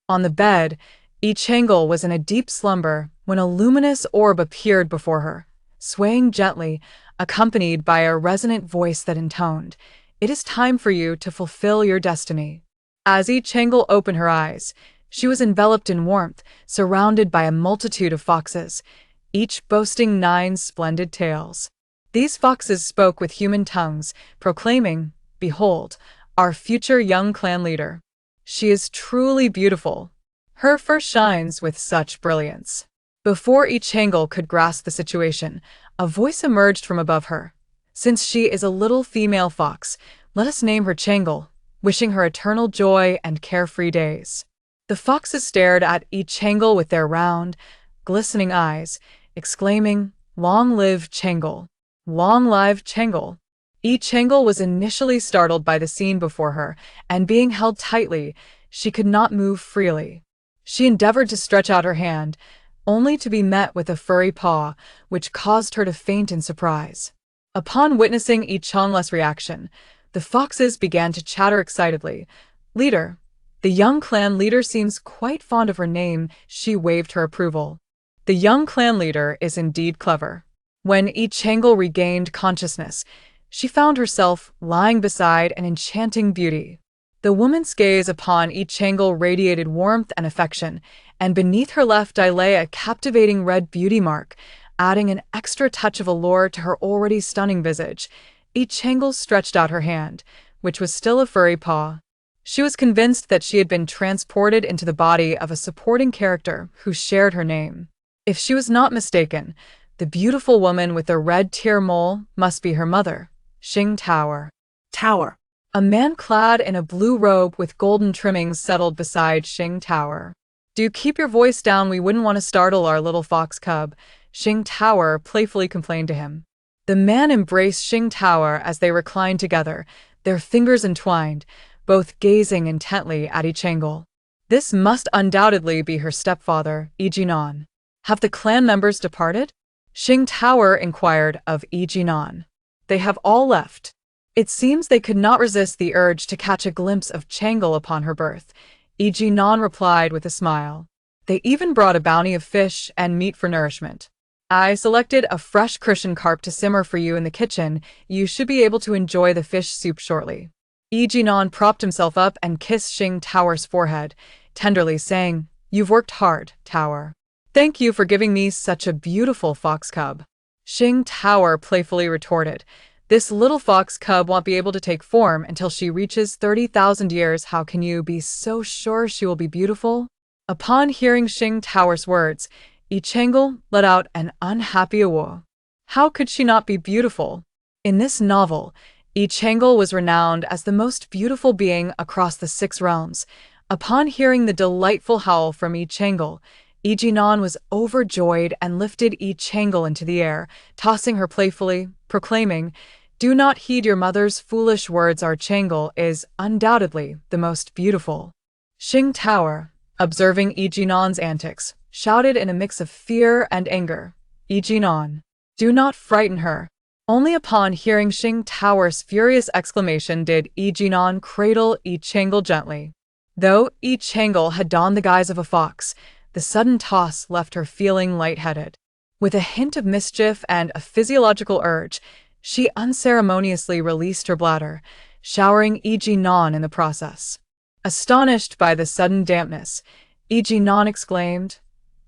On the bed, Yi Changel was in a deep slumber when a luminous orb appeared before her, swaying gently, accompanied by a resonant voice that intoned, "It is time for you to fulfill your destiny." As Yi Changel opened her eyes, she was enveloped in warmth, surrounded by a multitude of foxes, each boasting 9 splendid tails. These foxes spoke with human tongues, proclaiming, "Behold, our future young clan leader. She is truly beautiful. Her fur shines with such brilliance." Before Yi Changel could grasp the situation, a voice emerged from above her. "Since she is a little female fox, let us name her Changel, wishing her eternal joy and carefree days." The foxes stared at Yi Changel with their round, glistening eyes, exclaiming, "Long live Changel! Long live Changel!" Yi Changel was initially startled by the scene before her, and being held tightly, she could not move freely. She endeavored to stretch out her hand, only to be met with a furry paw, which caused her to faint in surprise. Upon witnessing Yi Changle's reaction, the foxes began to chatter excitedly. "Leader, the young clan leader seems quite fond of her name." She waved her approval. The young clan leader is indeed clever. When Yi Changel regained consciousness, she found herself lying beside an enchanting beauty. The woman's gaze upon Yi Changel radiated warmth and affection, and beneath her left eye lay a captivating red beauty mark, adding an extra touch of allure to her already stunning visage. Yi Changel stretched out her hand, which was still a furry paw. She was convinced that she had been transported into the body of a supporting character who shared her name. If she was not mistaken, the beautiful woman with the red tear mole must be her mother, Xing Tower. A man clad in a blue robe with golden trimmings settled beside Xing Tower. "Do keep your voice down, we wouldn't want to startle our little fox cub," Xing Tower playfully complained to him. The man embraced Xing Tower as they reclined together, their fingers entwined, both gazing intently at Yi Changel. This must undoubtedly be her stepfather, Yi Jinan. "Have the clan members departed?" Xing Tower inquired of Yi Jinan. "They have all left. It seems they could not resist the urge to catch a glimpse of Changel upon her birth," Yi Jinan replied with a smile. "They even brought a bounty of fish and meat for nourishment. I selected a fresh cushion carp to simmer for you in the kitchen. You should be able to enjoy the fish soup shortly." Yi Jinan propped himself up and kissed Xing Tower's forehead, tenderly saying, "You've worked hard, Tower. Thank you for giving me such a beautiful fox cub." Xing Tower playfully retorted, "This little fox cub won't be able to take form until she reaches 30,000 years. How can you be so sure she will be beautiful?" Upon hearing Xing Tower's words, Yi Changel let out an unhappy awoo. How could she not be beautiful? In this novel, Yi Changel was renowned as the most beautiful being across the 6 realms. Upon hearing the delightful howl from Yi Changel, Yi Jinan was overjoyed and lifted Yi Changel into the air, tossing her playfully, proclaiming, "Do not heed your mother's foolish words. Our Changel is undoubtedly the most beautiful." Xing Tower, observing Yi Jinan's antics, shouted in a mix of fear and anger, "Yi Jinan, do not frighten her." Only upon hearing Xing Tower's furious exclamation did Yi Jinan cradle Yi Changel gently. Though Yi Changel had donned the guise of a fox, the sudden toss left her feeling lightheaded. With a hint of mischief and a physiological urge, she unceremoniously released her bladder, showering Yi Jinan in the process. Astonished by the sudden dampness, Yi Jinan exclaimed,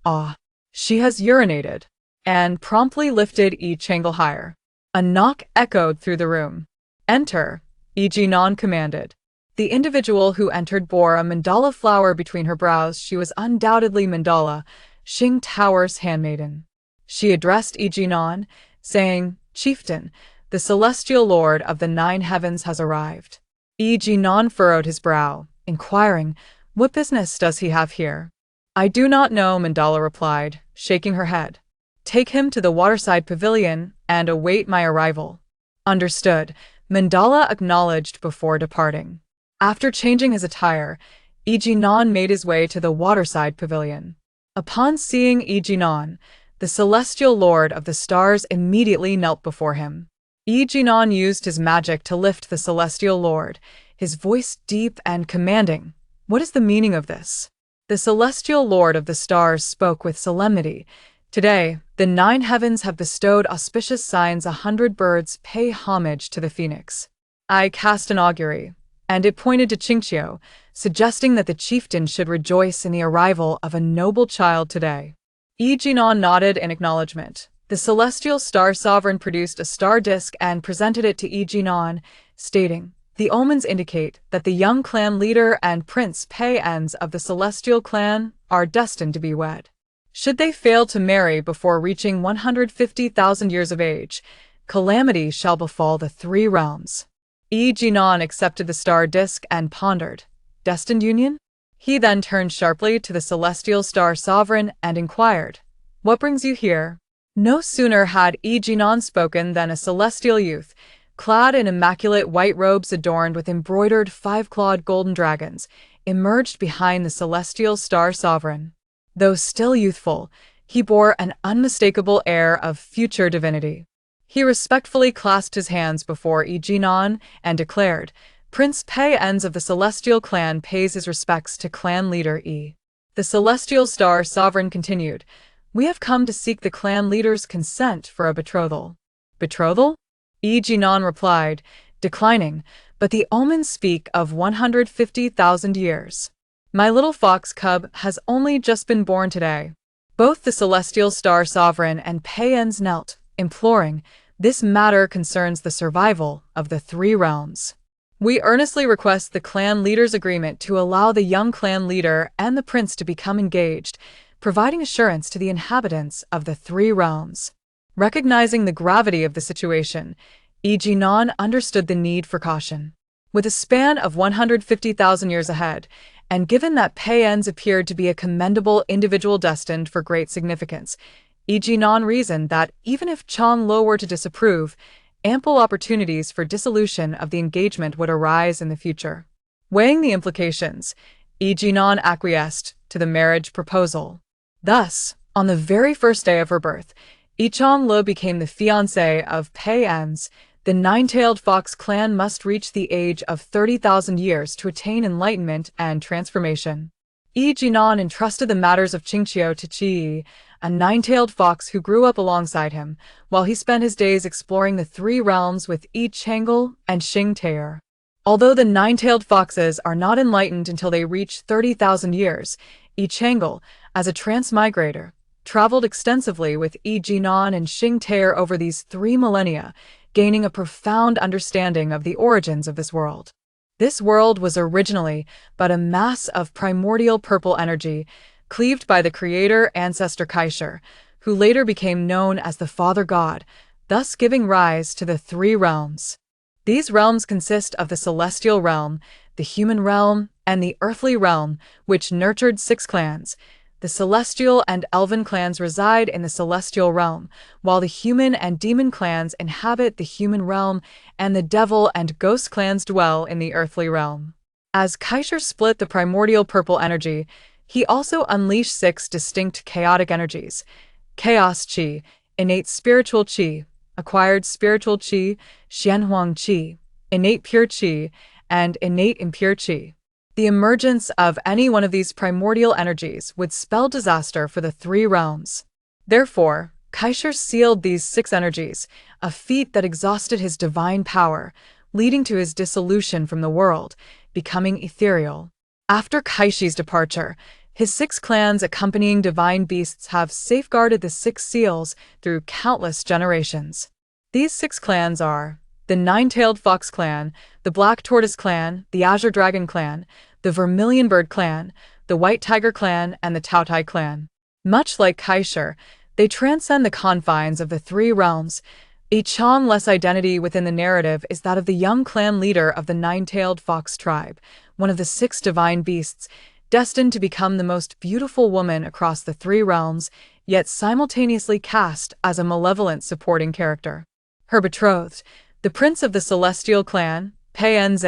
"Ah, she has urinated," and promptly lifted Yi Changel higher. A knock echoed through the room. "Enter," Yi Jinan commanded. The individual who entered bore a mandala flower between her brows. She was undoubtedly Mandala, Xing Tower's handmaiden. She addressed Yi Jinan, saying, "Chieftain, the celestial lord of the 9 heavens has arrived." Yi Jinan furrowed his brow, inquiring, "What business does he have here?" "I do not know," Mandala replied, shaking her head. "Take him to the waterside pavilion and await my arrival." "Understood," Mandala acknowledged before departing. After changing his attire, Yi Jinan made his way to the waterside pavilion. Upon seeing Yi Jinan, the celestial lord of the stars immediately knelt before him. Yi Jinan used his magic to lift the celestial lord, his voice deep and commanding. "What is the meaning of this?" The celestial lord of the stars spoke with solemnity. Today, the 9 heavens have bestowed auspicious signs. 100 birds pay homage to the phoenix. I cast an augury, and it pointed to Qingqiu, suggesting that the chieftain should rejoice in the arrival of a noble child today. Yi Jinan nodded in acknowledgement. The celestial star sovereign produced a star disk and presented it to Yi Jinan, stating, "The omens indicate that the young clan leader and Prince Pei-ens of the celestial clan are destined to be wed. Should they fail to marry before reaching 150,000 years of age, calamity shall befall the 3 realms." Yi Jinan accepted the star disk and pondered. Destined union? He then turned sharply to the celestial star sovereign and inquired, "What brings you here?" No sooner had Yi Jinan spoken than a celestial youth, clad in immaculate white robes adorned with embroidered 5-clawed golden dragons, emerged behind the celestial star sovereign. Though still youthful, he bore an unmistakable air of future divinity. He respectfully clasped his hands before Yi Jinan and declared, "Prince Pei-ens of the celestial clan pays his respects to clan leader Yi." The celestial star sovereign continued, "We have come to seek the clan leader's consent for a betrothal." "Betrothal?" Yi Jinan replied, declining, "But the omens speak of 150,000 years. My little fox cub has only just been born today." Both the celestial star sovereign and Pei-ens knelt, imploring, "This matter concerns the survival of the 3 realms. We earnestly request the clan leader's agreement to allow the young clan leader and the prince to become engaged, providing assurance to the inhabitants of the 3 realms." Recognizing the gravity of the situation, Yi Jinan understood the need for caution. With a span of 150,000 years ahead, and given that Pei-ens appeared to be a commendable individual destined for great significance, Yi Jinan reasoned that even if Chang Lo were to disapprove, ample opportunities for dissolution of the engagement would arise in the future. Weighing the implications, Yi Jinan acquiesced to the marriage proposal. Thus, on the very first day of her birth, Yi Chang Lo became the fiancé of Pei-ens. The 9-tailed fox clan must reach the age of 30,000 years to attain enlightenment and transformation. Yi Jinan entrusted the matters of Qingqiu to Qi, a 9-tailed fox who grew up alongside him, while he spent his days exploring the 3 realms with Yi Chang'e and Xing Taer. Although the 9-tailed foxes are not enlightened until they reach 30,000 years, Yi Chang'e, as a transmigrator, traveled extensively with Yi Jinan and Xing Taer over these 3 millennia, gaining a profound understanding of the origins of this world. This world was originally but a mass of primordial purple energy, cleaved by the creator ancestor Kaisher, who later became known as the Father God, thus giving rise to the 3 realms. These realms consist of the celestial realm, the human realm, and the earthly realm, which nurtured 6 clans. The celestial and elven clans reside in the celestial realm, while the human and demon clans inhabit the human realm, and the devil and ghost clans dwell in the earthly realm. As Kaisher split the primordial purple energy, he also unleashed 6 distinct chaotic energies: chaos qi, innate spiritual qi, acquired spiritual qi, xianhuang qi, innate pure qi, and innate impure qi. The emergence of any one of these primordial energies would spell disaster for the 3 realms. Therefore, Kaisher sealed these 6 energies, a feat that exhausted his divine power, leading to his dissolution from the world, becoming ethereal. After Kaishi's departure, his 6 clans accompanying divine beasts have safeguarded the 6 seals through countless generations. These 6 clans are the 9-tailed fox clan, the black tortoise clan, the azure dragon clan, the vermilion bird clan, the white tiger clan, and the Taotai clan. Much like Kaisher, they transcend the confines of the 3 realms. Yi Chang'e's identity within the narrative is that of the young clan leader of the 9-tailed fox tribe, one of the 6 divine beasts, destined to become the most beautiful woman across the 3 realms, yet simultaneously cast as a malevolent supporting character. Her betrothed, the prince of the celestial clan, Pei-ens,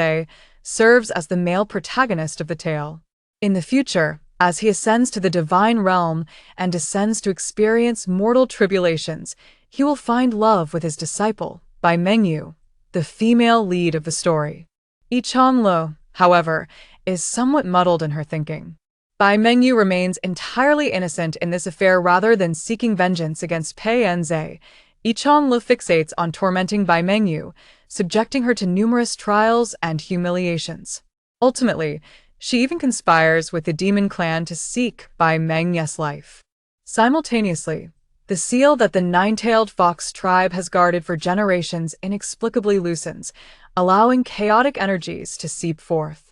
serves as the male protagonist of the tale. In the future, as he ascends to the divine realm and descends to experience mortal tribulations, he will find love with his disciple, Bai Mengyu, the female lead of the story. Yi Chang'e, however, is somewhat muddled in her thinking. Bai Mengyu remains entirely innocent in this affair rather than seeking vengeance against Pei Enze. Yi Changlu fixates on tormenting Bai Mengyu, subjecting her to numerous trials and humiliations. Ultimately, she even conspires with the demon clan to seek Bai Mengyu's life. Simultaneously, the seal that the nine-tailed fox tribe has guarded for generations inexplicably loosens, allowing chaotic energies to seep forth.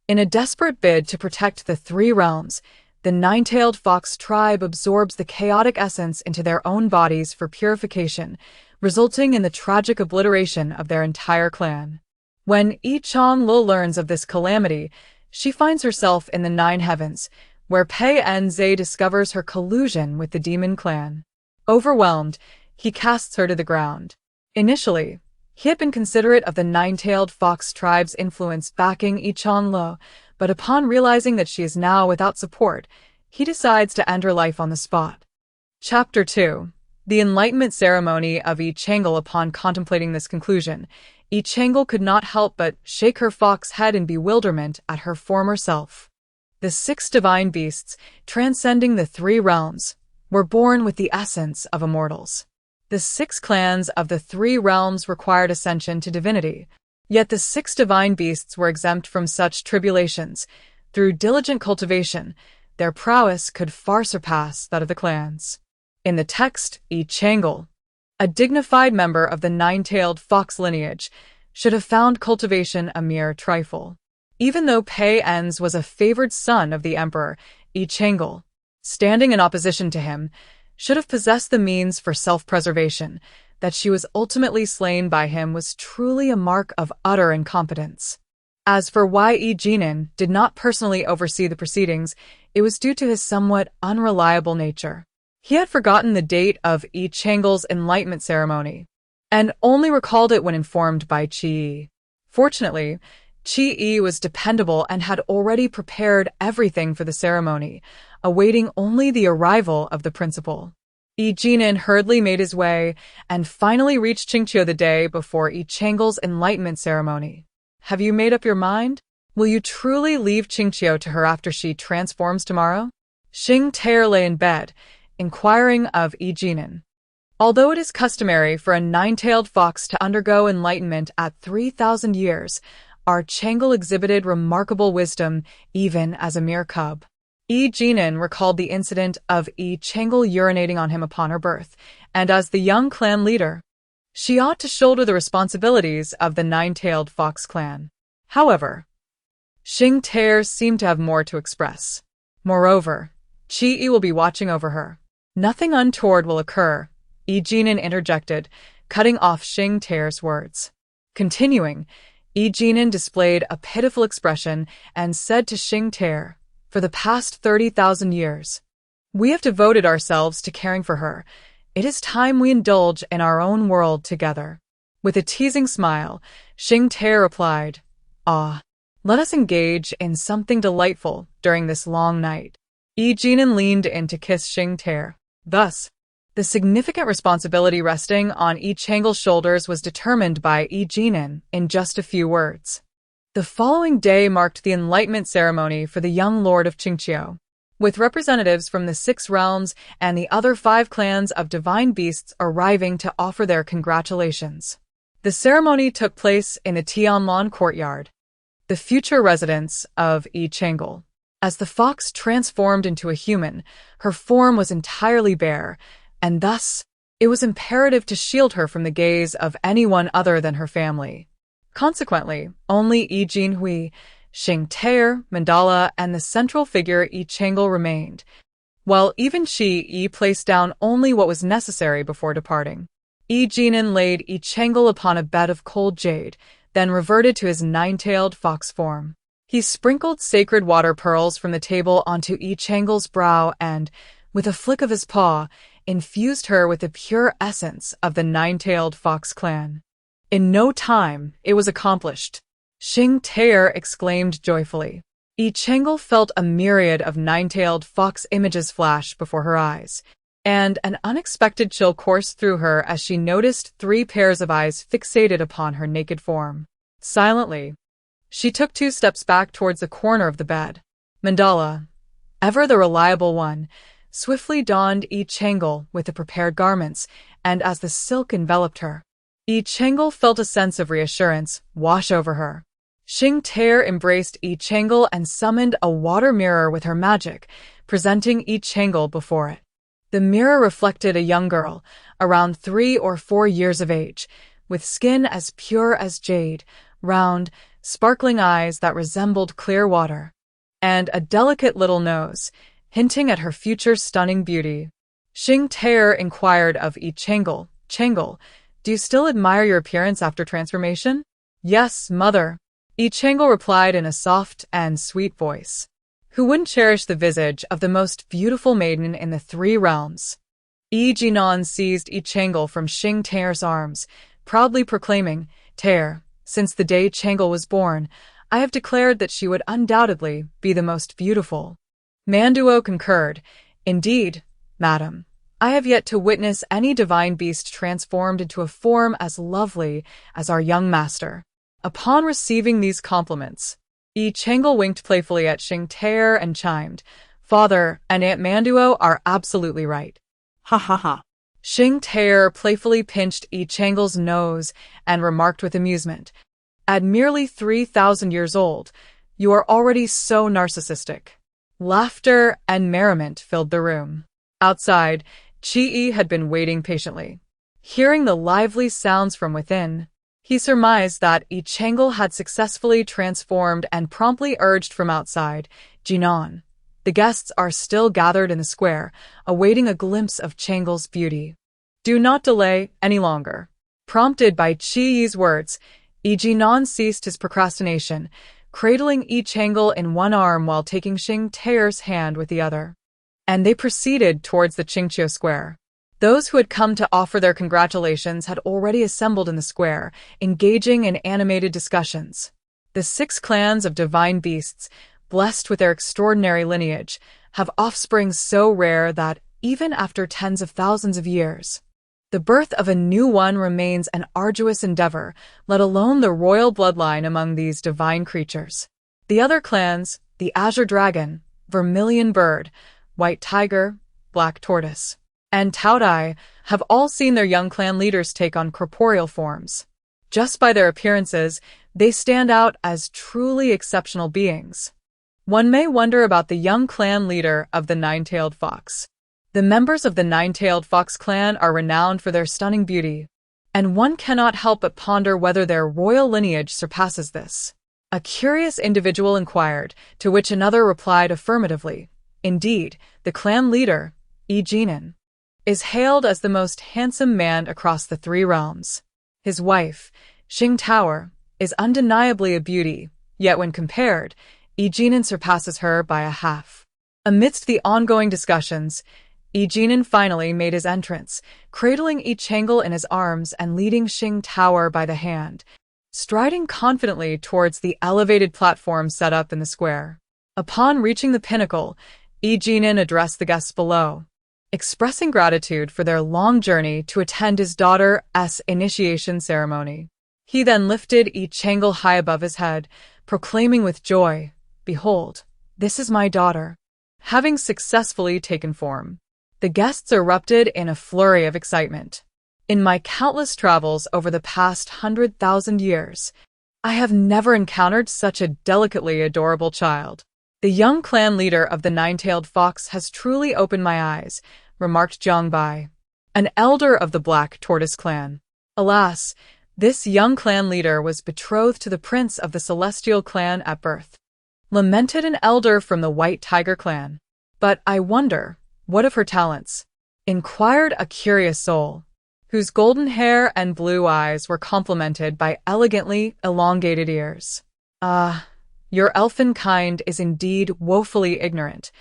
In a desperate bid to protect the three realms, the nine-tailed fox tribe absorbs the chaotic essence into their own bodies for purification, resulting in the tragic obliteration of their entire clan. When Yi Changlu learns of this calamity, she finds herself in the Nine Heavens, where Pei Enze discovers her collusion with the demon clan. Overwhelmed, he casts her to the ground. Initially, he had been considerate of the nine-tailed fox tribe's influence backing Yi Changlu, but upon realizing that she is now without support, he decides to end her life on the spot. Chapter 2. The Enlightenment Ceremony of Yi Changlu. Upon contemplating this conclusion, Yi Changlu could not help but shake her fox head in bewilderment at her former self. The six divine beasts, transcending the three realms, were born with the essence of immortals. The six clans of the three realms required ascension to divinity, yet the six divine beasts were exempt from such tribulations. Through diligent cultivation, their prowess could far surpass that of the clans. In the text, Yi Changlu, a dignified member of the nine-tailed fox lineage, should have found cultivation a mere trifle. Even though Pei Enze was a favored son of the emperor, Yi Changlu, standing in opposition to him, should have possessed the means for self-preservation. That she was ultimately slain by him was truly a mark of utter incompetence. As for why Yi Jinan did not personally oversee the proceedings, it was due to his somewhat unreliable nature. He had forgotten the date of Yi Changlu's enlightenment ceremony, and only recalled it when informed by Qi Yi. Fortunately, Qi Yi was dependable and had already prepared everything for the ceremony, awaiting only the arrival of the principal. Yi Jinan hurriedly made his way and finally reached Qingqiu the day before Yi Changlu's enlightenment ceremony. Have you made up your mind? Will you truly leave Qingqiu to her after she transforms tomorrow? Xing Tair lay in bed, inquiring of Yi Jinan. Although it is customary for a nine-tailed fox to undergo enlightenment at 3,000 years, our Changlu exhibited remarkable wisdom even as a mere cub. Yi Jinan recalled the incident of Yi Changlu urinating on him upon her birth, and as the young clan leader, she ought to shoulder the responsibilities of the nine-tailed fox clan. However, Xing Tair seemed to have more to express. Moreover, Qi Yi will be watching over her. Nothing untoward will occur, Yi Jinan interjected, cutting off Xing Tair's words. Continuing, Yi Jinan displayed a pitiful expression and said to Xing Tair, "For the past 30,000 years, we have devoted ourselves to caring for her. It is time we indulge in our own world together." With a teasing smile, Xing Tair replied, "Ah, let us engage in something delightful during this long night." Yi Jinan leaned in to kiss Xing Tair. Thus, the significant responsibility resting on Yi Changlu's shoulders was determined by Yi Jinan in just a few words. The following day marked the enlightenment ceremony for the young lord of Qingqiu, with representatives from the six realms and the other 5 clans of divine beasts arriving to offer their congratulations. The ceremony took place in the Tianlan courtyard, the future residence of Yi Changlu. As the fox transformed into a human, her form was entirely bare, and thus it was imperative to shield her from the gaze of anyone other than her family. Consequently, only Yi Jinhui, Xing Tair, Mandala, and the central figure Yi Changlu remained, while even Qi Yi placed down only what was necessary before departing. Yi Jinan laid Yi Changlu upon a bed of cold jade, then reverted to his nine-tailed fox form. He sprinkled sacred water pearls from the table onto Yi Changlu's brow and, with a flick of his paw, infused her with the pure essence of the nine-tailed fox clan. In no time, it was accomplished. Xing Tair exclaimed joyfully. Yi Changlu felt a myriad of nine-tailed fox images flash before her eyes, and an unexpected chill coursed through her as she noticed 3 pairs of eyes fixated upon her naked form. Silently, she took 2 steps back towards the corner of the bed. "Mandala, ever the reliable one, swiftly donned Yi Chang'e with the prepared garments, and as the silk enveloped her, Yi Chang'e felt a sense of reassurance wash over her. Xing Taer embraced Yi Chang'e and summoned a water mirror with her magic, presenting Yi Chang'e before it. The mirror reflected a young girl, around 3 or 4 years of age, with skin as pure as jade, round, sparkling eyes that resembled clear water, and a delicate little nose, hinting at her future stunning beauty. Xing Taer inquired of Yi Chang'e, "Chang'e, do you still admire your appearance after transformation?" "Yes, mother," Yi Chang'e replied in a soft and sweet voice. Who wouldn't cherish the visage of the most beautiful maiden in the 3 realms? Yi Jinan seized Yi Chang'e from Xing Taer's arms, proudly proclaiming, "Taer, since the day Chang'e was born, I have declared that she would undoubtedly be the most beautiful." Manduo concurred, "Indeed, madam, I have yet to witness any divine beast transformed into a form as lovely as our young master." Upon receiving these compliments, Yi Chang'e winked playfully at Xing Taer and chimed, "Father and Aunt Manduo are absolutely right." Ha ha ha. Xing Taer playfully pinched Yi Chang'e's nose and remarked with amusement, "At merely 3,000 years old, you are already so narcissistic." Laughter and merriment filled the room. Outside, Chi-Yi had been waiting patiently. Hearing the lively sounds from within, he surmised that Yi Chang'e had successfully transformed and promptly urged from outside, "Jinan, the guests are still gathered in the square, awaiting a glimpse of Chang'e's beauty. Do not delay any longer." Prompted by Chi-Yi's words, Yi Jinan ceased his procrastination, cradling Yi Chang'e in one arm while taking Xing Taer's hand with the other. And they proceeded towards the Qingqiu Square. Those who had come to offer their congratulations had already assembled in the square, engaging in animated discussions. The 6 clans of divine beasts, blessed with their extraordinary lineage, have offspring so rare that, even after tens of thousands of years, the birth of a new one remains an arduous endeavor, let alone the royal bloodline among these divine creatures. The other clans, the Azure Dragon, Vermilion Bird, White Tiger, Black Tortoise, and Taodai, have all seen their young clan leaders take on corporeal forms. Just by their appearances, they stand out as truly exceptional beings. One may wonder about the young clan leader of the Nine-Tailed Fox. The members of the Nine-Tailed Fox clan are renowned for their stunning beauty, and one cannot help but ponder whether their royal lineage surpasses this. A curious individual inquired, to which another replied affirmatively. Indeed, the clan leader, Yi Jinan, is hailed as the most handsome man across the 3 realms. His wife, Xing Taer, is undeniably a beauty, yet when compared, Yi Jinan surpasses her by a half. Amidst the ongoing discussions, Yi Jinan finally made his entrance, cradling Yi Chang'e in his arms and leading Xing Taer by the hand, striding confidently towards the elevated platform set up in the square. Upon reaching the pinnacle, Yi Jinan addressed the guests below, expressing gratitude for their long journey to attend his daughter's initiation ceremony. He then lifted Yi Chang'e high above his head, proclaiming with joy, "Behold, this is my daughter." Having successfully taken form, the guests erupted in a flurry of excitement. In my countless travels over the past 100,000 years, I have never encountered such a delicately adorable child. "The young clan leader of the Nine-Tailed Fox has truly opened my eyes," remarked Zhang Bai, an elder of the Black Tortoise clan. Alas, this young clan leader was betrothed to the prince of the Celestial clan at birth. Lamented an elder from the White Tiger clan. "But I wonder, what of her talents?" inquired a curious soul, whose golden hair and blue eyes were complemented by elegantly elongated ears. "Ah, your elfin kind is indeed woefully ignorant,"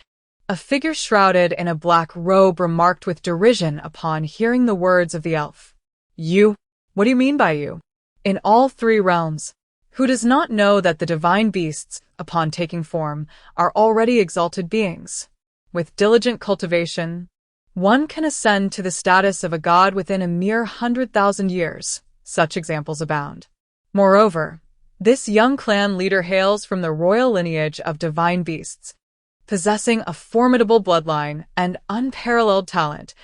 a figure shrouded in a black robe remarked with derision upon hearing the words of the elf. "You? What do you mean by you?" In all 3 realms, who does not know that the divine beasts, upon taking form, are already exalted beings? With diligent cultivation, one can ascend to the status of a god within a mere 100,000 years. Such examples abound. Moreover, this young clan leader hails from the royal lineage of divine beasts, possessing a formidable bloodline and unparalleled talent.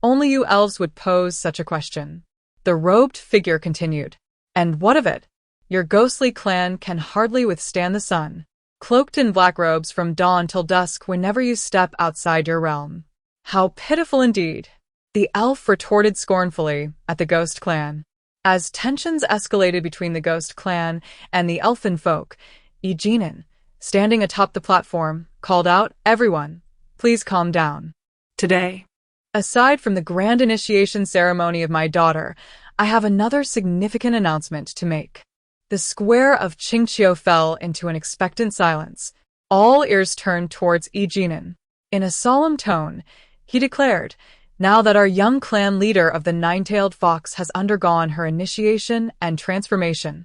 Only you elves would pose such a question. The robed figure continued. And what of it? Your ghostly clan can hardly withstand the sun, cloaked in black robes from dawn till dusk whenever you step outside your realm. How pitiful indeed! The elf retorted scornfully at the ghost clan. As tensions escalated between the ghost clan and the elfin folk, Eugenen, standing atop the platform, called out, "Everyone, please calm down. Today, aside from the grand initiation ceremony of my daughter, I have another significant announcement to make." The square of Qingqiu fell into an expectant silence. All ears turned towards Eugenen. In a solemn tone, he declared, "Now that our young clan leader of the nine-tailed fox has undergone her initiation and transformation,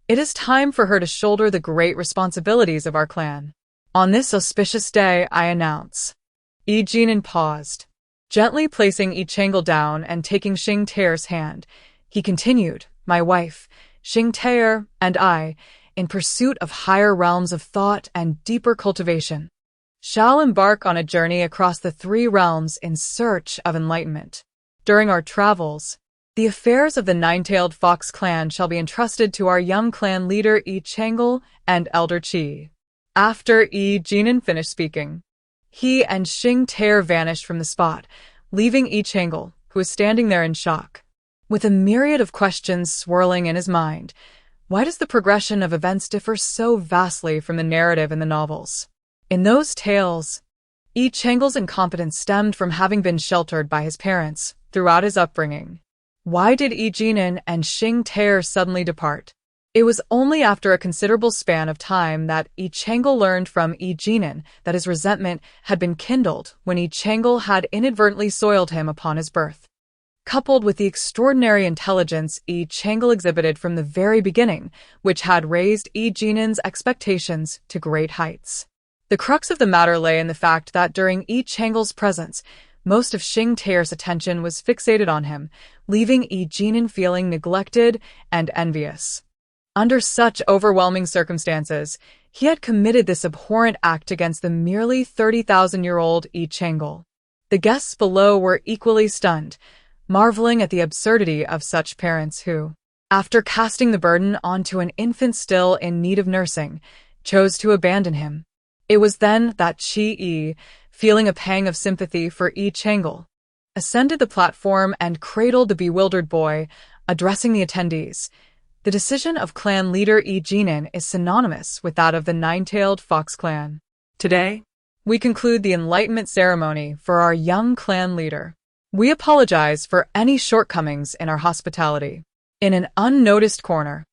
it is time for her to shoulder the great responsibilities of our clan. On this auspicious day, I announce." Eugenen paused, gently placing Yichengel down and taking Xing Taer's hand. He continued, "My wife, Xing Taer, and I, in pursuit of higher realms of thought and deeper cultivation, shall embark on a journey across the three realms in search of enlightenment. During our travels, the affairs of the nine-tailed fox clan shall be entrusted to our young clan leader Yichengel and Elder Qi." After Eugenen finished speaking, he and Xing Taer vanished from the spot, leaving Yichengel, who was standing there in shock, with a myriad of questions swirling in his mind. Why does the progression of events differ so vastly from the narrative in the novels? In those tales, Yichengel's incompetence stemmed from having been sheltered by his parents throughout his upbringing. Why did Eugenen and Xing Taer suddenly depart? It was only after a considerable span of time that Yichengel learned from Eugenen that his resentment had been kindled when Yichengel had inadvertently soiled him upon his birth. Coupled with the extraordinary intelligence Yichengel exhibited from the very beginning, which had raised Eugenen's expectations to great heights. The crux of the matter lay in the fact that during Yichengel's presence, most of Xing Taer's attention was fixated on him, leaving Eugenen feeling neglected and envious. Under such overwhelming circumstances, he had committed this abhorrent act against the merely 30,000-year-old Yichengel. The guests below were equally stunned, marveling at the absurdity of such parents who, after casting the burden onto an infant still in need of nursing, chose to abandon him. It was then that Qi, feeling a pang of sympathy for Yichengel, ascended the platform and cradled the bewildered boy, addressing the attendees. The decision of clan leader Eugenen is synonymous with that of the nine-tailed fox clan. Today, we conclude the enlightenment ceremony for our young clan leader. We apologize for any shortcomings in our hospitality. In an unnoticed corner,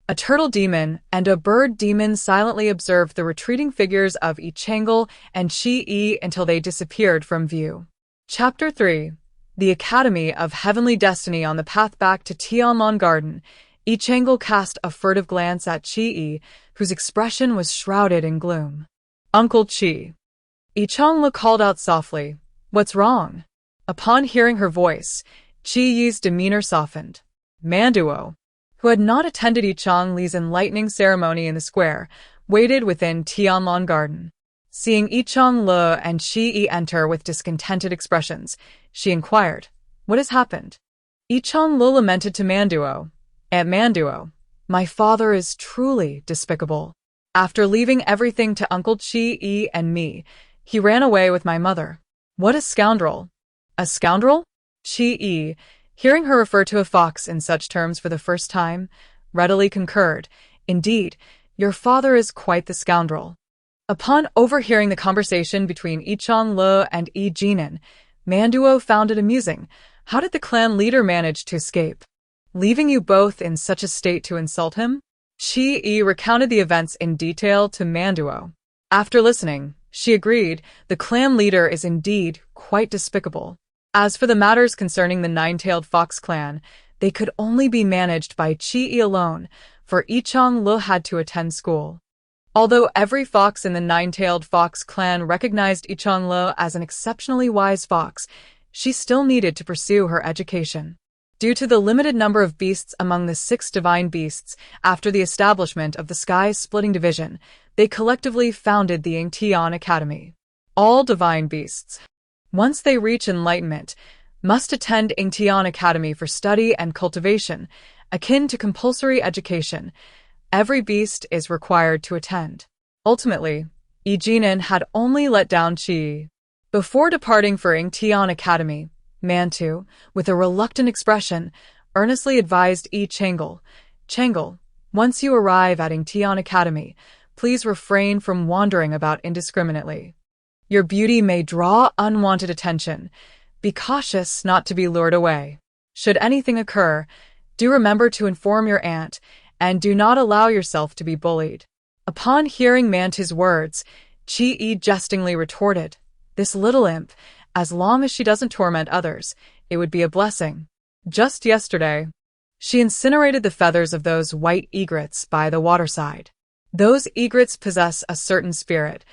a turtle demon and a bird demon silently observed the retreating figures of Yichengel and Qi until they disappeared from view. Chapter 3. The Academy of Heavenly Destiny. On the path back to Tianlong Garden, Yichengel cast a furtive glance at Qi, whose expression was shrouded in gloom. "Uncle Qi." Yichengel called out softly, "What's wrong?" Upon hearing her voice, Qi's demeanor softened. Manduo, who had not attended Yicheng's enlightening ceremony in the square, waited within Tianlong Garden. Seeing Yichenglu and Qi enter with discontented expressions, she inquired, "What has happened?" Yichenglu lamented to Manduo, "Aunt Manduo, my father is truly despicable. After leaving everything to Uncle Qi and me, he ran away with my mother. What a scoundrel!" "A scoundrel?" Qi, hearing her refer to a fox in such terms for the first time, readily concurred. "Indeed, your father is quite the scoundrel." Upon overhearing the conversation between Yichenglu and Eugenen, Manduo found it amusing. "How did the clan leader manage to escape, leaving you both in such a state to insult him?" Qi recounted the events in detail to Manduo. After listening, she agreed, the clan leader is indeed quite despicable. As for the matters concerning the nine-tailed fox clan, they could only be managed by Qi alone, for Yichenglu had to attend school. Although every fox in the nine-tailed fox clan recognized Yichenglu as an exceptionally wise fox, she still needed to pursue her education. Due to the limited number of beasts among the 6 divine beasts, after the establishment of the Sky-Splitting Division, they collectively founded the Yingtian Academy. all divine beasts, once they reach enlightenment, must attend Ingtian Academy for study and cultivation, akin to compulsory education. Every beast is required to attend. Ultimately, Yi Jinan had only let down Qi. Before departing for Ingtian Academy, Mantu, with a reluctant expression, earnestly advised Yi Changel, Changel, once you arrive at Ingtian Academy, please refrain from wandering about indiscriminately. Your beauty may draw unwanted attention. Be cautious not to be lured away. Should anything occur, do remember to inform your aunt, and do not allow yourself to be bullied. Upon hearing Mantu's words, Qi jestingly retorted, this little imp, as long as she doesn't torment others, it would be a blessing. Just yesterday, she incinerated the feathers of those white egrets by the waterside. Those egrets possess a certain spirit.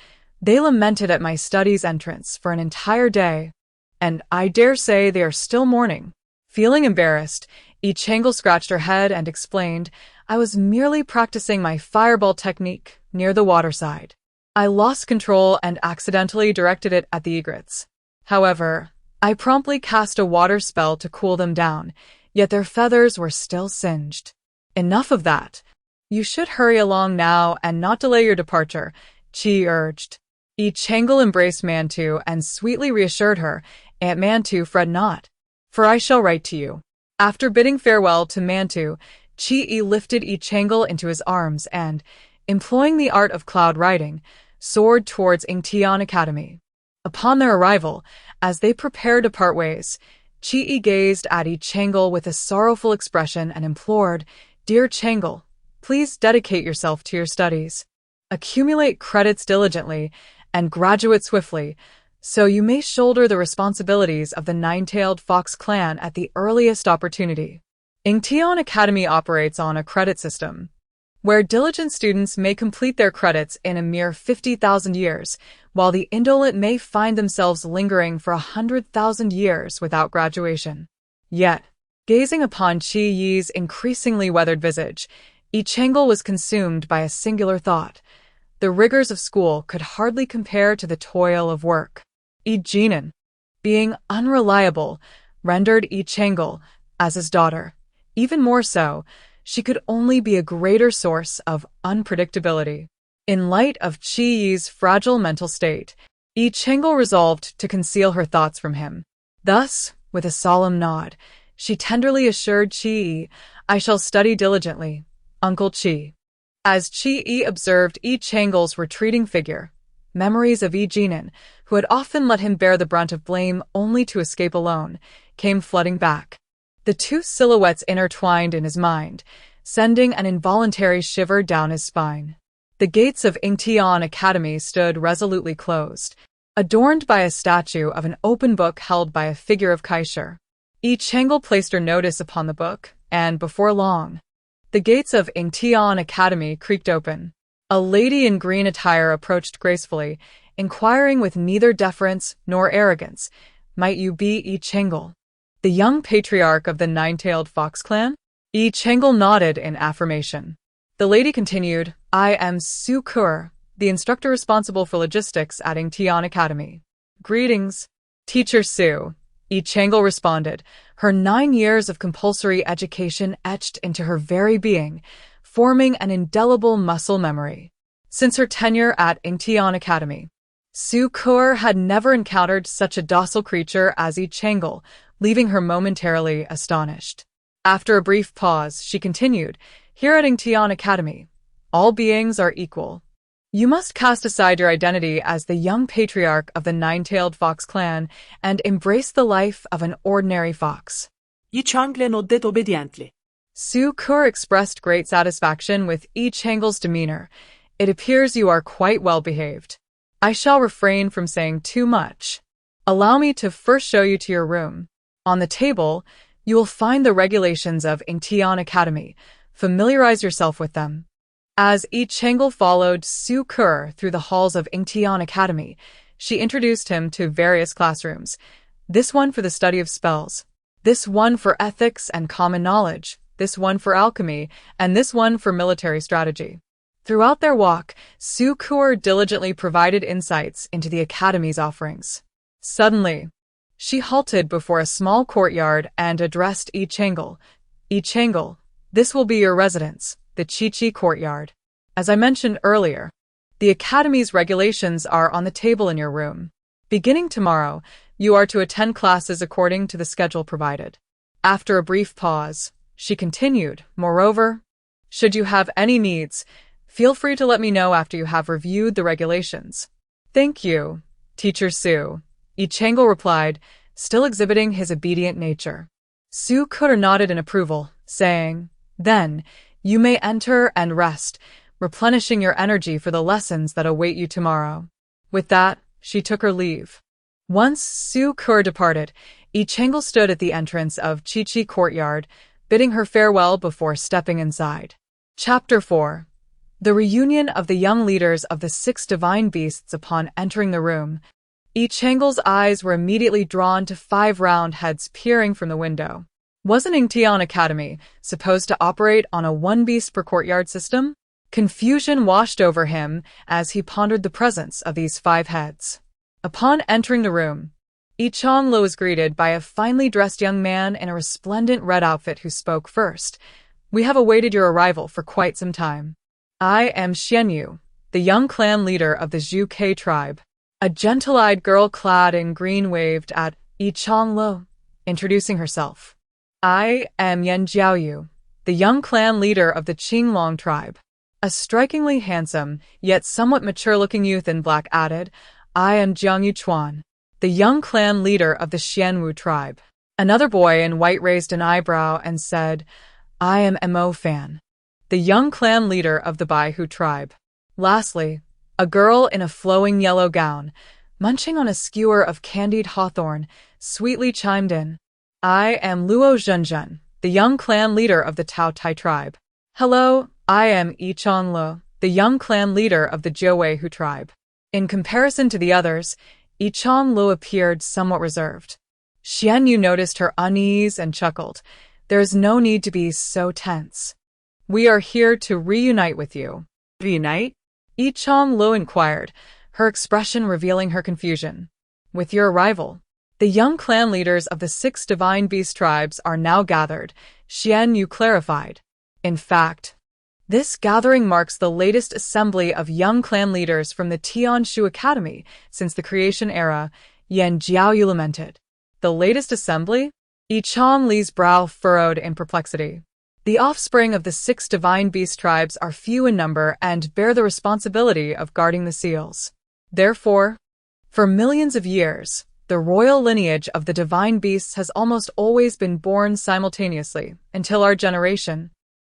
They lamented at my study's entrance for an entire day, and I dare say they are still mourning. Feeling embarrassed, Yi Changel scratched her head and explained, I was merely practicing my fireball technique near the waterside. I lost control and accidentally directed it at the egrets. However, I promptly cast a water spell to cool them down, yet their feathers were still singed. Enough of that. You should hurry along now and not delay your departure, Qi urged. Yi Changel embraced Mantu and sweetly reassured her, Aunt Mantu, fret not, for I shall write to you. After bidding farewell to Mantu, Qi lifted Yi Changel into his arms and, employing the art of cloud writing, soared towards Ingtian Academy. Upon their arrival, as they prepared to part ways, Qi gazed at Yi Changel with a sorrowful expression and implored, Dear Changel, please dedicate yourself to your studies. Accumulate credits diligently and graduate swiftly, so you may shoulder the responsibilities of the nine-tailed fox clan at the earliest opportunity. Ingtian Academy operates on a credit system, where diligent students may complete their credits in a mere 50,000 years, while the indolent may find themselves lingering for 100,000 years without graduation. Yet, gazing upon Qi Yi's increasingly weathered visage, Yi Changel was consumed by a singular thought. The rigors of school could hardly compare to the toil of work. Yi Jinan, being unreliable, rendered Yi Changel, as his daughter, even more so. She could only be a greater source of unpredictability. In light of Qi Yi's fragile mental state, Yi Changel resolved to conceal her thoughts from him. Thus, with a solemn nod, she tenderly assured Qi Yi, I shall study diligently, Uncle Qi. As Qi Yi observed Yi Changel's retreating figure, memories of Yi Jinan, who had often let him bear the brunt of blame only to escape alone, came flooding back. The two silhouettes intertwined in his mind, sending an involuntary shiver down his spine. The gates of Ingtian Academy stood resolutely closed, adorned by a statue of an open book held by a figure of Kaisher. Yi Changel placed her notice upon the book, and before long, the gates of Ingtian Academy creaked open. A lady in green attire approached gracefully, inquiring with neither deference nor arrogance, Might you be Yi Changel, the young patriarch of the nine-tailed fox clan? Yi Changel nodded in affirmation. The lady continued, I am Su Yao, the instructor responsible for logistics at Ingtian Academy. Greetings, Teacher Su, Yi Changel responded, her 9 years of compulsory education etched into her very being, forming an indelible muscle memory. Since her tenure at Ingtian Academy, Su Yao had never encountered such a docile creature as Yi Changel, leaving her momentarily astonished. After a brief pause, she continued, Here at Ingtian Academy, all beings are equal. You must cast aside your identity as the young patriarch of the nine-tailed fox clan and embrace the life of an ordinary fox. Yi Changel nodded obediently. Su Yao expressed great satisfaction with Yi Changel's demeanor. It appears you are quite well behaved. I shall refrain from saying too much. Allow me to first show you to your room. On the table, you will find the regulations of Ingtian Academy. Familiarize yourself with them. As Yi Changel followed Su Yao through the halls of Ingtian Academy, she introduced him to various classrooms. This one for the study of spells, this one for ethics and common knowledge, this one for alchemy, and this one for military strategy. Throughout their walk, Su Yao diligently provided insights into the Academy's offerings. Suddenly, she halted before a small courtyard and addressed Yi Chang'e. Yi Chang'e, this will be your residence, the Chi courtyard. As I mentioned earlier, the Academy's regulations are on the table in your room. Beginning tomorrow, you are to attend classes according to the schedule provided. After a brief pause, she continued, moreover, should you have any needs, feel free to let me know after you have reviewed the regulations. Thank you, Teacher Su, Yi Chang'e replied, still exhibiting his obedient nature. Su Yao nodded in approval, saying, then, you may enter and rest, replenishing your energy for the lessons that await you tomorrow. With that, she took her leave. Once Su Yao departed, Yi Chang'e stood at the entrance of Chi courtyard, bidding her farewell before stepping inside. Chapter 4. The reunion of the young leaders of the 6 divine beasts. Upon entering the room, Yi Chang'e's eyes were immediately drawn to 5 round heads peering from the window. Wasn't Yingtian Academy supposed to operate on a 1 beast per courtyard system? Confusion washed over him as he pondered the presence of these 5 heads. Upon entering the room, Yi Chang'e was greeted by a finely dressed young man in a resplendent red outfit who spoke first. We have awaited your arrival for quite some time. I am Xianyu, the young clan leader of the Zhu Ke tribe. A gentle-eyed girl clad in green waved at Yi Chang'e, introducing herself. I am Yan Jiaoyu, the young clan leader of the Qinglong tribe. A strikingly handsome, yet somewhat mature-looking youth in black added, I am Jiang Yuchuan, the young clan leader of the Xianwu tribe. Another boy in white raised an eyebrow and said, I am Mo Fan, the young clan leader of the Baihu tribe. Lastly, a girl in a flowing yellow gown, munching on a skewer of candied hawthorn, sweetly chimed in, I am Luo Zhenzhen, the young clan leader of the Tao Tai tribe. Hello, I am Yi Chang'e, the young clan leader of the Jiuweihu tribe. In comparison to the others, Yi Chang'e appeared somewhat reserved. Xianyu noticed her unease and chuckled. There is no need to be so tense. We are here to reunite with you. Reunite? Yi Chang'e inquired, her expression revealing her confusion. With your arrival, the young clan leaders of the 6 divine beast tribes are now gathered, Xianyu clarified. In fact, this gathering marks the latest assembly of young clan leaders from the Tianshu Academy since the creation era, Yan Jiaoyu lamented. The latest assembly? Yi Chang'e's brow furrowed in perplexity. The offspring of the 6 divine beast tribes are few in number and bear the responsibility of guarding the seals. Therefore, for millions of years, the royal lineage of the divine beasts has almost always been born simultaneously, until our generation,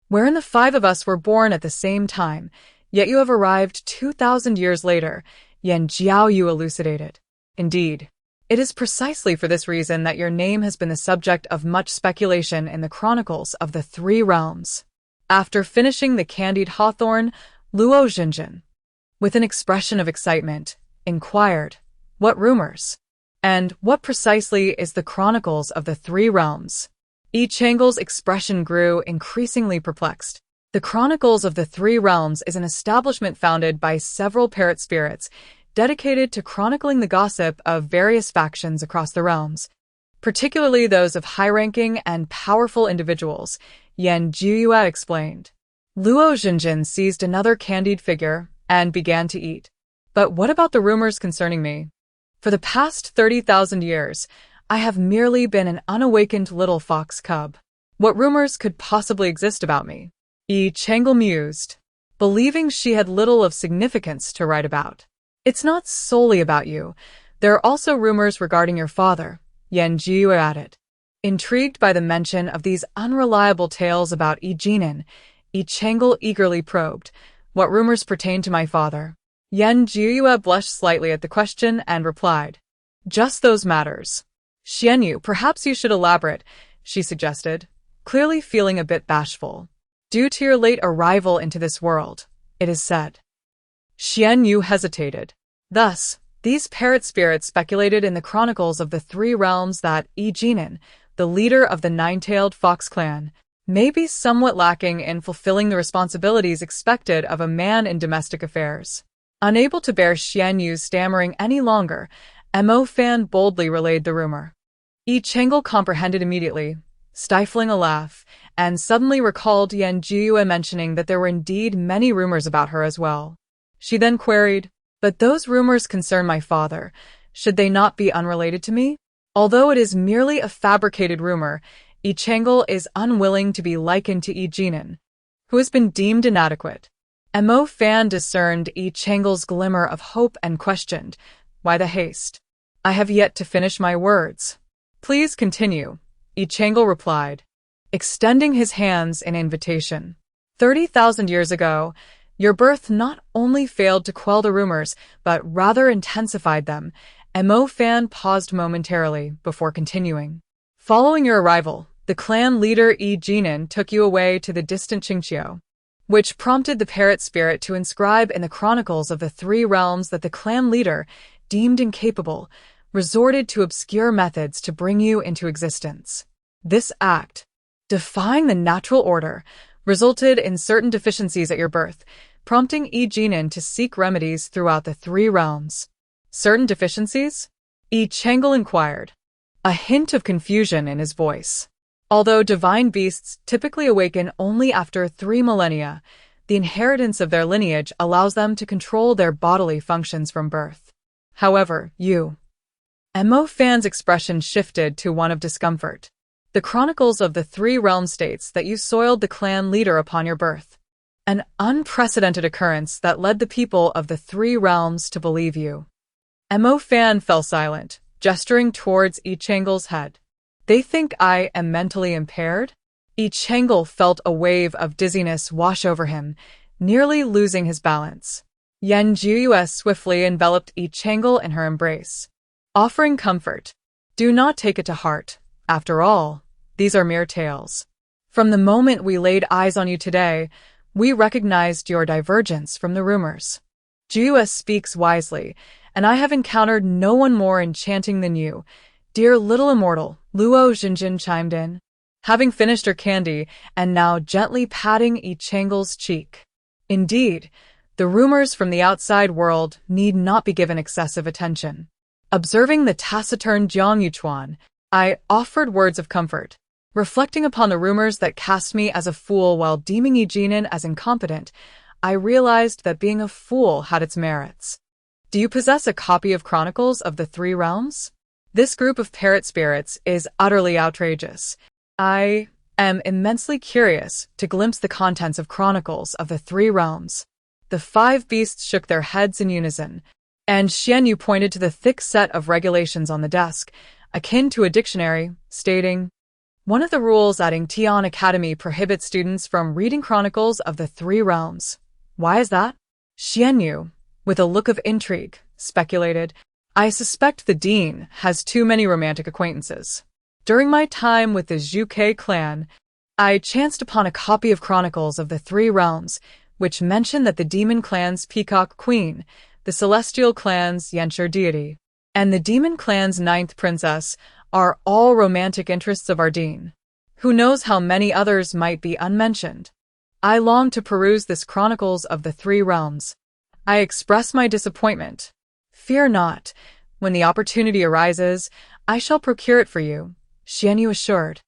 wherein the 5 of us were born at the same time, yet you have arrived 2,000 years later, Yan Jiaoyu elucidated. Indeed, it is precisely for this reason that your name has been the subject of much speculation in the chronicles of the 3 realms. After finishing the candied hawthorn, Luo Zhenzhen, with an expression of excitement, inquired, what rumors? And what precisely is the chronicles of the 3 realms? Yi Chang'e's expression grew increasingly perplexed. The Chronicles of the 3 Realms is an establishment founded by several parrot spirits, dedicated to chronicling the gossip of various factions across the realms, particularly those of high-ranking and powerful individuals, Yan Jiuya explained. Luo Zhenzhen seized another candied figure and began to eat. But what about the rumors concerning me? For the past 30,000 years, I have merely been an unawakened little fox cub. What rumors could possibly exist about me? Yi Chang'e mused, believing she had little of significance to write about. It's not solely about you. There are also rumors regarding your father, Yan Jiu added. Intrigued by the mention of these unreliable tales about Yi Jinan, Yi Chang'e eagerly probed, what rumors pertain to my father? Yan Jiu blushed slightly at the question and replied, just those matters. Xianyu, perhaps you should elaborate, she suggested, clearly feeling a bit bashful. Due to your late arrival into this world, it is said. Xianyu hesitated. Thus, these parrot spirits speculated in the chronicles of the 3 realms that Yi Jinan, the leader of the 9-tailed fox clan, may be somewhat lacking in fulfilling the responsibilities expected of a man in domestic affairs. Unable to bear Xian Yu's stammering any longer, Mo Fan boldly relayed the rumor. Yi Chengel comprehended immediately, stifling a laugh, and suddenly recalled Yan Jiyue mentioning that there were indeed many rumors about her as well. She then queried, "But those rumors concern my father. Should they not be unrelated to me?" Although it is merely a fabricated rumor, Yi Chengel is unwilling to be likened to Yi Jinan, who has been deemed inadequate. Mo Fan discerned Yi Chengel's glimmer of hope and questioned, "Why the haste?" "I have yet to finish my words." "Please continue," Yi Chengel replied, extending his hands in invitation. 30,000 years ago, your birth not only failed to quell the rumors, but rather intensified them. Mo Fan paused momentarily before continuing. "Following your arrival, the clan leader Yi Jinan took you away to the distant Qingqiu, which prompted the parrot spirit to inscribe in the chronicles of the three realms that the clan leader, deemed incapable, resorted to obscure methods to bring you into existence. This act, defying the natural order, resulted in certain deficiencies at your birth, prompting Yi Jinan to seek remedies throughout the three realms." "Certain deficiencies?" Yi Chengel inquired, a hint of confusion in his voice. Although divine beasts typically awaken only after 3 millennia, the inheritance of their lineage allows them to control their bodily functions from birth. However, Mo Fan's expression shifted to one of discomfort. "The chronicles of the three realm states that you soiled the clan leader upon your birth. An unprecedented occurrence that led the people of the three realms to believe you." Mo Fan fell silent, gesturing towards Yi Chengel's head. "They think I am mentally impaired?" Yi Chengel felt a wave of dizziness wash over him, nearly losing his balance. Yan Jiyue swiftly enveloped Yi Chengel in her embrace, offering comfort. "Do not take it to heart. After all, these are mere tales. From the moment we laid eyes on you today, we recognized your divergence from the rumors. Jiyue speaks wisely, and I have encountered no one more enchanting than you, dear little immortal," Luo Xinjin chimed in, having finished her candy and now gently patting Yi Chengel's cheek. "Indeed, the rumors from the outside world need not be given excessive attention." Observing the taciturn Jiang Yuchuan, I offered words of comfort, reflecting upon the rumors that cast me as a fool while deeming Yi Jinan as incompetent. I realized that being a fool had its merits. "Do you possess a copy of Chronicles of the Three Realms? This group of parrot spirits is utterly outrageous. I am immensely curious to glimpse the contents of Chronicles of the Three Realms." The 5 beasts shook their heads in unison, and Xian Yu pointed to the thick set of regulations on the desk, akin to a dictionary, stating, "One of the rules at Tian Academy prohibits students from reading Chronicles of the Three Realms. Why is that?" Xian Yu, with a look of intrigue, speculated, "I suspect the dean has too many romantic acquaintances. During my time with the Zhuke clan, I chanced upon a copy of Chronicles of the Three Realms, which mentioned that the demon clan's peacock queen, the celestial clan's Yanshur deity, and the demon clan's 9th princess are all romantic interests of our dean. Who knows how many others might be unmentioned? I long to peruse this Chronicles of the Three Realms. I express my disappointment. Fear not. When the opportunity arises, I shall procure it for you," Xian Yu assured,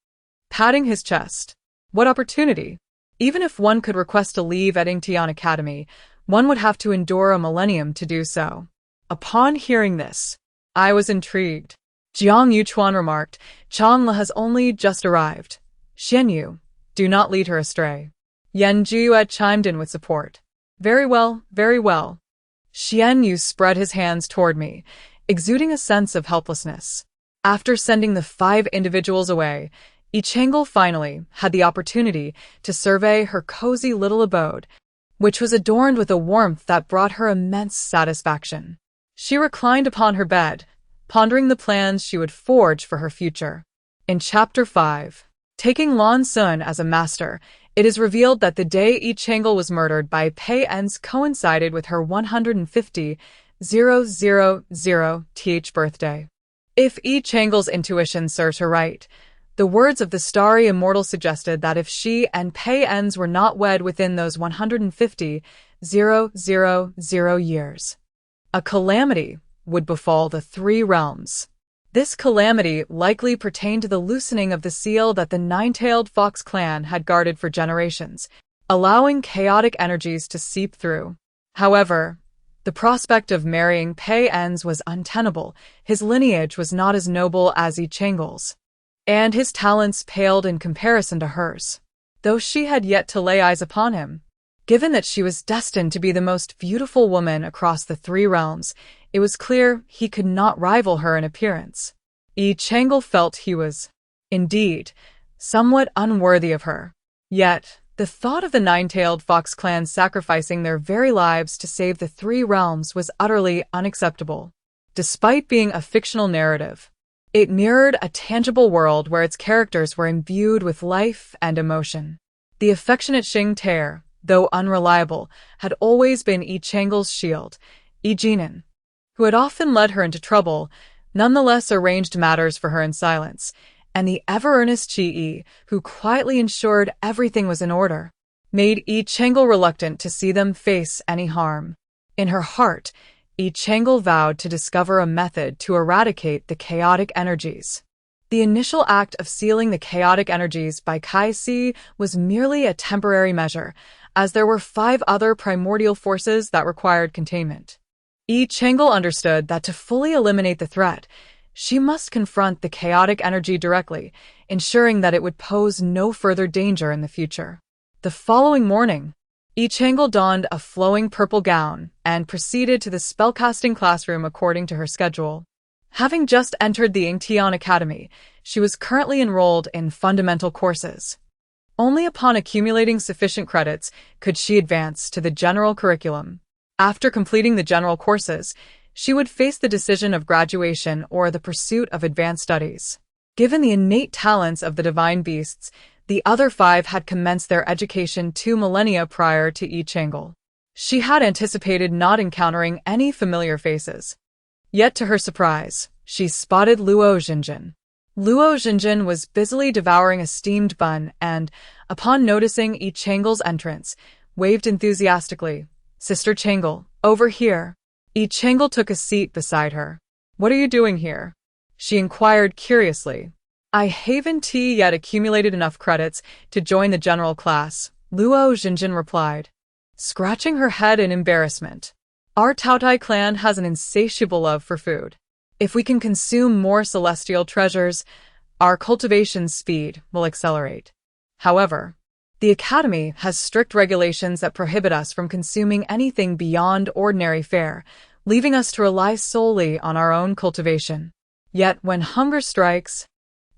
patting his chest. "What opportunity? Even if one could request a leave at Tian Academy, one would have to endure a millennium to do so." Upon hearing this, I was intrigued. Jiang Yuchuan remarked, "Changla has only just arrived. Xian Yu, do not lead her astray." Yan Jiyue chimed in with support. Very well, very well." Xian Yu spread his hands toward me, exuding a sense of helplessness. After sending the 5 individuals away, Yi Chengel finally had the opportunity to survey her cozy little abode, which was adorned with a warmth that brought her immense satisfaction. She reclined upon her bed, pondering the plans she would forge for her future. In Chapter 5, taking Lan Sun as a master, it is revealed that the day Yi Chengel was murdered by Pei En's coincided with her 150,000th birthday. If Yi Chengel's intuition serves her right, The words of the starry immortal suggested that if she and Pei Ens were not wed within those 150,000 years, a calamity would befall the three realms. This calamity likely pertained to the loosening of the seal that the nine-tailed fox clan had guarded for generations, allowing chaotic energies to seep through. However, the prospect of marrying Pei Ens was untenable. His lineage was not as noble as Yi Chang'el's, and his talents paled in comparison to hers, though she had yet to lay eyes upon him. Given that she was destined to be the most beautiful woman across the three realms, it was clear he could not rival her in appearance. Yi Chang'el felt he was, indeed, somewhat unworthy of her. Yet, the thought of the nine-tailed fox clan sacrificing their very lives to save the three realms was utterly unacceptable. Despite being a fictional narrative, it mirrored a tangible world where its characters were imbued with life and emotion. The affectionate Xing Tae, though unreliable, had always been Yi Chang'el's shield. Yi Jinan, who had often led her into trouble, nonetheless arranged matters for her in silence, and the ever-earnest Qi, who quietly ensured everything was in order, made Yi Chang'el reluctant to see them face any harm. In her heart, Yi Chang'el vowed to discover a method to eradicate the chaotic energies. The initial act of sealing the chaotic energies by Kai Si was merely a temporary measure, as there were 5 other primordial forces that required containment. Yi Chang'el understood that to fully eliminate the threat, she must confront the chaotic energy directly, ensuring that it would pose no further danger in the future. The following morning, Yi Chang'el donned a flowing purple gown and proceeded to the spellcasting classroom according to her schedule. Having just entered the Yingtian Academy, she was currently enrolled in fundamental courses. Only upon accumulating sufficient credits could she advance to the general curriculum. After completing the general courses, she would face the decision of graduation or the pursuit of advanced studies. Given the innate talents of the divine beasts, the other 5 had commenced their education 2 millennia prior to Yi Chang'el. She had anticipated not encountering any familiar faces. Yet to her surprise, she spotted Luo Xinjin. Luo Xinjin was busily devouring a steamed bun and, upon noticing Yi Chang'el's entrance, waved enthusiastically. "Sister Chang'el, over here." Yi Chang'el took a seat beside her. "What are you doing here?" she inquired curiously. "I haven't yet accumulated enough credits to join the general class," Luo Xinjin replied, scratching her head in embarrassment. "Our Taotai clan has an insatiable love for food. If we can consume more celestial treasures, our cultivation speed will accelerate. However, the Academy has strict regulations that prohibit us from consuming anything beyond ordinary fare, leaving us to rely solely on our own cultivation. Yet when hunger strikes,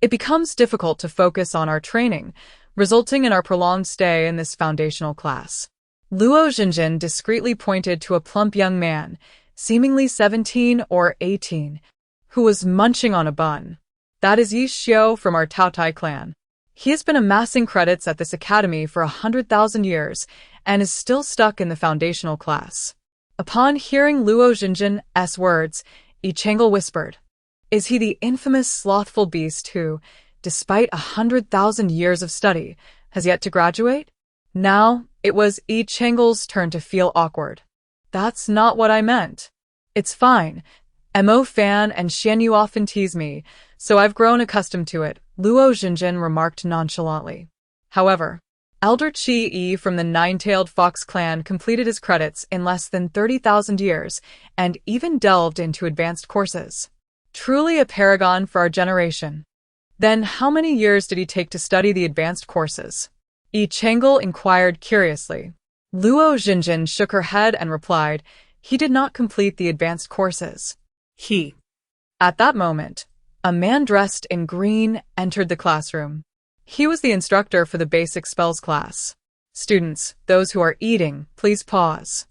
it becomes difficult to focus on our training, resulting in our prolonged stay in this foundational class." Luo Xinjin discreetly pointed to a plump young man, seemingly 17 or 18, who was munching on a bun. "That is Yi Xiao from our Taotai clan. He has been amassing credits at this academy for 100,000 years and is still stuck in the foundational class." Upon hearing Luo Xinjin's words, Yi Chang'el whispered, "Is he the infamous slothful beast who, despite 100,000 years of study, has yet to graduate?" Now, it was Yi Chang'el's turn to feel awkward. "That's not what I meant. It's fine. Mo Fan and Xianyu often tease me, so I've grown accustomed to it," Luo Xinjin remarked nonchalantly. However, Elder Qi Yi from the nine-tailed fox clan completed his credits in less than 30,000 years and even delved into advanced courses. Truly a paragon for our generation. Then how many years did he take to study the advanced courses? Yi Chang'el inquired curiously. Luo Xinjin shook her head and replied, "He did not complete the advanced courses." At that moment, a man dressed in green entered the classroom. He was the instructor for the basic spells class. "Students, those who are eating, please pause.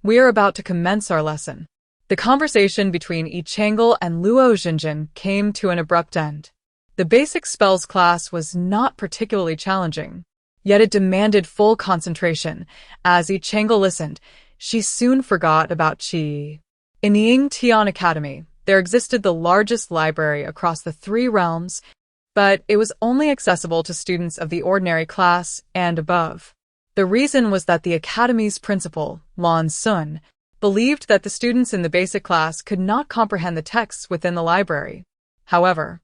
We are about to commence our lesson." The conversation between Yi Chang'el and Luo Xinjin came to an abrupt end. The basic spells class was not particularly challenging, yet it demanded full concentration. As Yi Chang'el listened, she soon forgot about Qi. In the Yingtian Academy, there existed the largest library across the three realms. but it was only accessible to students of the ordinary class and above. The reason was that the academy's principal, Lan Sun, believed that the students in the basic class could not comprehend the texts within the library. However,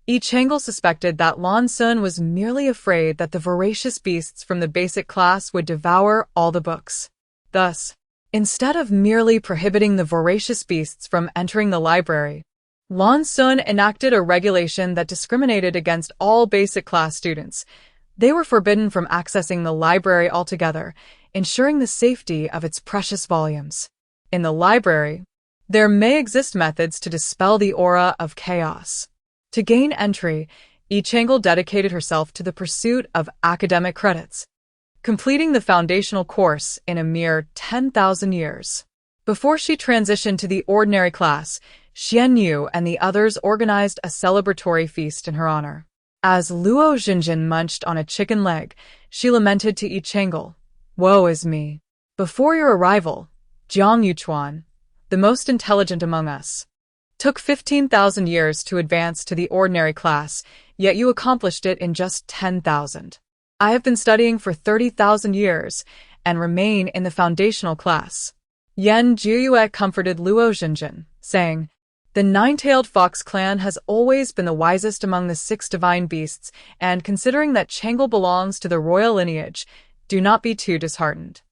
Yi Chang'e suspected that Lan Sun was merely afraid that the voracious beasts from the basic class would devour all the books. Thus, instead of merely prohibiting the voracious beasts from entering the library, Lan Sun enacted a regulation that discriminated against all basic class students. They were forbidden from accessing the library altogether, ensuring the safety of its precious volumes. In the library, there may exist methods to dispel the aura of chaos. To gain entry, Yi Chang'e dedicated herself to the pursuit of academic credits, completing the foundational course in a mere 10,000 years. Before she transitioned to the ordinary class, Xian Yu and the others organized a celebratory feast in her honor. As Luo Xinjin munched on a chicken leg, she lamented to Yi Chang'e, "Woe is me. Before your arrival, Jiang Yuchuan, the most intelligent among us, took 15,000 years to advance to the ordinary class, yet you accomplished it in just 10,000. I have been studying for 30,000 years and remain in the foundational class." Yan Jiyue comforted Luo Xinjin, saying, "The nine-tailed fox clan has always been the wisest among the 6 divine beasts, and considering that Chang'e belongs to the royal lineage, do not be too disheartened."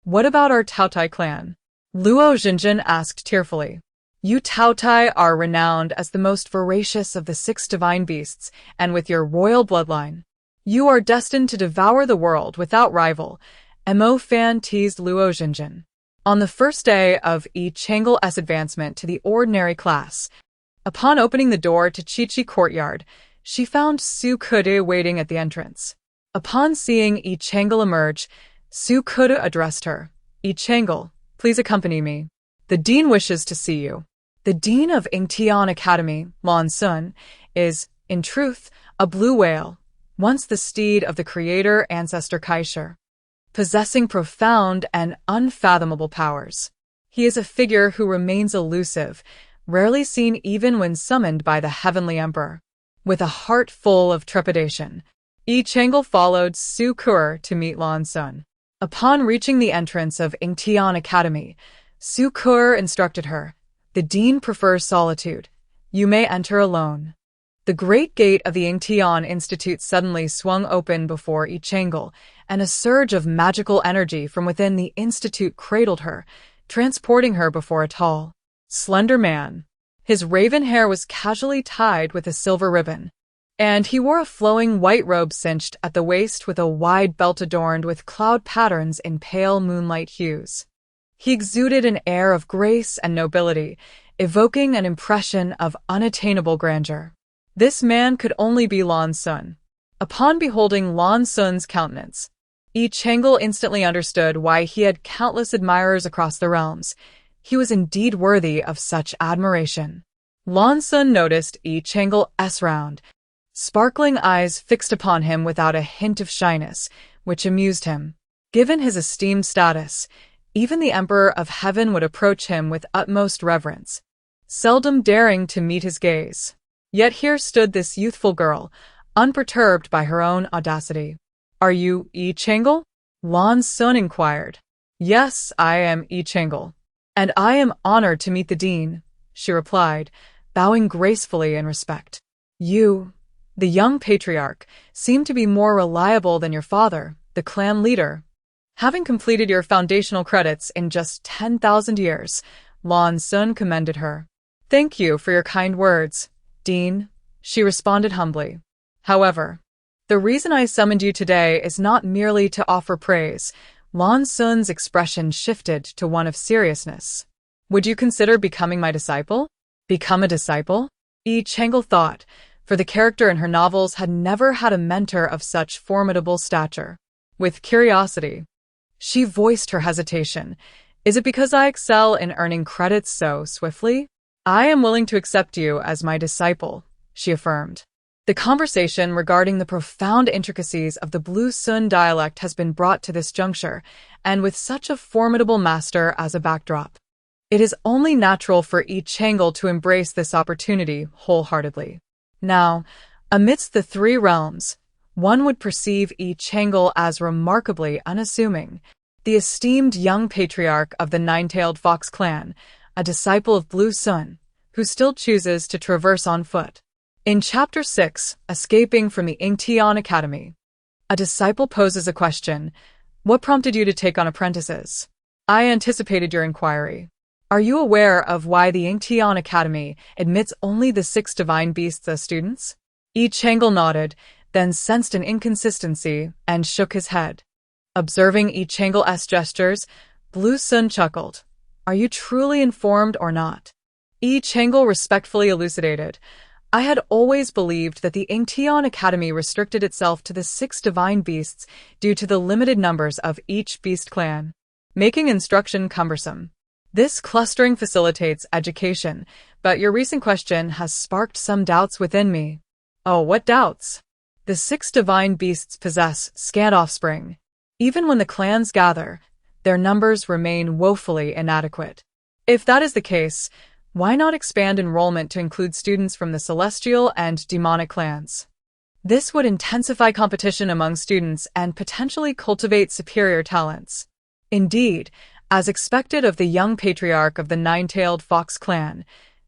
"What about our Taotai clan?" Luo Xinjin asked tearfully. "You Taotai are renowned as the most voracious of the 6 divine beasts, and with your royal bloodline, you are destined to devour the world without rival," Mo Fan teased Luo Xinjin. On the first day of Yi Chang'e's advancement to the ordinary class, upon opening the door to Qiqi Courtyard, she found Su Kudu waiting at the entrance. Upon seeing Yi Chang'e emerge, Su Kudu addressed her. "Yi Chang'e, please accompany me. The dean wishes to see you." The dean of Yingtian Academy, Lan Sun, is, in truth, a blue whale, once the steed of the creator ancestor Kaisher, possessing profound and unfathomable powers. He is a figure who remains elusive, rarely seen even when summoned by the heavenly emperor. With a heart full of trepidation, Yi Chang'e followed Su Kudu to meet Lan Sun. Upon reaching the entrance of Yingtian Academy, Su Kudu instructed her, "The dean prefers solitude. You may enter alone." The great gate of the Yingtian Institute suddenly swung open before Yi Chang'e, and a surge of magical energy from within the institute cradled her, transporting her before a tall, slender man. His raven hair was casually tied with a silver ribbon, and he wore a flowing white robe cinched at the waist with a wide belt adorned with cloud patterns in pale moonlight hues. He exuded an air of grace and nobility, evoking an impression of unattainable grandeur. This man could only be Lan Sun. Upon beholding Lan Sun's countenance, Yi Chang'e instantly understood why he had countless admirers across the realms. He was indeed worthy of such admiration. Lan Sun noticed Yi Chang'e's round, sparkling eyes fixed upon him without a hint of shyness, which amused him. Given his esteemed status, even the Emperor of Heaven would approach him with utmost reverence, seldom daring to meet his gaze. Yet here stood this youthful girl, unperturbed by her own audacity. "Are you Yi Chang'e?" Lan Sun inquired. "Yes, I am Yi Chang'e, and I am honored to meet the dean," she replied, bowing gracefully in respect. "You, the young patriarch, seem to be more reliable than your father, the clan leader. Having completed your foundational credits in just 10,000 years, Lan Sun commended her. "Thank you for your kind words, Dean," she responded humbly. "However, the reason I summoned you today is not merely to offer praise." Lan Sun's expression shifted to one of seriousness. "Would you consider becoming my disciple?" Become a disciple? Yi Chang'e thought, for the character in her novels had never had a mentor of such formidable stature. With curiosity, she voiced her hesitation. "Is it because I excel in earning credits so swiftly?" "I am willing to accept you as my disciple," she affirmed. The conversation regarding the profound intricacies of the Blue Sun dialect has been brought to this juncture, and with such a formidable master as a backdrop, it is only natural for Yi Chang'e to embrace this opportunity wholeheartedly. "Now, Amidst the three realms, one would perceive Yi Chang'e as remarkably unassuming, the esteemed young patriarch of the nine-tailed fox clan, a disciple of Blue Sun, who still chooses to traverse on foot. In Chapter 6, Escaping from the Yingtian Academy, a disciple poses a question: what prompted you to take on apprentices? I anticipated your inquiry. Are you aware of why the Yingtian Academy admits only the 6 divine beasts as students? Yi Chang'e nodded, then sensed an inconsistency and shook his head. Observing Yi Chang'e's gestures, Blue Sun chuckled. Are you truly informed or not? Yi Chang'e respectfully elucidated. I had always believed that the Yingtian Academy restricted itself to the 6 divine beasts due to the limited numbers of each beast clan, making instruction cumbersome. This clustering facilitates education, but your recent question has sparked some doubts within me. Oh, what doubts? The 6 divine beasts possess scant offspring. Even when the clans gather, their numbers remain woefully inadequate. If that is the case, why not expand enrollment to include students from the celestial and demonic clans? This would intensify competition among students and potentially cultivate superior talents. Indeed, as expected of the young patriarch of the nine-tailed fox clan,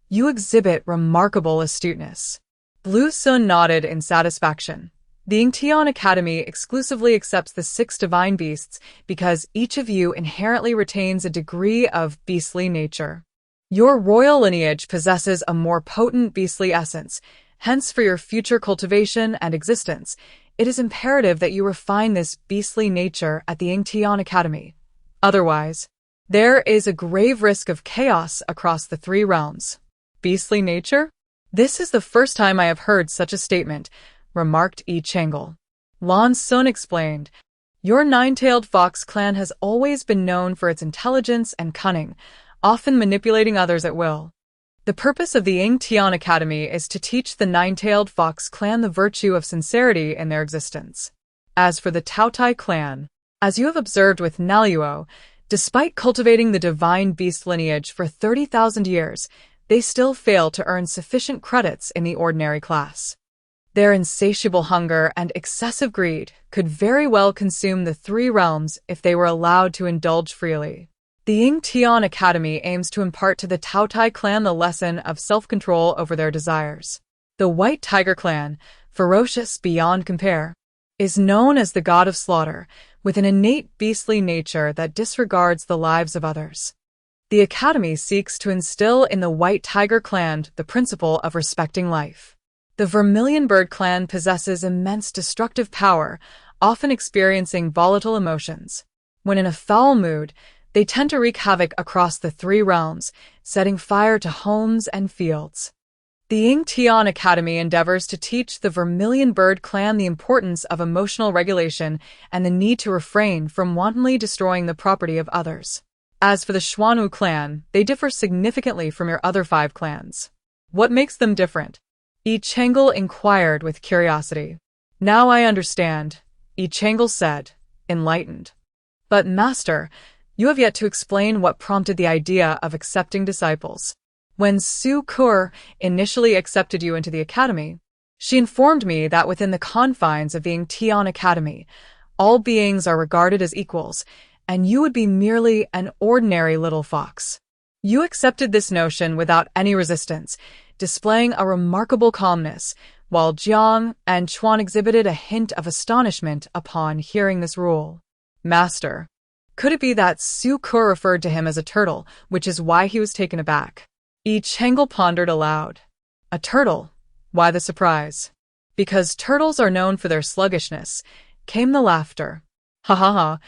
you exhibit remarkable astuteness. Blue Sun nodded in satisfaction. The Yingtian Academy exclusively accepts the 6 divine beasts because each of you inherently retains a degree of beastly nature. Your royal lineage possesses a more potent beastly essence, hence for your future cultivation and existence, it is imperative that you refine this beastly nature at the Yingtian Academy. Otherwise, there is a grave risk of chaos across the 3 realms. Beastly nature? This is the first time I have heard such a statement, remarked Yi Chang'e. Lan Sun explained. Your nine-tailed fox clan has always been known for its intelligence and cunning, often manipulating others at will. The purpose of the Yingtian Academy is to teach the nine-tailed fox clan the virtue of sincerity in their existence. As for the Taotai clan, as you have observed with Naluo, despite cultivating the divine beast lineage for 30,000 years, they still fail to earn sufficient credits in the ordinary class. Their insatiable hunger and excessive greed could very well consume the 3 realms if they were allowed to indulge freely. The Yingtian Academy aims to impart to the Taotai clan the lesson of self-control over their desires. The White Tiger clan, ferocious beyond compare, is known as the god of slaughter, with an innate beastly nature that disregards the lives of others. The Academy seeks to instill in the White Tiger clan the principle of respecting life. The Vermilion Bird clan possesses immense destructive power, often experiencing volatile emotions. When in a foul mood, they tend to wreak havoc across the 3 realms, setting fire to homes and fields. The Yingtian Academy endeavors to teach the Vermilion Bird clan the importance of emotional regulation and the need to refrain from wantonly destroying the property of others. As for the Xuanwu clan, they differ significantly from your other 5 clans. What makes them different? Yi Chang'e inquired with curiosity. Now I understand, Yi Chang'e said, enlightened. But Master, you have yet to explain what prompted the idea of accepting disciples. When Su Yao initially accepted you into the academy, she informed me that within the confines of the Yingtian Academy, all beings are regarded as equals, and you would be merely an ordinary little fox. You accepted this notion without any resistance, displaying a remarkable calmness, while Jiang and Chuan exhibited a hint of astonishment upon hearing this rule. Master, could it be that Su Yao referred to him as a turtle, which is why he was taken aback? Yi Chang'e pondered aloud. A turtle? Why the surprise? Because turtles are known for their sluggishness, came the laughter. Ha ha ha,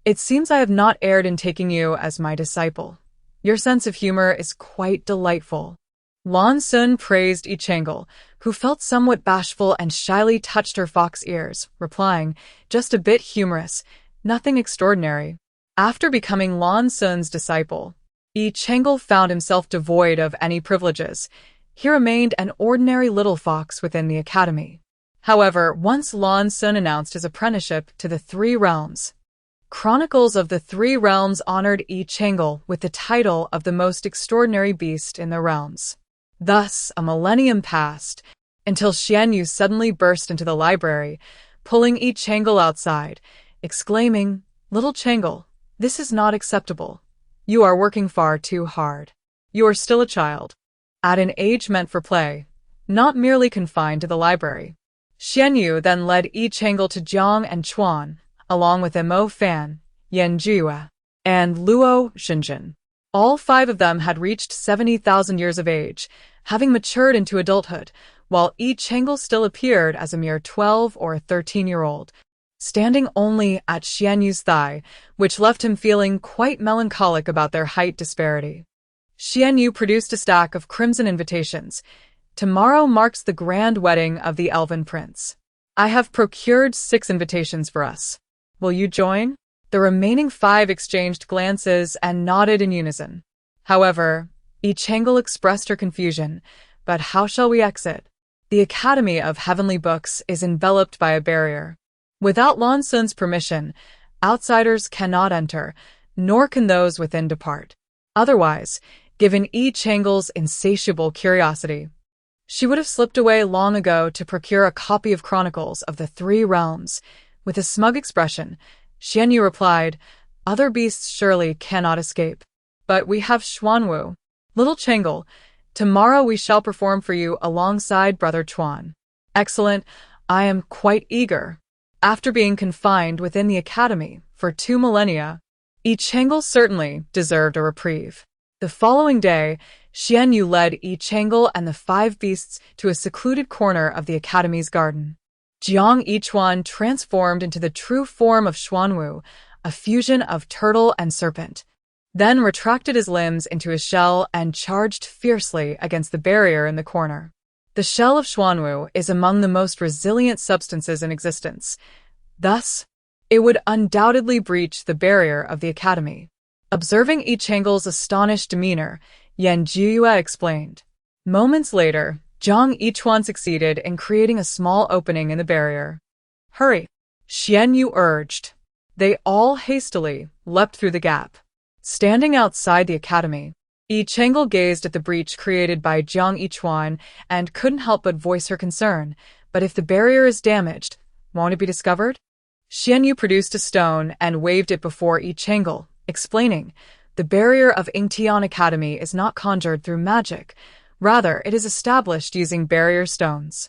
it seems I have not erred in taking you as my disciple. Your sense of humor is quite delightful. Lan Sun praised Yi Chang'e, who felt somewhat bashful and shyly touched her fox ears, replying, just a bit humorous, nothing extraordinary. After becoming Lan Sun's disciple, Yi Chang'e found himself devoid of any privileges. He remained an ordinary little fox within the academy. However, once Lan Sun announced his apprenticeship to the 3 realms, Chronicles of the 3 Realms honored Yi Chang'e with the title of the most extraordinary beast in the realms. Thus, a millennium passed, until Xianyu suddenly burst into the library, pulling Yi Chang'e outside, exclaiming, "Little Chang'e, this is not acceptable. You are working far too hard. You are still a child, at an age meant for play, not merely confined to the library." Xianyu then led Yi Chang'e to Jiang and Chuan, along with Mo Fan, Yan Jue, and Luo Xinjin. All 5 of them had reached 70,000 years of age, having matured into adulthood, while Yi Chang'e still appeared as a mere 12 or 13-year-old, standing only at Xianyu's thigh, which left him feeling quite melancholic about their height disparity. Xianyu produced a stack of crimson invitations. "Tomorrow marks the grand wedding of the Elven Prince. I have procured 6 invitations for us. Will you join?" The remaining 5 exchanged glances and nodded in unison. However, Yi Chang'e expressed her confusion. "But how shall we exit? The Academy of Heavenly Books is enveloped by a barrier. Without Lan Sun's permission, outsiders cannot enter, nor can those within depart." Otherwise, given Yi Chang'e's insatiable curiosity, she would have slipped away long ago to procure a copy of Chronicles of the Three Realms. With a smug expression, Xianyu replied, "Other beasts surely cannot escape. But we have Xuanwu. Little Chang'e, tomorrow we shall perform for you alongside Brother Chuan." "Excellent. I am quite eager." After being confined within the academy for 2 millennia, Yi Chang'e certainly deserved a reprieve. The following day, Xianyu led Yi Chang'e and the 5 beasts to a secluded corner of the academy's garden. Jiang Yichuan transformed into the true form of Xuanwu, a fusion of turtle and serpent, then retracted his limbs into a shell and charged fiercely against the barrier in the corner. The shell of Xuanwu is among the most resilient substances in existence. Thus, it would undoubtedly breach the barrier of the academy. Observing Yi Chang'e's astonished demeanor, Yan Jue explained. Moments later, Jiang Yichuan succeeded in creating a small opening in the barrier. "Hurry!" Xianyu urged. They all hastily leapt through the gap. Standing outside the academy, Yi Chang'e gazed at the breach created by Jiang Yichuan and couldn't help but voice her concern. "But if the barrier is damaged, won't it be discovered?" Xianyu produced a stone and waved it before Yi Chang'e, explaining, "The barrier of Yingtian Academy is not conjured through magic. Rather, it is established using barrier stones.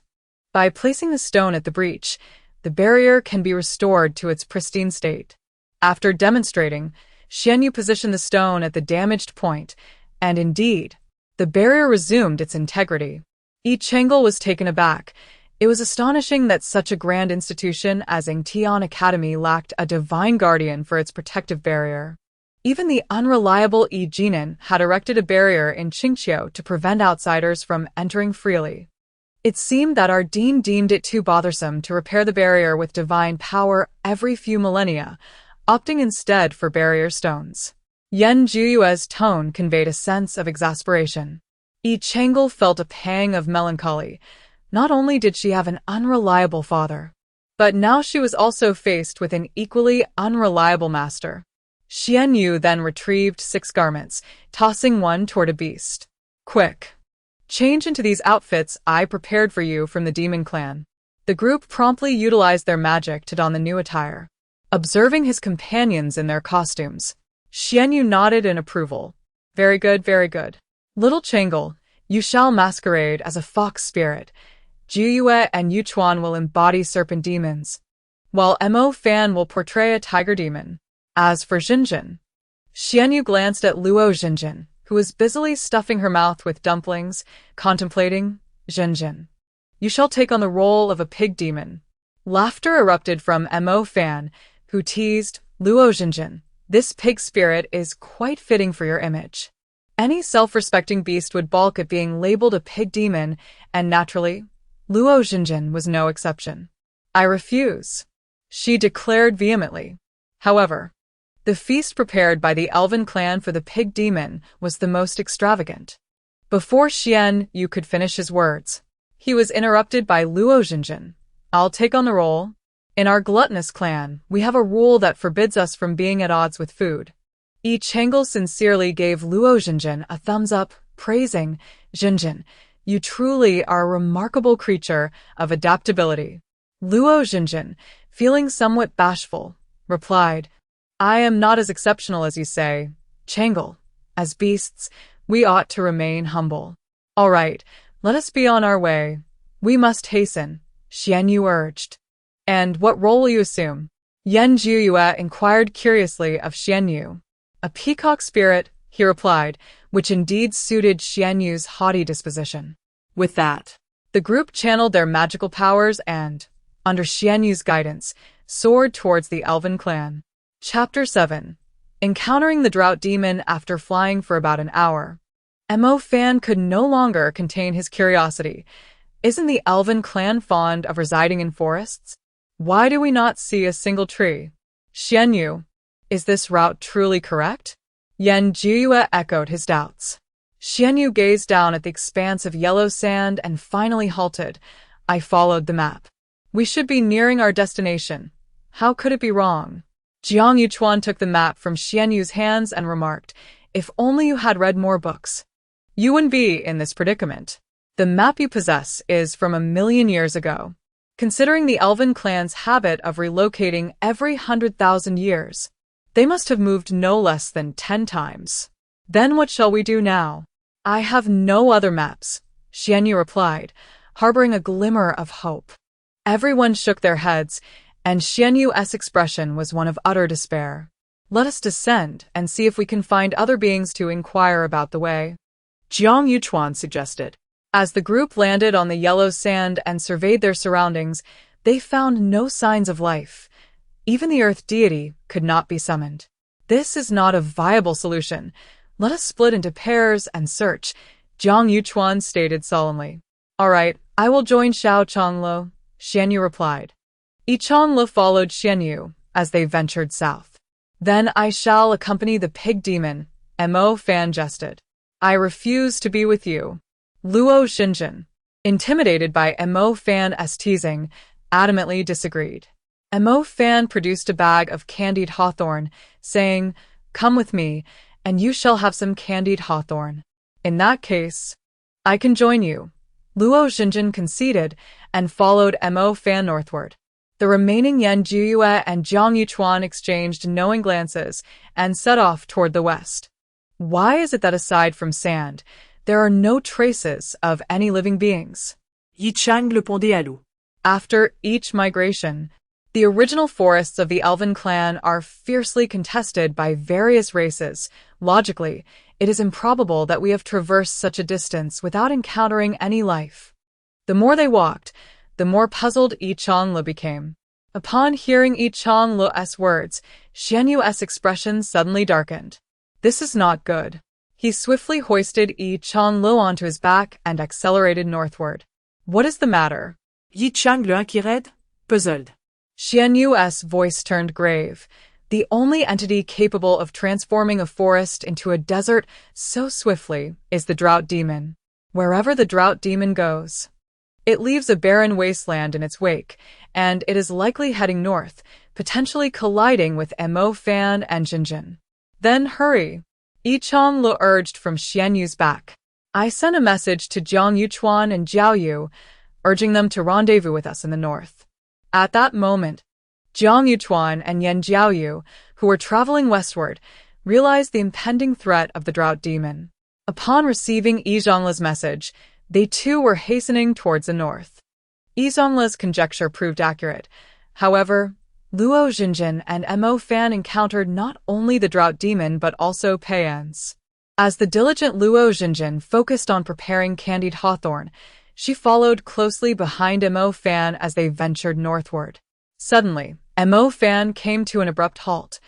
By placing the stone at the breach, the barrier can be restored to its pristine state." After demonstrating, Xianyu positioned the stone at the damaged point, and indeed, the barrier resumed its integrity. Yi Chang'e was taken aback. It was astonishing that such a grand institution as Yingtian Academy lacked a divine guardian for its protective barrier. Even the unreliable Yi Jinan had erected a barrier in Qingqiu to prevent outsiders from entering freely. It seemed that our dean deemed it too bothersome to repair the barrier with divine power every few millennia, opting instead for barrier stones. Yan Jueyue's tone conveyed a sense of exasperation. Yi Chang'e felt a pang of melancholy. Not only did she have an unreliable father, but now she was also faced with an equally unreliable master. Xianyu then retrieved 6 garments, tossing one toward a beast. "Quick! Change into these outfits I prepared for you from the demon clan." The group promptly utilized their magic to don the new attire. Observing his companions in their costumes, Xianyu nodded in approval. "Very good, very good. Little Chang'e, you shall masquerade as a fox spirit. Juyue and Yuchuan will embody serpent demons, while Mo Fan will portray a tiger demon. As for Xinjin..." Xianyu glanced at Luo Xinjin, who was busily stuffing her mouth with dumplings, contemplating. "Xinjin, you shall take on the role of a pig demon." Laughter erupted from Mo Fan, who teased, "Luo Xinjin, this pig spirit is quite fitting for your image. Any self-respecting beast would balk at being labeled a pig demon, and naturally, Luo Xinjin was no exception." "I refuse," she declared vehemently. However, the feast prepared by the Elven clan for the pig demon was the most extravagant. Before Xianyu could finish his words, he was interrupted by Luo Xinjin. "I'll take on the role. In our gluttonous clan, we have a rule that forbids us from being at odds with food." Yi Chang'e sincerely gave Luo Xinjin a thumbs up, praising, "Xinjin, You truly are a remarkable creature of adaptability. Luo Xinjin, feeling somewhat bashful, replied, I am not as exceptional as you say. Changle, as beasts, we ought to remain humble. All right, let us be on our way. We must hasten, Xianyu urged. And what role will you assume? Yan Jiuyue inquired curiously of Xianyu. A peacock spirit, he replied, which indeed suited Xianyu's haughty disposition. With that, the group channeled their magical powers and, under Xianyu's guidance, soared towards the Elven clan. Chapter 7. Encountering the drought demon after flying for about an hour. Mo Fan could no longer contain his curiosity. Isn't the Elven clan fond of residing in forests? Why do we not see a single tree? Xianyu, is this route truly correct? Yan Jiuyue echoed his doubts. Xianyu gazed down at the expanse of yellow sand and finally halted. I followed the map. We should be nearing our destination. How could it be wrong? Jiang Yuchuan took the map from Xianyu's hands and remarked, if only you had read more books. You wouldn't be in this predicament. The map you possess is from 1,000,000 years ago. Considering the Elven clan's habit of relocating every 100,000 years, they must have moved no less than 10 times. Then what shall we do now? I have no other maps, Xianyu replied, harboring a glimmer of hope. Everyone shook their heads, and Xianyu's expression was one of utter despair. Let us descend and see if we can find other beings to inquire about the way, Jiang Yuchuan suggested. As the group landed on the yellow sand and surveyed their surroundings, they found no signs of life. Even the earth deity could not be summoned. This is not a viable solution. Let us split into pairs and search, Jiang Yuchuan stated solemnly. All right, I will join Xiao Changlo, Xianyu replied. Yi Changlo followed Xianyu as they ventured south. Then I shall accompany the pig demon, Mo Fan jested. I refuse to be with you. Luo Xinjin, intimidated by Mo Fan's teasing, adamantly disagreed. Mo Fan produced a bag of candied hawthorn, saying, Come with me, and you shall have some candied hawthorn. In that case, I can join you. Luo Xinjin conceded and followed Mo Fan northward. The remaining Yan Jiuyue and Jiang Yuchuan exchanged knowing glances and set off toward the west. Why is it that aside from sand, there are no traces of any living beings? Yi Chang répondait à l'eau. After each migration, the original forests of the Elven clan are fiercely contested by various races. Logically, it is improbable that we have traversed such a distance without encountering any life. The more they walked, the more puzzled Yi Changlo became. Upon hearing Yi Changlo's words, Xianyu's expression suddenly darkened. This is not good. He swiftly hoisted Yi Changlo onto his back and accelerated northward. What is the matter? Yi Chang le inquirait, puzzled. Xianyu's voice turned grave. The only entity capable of transforming a forest into a desert so swiftly is the drought demon. Wherever the drought demon goes, it leaves a barren wasteland in its wake, and it is likely heading north, potentially colliding with Mo Fan and Xinjin. Then hurry, Yi Changlo urged from Xianyu's back. I sent a message to Jiang Yuchuan and Jiao Yu, urging them to rendezvous with us in the north. At that moment, Jiang Yuchuan and Yan Jiaoyu, who were traveling westward, realized the impending threat of the drought demon. Upon receiving Yi Zhongle's message, they too were hastening towards the north. Yi Zhongle's conjecture proved accurate. However, Luo Xinjin and Mo Fan encountered not only the drought demon but also Paians. As the diligent Luo Xinjin focused on preparing candied hawthorn, she followed closely behind Mo Fan as they ventured northward. Suddenly, Mo Fan came to an abrupt halt,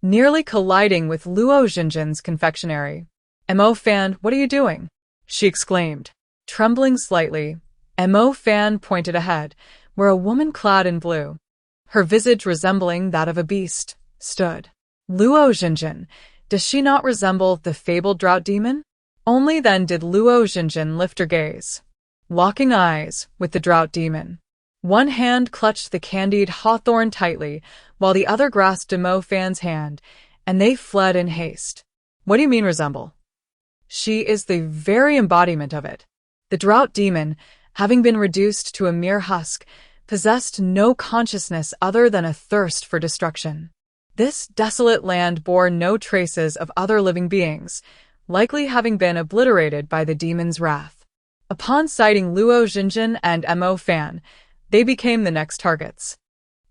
nearly colliding with Luo Xinjin's confectionery. Mo Fan, what are you doing? She exclaimed. Trembling slightly, Mo Fan pointed ahead, where a woman clad in blue, her visage resembling that of a beast, stood. Luo Xinjin, does she not resemble the fabled drought demon? Only then did Luo Xinjin lift her gaze, locking eyes with the drought demon. One hand clutched the candied hawthorn tightly, while the other grasped Mo Fan's hand, and they fled in haste. What do you mean resemble? She is the very embodiment of it. The drought demon, having been reduced to a mere husk, possessed no consciousness other than a thirst for destruction. This desolate land bore no traces of other living beings, likely having been obliterated by the demon's wrath. Upon sighting Luo Xinjin and Mo Fan, they became the next targets.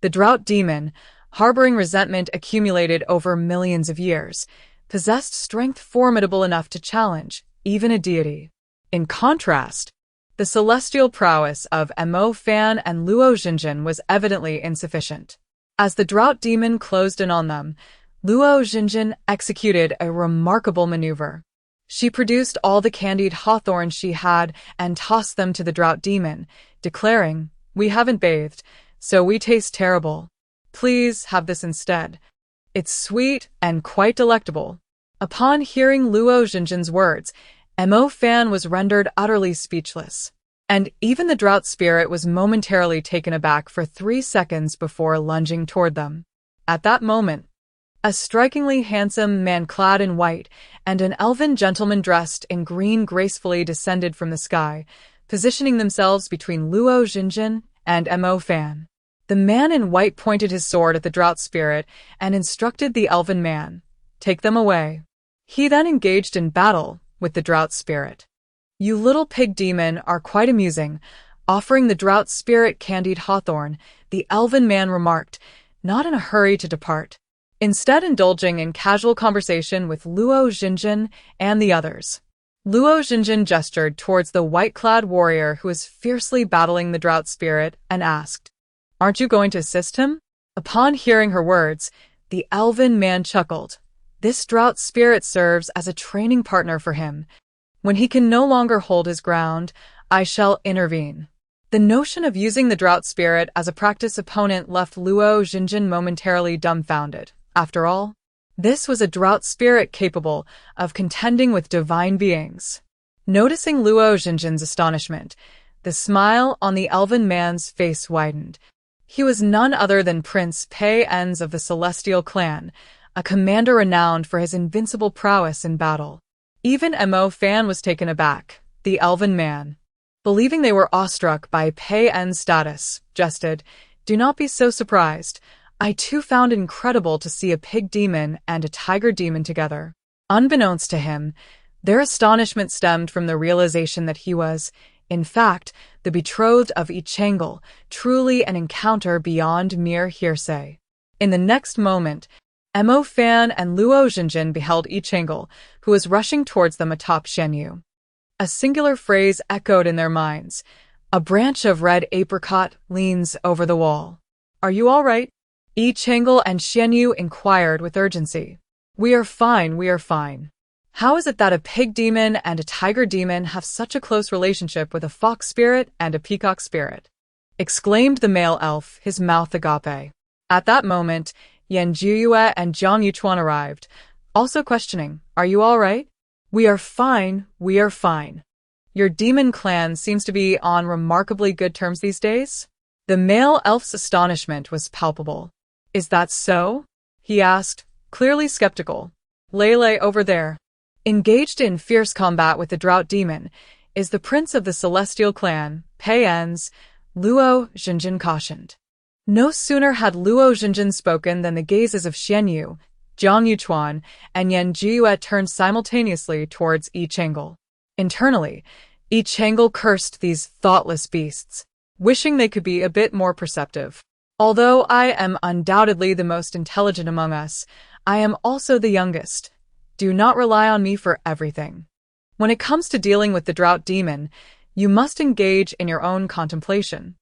The drought demon, harboring resentment accumulated over millions of years, possessed strength formidable enough to challenge even a deity. In contrast, the celestial prowess of Mo Fan and Luo Xinjin was evidently insufficient. As the drought demon closed in on them, Luo Xinjin executed a remarkable maneuver. She produced all the candied hawthorns she had and tossed them to the drought demon, declaring, "We haven't bathed, so we taste terrible. Please have this instead. It's sweet and quite delectable." Upon hearing Luo Xinjin's words, Mo Fan was rendered utterly speechless, and even the drought spirit was momentarily taken aback for 3 seconds before lunging toward them. At that moment, a strikingly handsome man clad in white and an elven gentleman dressed in green gracefully descended from the sky, positioning themselves between Luo Xinjin and Mo Fan. The man in white pointed his sword at the drought spirit and instructed the elven man, "Take them away." He then engaged in battle with the drought spirit. "You little pig demon are quite amusing," offering the drought spirit candied hawthorn, the elven man remarked, not in a hurry to depart. Instead indulging in casual conversation with Luo Xinjin and the others. Luo Xinjin gestured towards the white-clad warrior who was fiercely battling the drought spirit and asked, "Aren't you going to assist him?" Upon hearing her words, the elven man chuckled. This drought spirit serves as a training partner for him. When he can no longer hold his ground, I shall intervene. The notion of using the drought spirit as a practice opponent left Luo Xinjin momentarily dumbfounded. After all, this was a drought spirit capable of contending with divine beings. Noticing Luo Xinjin's astonishment, the smile on the elven man's face widened. He was none other than Prince Pei Enz of the Celestial Clan, a commander renowned for his invincible prowess in battle. Even Mo Fan was taken aback. The elven man, believing they were awestruck by Pei En's status, jested, "Do not be so surprised. I too found it incredible to see a pig demon and a tiger demon together." Unbeknownst to him, their astonishment stemmed from the realization that he was, in fact, the betrothed of Yi Chang'e, truly an encounter beyond mere hearsay. In the next moment, Mo Fan and Luo Xinjin beheld Yi Chang'e, who was rushing towards them atop Xianyu. A singular phrase echoed in their minds. "A branch of red apricot leans over the wall." "Are you all right?" Yi Chang'e and Xianyu inquired with urgency. We are fine. How is it that a pig demon and a tiger demon have such a close relationship with a fox spirit and a peacock spirit?" exclaimed the male elf, his mouth agape. At that moment, Yan Jiyue and Jiang Yuchuan arrived, also questioning, "Are you all right?" We are fine. Your demon clan seems to be on remarkably good terms these days?" The male elf's astonishment was palpable. "Is that so?" he asked, clearly skeptical. "Lele over there, engaged in fierce combat with the drought demon, is the prince of the Celestial Clan, Pei Enz," Luo Xinjin cautioned. No sooner had Luo Xinjin spoken than the gazes of Xianyu, Jiang Yuchuan, and Yan Jiyue turned simultaneously towards Yi Chang'e. Internally, Yi Chang'e cursed these thoughtless beasts, wishing they could be a bit more perceptive. "Although I am undoubtedly the most intelligent among us, I am also the youngest. Do not rely on me for everything. When it comes to dealing with the drought demon, you must engage in your own contemplation."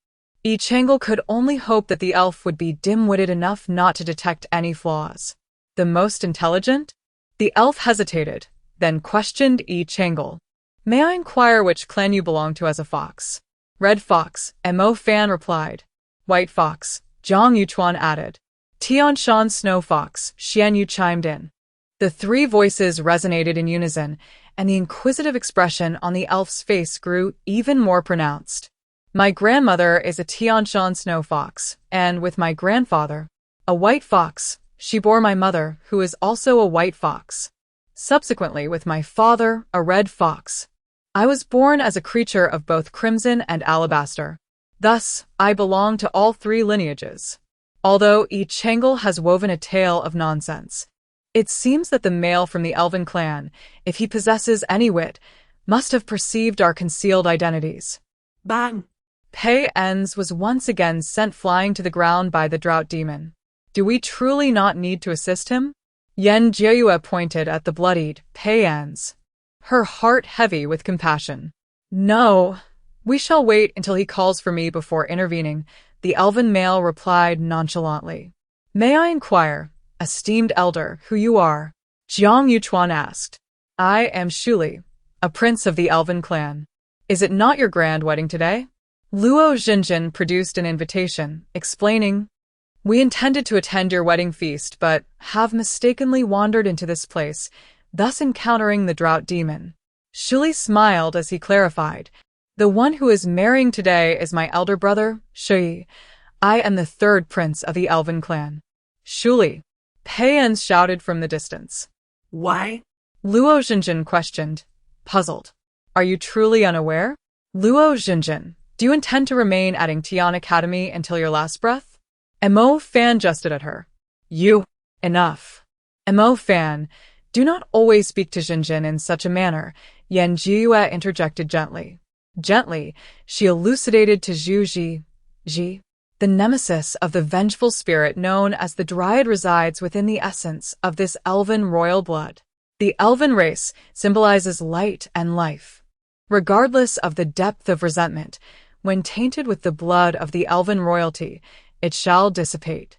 Yi Chang'e could only hope that the elf would be dim-witted enough not to detect any flaws. "The most intelligent?" The elf hesitated, then questioned Yi Chang'e. "May I inquire which clan you belong to as a fox?" "Red fox," Mo Fan replied. "White fox," Jiang Yuchuan added. "Tianshan snow fox," Xianyu chimed in. The three voices resonated in unison, and the inquisitive expression on the elf's face grew even more pronounced. "My grandmother is a Tianshan snow fox, and with my grandfather, a white fox, she bore my mother, who is also a white fox. Subsequently, with my father, a red fox. I was born as a creature of both crimson and alabaster. Thus, I belong to all three lineages. Although each Changle has woven a tale of nonsense. It seems that the male from the elven clan, if he possesses any wit, must have perceived our concealed identities. Bang! Pei Ens was once again sent flying to the ground by the drought demon. Do we truly not need to assist him? Yen Jieyue pointed at the bloodied Pei Ens, her heart heavy with compassion. No, we shall wait until he calls for me before intervening, the elven male replied nonchalantly. May I inquire, esteemed elder, who you are? Jiang Yuchuan asked. I am Shuli, a prince of the elven clan. Is it not your grand wedding today? Luo Xinjin produced an invitation, explaining, we intended to attend your wedding feast, but have mistakenly wandered into this place, thus encountering the drought demon. Shuli smiled as he clarified, the one who is marrying today is my elder brother, Shui. I am the third prince of the elven clan. Shuli, Pei Ens shouted from the distance. Why? Luo Xinjin questioned, puzzled. Are you truly unaware? Luo Xinjin, do you intend to remain at Ingtian Academy until your last breath? Mo Fan jested at her. You, enough. Mo Fan, do not always speak to Xinjin in such a manner, Yen Jieyue interjected gently. Gently, she elucidated to Zhu Ji, the nemesis of the vengeful spirit known as the Dryad resides within the essence of this elven royal blood. The elven race symbolizes light and life. Regardless of the depth of resentment, when tainted with the blood of the elven royalty, it shall dissipate.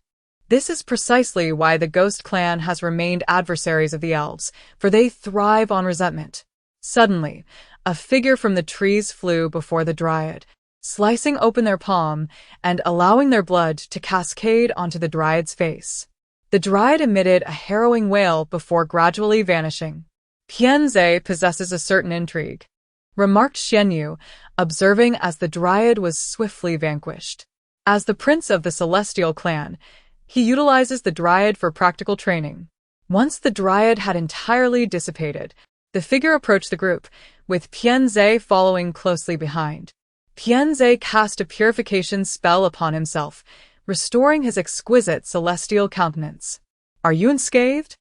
This is precisely why the Ghost Clan has remained adversaries of the elves, for they thrive on resentment. Suddenly, a figure from the trees flew before the Dryad, slicing open their palm and allowing their blood to cascade onto the Dryad's face. The Dryad emitted a harrowing wail before gradually vanishing. Pianze possesses a certain intrigue, remarked Xianyu, observing as the Dryad was swiftly vanquished. As the prince of the Celestial clan, he utilizes the Dryad for practical training. Once the Dryad had entirely dissipated, the figure approached the group, with Pianze following closely behind. Pianze cast a purification spell upon himself, restoring his exquisite celestial countenance. Are you unscathed?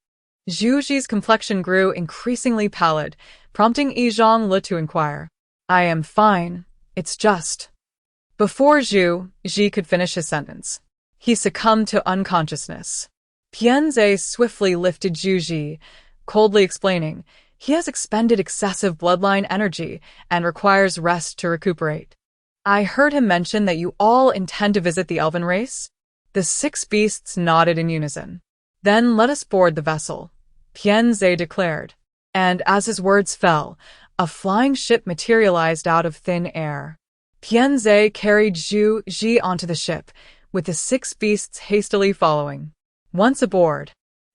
Zhu Ji's complexion grew increasingly pallid, prompting Yi Zhongli to inquire. I am fine, it's just. Before Zhu Ji could finish his sentence, he succumbed to unconsciousness. Pianze swiftly lifted Zhu Ji, coldly explaining, he has expended excessive bloodline energy and requires rest to recuperate. I heard him mention that you all intend to visit the elven race? The six beasts nodded in unison. Then let us board the vessel, Pianze declared. And as his words fell, a flying ship materialized out of thin air. Pianze carried Zhu Ji onto the ship, with the six beasts hastily following. Once aboard,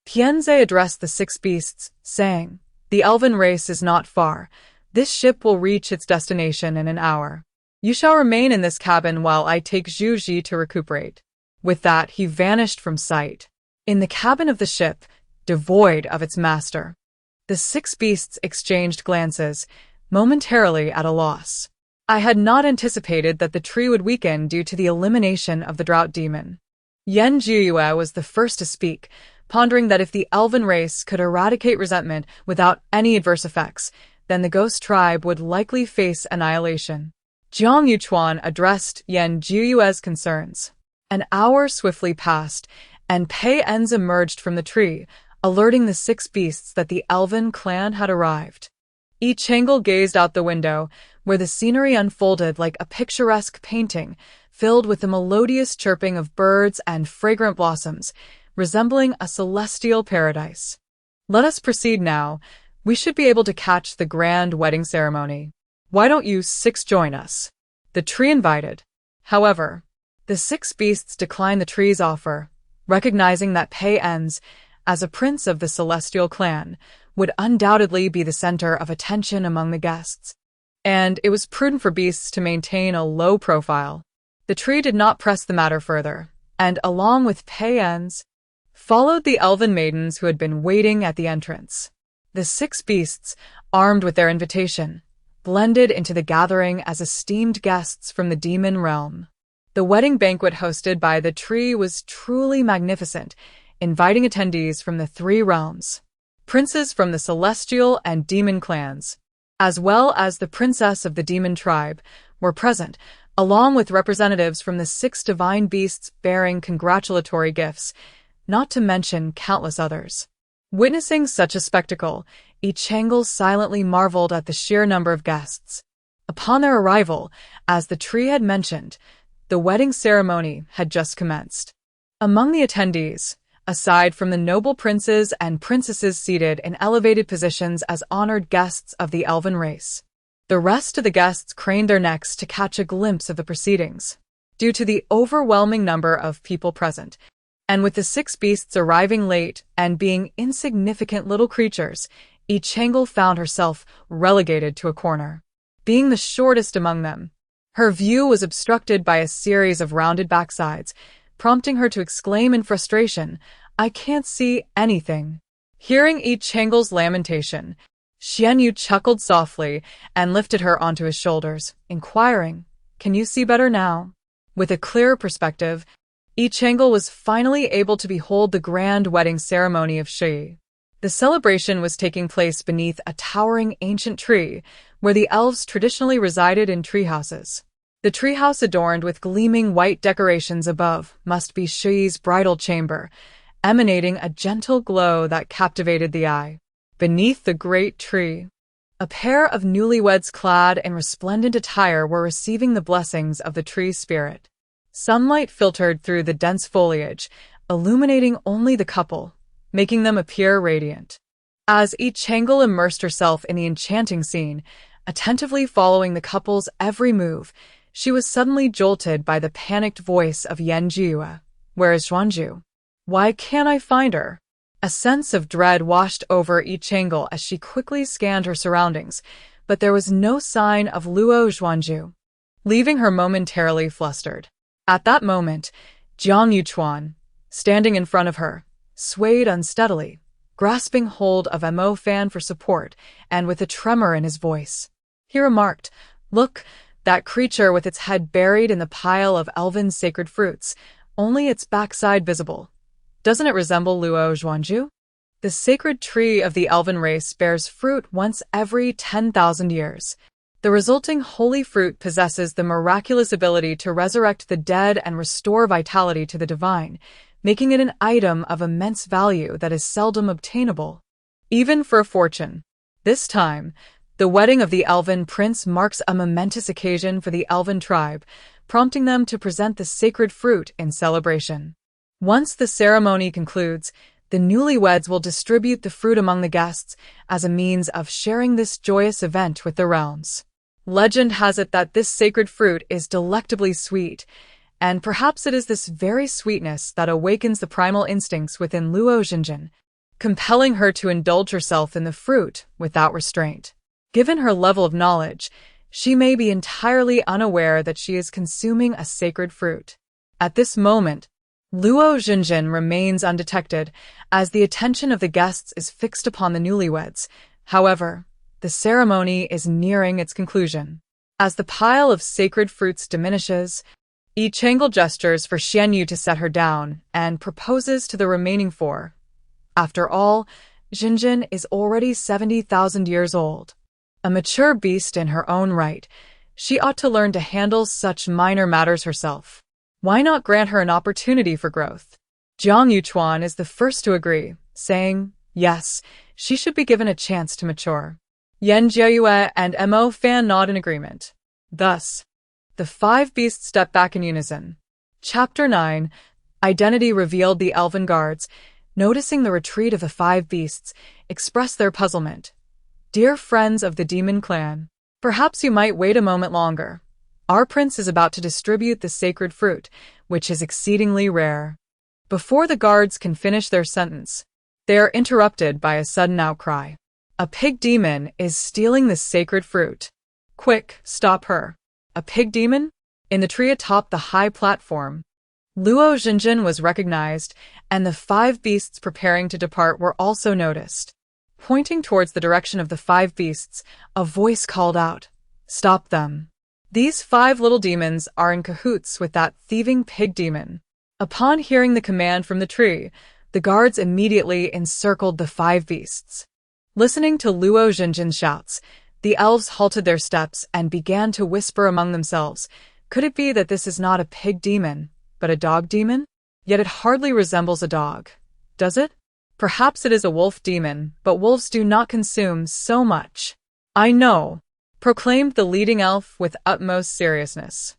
Pianze addressed the six beasts, saying, the elven race is not far. This ship will reach its destination in an hour. You shall remain in this cabin while I take Zhu Ji to recuperate. With that, he vanished from sight. In the cabin of the ship, devoid of its master, the six beasts exchanged glances, momentarily at a loss. I had not anticipated that the tree would weaken due to the elimination of the drought demon. Yen Jieyue was the first to speak, pondering that if the elven race could eradicate resentment without any adverse effects, then the ghost tribe would likely face annihilation. Jiang Yuchuan addressed Yen Jieyue's concerns. An hour swiftly passed, and Pei Ens emerged from the tree, alerting the six beasts that the elven clan had arrived. Yi Changle gazed out the window, where the scenery unfolded like a picturesque painting, filled with the melodious chirping of birds and fragrant blossoms, resembling a celestial paradise. Let us proceed now. We should be able to catch the grand wedding ceremony. Why don't you six join us? The tree invited. However, the six beasts declined the tree's offer, recognizing that Pei Ens, as a prince of the Celestial clan, would undoubtedly be the center of attention among the guests. And it was prudent for beasts to maintain a low profile. The tree did not press the matter further, and along with Pei Ens, followed the elven maidens who had been waiting at the entrance. The six beasts, armed with their invitation, blended into the gathering as esteemed guests from the demon realm. The wedding banquet hosted by the tree was truly magnificent, inviting attendees from the three realms. Princes from the celestial and demon clans, as well as the princess of the demon tribe, were present, along with representatives from the 6 divine beasts bearing congratulatory gifts, not to mention countless others. Witnessing such a spectacle, Changle silently marveled at the sheer number of guests. Upon their arrival, as the tree had mentioned, the wedding ceremony had just commenced. Among the attendees, aside from the noble princes and princesses seated in elevated positions as honored guests of the elven race, the rest of the guests craned their necks to catch a glimpse of the proceedings. Due to the overwhelming number of people present, and with the 6 beasts arriving late and being insignificant little creatures, Changle found herself relegated to a corner. Being the shortest among them, her view was obstructed by a series of rounded backsides, prompting her to exclaim in frustration, "I can't see anything." Hearing Changle's lamentation, Xianyu chuckled softly and lifted her onto his shoulders, inquiring, "Can you see better now?" With a clearer perspective, Changle was finally able to behold the grand wedding ceremony of Shi. The celebration was taking place beneath a towering ancient tree, where the elves traditionally resided in treehouses. The treehouse adorned with gleaming white decorations above must be Shi's bridal chamber, emanating a gentle glow that captivated the eye. Beneath the great tree, a pair of newlyweds clad in resplendent attire were receiving the blessings of the tree spirit. Sunlight filtered through the dense foliage, illuminating only the couple, making them appear radiant. As Changle immersed herself in the enchanting scene, attentively following the couple's every move, she was suddenly jolted by the panicked voice of Jiue. "Where is Zhuanju? Why can't I find her?" A sense of dread washed over Changle as she quickly scanned her surroundings, but there was no sign of Luo Zhuanju, leaving her momentarily flustered. At that moment, Jiang Yuchuan, standing in front of her, swayed unsteadily, grasping hold of Mo Fan for support, and with a tremor in his voice, he remarked, "Look, that creature with its head buried in the pile of elven sacred fruits, only its backside visible. Doesn't it resemble Luo Zhuanju?" The sacred tree of the elven race bears fruit once every 10,000 years. The resulting holy fruit possesses the miraculous ability to resurrect the dead and restore vitality to the divine, making it an item of immense value that is seldom obtainable, even for a fortune. This time, the wedding of the elven prince marks a momentous occasion for the elven tribe, prompting them to present the sacred fruit in celebration. Once the ceremony concludes, the newlyweds will distribute the fruit among the guests as a means of sharing this joyous event with the realms. Legend has it that this sacred fruit is delectably sweet, and perhaps it is this very sweetness that awakens the primal instincts within Luo Xinjin, compelling her to indulge herself in the fruit without restraint. Given her level of knowledge, she may be entirely unaware that she is consuming a sacred fruit. At this moment, Luo Xinjin remains undetected, as the attention of the guests is fixed upon the newlyweds. However, the ceremony is nearing its conclusion. As the pile of sacred fruits diminishes, Changle gestures for Xianyu to set her down and proposes to the remaining 4. After all, Xinjin is already 70,000 years old. A mature beast in her own right, she ought to learn to handle such minor matters herself. Why not grant her an opportunity for growth? Jiang Yuchuan is the first to agree, saying, yes, she should be given a chance to mature. Jiue and Mo Fan nod in agreement. Thus, the 5 beasts step back in unison. Chapter 9, Identity revealed. The elven guards, noticing the retreat of the 5 beasts, expressed their puzzlement. "Dear friends of the demon clan, perhaps you might wait a moment longer. Our prince is about to distribute the sacred fruit, which is exceedingly rare." Before the guards can finish their sentence, they are interrupted by a sudden outcry. "A pig demon is stealing the sacred fruit. Quick, stop her." A pig demon? In the tree atop the high platform, Luo Xinjin was recognized, and the 5 beasts preparing to depart were also noticed. Pointing towards the direction of the 5 beasts, a voice called out, Stop them. These 5 little demons are in cahoots with that thieving pig demon. Upon hearing the command from the tree, the guards immediately encircled the 5 beasts. Listening to Luo Xinjin's shouts, the elves halted their steps and began to whisper among themselves. Could it be that this is not a pig demon, but a dog demon? Yet it hardly resembles a dog, does it? Perhaps it is a wolf demon, but wolves do not consume so much. I know, proclaimed the leading elf with utmost seriousness.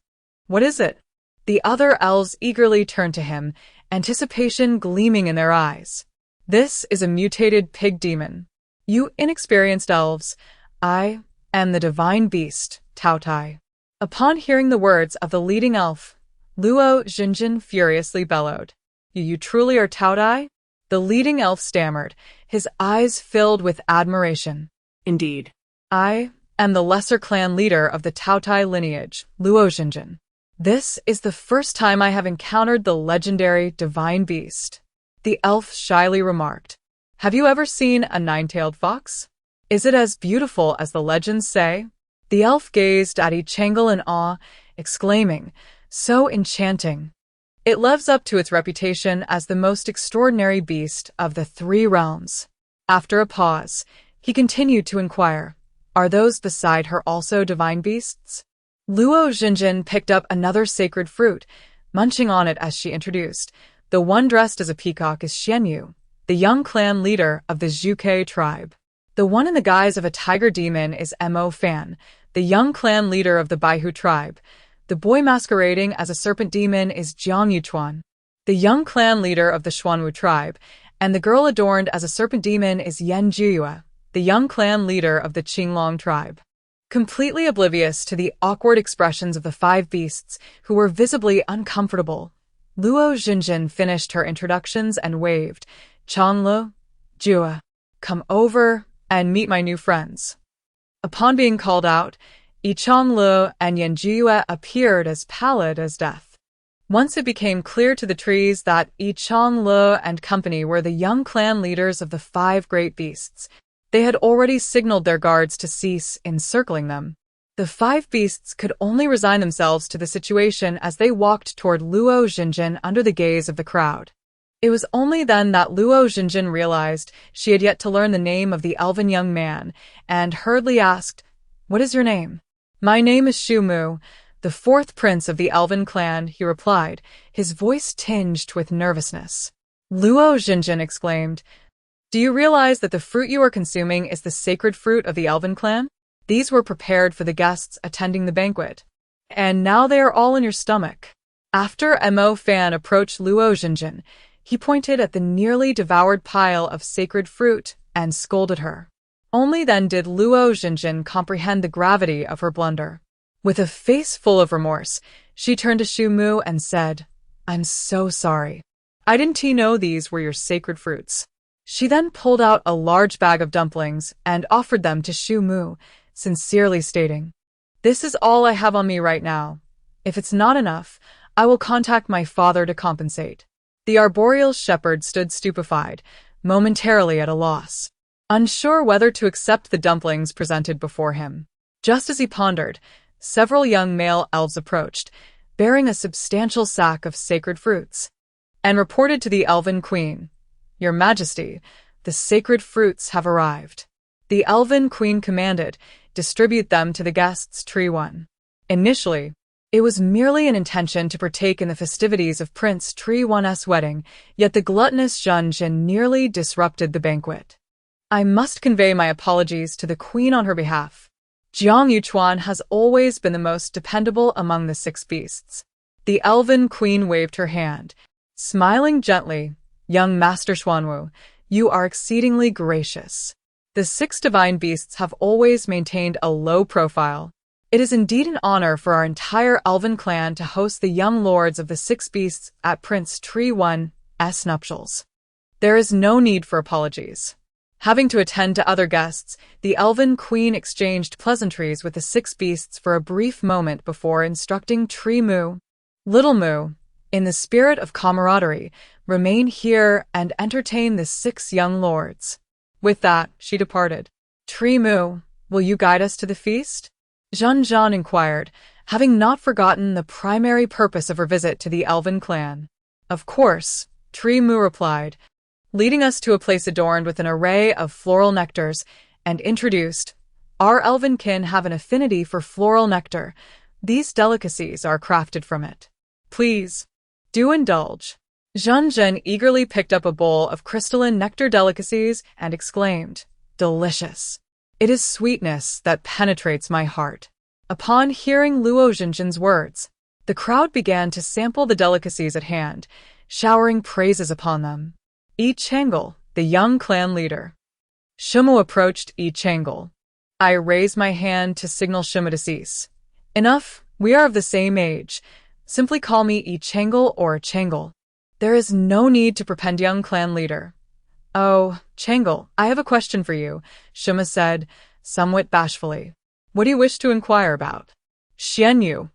What is it? The other elves eagerly turned to him, anticipation gleaming in their eyes. This is a mutated pig demon. You inexperienced elves, I am the divine beast, Tao Tai. Upon hearing the words of the leading elf, Luo Xinjin furiously bellowed. You truly are Tao Tai? The leading elf stammered, his eyes filled with admiration. Indeed. I am the lesser clan leader of the Tao Tai lineage, Luo Xinjin. This is the first time I have encountered the legendary divine beast. The elf shyly remarked. Have you ever seen a 9-tailed fox? Is it as beautiful as the legends say? The elf gazed at Ichangle in awe, exclaiming, so enchanting. It lives up to its reputation as the most extraordinary beast of the 3 realms. After a pause, he continued to inquire, are those beside her also divine beasts? Luo Xinjin picked up another sacred fruit, munching on it as she introduced. The one dressed as a peacock is Xianyu, the young clan leader of the Zhuke tribe. The one in the guise of a tiger demon is Mo Fan, the young clan leader of the Baihu tribe. The boy masquerading as a serpent demon is Jiang Yuchuan, the young clan leader of the Xuanwu tribe, and the girl adorned as a serpent demon is Yan Jiyue, the young clan leader of the Qinglong tribe. Completely oblivious to the awkward expressions of the 5 beasts, who were visibly uncomfortable, Luo Xinjin finished her introductions and waved, Changlu, Jue, come over and meet my new friends. Upon being called out, Yichanglu and Yanjiyue appeared as pallid as death. Once it became clear to the trees that Yichanglu and company were the young clan leaders of the 5 great beasts, they had already signaled their guards to cease encircling them. The 5 beasts could only resign themselves to the situation as they walked toward Luo Xinjin under the gaze of the crowd. It was only then that Luo Xinjin realized she had yet to learn the name of the elven young man, and hurriedly asked, What is your name? My name is Shu Mu, the 4th prince of the elven clan, he replied, his voice tinged with nervousness. Luo Xinjin exclaimed, Do you realize that the fruit you are consuming is the sacred fruit of the elven clan? These were prepared for the guests attending the banquet. And now they are all in your stomach. After Mo Fan approached Luo Xinjin, he pointed at the nearly devoured pile of sacred fruit and scolded her. Only then did Luo Xinjin comprehend the gravity of her blunder. With a face full of remorse, she turned to Shu Mu and said, I'm so sorry. I didn't know these were your sacred fruits. She then pulled out a large bag of dumplings and offered them to Shu Mu, sincerely stating, This is all I have on me right now. If it's not enough, I will contact my father to compensate. The arboreal shepherd stood stupefied, momentarily at a loss, unsure whether to accept the dumplings presented before him. Just as he pondered, several young male elves approached, bearing a substantial sack of sacred fruits, and reported to the elven queen, Your Majesty, the sacred fruits have arrived. The elven queen commanded, Distribute them to the guests, Tree 1. Initially, it was merely an intention to partake in the festivities of Prince Tree 1's wedding, yet the gluttonous Zhenjin nearly disrupted the banquet. I must convey my apologies to the queen on her behalf. Jiang Yuchuan has always been the most dependable among the 6 beasts. The elven queen waved her hand, smiling gently. Young Master Xuanwu, you are exceedingly gracious. The 6 divine beasts have always maintained a low profile. It is indeed an honor for our entire elven clan to host the young lords of the 6 beasts at Prince Tree 1's nuptials. There is no need for apologies. Having to attend to other guests, the elven queen exchanged pleasantries with the 6 beasts for a brief moment before instructing Tree Mu, Little Mu, in the spirit of camaraderie, remain here and entertain the 6 young lords. With that, she departed. Tree Mu, will you guide us to the feast? Zhan inquired, having not forgotten the primary purpose of her visit to the elven clan. Of course, Tree Mu replied, leading us to a place adorned with an array of floral nectars, and introduced, our elven kin have an affinity for floral nectar. These delicacies are crafted from it. Please, do indulge. Zhan eagerly picked up a bowl of crystalline nectar delicacies and exclaimed, delicious. It is sweetness that penetrates my heart. Upon hearing Luo Zhenjin's words, the crowd began to sample the delicacies at hand, showering praises upon them. Yi Changle, the young clan leader. Shimu approached Yi Changle. I raised my hand to signal Shimu to cease. Enough, we are of the same age. Simply call me Yi Changle or Changle. There is no need to pretend young clan leader. Oh, Changle, I have a question for you, Shimu said, somewhat bashfully. What do you wish to inquire about? Xianyu,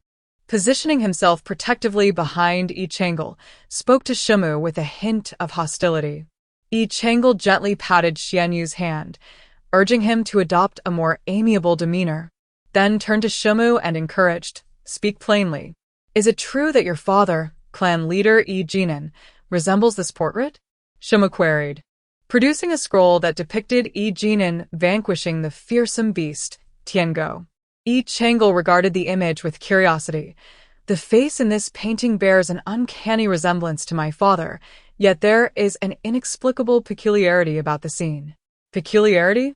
positioning himself protectively behind Yi Changle, spoke to Shimu with a hint of hostility. Yi Changle gently patted Xianyu's hand, urging him to adopt a more amiable demeanor, then turned to Shimu and encouraged, speak plainly. Is it true that your father, clan leader Yi Jinan, resembles this portrait? Shimu queried, producing a scroll that depicted Yi Jinan vanquishing the fearsome beast, Tiango. Yi Changle regarded the image with curiosity. The face in this painting bears an uncanny resemblance to my father, yet there is an inexplicable peculiarity about the scene. Peculiarity?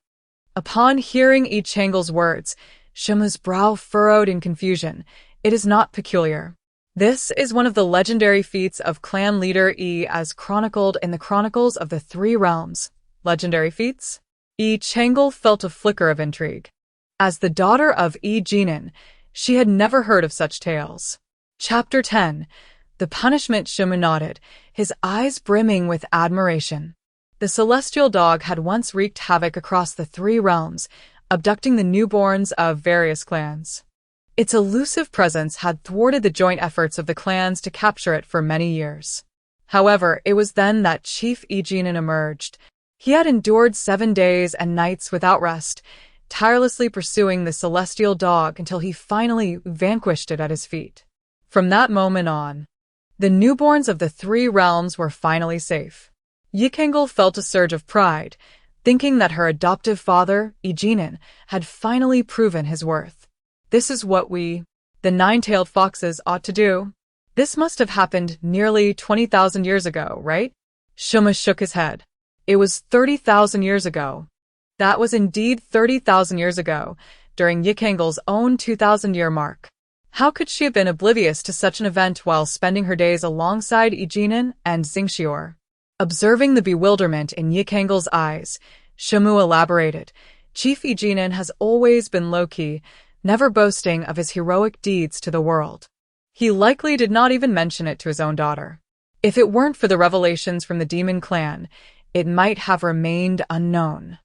Upon hearing Yi Changle's words, Shimu's brow furrowed in confusion. It is not peculiar. This is one of the legendary feats of clan leader Yi as chronicled in the Chronicles of the Three Realms. Legendary feats? Yi Changle felt a flicker of intrigue. As the daughter of Yi Jinan, she had never heard of such tales. Chapter 10. The Punishment. Shimu nodded, his eyes brimming with admiration. The celestial dog had once wreaked havoc across the Three Realms, abducting the newborns of various clans. Its elusive presence had thwarted the joint efforts of the clans to capture it for many years. However, it was then that Chief Yi Jinan emerged. He had endured 7 days and nights without rest, tirelessly pursuing the celestial dog until he finally vanquished it at his feet. From that moment on, the newborns of the Three Realms were finally safe. Yi Changle felt a surge of pride, thinking that her adoptive father, Yi Jinan, had finally proven his worth. This is what we, the nine-tailed foxes, ought to do. This must have happened nearly 20,000 years ago, right? Shimu shook his head. It was 30,000 years ago. That was indeed 30,000 years ago, during Yi Changle's own 2,000-year mark. How could she have been oblivious to such an event while spending her days alongside Yi Jinan and Xingxior? Observing the bewilderment in Yi Changle's eyes, Shimu elaborated, Chief Yi Jinan has always been low-key, never boasting of his heroic deeds to the world. He likely did not even mention it to his own daughter. If it weren't for the revelations from the demon clan, it might have remained unknown.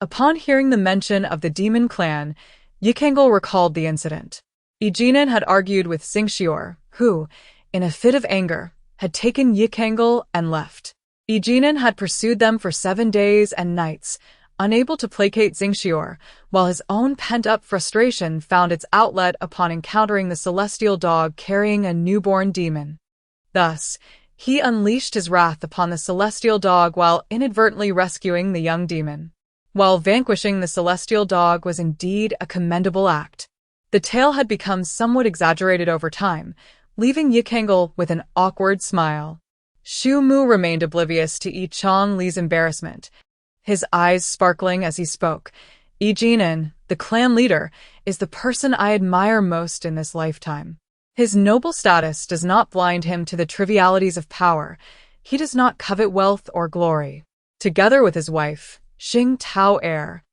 Upon hearing the mention of the demon clan, Yi Changle recalled the incident. Yi Jinan had argued with Xingxior, who, in a fit of anger, had taken Yi Changle and left. Yi Jinan had pursued them for 7 days and nights, unable to placate Xingxior, while his own pent-up frustration found its outlet upon encountering the celestial dog carrying a newborn demon. Thus, he unleashed his wrath upon the celestial dog while inadvertently rescuing the young demon. While vanquishing the celestial dog was indeed a commendable act, the tale had become somewhat exaggerated over time, leaving Yi Changle with an awkward smile. Shu Mu remained oblivious to Yi Changli's embarrassment, his eyes sparkling as he spoke. Yi Jinan, the clan leader, is the person I admire most in this lifetime. His noble status does not blind him to the trivialities of power. He does not covet wealth or glory. Together with his wife, Xing Tao Heir,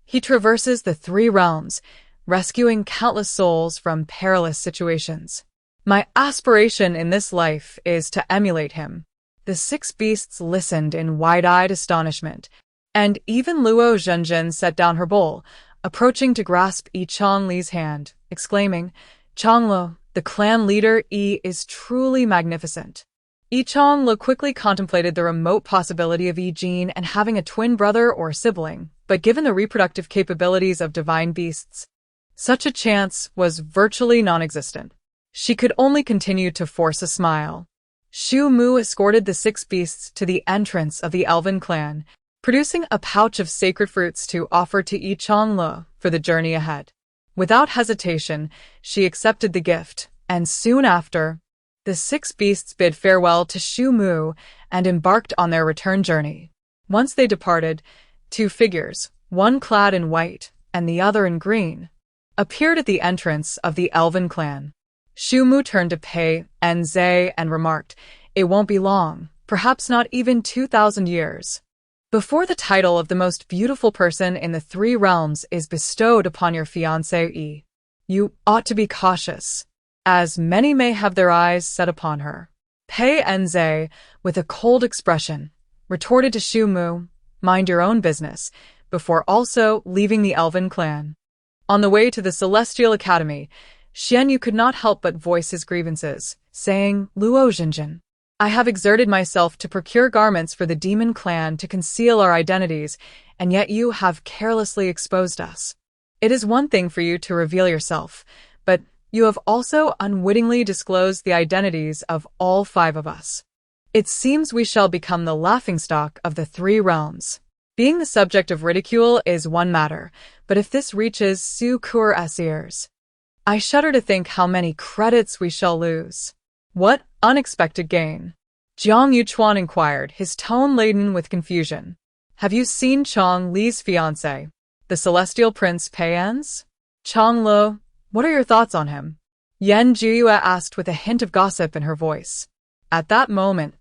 he traverses the Three Realms, rescuing countless souls from perilous situations. My aspiration in this life is to emulate him. The 6 beasts listened in wide-eyed astonishment, and even Luo Zhenjin set down her bowl, approaching to grasp Yi Changli's hand, exclaiming, Changlo, the clan leader Yi is truly magnificent. Yi Changlo quickly contemplated the remote possibility of Yi Jin and having a twin brother or sibling, but given the reproductive capabilities of divine beasts, Such a chance was virtually non-existent. She could only continue to force a smile. Shu Mu escorted the 6 beasts to the entrance of the elven clan, producing a pouch of sacred fruits to offer to Yi Changlu for the journey ahead. Without hesitation, she accepted the gift, and soon after, the 6 beasts bid farewell to Shu Mu and embarked on their return journey. Once they departed, 2 figures, one clad in white and the other in green, appeared at the entrance of the elven clan. Shu Mu turned to Pei and Zhe and remarked, "It won't be long, perhaps not even 2,000 years, before the title of the most beautiful person in the 3 realms is bestowed upon your fiancé Yi. You ought to be cautious, as many may have their eyes set upon her." Pei and Zhe, with a cold expression, retorted to Shu Mu, "Mind your own business," before also leaving the elven clan. On the way to the Celestial Academy, Xianyu could not help but voice his grievances, saying, "Luo Xinjin, I have exerted myself to procure garments for the demon clan to conceal our identities, and yet you have carelessly exposed us. It is one thing for you to reveal yourself, but you have also unwittingly disclosed the identities of all 5 of us. It seems we shall become the laughingstock of the 3 realms. Being the subject of ridicule is one matter, but if this reaches Su Ku's ears, I shudder to think how many credits we shall lose." "What unexpected gain?" Jiang Yuchuan inquired, his tone laden with confusion. "Have you seen Chang Li's fiancé, the celestial prince Pei'an's? Chang Lo, what are your thoughts on him?" Yan Jiyue asked with a hint of gossip in her voice. At that moment,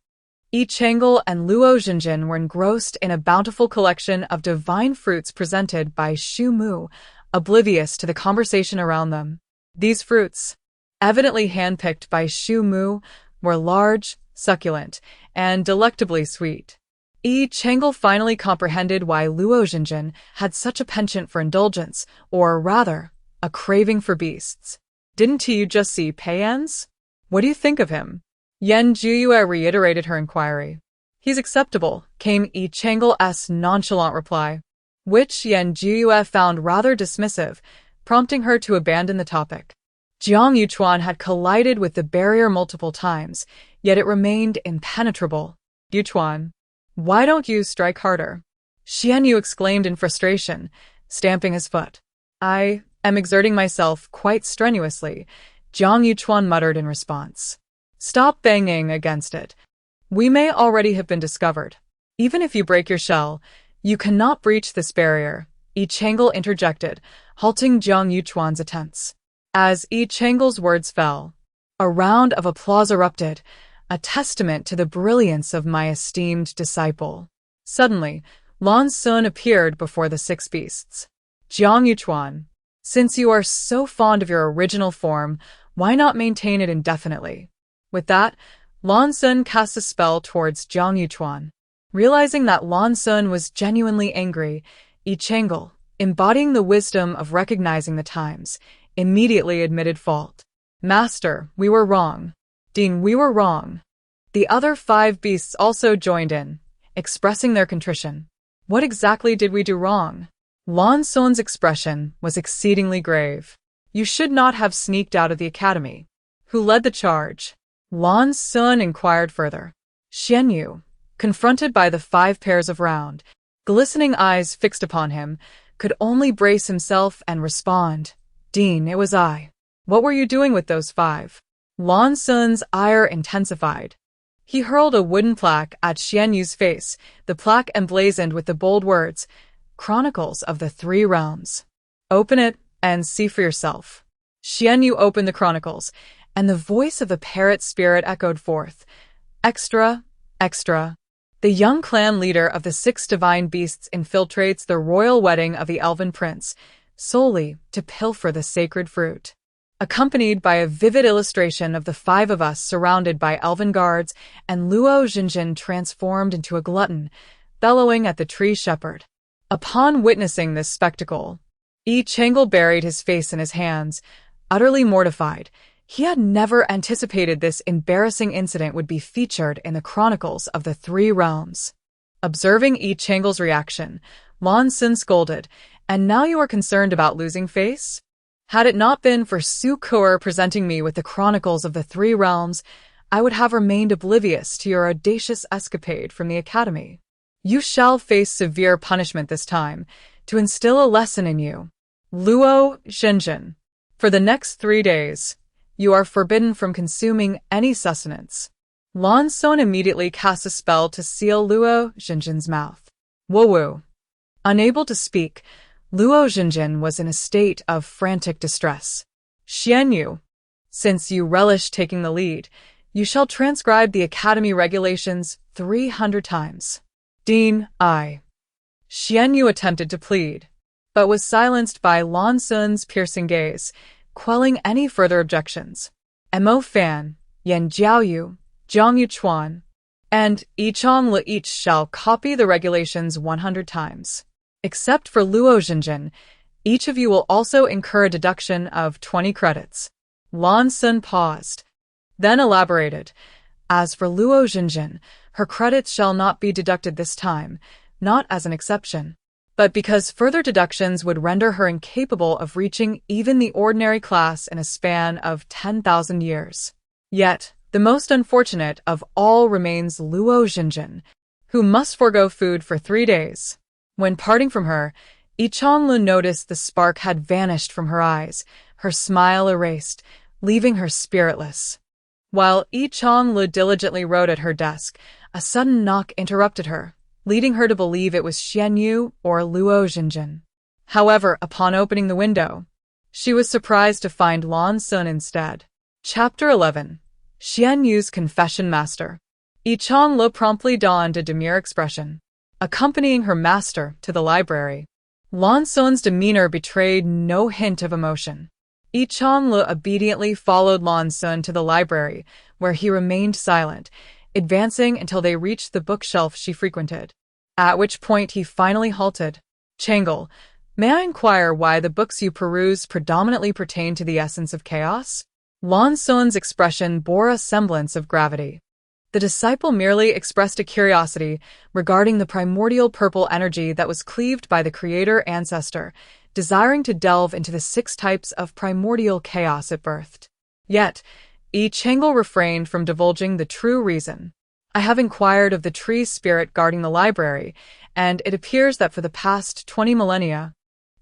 Yi Chang'e and Luo Xinjin were engrossed in a bountiful collection of divine fruits presented by Shu Mu, oblivious to the conversation around them. These fruits, evidently handpicked by Shu Mu, were large, succulent, and delectably sweet. Yi Chang'e finally comprehended why Luo Xinjin had such a penchant for indulgence, or rather, a craving for beasts. "Didn't you just see Pei'an's? What do you think of him?" Yan Jiyue reiterated her inquiry. "He's acceptable," came Yi Chang'e's nonchalant reply, which Yan Jiyue found rather dismissive, prompting her to abandon the topic. Jiang Yuchuan had collided with the barrier multiple times, yet it remained impenetrable. "Yuchuan, why don't you strike harder?" Xianyu exclaimed in frustration, stamping his foot. "I am exerting myself quite strenuously," Jiang Yuchuan muttered in response. "Stop banging against it. We may already have been discovered. Even if you break your shell, you cannot breach this barrier," Yi Chang'e interjected, halting Jiang Yuchuan's attempts. As Yi Chang'e's words fell, a round of applause erupted, a testament to the brilliance of my esteemed disciple. Suddenly, Lan Sun appeared before the 6 beasts. "Jiang Yuchuan, since you are so fond of your original form, why not maintain it indefinitely?" With that, Lan Sun cast a spell towards Jiang Yuchuan. Realizing that Lan Sun was genuinely angry, Yi Chang'e, embodying the wisdom of recognizing the times, immediately admitted fault. "Master, we were wrong. Dean, we were wrong." The other 5 beasts also joined in, expressing their contrition. "What exactly did we do wrong?" Lan Sun's expression was exceedingly grave. "You should not have sneaked out of the academy. Who led the charge?" Lan Sun inquired further. Xianyu, confronted by the 5 pairs of round, glistening eyes fixed upon him, could only brace himself and respond, "Dean, it was I." "What were you doing with those 5? Lan Sun's ire intensified. He hurled a wooden plaque at Xianyu's face, the plaque emblazoned with the bold words, "Chronicles of the 3 Realms. Open it and see for yourself." Xianyu opened the chronicles, and the voice of the parrot spirit echoed forth, "Extra, extra. The young clan leader of the 6 divine beasts infiltrates the royal wedding of the elven prince, solely to pilfer the sacred fruit." Accompanied by a vivid illustration of the 5 of us surrounded by elven guards and Luo Xinjin transformed into a glutton, bellowing at the tree shepherd. Upon witnessing this spectacle, Yi Chang'e buried his face in his hands, utterly mortified. He had never anticipated this embarrassing incident would be featured in the chronicles of the 3 realms. Observing Yi Chang'e's reaction, Lan Sun scolded, "And now you are concerned about losing face? Had it not been for Su Yao presenting me with the chronicles of the three realms, I would have remained oblivious to your audacious escapade from the academy. You shall face severe punishment this time, to instill a lesson in you. Luo Xinjin. For the next 3 days, you are forbidden from consuming any sustenance. Lan Sun immediately cast a spell to seal Luo Xinjin's mouth. Woo-woo. Unable to speak, Luo Xinjin was in a state of frantic distress. Xian Yu, since you relish taking the lead, you shall transcribe the Academy regulations 300 times. Dean, I. Xian Yu attempted to plead, but was silenced by Lan Sun's piercing gaze, quelling any further objections. Mo Fan, Yan Jiaoyu, Zhang Yuchuan, and Yi Chong Le each shall copy the regulations 100 times. Except for Luo Xinjin, each of you will also incur a deduction of 20 credits. Lan Sun paused, then elaborated. As for Luo Xinjin, her credits shall not be deducted this time, not as an exception, but because further deductions would render her incapable of reaching even the ordinary class in a span of 10,000 years. Yet, the most unfortunate of all remains Luo Xinjin, who must forego food for 3 days. When parting from her, Yi Chonglu noticed the spark had vanished from her eyes, her smile erased, leaving her spiritless. While Yi Chonglu diligently wrote at her desk, a sudden knock interrupted her, leading her to believe it was Xian Yu or Luo Xinjin. However, upon opening the window, she was surprised to find Lan Sun instead. Chapter 11. Xian Yu's Confession Master. Yi Chonglu promptly donned a demure expression, accompanying her master to the library. Lan Sun's demeanor betrayed no hint of emotion. Yi Chonglu obediently followed Lan Sun to the library, where he remained silent, advancing until they reached the bookshelf she frequented, at which point he finally halted. Changel, may I inquire why the books you peruse predominantly pertain to the essence of chaos? Lan Sun's expression bore a semblance of gravity. The disciple merely expressed a curiosity regarding the primordial purple energy that was cleaved by the creator ancestor, desiring to delve into the 6 types of primordial chaos it birthed. Yet, Yi Changel refrained from divulging the true reason. I have inquired of the tree spirit guarding the library, and it appears that for the past 20 millennia,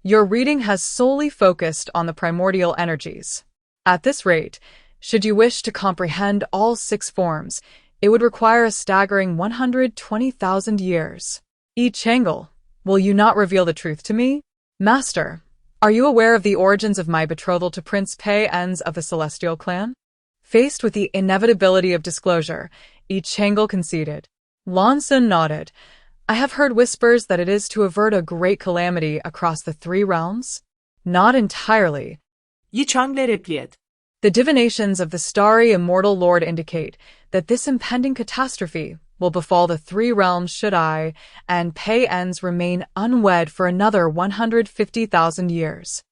your reading has solely focused on the primordial energies. At this rate, should you wish to comprehend all 6 forms, it would require a staggering 120,000 years. Yi Changel, will you not reveal the truth to me? Master, are you aware of the origins of my betrothal to Prince Pei Ens of the Celestial Clan? Faced with the inevitability of disclosure, Yi Changel conceded. Lan Sun nodded. I have heard whispers that it is to avert a great calamity across the 3 realms? Not entirely. Yi Chonglu replied. The divinations of the starry immortal lord indicate that this impending catastrophe will befall the 3 realms should I and Pei Ens remain unwed for another 150,000 years.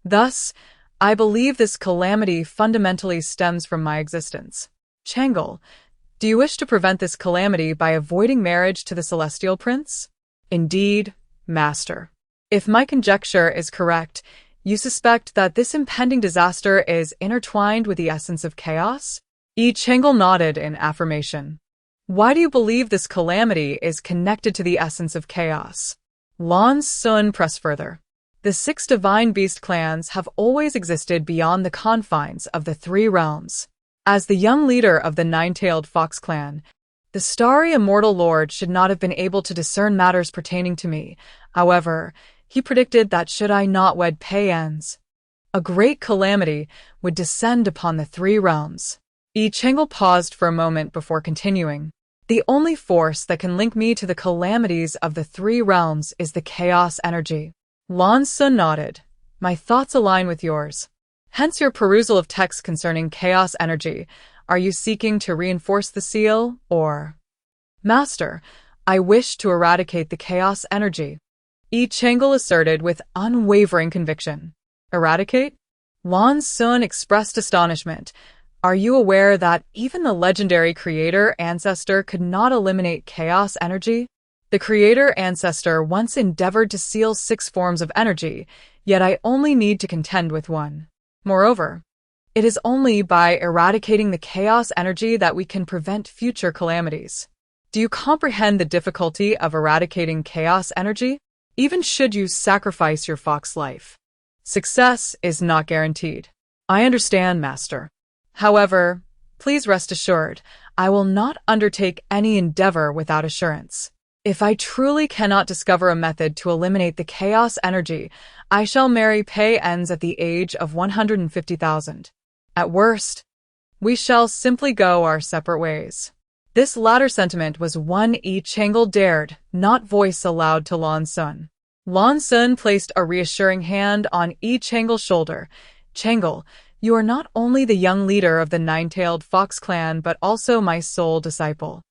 Thus, I believe this calamity fundamentally stems from my existence. Changel, do you wish to prevent this calamity by avoiding marriage to the Celestial Prince? Indeed, Master. If my conjecture is correct, you suspect that this impending disaster is intertwined with the essence of chaos? Yi Changel nodded in affirmation. Why do you believe this calamity is connected to the essence of chaos? Lan Sun pressed further. The 6 divine beast clans have always existed beyond the confines of the 3 realms. As the young leader of the 9-tailed fox clan, the starry immortal lord should not have been able to discern matters pertaining to me. However, he predicted that should I not wed Pei Ens, a great calamity would descend upon the 3 realms. Yi Changel paused for a moment before continuing. The only force that can link me to the calamities of the 3 realms is the chaos energy. Lan Sun nodded. My thoughts align with yours. Hence your perusal of texts concerning chaos energy. Are you seeking to reinforce the seal, or? Master, I wish to eradicate the chaos energy. Yi Changel asserted with unwavering conviction. Eradicate? Lan Sun expressed astonishment. Are you aware that even the legendary creator ancestor could not eliminate chaos energy? The creator ancestor once endeavored to seal 6 forms of energy, yet I only need to contend with one. Moreover, it is only by eradicating the chaos energy that we can prevent future calamities. Do you comprehend the difficulty of eradicating chaos energy? Even should you sacrifice your fox life, success is not guaranteed. I understand, Master. However, please rest assured, I will not undertake any endeavor without assurance. If I truly cannot discover a method to eliminate the chaos energy, I shall marry Pei Ens at the age of 150,000. At worst, we shall simply go our separate ways. This latter sentiment was one Yi Chang'e dared not voice aloud to Lan Sun. Lan Sun placed a reassuring hand on Yi Chang'e's shoulder. Chang'e, you are not only the young leader of the nine-tailed fox clan but also my sole disciple.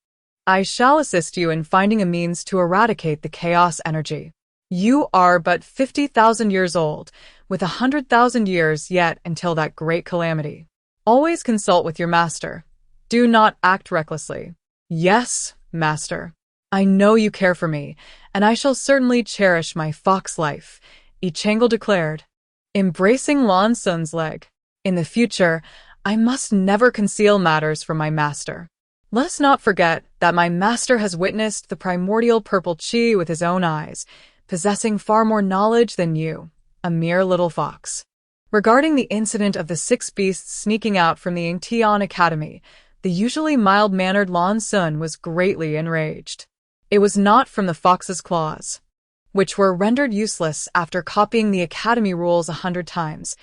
I shall assist you in finding a means to eradicate the chaos energy. You are but 50,000 years old, with 100,000 years yet until that great calamity. Always consult with your master. Do not act recklessly. Yes, master. I know you care for me, and I shall certainly cherish my fox life, Yi Chang'e declared, embracing Lan Sun's leg. In the future, I must never conceal matters from my master. Let us not forget that my master has witnessed the primordial purple chi with his own eyes, possessing far more knowledge than you, a mere little fox. Regarding the incident of the 6 beasts sneaking out from the Yingtian Academy, the usually mild-mannered Lan Sun was greatly enraged. It was not from the fox's claws, which were rendered useless after copying the academy rules 100 times,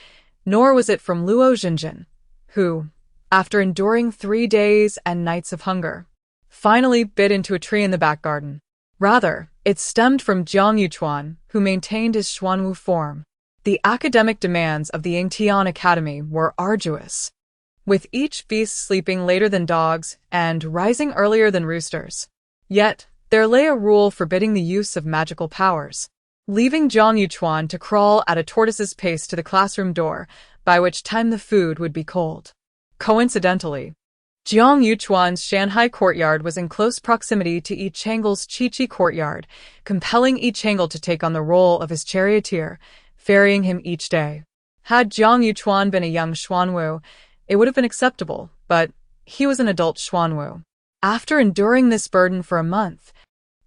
nor was it from Luo Xinjin, who, after enduring 3 days and nights of hunger, finally bit into a tree in the back garden. Rather, it stemmed from Jiang Yuchuan, who maintained his Xuanwu form. The academic demands of the Yingtian Academy were arduous, with each beast sleeping later than dogs and rising earlier than roosters. Yet, there lay a rule forbidding the use of magical powers, leaving Jiang Yuchuan to crawl at a tortoise's pace to the classroom door, by which time the food would be cold. Coincidentally, Jiang Yuchuan's Shanghai courtyard was in close proximity to Yi Chang'e's Qiqi courtyard, compelling Yi Chang'e to take on the role of his charioteer, ferrying him each day. Had Jiang Yuchuan been a young Xuanwu, it would have been acceptable, but he was an adult Xuanwu. After enduring this burden for a month,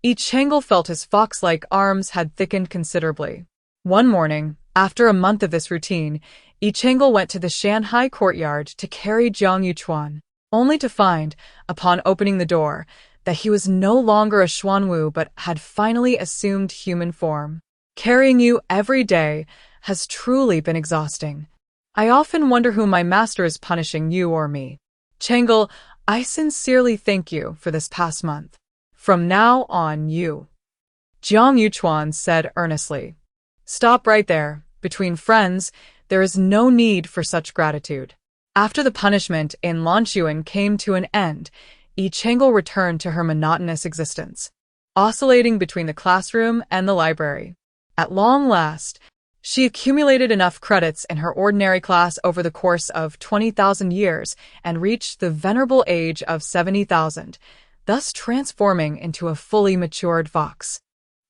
Yi Chang'e felt his fox-like arms had thickened considerably. One morning, after a month of this routine, Yi Chang'e went to the Shanghai courtyard to carry Jiang Yuchuan, only to find, upon opening the door, that he was no longer a Xuanwu but had finally assumed human form. Carrying you every day has truly been exhausting. I often wonder who my master is punishing, you or me. Chang'e, I sincerely thank you for this past month. From now on, you. Jiang Yuchuan said earnestly. Stop right there. Between friends, there is no need for such gratitude. After the punishment in Lanchuan came to an end, Yi Chang'e returned to her monotonous existence, oscillating between the classroom and the library. At long last, she accumulated enough credits in her ordinary class over the course of 20,000 years and reached the venerable age of 70,000, thus transforming into a fully matured fox.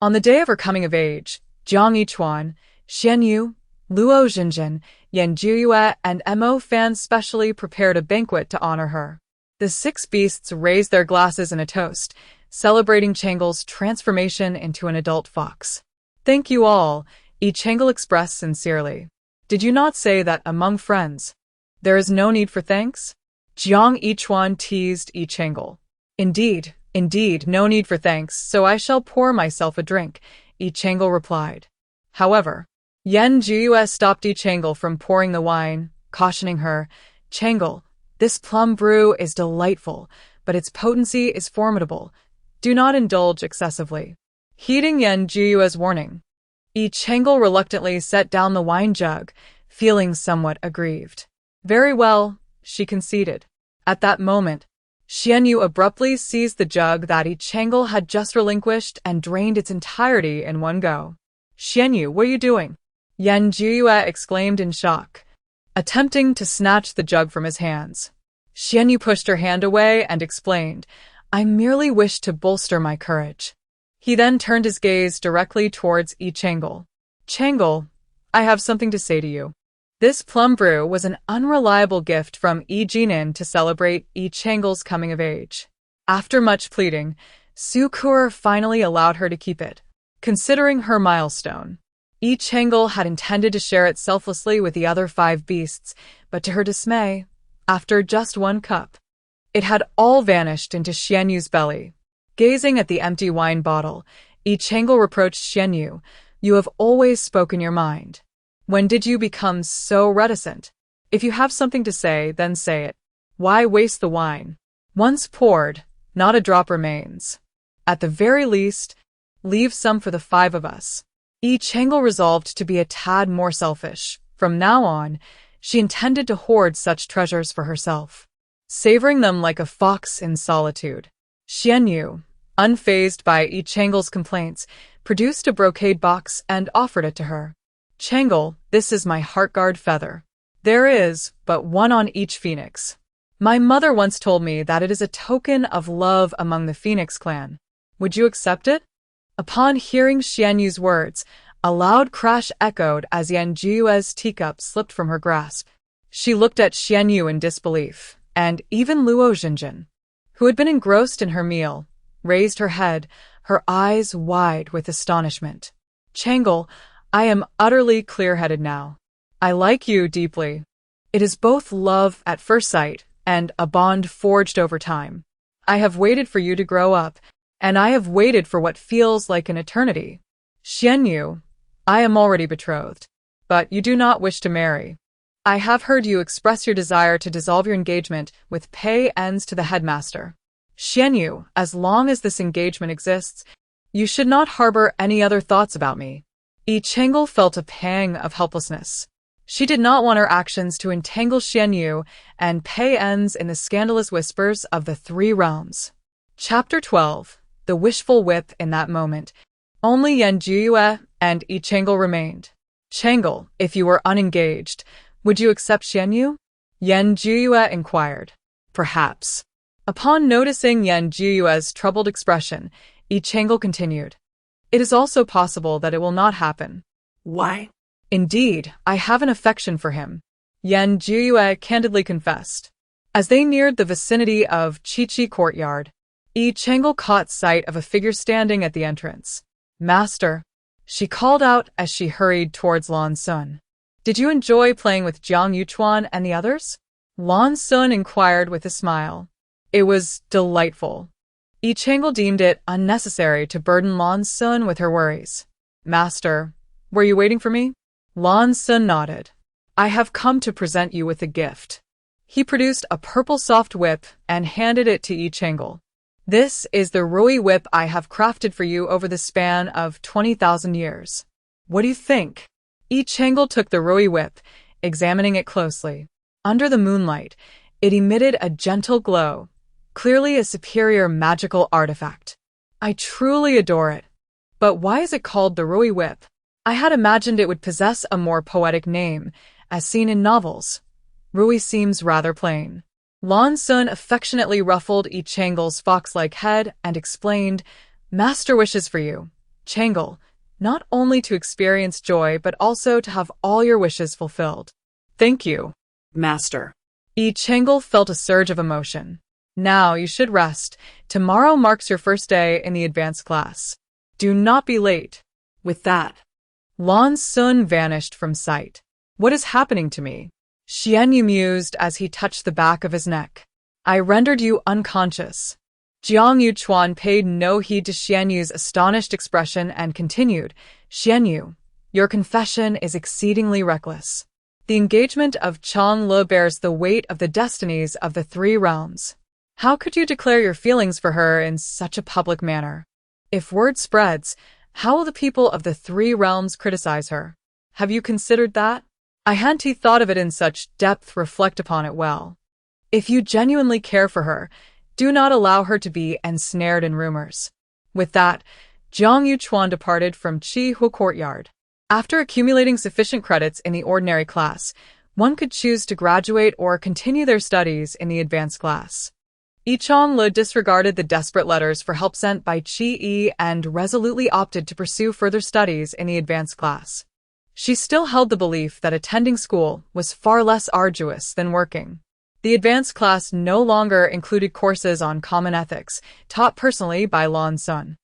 On the day of her coming of age, Jiang Yuchuan, Xian Yu, Luo Xinjin, Yan Jiyue, and Mo Fan specially prepared a banquet to honor her. The 6 beasts raised their glasses in a toast, celebrating Chang'e's transformation into an adult fox. Thank you all, Yi Chang'e expressed sincerely. Did you not say that among friends, there is no need for thanks? Jiang Yuchuan teased Yi Chang'e. Indeed, no need for thanks, so I shall pour myself a drink, Yi Chang'e replied. However, Yan Jiyue stopped Yi Chang'e from pouring the wine, cautioning her, Chang'e, this plum brew is delightful, but its potency is formidable. Do not indulge excessively. Heeding Yan Jiyue's warning, Yi Chang'e reluctantly set down the wine jug, feeling somewhat aggrieved. Very well, she conceded. At that moment, Xian Yu abruptly seized the jug that Yi Chang'e had just relinquished and drained its entirety in one go. Xian Yu, what are you doing? Yan Jiyue exclaimed in shock, attempting to snatch the jug from his hands. Xian Yu pushed her hand away and explained, I merely wish to bolster my courage. He then turned his gaze directly towards Yi Chang'e. Chang'e, I have something to say to you. This plum brew was an unreliable gift from Yi Jinan to celebrate Yi Chang'e's coming of age. After much pleading, Su Yao finally allowed her to keep it. Considering her milestone, Yi Chang'e had intended to share it selflessly with the other 5 beasts, but to her dismay, after just 1 cup, it had all vanished into Xian Yu's belly. Gazing at the empty wine bottle, Yi Chang'e reproached Xian Yu, "You have always spoken your mind. When did you become so reticent? If you have something to say, then say it. Why waste the wine? Once poured, not a drop remains. At the very least, leave some for the 5 of us." Yi Chang'e resolved to be a tad more selfish. From now on, she intended to hoard such treasures for herself, savoring them like a fox in solitude. Xian Yu, unfazed by Yi Chang'e's complaints, produced a brocade box and offered it to her. "Chang'e, this is my heartguard feather. There is but one on each phoenix. My mother once told me that it is a token of love among the Phoenix clan. Would you accept it?" Upon hearing Xian Yu's words, a loud crash echoed as Yan Jiue's teacup slipped from her grasp. She looked at Xian Yu in disbelief, and even Luo Jinjin, who had been engrossed in her meal, raised her head, her eyes wide with astonishment. "Chang'e, I am utterly clear-headed now. I like you deeply. It is both love at first sight and a bond forged over time. I have waited for you to grow up, and I have waited for what feels like an eternity. Xian Yu, I am already betrothed, but you do not wish to marry. I have heard you express your desire to dissolve your engagement with pay ends to the headmaster. Xian Yu, as long as this engagement exists, you should not harbor any other thoughts about me." Yi Chang'e felt a pang of helplessness. She did not want her actions to entangle Xian Yu and pay ends in the scandalous whispers of the 3 realms. Chapter 12. The Wishful Whip. In that moment, only Yan Jiue and Yi Chang'e remained. "Chang'e, if you were unengaged, would you accept Xian Yu?" Yan Jiue inquired. "Perhaps." Upon noticing Yan Jiue's troubled expression, Yi Chang'e continued, "It is also possible that it will not happen." Why? "Indeed, I have an affection for him," Yan Jiue candidly confessed. As they neared the vicinity of Chi Courtyard, Yi Chang'e caught sight of a figure standing at the entrance. "Master," she called out as she hurried towards Lan Sun. "Did you enjoy playing with Jiang Yuchuan and the others?" Lan Sun inquired with a smile. "It was delightful." Yi Chang'e deemed it unnecessary to burden Lan Sun with her worries. "Master, were you waiting for me?" Lan Sun nodded. "I have come to present you with a gift." He produced a purple soft whip and handed it to Yi Chang'e. "This is the Rui whip I have crafted for you over the span of 20,000 years. What do you think?" Yi Chang'e took the Rui whip, examining it closely. Under the moonlight, it emitted a gentle glow, clearly a superior magical artifact. "I truly adore it. But why is it called the Rui whip? I had imagined it would possess a more poetic name, as seen in novels. Rui seems rather plain." Lan Sun affectionately ruffled Yi Chang'e's fox-like head and explained, "Master wishes for you, Chang'e, not only to experience joy but also to have all your wishes fulfilled." "Thank you, Master." Yi Chang'e felt a surge of emotion. "Now you should rest. Tomorrow marks your first day in the advanced class. Do not be late." With that, Lan Sun vanished from sight. "What is happening to me?" Xian Yu mused as he touched the back of his neck. "I rendered you unconscious." Jiang Yuchuan paid no heed to Xian Yu's astonished expression and continued, "Xian Yu, your confession is exceedingly reckless. The engagement of Chang Le bears the weight of the destinies of the 3 realms. How could you declare your feelings for her in such a public manner? If word spreads, how will the people of the 3 realms criticize her? Have you considered that?" "I hadn't thought of it in such depth. Reflect upon it well. If you genuinely care for her, do not allow her to be ensnared in rumors." With that, Jiang Yuchuan departed from Chi Courtyard. After accumulating sufficient credits in the ordinary class, one could choose to graduate or continue their studies in the advanced class. Yi disregarded the desperate letters for help sent by Chi and resolutely opted to pursue further studies in the advanced class. She still held the belief that attending school was far less arduous than working. The advanced class no longer included courses on common ethics, taught personally by Lan Sun.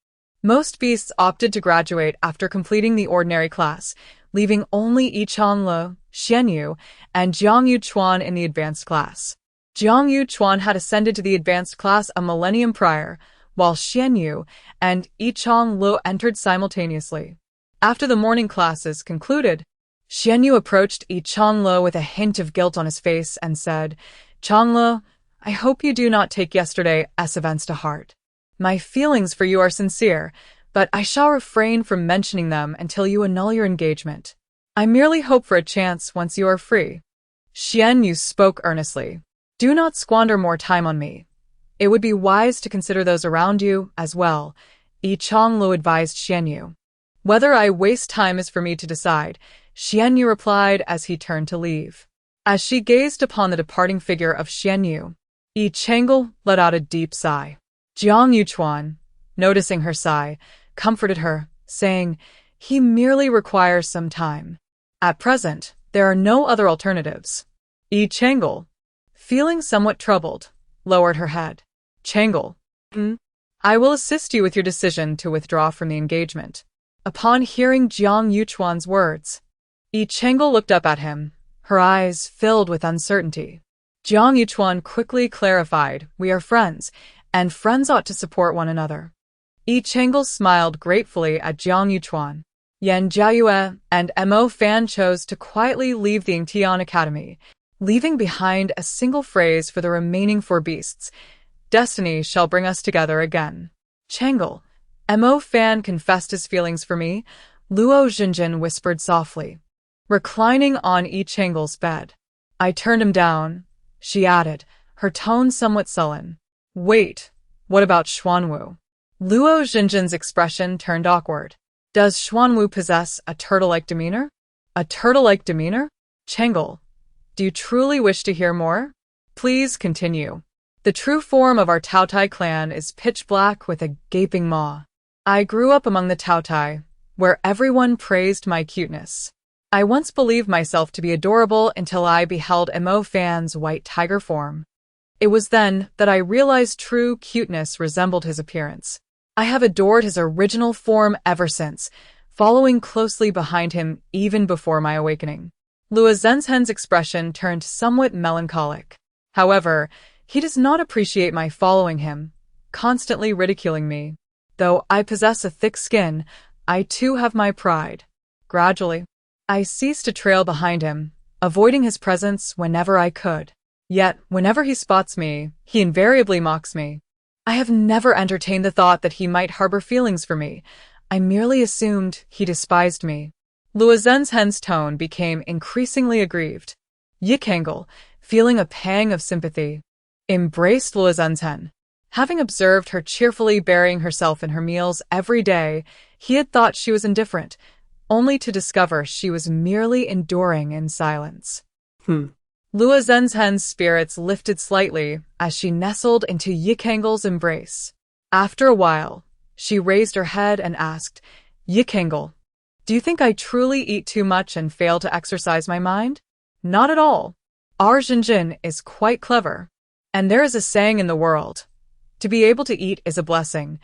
Most beasts opted to graduate after completing the ordinary class, leaving only Yi Changle, Xianyu, and Jiang Yuchuan in the advanced class. Jiang Yuchuan had ascended to the advanced class a millennium prior, while Xianyu and Yi Changle entered simultaneously. After the morning classes concluded, Xianyu approached Yi Changle with a hint of guilt on his face and said, "Changle, I hope you do not take yesterday's events to heart. My feelings for you are sincere, but I shall refrain from mentioning them until you annul your engagement. I merely hope for a chance once you are free." Xianyu spoke earnestly. "Do not squander more time on me. It would be wise to consider those around you as well," Yi Changle advised Xianyu. "Whether I waste time is for me to decide," Xianyu replied as he turned to leave. As she gazed upon the departing figure of Xianyu, Yi Changle let out a deep sigh. Jiang Yuchuan, noticing her sigh, comforted her, saying, "He merely requires some time. At present, there are no other alternatives." Yi Changle, feeling somewhat troubled, lowered her head. "Changle, I will assist you with your decision to withdraw from the engagement." Upon hearing Jiang Yuchuan's words, Yi Changle looked up at him, her eyes filled with uncertainty. Jiang Yuchuan quickly clarified, "We are friends, and friends ought to support one another." Yi Changle smiled gratefully at Jiang Yuchuan. Yan Jiayue and Mo Fan chose to quietly leave the Yingtian Academy, leaving behind a single phrase for the remaining 4 beasts: "Destiny shall bring us together again." "Changle, Mo Fan confessed his feelings for me," Luo Jinjin whispered softly, reclining on Yi Changle's bed. "I turned him down," she added, her tone somewhat sullen. "Wait, what about Xuanwu?" Luo Jinjin's expression turned awkward. "Does Xuanwu possess a turtle-like demeanor?" "A turtle-like demeanor? Changle, do you truly wish to hear more? Please continue." "The true form of our Taotai clan is pitch black with a gaping maw. I grew up among the Taotai, where everyone praised my cuteness. I once believed myself to be adorable until I beheld Mo Fan's white tiger form. It was then that I realized true cuteness resembled his appearance. I have adored his original form ever since, following closely behind him even before my awakening." Luo Zhenzhen's expression turned somewhat melancholic. "However, he does not appreciate my following him, constantly ridiculing me. Though I possess a thick skin, I too have my pride. Gradually, I ceased to trail behind him, avoiding his presence whenever I could. Yet, whenever he spots me, he invariably mocks me. I have never entertained the thought that he might harbor feelings for me. I merely assumed he despised me." Luo Zhenzhen's tone became increasingly aggrieved. Yi Changle, feeling a pang of sympathy, embraced Luo Zhenzhen. Having observed her cheerfully burying herself in her meals every day, he had thought she was indifferent, only to discover she was merely enduring in silence. Luo Zhenzhen's spirits lifted slightly as she nestled into Yi Changle's embrace. After a while, she raised her head and asked, "Yi Changle, do you think I truly eat too much and fail to exercise my mind?" "Not at all. Our Jinjin is quite clever. And there is a saying in the world, to be able to eat is a blessing.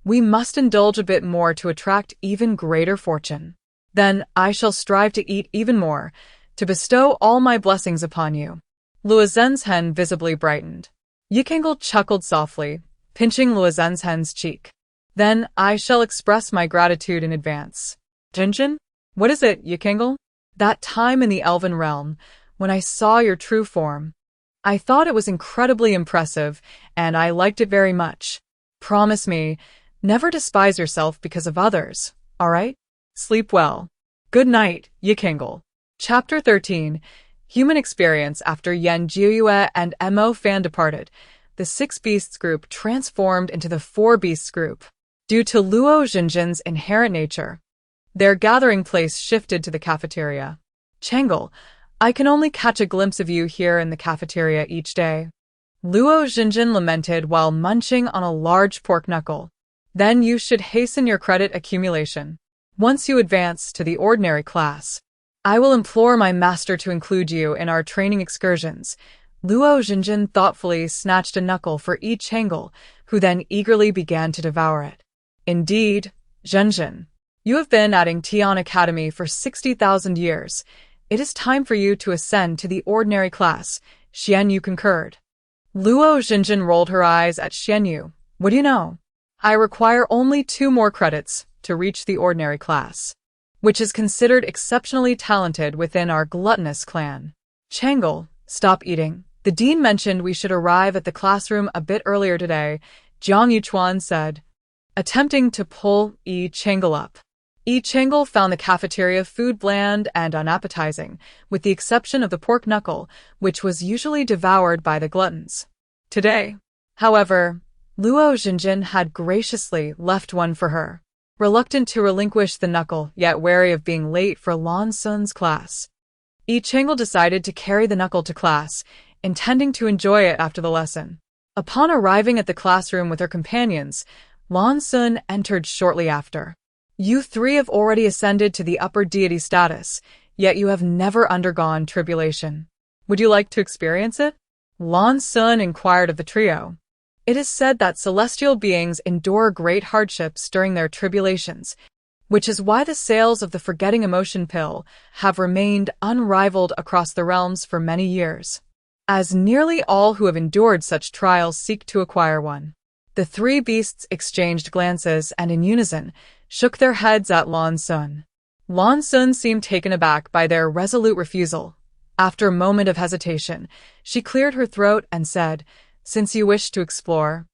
We must indulge a bit more to attract even greater fortune. Then I shall strive to eat even more, to bestow all my blessings upon you." Luo Zhenzhen visibly brightened. Yi Changle chuckled softly, pinching Luo Zhenzhen's cheek. "Then I shall express my gratitude in advance." "Jinjin? What is it, Yi Changle?" "That time in the elven realm, when I saw your true form. I thought it was incredibly impressive, and I liked it very much. Promise me, never despise yourself because of others, all right? Sleep well. Good night, Yi Changle." Chapter 13. Human Experience. After Yan Jiayue and Mo Fan departed, the 6 beasts group transformed into the 4 beasts group. Due to Luo Jinjin's inherent nature, their gathering place shifted to the cafeteria. "Changle, I can only catch a glimpse of you here in the cafeteria each day. Luo Xinjin lamented while munching on a large pork knuckle. Then you should hasten your credit accumulation. Once you advance to the ordinary class, I will implore my master to include you in our training excursions. Luo Xinjin thoughtfully snatched a knuckle for each Changel, who then eagerly began to devour it. Indeed, Xinjin, you have been at Tian Academy for 60,000 years. It is time for you to ascend to the ordinary class. Xianyu concurred. Luo Xinjin rolled her eyes at Xianyu. What do you know? I require only 2 more credits to reach the ordinary class, which is considered exceptionally talented within our gluttonous clan. Changel, stop eating. The dean mentioned we should arrive at the classroom a bit earlier today, Jiang Yuchuan said, attempting to pull Yi Changel up. Yi Changel found the cafeteria food bland and unappetizing, with the exception of the pork knuckle, which was usually devoured by the gluttons. Today, however, Luo Xinjin had graciously left one for her. Reluctant to relinquish the knuckle, yet wary of being late for Lan Sun's class, Yi Changel decided to carry the knuckle to class, intending to enjoy it after the lesson. Upon arriving at the classroom with her companions, Lan Sun entered shortly after. You 3 have already ascended to the upper deity status, yet you have never undergone tribulation. Would you like to experience it? Lan Sun inquired of the trio. It is said that celestial beings endure great hardships during their tribulations, which is why the sales of the forgetting emotion pill have remained unrivaled across the realms for many years, as nearly all who have endured such trials seek to acquire one. The 3 beasts exchanged glances and in unison shook their heads at Lan Sun. Lan Sun seemed taken aback by their resolute refusal. After a moment of hesitation, she cleared her throat and said, since you wish to explore,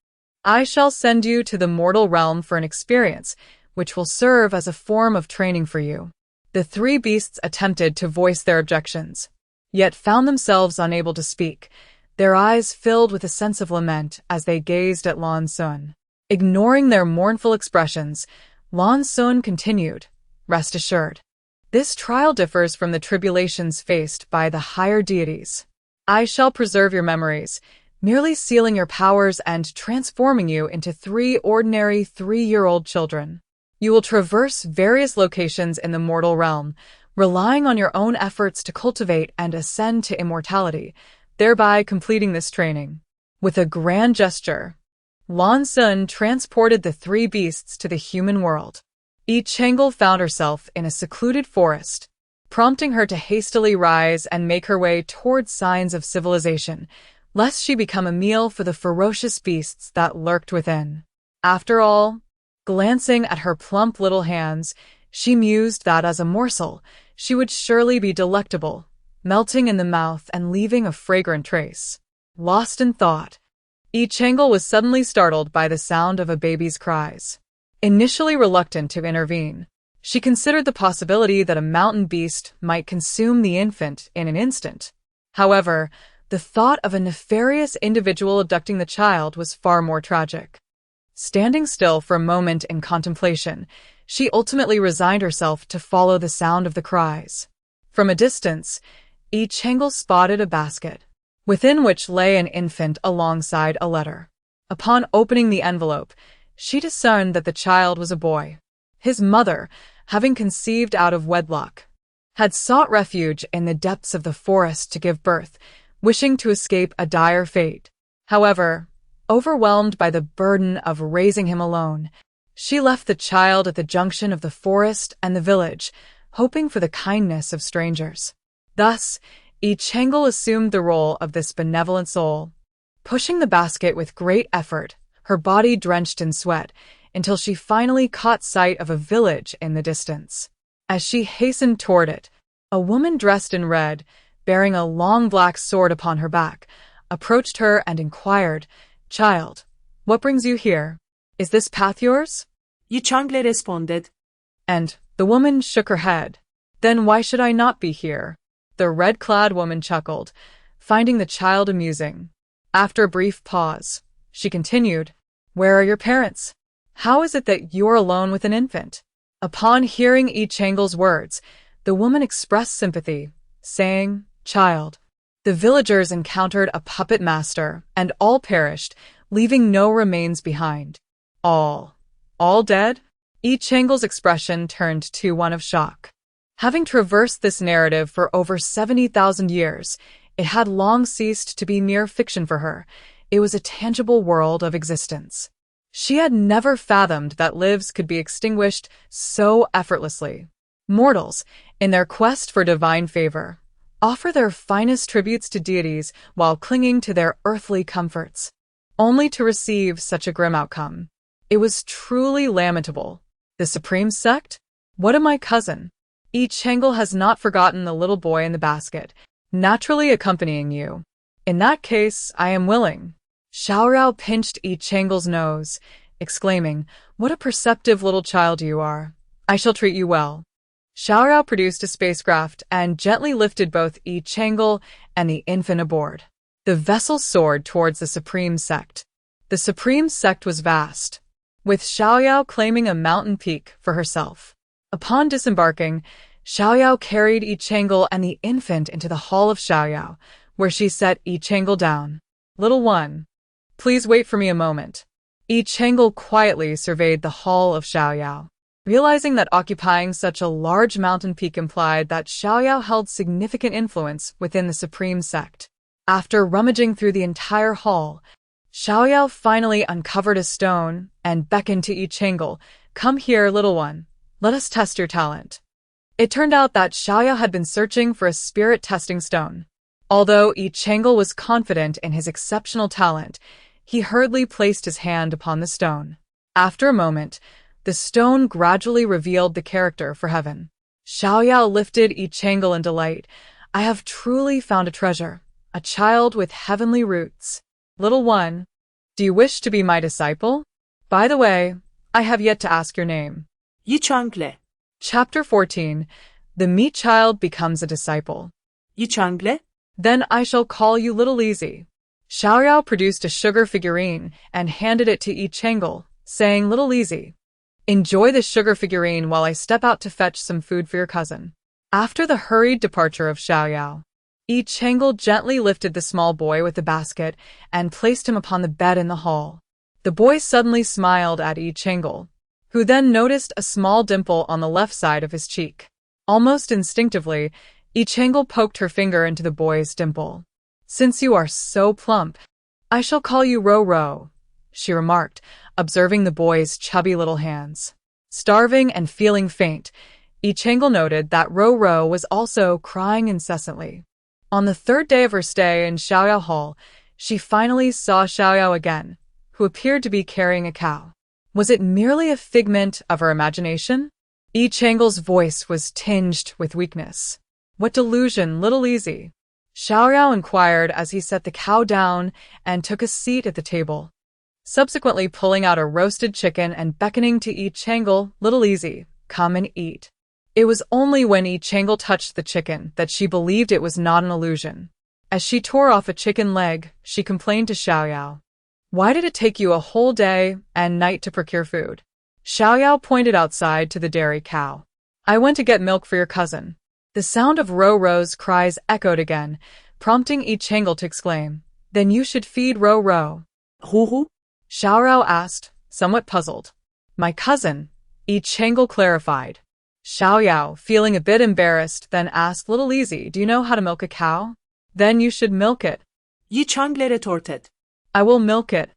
I shall send you to the mortal realm for an experience, which will serve as a form of training for you. The 3 beasts attempted to voice their objections, yet found themselves unable to speak, their eyes filled with a sense of lament as they gazed at Lan Sun. Ignoring their mournful expressions, Lan Sun continued, rest assured, this trial differs from the tribulations faced by the higher deities. I shall preserve your memories, merely sealing your powers and transforming you into 3 ordinary 3-year-old children. You will traverse various locations in the mortal realm, relying on your own efforts to cultivate and ascend to immortality, thereby completing this training. With a grand gesture, Lan Sun transported the 3 beasts to the human world. Yi Changel found herself in a secluded forest, prompting her to hastily rise and make her way towards signs of civilization, lest she become a meal for the ferocious beasts that lurked within. After all, glancing at her plump little hands, she mused that as a morsel, she would surely be delectable, melting in the mouth and leaving a fragrant trace. Lost in thought, Yi Changel was suddenly startled by the sound of a baby's cries. Initially reluctant to intervene, she considered the possibility that a mountain beast might consume the infant in an instant. However, the thought of a nefarious individual abducting the child was far more tragic. Standing still for a moment in contemplation, she ultimately resigned herself to follow the sound of the cries. From a distance, Yi Changel spotted a basket, within which lay an infant alongside a letter. Upon opening the envelope, she discerned that the child was a boy. His mother, having conceived out of wedlock, had sought refuge in the depths of the forest to give birth, wishing to escape a dire fate. However, overwhelmed by the burden of raising him alone, she left the child at the junction of the forest and the village, hoping for the kindness of strangers. Thus, Yi Changel assumed the role of this benevolent soul, pushing the basket with great effort, her body drenched in sweat, until she finally caught sight of a village in the distance. As she hastened toward it, a woman dressed in red, bearing a long black sword upon her back, approached her and inquired, Child, what brings you here? Is this path yours? Yi Changel responded. And the woman shook her head. Then why should I not be here? The red-clad woman chuckled, finding the child amusing. After a brief pause, she continued, Where are your parents? How is it that you're alone with an infant? Upon hearing Yi Changel's words, the woman expressed sympathy, saying, Child, The villagers encountered a puppet master, and all perished, leaving no remains behind. All dead? Yi Changle's expression turned to one of shock. Having traversed this narrative for over 70,000 years, it had long ceased to be mere fiction for her. It was a tangible world of existence. She had never fathomed that lives could be extinguished so effortlessly. Mortals, in their quest for divine favor, offer their finest tributes to deities while clinging to their earthly comforts, only to receive such a grim outcome. It was truly lamentable. The Supreme Sect? What of my cousin? Yi Changle has not forgotten the little boy in the basket, naturally accompanying you. In that case, I am willing. Su Yao pinched Yi Changle's nose, exclaiming, "What a perceptive little child you are. I shall treat you well." Su Yao produced a spacecraft and gently lifted both Yi Changle and the infant aboard. The vessel soared towards the Supreme Sect. The Supreme Sect was vast, with Su Yao claiming a mountain peak for herself. Upon disembarking, Su Yao carried Yi Changle and the infant into the hall of Su Yao, where she set Yi Changle down. "Little one, please wait for me a moment." Yi Changle quietly surveyed the hall of Su Yao, realizing that occupying such a large mountain peak implied that Su Yao held significant influence within the Supreme Sect. After rummaging through the entire hall, Su Yao finally uncovered a stone and beckoned to Yi Changle. "Come here, little one. Let us test your talent." It turned out that Su Yao had been searching for a spirit testing stone. Although Yi Changle was confident in his exceptional talent, he hurriedly placed his hand upon the stone. After a moment, the stone gradually revealed the character for heaven. Su Yao lifted Yi Changle in delight. "I have truly found a treasure, a child with heavenly roots. Little one, do you wish to be my disciple? By the way, I have yet to ask your name." Yi Changle. Chapter 14. The meat child becomes a disciple. Yi Changle. "Then I shall call you Little Easy." Su Yao produced a sugar figurine and handed it to Yi Changle, saying, "Little Easy, enjoy this sugar figurine while I step out to fetch some food for your cousin." After the hurried departure of Su Yao, Yi Changle gently lifted the small boy with the basket and placed him upon the bed in the hall. The boy suddenly smiled at Yi Changle, who then noticed a small dimple on the left side of his cheek. Almost instinctively, Yi Changle poked her finger into the boy's dimple. "Since you are so plump, I shall call you Ro-Ro," she remarked, observing the boy's chubby little hands. Starving and feeling faint, Yi Changle noted that Ro-Ro was also crying incessantly. On the third day of her stay in Su Yao Hall, she finally saw Su Yao again, who appeared to be carrying a cow. Was it merely a figment of her imagination? Yi Changle's voice was tinged with weakness. "What delusion, Little Easy?" Su Yao inquired as he set the cow down and took a seat at the table, subsequently pulling out a roasted chicken and beckoning to Yi Changle, "Little Easy, come and eat." It was only when Yi Changle touched the chicken that she believed it was not an illusion. As she tore off a chicken leg, she complained to Su Yao, "Why did it take you a whole day and night to procure food?" Su Yao pointed outside to the dairy cow. "I went to get milk for your cousin." The sound of Ro-Ro's cries echoed again, prompting Yi Changle to exclaim, "Then you should feed Ro-Ro." "Who?" Su Yao asked, somewhat puzzled. "My cousin," Yi Changle clarified. Su Yao, feeling a bit embarrassed, then asked, "Little Easy, do you know how to milk a cow?" "Then you should milk it." Yi Changle retorted. "I will milk it."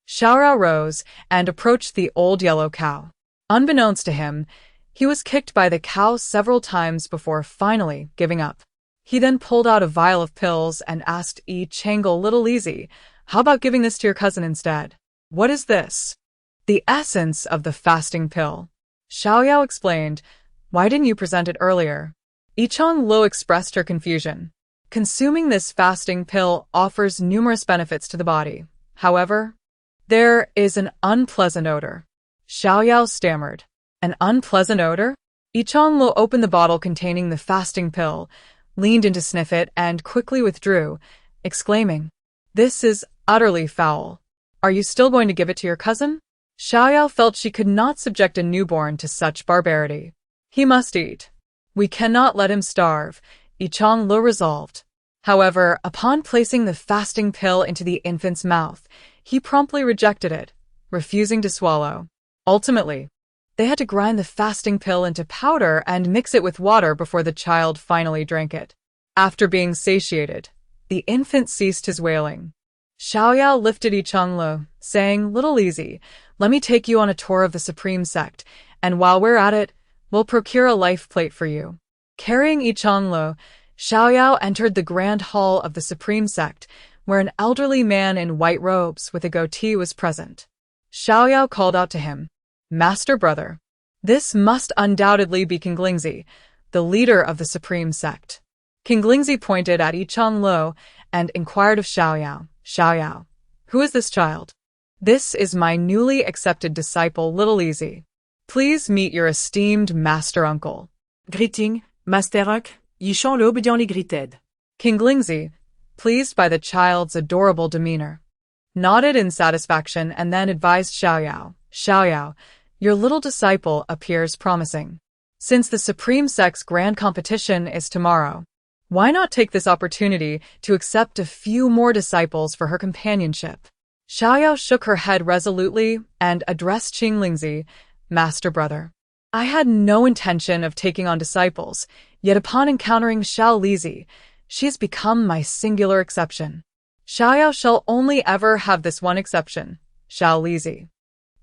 Su Yao rose and approached the old yellow cow. Unbeknownst to him, he was kicked by the cow several times before finally giving up. He then pulled out a vial of pills and asked Yi Changle, "Little Easy, how about giving this to your cousin instead?" "What is this?" "The essence of the fasting pill." Su Yao explained, "Why didn't you present it earlier?" Yi Changle expressed her confusion. Consuming this fasting pill offers numerous benefits to the body. However, there is an unpleasant odor. Su Yao stammered. "An unpleasant odor?" Yi Changle opened the bottle containing the fasting pill, leaned in to sniff it, and quickly withdrew, exclaiming, "This is utterly foul. Are you still going to give it to your cousin?" Su Yao felt she could not subject a newborn to such barbarity. "He must eat. We cannot let him starve," Yi Changle resolved. However, upon placing the fasting pill into the infant's mouth, he promptly rejected it, refusing to swallow. Ultimately, they had to grind the fasting pill into powder and mix it with water before the child finally drank it. After being satiated, the infant ceased his wailing. Su Yao lifted Yi Changlo, saying, "Little Easy, let me take you on a tour of the Supreme Sect, and while we're at it, we'll procure a life plate for you." Carrying Yi Changlo, Su Yao entered the grand hall of the Supreme Sect, where an elderly man in white robes with a goatee was present. Su Yao called out to him, "Master brother, this must undoubtedly be King Lingzi, the leader of the Supreme Sect." King Lingzi pointed at Yi Changlo and inquired of Su Yao, "Su Yao, who is this child?" "This is my newly accepted disciple, Little Easy. Please meet your esteemed master uncle." Greeting, Master Uncle, Yi Changlo obédiently greeted. King Lingzi, pleased by the child's adorable demeanor, nodded in satisfaction and then advised Su Yao, "Su Yao, your little disciple appears promising. Since the Supreme Sect's grand competition is tomorrow, why not take this opportunity to accept a few more disciples for her companionship?" Su Yao shook her head resolutely and addressed King Lingzi, "Master brother, I had no intention of taking on disciples, yet upon encountering Xiao Lizi, she has become my singular exception. Su Yao shall only ever have this one exception, Xiao Lizi."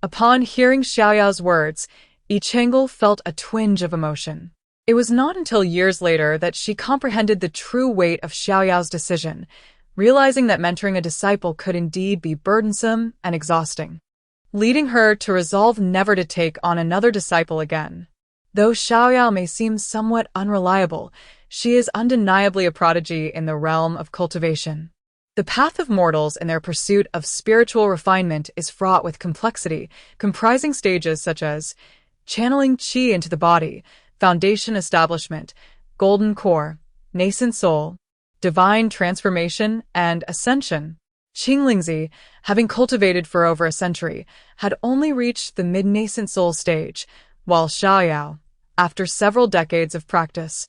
Upon hearing Su Yao's words, Yi Changlo felt a twinge of emotion. It was not until years later that she comprehended the true weight of Su Yao's decision, realizing that mentoring a disciple could indeed be burdensome and exhausting, leading her to resolve never to take on another disciple again. Though Su Yao may seem somewhat unreliable, she is undeniably a prodigy in the realm of cultivation. The path of mortals in their pursuit of spiritual refinement is fraught with complexity, comprising stages such as channeling qi into the body, foundation establishment, golden core, nascent soul, divine transformation, and ascension. King Lingzi, having cultivated for over a century, had only reached the mid-nascent soul stage, while Su Yao, after several decades of practice,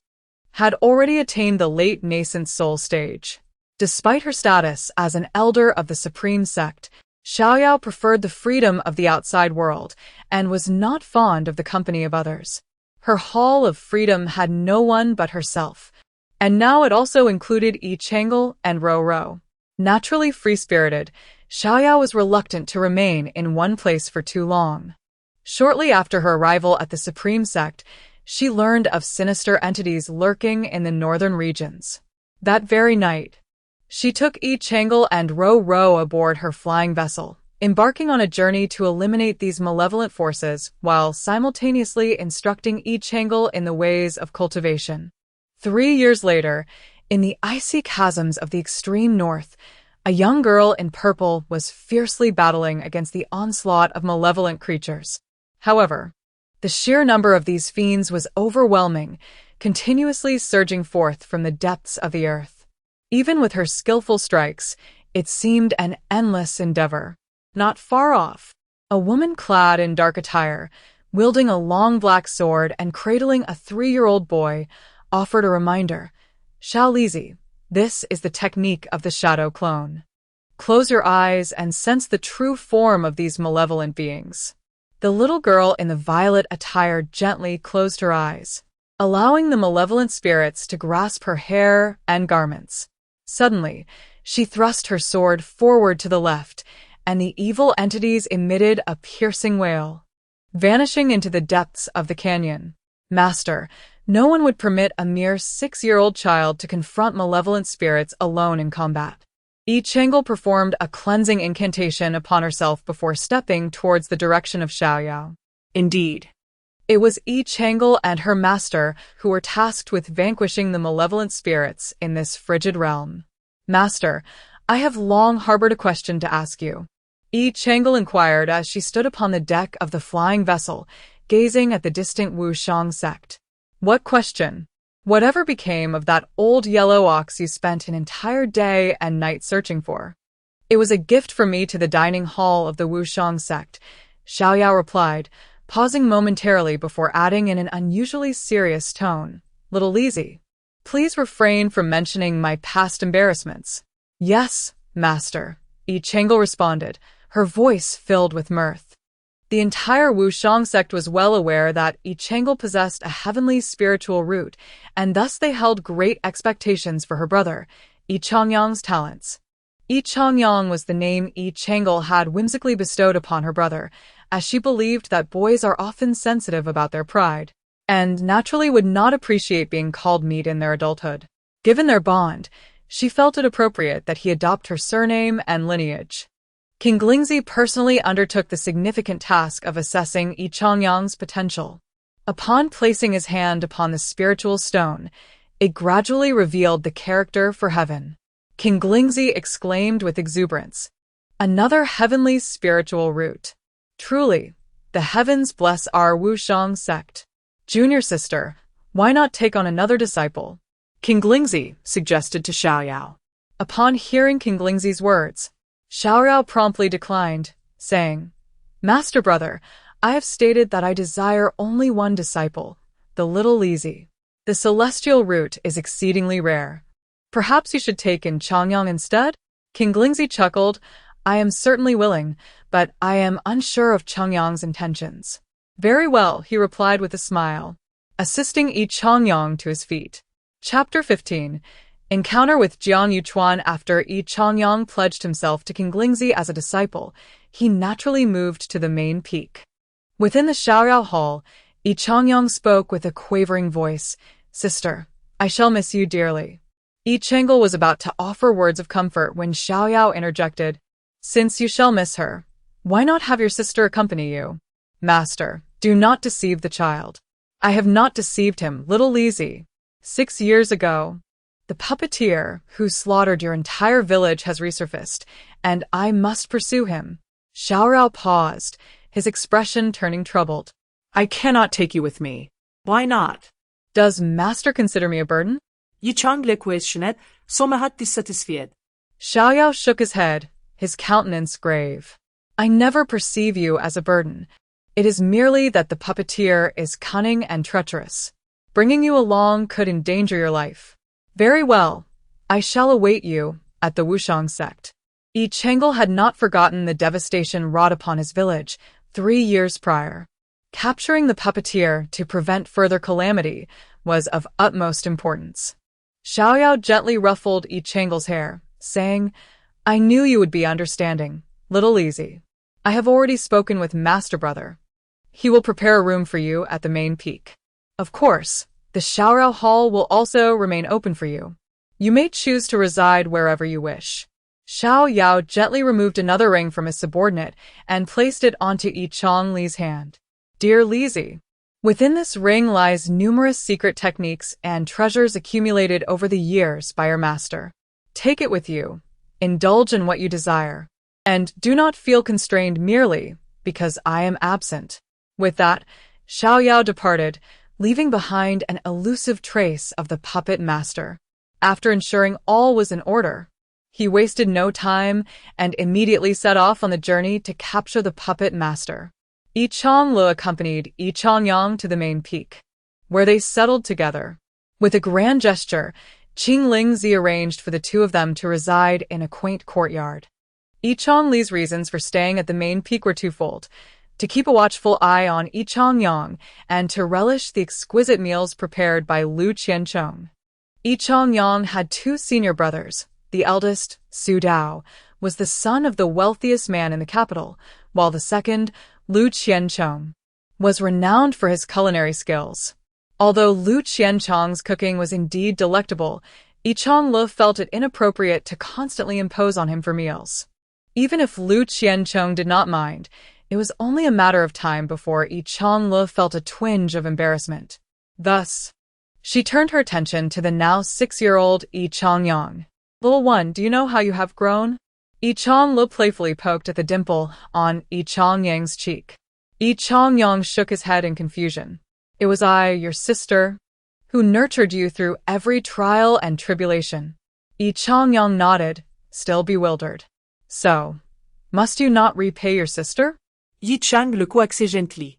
had already attained the late nascent soul stage. Despite her status as an elder of the Supreme Sect, Su Yao preferred the freedom of the outside world and was not fond of the company of others. Her hall of freedom had no one but herself, and now it also included Yi Changlo and Ro Ro. Naturally free-spirited, Su Yao was reluctant to remain in one place for too long. Shortly after her arrival at the Supreme Sect, she learned of sinister entities lurking in the northern regions. That very night, she took Yi Changlo and Ro Ro aboard her flying vessel, embarking on a journey to eliminate these malevolent forces while simultaneously instructing Yi Changlo in the ways of cultivation. 3 years later, in the icy chasms of the extreme north, a young girl in purple was fiercely battling against the onslaught of malevolent creatures. However, the sheer number of these fiends was overwhelming, continuously surging forth from the depths of the earth. Even with her skillful strikes, it seemed an endless endeavor. Not far off, a woman clad in dark attire, wielding a long black sword and cradling a 3-year-old boy, offered a reminder. "Xiao Lizi, this is the technique of the shadow clone. Close your eyes and sense the true form of these malevolent beings." The little girl in the violet attire gently closed her eyes, allowing the malevolent spirits to grasp her hair and garments. Suddenly, she thrust her sword forward to the left, and the evil entities emitted a piercing wail, vanishing into the depths of the canyon. "Master, no one would permit a mere 6-year-old child to confront malevolent spirits alone in combat." Yi Changlo performed a cleansing incantation upon herself before stepping towards the direction of Su Yao. Indeed, it was Yi Changlo and her master who were tasked with vanquishing the malevolent spirits in this frigid realm. "Master, I have long harbored a question to ask you," Yi Changlo inquired as she stood upon the deck of the flying vessel, gazing at the distant Wushang sect. "What question?" "Whatever became of that old yellow ox you spent an entire day and night searching for?" "It was a gift from me to the dining hall of the Wushang sect," Su Yao replied, pausing momentarily before adding in an unusually serious tone. "Little Easy, Please refrain from mentioning my past embarrassments. Yes, master, Yi Chang'e responded, her voice filled with mirth. The entire Wushang sect was well aware that Yi Chang'e possessed a heavenly spiritual root, and thus they held great expectations for her brother, Yi Changyang's talents. Yi Changyang was the name Yi Chang'e had whimsically bestowed upon her brother, as she believed that boys are often sensitive about their pride, and naturally would not appreciate being called meat in their adulthood. Given their bond, she felt it appropriate that he adopt her surname and lineage. King Lingzi personally undertook the significant task of assessing Yi Changyang's potential. Upon placing his hand upon the spiritual stone, it gradually revealed the character for heaven. King Lingzi exclaimed with exuberance, "Another heavenly spiritual root. Truly, the heavens bless our Wushang sect. Junior sister, why not take on another disciple?" King Lingzi suggested to Su Yao. Upon hearing King Lingzi's words, Su Yao promptly declined, saying, "Master brother, I have stated that I desire only one disciple, the little Lizi. The celestial root is exceedingly rare. Perhaps you should take in Changyang instead?" King Lingzi chuckled, "I am certainly willing, but I am unsure of Changyang's intentions." "Very well," he replied with a smile, assisting Yi Changyang to his feet. Chapter 15. Encounter with Jiang Yuchuan. After Yi Changyang pledged himself to King Lingzi as a disciple, he naturally moved to the main peak. Within the Xiaoyao hall, Yi Changyang spoke with a quavering voice, "Sister, I shall miss you dearly." Yi Chang'e was about to offer words of comfort when Xiaoyao interjected, "Since you shall miss her, why not have your sister accompany you?" "Master, do not deceive the child." "I have not deceived him, little Lizi. 6 years ago, the puppeteer who slaughtered your entire village has resurfaced, and I must pursue him." Xiaoyao paused, his expression turning troubled. "I cannot take you with me." "Why not?" "Does master consider me a burden?" Yi Chang'e questioned, somewhat dissatisfied. Xiaoyao shook his head, his countenance grave. "I never perceive you as a burden. It is merely that the puppeteer is cunning and treacherous. Bringing you along could endanger your life." "Very well. I shall await you at the Wushang sect." Yi Chang'e had not forgotten the devastation wrought upon his village 3 years prior. Capturing the puppeteer to prevent further calamity was of utmost importance. Xiaoyao gently ruffled Yi Chang'e's hair, saying, "I knew you would be understanding, little Lizi. I have already spoken with Master Brother. He will prepare a room for you at the main peak. Of course, the Xiaoyao Hall will also remain open for you. You may choose to reside wherever you wish." Xiaoyao gently removed another ring from his subordinate and placed it onto Yi Changli's hand. "Dear Lizi, within this ring lies numerous secret techniques and treasures accumulated over the years by your master. Take it with you, indulge in what you desire, and do not feel constrained merely because I am absent." With that, Xiaoyao departed, leaving behind an elusive trace of the puppet master. After ensuring all was in order, he wasted no time and immediately set off on the journey to capture the puppet master. Yi Changle accompanied Yi Changyang to the main peak, where they settled together. With a grand gesture, King Lingzi arranged for the two of them to reside in a quaint courtyard. Yi Changli's reasons for staying at the main peak were twofold: to keep a watchful eye on Yi Changyang and to relish the exquisite meals prepared by Lu Qianchong. Yi Changyang had 2 senior brothers. The eldest, Su Yao, was the son of the wealthiest man in the capital, while the second, Lu Qianchong, was renowned for his culinary skills. Although Lu Qianchong's cooking was indeed delectable, Yi Changle felt it inappropriate to constantly impose on him for meals. Even if Lu Qianchong did not mind, it was only a matter of time before Yi Changle felt a twinge of embarrassment. Thus, she turned her attention to the now 6-year-old Yi Changyang. "Little one, do you know how you have grown?" Yi Changle playfully poked at the dimple on Yi Changyang's cheek. Yi Changyang shook his head in confusion. "It was I, your sister, who nurtured you through every trial and tribulation." Yi Changyang nodded, still bewildered. "So, must you not repay your sister?" Yi Changle coaxed gently.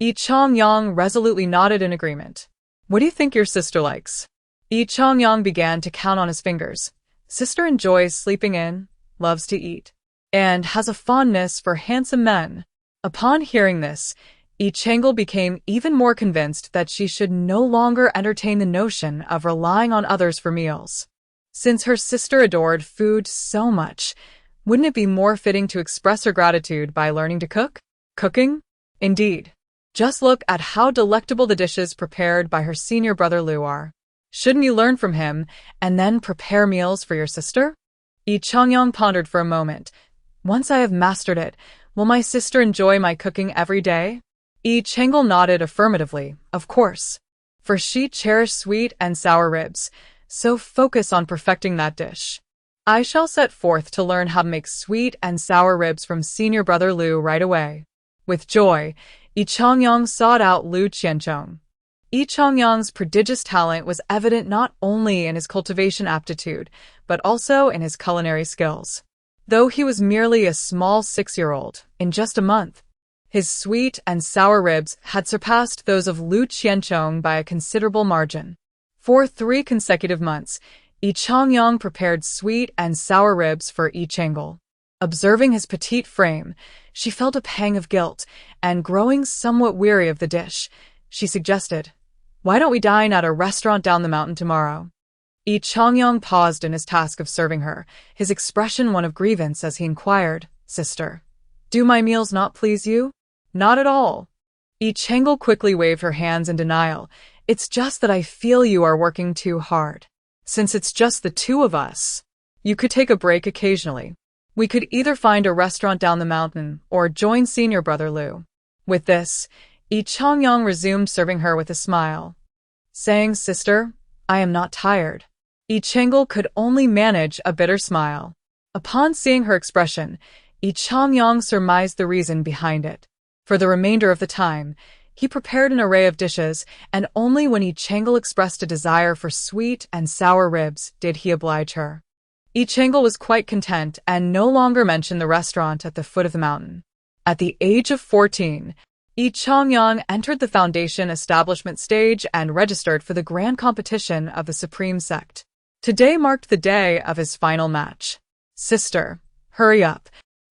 Yi Changyang resolutely nodded in agreement. "What do you think your sister likes?" Yi Chongyang began to count on his fingers. Sister enjoys sleeping in, loves to eat, and has a fondness for handsome men. Upon hearing this, Yi Changel became even more convinced that she should no longer entertain the notion of relying on others for meals. Since her sister adored food so much, wouldn't it be more fitting to express her gratitude by learning to cook? Cooking? Indeed. Just look at how delectable the dishes prepared by her senior brother Liu are. Shouldn't you learn from him and then prepare meals for your sister? Yi Chongyang pondered for a moment. Once I have mastered it, will my sister enjoy my cooking every day? Yi Changel nodded affirmatively, of course. For she cherished sweet and sour ribs, so focus on perfecting that dish. I shall set forth to learn how to make sweet and sour ribs from senior brother Liu right away. With joy, Yi Chongyang sought out Liu Qianchong. Yi Chongyang's prodigious talent was evident not only in his cultivation aptitude, but also in his culinary skills. Though he was merely a small 6-year-old, in just a month, his sweet and sour ribs had surpassed those of Liu Qianchong by a considerable margin. For 3 consecutive months, Yi Chongyang prepared sweet and sour ribs for Yi Changel. Observing his petite frame, she felt a pang of guilt, and growing somewhat weary of the dish, she suggested, "Why don't we dine at a restaurant down the mountain tomorrow?" Yi Chongyang paused in his task of serving her, his expression one of grievance as he inquired, "Sister, do my meals not please you?" "Not at all." Yi Changel quickly waved her hands in denial. "It's just that I feel you are working too hard. Since it's just the 2 of us, you could take a break occasionally. We could either find a restaurant down the mountain or join senior brother Liu." With this, Yi Chongyang resumed serving her with a smile, saying, "Sister, I am not tired." Yi Changel could only manage a bitter smile. Upon seeing her expression, Yi Chongyang surmised the reason behind it. For the remainder of the time, he prepared an array of dishes, and only when Yi Changel expressed a desire for sweet and sour ribs did he oblige her. Yi Changel was quite content and no longer mentioned the restaurant at the foot of the mountain. At the age of 14, Yi Chongyang entered the foundation establishment stage and registered for the grand competition of the Supreme Sect. Today marked the day of his final match. "Sister, hurry up.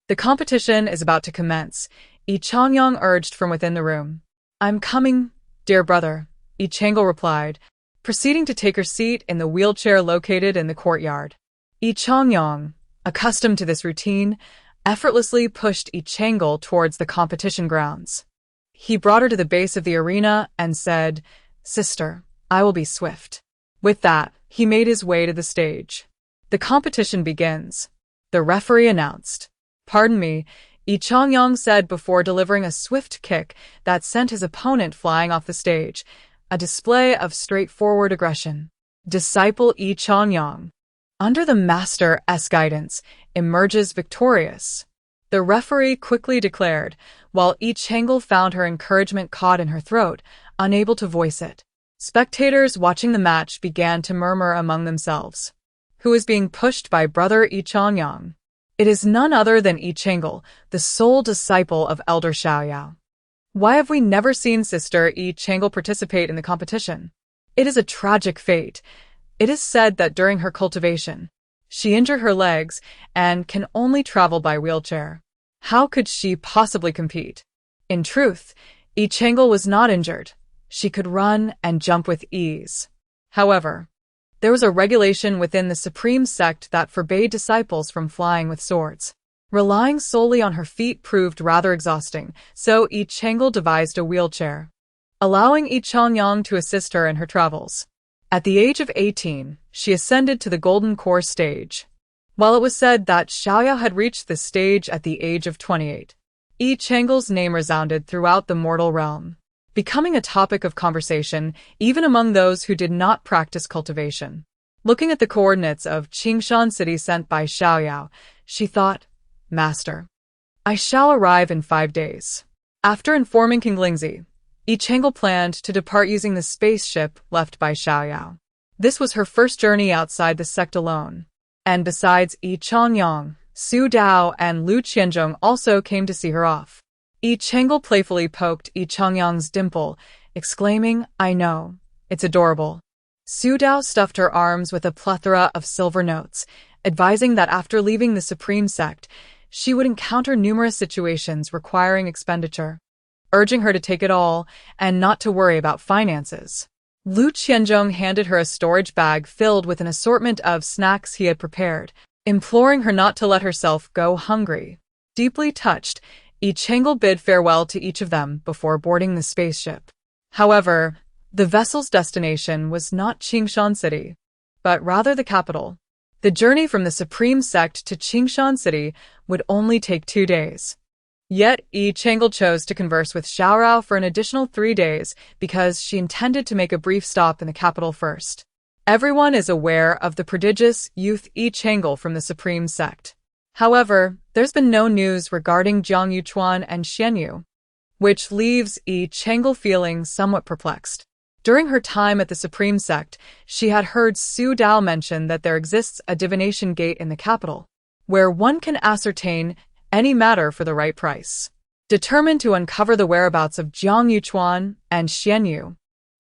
The competition is about to commence," Yi Chongyang urged from within the room. "I'm coming, dear brother," Yi Changel replied, proceeding to take her seat in the wheelchair located in the courtyard. Yi Chongyang, accustomed to this routine, effortlessly pushed Yi Changel towards the competition grounds. He brought her to the base of the arena and said, "Sister, I will be swift." With that, he made his way to the stage. "The competition begins," the referee announced. "Pardon me," Yi Chongyang said before delivering a swift kick that sent his opponent flying off the stage, a display of straightforward aggression. Disciple Yi Chongyang, under the master's guidance, emerges victorious, the referee quickly declared, while Yi Changel found her encouragement caught in her throat, unable to voice it. Spectators watching the match began to murmur among themselves. Who is being pushed by brother Yi Chongyang? It is none other than Yi Changel, the sole disciple of Elder Su Yao. Why have we never seen Sister Yi Changel participate in the competition? It is a tragic fate. It is said that during her cultivation, she injured her legs and can only travel by wheelchair. How could she possibly compete? In truth, Yi Changel was not injured. She could run and jump with ease. However, there was a regulation within the Supreme Sect that forbade disciples from flying with swords. Relying solely on her feet proved rather exhausting, so Yi Changel devised a wheelchair, allowing Yi Chongyang to assist her in her travels. At the age of 18, she ascended to the Golden Core stage. While it was said that Su Yao had reached this stage at the age of 28, Yi Changel's name resounded throughout the mortal realm, becoming a topic of conversation even among those who did not practice cultivation. Looking at the coordinates of Qingshan City sent by Su Yao, she thought, "Master, I shall arrive in 5 days." After informing King Lingzi, Yi Changel planned to depart using the spaceship left by Su Yao. This was her first journey outside the sect alone. And besides Yi Chongyang, Su Yao and Liu Qianzhong also came to see her off. Yi Changel playfully poked Yi Chongyang's dimple, exclaiming, "I know, it's adorable. Su Yao stuffed her arms with a plethora of silver notes, advising that after leaving the supreme sect, she would encounter numerous situations requiring expenditure, urging her to take it all and not to worry about finances. Lu Qianzhong handed her a storage bag filled with an assortment of snacks he had prepared, imploring her not to let herself go hungry. Deeply touched, Yi Chang'e bid farewell to each of them before boarding the spaceship. However, the vessel's destination was not Qingshan City, but rather the capital. The journey from the Supreme Sect to Qingshan City would only take 2 days. Yet Yi Chang'e chose to converse with Xiaorao for an additional 3 days because she intended to make a brief stop in the capital first. Everyone is aware of the prodigious youth Yi Chang'e from the Supreme Sect. However, there's been no news regarding Jiang Yuchuan and Xian Yu, which leaves Yi Chang'e feeling somewhat perplexed. During her time at the Supreme Sect, she had heard Su Yao mention that there exists a divination gate in the capital, where one can ascertain any matter for the right price. Determined to uncover the whereabouts of Jiang Yuchuan and Xian Yu,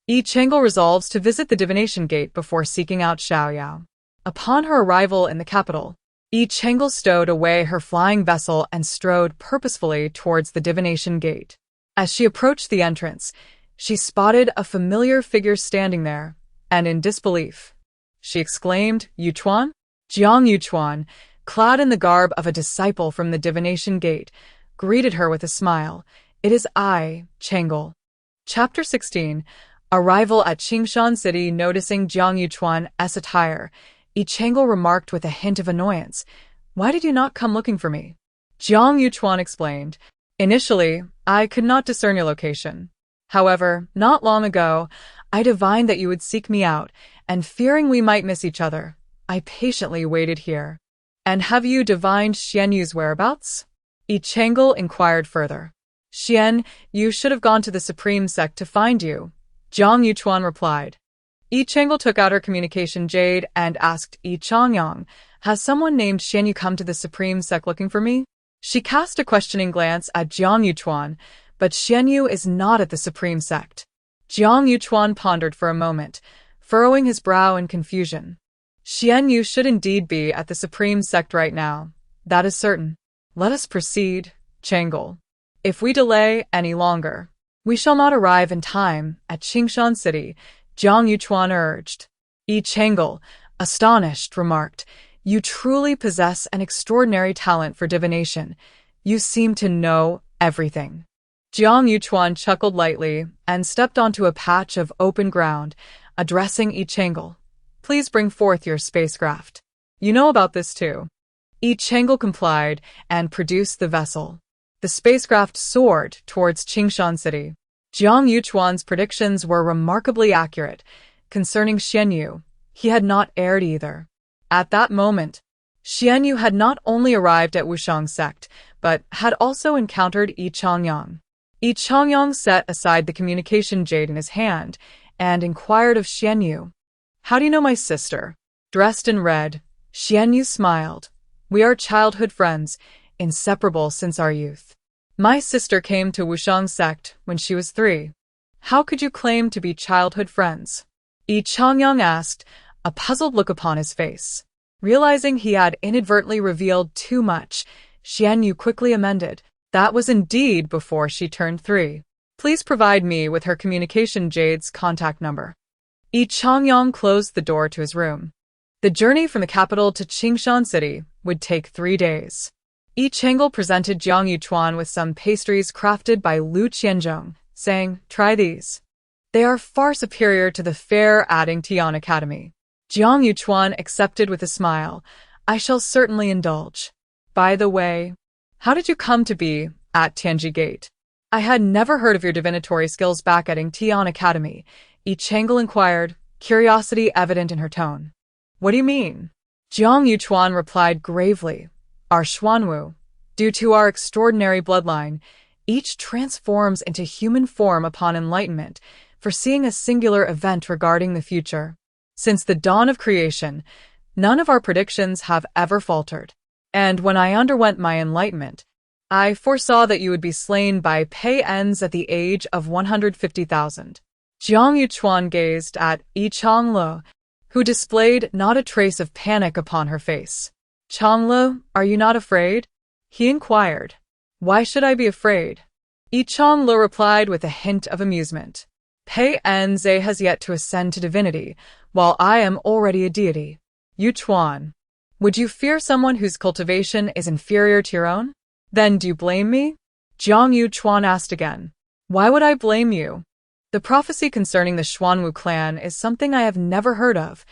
Yi Chang'e resolves to visit the divination gate before seeking out Su Yao. Upon her arrival in the capital, Yi Chang'e stowed away her flying vessel and strode purposefully towards the divination gate. As she approached the entrance, she spotted a familiar figure standing there, and in disbelief, she exclaimed, "Yuchuan?" Jiang Yuchuan, clad in the garb of a disciple from the divination gate, greeted her with a smile. "It is I, Chang'e." Chapter 16. Arrival at Qingshan City. Noticing Jiang Yuchuan's attire, Yi Chang'e remarked with a hint of annoyance, "Why did you not come looking for me?" Jiang Yuchuan explained, "Initially, I could not discern your location. However, not long ago, I divined that you would seek me out, and fearing we might miss each other, I patiently waited here." "And have you divined Xian Yu's whereabouts?" Yi Chang'e inquired further. "Xian Yu should have gone to the Supreme Sect to find you," Jiang Yuchuan replied. Yi Chang'e took out her communication jade and asked Yi Changyang, "Has someone named Xian Yu come to the Supreme Sect looking for me?" She cast a questioning glance at Jiang Yuchuan, but Xian Yu is not at the Supreme Sect. Jiang Yuchuan pondered for a moment, furrowing his brow in confusion. Xian Yu should indeed be at the Supreme Sect right now. That is certain. Let us proceed, Chang'e. If we delay any longer, we shall not arrive in time at Qingshan City, Jiang Yuchuan urged. Yi Chang'e, astonished, remarked, "You truly possess an extraordinary talent for divination. You seem to know everything." Jiang Yuchuan chuckled lightly and stepped onto a patch of open ground, addressing Yi Chang'e. "Please bring forth your spacecraft. You know about this too." Yi Chang'e complied and produced the vessel. The spacecraft soared towards Qingshan City. Jiang Yuchuan's predictions were remarkably accurate. Concerning Xian Yu, he had not erred either. At that moment, Xian Yu had not only arrived at Wushang Sect, but had also encountered Yi Changyang. Yi Changyang set aside the communication jade in his hand and inquired of Xian Yu, "How do you know my sister?" Dressed in red, Xian Yu smiled. "We are childhood friends, inseparable since our youth. My sister came to Wushang Sect when she was 3. How could you claim to be childhood friends?" Yi Changyang asked, a puzzled look upon his face. Realizing he had inadvertently revealed too much, Xian Yu quickly amended, "That was indeed before she turned 3. Please provide me with her communication jade's contact number." Yi Changyang closed the door to his room. The journey from the capital to Qingshan City would take 3 days. Yi Chang'e presented Jiang Yuchuan with some pastries crafted by Lu Qianzhong, saying, "Try these. They are far superior to the fare at Tian Academy." Jiang Yuchuan accepted with a smile. "I shall certainly indulge. By the way, how did you come to be at Tianji Gate?" "I had never heard of your divinatory skills back at Tian Academy," Yi Chang'e inquired, curiosity evident in her tone. "What do you mean?" Jiang Yuchuan replied gravely, "Our Xuanwu, due to our extraordinary bloodline, each transforms into human form upon enlightenment, foreseeing a singular event regarding the future. Since the dawn of creation, none of our predictions have ever faltered. And when I underwent my enlightenment, I foresaw that you would be slain by Pei Ens at the age of 150,000. Jiang Yuchuan gazed at Yi Changlo, who displayed not a trace of panic upon her face. Changlo, are you not afraid? He inquired. Why should I be afraid? Yi Changlo replied with a hint of amusement. Pei Enze has yet to ascend to divinity, while I am already a deity. Yuchuan, would you fear someone whose cultivation is inferior to your own? Then do you blame me? Jiang Yuchuan asked again. Why would I blame you? The prophecy concerning the Xuanwu clan is something I have never heard of.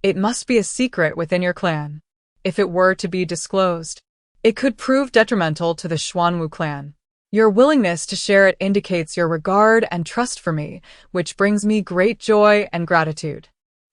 It must be a secret within your clan. If it were to be disclosed, it could prove detrimental to the Xuanwu clan. Your willingness to share it indicates your regard and trust for me, which brings me great joy and gratitude.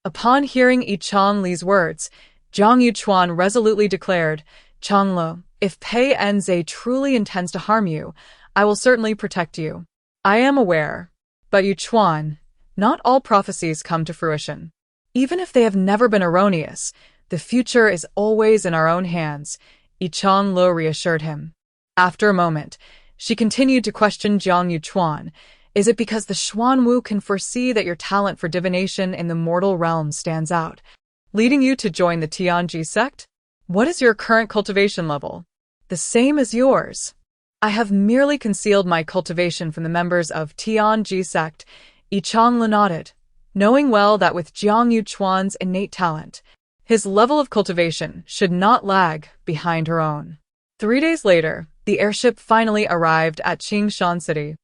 Upon hearing Yi Changli's words, Jiang Yuchuan resolutely declared, Changlo, if Pei Enze truly intends to harm you, I will certainly protect you. I am aware. But Yuchuan, not all prophecies come to fruition. Even if they have never been erroneous, the future is always in our own hands, Yi Changlo reassured him. After a moment, she continued to question Jiang Yuchuan. Is it because the Xuanwu can foresee that your talent for divination in the mortal realm stands out, leading you to join the Tianji sect? What is your current cultivation level? The same as yours. I have merely concealed my cultivation from the members of Tianji sect, Yi Changlo nodded, knowing well that with Jiang Yuchuan's innate talent, his level of cultivation should not lag behind her own. 3 days later, the airship finally arrived at Qingshan City.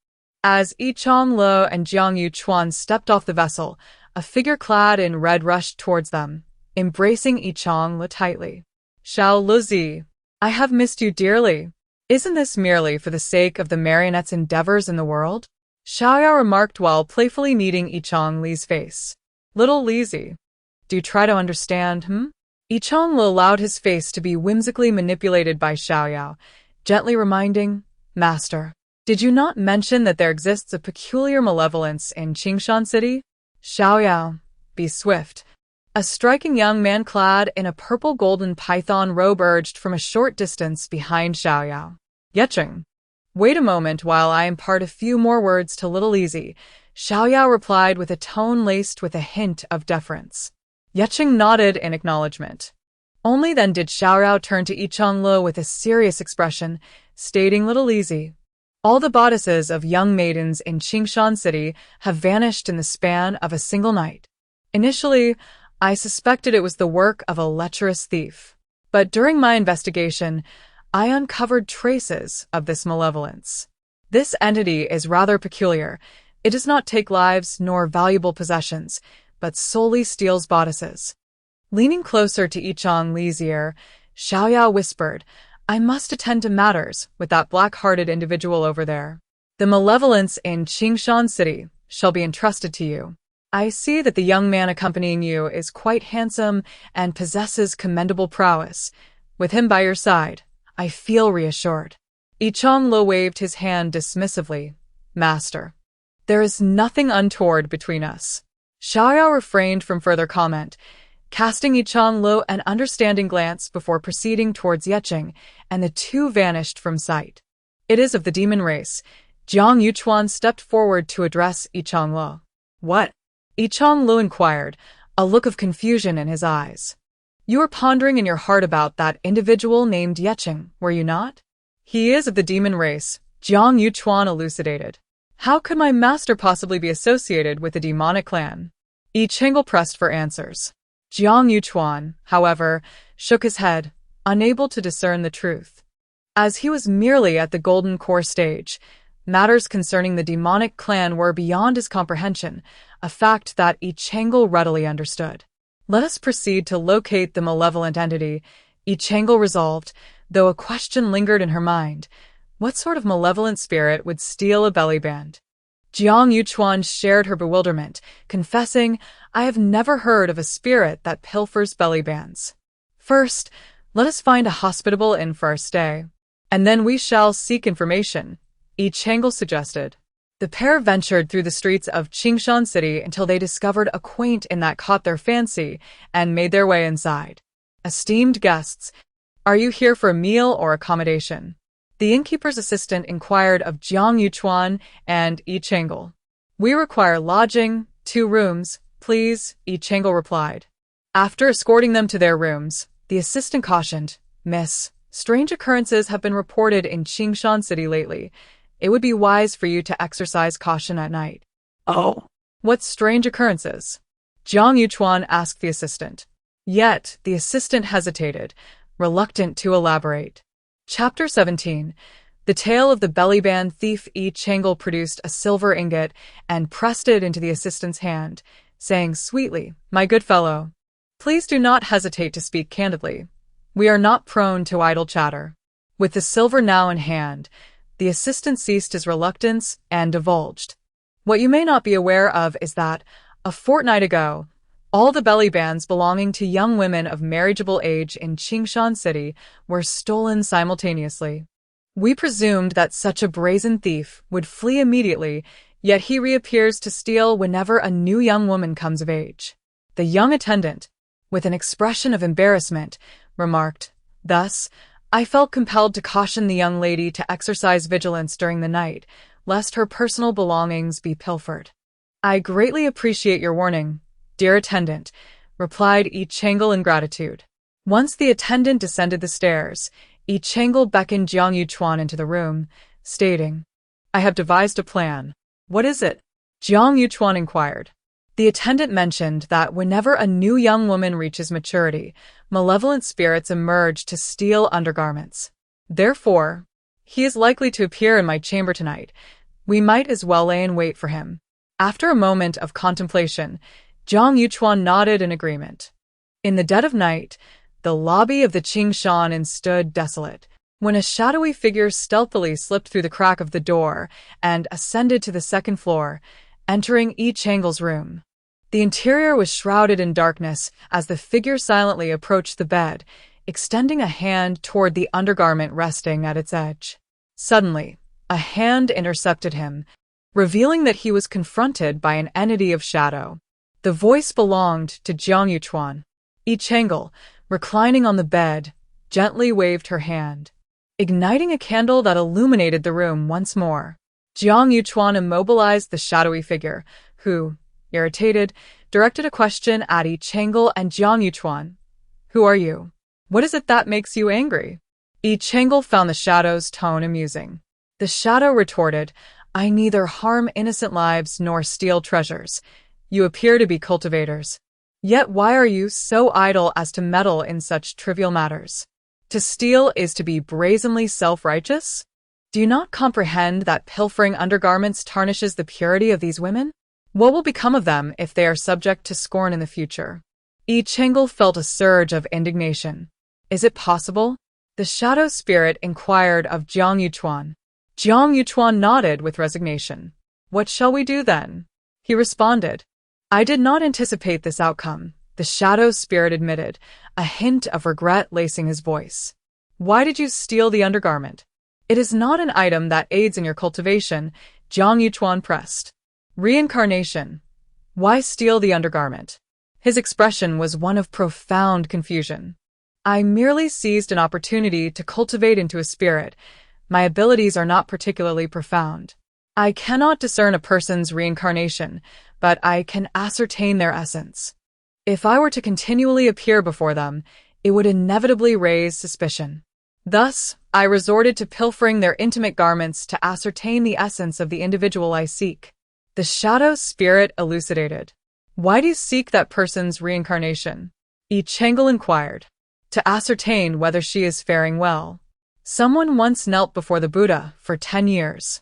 As Yi Changlo and Jiang Yuchuan stepped off the vessel, a figure clad in red rushed towards them, embracing Yi Changlo tightly. Xiao Luzi, I have missed you dearly. Isn't this merely for the sake of the marionette's endeavors in the world? Xiao Yao remarked while playfully meeting Yi Changli's face. Little Lizi, do you try to understand, Yi Changlo allowed his face to be whimsically manipulated by Xiao Yao, gently reminding, Master, did you not mention that there exists a peculiar malevolence in Qingshan City? Xiao Yao, be swift. A striking young man clad in a purple golden python robe urged from a short distance behind Xiao Yao. Yecheng, wait a moment while I impart a few more words to little Easy, Xiao Yao replied with a tone laced with a hint of deference. Yecheng nodded in acknowledgement. Only then did Xiao Yao turn to Yi Changlo with a serious expression, stating little Easy. All the bodices of young maidens in Qingshan City have vanished in the span of a single night. Initially, I suspected it was the work of a lecherous thief. But during my investigation, I uncovered traces of this malevolence. This entity is rather peculiar. It does not take lives nor valuable possessions, but solely steals bodices. Leaning closer to Yi Changli's ear, Xiao Yao whispered, I must attend to matters with that black-hearted individual over there. The malevolence in Qingshan City shall be entrusted to you. I see that the young man accompanying you is quite handsome and possesses commendable prowess. With him by your side, I feel reassured. Yi Changlo waved his hand dismissively. Master, there is nothing untoward between us. Xiao Yao refrained from further comment, casting Yi Changlo an understanding glance before proceeding towards Yecheng, and the two vanished from sight. It is of the demon race. Jiang Yuchuan stepped forward to address Yi Changlo. What? Yi Changlo inquired, a look of confusion in his eyes. You were pondering in your heart about that individual named Yecheng, were you not? He is of the demon race, Jiang Yuchuan elucidated. How could my master possibly be associated with the demonic clan? Yi Changlo pressed for answers. Jiang Yuchuan, however, shook his head, unable to discern the truth. As he was merely at the golden core stage, matters concerning the demonic clan were beyond his comprehension, a fact that Yi Changlo readily understood. Let us proceed to locate the malevolent entity, Yi Changlo resolved, though a question lingered in her mind. What sort of malevolent spirit would steal a belly band? Jiang Yuchuan shared her bewilderment, confessing, I have never heard of a spirit that pilfers belly bands. First, let us find a hospitable inn for our stay, and then we shall seek information, Yi Changlo suggested. The pair ventured through the streets of Qingshan City until they discovered a quaint inn that caught their fancy and made their way inside. Esteemed guests, are you here for a meal or accommodation? The innkeeper's assistant inquired of Jiang Yuchuan and Yi Changlo. We require lodging, 2 rooms, please, Yi Chengel replied. After escorting them to their rooms, the assistant cautioned, Miss, strange occurrences have been reported in Qingshan City lately. It would be wise for you to exercise caution at night. Oh. What strange occurrences? Jiang Yuchuan asked the assistant. Yet, the assistant hesitated, reluctant to elaborate. Chapter 17. The tale of the bellyband thief. Yi Chengel produced a silver ingot and pressed it into the assistant's hand, saying sweetly, My good fellow, please do not hesitate to speak candidly. We are not prone to idle chatter. With the silver now in hand, the assistant ceased his reluctance and divulged. What you may not be aware of is that, a fortnight ago, all the belly bands belonging to young women of marriageable age in Qingshan City were stolen simultaneously. We presumed that such a brazen thief would flee immediately, yet he reappears to steal whenever a new young woman comes of age. The young attendant, with an expression of embarrassment, remarked, Thus, I felt compelled to caution the young lady to exercise vigilance during the night, lest her personal belongings be pilfered. I greatly appreciate your warning, dear attendant, replied Yi Chengel in gratitude. Once the attendant descended the stairs, Yi Chengel beckoned Jiang Yuchuan into the room, stating, I have devised a plan. What is it? Jiang Yuchuan inquired. The attendant mentioned that whenever a new young woman reaches maturity, malevolent spirits emerge to steal undergarments. Therefore, he is likely to appear in my chamber tonight. We might as well lay in wait for him. After a moment of contemplation, Jiang Yuchuan nodded in agreement. In the dead of night, the lobby of the Qingshan Inn stood desolate, when a shadowy figure stealthily slipped through the crack of the door and ascended to the second floor, entering Yi Chengel's room. The interior was shrouded in darkness as the figure silently approached the bed, extending a hand toward the undergarment resting at its edge. Suddenly, a hand intercepted him, revealing that he was confronted by an entity of shadow. The voice belonged to Jiang Yuchuan. Yi Chengel, reclining on the bed, gently waved her hand, igniting a candle that illuminated the room once more. Jiang Yuchuan immobilized the shadowy figure, who, irritated, directed a question at Yi Chengel and Jiang Yuchuan. Who are you? What is it that makes you angry? Yi Chengel found the shadow's tone amusing. The shadow retorted, I neither harm innocent lives nor steal treasures. You appear to be cultivators. Yet why are you so idle as to meddle in such trivial matters? To steal is to be brazenly self-righteous? Do you not comprehend that pilfering undergarments tarnishes the purity of these women? What will become of them if they are subject to scorn in the future? Yi Chengel felt a surge of indignation. Is it possible? The shadow spirit inquired of Jiang Yuchuan. Jiang Yuchuan nodded with resignation. What shall we do then? He responded. I did not anticipate this outcome, the shadow spirit admitted, a hint of regret lacing his voice. Why did you steal the undergarment? It is not an item that aids in your cultivation, Jiang Yuchuan pressed. Reincarnation. Why steal the undergarment? His expression was one of profound confusion. I merely seized an opportunity to cultivate into a spirit. My abilities are not particularly profound. I cannot discern a person's reincarnation, but I can ascertain their essence. If I were to continually appear before them, it would inevitably raise suspicion. Thus, I resorted to pilfering their intimate garments to ascertain the essence of the individual I seek. The shadow spirit elucidated. Why do you seek that person's reincarnation? Yi Chengel inquired. To ascertain whether she is faring well. Someone once knelt before the Buddha for 10 years,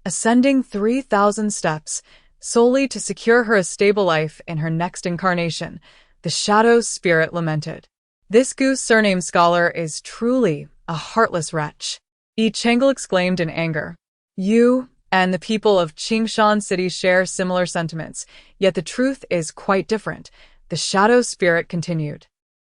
ascending 3,000 steps, solely to secure her a stable life in her next incarnation, the shadow spirit lamented. This goose surnamed scholar is truly a heartless wretch. Yi Chengel exclaimed in anger. You and the people of Qingshan City share similar sentiments, yet the truth is quite different, the shadow spirit continued.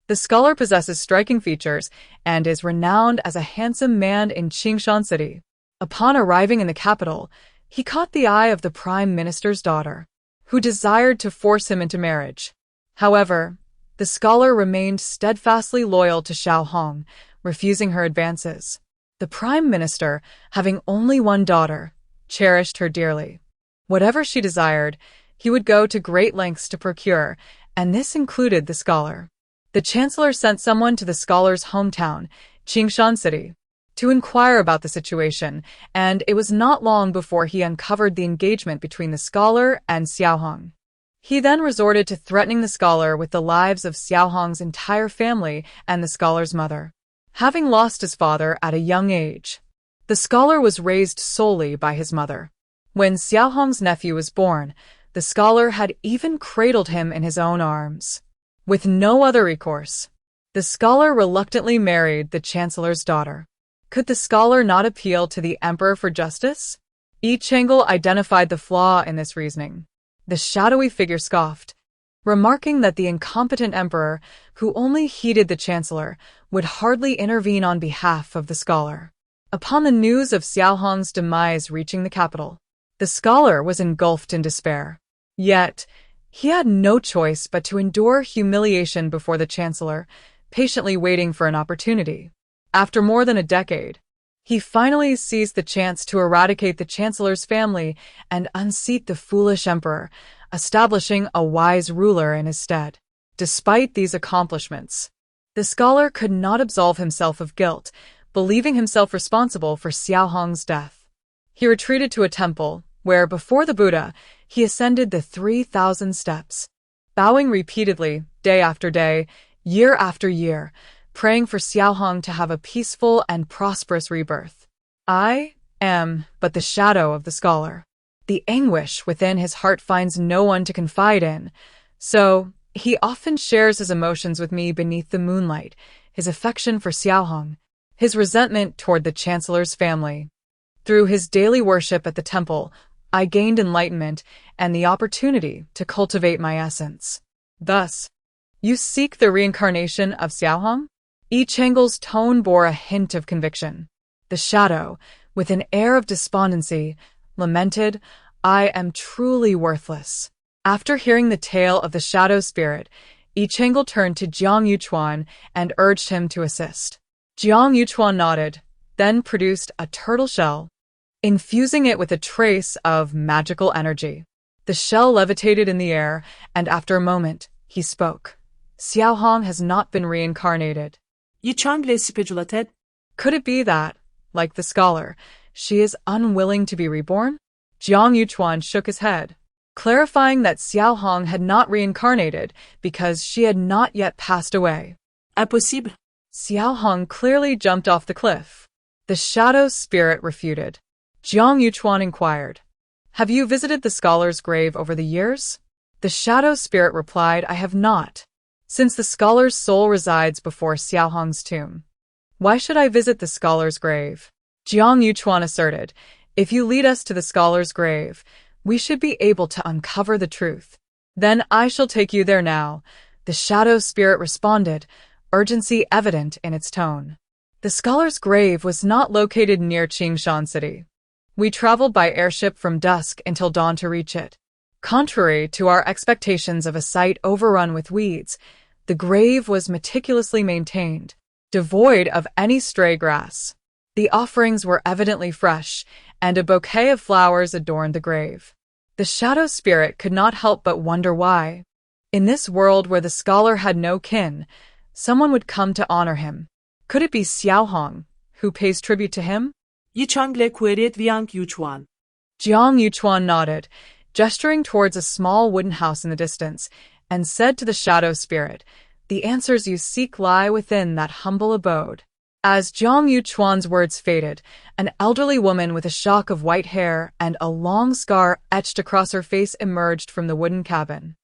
The scholar possesses striking features and is renowned as a handsome man in Qingshan City. Upon arriving in the capital, he caught the eye of the prime minister's daughter, who desired to force him into marriage. However, the scholar remained steadfastly loyal to Xiao Hong, refusing her advances. The prime minister, having only one daughter, cherished her dearly. Whatever she desired, he would go to great lengths to procure, and this included the scholar. The chancellor sent someone to the scholar's hometown, Qingshan City, to inquire about the situation, and it was not long before he uncovered the engagement between the scholar and Xiaohong. He then resorted to threatening the scholar with the lives of Xiaohong's entire family and the scholar's mother. Having lost his father at a young age, the scholar was raised solely by his mother. When Xiaohong's nephew was born, the scholar had even cradled him in his own arms. With no other recourse, the scholar reluctantly married the chancellor's daughter. Could the scholar not appeal to the emperor for justice? Yi Chang'e identified the flaw in this reasoning. The shadowy figure scoffed, remarking that the incompetent emperor, who only heeded the chancellor, would hardly intervene on behalf of the scholar. Upon the news of Xiaohong's demise reaching the capital, the scholar was engulfed in despair. Yet, he had no choice but to endure humiliation before the chancellor, patiently waiting for an opportunity. After more than a decade, he finally seized the chance to eradicate the chancellor's family and unseat the foolish emperor, establishing a wise ruler in his stead. Despite these accomplishments, the scholar could not absolve himself of guilt, believing himself responsible for Xiaohong's death. He retreated to a temple, where, before the Buddha, he ascended the 3,000 steps, bowing repeatedly, day after day, year after year, praying for Xiaohong to have a peaceful and prosperous rebirth. I am but the shadow of the scholar. The anguish within his heart finds no one to confide in, so he often shares his emotions with me beneath the moonlight, his affection for Xiaohong, his resentment toward the chancellor's family. Through his daily worship at the temple, I gained enlightenment and the opportunity to cultivate my essence. Thus, you seek the reincarnation of Xiaohong? Yi Chang'e's tone bore a hint of conviction. The shadow, with an air of despondency, lamented, "I am truly worthless." After hearing the tale of the shadow spirit, Yi Chang'e turned to Jiang Yuchuan and urged him to assist. Jiang Yuchuan nodded, then produced a turtle shell, infusing it with a trace of magical energy. The shell levitated in the air, and after a moment, he spoke. Xiaohong has not been reincarnated. Yi Chang'e speculated. Could it be that, like the scholar, she is unwilling to be reborn? Jiang Yuchuan shook his head, clarifying that Xiaohong had not reincarnated because she had not yet passed away. Impossible. Xiaohong clearly jumped off the cliff. The shadow spirit refuted. Jiang Yuchuan inquired, "Have you visited the scholar's grave over the years?" The shadow spirit replied, "I have not, since the scholar's soul resides before Xiaohong's tomb. Why should I visit the scholar's grave?" Jiang Yuchuan asserted, "If you lead us to the scholar's grave, we should be able to uncover the truth. Then I shall take you there now," the shadow spirit responded, urgency evident in its tone. The scholar's grave was not located near Qingshan City. We traveled by airship from dusk until dawn to reach it. Contrary to our expectations of a site overrun with weeds, the grave was meticulously maintained, devoid of any stray grass. The offerings were evidently fresh, and a bouquet of flowers adorned the grave. The shadow spirit could not help but wonder why. In this world where the scholar had no kin, someone would come to honor him. Could it be Xiaohong, who pays tribute to him? Yi Chang'e queried Jiang Yuchuan. Jiang Yuchuan nodded, gesturing towards a small wooden house in the distance, and said to the shadow spirit, "The answers you seek lie within that humble abode." As Jiang Yuchuan's words faded, an elderly woman with a shock of white hair and a long scar etched across her face emerged from the wooden cabin.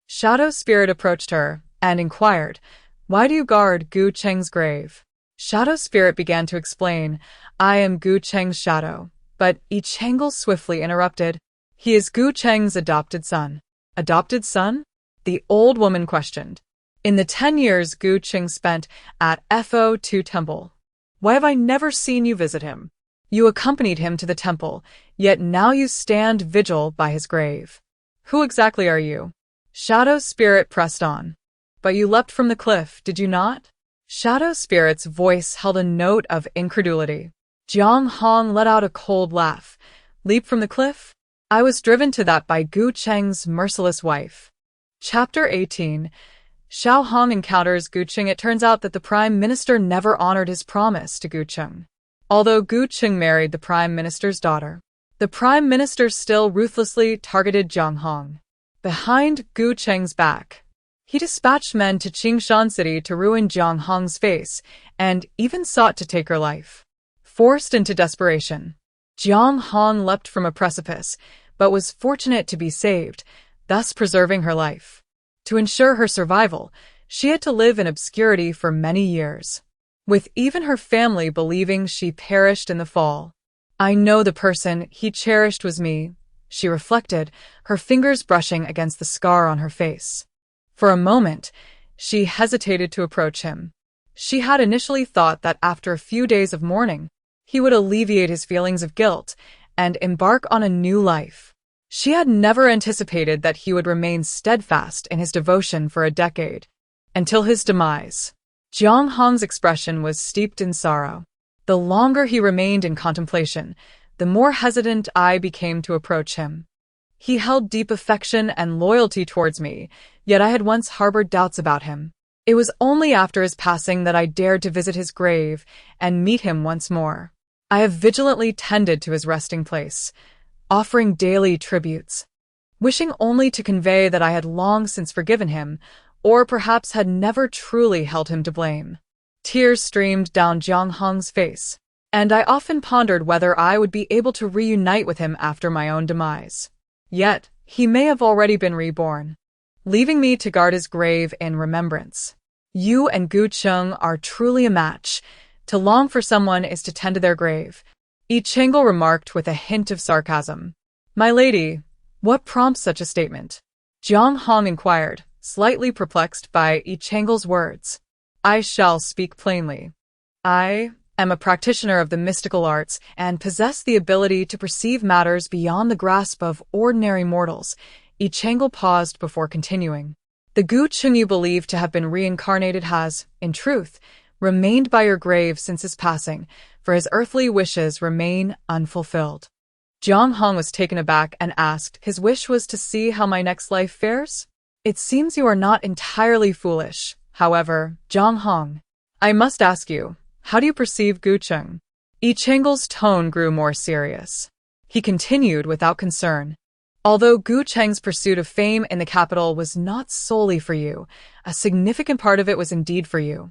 Shadow Spirit approached her and inquired, "Why do you guard Gu Cheng's grave?" Shadow Spirit began to explain, "I am Gu Cheng's shadow," but Yi Chang'e swiftly interrupted, "He is Gu Cheng's adopted son." Adopted son? The old woman questioned. "In the 10 years Gu Cheng spent at Fo2 Temple, why have I never seen you visit him? You accompanied him to the temple, yet now you stand vigil by his grave. Who exactly are you?" Shadow Spirit pressed on. "But you leapt from the cliff, did you not?" Shadow Spirit's voice held a note of incredulity. Jiang Hong let out a cold laugh. "Leap from the cliff? I was driven to that by Gu Cheng's merciless wife. Chapter 18. Xiao Hong encounters Gu Cheng. It turns out that the Prime Minister never honored his promise to Gu Cheng. Although Gu Cheng married the Prime Minister's daughter, the Prime Minister still ruthlessly targeted Jiang Hong. Behind Gu Cheng's back, he dispatched men to Qingshan City to ruin Jiang Hong's face and even sought to take her life. Forced into desperation, Jiang Hong leapt from a precipice, but was fortunate to be saved, thus preserving her life. To ensure her survival, she had to live in obscurity for many years, with even her family believing she perished in the fall. I know the person he cherished was me, she reflected, her fingers brushing against the scar on her face. For a moment, she hesitated to approach him. She had initially thought that after a few days of mourning, he would alleviate his feelings of guilt and embark on a new life. She had never anticipated that he would remain steadfast in his devotion for a decade, until his demise. Jiang Hong's expression was steeped in sorrow. The longer he remained in contemplation, the more hesitant I became to approach him. He held deep affection and loyalty towards me, yet I had once harbored doubts about him. It was only after his passing that I dared to visit his grave and meet him once more. I have vigilantly tended to his resting place, offering daily tributes, wishing only to convey that I had long since forgiven him, or perhaps had never truly held him to blame. Tears streamed down Jiang Hong's face, and I often pondered whether I would be able to reunite with him after my own demise. Yet, he may have already been reborn, leaving me to guard his grave in remembrance. You and Gu Cheng are truly a match. To long for someone is to tend to their grave, Yi Chengel remarked with a hint of sarcasm. My lady, what prompts such a statement? Jiang Hong inquired, slightly perplexed by Yi Chengel's words. I shall speak plainly. I am a practitioner of the mystical arts and possess the ability to perceive matters beyond the grasp of ordinary mortals. Yi Chengel paused before continuing. The Gu Cheng you believe to have been reincarnated has, in truth, remained by your grave since his passing, for his earthly wishes remain unfulfilled. Jiang Hong was taken aback and asked, his wish was to see how my next life fares? It seems you are not entirely foolish. However, Jiang Hong, I must ask you, how do you perceive Gu Cheng? Yi Chengel's tone grew more serious. He continued without concern. Although Gu Cheng's pursuit of fame in the capital was not solely for you, a significant part of it was indeed for you.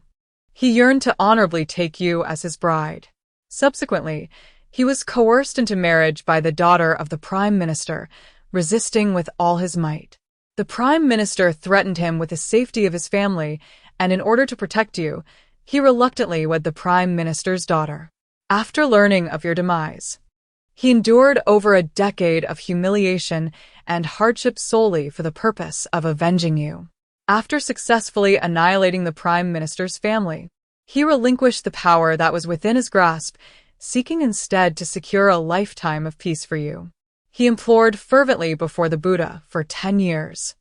He yearned to honorably take you as his bride. Subsequently, he was coerced into marriage by the daughter of the Prime Minister, resisting with all his might. The Prime Minister threatened him with the safety of his family, and in order to protect you, he reluctantly wed the Prime Minister's daughter. After learning of your demise, he endured over a decade of humiliation and hardship solely for the purpose of avenging you. After successfully annihilating the Prime Minister's family, he relinquished the power that was within his grasp, seeking instead to secure a lifetime of peace for you. He implored fervently before the Buddha for 10 years,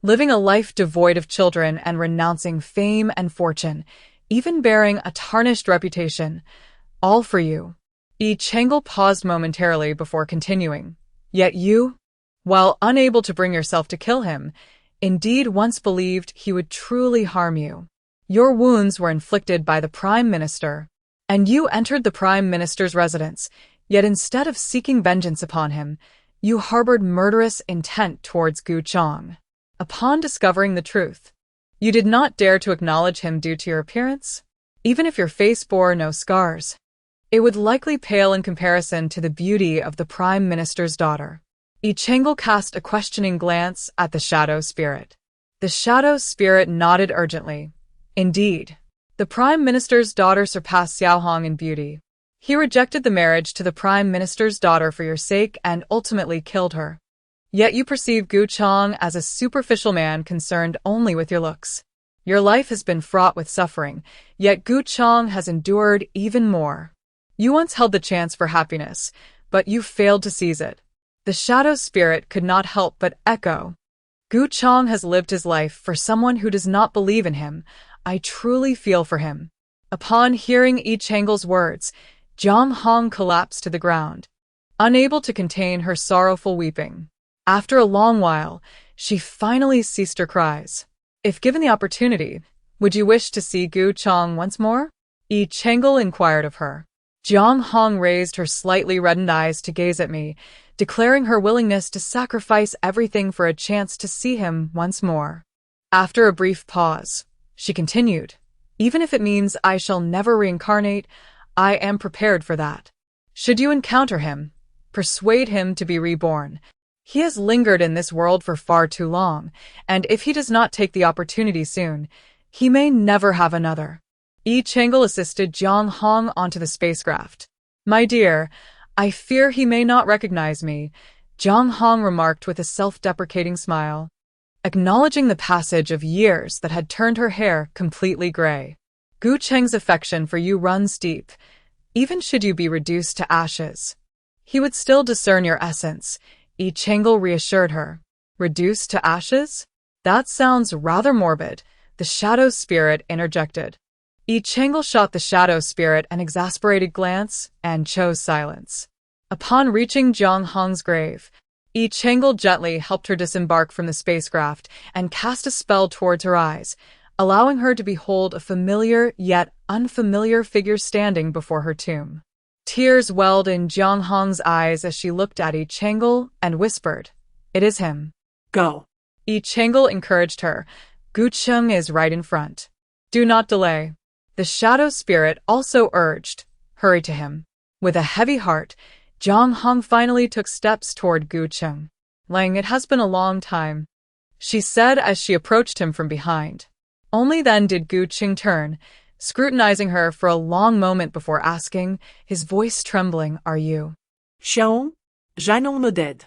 living a life devoid of children and renouncing fame and fortune, even bearing a tarnished reputation, all for you. Yi Chengel paused momentarily before continuing. Yet you, while unable to bring yourself to kill him, indeed once believed he would truly harm you. Your wounds were inflicted by the Prime Minister, and you entered the Prime Minister's residence, yet instead of seeking vengeance upon him, you harbored murderous intent towards Gu Cheng. Upon discovering the truth, you did not dare to acknowledge him due to your appearance. Even if your face bore no scars, it would likely pale in comparison to the beauty of the Prime Minister's daughter. Yi Chengel cast a questioning glance at the Shadow Spirit. The Shadow Spirit nodded urgently. Indeed, the Prime Minister's daughter surpassed Xiao Hong in beauty. He rejected the marriage to the Prime Minister's daughter for your sake and ultimately killed her. Yet you perceive Gu Cheng as a superficial man concerned only with your looks. Your life has been fraught with suffering, yet Gu Cheng has endured even more. You once held the chance for happiness, but you failed to seize it. The Shadow Spirit could not help but echo. Gu Cheng has lived his life for someone who does not believe in him. I truly feel for him. Upon hearing Yi Chengel's words, Jiang Hong collapsed to the ground. unable to contain her sorrowful weeping. After a long while, she finally ceased her cries. If given the opportunity, would you wish to see Gu Chang once more? Yi Chengel inquired of her. Jiang Hong raised her slightly reddened eyes to gaze at me, declaring her willingness to sacrifice everything for a chance to see him once more. After a brief pause, she continued, even if it means I shall never reincarnate, I am prepared for that. Should you encounter him, persuade him to be reborn. He has lingered in this world for far too long, and if he does not take the opportunity soon, he may never have another. Yi Chengel assisted Jiang Hong onto the spacecraft. My dear, I fear he may not recognize me, Jiang Hong remarked with a self-deprecating smile, acknowledging the passage of years that had turned her hair completely gray. Gu Cheng's affection for you runs deep. Even should you be reduced to ashes, he would still discern your essence, Yi Chengel reassured her. Reduced to ashes? That sounds rather morbid, the shadow spirit interjected. Yi Chengel shot the shadow spirit an exasperated glance and chose silence. Upon reaching Jiang Hong's grave, Yi Chengel gently helped her disembark from the spacecraft and cast a spell towards her eyes, allowing her to behold a familiar yet unfamiliar figure standing before her tomb. Tears welled in Jiang Hong's eyes as she looked at Yi Chengel and whispered, "It is him." Go. Yi Chengel encouraged her. Gu Cheng is right in front. Do not delay. The shadow spirit also urged, hurry to him. With a heavy heart, Jiang Hong finally took steps toward Gu Cheng. Lang, it has been a long time, she said as she approached him from behind. Only then did Gu Cheng turn, scrutinizing her for a long moment before asking, his voice trembling, are you? Xiao, Janon me dead.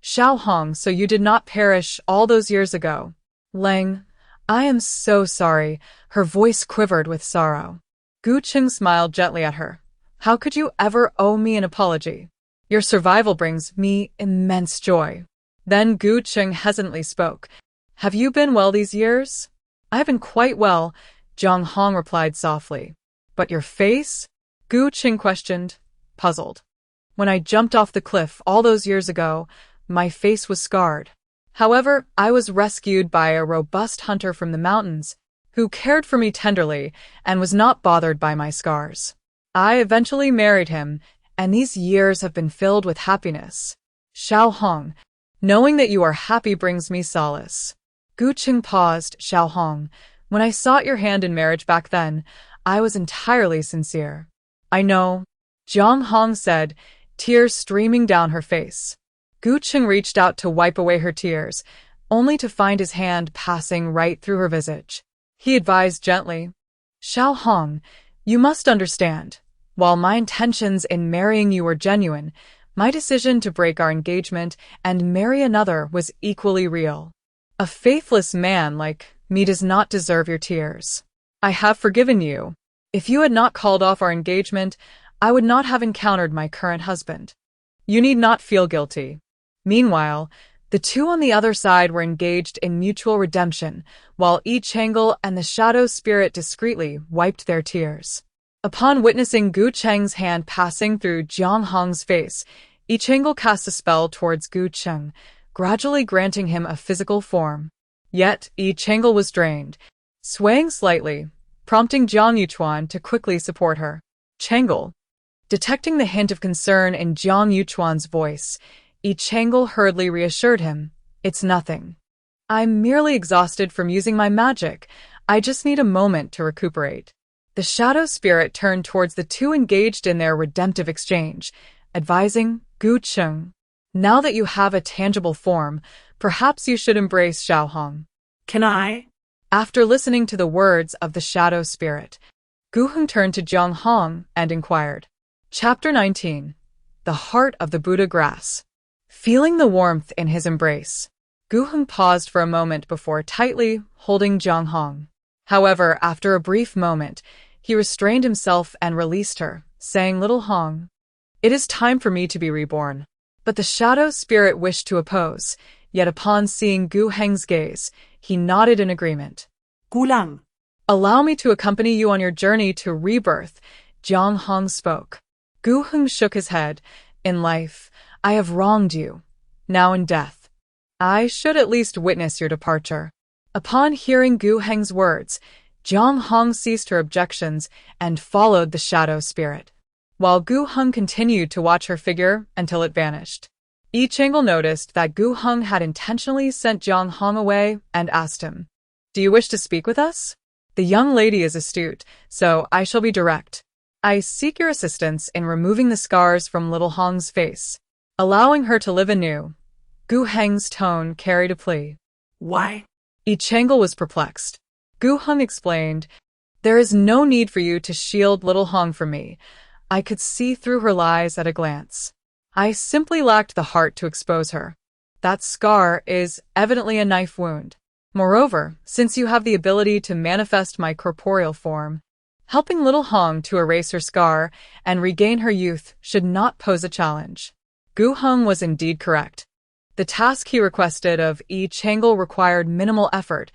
Xiao Hong, so you did not perish all those years ago. Lang, I am so sorry, her voice quivered with sorrow. Gu Cheng smiled gently at her. How could you ever owe me an apology? Your survival brings me immense joy. Then Gu Cheng hesitantly spoke. Have you been well these years? I have been quite well, Jiang Hong replied softly. But your face? Gu Cheng questioned, puzzled. When I jumped off the cliff all those years ago, my face was scarred. However, I was rescued by a robust hunter from the mountains, who cared for me tenderly and was not bothered by my scars. I eventually married him, and these years have been filled with happiness. Xiao Hong, knowing that you are happy brings me solace. Gu Cheng paused. Xiao Hong, when I sought your hand in marriage back then, I was entirely sincere. I know, Jiang Hong said, tears streaming down her face. Gu Cheng reached out to wipe away her tears, only to find his hand passing right through her visage. He advised gently, Xiao Hong, you must understand, while my intentions in marrying you were genuine, my decision to break our engagement and marry another was equally real. A faithless man like me does not deserve your tears. I have forgiven you. If you had not called off our engagement, I would not have encountered my current husband. You need not feel guilty. Meanwhile, the two on the other side were engaged in mutual redemption, while Yi Chengel and the shadow spirit discreetly wiped their tears. Upon witnessing Gu Cheng's hand passing through Jiang Hong's face, Yi Chengel cast a spell towards Gu Cheng, gradually granting him a physical form. Yet, Yi Chengel was drained, swaying slightly, prompting Jiang Yuchuan to quickly support her. Chengel. Detecting the hint of concern in Jiang Yuchuan's voice, Yi Chengel hurriedly reassured him, it's nothing. I'm merely exhausted from using my magic. I just need a moment to recuperate. The shadow spirit turned towards the two engaged in their redemptive exchange, advising, Gu Cheng, now that you have a tangible form, perhaps you should embrace Xiao Hong. Can I? After listening to the words of the shadow spirit, Gu Heng turned to Jiang Hong and inquired. Chapter 19. The Heart of the Buddha Grass. Feeling the warmth in his embrace, Gu Heng paused for a moment before tightly holding Jiang Hong. However, after a brief moment, he restrained himself and released her, saying, Little Hong, it is time for me to be reborn. But the shadow spirit wished to oppose, yet upon seeing Gu Heng's gaze, he nodded in agreement. Gulang. Allow me to accompany you on your journey to rebirth, Jiang Hong spoke. Gu Heng shook his head, In life, I have wronged you. Now in death, I should at least witness your departure." Upon hearing Gu Heng's words, Jiang Hong ceased her objections and followed the shadow spirit, while Gu Heng continued to watch her figure until it vanished. Yi Changel noticed that Gu Heng had intentionally sent Jiang Hong away and asked him, "Do you wish to speak with us? The young lady is astute, so I shall be direct. I seek your assistance in removing the scars from little Hong's face, allowing her to live anew." Gu Heng's tone carried a plea. Why? Yi Changel was perplexed. Gu Heng explained, "There is no need for you to shield little Hong from me. I could see through her lies at a glance. I simply lacked the heart to expose her. That scar is evidently a knife wound. Moreover, since you have the ability to manifest my corporeal form, helping little Hong to erase her scar and regain her youth should not pose a challenge." Gu Heng was indeed correct. The task he requested of Yi Changel required minimal effort,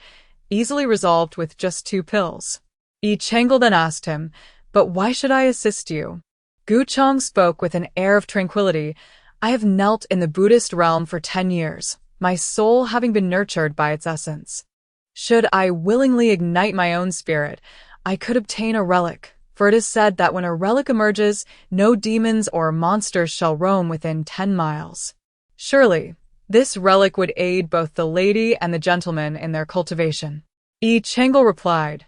easily resolved with just 2 pills. Yi Changel then asked him, "But why should I assist you?" Gu Chong spoke with an air of tranquility. "I have knelt in the Buddhist realm for 10 years, my soul having been nurtured by its essence. Should I willingly ignite my own spirit, I could obtain a relic, for it is said that when a relic emerges, no demons or monsters shall roam within 10 miles. Surely, this relic would aid both the lady and the gentleman in their cultivation." Yi Changel replied,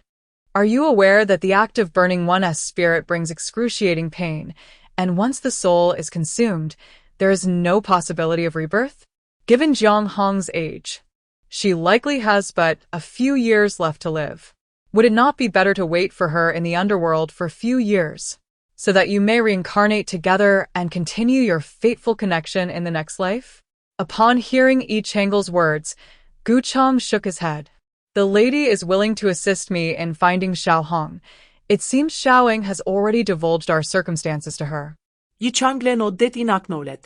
"Are you aware that the act of burning one's spirit brings excruciating pain, and once the soul is consumed, there is no possibility of rebirth? Given Jiang Hong's age, she likely has but a few years left to live. Would it not be better to wait for her in the underworld for a few years, so that you may reincarnate together and continue your fateful connection in the next life?" Upon hearing Yi Changel's words, Gu Chong shook his head. "The lady is willing to assist me in finding Xiao Hong. It seems Xiaoing has already divulged our circumstances to her." Yi Changle no det inaknolet.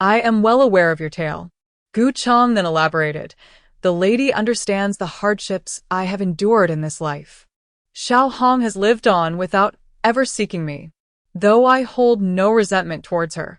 "I am well aware of your tale." Gu Chong then elaborated, "The lady understands the hardships I have endured in this life. Xiao Hong has lived on without ever seeking me, though I hold no resentment towards her.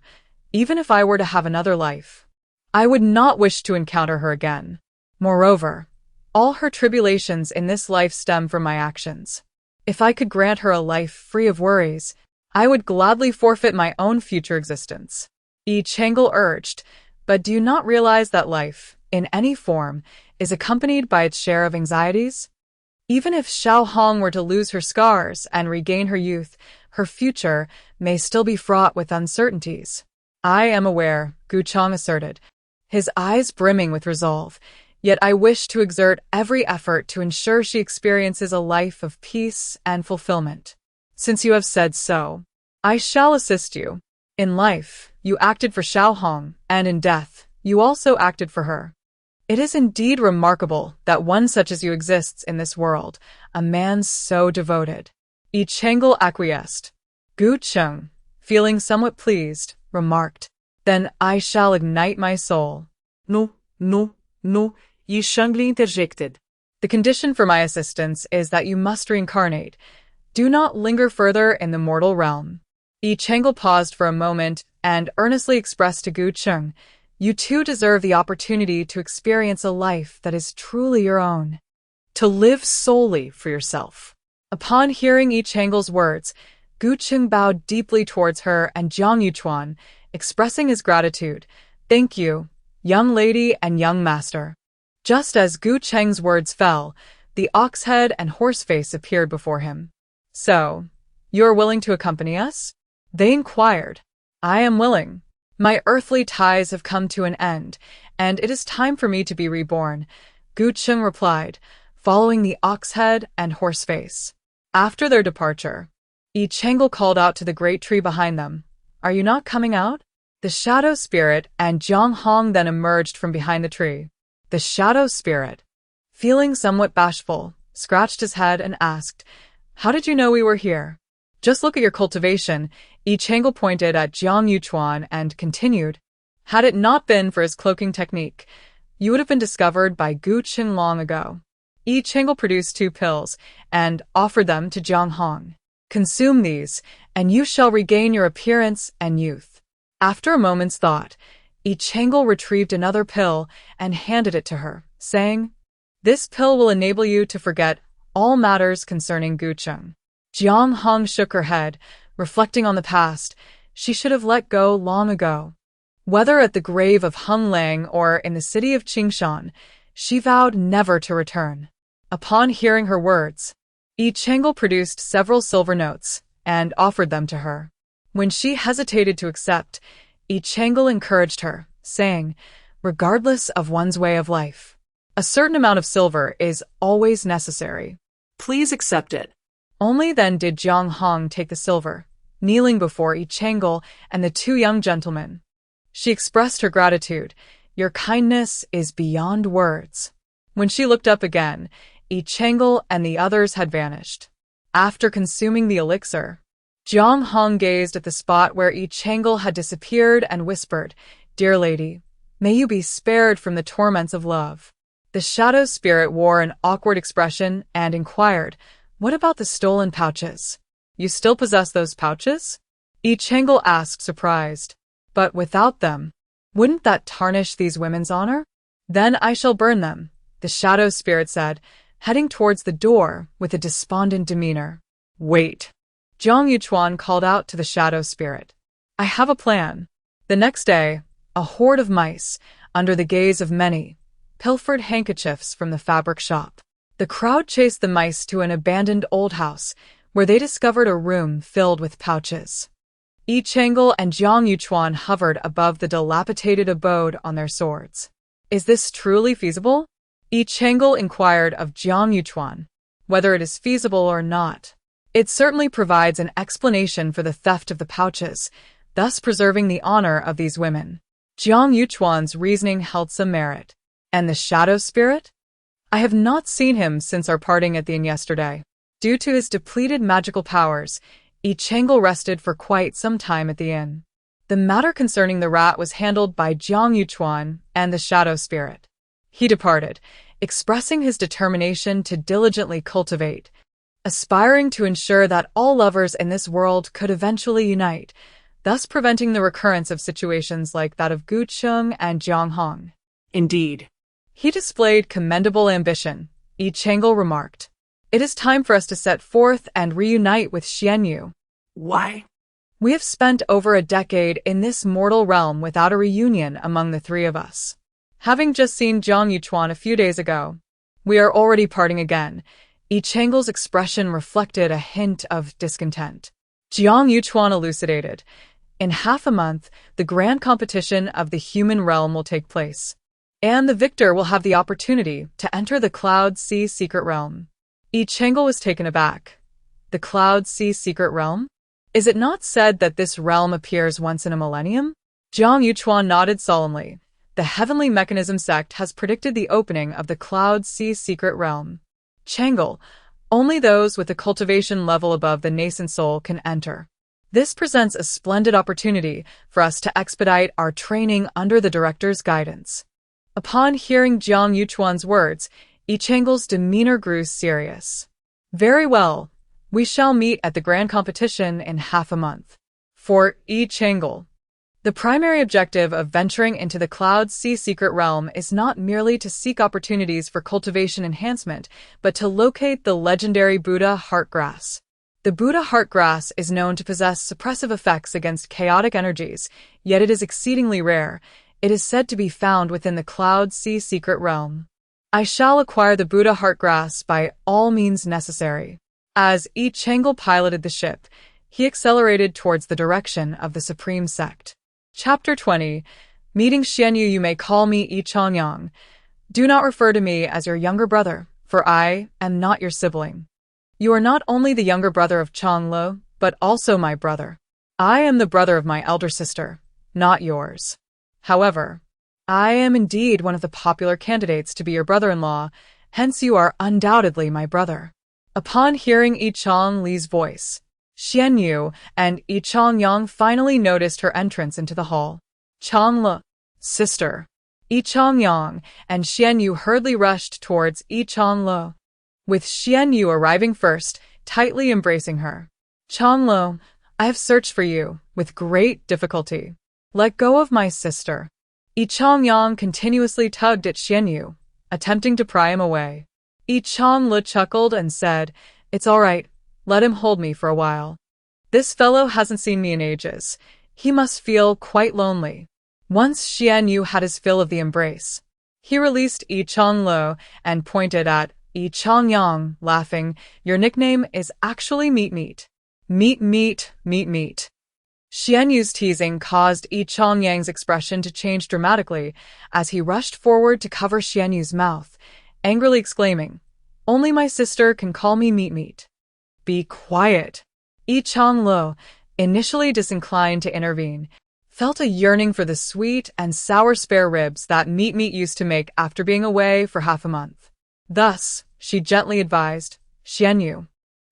Even if I were to have another life, I would not wish to encounter her again. Moreover, all her tribulations in this life stem from my actions. If I could grant her a life free of worries, I would gladly forfeit my own future existence." Yi Changel urged, "But do you not realize that life, in any form, is accompanied by its share of anxieties? Even if Xiao Hong were to lose her scars and regain her youth, her future may still be fraught with uncertainties." "I am aware," Gu Chong asserted, his eyes brimming with resolve, "yet I wish to exert every effort to ensure she experiences a life of peace and fulfillment. Since you have said so, I shall assist you. In life, you acted for Xiao Hong, and in death, you also acted for her. It is indeed remarkable that one such as you exists in this world, a man so devoted." Yi Changel acquiesced. Gu Cheng, feeling somewhat pleased, remarked, "Then I shall ignite my soul." No, Yi Changle interjected. "The condition for my assistance is that you must reincarnate. Do not linger further in the mortal realm." Yi Changel paused for a moment and earnestly expressed to Gu Cheng, "You too deserve the opportunity to experience a life that is truly your own, to live solely for yourself." Upon hearing Yi Changel's words, Gu Cheng bowed deeply towards her and Jiang Yuchuan, expressing his gratitude. "Thank you, young lady and young master." Just as Gu Cheng's words fell, the ox head and horse face appeared before him. "So, you are willing to accompany us?" they inquired. "I am willing. My earthly ties have come to an end, and it is time for me to be reborn," Gu Cheng replied, following the ox head and horse face. After their departure, Yi Changel called out to the great tree behind them, "Are you not coming out?" The shadow spirit and Jiang Hong then emerged from behind the tree. The shadow spirit, feeling somewhat bashful, scratched his head and asked, "How did you know we were here?" "Just look at your cultivation," Yi Changel pointed at Jiang Yuchuan and continued, "Had it not been for his cloaking technique, you would have been discovered by Gu Cheng long ago." Yi Changel produced 2 pills and offered them to Jiang Hong. "Consume these, and you shall regain your appearance and youth." After a moment's thought, Yi Changel retrieved another pill and handed it to her, saying, "This pill will enable you to forget all matters concerning Gucheng." Jiang Hong shook her head, reflecting on the past. She should have let go long ago. Whether at the grave of Hung Lang or in the city of Qingshan, she vowed never to return. Upon hearing her words, Yi Changel produced several silver notes and offered them to her. When she hesitated to accept, Yi Changel encouraged her, saying, "Regardless of one's way of life, a certain amount of silver is always necessary. Please accept it." Only then did Jiang Hong take the silver, kneeling before Yi Changel and the two young gentlemen. She expressed her gratitude. "Your kindness is beyond words." When she looked up again, Yi Changel and the others had vanished. After consuming the elixir, Jiang Hong gazed at the spot where Yi Changel had disappeared and whispered, "Dear lady, may you be spared from the torments of love." The shadow spirit wore an awkward expression and inquired, "What about the stolen pouches? You still possess those pouches?" Yi Changel asked, surprised. "But without them, wouldn't that tarnish these women's honor?" "Then I shall burn them," the shadow spirit said, heading towards the door with a despondent demeanor. "Wait." Zhang Yuchuan called out to the shadow spirit. "I have a plan." The next day, a horde of mice, under the gaze of many, pilfered handkerchiefs from the fabric shop. The crowd chased the mice to an abandoned old house, where they discovered a room filled with pouches. Yi Changel and Zhang Yuchuan hovered above the dilapidated abode on their swords. "Is this truly feasible?" Yi Changel inquired of Zhang Yuchuan. "Whether it is feasible or not, it certainly provides an explanation for the theft of the pouches, thus preserving the honor of these women." Zhang Yuchuan's reasoning held some merit. "And the shadow spirit?" "I have not seen him since our parting at the inn yesterday. Due to his depleted magical powers, Yi Changel rested for quite some time at the inn. The matter concerning the rat was handled by Zhang Yuchuan and the shadow spirit. He departed, expressing his determination to diligently cultivate, aspiring to ensure that all lovers in this world could eventually unite, thus preventing the recurrence of situations like that of Gu Cheng and Jiang Hong. Indeed. He displayed commendable ambition, Yi Changel remarked. "It is time for us to set forth and reunite with Xianyu." Why? "We have spent over a decade in this mortal realm without a reunion among the three of us. Having just seen Zhang Yuchuan a few days ago, we are already parting again." Yi Changel's expression reflected a hint of discontent. Jiang Yuchuan elucidated. "In half a month, the grand competition of the human realm will take place, and the victor will have the opportunity to enter the Cloud Sea Secret Realm." Yi Changel was taken aback. "The Cloud Sea Secret Realm? Is it not said that this realm appears once in a millennium?" Zhang Yuchuan nodded solemnly. "The Heavenly Mechanism sect has predicted the opening of the Cloud Sea Secret Realm. Changel, only those with a cultivation level above the nascent soul can enter. This presents a splendid opportunity for us to expedite our training under the director's guidance." Upon hearing Jiang Yuchuan's words, Yi Changel's demeanor grew serious. "Very well, we shall meet at the grand competition in half a month." For Yi Changel, the primary objective of venturing into the Cloud Sea Secret Realm is not merely to seek opportunities for cultivation enhancement, but to locate the legendary Buddha Heartgrass. The Buddha Heartgrass is known to possess suppressive effects against chaotic energies, yet it is exceedingly rare. It is said to be found within the Cloud Sea Secret Realm. "I shall acquire the Buddha Heartgrass by all means necessary." As Yi Changel piloted the ship, he accelerated towards the direction of the Supreme Sect. Chapter 20. Meeting Xianyu. "You may call me Yi Changyang. Do not refer to me as your younger brother, for I am not your sibling. You are not only the younger brother of Changlo, but also my brother. I am the brother of my elder sister, not yours. However, I am indeed one of the popular candidates to be your brother-in-law, hence you are undoubtedly my brother." Upon hearing Yi Changli's voice, Xianyu and Yi Changyang finally noticed her entrance into the hall. "Changla, sister." Yi Changyang and Xianyu hurriedly rushed towards Yi Changlo, with Xianyu arriving first, tightly embracing her. "Changlo, I have searched for you with great difficulty. Let go of my sister. Yi Chongyang continuously tugged at Xianyu, attempting to pry him away. Yi Chongle chuckled and said, "It's all right. Let him hold me for a while. This fellow hasn't seen me in ages. He must feel quite lonely." Once Xianyu had his fill of the embrace, he released Yi Chongle and pointed at Yi Chongyang, laughing, "Your nickname is actually Meat Meat. Meat Meat, Meat Meat." Xianyu's teasing caused Yi Chongyang's expression to change dramatically as he rushed forward to cover Xianyu's mouth, angrily exclaiming, "Only my sister can call me Meat Meat." "Be quiet." Yi Chongle, initially disinclined to intervene, felt a yearning for the sweet and sour spare ribs that Meat Meat used to make after being away for half a month. Thus, she gently advised, "Xianyu,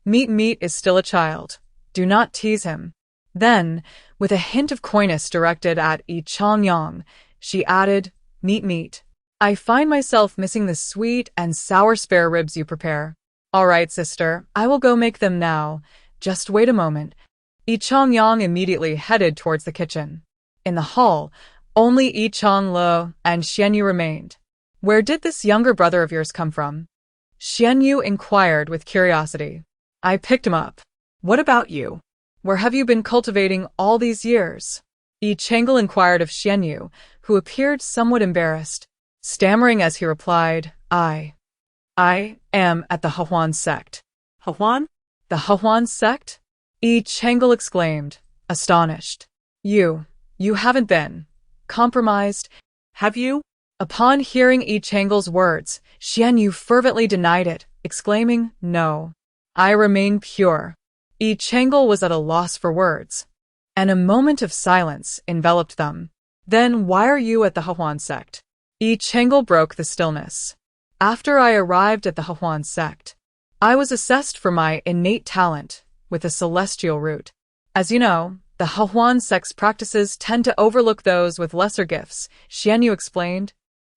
Meat Meat is still a child. Do not tease him." Then, with a hint of coyness directed at Yi Chongyang, she added, "Meat Meat, I find myself missing the sweet and sour spare ribs you prepare." "All right, sister, I will go make them now. Just wait a moment." Yi Chongyang immediately headed towards the kitchen. In the hall, only Yi Chongle and Xianyu remained. "Where did this younger brother of yours come from?" Xianyu inquired with curiosity. "I picked him up. What about you? Where have you been cultivating all these years?" Yi Chongle inquired of Xianyu, who appeared somewhat embarrassed, stammering as he replied, I am at the Hehuan sect." Hehuan? "The Hehuan sect?" Yi Chongle exclaimed, astonished. You haven't been compromised, have you?" Upon hearing Yi Chongle's words, Xianyu fervently denied it, exclaiming, "No, I remain pure." Yi Chongle was at a loss for words, and a moment of silence enveloped them. "Then why are you at the Hehuan sect?" Yi Chongle broke the stillness. "After I arrived at the Hehuan sect, I was assessed for my innate talent with a celestial root. As you know, the Hehuan sect's practices tend to overlook those with lesser gifts," Xianyu explained,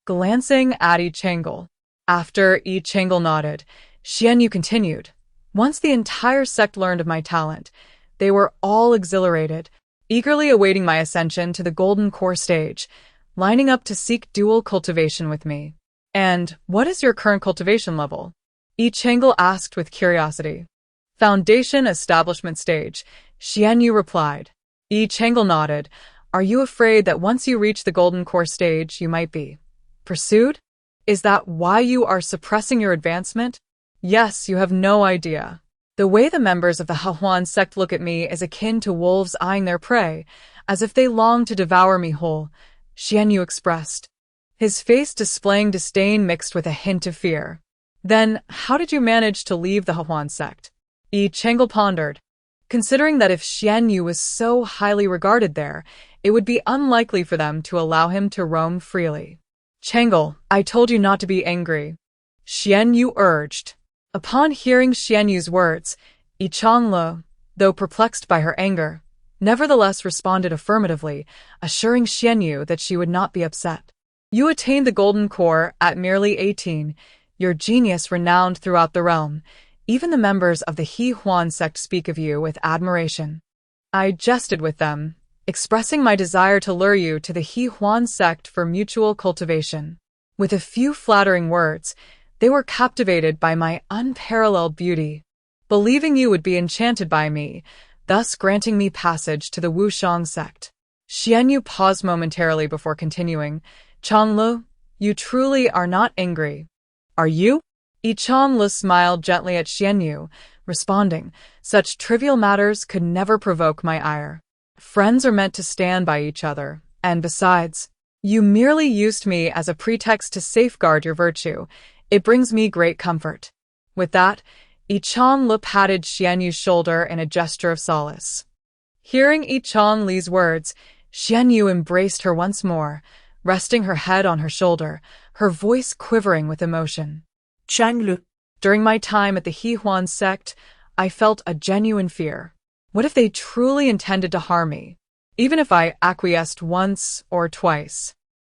glancing at Yi Chongle. After Yi Chongle nodded, Xianyu continued, "Once the entire sect learned of my talent, they were all exhilarated, eagerly awaiting my ascension to the golden core stage, lining up to seek dual cultivation with me." "And what is your current cultivation level?" Yi Chongle asked with curiosity. "Foundation establishment stage," Xianyu replied. Yi Chongle nodded. "Are you afraid that once you reach the golden core stage, you might be pursued? Is that why you are suppressing your advancement?" "Yes, you have no idea. The way the members of the Hehuan sect look at me is akin to wolves eyeing their prey, as if they long to devour me whole," Xianyu expressed, his face displaying disdain mixed with a hint of fear. "Then, how did you manage to leave the Hehuan sect?" Yi Chongle pondered, considering that if Xianyu was so highly regarded there, it would be unlikely for them to allow him to roam freely. "Chongle, I told you not to be angry," Xianyu urged. Upon hearing Xianyu's words, Yi Chongle, though perplexed by her anger, nevertheless responded affirmatively, assuring Xianyu that she would not be upset. "You attained the golden core at merely 18, your genius renowned throughout the realm. Even the members of the Hehuan sect speak of you with admiration." I jested with them, expressing my desire to lure you to the Hehuan sect for mutual cultivation. With a few flattering words, they were captivated by my unparalleled beauty, believing you would be enchanted by me, thus granting me passage to the Wushang sect. Xianyu paused momentarily before continuing, "Chongle, you truly are not angry, are you?" Yi Chongle smiled gently at Xianyu, responding, "Such trivial matters could never provoke my ire. Friends are meant to stand by each other, and besides, you merely used me as a pretext to safeguard your virtue. It brings me great comfort." With that, Yi Chongle patted Xianyu's shoulder in a gesture of solace. Hearing Yi Chongle's words, Xianyu embraced her once more, resting her head on her shoulder, her voice quivering with emotion. Chongle. "During my time at the Hehuan sect, I felt a genuine fear. What if they truly intended to harm me, even if I acquiesced once or twice?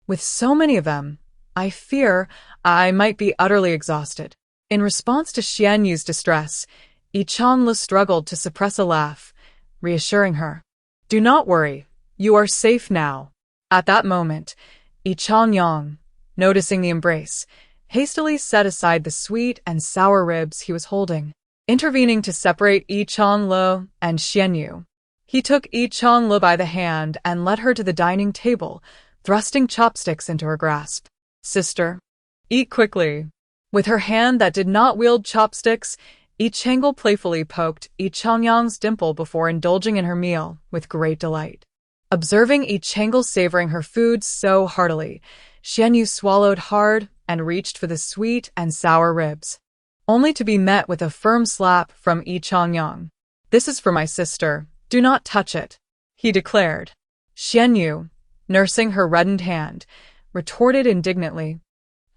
With so many of them, I fear I might be utterly exhausted." In response to Xianyu's distress, Yi Chongle struggled to suppress a laugh, reassuring her. "Do not worry. You are safe now. At that moment, Yi Changyang, noticing the embrace, hastily set aside the sweet and sour ribs he was holding, intervening to separate Yi Changlo and Xianyu. He took Yi Changlo by the hand and led her to the dining table, thrusting chopsticks into her grasp. Sister, eat quickly. With her hand that did not wield chopsticks, Yi Changle playfully poked Yi Changyang's dimple before indulging in her meal with great delight. Observing Yi Changle savoring her food so heartily, Xianyu swallowed hard and reached for the sweet and sour ribs, only to be met with a firm slap from Yi Changyang. This is for my sister. Do not touch it, he declared. Xianyu, nursing her reddened hand, retorted indignantly.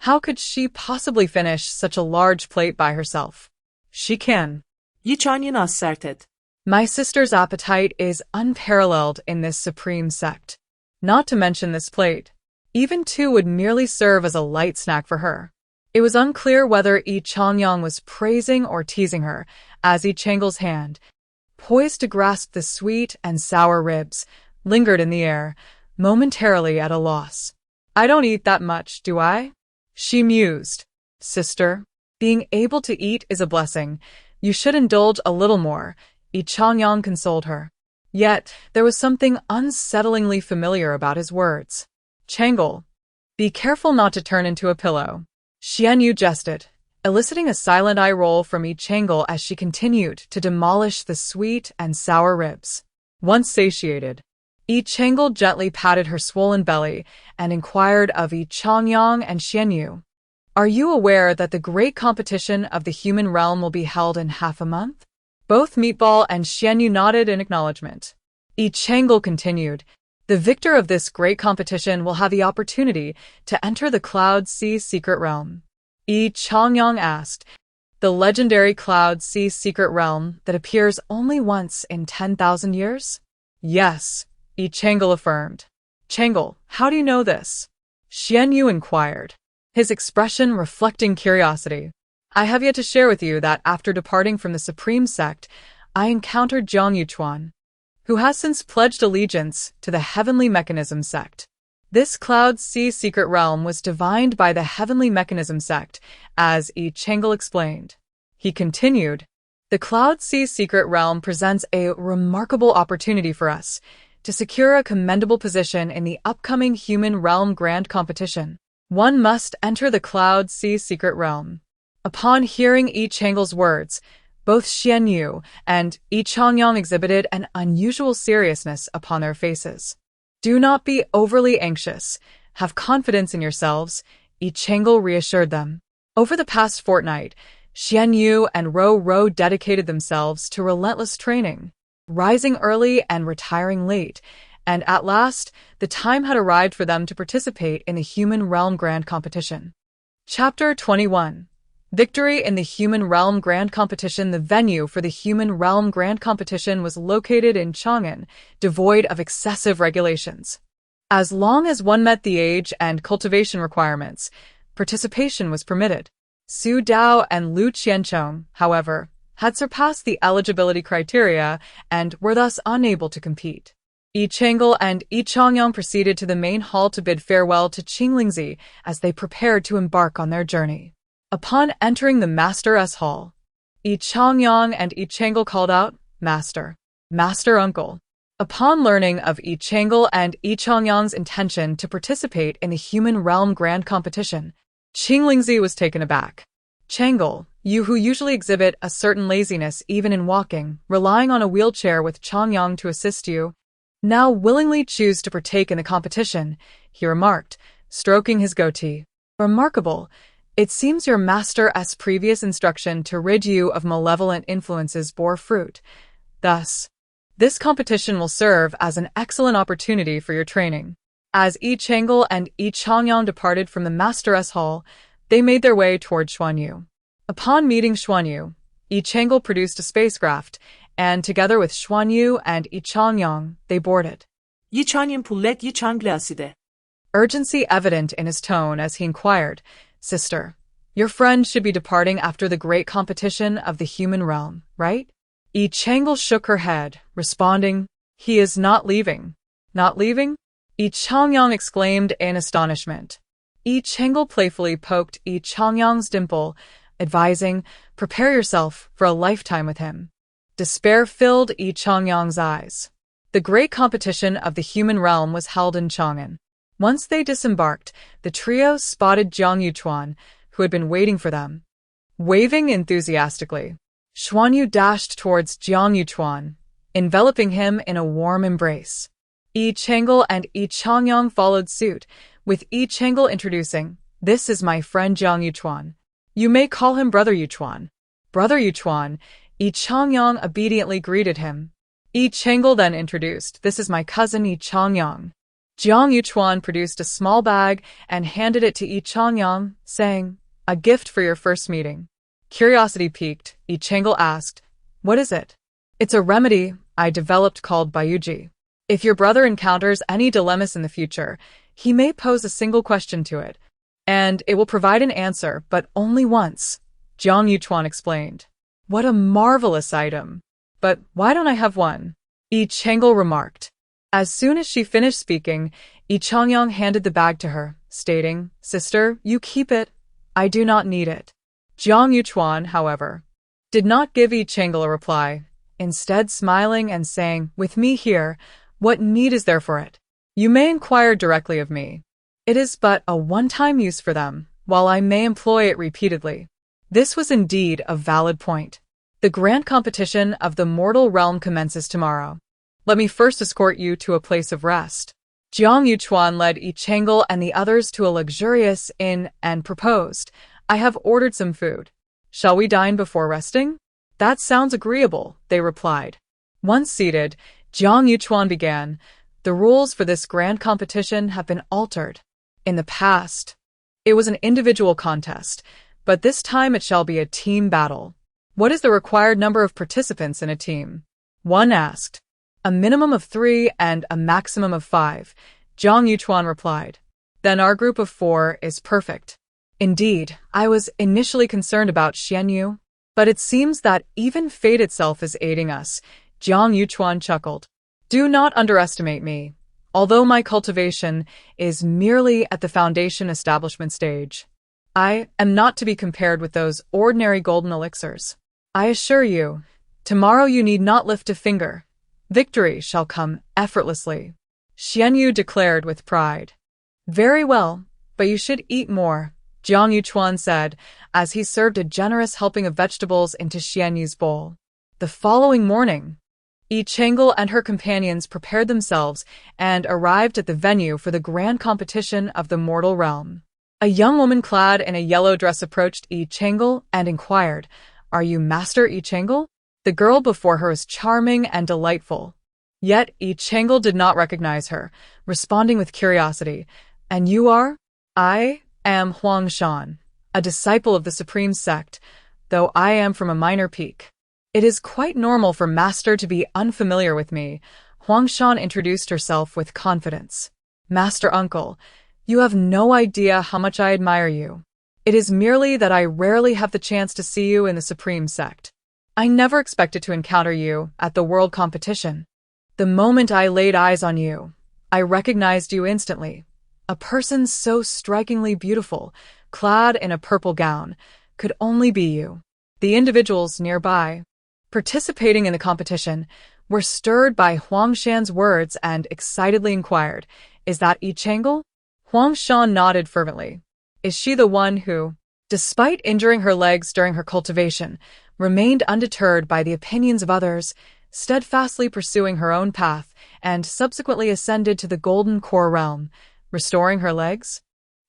How could she possibly finish such a large plate by herself? She can. Yi Chanyan az sert et. My sister's appetite is unparalleled in this supreme sect. Not to mention this plate. Even two would merely serve as a light snack for her. It was unclear whether Yi Changyang was praising or teasing her, as Yi Changle's hand, poised to grasp the sweet and sour ribs, lingered in the air, momentarily at a loss. I don't eat that much, do I? She mused. Sister, being able to eat is a blessing. You should indulge a little more, Yi Changyang consoled her. Yet, there was something unsettlingly familiar about his words. Changle, be careful not to turn into a pillow. Xianyu jested, eliciting a silent eye roll from Yi Changle as she continued to demolish the sweet and sour ribs. Once satiated, Yi Changle gently patted her swollen belly and inquired of Yi Changyang and Xianyu. Are you aware that the great competition of the human realm will be held in half a month? Both Meatball and Xianyu nodded in acknowledgement. Yi Changle continued, the victor of this great competition will have the opportunity to enter the Cloud Sea Secret Realm. Yi Changyang asked, the legendary Cloud Sea Secret Realm that appears only once in 10,000 years? Yes, Yi Changle affirmed. Changle, how do you know this? Xianyu inquired, his expression reflecting curiosity. I have yet to share with you that after departing from the Supreme Sect, I encountered Jiang Yuchuan, who has since pledged allegiance to the Heavenly Mechanism Sect. This Cloud Sea Secret Realm was divined by the Heavenly Mechanism Sect, as Yi Changle explained. He continued, the Cloud Sea Secret Realm presents a remarkable opportunity for us to secure a commendable position in the upcoming Human Realm Grand Competition. One must enter the Cloud Sea Secret Realm. Upon hearing Yi Changle's words, both Xianyu and Yi Changyang exhibited an unusual seriousness upon their faces. Do not be overly anxious. Have confidence in yourselves, Yi Changle reassured them. Over the past fortnight, Xianyu and Ro dedicated themselves to relentless training, rising early and retiring late, and at last, the time had arrived for them to participate in the Human Realm Grand Competition. Chapter 21. Victory in the Human Realm Grand Competition. The venue for the Human Realm Grand Competition was located in Chang'an, devoid of excessive regulations. As long as one met the age and cultivation requirements, participation was permitted. Su Yao and Lu Qianchong, however, had surpassed the eligibility criteria and were thus unable to compete. Yi Changle and Yi Changyang proceeded to the main hall to bid farewell to Qinglingzi as they prepared to embark on their journey. Upon entering the Master-S Hall, Yi Changyang and Yi Changle called out, Master, Master Uncle. Upon learning of Yi Changle and Yi Changyang's intention to participate in the Human Realm Grand Competition, Qinglingzi was taken aback. Changle, you who usually exhibit a certain laziness even in walking, relying on a wheelchair with Changyang to assist you, now willingly choose to partake in the competition, he remarked, stroking his goatee. Remarkable. It seems your Master-S previous instruction to rid you of malevolent influences bore fruit. Thus, this competition will serve as an excellent opportunity for your training. As Yi Changle and Yi Changyang departed from the Master-S Hall, they made their way toward Xuanyu. Upon meeting Xuanyu, Yi Changle produced a spacecraft, and together with Xuanyu and Yi Changyang, they boarded. Yi Chanyan pullet Yi Changle aside. Urgency evident in his tone as he inquired, Sister, your friend should be departing after the great competition of the human realm, right? Yi Changle shook her head, responding, he is not leaving. Not leaving? Yi Changyang exclaimed in astonishment. Yi Chengel playfully poked Yi Changyang's dimple, advising, prepare yourself for a lifetime with him. Despair filled Yi Changyang's eyes. The great competition of the human realm was held in Chang'an. Once they disembarked, the trio spotted Jiang Yuchuan, who had been waiting for them. Waving enthusiastically, Xuanyu dashed towards Jiang Yuchuan, enveloping him in a warm embrace. Yi Chengel and Yi Changyang followed suit, with Yi Chengel introducing, "This is my friend Jiang Yuchuan. You may call him Brother Yuchuan." Brother Yuchuan, Yi Changyang obediently greeted him. Yi Chengel then introduced, "This is my cousin Yi Changyang." Jiang Yuchuan produced a small bag and handed it to Yi Changyang, saying, "A gift for your first meeting." Curiosity piqued, Yi Chengel asked, "What is it?" "It's a remedy I developed called Bayuji. If your brother encounters any dilemmas in the future, he may pose a single question to it, and it will provide an answer, but only once," Jiang Yuchuan explained. "What a marvelous item! But why don't I have one?" Yi Chengel remarked. As soon as she finished speaking, Yi Changyang handed the bag to her, stating, "Sister, you keep it. I do not need it." Jiang Yuchuan, however, did not give Yi Chengel a reply, instead smiling and saying, "With me here, what need is there for it? You may inquire directly of me. It is but a one-time use for them, while I may employ it repeatedly." This was indeed a valid point. The grand competition of the mortal realm commences tomorrow. Let me first escort you to a place of rest. Jiang Yuchuan led Yi Chengel and the others to a luxurious inn and proposed, "I have ordered some food. Shall we dine before resting?" "That sounds agreeable," they replied. Once seated, Jiang Yuchuan began, "The rules for this grand competition have been altered. In the past, it was an individual contest, but this time it shall be a team battle." "What is the required number of participants in a team?" one asked. "A minimum of 3 and a maximum of 5, Jiang Yuchuan replied. "Then our group of 4 is perfect." Indeed, I was initially concerned about Xianyu, but it seems that even fate itself is aiding us, Jiang Yuchuan chuckled. "Do not underestimate me. Although my cultivation is merely at the foundation establishment stage, I am not to be compared with those ordinary golden elixirs. I assure you, tomorrow you need not lift a finger. Victory shall come effortlessly," Xianyu declared with pride. "Very well, but you should eat more," Jiang Yuchuan said, as he served a generous helping of vegetables into Xianyu's bowl. The following morning, Yi Chengel and her companions prepared themselves and arrived at the venue for the grand competition of the mortal realm. A young woman clad in a yellow dress approached Yi Chengel and inquired, "Are you Master Yi Chengel?" The girl before her was charming and delightful. Yet Yi Chengel did not recognize her, responding with curiosity, "And you are?" "I am Huang Shan, a disciple of the Supreme Sect, though I am from a minor peak." "It is quite normal for Master to be unfamiliar with me," Huang Shan introduced herself with confidence. "Master Uncle, you have no idea how much I admire you. It is merely that I rarely have the chance to see you in the Supreme Sect. I never expected to encounter you at the world competition. The moment I laid eyes on you, I recognized you instantly. A person so strikingly beautiful, clad in a purple gown, could only be you." The individuals nearby, participating in the competition, were stirred by Huang Shan's words and excitedly inquired, "Is that Yi Chengel?" Huang Shan nodded fervently. "Is she the one who, despite injuring her legs during her cultivation, remained undeterred by the opinions of others, steadfastly pursuing her own path, and subsequently ascended to the golden core realm, restoring her legs?"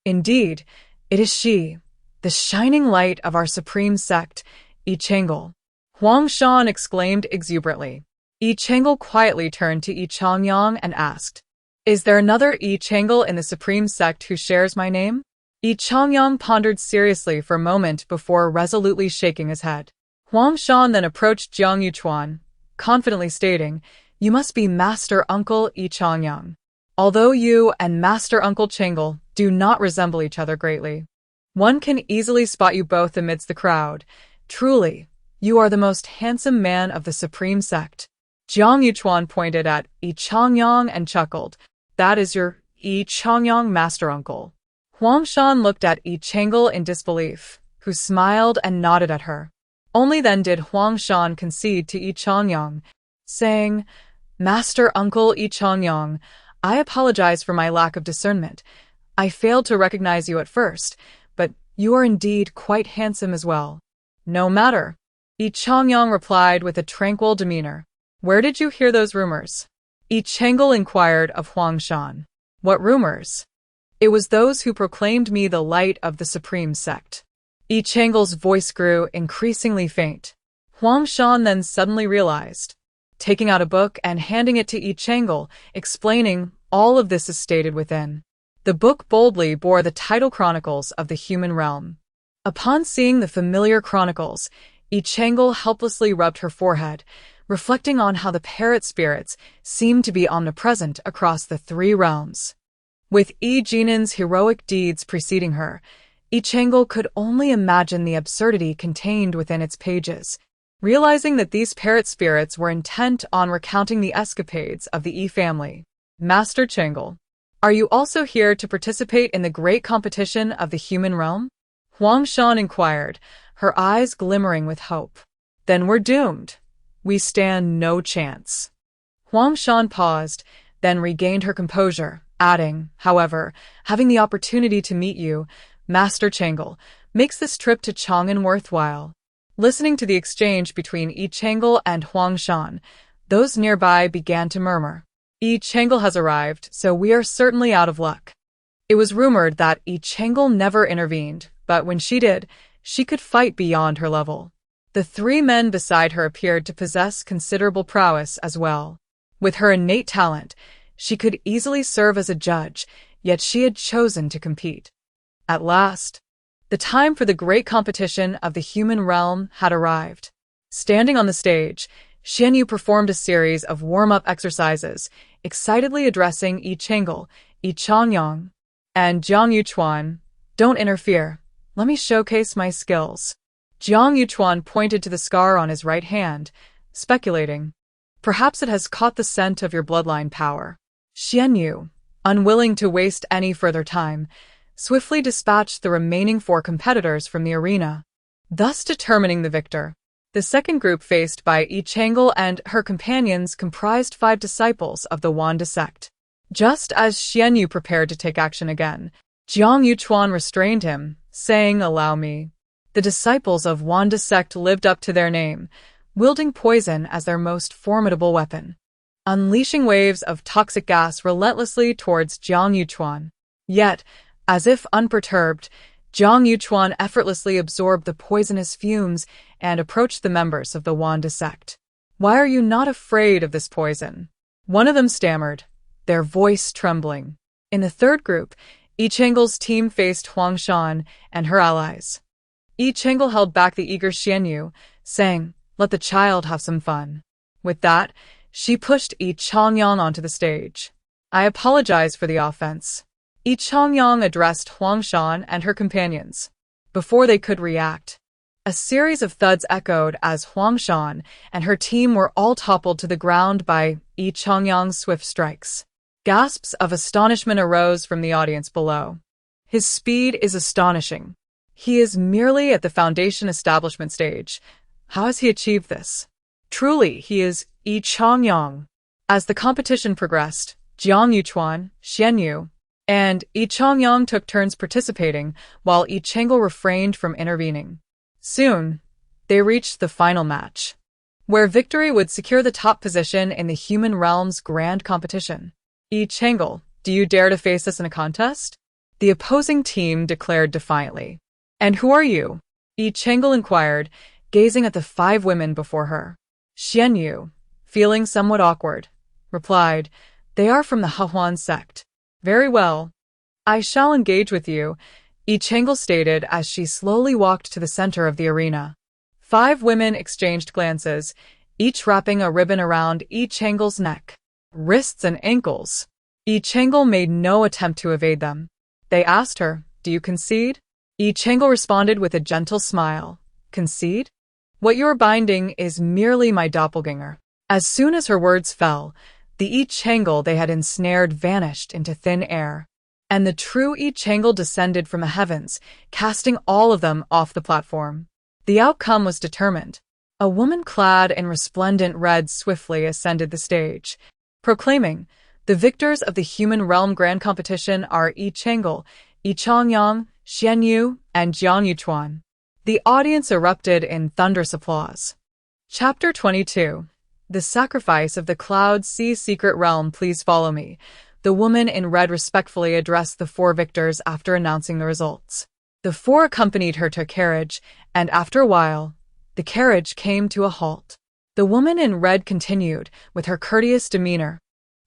"Indeed, it is she, the shining light of our supreme sect, Yi Chengel," Huang Shan exclaimed exuberantly. Yi Chengel quietly turned to Yi Changyang and asked, "Is there another Yi Chengel in the supreme sect who shares my name?" Yi Changyang pondered seriously for a moment before resolutely shaking his head. Huang Shan then approached Jiang Yuchuan, confidently stating, "You must be Master Uncle Yi Changyang. Although you and Master Uncle Chengel do not resemble each other greatly, one can easily spot you both amidst the crowd. Truly, you are the most handsome man of the Supreme Sect." Jiang Yuchuan pointed at Yi Changyang and chuckled. That is your Yi Changyang master uncle. Huang Shan looked at Yi Changel in disbelief, who smiled and nodded at her. Only then did Huang Shan concede to Yi Changyang, saying, Master Uncle Yi Changyang, I apologize for my lack of discernment. I failed to recognize you at first, but you are indeed quite handsome as well. No matter. Yi Changyang replied with a tranquil demeanor. Where did you hear those rumors? Yi Changel inquired of Huang Shan. What rumors? It was those who proclaimed me the light of the supreme sect. Yi Changel's voice grew increasingly faint. Huang Shan then suddenly realized, taking out a book and handing it to Yi Changel, explaining all of this is stated within. The book boldly bore the title Chronicles of the Human Realm. Upon seeing the familiar chronicles, Yi Changel helplessly rubbed her forehead, reflecting on how the parrot spirits seemed to be omnipresent across the three realms. With Yi Jinan's heroic deeds preceding her, Yi Changel could only imagine the absurdity contained within its pages. Realizing that these parrot spirits were intent on recounting the escapades of the Yi family. Master Changel, are you also here to participate in the great competition of the human realm? Huang Shan inquired, her eyes glimmering with hope. Then we're doomed. We stand no chance. Huang Shan paused, then regained her composure, adding, however, having the opportunity to meet you, Master Changel, makes this trip to Chang'an worthwhile. Listening to the exchange between Yi Changel and Huang Shan, those nearby began to murmur. Yi Changel has arrived, so we are certainly out of luck. It was rumored that Yi Changel never intervened, but when she did, she could fight beyond her level. The three men beside her appeared to possess considerable prowess as well. With her innate talent, she could easily serve as a judge, yet she had chosen to compete. At last, the time for the great competition of the human realm had arrived. Standing on the stage, Xianyu performed a series of warm-up exercises, excitedly addressing Yi Changel, Yi Changyang, and Jiang Yuchuan. Don't interfere. Let me showcase my skills. Jiang Yuchuan pointed to the scar on his right hand, speculating. Perhaps it has caught the scent of your bloodline power. Xianyu, unwilling to waste any further time, swiftly dispatched the remaining 4 competitors from the arena, thus determining the victor. The second group faced by Yi Changel and her companions comprised 5 disciples of the Wanda sect. Just as Xianyu prepared to take action again, Jiang Yuchuan restrained him, saying, Allow me. The disciples of Wanda sect lived up to their name, wielding poison as their most formidable weapon, unleashing waves of toxic gas relentlessly towards Jiang Yuchuan. Yet, as if unperturbed, Jiang Yuchuan effortlessly absorbed the poisonous fumes and approached the members of the Wanda sect. Why are you not afraid of this poison? One of them stammered, their voice trembling. In the third group, Yi Changel's team faced Huang Shan and her allies. Yi Changel held back the eager Xianyu, saying, Let the child have some fun. With that, she pushed Yi Changyang onto the stage. I apologize for the offense. Yi Changyang addressed Huang Shan and her companions. Before they could react, a series of thuds echoed as Huang Shan and her team were all toppled to the ground by Yi Changyang's swift strikes. Gasps of astonishment arose from the audience below. His speed is astonishing. He is merely at the foundation establishment stage. How has he achieved this? Truly, he is Yi Changyang. As the competition progressed, Jiang Yuchuan, Xianyu, and Yi Changyang took turns participating, while Yi Changel refrained from intervening. Soon, they reached the final match, where victory would secure the top position in the human realm's grand competition. Yi Changel, do you dare to face us in a contest? The opposing team declared defiantly. And who are you? Yi Changel inquired, gazing at the 5 women before her. Xianyu, feeling somewhat awkward, replied, They are from the Hehuan sect. Very well. I shall engage with you, Yi Changel stated as she slowly walked to the center of the arena. 5 women exchanged glances, each wrapping a ribbon around Yi Changel's neck, wrists and ankles. Yi Changel made no attempt to evade them. They asked her, Do you concede? Yi Changel responded with a gentle smile. Concede? What you're binding is merely my doppelganger. As soon as her words fell, the I Chang'e they had ensnared vanished into thin air, and the true I Chang'e descended from the heavens, casting all of them off the platform. The outcome was determined. A woman clad in resplendent red swiftly ascended the stage, proclaiming, "The victors of the human realm grand competition are I Chang'e, I Changyang, Xian Yu, and Jiang Yuchuan." The audience erupted in thunderous applause. Chapter 22. The Sacrifice of the Cloud Sea Secret Realm. Please follow me. The woman in red respectfully addressed the four victors after announcing the results. The four accompanied her to a carriage, and after a while, the carriage came to a halt. The woman in red continued, with her courteous demeanor.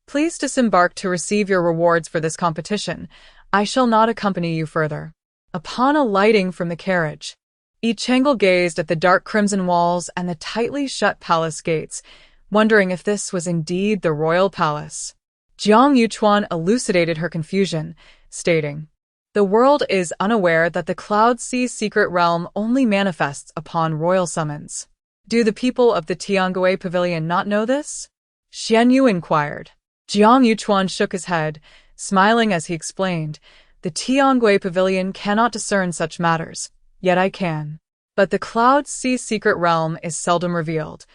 "Please disembark to receive your rewards for this competition. I shall not accompany you further." Upon alighting from the carriage, I Chang'e gazed at the dark crimson walls and the tightly shut palace gates, wondering if this was indeed the royal palace. Jiang Yuchuan elucidated her confusion, stating, "The world is unaware that the Cloud Sea Secret Realm only manifests upon royal summons. Do the people of the Tiangui Pavilion not know this?" Xian Yu inquired. Jiang Yuchuan shook his head, smiling as he explained, "The Tiangui Pavilion cannot discern such matters, yet I can. But the Cloud Sea Secret Realm is seldom revealed.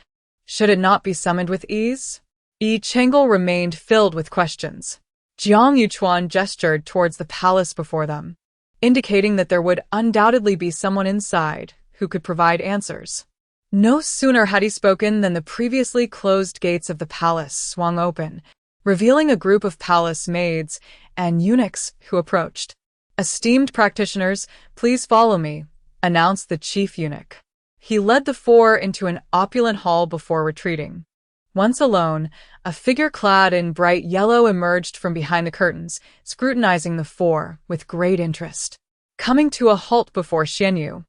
Should it not be summoned with ease?" I Chang'e remained filled with questions. Jiang Yuchuan gestured towards the palace before them, indicating that there would undoubtedly be someone inside who could provide answers. No sooner had he spoken than the previously closed gates of the palace swung open, revealing a group of palace maids and eunuchs who approached. "Esteemed practitioners, please follow me," announced the chief eunuch. He led the four into an opulent hall before retreating. Once alone, a figure clad in bright yellow emerged from behind the curtains, scrutinizing the four with great interest. Coming to a halt before Xian Yu,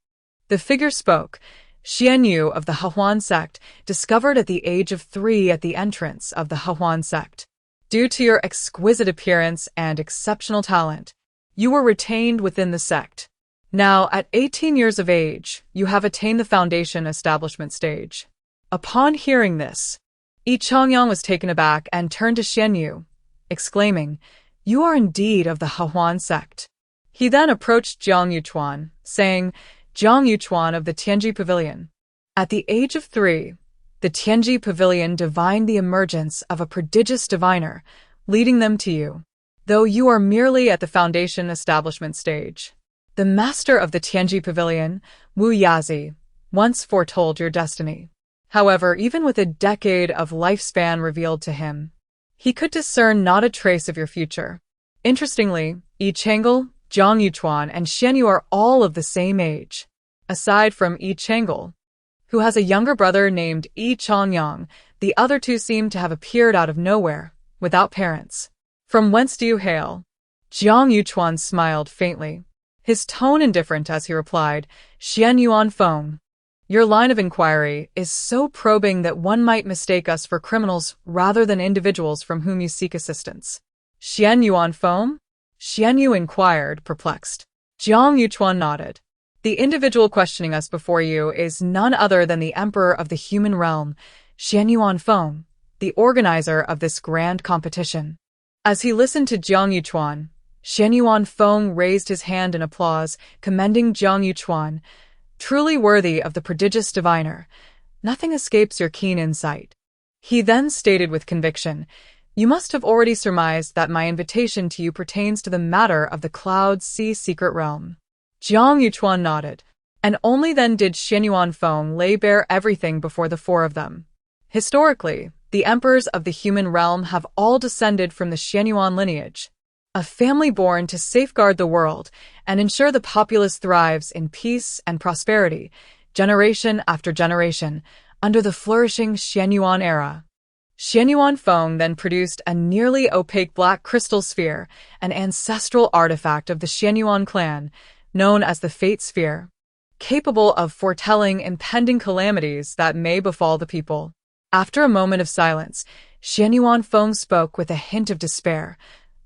the figure spoke. "Xian Yu of the Hehuan sect, discovered at the age of 3 at the entrance of the Hehuan sect. Due to your exquisite appearance and exceptional talent, you were retained within the sect. Now, at 18 years of age, you have attained the foundation establishment stage." Upon hearing this, I Changyang was taken aback and turned to Xian Yu, exclaiming, "You are indeed of the Hehuan sect." He then approached Jiang Yuchuan, saying, "Jiang Yuchuan of the Tianji Pavilion. At the age of 3, the Tianji Pavilion divined the emergence of a prodigious diviner, leading them to you, though you are merely at the foundation establishment stage. The master of the Tianji Pavilion, Wu Yazi, once foretold your destiny. However, even with a decade of lifespan revealed to him, he could discern not a trace of your future. Interestingly, I Chang'e, Jiang Yuchuan, and Xian Yu are all of the same age. Aside from I Chang'e, who has a younger brother named I Changyang, the other two seem to have appeared out of nowhere, without parents. From whence do you hail?" Jiang Yuchuan smiled faintly, his tone indifferent as he replied, "Xian Yuan Feng. Your line of inquiry is so probing that one might mistake us for criminals rather than individuals from whom you seek assistance." "Xian Yuan Feng?" Xian Yu inquired, perplexed. Jiang Yuchuan nodded. "The individual questioning us before you is none other than the Emperor of the Human Realm, Xian Yuan Feng, the organizer of this grand competition." As he listened to Jiang Yuchuan, Xian Yuan Feng raised his hand in applause, commending Jiang Yuchuan, "Truly worthy of the prodigious diviner. Nothing escapes your keen insight." He then stated with conviction, "You must have already surmised that my invitation to you pertains to the matter of the Cloud Sea Secret Realm." Jiang Yuchuan nodded, and only then did Xian Yuan Feng lay bare everything before the four of them. Historically, the emperors of the human realm have all descended from the Xian Yuan lineage, a family born to safeguard the world and ensure the populace thrives in peace and prosperity, generation after generation, under the flourishing Xian Yuan era. Xian Yuan Feng then produced a nearly opaque black crystal sphere, an ancestral artifact of the Xian Yuan clan, known as the Fate Sphere, capable of foretelling impending calamities that may befall the people. After a moment of silence, Xian Yuan Feng spoke with a hint of despair.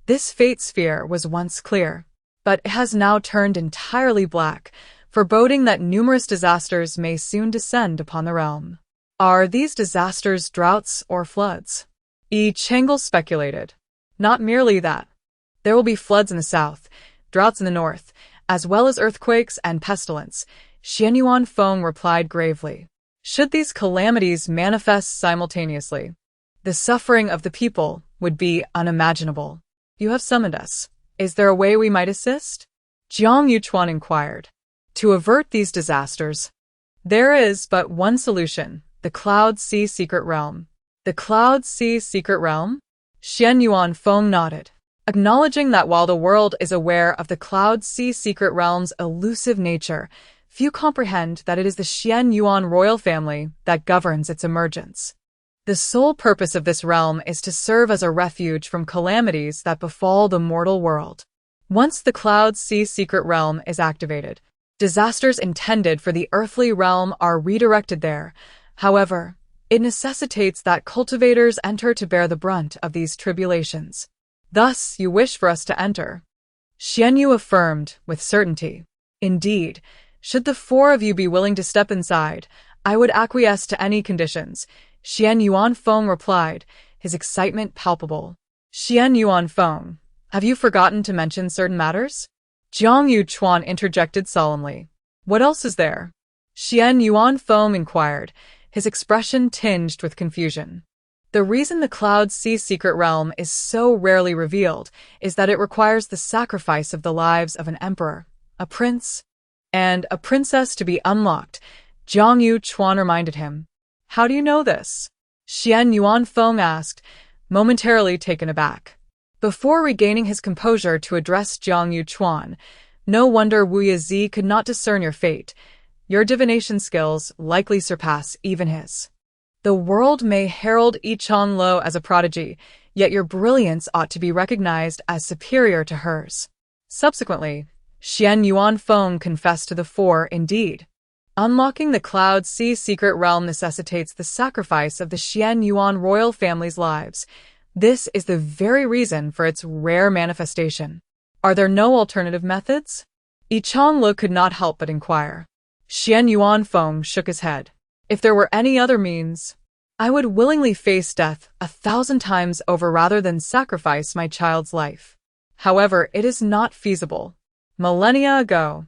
"This Fate Sphere was once clear, but it has now turned entirely black, foreboding that numerous disasters may soon descend upon the realm. Are these disasters droughts or floods? Yi Chang'e speculated. Not merely that. There will be floods in the south, droughts in the north, as well as earthquakes and pestilence, Xian Yuanfeng replied gravely. Should these calamities manifest simultaneously, the suffering of the people would be unimaginable. You have summoned us. Is there a way we might assist? Jiang Yuchuan inquired. To avert these disasters, there is but one solution, the Cloud Sea Secret Realm. The Cloud Sea Secret Realm? Xian Yuanfeng nodded, acknowledging that while the world is aware of the Cloud Sea Secret Realm's elusive nature, few comprehend that it is the Xian Yuan royal family that governs its emergence. The sole purpose of this realm is to serve as a refuge from calamities that befall the mortal world. Once the Cloud Sea Secret Realm is activated, disasters intended for the earthly realm are redirected there. However, it necessitates that cultivators enter to bear the brunt of these tribulations. Thus, you wish for us to enter? Xian Yu affirmed with certainty. Indeed, should the four of you be willing to step inside, I would acquiesce to any conditions, Xian Yuanfeng replied, his excitement palpable. Xian Yuanfeng, have you forgotten to mention certain matters? Jiang Yuchuan interjected solemnly. What else is there? Xian Yuanfeng inquired, his expression tinged with confusion. The reason the Cloud Sea Secret Realm is so rarely revealed is that it requires the sacrifice of the lives of an emperor, a prince, and a princess to be unlocked, Jiang Yuchuan reminded him. How do you know this? Xian Yuanfeng asked, momentarily taken aback. Before regaining his composure to address Jiang Yuchuan, no wonder Wu Yizi could not discern your fate. Your divination skills likely surpass even his. The world may herald Yi Chang'e as a prodigy, yet your brilliance ought to be recognized as superior to hers. Subsequently, Xian Yuanfeng confessed to the four, indeed. Unlocking the Cloud Sea Secret Realm necessitates the sacrifice of the Xian Yuan royal family's lives. This is the very reason for its rare manifestation. Are there no alternative methods? Yi Chang'e could not help but inquire. Xian Yuanfeng shook his head. If there were any other means, I would willingly face death 1,000 times over rather than sacrifice my child's life. However, it is not feasible. Millennia ago,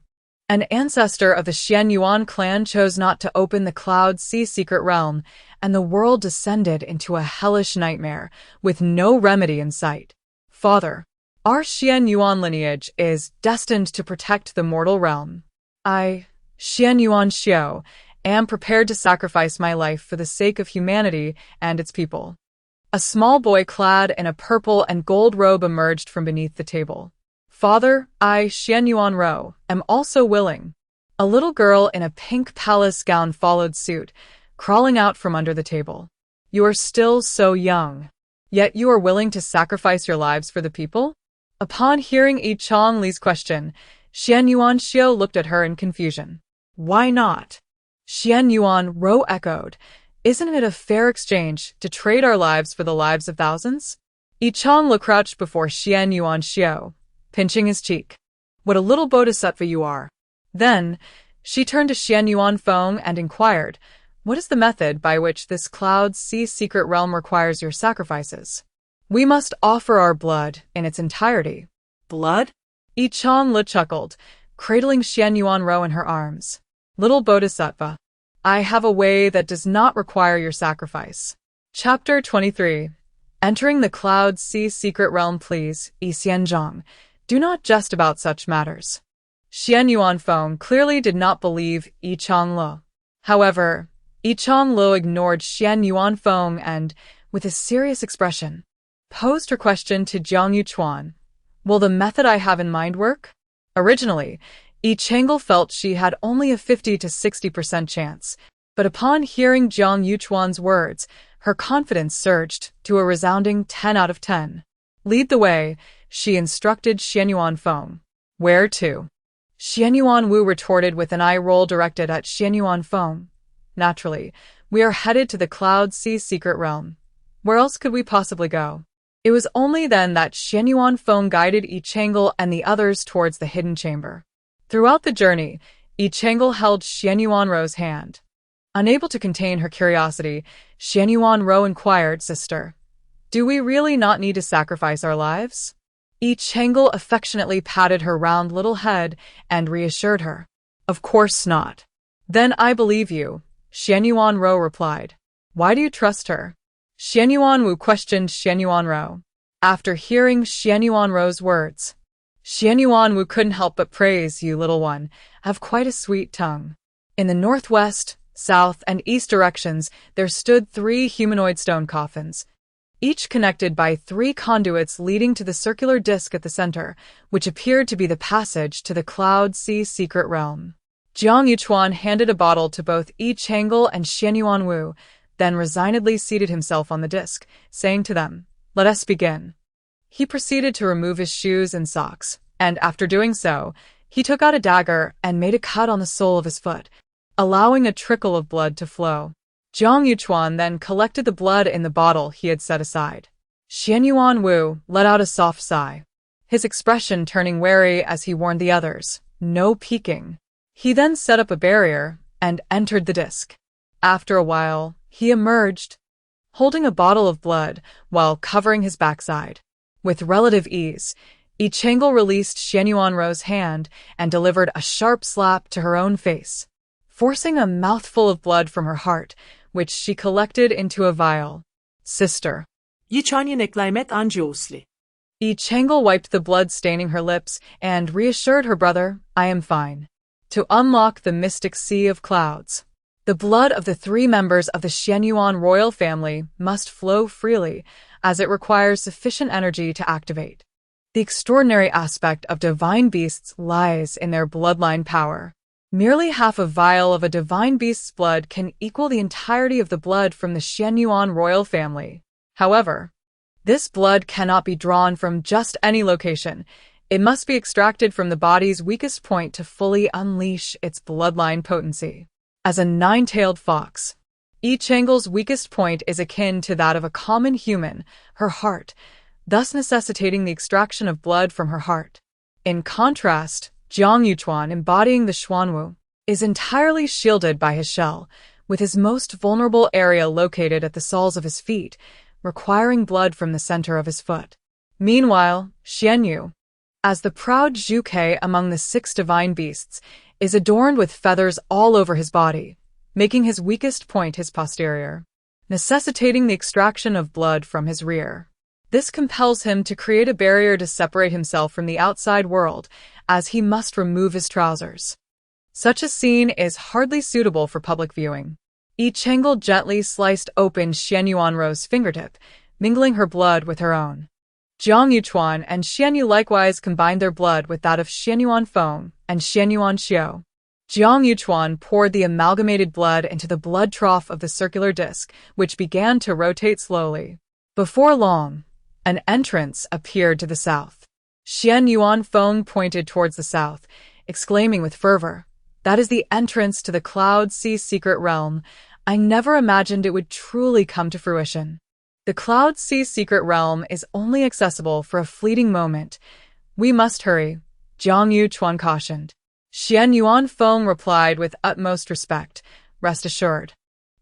an ancestor of the Xian Yuan clan chose not to open the Cloud Sea Secret Realm, and the world descended into a hellish nightmare, with no remedy in sight. Father, our Xian Yuan lineage is destined to protect the mortal realm. I, Xian Yuan Xiao, am prepared to sacrifice my life for the sake of humanity and its people. A small boy clad in a purple and gold robe emerged from beneath the table. Father, I, Xian Yuan Ro, am also willing. A little girl in a pink palace gown followed suit, crawling out from under the table. You are still so young. Yet you are willing to sacrifice your lives for the people? Upon hearing Yi Chang'e's question, Xian Yuan Xiao looked at her in confusion. Why not? Xian Yuan Ro echoed. Isn't it a fair exchange to trade our lives for the lives of thousands? Yi Chang'e crouched before Xian Yuan Xiao, pinching his cheek. What a little bodhisattva you are. Then, she turned to Xian Yuanfeng and inquired, what is the method by which this Cloud Sea Secret Realm requires your sacrifices? We must offer our blood in its entirety. Blood? Yi Chang'e chuckled, cradling Xian Yuan Ro in her arms. Little bodhisattva, I have a way that does not require your sacrifice. Chapter 23. Entering the Cloud Sea Secret Realm. Please, Yi Xianzhang, do not jest about such matters. Xian Yuanfeng clearly did not believe Yi Chang'e. However, Yi Chang'e ignored Xian Yuanfeng and, with a serious expression, posed her question to Jiang Yuchuan. Will the method I have in mind work? Originally, Yi Chang'e felt she had only a 50 to 60% chance, but upon hearing Jiang Yuchuan's words, her confidence surged to a resounding 10 out of 10. Lead the way, she instructed Xian Yuanfeng. Where to? Xian Yuan Wu retorted with an eye roll directed at Xian Yuanfeng. Naturally, we are headed to the Cloud Sea Secret Realm. Where else could we possibly go? It was only then that Xian Yuanfeng guided Yi Chang'e and the others towards the hidden chamber. Throughout the journey, Yi Chang'e held Xian Yuan Ro's hand. Unable to contain her curiosity, Xianyuan Ro inquired, "Sister, do we really not need to sacrifice our lives?" Yi Changel affectionately patted her round little head and reassured her. "Of course not." "Then I believe you," Xianyuan Ro replied. "Why do you trust her?" Xianyuan Wu questioned Xianyuan Ro. After hearing Xianyuan Ro's words, Xianyuan Wu couldn't help but praise, "You little one have quite a sweet tongue." In the northwest, south, and east directions there stood 3 humanoid stone coffins, each connected by 3 conduits leading to the circular disc at the center, which appeared to be the passage to the Cloud Sea secret realm. Jiang Yuchuan handed a bottle to both Yi Changel and Xianyuan Wu, then resignedly seated himself on the disc, saying to them, "Let us begin." He proceeded to remove his shoes and socks, and after doing so, he took out a dagger and made a cut on the sole of his foot, allowing a trickle of blood to flow. Jiang Yuchuan then collected the blood in the bottle he had set aside. Xianyuan Wu let out a soft sigh, his expression turning wary as he warned the others, "No peeking." He then set up a barrier and entered the disc. After a while, he emerged, holding a bottle of blood while covering his backside. With relative ease, Yi Changel released Xianyuan Ro's hand and delivered a sharp slap to her own face, forcing a mouthful of blood from her heart, which she collected into a vial. "Sister." Yi Chanyanik Limet Anjosli. Yi Changel wiped the blood staining her lips and reassured her brother, "I am fine." To unlock the mystic sea of clouds, the blood of the 3 members of the Xianyuan royal family must flow freely, as it requires sufficient energy to activate. The extraordinary aspect of divine beasts lies in their bloodline power. Merely half a vial of a divine beast's blood can equal the entirety of the blood from the Xianyuan royal family. However, this blood cannot be drawn from just any location. It must be extracted from the body's weakest point to fully unleash its bloodline potency. As a 9-tailed fox, Yi Changel's weakest point is akin to that of a common human, her heart, thus necessitating the extraction of blood from her heart. In contrast, Jiang Yuchuan, embodying the Xuanwu, is entirely shielded by his shell, with his most vulnerable area located at the soles of his feet, requiring blood from the center of his foot. Meanwhile, Xianyu, as the proud Zhuke among the 6 divine beasts, is adorned with feathers all over his body, making his weakest point his posterior, necessitating the extraction of blood from his rear. This compels him to create a barrier to separate himself from the outside world, as he must remove his trousers. Such a scene is hardly suitable for public viewing. Yi Changel gently sliced open Xianyuan Ro's fingertip, mingling her blood with her own. Jiang Yuchuan and Xianyu likewise combined their blood with that of Xianyuan Feng and Xianyuan Xiao. Jiang Yuchuan poured the amalgamated blood into the blood trough of the circular disc, which began to rotate slowly. Before long, an entrance appeared to the south. Xianyuan Feng pointed towards the south, exclaiming with fervor, "That is the entrance to the Cloud Sea secret realm. I never imagined it would truly come to fruition." The Cloud Sea secret realm is only accessible for a fleeting moment. "We must hurry," Jiang Yuchuan cautioned. Xianyuan Feng replied with utmost respect, "Rest assured.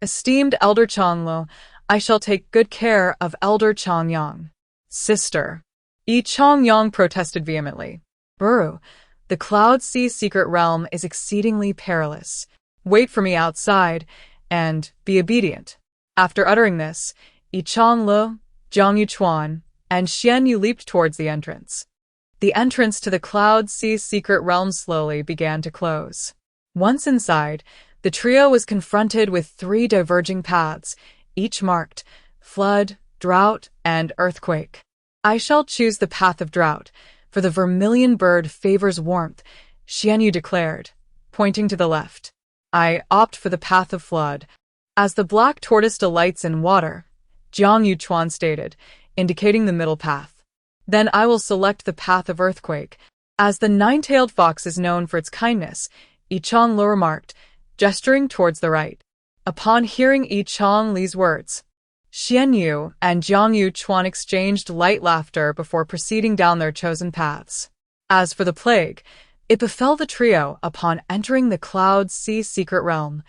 Esteemed Elder Changlo, I shall take good care of Elder Changyang." "Sister," Yi Changyang protested vehemently. "Buru, the Cloud Sea secret realm is exceedingly perilous. Wait for me outside, and be obedient." After uttering this, Yi Changlo, Jiang Yuchuan, and Xianyu leaped towards the entrance. The entrance to the Cloud Sea secret realm slowly began to close. Once inside, the trio was confronted with 3 diverging paths, each marked flood, drought, and earthquake. "I shall choose the path of drought, for the vermilion bird favors warmth," Xianyu declared, pointing to the left. "I opt for the path of flood, as the black tortoise delights in water," Jiang Yuchuan stated, indicating the middle path. "Then I will select the path of earthquake, as the 9-tailed fox is known for its kindness," Yi Changlo remarked, gesturing towards the right. Upon hearing Yi Changli's words, Xianyu and Jiang Yuchuan exchanged light laughter before proceeding down their chosen paths. As for the plague, it befell the trio upon entering the Cloud Sea secret realm.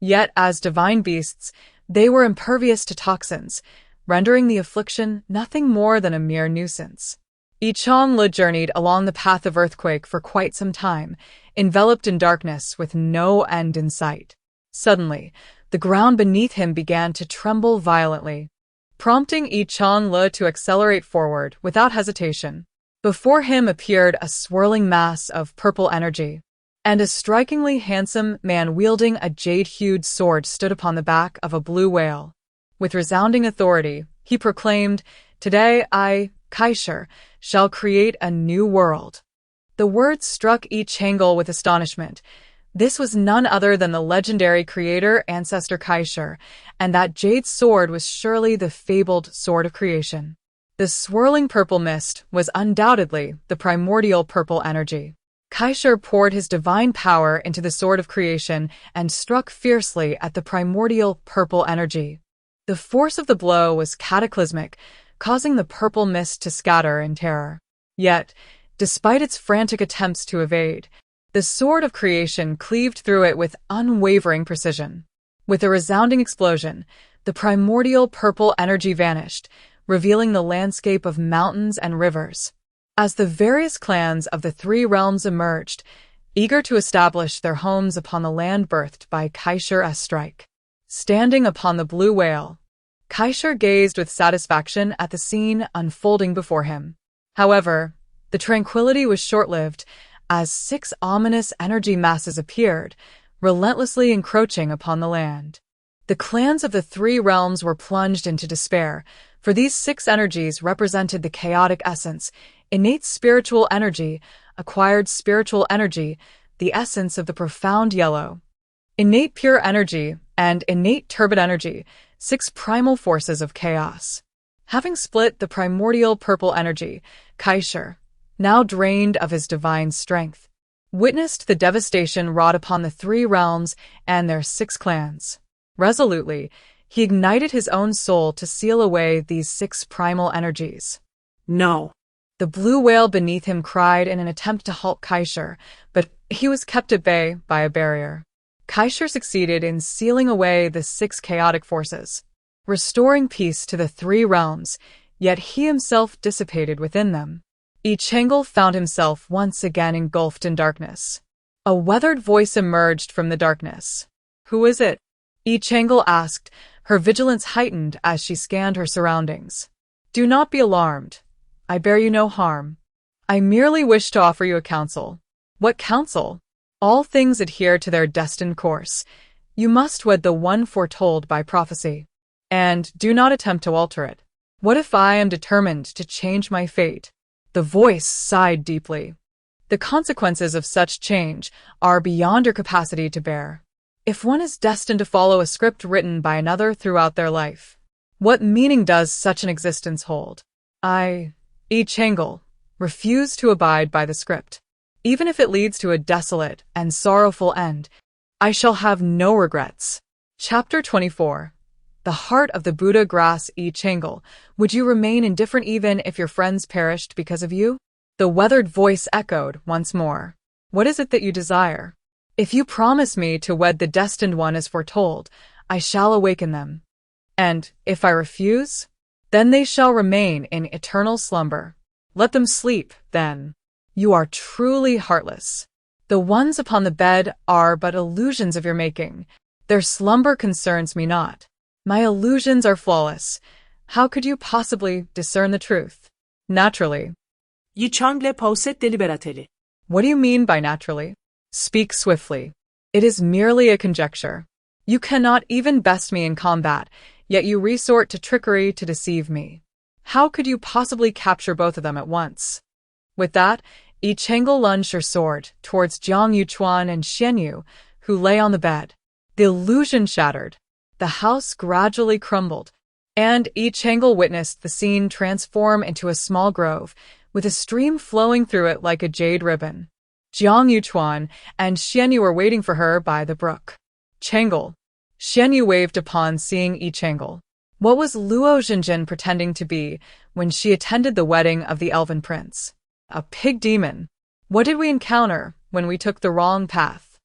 Yet, as divine beasts, they were impervious to toxins, rendering the affliction nothing more than a mere nuisance. Yi Changla journeyed along the path of earthquake for quite some time, enveloped in darkness with no end in sight. Suddenly, the ground beneath him began to tremble violently, prompting Yi Changla to accelerate forward without hesitation. Before him appeared a swirling mass of purple energy, and a strikingly handsome man wielding a jade-hued sword stood upon the back of a blue whale. With resounding authority, he proclaimed, "Today I, Kaisher, shall create a new world." The words struck Yi Changel with astonishment. This was none other than the legendary creator ancestor Kaisher, and that jade sword was surely the fabled sword of creation. The swirling purple mist was undoubtedly the primordial purple energy. Kaisher poured his divine power into the sword of creation and struck fiercely at the primordial purple energy. The force of the blow was cataclysmic, causing the purple mist to scatter in terror. Yet, despite its frantic attempts to evade, the sword of creation cleaved through it with unwavering precision. With a resounding explosion, the primordial purple energy vanished, revealing the landscape of mountains and rivers. As the various clans of the three realms emerged, eager to establish their homes upon the land birthed by Kaisher's strike. Standing upon the blue whale, Kaisher gazed with satisfaction at the scene unfolding before him. However, the tranquility was short-lived, as 6 ominous energy masses appeared, relentlessly encroaching upon the land. The clans of the three realms were plunged into despair, for these 6 energies represented the chaotic essence, innate spiritual energy, acquired spiritual energy, the essence of the profound yellow, innate pure energy, and innate turbid energy, 6 primal forces of chaos. Having split the primordial purple energy, Kaisher, now drained of his divine strength, witnessed the devastation wrought upon the three realms and their 6 clans. Resolutely, he ignited his own soul to seal away these 6 primal energies. No. The blue whale beneath him cried in an attempt to halt Kaisher, but he was kept at bay by a barrier. Kaisher succeeded in sealing away the 6 chaotic forces, restoring peace to the three realms, yet he himself dissipated within them. Yi Changel found himself once again engulfed in darkness. A weathered voice emerged from the darkness. "Who is it?" Yi Changel asked, her vigilance heightened as she scanned her surroundings. "Do not be alarmed. I bear you no harm. I merely wish to offer you a counsel." "What counsel?" "All things adhere to their destined course. You must wed the one foretold by prophecy. And do not attempt to alter it." "What if I am determined to change my fate?" The voice sighed deeply. "The consequences of such change are beyond your capacity to bear. If one is destined to follow a script written by another throughout their life, what meaning does such an existence hold? I, Yi Changel, refuse to abide by the script. Even if it leads to a desolate and sorrowful end, I shall have no regrets." Chapter 24. The heart of the Buddha grass. Yi Changel, would you remain indifferent even if your friends perished because of you? The weathered voice echoed once more. "What is it that you desire? If you promise me to wed the destined one as foretold, I shall awaken them. And if I refuse, then they shall remain in eternal slumber. Let them sleep, then. You are truly heartless. The ones upon the bed are but illusions of your making. Their slumber concerns me not. My illusions are flawless. How could you possibly discern the truth?" "Naturally." Yi Changle poset deliberately. "What do you mean by naturally? Speak swiftly. It is merely a conjecture. You cannot even best me in combat, yet you resort to trickery to deceive me. How could you possibly capture both of them at once?" With that, Yi Changel lunged her sword towards Jiang Yuchuan and Xianyu, who lay on the bed. The illusion shattered. The house gradually crumbled, and Yi Changel witnessed the scene transform into a small grove, with a stream flowing through it like a jade ribbon. Jiang Yuchuan and Xianyu were waiting for her by the brook. "Changel." Xianyu waved upon seeing Yi Changel. What was Luo Zhenjin pretending to be when she attended the wedding of the elven prince? A pig demon. What did we encounter when we took the wrong path?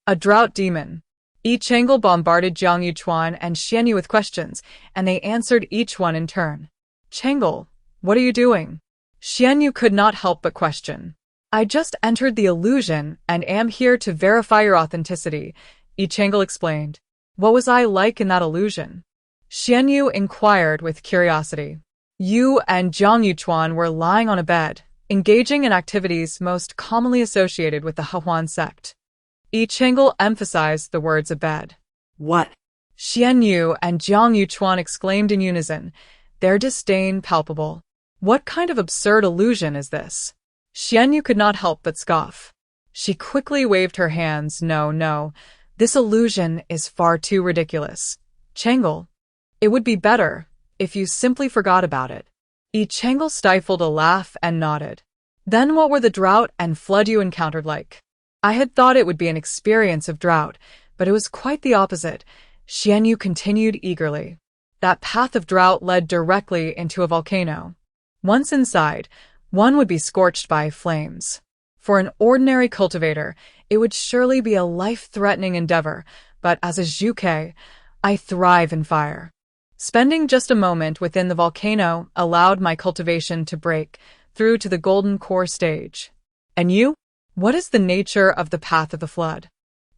A drought demon. Yi Chang'e bombarded Jiang Yuchuan and Xianyu with questions, and they answered each one in turn. Chang'e, what are you doing? Xianyu could not help but question. I just entered the illusion and am here to verify your authenticity, Yi Chang'e explained. What was I like in that illusion? Xianyu inquired with curiosity. You and Jiang Yuchuan were lying on a bed, engaging in activities most commonly associated with the Hehuan sect. Yi Chang'e emphasized the words a bed. What? Xianyu and Jiang Yuchuan exclaimed in unison, their disdain palpable. What kind of absurd illusion is this? Xianyu could not help but scoff. She quickly waved her hands. No, this illusion is far too ridiculous. Chang'e, it would be better if you simply forgot about it. Yi Chang'e stifled a laugh and nodded. Then what were the drought and flood you encountered like? I had thought it would be an experience of drought, but it was quite the opposite, Xianyu continued eagerly. That path of drought led directly into a volcano. Once inside, one would be scorched by flames. For an ordinary cultivator, it would surely be a life-threatening endeavor, but as a Zhuke, I thrive in fire. Spending just a moment within the volcano allowed my cultivation to break through to the golden core stage. And you? What is the nature of the path of the flood?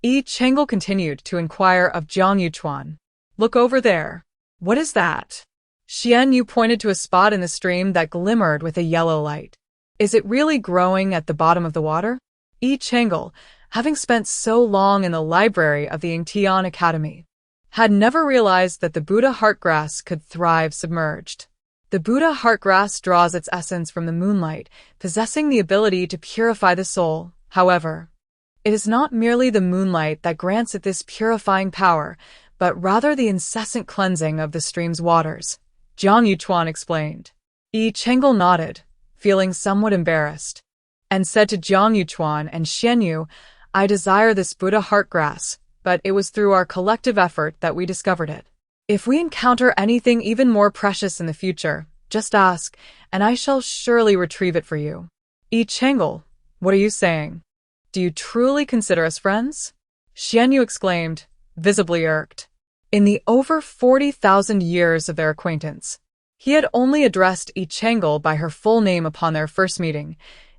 Yi Chang'e continued to inquire of Jiang Yuchuan. Look over there. What is that? Xianyu pointed to a spot in the stream that glimmered with a yellow light. Is it really growing at the bottom of the water? Yi Chang'e, having spent so long in the library of the Yingtian Academy, had never realized that the Buddha heartgrass could thrive submerged. The Buddha heartgrass draws its essence from the moonlight, possessing the ability to purify the soul. However, it is not merely the moonlight that grants it this purifying power, but rather the incessant cleansing of the stream's waters, Jiang Yuchuan explained. Yi Chang'e nodded, feeling somewhat embarrassed, and said to Jiang Yuchuan and Xianyu, I desire this Buddha heartgrass, but it was through our collective effort that we discovered it. If we encounter anything even more precious in the future, just ask, and I shall surely retrieve it for you. Yi Chang'e, what are you saying? Do you truly consider us friends? Xianyu exclaimed, visibly irked. In the over 40,000 years of their acquaintance, he had only addressed Yi Chang'e by her full name upon their first meeting.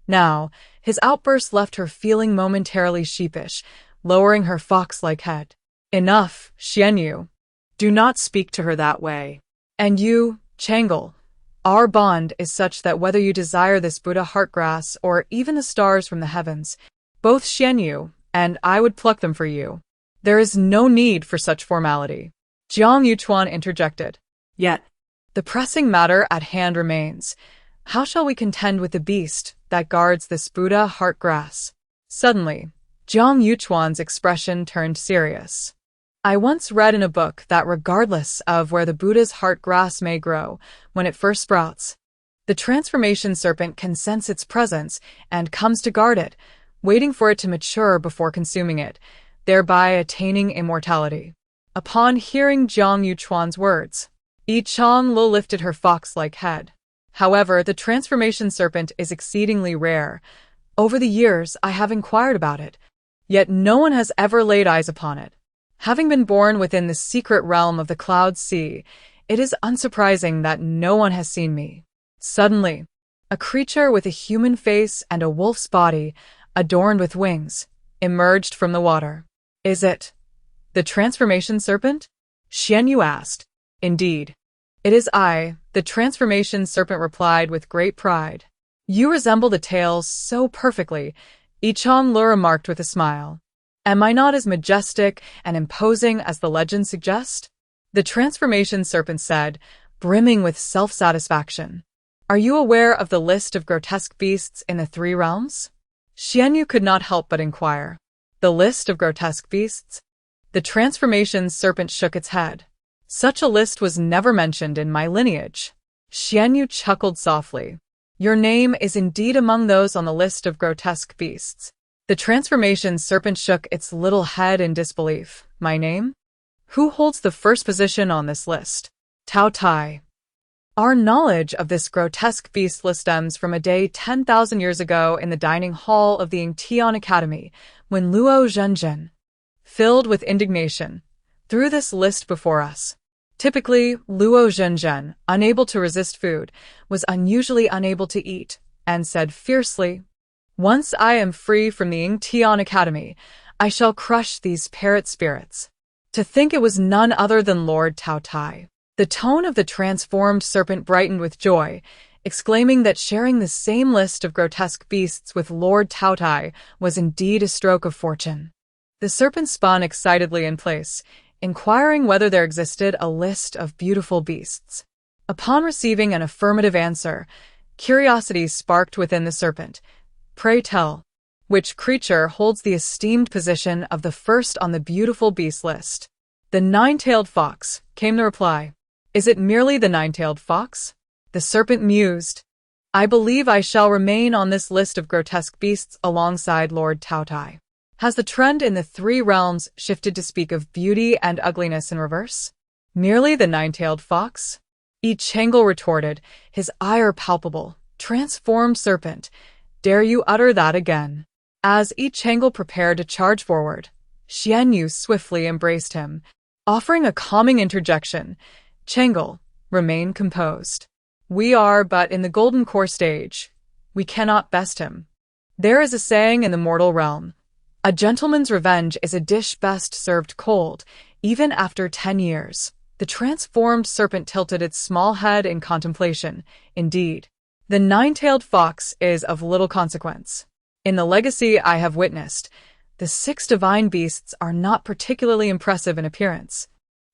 Now, his outburst left her feeling momentarily sheepish, lowering her fox-like head. Enough, Xianyu. Do not speak to her that way. And you, Chang'e, our bond is such that whether you desire this Buddha heartgrass or even the stars from the heavens, both Xianyu and I would pluck them for you. There is no need for such formality. Jiang Yuchuan interjected. Yet, the pressing matter at hand remains. How shall we contend with the beast that guards this Buddha heartgrass? Suddenly, Jiang Yuchuan's expression turned serious. I once read in a book that regardless of where the Buddha's heartgrass may grow, when it first sprouts, the transformation serpent can sense its presence and comes to guard it, waiting for it to mature before consuming it, thereby attaining immortality. Upon hearing Jiang Yuchuan's words, Yi Chang'e lifted her fox-like head. However, the transformation serpent is exceedingly rare. Over the years, I have inquired about it, yet no one has ever laid eyes upon it. Having been born within the secret realm of the Cloud Sea, it is unsurprising that no one has seen me. Suddenly, a creature with a human face and a wolf's body, adorned with wings, emerged from the water. Is it the transformation serpent? Xianyu asked. Indeed. It is I, the transformation serpent replied with great pride. You resemble the tales so perfectly, Yi Chang'e remarked with a smile. Am I not as majestic and imposing as the legends suggest? The transformation serpent said, brimming with self-satisfaction. Are you aware of the list of grotesque beasts in the three realms? Xianyu could not help but inquire. The list of grotesque beasts? The transformation serpent shook its head. Such a list was never mentioned in my lineage. Xianyu chuckled softly. Your name is indeed among those on the list of grotesque beasts. The transformation serpent shook its little head in disbelief. My name? Who holds the first position on this list? Tao Tai. Our knowledge of this grotesque beast stems from a day 10,000 years ago in the dining hall of the Yingtian Academy, when Luo Zhenzhen, filled with indignation, threw this list before us. Typically, Luo Zhenzhen, unable to resist food, was unusually unable to eat, and said fiercely, "Once I am free from the Yingtian Academy, I shall crush these parrot spirits." To think it was none other than Lord Tao Tai. The tone of the transformed serpent brightened with joy, exclaiming that sharing the same list of grotesque beasts with Lord Tao Tai was indeed a stroke of fortune. The serpent spun excitedly in place, inquiring whether there existed a list of beautiful beasts. Upon receiving an affirmative answer, curiosity sparked within the serpent. "Pray tell, which creature holds the esteemed position of the first on the beautiful beast list?" "The nine-tailed fox," came the reply. "Is it merely the nine-tailed fox?" The serpent mused. "I believe I shall remain on this list of grotesque beasts alongside Lord Tao Tai." Has the trend in the three realms shifted to speak of beauty and ugliness in reverse? Merely the nine-tailed fox? Yi Chang'e retorted, his ire palpable. "Transformed serpent, dare you utter that again?" As Yi Chang'e prepared to charge forward, Xian Yu swiftly embraced him, offering a calming interjection. "Chang'e, remain composed. We are but in the golden core stage. We cannot best him. There is a saying in the mortal realm, a gentleman's revenge is a dish best served cold, even after 10 years. The transformed serpent tilted its small head in contemplation. "Indeed, the nine-tailed fox is of little consequence. In the legacy I have witnessed, the 6 divine beasts are not particularly impressive in appearance.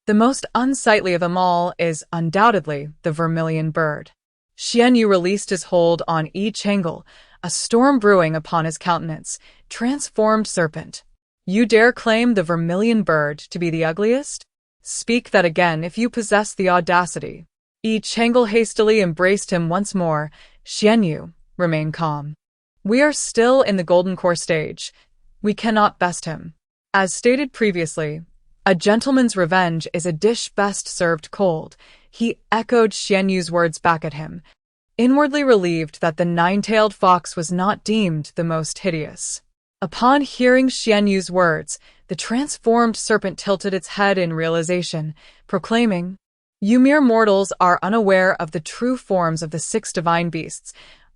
The most unsightly of them all is undoubtedly the vermilion bird." Xian Yu released his hold on Yi Chang'e, a storm brewing upon his countenance. "Transformed serpent, you dare claim the vermilion bird to be the ugliest? Speak that again if you possess the audacity." Yi Chang'e hastily embraced him once more. "Xian Yu, remain calm. We are still in the golden core stage. We cannot best him. As stated previously, a gentleman's revenge is a dish best served cold." He echoed Xian Yu's words back at him, inwardly relieved that the nine-tailed fox was not deemed the most hideous. Upon hearing Xian Yu's words, the transformed serpent tilted its head in realization, proclaiming, "You mere mortals are unaware of the true forms of the 6 divine beasts.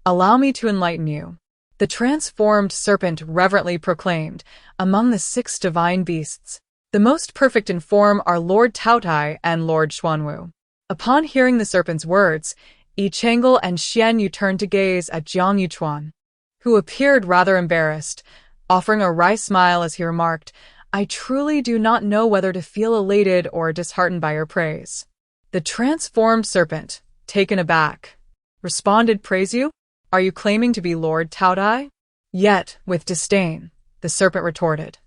Allow me to enlighten you." The transformed serpent reverently proclaimed, "Among the 6 divine beasts, the most perfect in form are Lord Tao Tai and Lord Xuanwu." Upon hearing the serpent's words, Yi Chang'e and Xian Yu turned to gaze at Jiang Yuchuan, who appeared rather embarrassed, offering a wry smile as he remarked, "I truly do not know whether to feel elated or disheartened by your praise." The transformed serpent, taken aback, responded, "Praise you? Are you claiming to be Lord Tao Tai?" Yet, with disdain, the serpent retorted,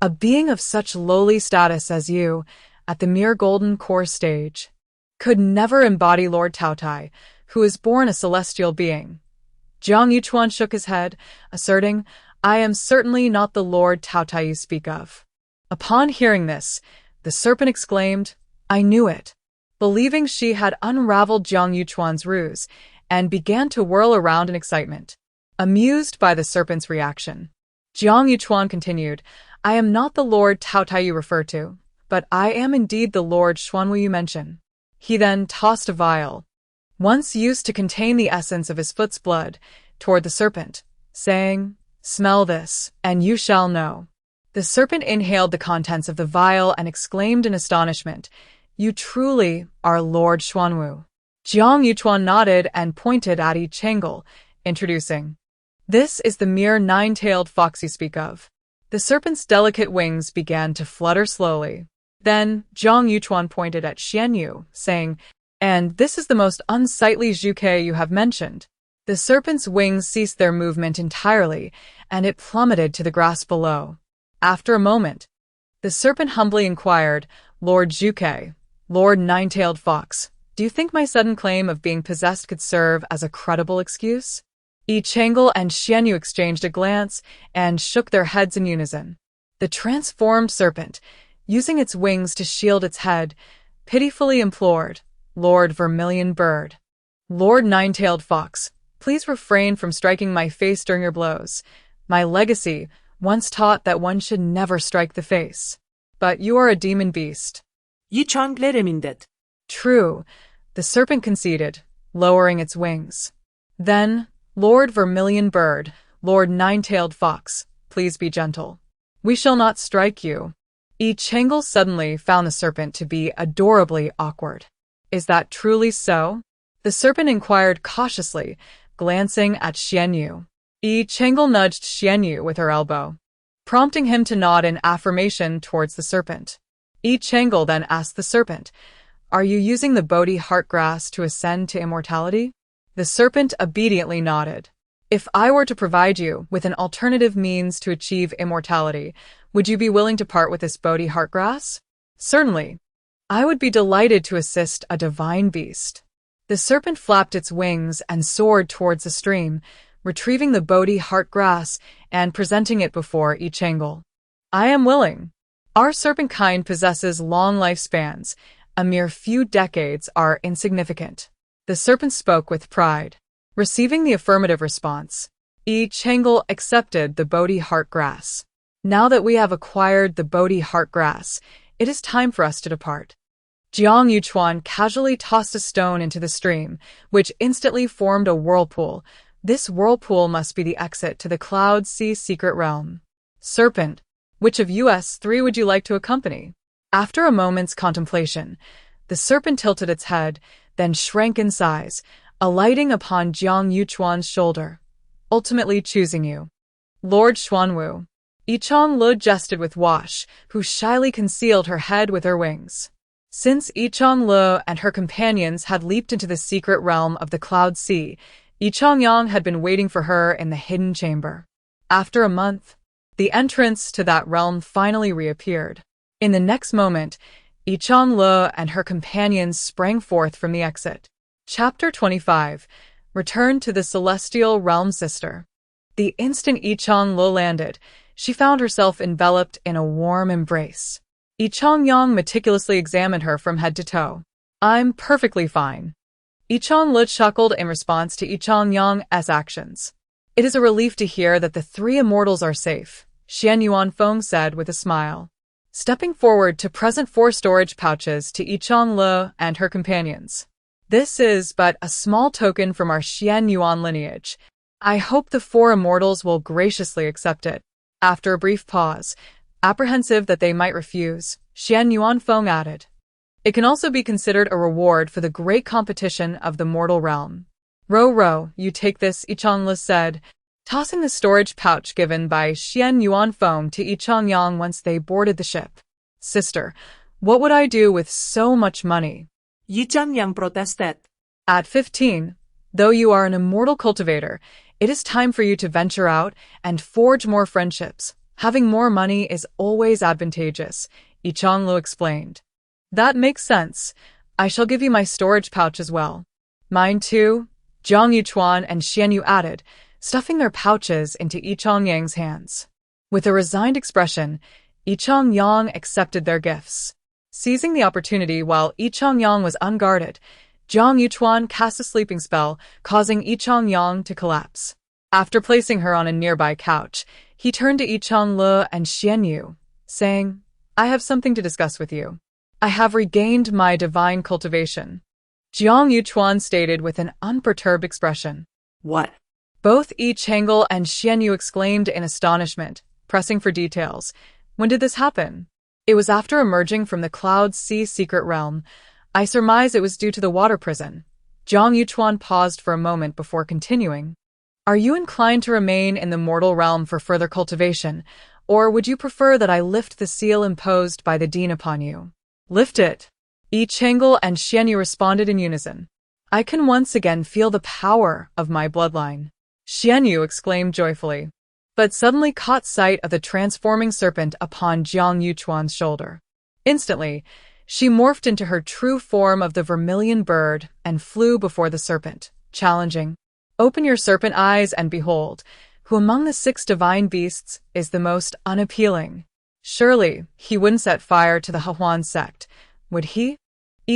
"A being of such lowly status as you, at the mere golden core stage, could never embody Lord Tao Tai, who is born a celestial being." Jiang Yuchuan shook his head, asserting, "I am certainly not the Lord Tao Tai you speak of." Upon hearing this, the serpent exclaimed, "I knew it," believing she had unraveled Jiang Yuchuan's ruse, and began to whirl around in excitement. Amused by the serpent's reaction, Jiang Yuchuan continued, "I am not the Lord Tao Tai you refer to, but I am indeed the Lord Xuanwu you mention." He then tossed a vial, once used to contain the essence of his foot's blood, toward the serpent, saying, "Smell this, and you shall know." The serpent inhaled the contents of the vial and exclaimed in astonishment, "You truly are Lord Xuanwu." Jiang Yuchuan nodded and pointed at Yi Chang'e, introducing, "This is the mere nine-tailed fox you speak of." The serpent's delicate wings began to flutter slowly. Then Jiang Yuchuan pointed at Xian Yu, saying, "And this is the most unsightly zhuke you have mentioned." The serpent's wings ceased their movement entirely, and it plummeted to the grass below. After a moment, the serpent humbly inquired, "Lord Zhuke, Lord Nine-Tailed Fox, do you think my sudden claim of being possessed could serve as a credible excuse?" Yi Chang'e and Xian Yu exchanged a glance and shook their heads in unison. The transformed serpent, using its wings to shield its head, pitifully implored, "Lord Vermilion Bird, Lord Nine-Tailed Fox, please refrain from striking my face during your blows. My legacy, once taught that one should never strike the face. But you are a demon beast. Yichang mindet. True, the serpent conceded, lowering its wings. Then, Lord Vermilion Bird, Lord Nine-Tailed Fox, please be gentle. We shall not strike you. Changel suddenly found the serpent to be adorably awkward. Is that truly so? The serpent inquired cautiously, glancing at Xianyu. Changel nudged Xianyu with her elbow, prompting him to nod in affirmation towards the serpent. Changel then asked the serpent, "Are you using the Bodhi heartgrass to ascend to immortality?" The serpent obediently nodded. "If I were to provide you with an alternative means to achieve immortality, would you be willing to part with this Bodhi heartgrass?" "Certainly. I would be delighted to assist a divine beast." The serpent flapped its wings and soared towards the stream, retrieving the Bodhi heartgrass and presenting it before Changel. "I am willing. Our serpent kind possesses long lifespans. A mere few decades are insignificant." The serpent spoke with pride. Receiving the affirmative response, Changel accepted the Bodhi heartgrass. "Now that we have acquired the Bodhi heartgrass, it is time for us to depart." Jiang Yuchuan casually tossed a stone into the stream, which instantly formed a whirlpool. This whirlpool must be the exit to the Cloud Sea secret realm. "Serpent, which of us three would you like to accompany?" After a moment's contemplation, the serpent tilted its head, then shrank in size, alighting upon Jiang Yuchuan's shoulder, ultimately choosing you. "Lord Xuanwu." Yichang jested with Wash, who shyly concealed her head with her wings. Since Yichang and her companions had leaped into the secret realm of the Cloud Sea, Yichang had been waiting for her in the hidden chamber. After a month, the entrance to that realm finally reappeared. In the next moment, Yichang and her companions sprang forth from the exit. Chapter 25. Return to the Celestial Realm Sister. The instant Yichang landed, she found herself enveloped in a warm embrace. Yichang meticulously examined her from head to toe. "I'm perfectly fine." Yichang chuckled in response to Yichang-Yang's actions. "It is a relief to hear that the three immortals are safe," Xian Yuanfeng said with a smile, stepping forward to present 4 storage pouches to Yichang and her companions. "This is but a small token from our Xian Yuan lineage. I hope the 4 immortals will graciously accept it." After a brief pause, apprehensive that they might refuse, Xian Yuanfeng added, "It can also be considered a reward for the great competition of the mortal realm." Row, you take this," Yichang said, tossing the storage pouch given by Xian Yuanfeng to Yichang once they boarded the ship. "Sister, what would I do with so much money?" Yichang protested. "At 15, though you are an immortal cultivator, it is time for you to venture out and forge more friendships. Having more money is always advantageous," Yichang explained. "That makes sense. I shall give you my storage pouch as well." "Mine too," Jiang Yuchuan and Xianyu added, stuffing their pouches into Yichang hands. With a resigned expression, Yichang accepted their gifts. Seizing the opportunity while Yichang was unguarded, Jiang Yuchuan cast a sleeping spell, causing Yichang to collapse. After placing her on a nearby couch, he turned to Yichang and Xianyu, saying, "I have something to discuss with you. I have regained my divine cultivation." Jiang Yuchuan stated with an unperturbed expression. "What?" Both Changel and Xianyu exclaimed in astonishment, pressing for details. "When did this happen?" "It was after emerging from the Cloud Sea secret realm. I surmise it was due to the water prison." Jiang Yuchuan paused for a moment before continuing. "Are you inclined to remain in the mortal realm for further cultivation, or would you prefer that I lift the seal imposed by the Dean upon you?" "Lift it." Changel and Xianyu responded in unison. "I can once again feel the power of my bloodline," Xianyu exclaimed joyfully, but suddenly caught sight of the transforming serpent upon Jiang Yuchuan's shoulder. Instantly, she morphed into her true form of the Vermilion Bird and flew before the serpent, challenging, "Open your serpent eyes and behold, who among the 6 divine beasts is the most unappealing." Surely, he wouldn't set fire to the Hehuan sect, would he?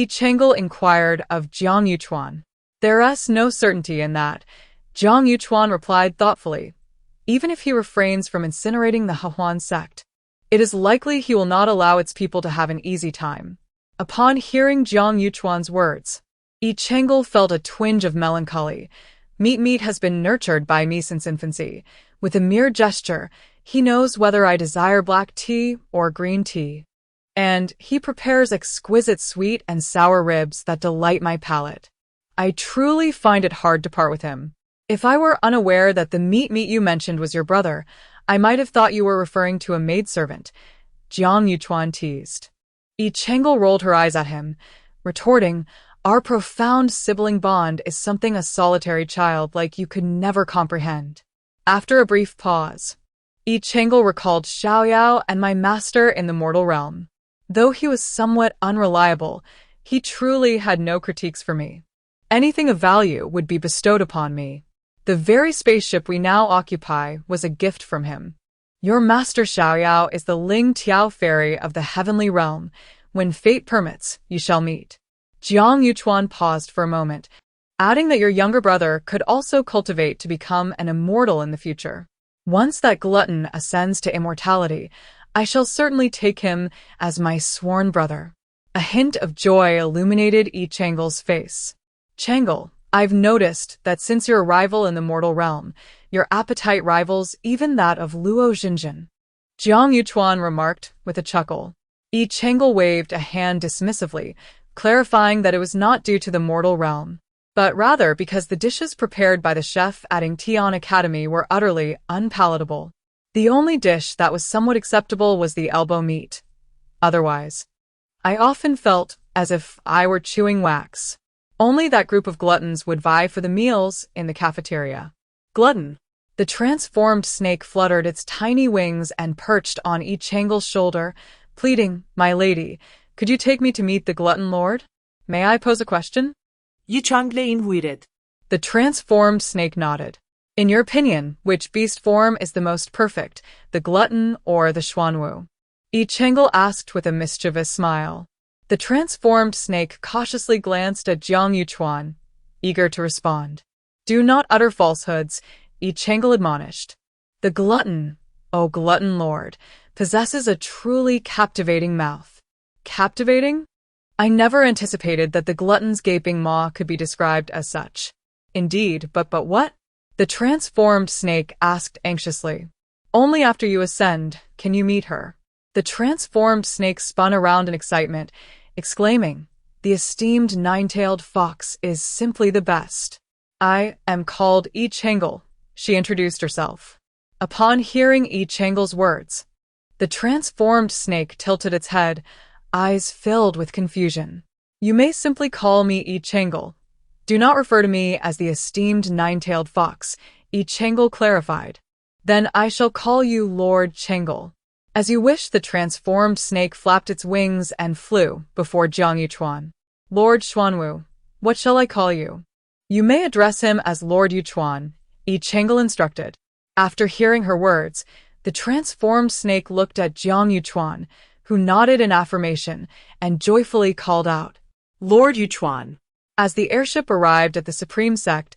Changel inquired of Jiang Yuchuan. "There is no certainty in that," Jiang Yuchuan replied thoughtfully. even if he refrains from incinerating the Hehuan sect. It is likely he will not allow its people to have an easy time. Upon hearing Jiang Yuchuan's words, Yi Chengel felt a twinge of melancholy. Meat has been nurtured by me since infancy. With a mere gesture, he knows whether I desire black tea or green tea. And he prepares exquisite sweet and sour ribs that delight my palate. I truly find it hard to part with him. If I were unaware that the meat you mentioned was your brother, I might have thought you were referring to a maidservant, Jiang Yuchuan teased. Yi Chengel rolled her eyes at him, retorting, "Our profound sibling bond is something a solitary child like you could never comprehend." After a brief pause, Yi Chengel recalled Su Yao and my master in the mortal realm. Though he was somewhat unreliable, he truly had no critiques for me. Anything of value would be bestowed upon me. The very spaceship we now occupy was a gift from him. Your master Su Yao is the Ling Tiao fairy of the heavenly realm. When fate permits, you shall meet. Jiang Yuchuan paused for a moment, adding that your younger brother could also cultivate to become an immortal in the future. Once that glutton ascends to immortality, I shall certainly take him as my sworn brother. A hint of joy illuminated Yi Chengel's face. Chengel, I've noticed that since your arrival in the mortal realm, your appetite rivals even that of Luo Xinjin. Jiang Yuchuan remarked with a chuckle. Yi Chengel waved a hand dismissively, clarifying that it was not due to the mortal realm, but rather because the dishes prepared by the chef at Tian Academy were utterly unpalatable. The only dish that was somewhat acceptable was the elbow meat. Otherwise, I often felt as if I were chewing wax. Only that group of gluttons would vie for the meals in the cafeteria. Glutton. The transformed snake fluttered its tiny wings and perched on Yi Chengel's shoulder, pleading, "My lady, could you take me to meet the glutton lord? May I pose a question?" Yi Chengel inhuited. The transformed snake nodded. In your opinion, which beast form is the most perfect, the glutton or the xuanwu? Yi Chengel asked with a mischievous smile. The transformed snake cautiously glanced at Jiang Yuchuan, eager to respond. Do not utter falsehoods, Yi Chengel admonished. The glutton, O glutton lord, possesses a truly captivating mouth. Captivating? I never anticipated that the glutton's gaping maw could be described as such. Indeed, but what? The transformed snake asked anxiously. Only after you ascend can you meet her. The transformed snake spun around in excitement, exclaiming, "The esteemed nine-tailed fox is simply the best. I am called Yi Chengel," she introduced herself. Upon hearing Yi Chengel's words, the transformed snake tilted its head, eyes filled with confusion. You may simply call me Yi Chengel. Do not refer to me as the esteemed nine-tailed fox, Yi Chengel clarified. Then I shall call you Lord Chengel. As you wish, the transformed snake flapped its wings and flew before Jiang Yuchuan. Lord Xuanwu, what shall I call you? You may address him as Lord Yuchuan, Yi Chengel instructed. After hearing her words, the transformed snake looked at Jiang Yuchuan, who nodded in affirmation and joyfully called out, Lord Yuchuan. As the airship arrived at the Supreme Sect,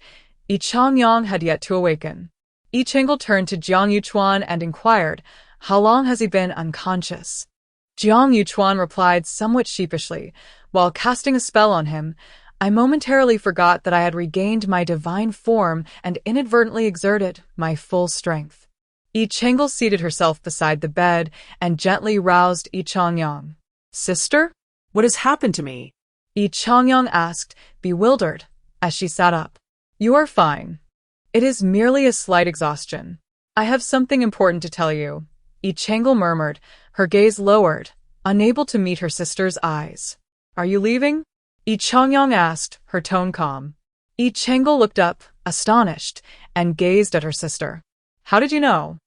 Yi Changyang had yet to awaken. Yi Chengel turned to Jiang Yuchuan and inquired, how long has he been unconscious? Jiang Yuchuan replied somewhat sheepishly, while casting a spell on him, I momentarily forgot that I had regained my divine form and inadvertently exerted my full strength. Yi Chengel seated herself beside the bed and gently roused Yi Changyang. Sister? What has happened to me? Yi Changyang asked, bewildered, as she sat up. You are fine. It is merely a slight exhaustion. I have something important to tell you, Yi Chengel murmured, her gaze lowered, unable to meet her sister's eyes. Are you leaving? Yi Changyang asked, her tone calm. Yi Chengel looked up, astonished, and gazed at her sister. How did you know?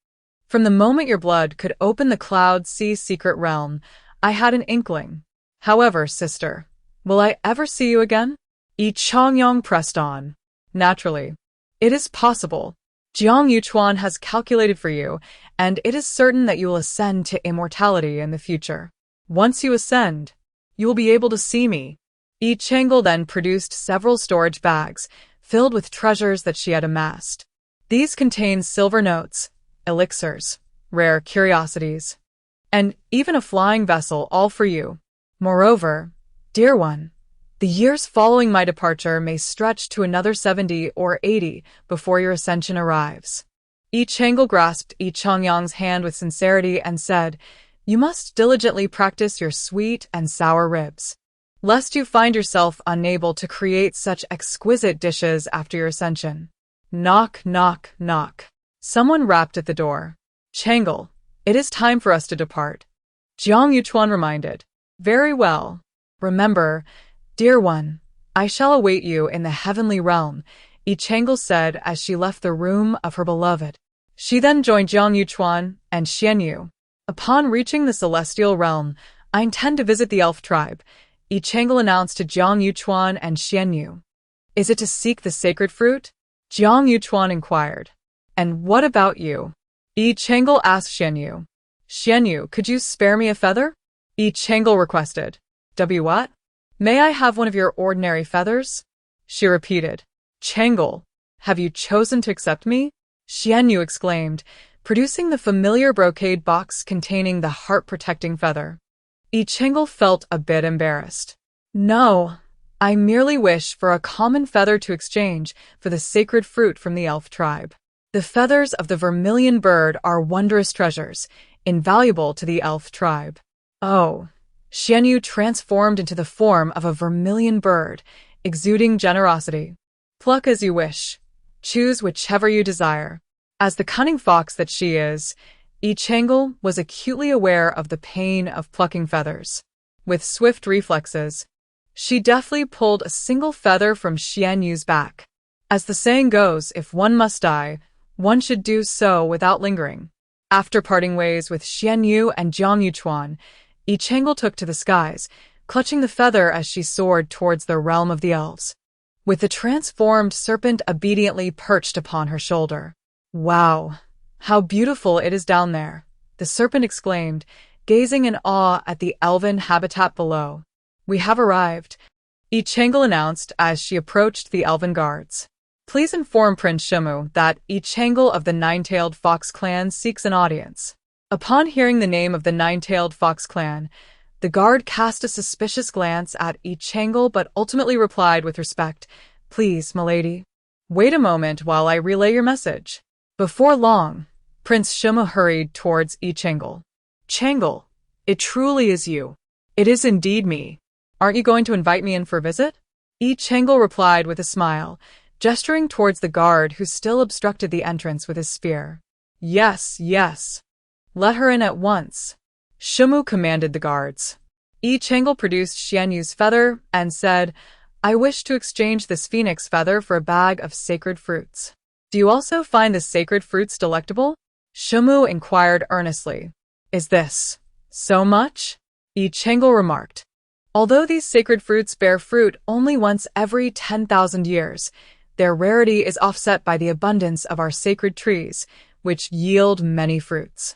From the moment your blood could open the Cloud Sea secret realm, I had an inkling. However, sister, will I ever see you again? Yi Changyang pressed on. Naturally. It is possible. Jiang Yuchuan has calculated for you, and it is certain that you will ascend to immortality in the future. Once you ascend, you will be able to see me. Yi Chengel then produced several storage bags, filled with treasures that she had amassed. These contained silver notes, elixirs, rare curiosities, and even a flying vessel, all for you. Moreover, dear one, the years following my departure may stretch to another 70 or 80 before your ascension arrives. Yi Chang'e grasped Yi Chongyang's hand with sincerity and said, "You must diligently practice your sweet and sour ribs, lest you find yourself unable to create such exquisite dishes after your ascension." Knock, knock, knock. Someone rapped at the door. "Chang'e, it is time for us to depart," Jiang Yuchuan reminded. "Very well. Remember, dear one, I shall await you in the heavenly realm," Yi Chang'e said as she left the room of her beloved. She then joined Jiang Yuchuan and Xian Yu. "Upon reaching the celestial realm, I intend to visit the elf tribe," Yi Chang'e announced to Jiang Yuchuan and Xian Yu. "Is it to seek the sacred fruit?" Jiang Yuchuan inquired. "And what about you?" Yi Chang'e asked Xian Yu. "Xian Yu, could you spare me a feather?" Yi Chang'e requested. What? "May I have one of your ordinary feathers?" she repeated. "Chang'e, have you chosen to accept me?" Xian Yu exclaimed, producing the familiar brocade box containing the heart-protecting feather. Yi Chang'e felt a bit embarrassed. "No, I merely wish for a common feather to exchange for the sacred fruit from the elf tribe. The feathers of the vermilion bird are wondrous treasures, invaluable to the elf tribe." "Oh." Xian Yu transformed into the form of a vermilion bird, exuding generosity. "Pluck as you wish. Choose whichever you desire." As the cunning fox that she is, Yi Chang'e was acutely aware of the pain of plucking feathers. With swift reflexes, she deftly pulled a single feather from Xian Yu's back. As the saying goes, if one must die, one should do so without lingering. After parting ways with Xian Yu and Jiang Yuchuan, Yi Chang'e took to the skies, clutching the feather as she soared towards the realm of the elves, with the transformed serpent obediently perched upon her shoulder. "Wow, how beautiful it is down there," the serpent exclaimed, gazing in awe at the elven habitat below. "We have arrived," Yi Chang'e announced as she approached the elven guards. "Please inform Prince Shimu that Yi Chang'e of the Nine-Tailed Fox clan seeks an audience." Upon hearing the name of the Nine-Tailed Fox clan, the guard cast a suspicious glance at Yi Chang'e but ultimately replied with respect, "Please, milady, wait a moment while I relay your message." Before long, Prince Shimu hurried towards Yi Chang'e. "Chang'e, it truly is you. It is indeed me. Aren't you going to invite me in for a visit?" Yi Chang'e replied with a smile, gesturing towards the guard who still obstructed the entrance with his spear. "Yes, yes. Let her in at once," Shimu commanded the guards. Yi Chang'e produced Xian Yu's feather and said, "I wish to exchange this phoenix feather for a bag of sacred fruits. Do you also find the sacred fruits delectable?" Shimu inquired earnestly. "Is this so much?" Yi Chang'e remarked. "Although these sacred fruits bear fruit only once every 10,000 years, their rarity is offset by the abundance of our sacred trees, which yield many fruits."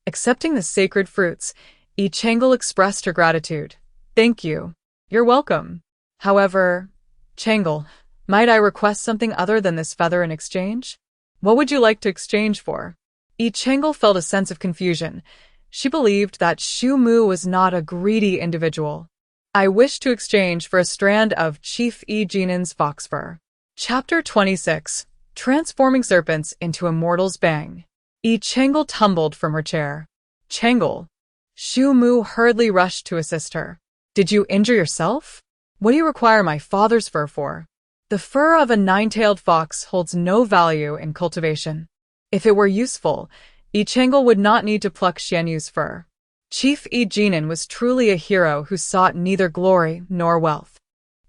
Accepting the sacred fruits, Yi Chang'e expressed her gratitude. "Thank you. You're welcome. However, Chang'e, might I request something other than this feather in exchange?" "What would you like to exchange for?" Yi Chang'e felt a sense of confusion. She believed that Shu Mu was not a greedy individual. "I wish to exchange for a strand of Chief Yi Jinan's fox fur." Chapter 26. Transforming Serpents into Immortals. Bang. Yi Chang'e tumbled from her chair. "Chang'e." Shu Mu hurriedly rushed to assist her. "Did you injure yourself? What do you require my father's fur for?" The fur of a nine-tailed fox holds no value in cultivation. If it were useful, Yi Chang'e would not need to pluck Xian Yu's fur. Chief Yi Jinan was truly a hero who sought neither glory nor wealth,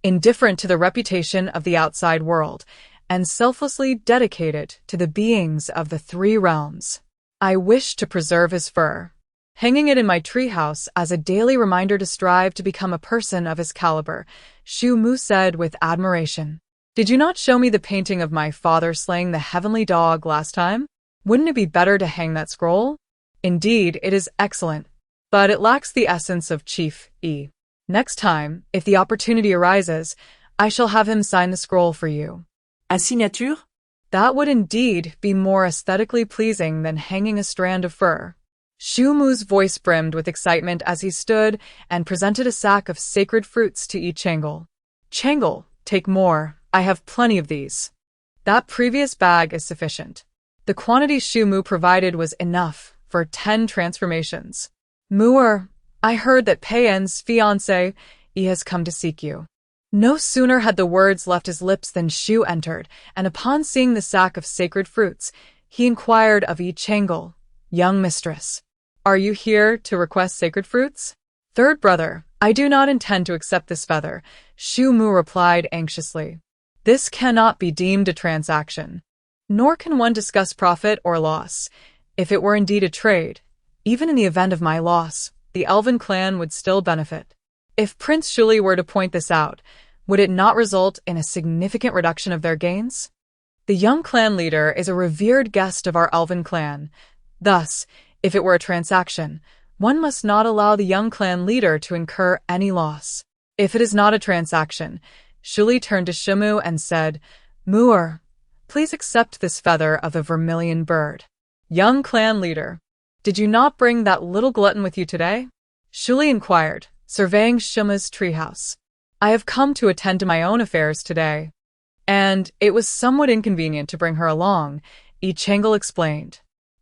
indifferent to the reputation of the outside world, and selflessly dedicated to the beings of the three realms. "I wish to preserve his fur, hanging it in my treehouse as a daily reminder to strive to become a person of his caliber," Shu Mu said with admiration. "Did you not show me the painting of my father slaying the heavenly dog last time? Wouldn't it be better to hang that scroll? Indeed, it is excellent, but it lacks the essence of Chief Yi. Next time, if the opportunity arises, I shall have him sign the scroll for you." À signature? That would indeed be more aesthetically pleasing than hanging a strand of fur. Shu Mu's voice brimmed with excitement as he stood and presented a sack of sacred fruits to each Changel. Changel, take more. I have plenty of these. That previous bag is sufficient. The quantity Shu Mu provided was enough for 10 transformations. Muer, I heard that Peien's fiancé, he has come to seek you. No sooner had the words left his lips than Shu entered, and upon seeing the sack of sacred fruits, he inquired of Yi Changel, young mistress, are you here to request sacred fruits? Third brother, I do not intend to accept this feather, Shu Mu replied anxiously. This cannot be deemed a transaction. Nor can one discuss profit or loss. If it were indeed a trade, even in the event of my loss, the elven clan would still benefit. If Prince Shuli were to point this out, would it not result in a significant reduction of their gains? The young clan leader is a revered guest of our elven clan. Thus, if it were a transaction, one must not allow the young clan leader to incur any loss. If it is not a transaction, Shuli turned to Shimu and said, Muer, please accept this feather of the vermilion bird. Young clan leader, did you not bring that little glutton with you today? Shuli inquired, surveying Shima's treehouse. I have come to attend to my own affairs today. And it was somewhat inconvenient to bring her along, Yi Changel explained.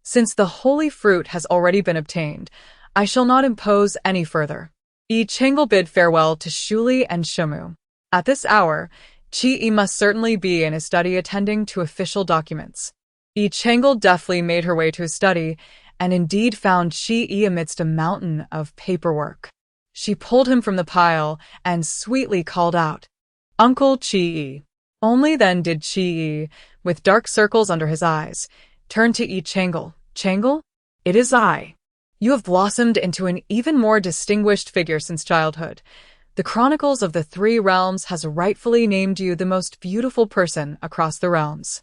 Since the holy fruit has already been obtained, I shall not impose any further. Yi Changel bid farewell to Shuli and Shimu. At this hour, Chi-Yi must certainly be in his study attending to official documents. Yi Changel deftly made her way to his study, and indeed found Chi-Yi amidst a mountain of paperwork. She pulled him from the pile and sweetly called out, Uncle Chi-Yi. Only then did Chi-Yi, with dark circles under his eyes, turn to Yi Changel. Changel? It is I. You have blossomed into an even more distinguished figure since childhood. The Chronicles of the Three Realms has rightfully named you the most beautiful person across the realms.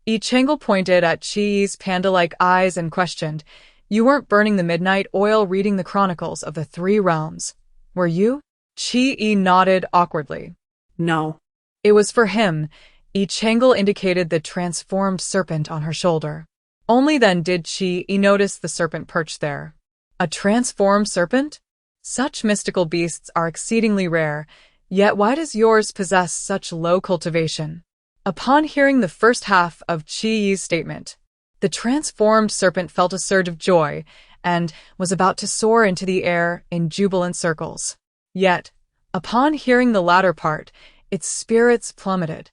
Yi Changel pointed at Chi-Yi's panda-like eyes and questioned, You weren't burning the midnight oil reading the Chronicles of the Three Realms, were you? Chi-Yi nodded awkwardly. No. It was for him. Yi Changel indicated the transformed serpent on her shoulder. Only then did Chi-Yi notice the serpent perched there. A transformed serpent? Such mystical beasts are exceedingly rare, yet why does yours possess such low cultivation? Upon hearing the first half of Chi-Yi's statement, the transformed serpent felt a surge of joy and was about to soar into the air in jubilant circles. Yet, upon hearing the latter part, its spirits plummeted.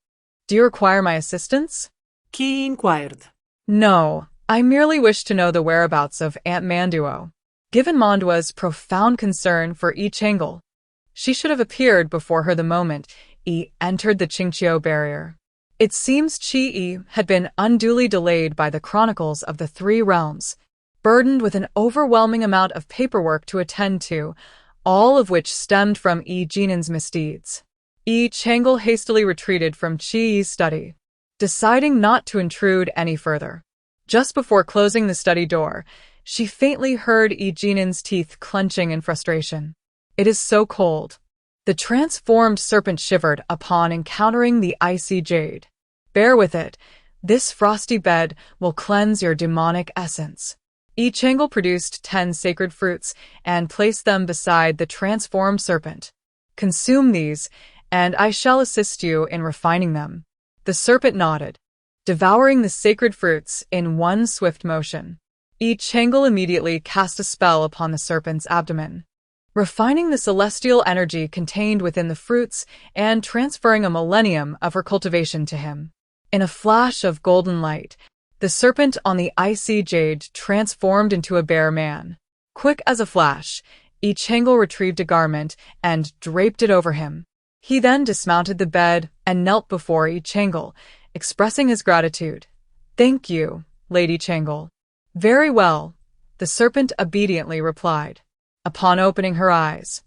Do you require my assistance? Qui inquired. No, I merely wish to know the whereabouts of Aunt Manduo. Given Mandua's profound concern for Yi Changel, she should have appeared before her the moment Yi entered the Qingqiu barrier. It seems Chi-Yi had been unduly delayed by the Chronicles of the Three Realms, burdened with an overwhelming amount of paperwork to attend to, all of which stemmed from Yi Jinan's misdeeds. Yi Changel hastily retreated from Chi-Yi's study, deciding not to intrude any further. Just before closing the study door, she faintly heard Yi Jinan's teeth clenching in frustration. It is so cold. The transformed serpent shivered upon encountering the icy jade. Bear with it. This frosty bed will cleanse your demonic essence. Yi Changel produced 10 sacred fruits and placed them beside the transformed serpent. Consume these, and I shall assist you in refining them. The serpent nodded, devouring the sacred fruits in one swift motion. Yi Changel immediately cast a spell upon the serpent's abdomen, refining the celestial energy contained within the fruits and transferring a millennium of her cultivation to him. In a flash of golden light, the serpent on the icy jade transformed into a bear man. Quick as a flash, Yi Changel retrieved a garment and draped it over him. He then dismounted the bed and knelt before Yi Changel, expressing his gratitude. Thank you, Lady Changel. Very well, the serpent obediently replied. Upon opening her eyes,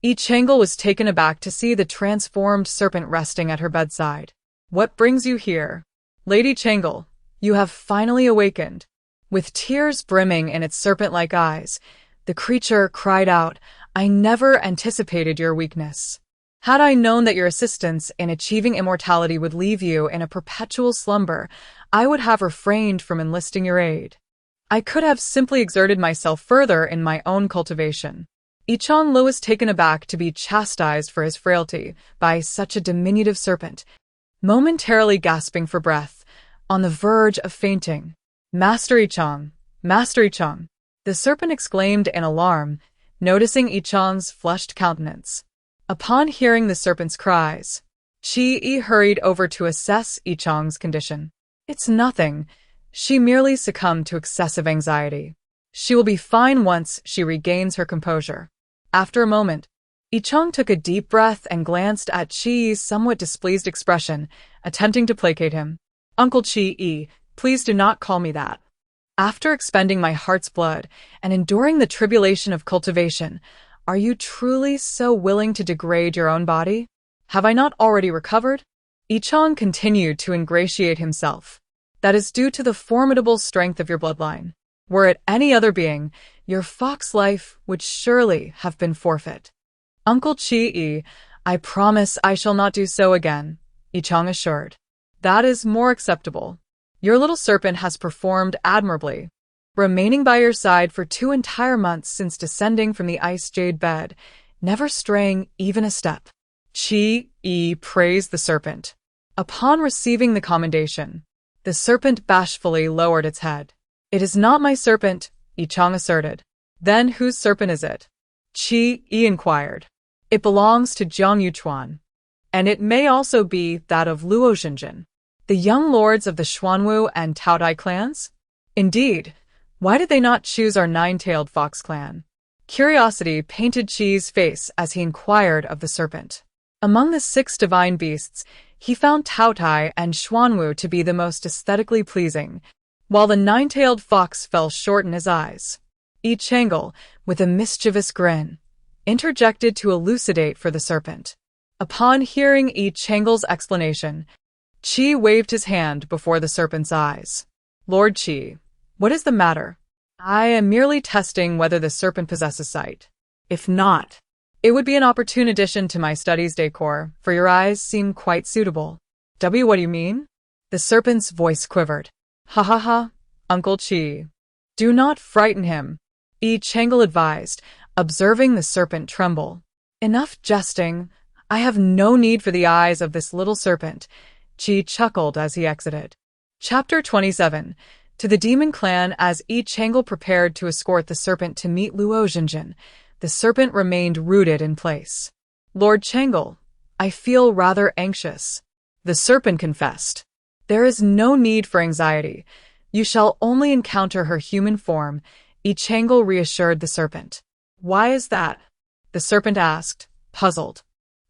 Yi Changel was taken aback to see the transformed serpent resting at her bedside. What brings you here? Lady Changel, you have finally awakened. With tears brimming in its serpent-like eyes, the creature cried out, I never anticipated your weakness. Had I known that your assistance in achieving immortality would leave you in a perpetual slumber, I would have refrained from enlisting your aid. I could have simply exerted myself further in my own cultivation. Ichang Lu was taken aback to be chastised for his frailty by such a diminutive serpent, momentarily gasping for breath, on the verge of fainting. Master Ichang! Master Ichang! The serpent exclaimed in alarm, noticing Ichang's flushed countenance. Upon hearing the serpent's cries, Qi hurried over to assess Ichang's condition. It's nothing. She merely succumbed to excessive anxiety. She will be fine once she regains her composure. After a moment, Ichang took a deep breath and glanced at Qi's somewhat displeased expression, attempting to placate him. Uncle Qi, please do not call me that. After expending my heart's blood and enduring the tribulation of cultivation, are you truly so willing to degrade your own body? Have I not already recovered? Ichang continued to ingratiate himself. That is due to the formidable strength of your bloodline. Were it any other being, your fox life would surely have been forfeit. Uncle Qi, I promise I shall not do so again, Ichang assured. That is more acceptable. Your little serpent has performed admirably, remaining by your side for 2 entire months since descending from the ice jade bed, never straying even a step. Qi praised the serpent. Upon receiving the commendation, the serpent bashfully lowered its head. It is not my serpent, Ichang asserted. Then whose serpent is it? Qi inquired. It belongs to Jiang Yuchuan, and it may also be that of Luo Xinjin, the young lords of the Xuanwu and Taotai clans. Indeed, why did they not choose our 9-tailed fox clan? Curiosity painted Qi's face as he inquired of the serpent. Among the 6 divine beasts, he found Taotai and Xuanwu to be the most aesthetically pleasing, while the 9-tailed fox fell short in his eyes. Ichang, with a mischievous grin, interjected to elucidate for the serpent. Upon hearing Ichang's explanation, Qi waved his hand before the serpent's eyes. Lord Qi, what is the matter? I am merely testing whether the serpent possesses sight. If not, it would be an opportune addition to my studies decor, for your eyes seem quite suitable. What do you mean? The serpent's voice quivered. Ha ha ha, Uncle Qi. Do not frighten him, Ichang advised, observing the serpent tremble. Enough jesting. I have no need for the eyes of this little serpent, Qi chuckled as he exited. Chapter 27. To the demon clan. As Ichang prepared to escort the serpent to meet Luo Xinjin, the serpent remained rooted in place. Lord Chang'e, I feel rather anxious, the serpent confessed. There is no need for anxiety. You shall only encounter her human form, Ichang reassured the serpent. Why is that? The serpent asked, puzzled.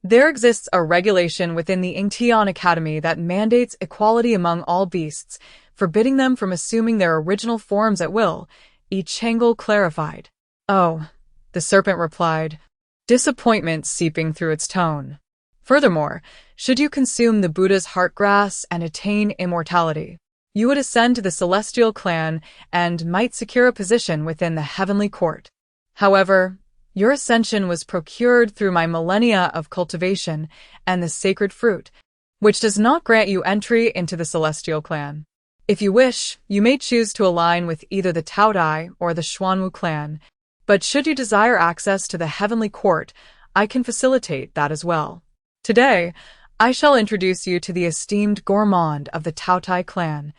There exists a regulation within the Ingtian Academy that mandates equality among all beasts, forbidding them from assuming their original forms at will, Ichang clarified. Oh, the serpent replied, disappointment seeping through its tone. Furthermore, should you consume the Buddha's heart grass and attain immortality, you would ascend to the celestial clan and might secure a position within the heavenly court. However, your ascension was procured through my millennia of cultivation and the sacred fruit, which does not grant you entry into the celestial clan. If you wish, you may choose to align with either the Taotai or the Xuanwu clan, but should you desire access to the heavenly court, I can facilitate that as well. Today, I shall introduce you to the esteemed gourmand of the Taotai clan,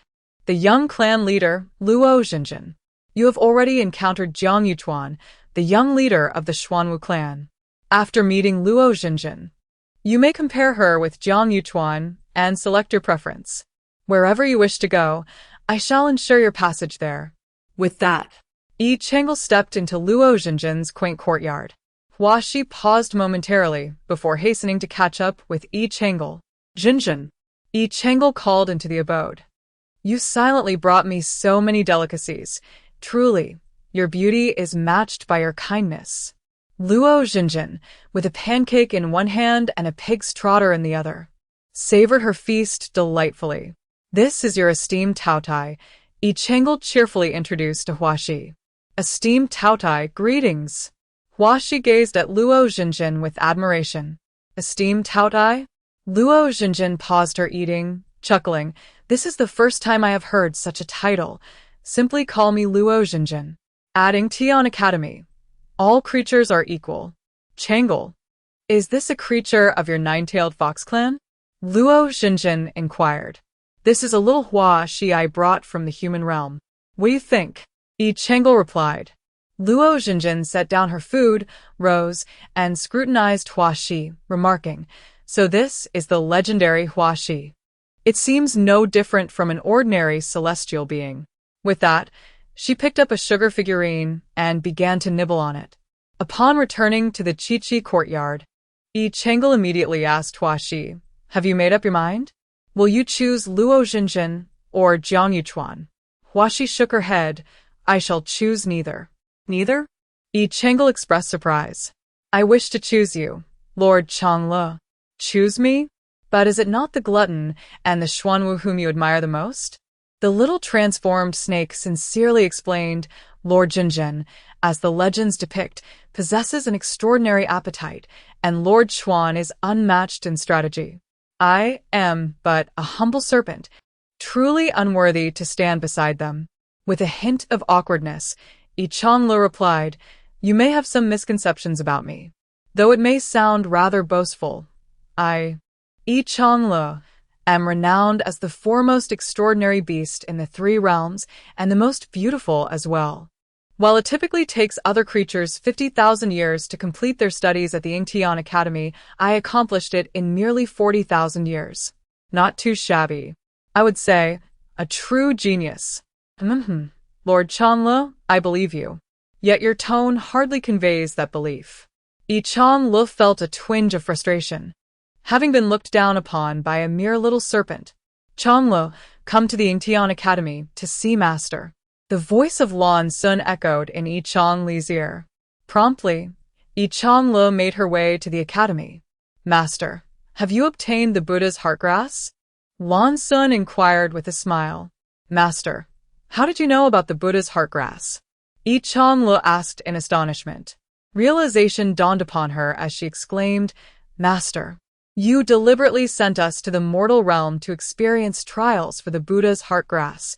the young clan leader, Luo Xinjin. You have already encountered Jiang Yuchuan, the young leader of the Xuanwu clan. After meeting Luo Xinjin, you may compare her with Jiang Yuchuan and select your preference. Wherever you wish to go, I shall ensure your passage there. With that, Ichang stepped into Luo Xinjin's quaint courtyard. Huaxi paused momentarily before hastening to catch up with Ichang. Xinjin, Ichang called into the abode. You silently brought me so many delicacies. Truly, your beauty is matched by your kindness. Luo Xinjin, with a pancake in one hand and a pig's trotter in the other, savored her feast delightfully. This is your esteemed Taotai, Ichang cheerfully introduced to Huaxi. Esteemed Taotai, greetings. Huaxi gazed at Luo Xinjin with admiration. Esteemed Taotai? Luo Xinjin paused her eating, chuckling. This is the first time I have heard such a title. Simply call me Luo Xinjin. Adding Tian Academy. All creatures are equal. Changle. Is this a creature of your nine-tailed fox clan? Luo Xinjin inquired. This is a little Hua Shi I brought from the human realm. What do you think? Yi Changle replied. Luo Xinjin set down her food, rose, and scrutinized Hua Shi, remarking, So this is the legendary Hua Shi. It seems no different from an ordinary celestial being. With that, she picked up a sugar figurine and began to nibble on it. Upon returning to the Qiqi courtyard, Yi Changle immediately asked Hua Shi, Have you made up your mind? Will you choose Luo Xinjin or Jiang Yuchuan? Hua Shi shook her head. I shall choose neither. Neither? Yi Changle expressed surprise. I wish to choose you, Lord Changle. Choose me? But is it not the glutton and the Xuanwu whom you admire the most? The little transformed snake sincerely explained, Lord Jinjin, as the legends depict, possesses an extraordinary appetite, and Lord Xuan is unmatched in strategy. I am but a humble serpent, truly unworthy to stand beside them. With a hint of awkwardness, Yi Changle replied, You may have some misconceptions about me. Though it may sound rather boastful, Yi Changle, am renowned as the foremost extraordinary beast in the three realms and the most beautiful as well. While it typically takes other creatures 50,000 years to complete their studies at the Yingtian Academy, I accomplished it in merely 40,000 years. Not too shabby. I would say, a true genius. Lord Changle, I believe you. Yet your tone hardly conveys that belief. Yi Changle felt a twinge of frustration. Having been looked down upon by a mere little serpent, Changle, come to the Yingtian Academy to see Master. The voice of Lan Sun echoed in Yi Changle's ear. Promptly, Yi Changle made her way to the academy. Master, have you obtained the Buddha's heartgrass? Lan Sun inquired with a smile. Master, how did you know about the Buddha's heartgrass? Yi Changle asked in astonishment. Realization dawned upon her as she exclaimed, Master, you deliberately sent us to the mortal realm to experience trials for the Buddha's heartgrass,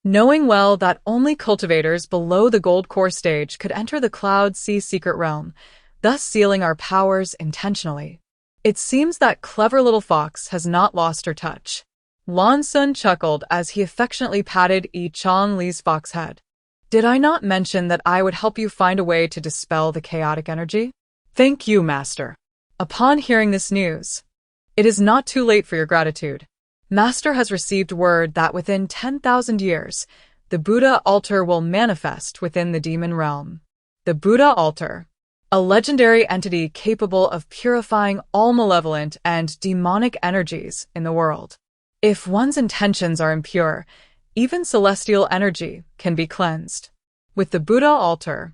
knowing well that only cultivators below the gold core stage could enter the Cloud Sea secret realm, thus sealing our powers intentionally. It seems that clever little fox has not lost her touch. Lan Sun chuckled as he affectionately patted Yi Changle's fox head. Did I not mention that I would help you find a way to dispel the chaotic energy? Thank you, Master. Upon hearing this news, it is not too late for your gratitude. Master has received word that within 10,000 years, the Buddha altar will manifest within the demon realm. The Buddha altar, a legendary entity capable of purifying all malevolent and demonic energies in the world. If one's intentions are impure, even celestial energy can be cleansed. With the Buddha altar,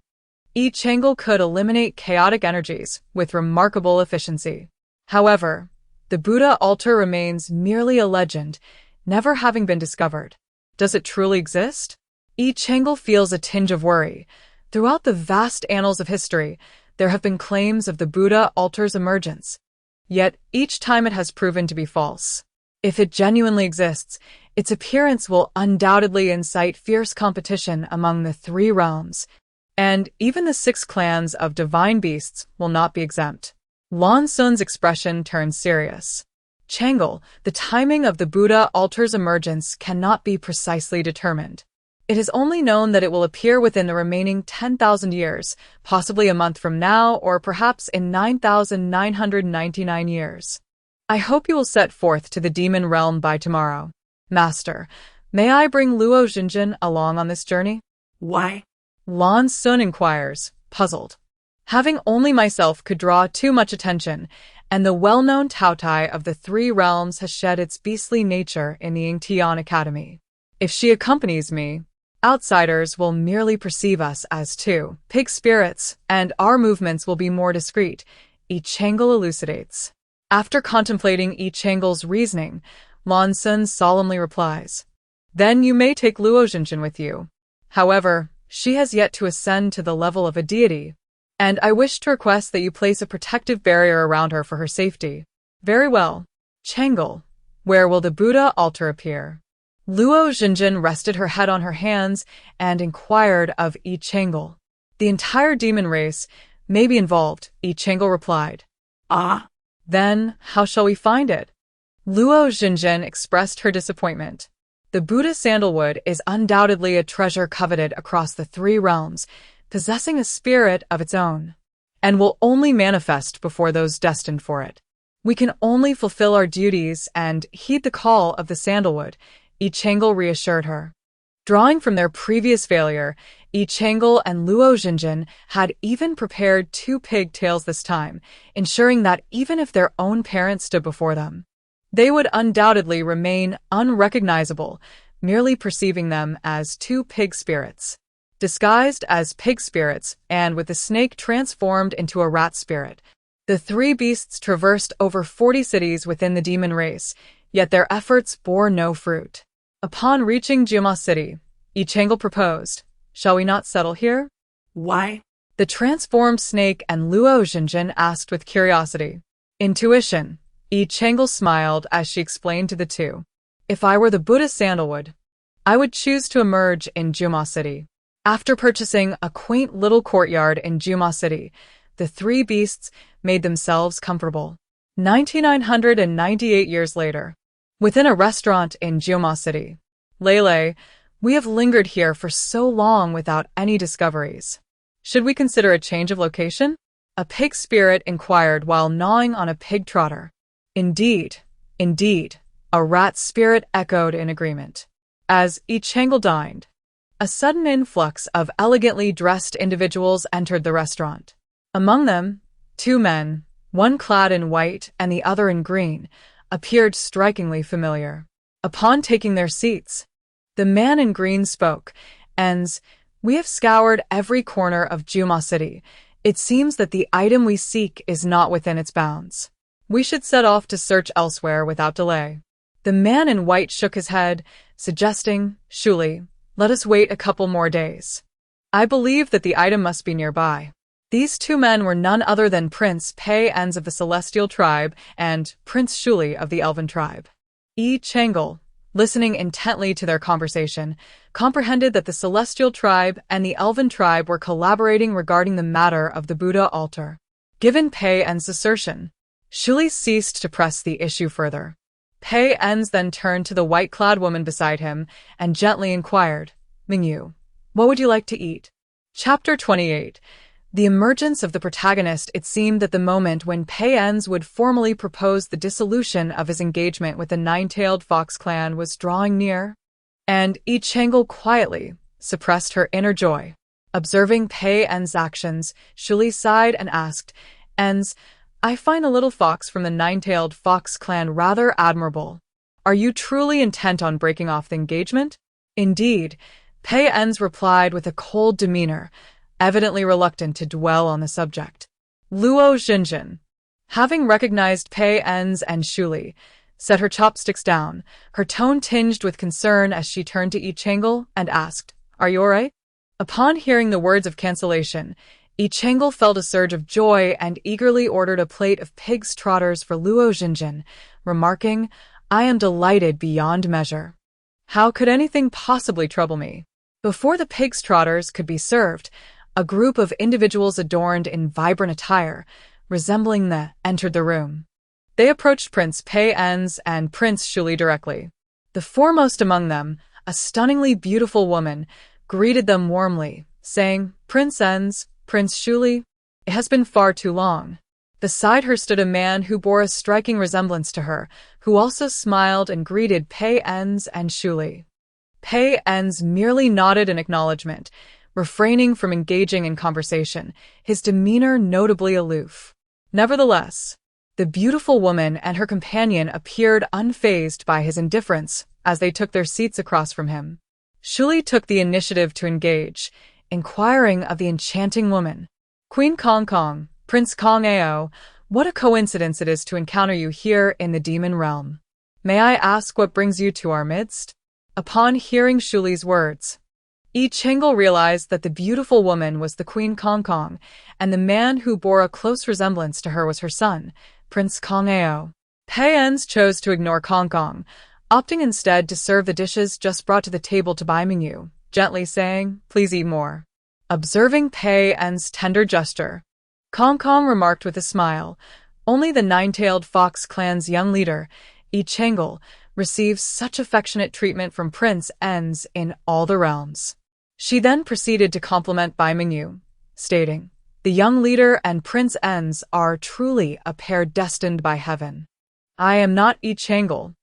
Yi Changle could eliminate chaotic energies with remarkable efficiency. However, the Buddha altar remains merely a legend, never having been discovered. Does it truly exist? Yi Changle feels a tinge of worry. Throughout the vast annals of history, there have been claims of the Buddha altar's emergence. Yet each time it has proven to be false. If it genuinely exists, its appearance will undoubtedly incite fierce competition among the three realms, and even the 6 clans of divine beasts will not be exempt. Lan Sun's expression turned serious. Changle, the timing of the Buddha altar's emergence cannot be precisely determined. It is only known that it will appear within the remaining 10,000 years, possibly a month from now, or perhaps in 9,999 years. I hope you will set forth to the demon realm by tomorrow. Master, may I bring Luo Xinjin along on this journey? Why? Lan Sun inquires, puzzled. Having only myself could draw too much attention, and the well-known Taotai of the three realms has shed its beastly nature in the Yingtian Academy. If she accompanies me, outsiders will merely perceive us as two pig spirits, and our movements will be more discreet, Yi Changle elucidates. After contemplating Yi Changle's reasoning, Lan Sun solemnly replies, Then you may take Luo Xinjin with you. However, she has yet to ascend to the level of a deity. and I wish to request that you place a protective barrier around her for her safety. Very well. Changel, where will the Buddha altar appear? Luo Xinjin rested her head on her hands and inquired of Yi Changel. The entire demon race may be involved, Yi Changel replied. Ah. Then, how shall we find it? Luo Xinjin expressed her disappointment. The Buddha sandalwood is undoubtedly a treasure coveted across the 3 realms, possessing a spirit of its own, and will only manifest before those destined for it. We can only fulfill our duties and heed the call of the sandalwood, Yi Changel reassured her. Drawing from their previous failure, Yi Changel and Luo Xinjin had even prepared 2 pigtails this time, ensuring that even if their own parents stood before them, they would undoubtedly remain unrecognizable, merely perceiving them as 2 pig spirits. Disguised as pig spirits and with the snake transformed into a rat spirit, the 3 beasts traversed over 40 cities within the demon race, yet their efforts bore no fruit. Upon reaching Juma City, Yi Changel proposed, "Shall we not settle here?" Why? The transformed snake and Luo Xinjin asked with curiosity. Intuition. Yi Changel smiled as she explained to the 2. If I were the Buddha sandalwood, I would choose to emerge in Juma City. After purchasing a quaint little courtyard in Juma City, the 3 beasts made themselves comfortable. 9,998 years later, within a restaurant in Juma City. Lele, we have lingered here for so long without any discoveries. Should we consider a change of location? A pig spirit inquired while gnawing on a pig trotter. Indeed, a rat spirit echoed in agreement. As Yi Changel dined, a sudden influx of elegantly dressed individuals entered the restaurant. Among them, 2 men, one clad in white and the other in green, appeared strikingly familiar. Upon taking their seats, the man in green spoke, "Ens, we have scoured every corner of Juma City. It seems that the item we seek is not within its bounds. We should set off to search elsewhere without delay." The man in white shook his head, suggesting, "Surely, let us wait a couple more days. I believe that the item must be nearby." These 2 men were none other than Prince Pei Enz of the Celestial Tribe and Prince Shuli of the Elven Tribe. Yi Changel, listening intently to their conversation, comprehended that the Celestial Tribe and the Elven Tribe were collaborating regarding the matter of the Buddha altar. Given Pei Enz's assertion, Shuli ceased to press the issue further. Pei Enz then turned to the white-clad woman beside him and gently inquired, "Mingyu, what would you like to eat?" Chapter 28. The emergence of the protagonist. It seemed that the moment when Pei Enz would formally propose the dissolution of his engagement with the 9-tailed fox clan was drawing near, and Yi Changel quietly suppressed her inner joy. Observing Pei Enz's actions, Shuli sighed and asked, "Enz, I find the little fox from the 9-tailed fox clan rather admirable. Are you truly intent on breaking off the engagement?" "Indeed," Pei Enz replied with a cold demeanor, evidently reluctant to dwell on the subject. Luo Xinjin, having recognized Pei Enz and Shuli, set her chopsticks down, her tone tinged with concern as she turned to Yi Changel and asked, "Are you all right?" Upon hearing the words of cancellation, Yi Changel felt a surge of joy and eagerly ordered a plate of pig's trotters for Luo Xinjin, remarking, "I am delighted beyond measure. How could anything possibly trouble me?" Before the pig's trotters could be served, a group of individuals adorned in vibrant attire, resembling the entered the room. They approached Prince Pei Enz and Prince Shuli directly. The foremost among them, a stunningly beautiful woman, greeted them warmly, saying, "Prince Enz, Prince Shuli, it has been far too long." Beside her stood a man who bore a striking resemblance to her, who also smiled and greeted Pei Enz and Shuli. Pei Enz merely nodded in acknowledgement, refraining from engaging in conversation, his demeanor notably aloof. Nevertheless, the beautiful woman and her companion appeared unfazed by his indifference as they took their seats across from him. Shuli took the initiative to engage, inquiring of the enchanting woman, "Queen Kong Kong, Prince Kong Ao, what a coincidence it is to encounter you here in the demon realm. May I ask what brings you to our midst?" Upon hearing Shuli's words, Yi Changel realized that the beautiful woman was the Queen Kong Kong, and the man who bore a close resemblance to her was her son, Prince Kong Ao. Pei Enz chose to ignore Kong Kong, opting instead to serve the dishes just brought to the table to Bai Mingyu, gently saying, "Please eat more." Observing Pei En's tender gesture, Kong Kong remarked with a smile, "Only the nine-tailed fox clan's young leader, Yi Changel, receives such affectionate treatment from Prince Enz in all the realms." She then proceeded to compliment Bai Mingyu, stating, "The young leader and Prince Enz are truly a pair destined by heaven." "I am not Yi Changel,"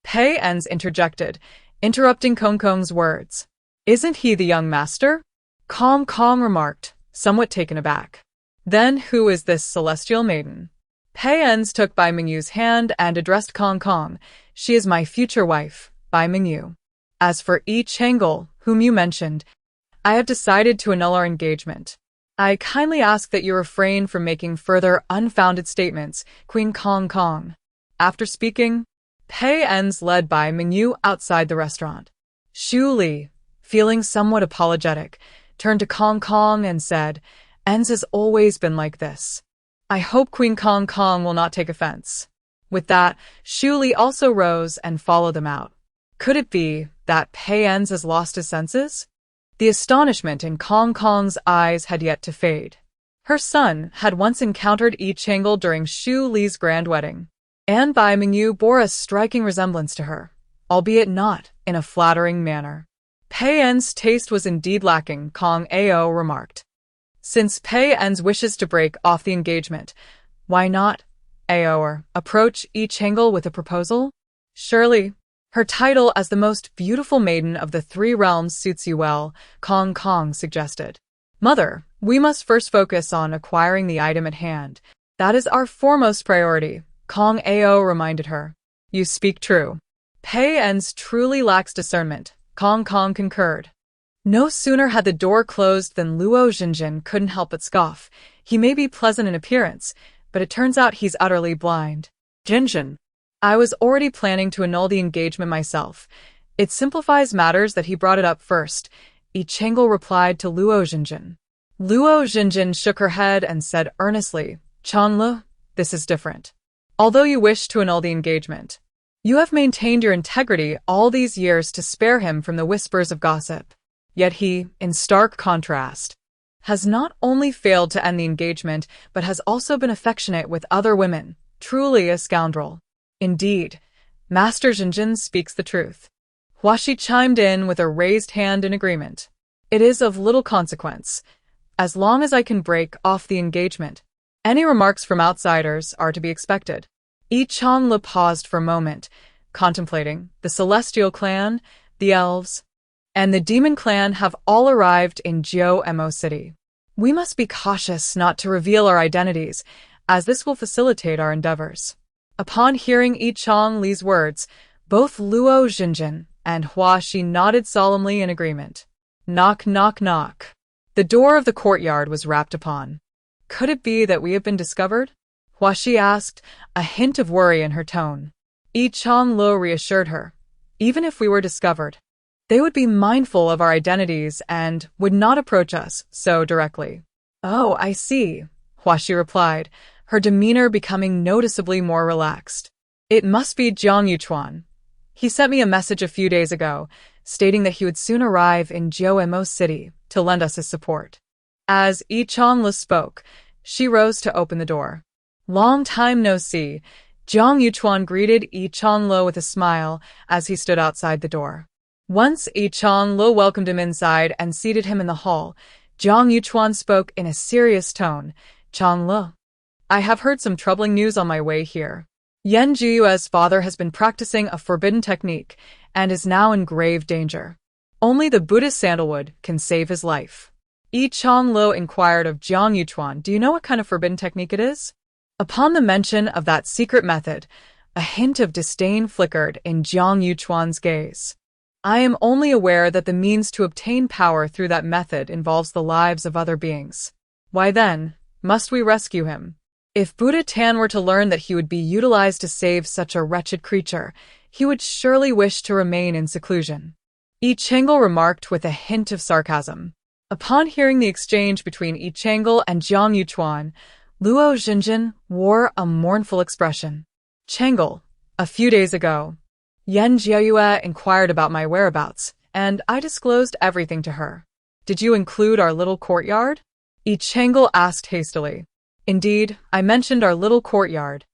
Pei Enz interjected, interrupting Kong Kong's words. "Isn't he the young master?" Kong Kong remarked, somewhat taken aback. "Then who is this celestial maiden?" Pei Enz took Bai Mingyu's hand and addressed Kong Kong. "She is my future wife, Bai Mingyu. As for Yi Changel, whom you mentioned, I have decided to annul our engagement. I kindly ask that you refrain from making further unfounded statements, Queen Kong Kong." After speaking, Pei Enz led Bai Mingyu outside the restaurant. Xu Li, feeling somewhat apologetic, turned to Kong Kong and said, "Enz has always been like this. I hope Queen Kong Kong will not take offense." With that, Xu Li also rose and followed them out. Could it be that Pei Enz has lost his senses? The astonishment in Kong Kong's eyes had yet to fade. Her son had once encountered Yi Changel during Xu Li's grand wedding, and Bai Mingyu bore a striking resemblance to her, albeit not in a flattering manner. Pei En's taste was indeed lacking, Kong Ao remarked. Since Pei Enz wishes to break off the engagement, why not, Ao, approach Yi Changel with a proposal? Surely, her title as the most beautiful maiden of the three realms suits you well, Kong Kong suggested. "Mother, we must first focus on acquiring the item at hand. That is our foremost priority," Kong Ao reminded her. "You speak true." Pei Enz truly lacks discernment, Kong Kong concurred. No sooner had the door closed than Luo Jinjin couldn't help but scoff. He may be pleasant in appearance, but it turns out he's utterly blind. "Jinjin, I was already planning to annul the engagement myself. It simplifies matters that he brought it up first," Yi Changel replied to Luo Jinjin. Luo Jinjin shook her head and said earnestly, "Changlu, this is different. Although you wish to annul the engagement, you have maintained your integrity all these years to spare him from the whispers of gossip. Yet he, in stark contrast, has not only failed to end the engagement, but has also been affectionate with other women, truly a scoundrel." "Indeed, Master Jinjin speaks the truth." Huashi chimed in with a raised hand in agreement. "It is of little consequence, as long as I can break off the engagement. Any remarks from outsiders are to be expected." Yi Changlu paused for a moment, contemplating. The Celestial Clan, the Elves, and the Demon Clan have all arrived in Jiu-Mo City. We must be cautious not to reveal our identities, as this will facilitate our endeavors. Upon hearing Yi Changli's words, both Luo Jinjin and Huashi nodded solemnly in agreement. Knock, knock, knock. The door of the courtyard was rapped upon. "Could it be that we have been discovered?" Huashi asked, a hint of worry in her tone. Yi Changlu reassured her. "Even if we were discovered, they would be mindful of our identities and would not approach us so directly." "Oh, I see," Huashi replied, her demeanor becoming noticeably more relaxed. "It must be Jiang Yuchuan. He sent me a message a few days ago, stating that he would soon arrive in Jiu-Mo City to lend us his support." As Yi Changlu spoke, she rose to open the door. "Long time no see," Jiang Yuchuan greeted Yi Changlu with a smile as he stood outside the door. Once Yi Changlu welcomed him inside and seated him in the hall, Jiang Yuchuan spoke in a serious tone. "Changlu, I have heard some troubling news on my way here. Yan Jiyue's father has been practicing a forbidden technique and is now in grave danger. Only the Buddhist sandalwood can save his life." Yi Changlu inquired of Jiang Yuchuan, "Do you know what kind of forbidden technique it is?" Upon the mention of that secret method, a hint of disdain flickered in Jiang Yuchuan's gaze. "I am only aware that the means to obtain power through that method involves the lives of other beings. Why then, must we rescue him? If Buddha Tan were to learn that he would be utilized to save such a wretched creature, he would surely wish to remain in seclusion." Yi Chang'e remarked with a hint of sarcasm. Upon hearing the exchange between Yi Chang'e and Jiang Yuchuan, Luo Xinjin wore a mournful expression. Chang'e, a few days ago, Yan Jiayue inquired about my whereabouts, and I disclosed everything to her. Did you include our little courtyard? Yi Chang'e asked hastily. Indeed, I mentioned our little courtyard.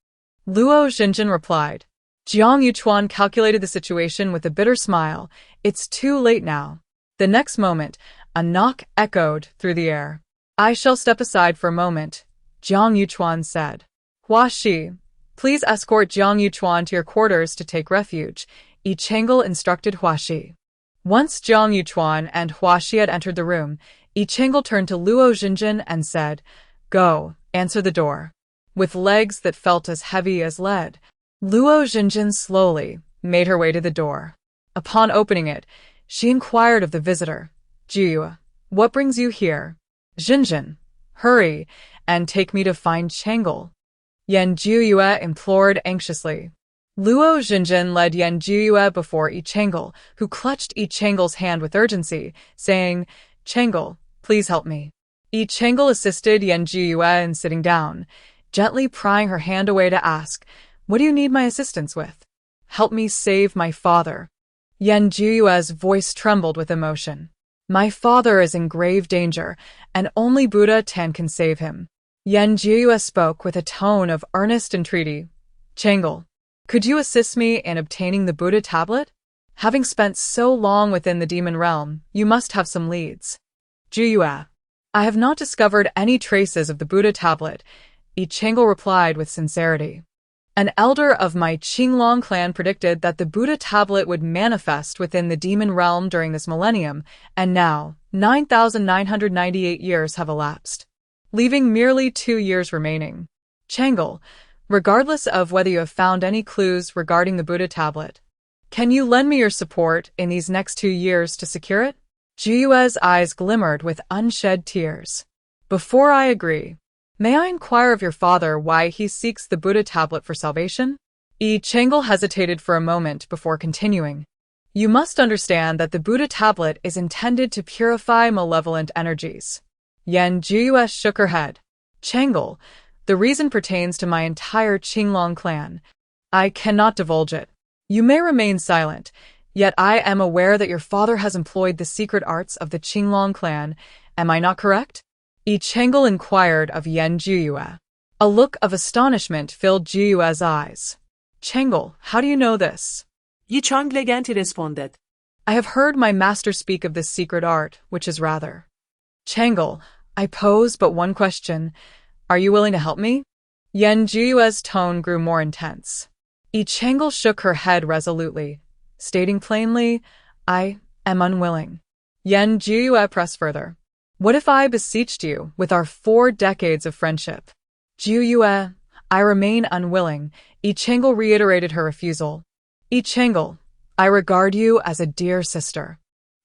Luo Xinjin replied. Jiang Yuchuan calculated the situation with a bitter smile. It's too late now. The next moment, a knock echoed through the air. I shall step aside for a moment, Jiang Yuchuan said. Hua Shi, please escort Jiang Yuchuan to your quarters to take refuge, Yi Chang'e instructed Hua Shi. Once Jiang Yuchuan and Hua Shi had entered the room, Yi Chang'e turned to Luo Xinjin and said, Go, answer the door. With legs that felt as heavy as lead, Luo Xinjin slowly made her way to the door. Upon opening it, she inquired of the visitor, Jiayue, what brings you here? Xinjin, hurry, and take me to find Chang'e. Yan Jiayue implored anxiously. Luo Xinjin led Yan Jiayue before Yi Chang'e, who clutched Yi Chang'e's hand with urgency, saying, Chang'e, please help me. Yi Chang'e assisted Yan Jiayue in sitting down, gently prying her hand away to ask, What do you need my assistance with? Help me save my father. Yan Jiayue's voice trembled with emotion. My father is in grave danger, and only Buddha Tan can save him. Yan Jiayue spoke with a tone of earnest entreaty. Chang'e, could you assist me in obtaining the Buddha tablet? Having spent so long within the demon realm, you must have some leads. Jiayue, I have not discovered any traces of the Buddha tablet, Yi Chang'e replied with sincerity. An elder of my Qinglong clan predicted that the Buddha tablet would manifest within the demon realm during this millennium, and now 9,998 years have elapsed, leaving merely 2 years remaining. Chang'e, regardless of whether you have found any clues regarding the Buddha tablet, can you lend me your support in these next 2 years to secure it? Jiayue's eyes glimmered with unshed tears. Before I agree, may I inquire of your father why he seeks the Buddha tablet for salvation? Yi Chang'e hesitated for a moment before continuing. You must understand that the Buddha tablet is intended to purify malevolent energies. Yan Jiayue shook her head. Chang'e, the reason pertains to my entire Qinglong clan. I cannot divulge it. You may remain silent, yet I am aware that your father has employed the secret arts of the Qinglong clan. Am I not correct? Yi Chang'e inquired of Yan Jiayue. A look of astonishment filled Jiayue's eyes. Chang'e, how do you know this? Yi Chang'e responded. I have heard my master speak of this secret art, which is rather. Chang'e, I pose but one question. Are you willing to help me? Yan Jiayue's tone grew more intense. Yi Chang'e shook her head resolutely, stating plainly, I am unwilling. Yan Jiayue pressed further. What if I beseeched you with our 4 decades of friendship? Jiayue, I remain unwilling. Yi Chang'e reiterated her refusal. Yi Chang'e, I regard you as a dear sister.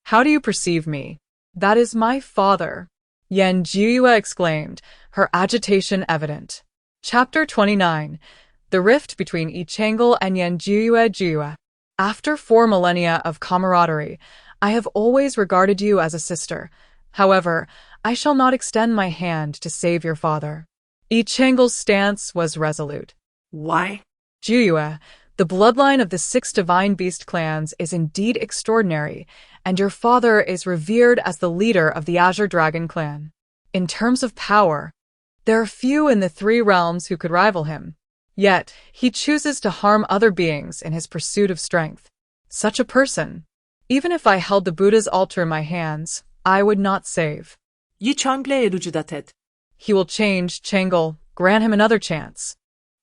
How do you perceive me? That is my father. Yan Jiayue exclaimed, her agitation evident. Chapter 29. The Rift Between Yi Chang'e and Yan Jiayue. After 4 millennia of camaraderie, I have always regarded you as a sister. However, I shall not extend my hand to save your father. Yi Chang'e's stance was resolute. Why? Jiayue, the bloodline of the 6 divine beast clans is indeed extraordinary, and your father is revered as the leader of the Azure Dragon clan. In terms of power, there are few in the 3 realms who could rival him. Yet, he chooses to harm other beings in his pursuit of strength. Such a person, even if I held the Buddha's altar in my hands, I would not save. Yi Chang'e elucidated. He will change, Chang'e, grant him another chance.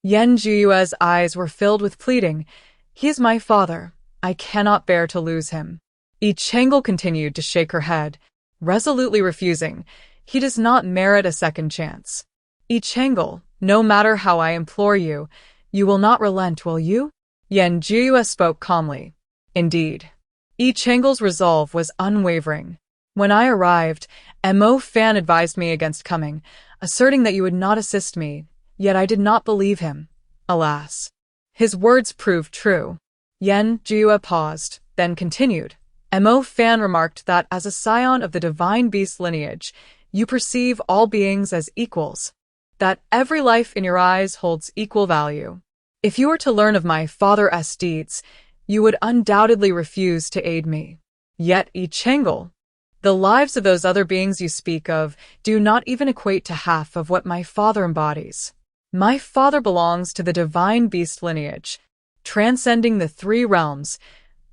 Yan Jiayue's eyes were filled with pleading. He is my father. I cannot bear to lose him. Yi Chang'e continued to shake her head, resolutely refusing. He does not merit a second chance. Yi Chang'e, no matter how I implore you, you will not relent, will you? Yan Jiayue spoke calmly. Indeed. Yi Chang'e's resolve was unwavering. When I arrived, Mo Fan advised me against coming, asserting that you would not assist me, yet I did not believe him. Alas. His words proved true. Yan Jiayue paused, then continued. Mo Fan remarked that as a scion of the divine beast lineage, you perceive all beings as equals, that every life in your eyes holds equal value. If you were to learn of my father's deeds, you would undoubtedly refuse to aid me. Yet, Changel, the lives of those other beings you speak of do not even equate to half of what my father embodies. My father belongs to the divine beast lineage, transcending the three realms.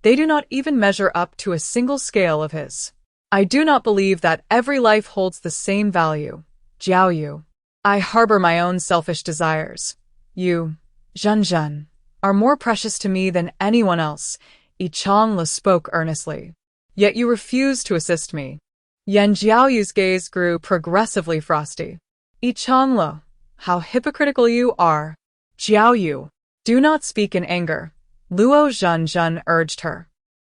They do not even measure up to a single scale of his. I do not believe that every life holds the same value. Jiao Yu. I harbor my own selfish desires. You, Zhen, are more precious to me than anyone else. Yi Changla spoke earnestly. Yet you refuse to assist me. Yan Jiaoyu's gaze grew progressively frosty. Yi Changla, how hypocritical you are. Jiao Yu, do not speak in anger. Luo Zhen urged her.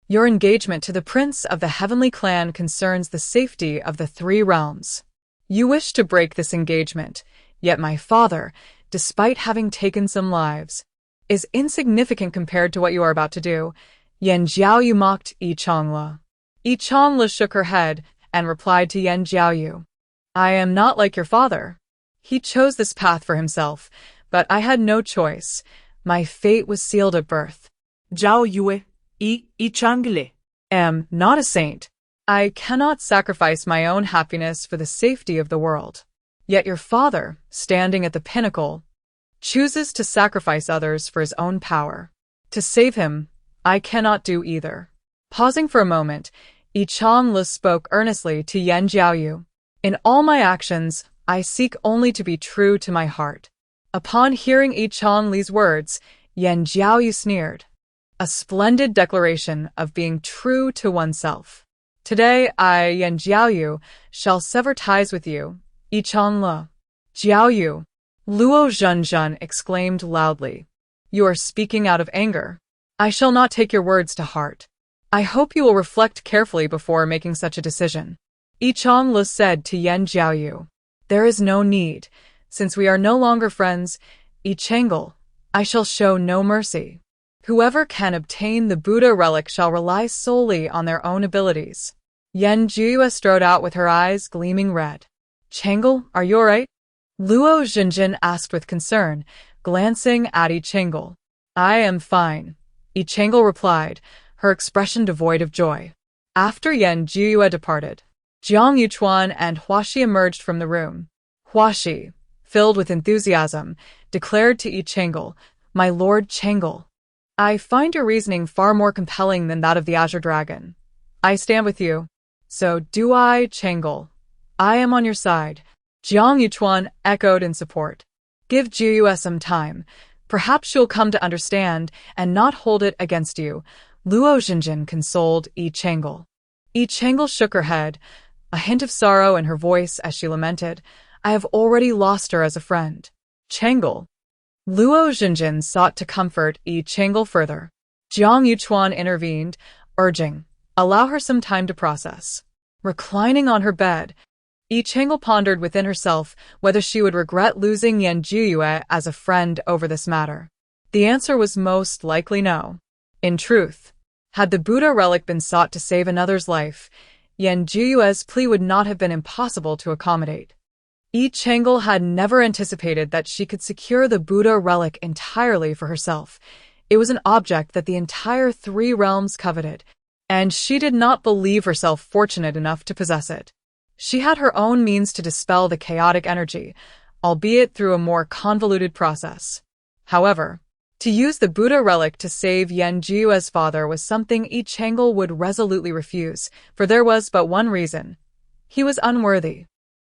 Your engagement to the prince of the heavenly clan concerns the safety of the three realms. You wish to break this engagement, yet my father, despite having taken some lives, is insignificant compared to what you are about to do. Yan Jiaoyu mocked Yi Changla. Yi Changla shook her head and replied to Yan Jiaoyu. I am not like your father. He chose this path for himself, but I had no choice. My fate was sealed at birth. Jiao Yue, Yi Changle. Am not a saint. I cannot sacrifice my own happiness for the safety of the world. Yet your father, standing at the pinnacle, chooses to sacrifice others for his own power. To save him, I cannot do either. Pausing for a moment, Yi Changla spoke earnestly to Yan Jiaoyu. In all my actions, I seek only to be true to my heart. Upon hearing Yi Changli's words, Yan Jiaoyu sneered. A splendid declaration of being true to oneself. Today I, Yan Jiaoyu, shall sever ties with you, Yi Changla. Jiaoyu, Luo Zhen exclaimed loudly. You are speaking out of anger. I shall not take your words to heart. I hope you will reflect carefully before making such a decision. Yi Changla said to Yan Jiaoyu. There is no need. Since we are no longer friends, Yi Changel, I shall show no mercy. Whoever can obtain the Buddha relic shall rely solely on their own abilities. Yan Jiaoyu strode out with her eyes gleaming red. Changel, are you alright? Luo Zhenjin asked with concern, glancing at Yi Changel. I am fine, Yi Changel replied, her expression devoid of joy. After Yan Jiaoyu departed, Jiang Yuchuan and Huaxi emerged from the room. Huaxi, filled with enthusiasm, declared to Yi Changel, My Lord Changel, I find your reasoning far more compelling than that of the Azure Dragon. I stand with you. So do I, Changel. I am on your side. Jiang Yuchuan echoed in support. Give Jiaoyu some time. Perhaps she'll come to understand and not hold it against you. Luo Zhenjin consoled Yi Changel. Yi Changel shook her head, a hint of sorrow in her voice as she lamented, I have already lost her as a friend. Changel. Luo Zhenjin sought to comfort Yi Changel further. Jiang Yuchuan intervened, urging, allow her some time to process. Reclining on her bed, Yi Changel pondered within herself whether she would regret losing Yan Jiaoyu as a friend over this matter. The answer was most likely no. In truth, had the Buddha relic been sought to save another's life, Yan Jiaoyu's plea would not have been impossible to accommodate. Yi Changel had never anticipated that she could secure the Buddha relic entirely for herself. It was an object that the entire three realms coveted, and she did not believe herself fortunate enough to possess it. She had her own means to dispel the chaotic energy, albeit through a more convoluted process. However, to use the Buddha relic to save Yan Jiaoyu's father was something Yi Changel would resolutely refuse, for there was but one reason. He was unworthy.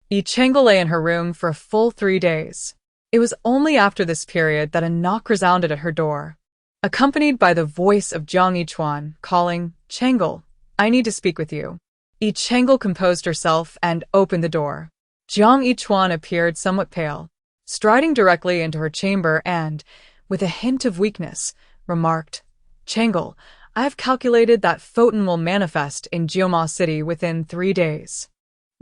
Yi Changel lay in her room for a full 3 days. It was only after this period that a knock resounded at her door, accompanied by the voice of Jiang Yuchuan, calling, Changel, I need to speak with you. Yi Changel composed herself and opened the door. Jiang Yuchuan appeared somewhat pale, striding directly into her chamber and, with a hint of weakness, remarked, Changel, I have calculated that Photon will manifest in Jioma City within 3 days.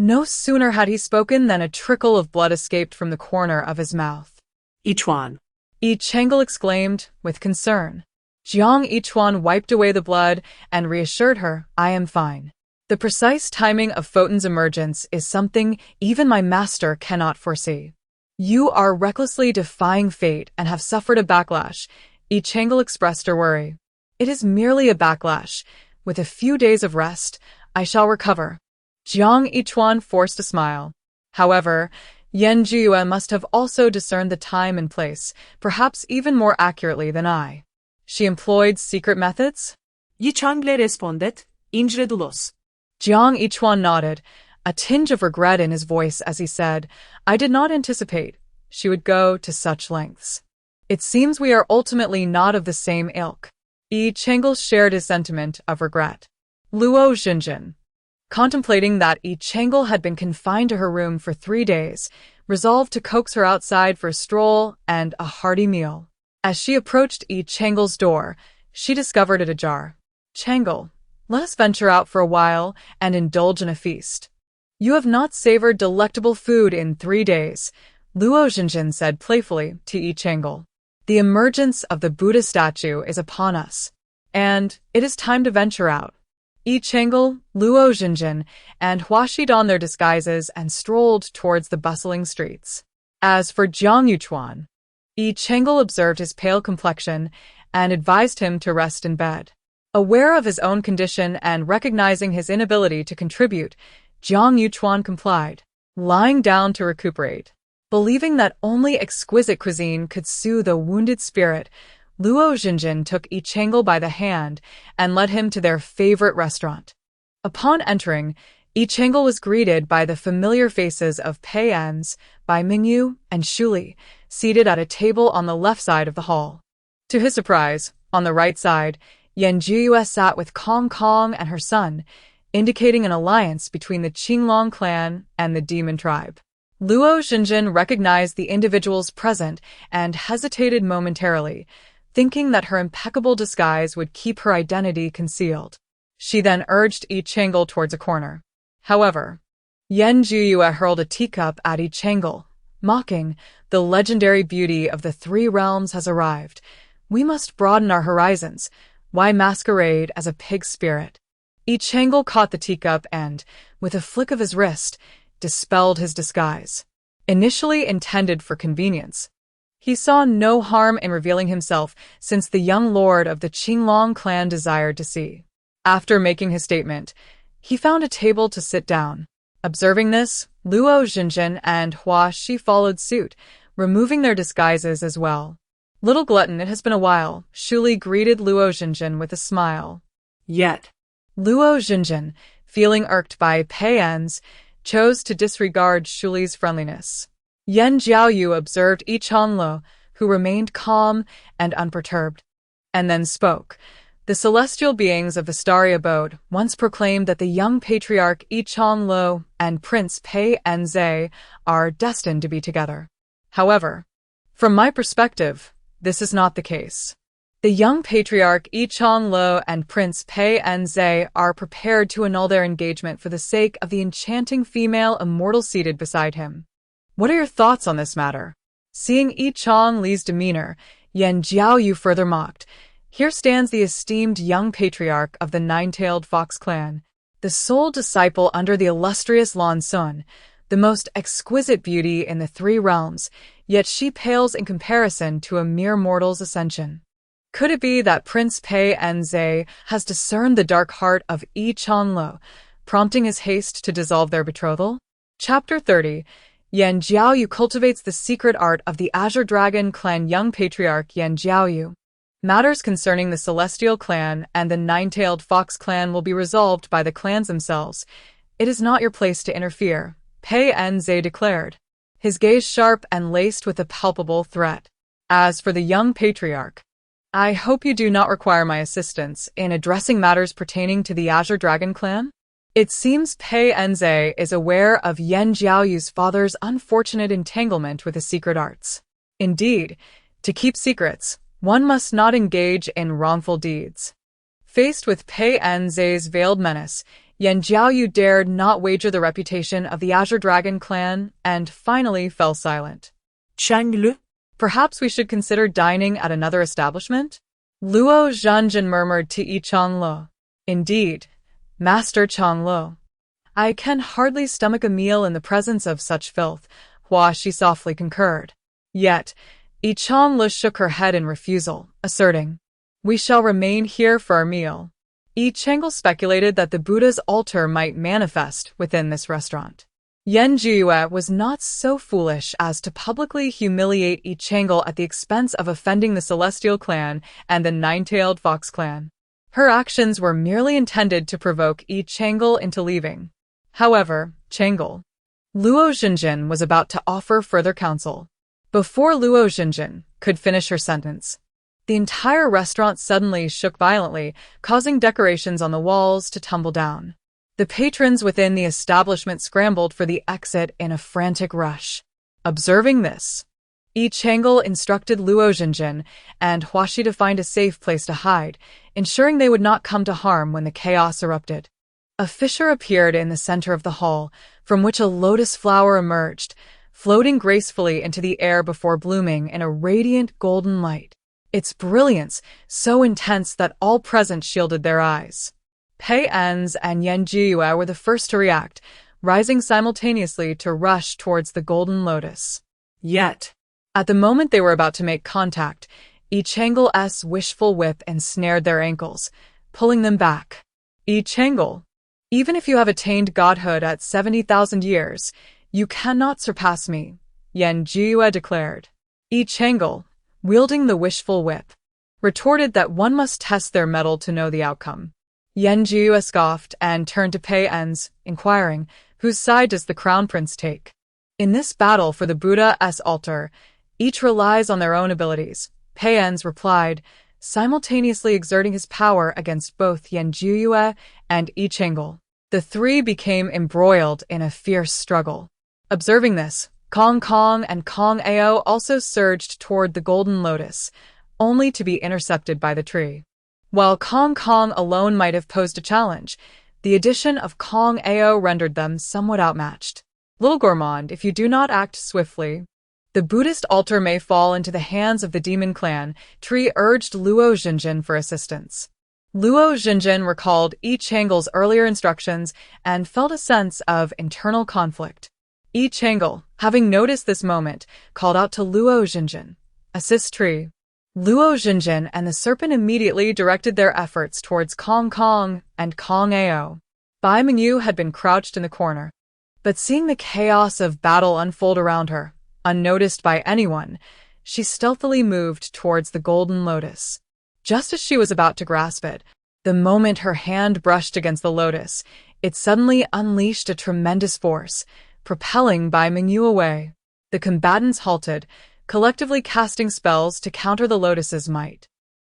No sooner had he spoken than a trickle of blood escaped from the corner of his mouth. Yuchuan. Yi Changel exclaimed, with concern. Jiang Yichuan wiped away the blood and reassured her, I am fine. The precise timing of Photon's emergence is something even my master cannot foresee. You are recklessly defying fate and have suffered a backlash. Yi Chang'e expressed her worry. It is merely a backlash. With a few days of rest, I shall recover. Jiang Yichuan forced a smile. However, Yan Jiyue must have also discerned the time and place, perhaps even more accurately than I. She employed secret methods? Yi Chang'e respondet, incredulos. Jiang Yichuan nodded, a tinge of regret in his voice as he said, I did not anticipate she would go to such lengths. It seems we are ultimately not of the same ilk. Yi Chang'e shared his sentiment of regret. Luo Xinjin, contemplating that Yi Chang'e had been confined to her room for 3 days, resolved to coax her outside for a stroll and a hearty meal. As she approached Yi Chang'e's door, she discovered it ajar. Chang'e, let us venture out for a while and indulge in a feast. You have not savored delectable food in 3 days, Luo Xinjin said playfully to Yi Chang'e. The emergence of the Buddha statue is upon us, and it is time to venture out. Yi Chang'e, Luo Xinjin, and Huaxi donned their disguises and strolled towards the bustling streets. As for Jiang Yichuan, Yi Chang'e observed his pale complexion and advised him to rest in bed. Aware of his own condition and recognizing his inability to contribute, Jiang Yichuan complied, lying down to recuperate. Believing that only exquisite cuisine could soothe a wounded spirit, Luo Xinjin took Yi Chang'e by the hand and led him to their favorite restaurant. Upon entering, Yi Chang'e was greeted by the familiar faces of Pei Enz, Bai Mingyu, and Shuli, seated at a table on the left side of the hall. To his surprise, on the right side, Yan Jiyue sat with Kong Kong and her son, indicating an alliance between the Qinglong clan and the demon tribe. Luo Xinjin recognized the individuals present and hesitated momentarily, thinking that her impeccable disguise would keep her identity concealed. She then urged Yi Chang'e towards a corner. However, Yan Jiyue hurled a teacup at Yi Chang'e, mocking, the legendary beauty of the 3 realms has arrived. We must broaden our horizons. Why masquerade as a pig spirit? Yi Chang'e caught the teacup and, with a flick of his wrist, dispelled his disguise. Initially intended for convenience, he saw no harm in revealing himself since the young lord of the Qinglong clan desired to see. After making his statement, he found a table to sit down. Observing this, Luo Xinjin and Huaxi followed suit, removing their disguises as well. Little glutton, it has been a while, Shuli greeted Luo Xinjin with a smile. Yet. Luo Xinjin, feeling irked by Pei Enz, chose to disregard Shuli's friendliness. Yan Jiaoyu observed Yi Chang'e, who remained calm and unperturbed, and then spoke. The celestial beings of the starry abode once proclaimed that the young patriarch Yi Chang'e and Prince Pei Enze are destined to be together. However, from my perspective, this is not the case. The young patriarch Yi Chang'e and Prince Pei Enze are prepared to annul their engagement for the sake of the enchanting female immortal seated beside him. What are your thoughts on this matter? Seeing Yi Chang'e's demeanor, Yan Jiaoyu further mocked. Here stands the esteemed young patriarch of the nine-tailed fox clan, the sole disciple under the illustrious Lan Sun, the most exquisite beauty in the 3 realms, yet she pales in comparison to a mere mortal's ascension. Could it be that Prince Pei Enze has discerned the dark heart of Yi Chang'e, prompting his haste to dissolve their betrothal? Chapter 30. Yan Jiaoyu cultivates the secret art of the Azure Dragon Clan. Young Patriarch Yan Jiaoyu. Matters concerning the Celestial Clan and the Nine-Tailed Fox Clan will be resolved by the clans themselves. It is not your place to interfere, Pei Enze declared, his gaze sharp and laced with a palpable threat. As for the young patriarch, I hope you do not require my assistance in addressing matters pertaining to the Azure Dragon Clan? It seems Pei Enze is aware of Yan Jiaoyu's father's unfortunate entanglement with the secret arts. Indeed, to keep secrets, one must not engage in wrongful deeds. Faced with Pei Enze's veiled menace, Yan Jiaoyu dared not wager the reputation of the Azure Dragon Clan and finally fell silent. Chang'e? Perhaps we should consider dining at another establishment? Luo Zhanjin murmured to Yi Changlo. Indeed, Master Changlo. I can hardly stomach a meal in the presence of such filth, Hua Shi softly concurred. Yet, Yi Changlo shook her head in refusal, asserting, We shall remain here for our meal. Yi Changlo speculated that the Buddha's altar might manifest within this restaurant. Yan Jiyue was not so foolish as to publicly humiliate Yi Changlo at the expense of offending the Celestial Clan and the Nine-Tailed Fox Clan. Her actions were merely intended to provoke Yi Changlo into leaving. However, Luo Zhenjin was about to offer further counsel. Before Luo Zhenjin could finish her sentence, the entire restaurant suddenly shook violently, causing decorations on the walls to tumble down. The patrons within the establishment scrambled for the exit in a frantic rush. Observing this, Yi Changlo instructed Luo Zhenjin and Hua Shi to find a safe place to hide, ensuring they would not come to harm when the chaos erupted. A fissure appeared in the center of the hall, from which a lotus flower emerged, floating gracefully into the air before blooming in a radiant golden light. Its brilliance so intense that all present shielded their eyes. Pei Enz and Yan Jiyue were the first to react, rising simultaneously to rush towards the golden lotus. Yet, at the moment they were about to make contact, Yi Changle's wishful whip ensnared their ankles, pulling them back. Yi Changlo, even if you have attained godhood at 70,000 years, you cannot surpass me, Yan Jiyue declared. Yi Changlo, wielding the wishful whip, retorted that one must test their mettle to know the outcome. Yan Jiyue scoffed and turned to Pei Enz, inquiring, whose side does the crown prince take? In this battle for the Buddha's altar, each relies on their own abilities, Pei Enz replied, simultaneously exerting his power against both Yan Jiyue and Yi Changlo. The three became embroiled in a fierce struggle. Observing this, Kong Kong and Kong Ao also surged toward the golden lotus, only to be intercepted by the tree. While Kong Kong alone might have posed a challenge, the addition of Kong Ao rendered them somewhat outmatched. Little gourmand, if you do not act swiftly, the Buddhist altar may fall into the hands of the demon clan, Tree urged Luo Zhenjin for assistance. Luo Zhenjin recalled Yi Changle's earlier instructions and felt a sense of internal conflict. Yi Changlo, having noticed this moment, called out to Luo Zhenjin, assist Tree. Luo Zhenjin and the serpent immediately directed their efforts towards Kong Kong and Kong Ao. Bai Mingyu had been crouched in the corner, but seeing the chaos of battle unfold around her, unnoticed by anyone, she stealthily moved towards the golden lotus. Just as she was about to grasp it, the moment her hand brushed against the lotus, it suddenly unleashed a tremendous force, propelling Bai Mingyu away. The combatants halted, collectively casting spells to counter the lotus's might.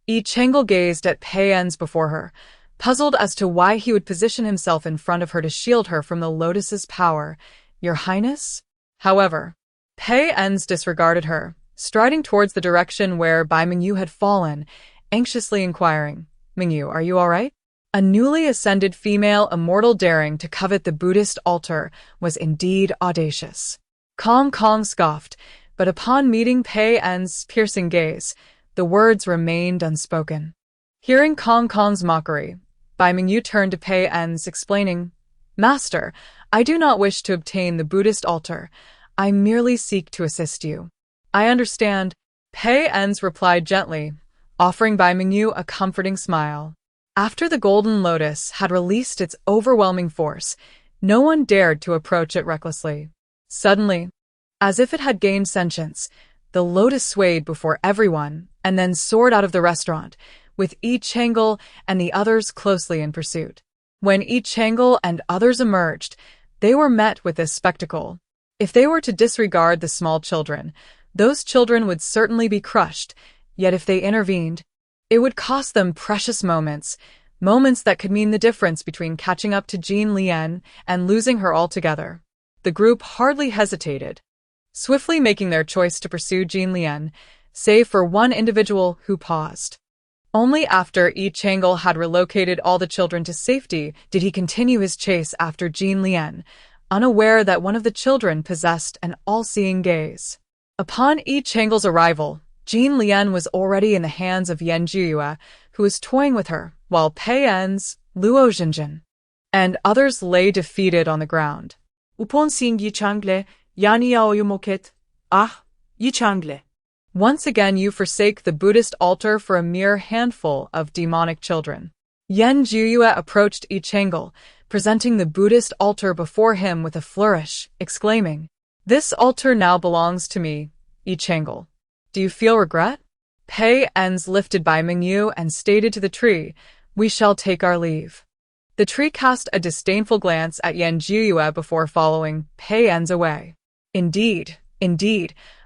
Yi Changlo gazed at Pei Enz before her, puzzled as to why he would position himself in front of her to shield her from the lotus's power. Your Highness? However, Pei Enz disregarded her, striding towards the direction where Bai Mingyu had fallen, anxiously inquiring, Mingyu, are you all right? A newly ascended female immortal daring to covet the Buddhist altar was indeed audacious. Kong Kong scoffed, but upon meeting Pei Enz's piercing gaze, the words remained unspoken. Hearing Kong Kong's mockery, Bai Mingyu turned to Pei Enz, explaining, Master, I do not wish to obtain the Buddhist altar. I merely seek to assist you. I understand, Pei Enz replied gently, offering Bai Mingyu a comforting smile. After the golden lotus had released its overwhelming force, no one dared to approach it recklessly. Suddenly, as if it had gained sentience, the lotus swayed before everyone and then soared out of the restaurant, with Yi Changlo and the others closely in pursuit. When Yi Changlo and others emerged, they were met with this spectacle. If they were to disregard the small children, those children would certainly be crushed, yet if they intervened, it would cost them precious moments that could mean the difference between catching up to Jean Lian and losing her altogether. The group hardly hesitated, swiftly making their choice to pursue Jean Lian, save for one individual who paused. Only after Yi Changlo had relocated all the children to safety did he continue his chase after Jean Lian, unaware that one of the children possessed an all-seeing gaze. Upon Yi Changle's arrival, Jean Lian was already in the hands of Yan Jiyue, who was toying with her, while Pei En's, Luo Jinjin, and others lay defeated on the ground. Upon seeing Yi Changle, Yani Yaoyumoket, ah, Yi Changle. Once again you forsake the Buddhist altar for a mere handful of demonic children. Yan Jiyue approached Yi Changle, presenting the Buddhist altar before him with a flourish, exclaiming, "This altar now belongs to me, Yi Changle. Do you feel regret?" Pei En's lifted by Mingyu and stated to the tree, "We shall take our leave." The tree cast a disdainful glance at Yan Jiyue before following Pei En's away. Indeed,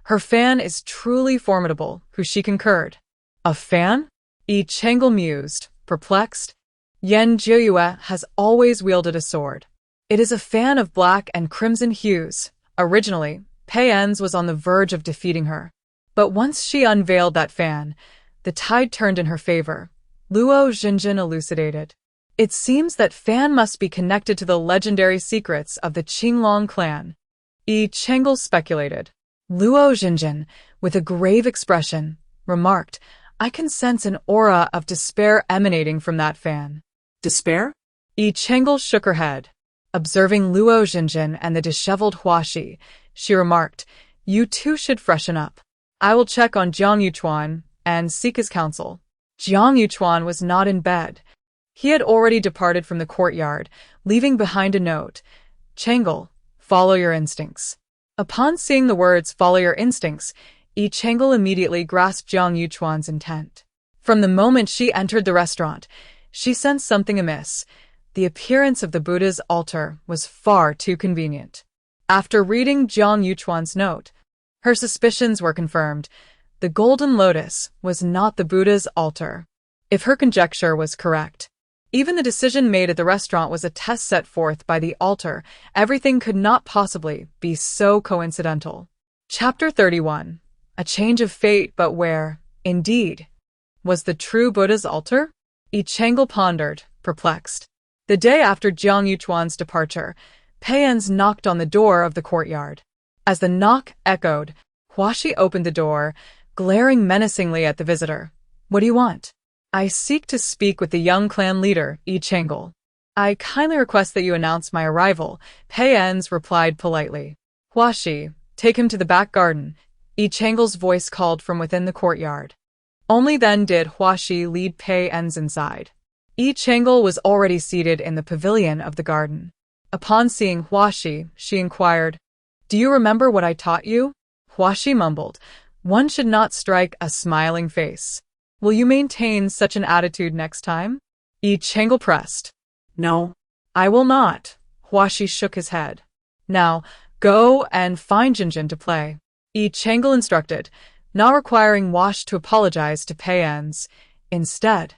her fan is truly formidable, who she concurred. A fan? Yi Changle mused, perplexed. Yan Jiyue has always wielded a sword. It is a fan of black and crimson hues. Originally, Pei En's was on the verge of defeating her. But once she unveiled that fan, the tide turned in her favor. Luo Jinjin elucidated. It seems that fan must be connected to the legendary secrets of the Qinglong clan. Yi Changle speculated. Luo Jinjin, with a grave expression, remarked, "I can sense an aura of despair emanating from that fan." Despair? Yi Changle shook her head. Observing Luo Jinjin and the disheveled Huaxi, she remarked, "You two should freshen up. I will check on Jiang Yuchuan and seek his counsel." Jiang Yuchuan was not in bed. He had already departed from the courtyard, leaving behind a note, "Changle, follow your instincts." Upon seeing the words "follow your instincts," Yi Changle immediately grasped Jiang Yuchuan's intent. From the moment she entered the restaurant, she sensed something amiss. The appearance of the Buddha's altar was far too convenient. After reading Jiang Yuchuan's note, her suspicions were confirmed. The golden lotus was not the Buddha's altar. If her conjecture was correct, even the decision made at the restaurant was a test set forth by the altar. Everything could not possibly be so coincidental. Chapter 31. A change of fate, but where, indeed, was the true Buddha's altar? Yi Changle pondered, perplexed. The day after Jiang Yuchuan's departure, Pei En's knocked on the door of the courtyard. As the knock echoed, Huaxi opened the door, glaring menacingly at the visitor. "What do you want?" "I seek to speak with the young clan leader, Yi Changle." "I kindly request that you announce my arrival," Pei En's replied politely. "Huaxi, take him to the back garden," Yi Changle's voice called from within the courtyard. Only then did Huaxi lead Pei En's inside. Yi Changle was already seated in the pavilion of the garden. Upon seeing Huaxi, she inquired, "Do you remember what I taught you?" Huaxi mumbled, "One should not strike a smiling face. Will you maintain such an attitude next time?" Yi Changle pressed. No. "I will not." Huaxi shook his head. "Now, go and find Jinjin to play," Yi Changle instructed, not requiring Huaxi to apologize to Pei En's. Instead,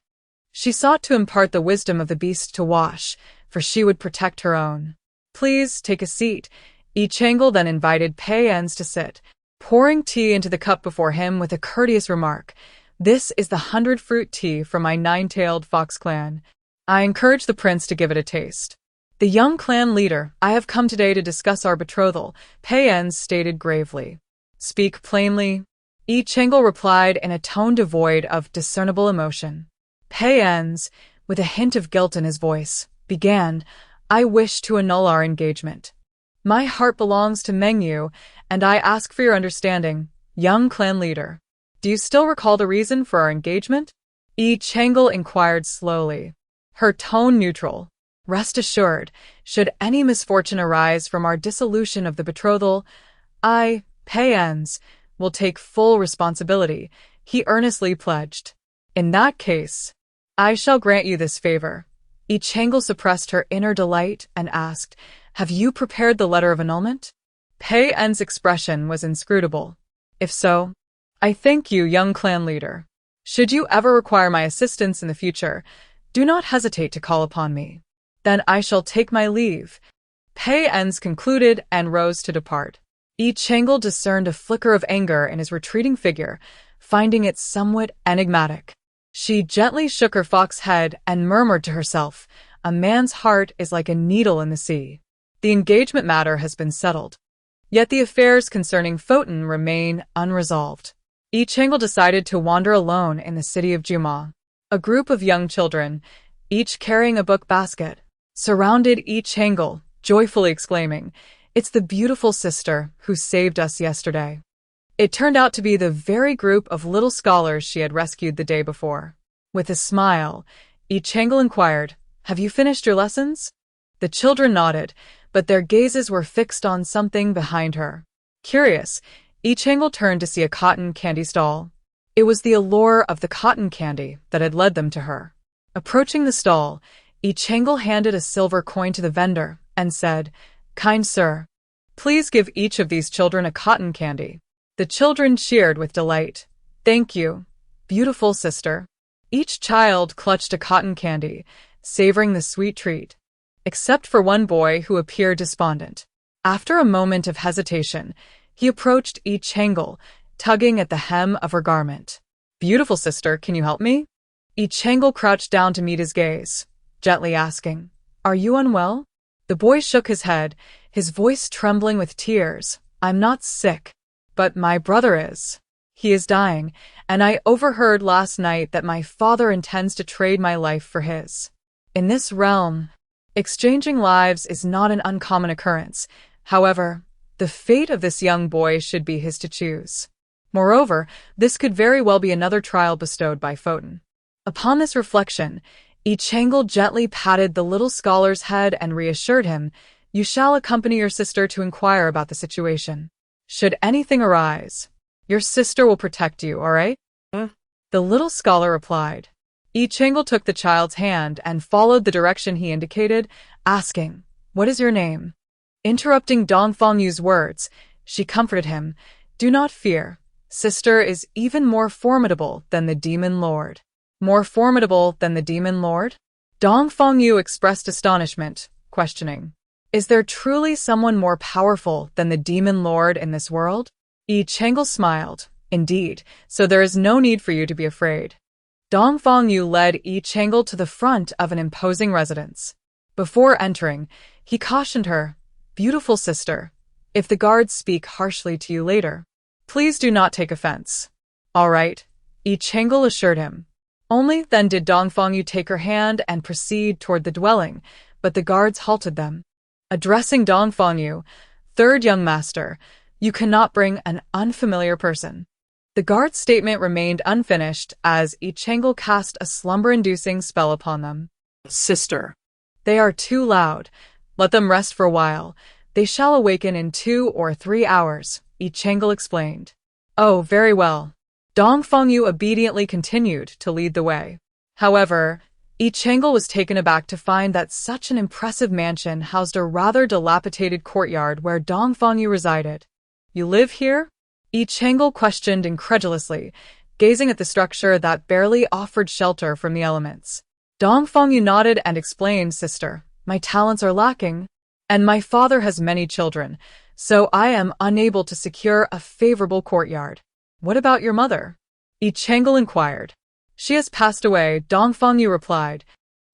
she sought to impart the wisdom of the beast to Huaxi, for she would protect her own. "Please take a seat." Yi Changle then invited Pei En's to sit, pouring tea into the cup before him with a courteous remark. "This is the 100-fruit tea from my 9-tailed fox clan. I encourage the prince to give it a taste." "The young clan leader, I have come today to discuss our betrothal," Pei En's stated gravely. "Speak plainly," Yi Changle replied in a tone devoid of discernible emotion. Pei En's, with a hint of guilt in his voice, began, "I wish to annul our engagement. My heart belongs to Mengyu, and I ask for your understanding, young clan leader. Do you still recall the reason for our engagement?" Yi Changle inquired slowly, her tone neutral. "Rest assured, should any misfortune arise from our dissolution of the betrothal, I, Pei En's, will take full responsibility," he earnestly pledged. "In that case, I shall grant you this favor." Yi Changle suppressed her inner delight and asked, "Have you prepared the letter of annulment?" Pei En's expression was inscrutable. "If so, I thank you, young clan leader. Should you ever require my assistance in the future, do not hesitate to call upon me. Then I shall take my leave." Pei En's concluded and rose to depart. Yi Changle discerned a flicker of anger in his retreating figure, finding it somewhat enigmatic. She gently shook her fox head and murmured to herself, "A man's heart is like a needle in the sea." The engagement matter has been settled. Yet the affairs concerning Photon remain unresolved. Yi Chang'e decided to wander alone in the city of Juma. A group of young children, each carrying a book basket, surrounded Yi Chang'e, joyfully exclaiming, "It's the beautiful sister who saved us yesterday." It turned out to be the very group of little scholars she had rescued the day before. With a smile, Yi Chang'e inquired, "Have you finished your lessons?" The children nodded, but their gazes were fixed on something behind her. Curious, Yi Chang'e turned to see a cotton candy stall. It was the allure of the cotton candy that had led them to her. Approaching the stall, Yi Chang'e handed a silver coin to the vendor and said, "Kind sir, please give each of these children a cotton candy." The children cheered with delight. "Thank you, beautiful sister." Each child clutched a cotton candy, savoring the sweet treat, except for one boy who appeared despondent. After a moment of hesitation, he approached Yi Chang'e, tugging at the hem of her garment. "Beautiful sister, can you help me?" Yi Chang'e crouched down to meet his gaze, gently asking, "Are you unwell?" The boy shook his head, his voice trembling with tears. "I'm not sick, but my brother is. He is dying, and I overheard last night that my father intends to trade my life for his. In this realm, exchanging lives is not an uncommon occurrence. However, the fate of this young boy should be his to choose. Moreover, this could very well be another trial bestowed by Foten." Upon this reflection, Yi Chang'e gently patted the little scholar's head and reassured him, "You shall accompany your sister to inquire about the situation. Should anything arise, your sister will protect you, all right?" The little scholar replied. Yi Chang'e took the child's hand and followed the direction he indicated, asking, "What is your name?" Interrupting Dongfang-Yu's words, she comforted him, "Do not fear. Sister is even more formidable than the demon lord." "More formidable than the demon lord?" Dongfang-Yu expressed astonishment, questioning, "Is there truly someone more powerful than the demon lord in this world?" Yi Chang'e smiled. "Indeed, so there is no need for you to be afraid." Dongfang-Yu led Yi Chang'e to the front of an imposing residence. Before entering, he cautioned her, "Beautiful sister, if the guards speak harshly to you later, please do not take offense." "All right," Yi Chang'e assured him. Only then did Dongfang-Yu take her hand and proceed toward the dwelling, but the guards halted them. Addressing Dongfang-Yu, "Third young master, you cannot bring an unfamiliar person." The guard's statement remained unfinished as Yi Chang'e cast a slumber-inducing spell upon them. Sister. "They are too loud. Let them rest for a while. They shall awaken in 2 or 3 hours, Yi Chang'e explained. "Oh, very well." Dongfang-Yu obediently continued to lead the way. However, Yi Chang'e was taken aback to find that such an impressive mansion housed a rather dilapidated courtyard where Dongfang-Yu resided. "You live here?" Yi Chang'e questioned incredulously, gazing at the structure that barely offered shelter from the elements. Dongfang-Yu nodded and explained, "Sister, my talents are lacking, and my father has many children, so I am unable to secure a favorable courtyard." "What about your mother?" Yi Chang'e inquired. "She has passed away," Dongfang-Yu replied,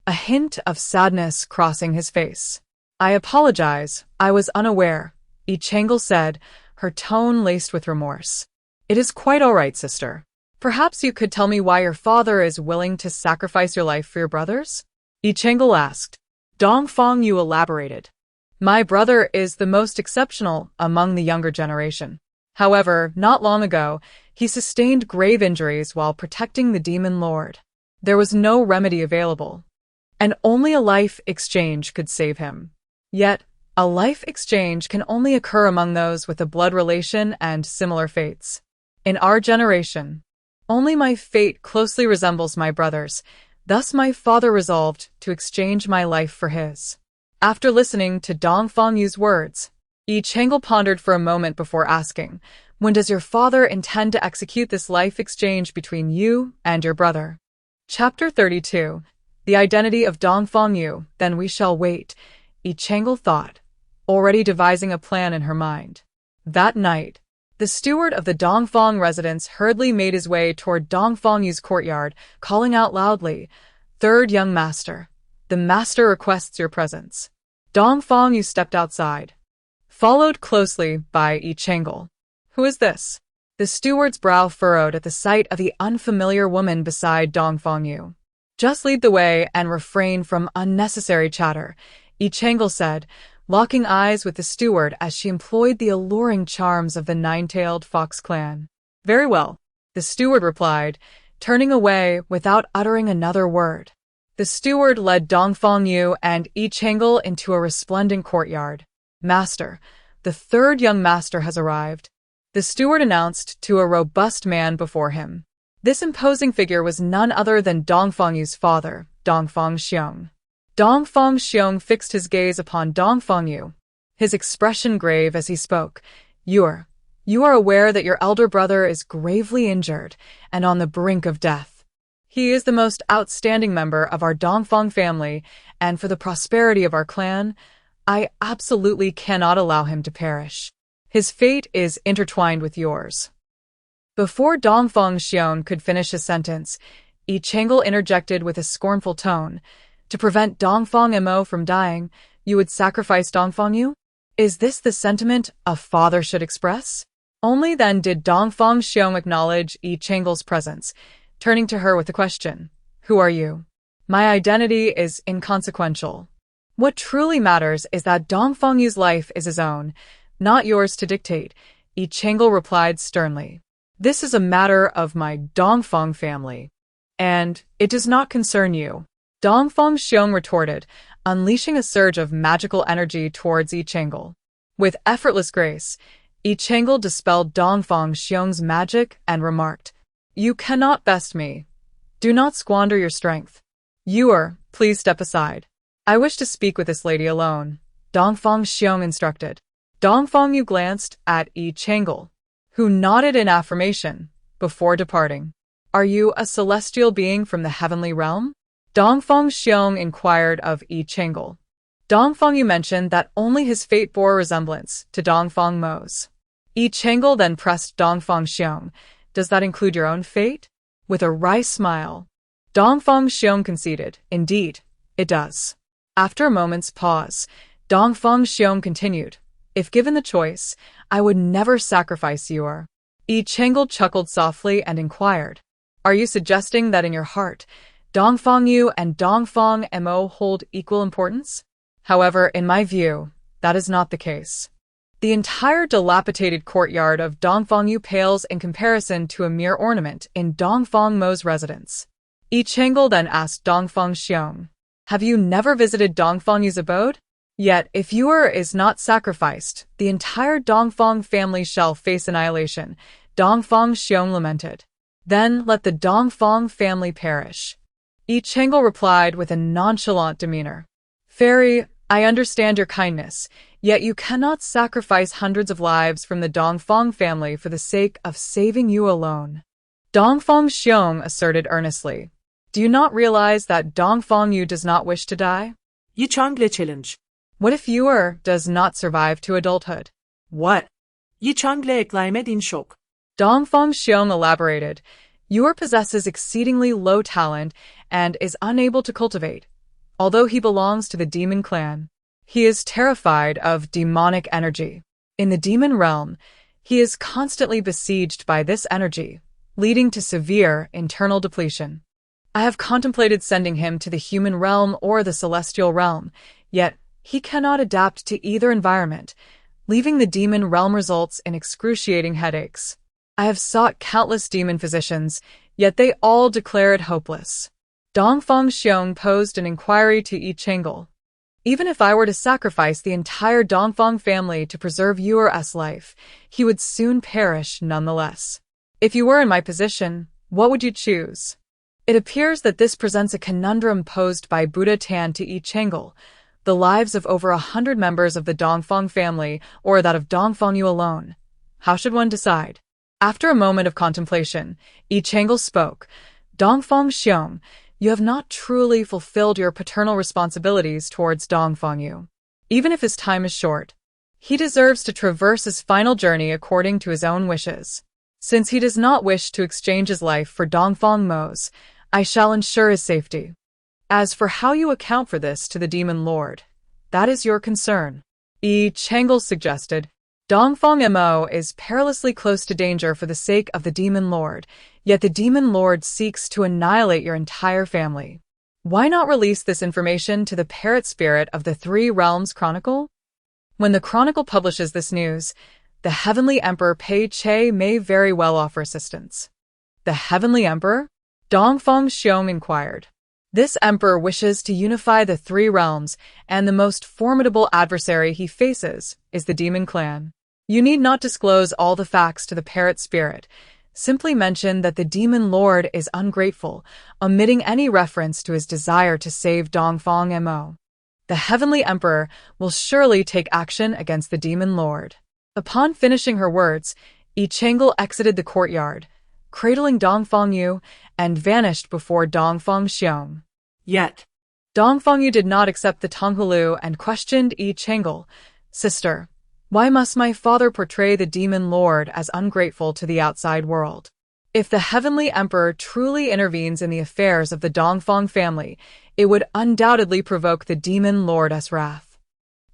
a hint of sadness crossing his face. "I apologize, I was unaware," Yi Chang'e said, her tone laced with remorse. "It is quite all right, sister. Perhaps you could tell me why your father is willing to sacrifice your life for your brothers?" Yi Chang'e asked. Dongfang-Yu elaborated. "My brother is the most exceptional among the younger generation. However, not long ago, he sustained grave injuries while protecting the demon lord. There was no remedy available, and only a life exchange could save him. Yet, a life exchange can only occur among those with a blood relation and similar fates. In our generation, only my fate closely resembles my brother's, thus my father resolved to exchange my life for his." After listening to Dongfang-Yu's words, Yi Chang'e pondered for a moment before asking, "When does your father intend to execute this life exchange between you and your brother?" Chapter 32. The Identity of Dongfang-Yu. "Then we shall wait," Yi Chang'e thought, already devising a plan in her mind. That night, the steward of the Dongfang residence hurriedly made his way toward Dongfang-Yu's courtyard, calling out loudly, "Third young master, the master requests your presence." Dongfang-Yu stepped outside, followed closely by Yi Chang'e. "Who is this?" The steward's brow furrowed at the sight of the unfamiliar woman beside Dong Fangyu. Just lead the way and refrain from unnecessary chatter, Yi Chang'e said, locking eyes with the steward as she employed the alluring charms of the nine-tailed fox clan. Very well, the steward replied, turning away without uttering another word. The steward led Dong Fangyu and Yi Chang'e into a resplendent courtyard. Master, the third young master has arrived, the steward announced to a robust man before him. This imposing figure was none other than Dong Fangyu's father, Dong Fangxiong. Dong Fangxiong fixed his gaze upon Dong Fangyu, his expression grave as he spoke. You are aware that your elder brother is gravely injured and on the brink of death. He is the most outstanding member of our Dongfang family, and for the prosperity of our clan, I absolutely cannot allow him to perish. His fate is intertwined with yours. Before Dong Fangxiong could finish his sentence, Yi Chang'e interjected with a scornful tone. To prevent Dong Fangmo from dying, you would sacrifice Dong Fangyu? Is this the sentiment a father should express? Only then did Dong Fangxiong acknowledge Yi Chang'e's presence, turning to her with a question. Who are you? My identity is inconsequential. What truly matters is that Dong Fangyu's life is his own, not yours to dictate, Yi Chang'e replied sternly. This is a matter of my Dongfang family, and it does not concern you. Dong Fangxiong retorted, unleashing a surge of magical energy towards Yi Chang'e. With effortless grace, Yi Chang'e dispelled Dong Fangxiong's magic and remarked, You cannot best me. Do not squander your strength. Please step aside. I wish to speak with this lady alone, Dong Fangxiong instructed. Dong Fangyu glanced at Yi Chang'e, who nodded in affirmation before departing. Are you a celestial being from the heavenly realm? Dong Fangxiong inquired of Yi Chang'e. Dong Fangyu mentioned that only his fate bore resemblance to Dong Fangmo's. Yi Chang'e then pressed Dong Fangxiong. Does that include your own fate? With a wry smile, Dong Fangxiong conceded. Indeed, it does. After a moment's pause, Dong Fangxiong continued. If given the choice, I would never sacrifice you. Yi Chang'e chuckled softly and inquired. Are you suggesting that in your heart, Dong Fangyu and Dong Fangmo hold equal importance? However, in my view, that is not the case. The entire dilapidated courtyard of Dong Fangyu pales in comparison to a mere ornament in Dong Fangmo's residence. Yi Chang'e then asked Dong Fangxiong, Have you never visited Dong Fangyu's abode? Yet, if Yuer is not sacrificed, the entire Dongfang family shall face annihilation, Dong Fangxiong lamented. Then let the Dongfang family perish. Yi Chang'e replied with a nonchalant demeanor. Fairy, I understand your kindness, yet you cannot sacrifice hundreds of lives from the Dongfang family for the sake of saving you alone. Dong Fangxiong asserted earnestly. Do you not realize that Dong Fangyu does not wish to die? Yi Chang'e challenge. What if Yuer does not survive to adulthood? What? Yi Chang'e exclaimed in shock. Dong Fangxiong elaborated. Yuer possesses exceedingly low talent and is unable to cultivate. Although he belongs to the demon clan, he is terrified of demonic energy. In the demon realm, he is constantly besieged by this energy, leading to severe internal depletion. I have contemplated sending him to the human realm or the celestial realm, yet he cannot adapt to either environment, leaving the demon realm results in excruciating headaches. I have sought countless demon physicians, yet they all declare it hopeless. Dong Fangxiong posed an inquiry to Yi Chang'e. Even if I were to sacrifice the entire Dongfang family to preserve Yuer's life, he would soon perish nonetheless. If you were in my position, what would you choose? It appears that this presents a conundrum posed by Buddha Tan to Yi Chang'e. The lives of over 100 members of the Dongfang family or that of Dong Fangyu alone. How should one decide? After a moment of contemplation, Yi Chang'e spoke. Dong Fangxiong, you have not truly fulfilled your paternal responsibilities towards Dong Fangyu. Even if his time is short, he deserves to traverse his final journey according to his own wishes. Since he does not wish to exchange his life for Dong Fangmo's, I shall ensure his safety. As for how you account for this to the Demon Lord, that is your concern, Yi Chang'e suggested. Dongfang Mo is perilously close to danger for the sake of the Demon Lord, yet the Demon Lord seeks to annihilate your entire family. Why not release this information to the parrot spirit of the Three Realms Chronicle? When the Chronicle publishes this news, the Heavenly Emperor Pei Che may very well offer assistance. The Heavenly Emperor? Dongfang Xiong inquired. This emperor wishes to unify the three realms, and the most formidable adversary he faces is the demon clan. You need not disclose all the facts to the parrot spirit. Simply mention that the demon lord is ungrateful, omitting any reference to his desire to save Dongfang Mo. The heavenly emperor will surely take action against the demon lord. Upon finishing her words, Yi Changel exited the courtyard, cradling Dongfang Yu, and vanished before Dongfang Xiong. Yet, Dongfang Yu did not accept the Tonghulu and questioned Yi Changel. Sister, why must my father portray the demon lord as ungrateful to the outside world? If the heavenly emperor truly intervenes in the affairs of the Dongfang family, it would undoubtedly provoke the demon lord's wrath.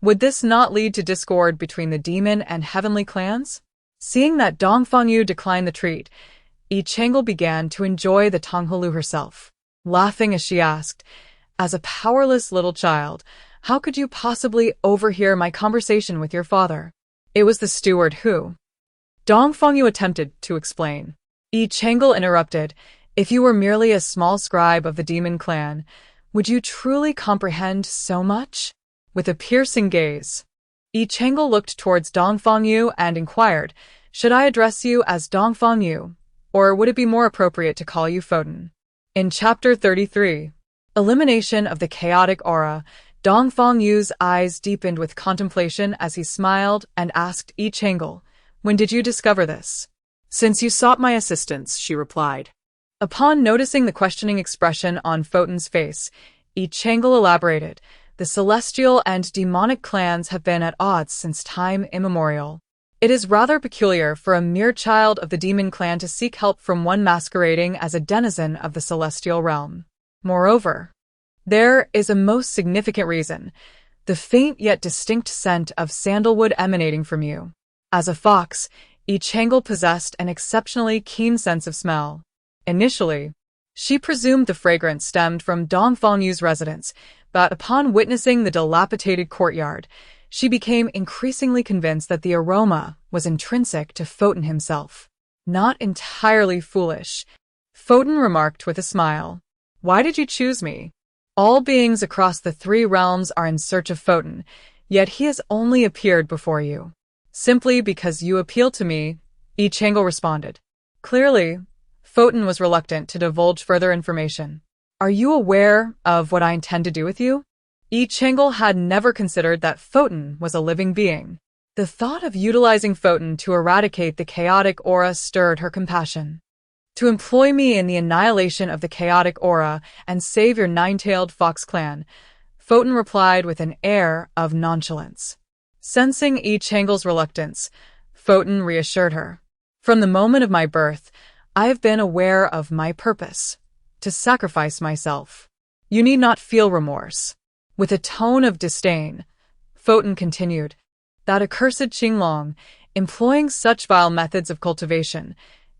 Would this not lead to discord between the demon and heavenly clans? Seeing that Dongfang Yu declined the treat, Yi Changel began to enjoy the Tonghulu herself, laughing as she asked, "As a powerless little child, how could you possibly overhear my conversation with your father?" It was the steward who. Dongfang Yu attempted to explain. Yi Changel interrupted. If you were merely a small scribe of the demon clan, would you truly comprehend so much? With a piercing gaze, Yi Changel looked towards Dongfang Yu and inquired, "Should I address you as Dongfang Yu, or would it be more appropriate to call you Foten?" In Chapter 33, Elimination of the Chaotic Aura, Dongfang Yu's eyes deepened with contemplation as he smiled and asked Yi Changel, "When did you discover this?" "Since you sought my assistance," she replied. Upon noticing the questioning expression on Foten's face, Yi Changel elaborated, "The celestial and demonic clans have been at odds since time immemorial. It is rather peculiar for a mere child of the demon clan to seek help from one masquerading as a denizen of the celestial realm. Moreover, there is a most significant reason, the faint yet distinct scent of sandalwood emanating from you." As a fox, Yi Changel possessed an exceptionally keen sense of smell. Initially, she presumed the fragrance stemmed from Dongfang Yu's residence, but upon witnessing the dilapidated courtyard, she became increasingly convinced that the aroma was intrinsic to Foten himself. "Not entirely foolish," Foten remarked with a smile. "Why did you choose me? All beings across the three realms are in search of Foten, yet he has only appeared before you." "Simply because you appeal to me," Yi Changel responded. Clearly, Foten was reluctant to divulge further information. "Are you aware of what I intend to do with you?" Yi Changel had never considered that Foten was a living being. The thought of utilizing Foten to eradicate the chaotic aura stirred her compassion. "To employ me in the annihilation of the chaotic aura and save your nine-tailed fox clan," Foten replied with an air of nonchalance. Sensing Yi Changel's reluctance, Foten reassured her. "From the moment of my birth, I have been aware of my purpose, to sacrifice myself. You need not feel remorse." With a tone of disdain, Foten continued, "That accursed Qinglong, employing such vile methods of cultivation,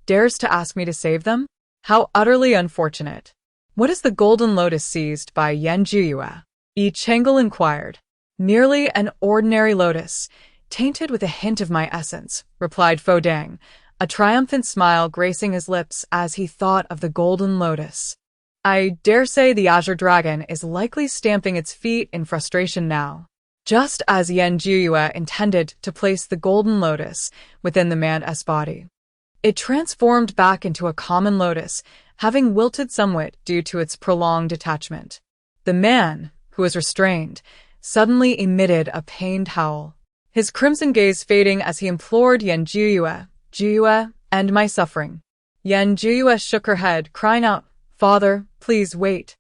dares to ask me to save them? How utterly unfortunate." "What is the golden lotus seized by Yan Jiyue?" Yi Changel inquired. "Merely an ordinary lotus, tainted with a hint of my essence," replied Fodang, a triumphant smile gracing his lips as he thought of the golden lotus. "I dare say the azure dragon is likely stamping its feet in frustration now." Just as Yan Jiyue intended to place the golden lotus within the man's body, it transformed back into a common lotus, having wilted somewhat due to its prolonged attachment. The man, who was restrained, suddenly emitted a pained howl, his crimson gaze fading as he implored Yan Jiyue, "Jiyue, end my suffering." Yan Jiyue shook her head, crying out, "Father, please wait.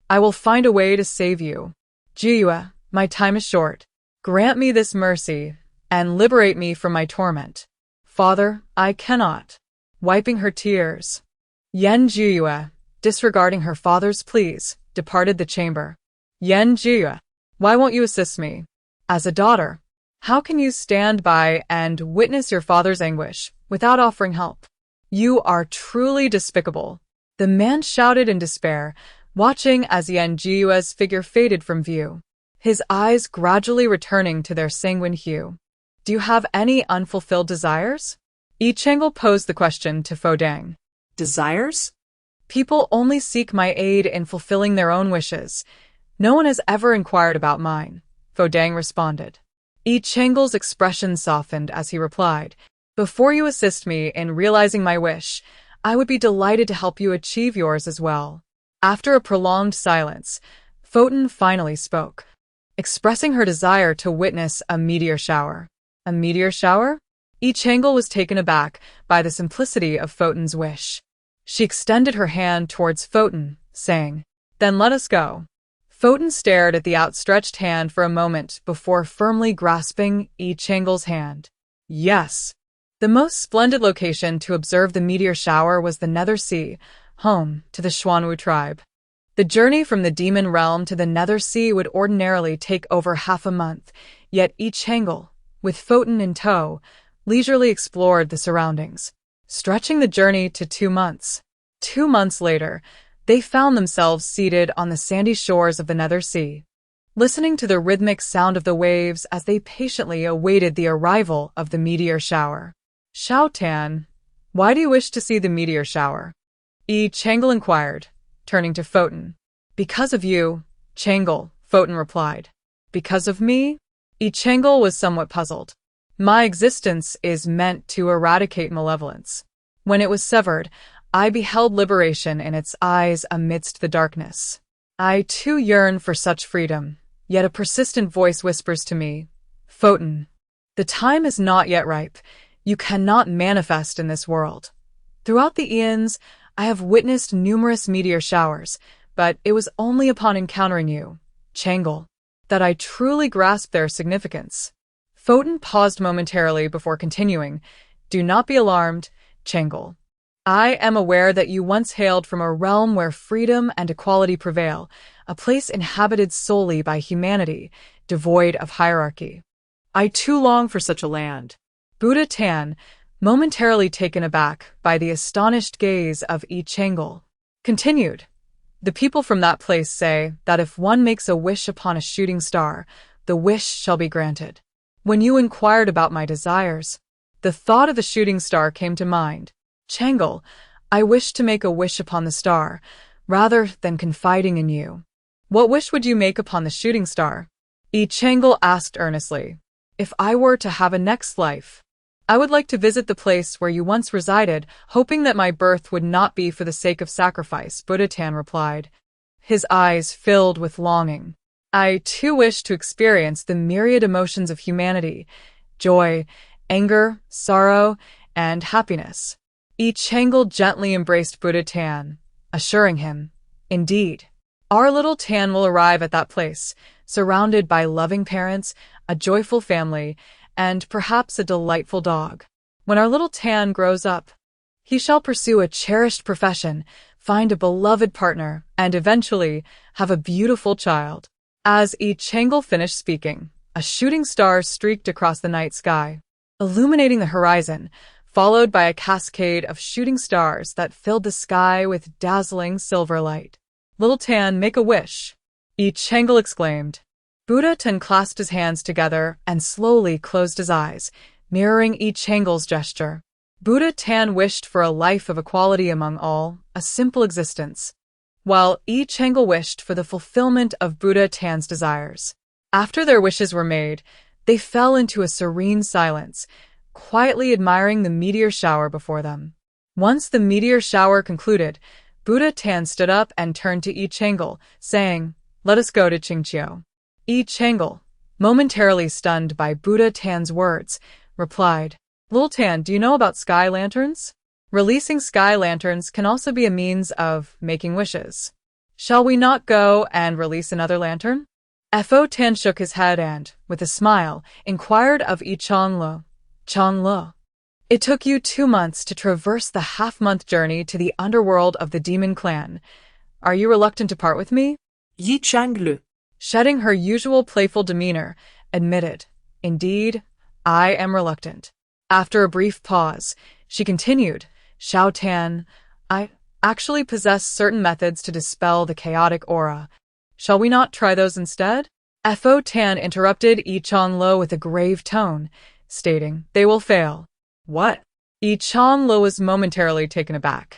I will find a way to save you. Jiyue, my time is short. Grant me this mercy, and liberate me from my torment." "Father, I cannot." Wiping her tears, Yan Jiyue, disregarding her father's pleas, departed the chamber. "Yan Jiyue, why won't you assist me?" "As a daughter, How can you stand by and witness your father's anguish without offering help? You are truly despicable. The man shouted in despair, watching as Yan Jiu's figure faded from view, his eyes gradually returning to their sanguine hue. Do you have any unfulfilled desires? Yi Chang'e posed the question to Fodang. Desires? People only seek my aid in fulfilling their own wishes. No one has ever inquired about mine, Fodang responded. Yi Chang'e's expression softened as he replied, Before you assist me in realizing my wish, I would be delighted to help you achieve yours as well. After a prolonged silence, Photon finally spoke, expressing her desire to witness a meteor shower. A meteor shower? Yi Chang'e was taken aback by the simplicity of Photon's wish. She extended her hand towards Photon, saying, Then let us go. Photon stared at the outstretched hand for a moment before firmly grasping Yi Chang'e's hand. Yes. The most splendid location to observe the meteor shower was the Nether Sea, home to the Xuanwu tribe. The journey from the demon realm to the Nether Sea would ordinarily take over half a month, yet Yi Chang'e, with Photon in tow, leisurely explored the surroundings, stretching the journey to 2 months. 2 months later, they found themselves seated on the sandy shores of the Nether Sea, listening to the rhythmic sound of the waves as they patiently awaited the arrival of the meteor shower. Xiao Tan, why do you wish to see the meteor shower? Yi Chang'e inquired, turning to Photon. Because of you, Chang'e, Photon replied. Because of me? Yi Chang'e was somewhat puzzled. My existence is meant to eradicate malevolence. When it was severed, I beheld liberation in its eyes amidst the darkness. I too yearn for such freedom, yet a persistent voice whispers to me, Photon, the time is not yet ripe. You cannot manifest in this world. Throughout the eons, I have witnessed numerous meteor showers, but it was only upon encountering you, Chang'e, that I truly grasped their significance. Photon paused momentarily before continuing, Do not be alarmed, Chang'e. I am aware that you once hailed from a realm where freedom and equality prevail, a place inhabited solely by humanity, devoid of hierarchy. I too long for such a land. Buddha Tan, momentarily taken aback by the astonished gaze of Yi Chang'e, continued, The people from that place say that if one makes a wish upon a shooting star, the wish shall be granted. When you inquired about my desires, the thought of the shooting star came to mind. Chang'e, I wish to make a wish upon the star, rather than confiding in you. What wish would you make upon the shooting star? Yi Chang'e asked earnestly. If I were to have a next life, I would like to visit the place where you once resided, hoping that my birth would not be for the sake of sacrifice, Buddha Tan replied, his eyes filled with longing. I too wish to experience the myriad emotions of humanity, joy, anger, sorrow, and happiness. Yi Chang'e gently embraced Buddha Tan, assuring him, Indeed, our little Tan will arrive at that place, surrounded by loving parents, a joyful family, and perhaps a delightful dog. When our little Tan grows up, he shall pursue a cherished profession, find a beloved partner, and eventually have a beautiful child. As Yi Chang'e finished speaking, a shooting star streaked across the night sky, illuminating the horizon, followed by a cascade of shooting stars that filled the sky with dazzling silver light. Little Tan, make a wish, Yi Chang'e exclaimed. Buddha Tan clasped his hands together and slowly closed his eyes, mirroring Yi Chang'e's gesture. Buddha Tan wished for a life of equality among all, a simple existence, while Yi Chang'e wished for the fulfillment of Buddha Tan's desires. After their wishes were made, they fell into a serene silence, quietly admiring the meteor shower before them. Once the meteor shower concluded, Buddha Tan stood up and turned to Yi Chang'e, saying, Let us go to Qingqiu. Yi Chang'e, momentarily stunned by Buddha Tan's words, replied, Little Tan, do you know about sky lanterns? Releasing sky lanterns can also be a means of making wishes. Shall we not go and release another lantern? Fo Tan shook his head and, with a smile, inquired of Yi Chang'e. Chang'e, it took you 2 months to traverse the half-month journey to the underworld of the demon clan. Are you reluctant to part with me? Yi Chang'e, shedding her usual playful demeanor, admitted, Indeed, I am reluctant. After a brief pause, she continued, Shao Tan, I actually possess certain methods to dispel the chaotic aura. Shall we not try those instead? Fo Tan interrupted Yi Changlo with a grave tone, stating, They will fail. What? Yi Changlo was momentarily taken aback.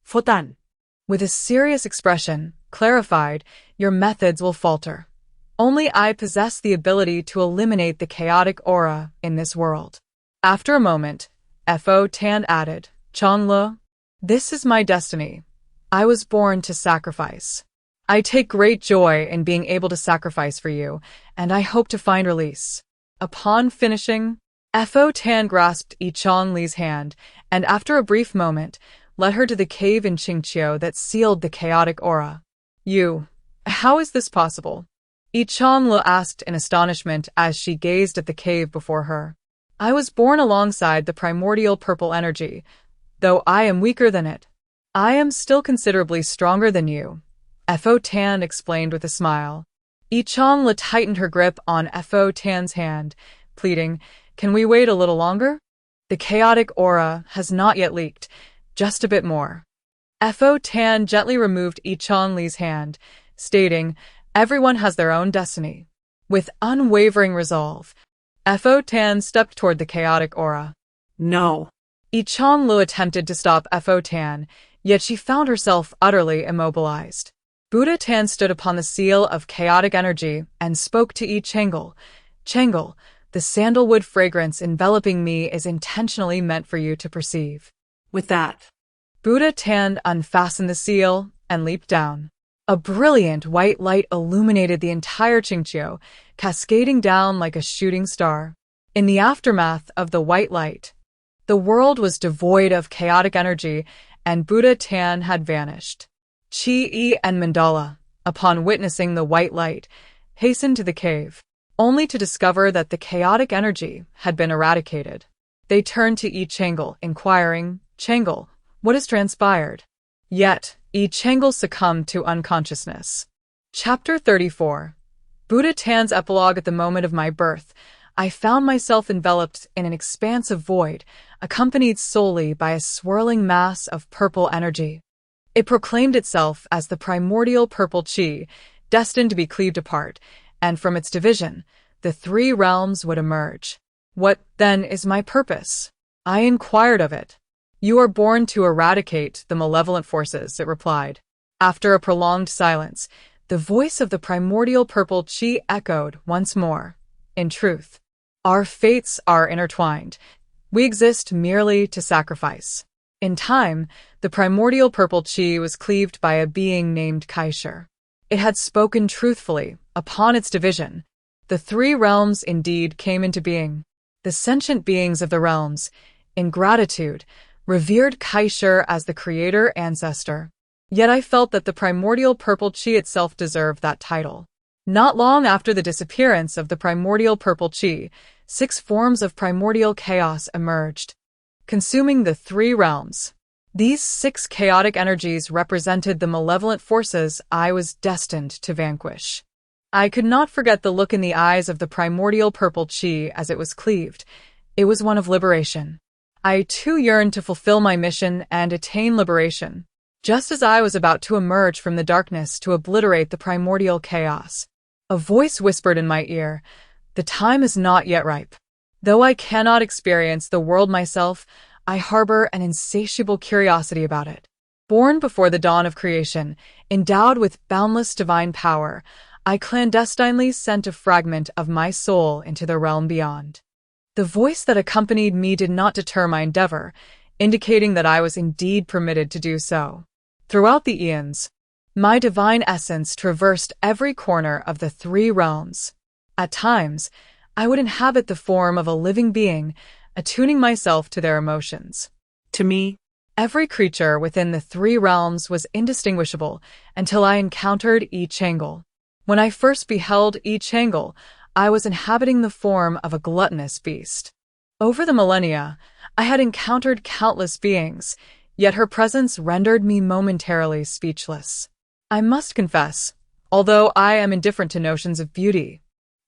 Fotan. With a serious expression, clarified, Your methods will falter. Only I possess the ability to eliminate the chaotic aura in this world. After a moment, Fo Tan added, Changlo, this is my destiny. I was born to sacrifice. I take great joy in being able to sacrifice for you, and I hope to find release. Upon finishing, Fo Tan grasped Yi Changli's hand, and after a brief moment, led her to the cave in Qingqiu that sealed the chaotic aura. How is this possible? Yi Changlo asked in astonishment as she gazed at the cave before her. I was born alongside the primordial purple energy, though I am weaker than it. I am still considerably stronger than you, Fo Tan explained with a smile. Yi Changlo tightened her grip on Fo Tan's hand, pleading, Can we wait a little longer? The chaotic aura has not yet leaked, just a bit more. Fo Tan gently removed Yi Changli's hand, stating, Everyone has their own destiny. With unwavering resolve, Fo Tan stepped toward the chaotic aura. No. Yi Changlo attempted to stop Fo Tan, yet she found herself utterly immobilized. Buddha Tan stood upon the seal of chaotic energy and spoke to Yi Changlo. Changlo, the sandalwood fragrance enveloping me is intentionally meant for you to perceive. With that, Buddha Tan unfastened the seal and leaped down. A brilliant white light illuminated the entire Qingqiu, cascading down like a shooting star. In the aftermath of the white light, the world was devoid of chaotic energy, and Buddha Tan had vanished. Qi and Mandala, upon witnessing the white light, hastened to the cave, only to discover that the chaotic energy had been eradicated. They turned to Yi Changlo, inquiring, Changlo, what has transpired? Yet, Yi Changlo succumbed to unconsciousness. Chapter 34. Buddha Tan's epilogue. At the moment of my birth, I found myself enveloped in an expansive void, accompanied solely by a swirling mass of purple energy. It proclaimed itself as the primordial purple chi, destined to be cleaved apart, and from its division, the three realms would emerge. What, then, is my purpose? I inquired of it. You are born to eradicate the malevolent forces, it replied. After a prolonged silence, the voice of the primordial purple chi echoed once more. In truth, our fates are intertwined. We exist merely to sacrifice. In time, the primordial purple chi was cleaved by a being named Kaisher. It had spoken truthfully. Upon its division, the three realms indeed came into being. The sentient beings of the realms, in gratitude, revered Kaisher as the creator ancestor. Yet I felt that the primordial purple chi itself deserved that title. Not long after the disappearance of the primordial purple chi, 6 forms of primordial chaos emerged, consuming the 3 realms. These 6 chaotic energies represented the malevolent forces I was destined to vanquish. I could not forget the look in the eyes of the primordial purple chi as it was cleaved. It was one of liberation. I too yearned to fulfill my mission and attain liberation. Just as I was about to emerge from the darkness to obliterate the primordial chaos, a voice whispered in my ear, "The time is not yet ripe." Though I cannot experience the world myself, I harbor an insatiable curiosity about it. Born before the dawn of creation, endowed with boundless divine power, I clandestinely sent a fragment of my soul into the realm beyond. The voice that accompanied me did not deter my endeavor, indicating that I was indeed permitted to do so. Throughout the eons, my divine essence traversed every corner of the 3 realms. At times, I would inhabit the form of a living being, attuning myself to their emotions. To me, every creature within the 3 realms was indistinguishable until I encountered Yi Changlo. When I first beheld Yi Changlo, I was inhabiting the form of a gluttonous beast. Over the millennia, I had encountered countless beings, yet her presence rendered me momentarily speechless. I must confess, although I am indifferent to notions of beauty,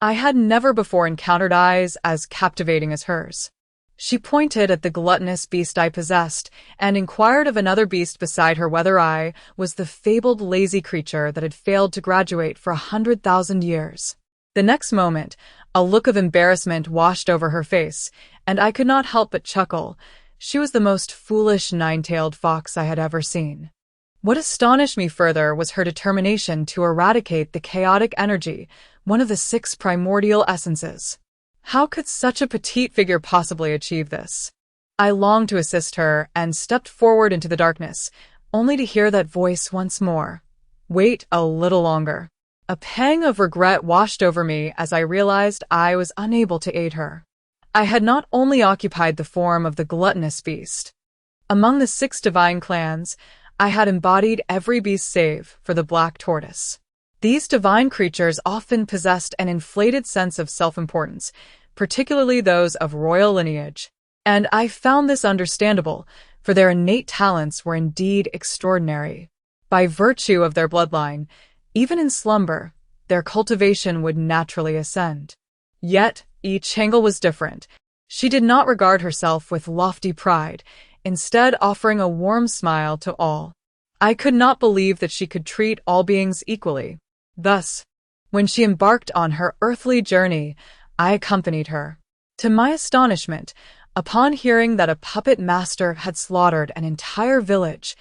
I had never before encountered eyes as captivating as hers. She pointed at the gluttonous beast I possessed and inquired of another beast beside her whether I was the fabled lazy creature that had failed to graduate for 100,000 years. The next moment, a look of embarrassment washed over her face, and I could not help but chuckle. She was the most foolish nine-tailed fox I had ever seen. What astonished me further was her determination to eradicate the chaotic energy, one of the 6 primordial essences. How could such a petite figure possibly achieve this? I longed to assist her and stepped forward into the darkness, only to hear that voice once more. Wait a little longer. A pang of regret washed over me as I realized I was unable to aid her. I had not only occupied the form of the gluttonous beast. Among the 6 divine clans, I had embodied every beast save for the black tortoise. These divine creatures often possessed an inflated sense of self-importance, particularly those of royal lineage, and I found this understandable, for their innate talents were indeed extraordinary. By virtue of their bloodline, even in slumber, their cultivation would naturally ascend. Yet, each Hangul was different. She did not regard herself with lofty pride, instead offering a warm smile to all. I could not believe that she could treat all beings equally. Thus, when she embarked on her earthly journey, I accompanied her. To my astonishment, upon hearing that a puppet master had slaughtered an entire village,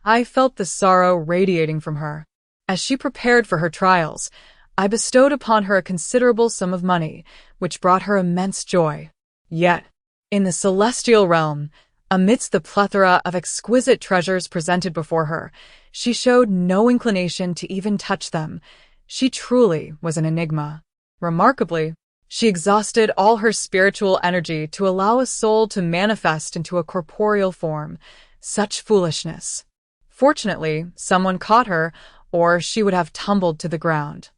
I felt the sorrow radiating from her. As she prepared for her trials, I bestowed upon her a considerable sum of money, which brought her immense joy. Yet, in the celestial realm, amidst the plethora of exquisite treasures presented before her, she showed no inclination to even touch them. She truly was an enigma. Remarkably, she exhausted all her spiritual energy to allow a soul to manifest into a corporeal form. Such foolishness. Fortunately, someone caught her, or she would have tumbled to the ground.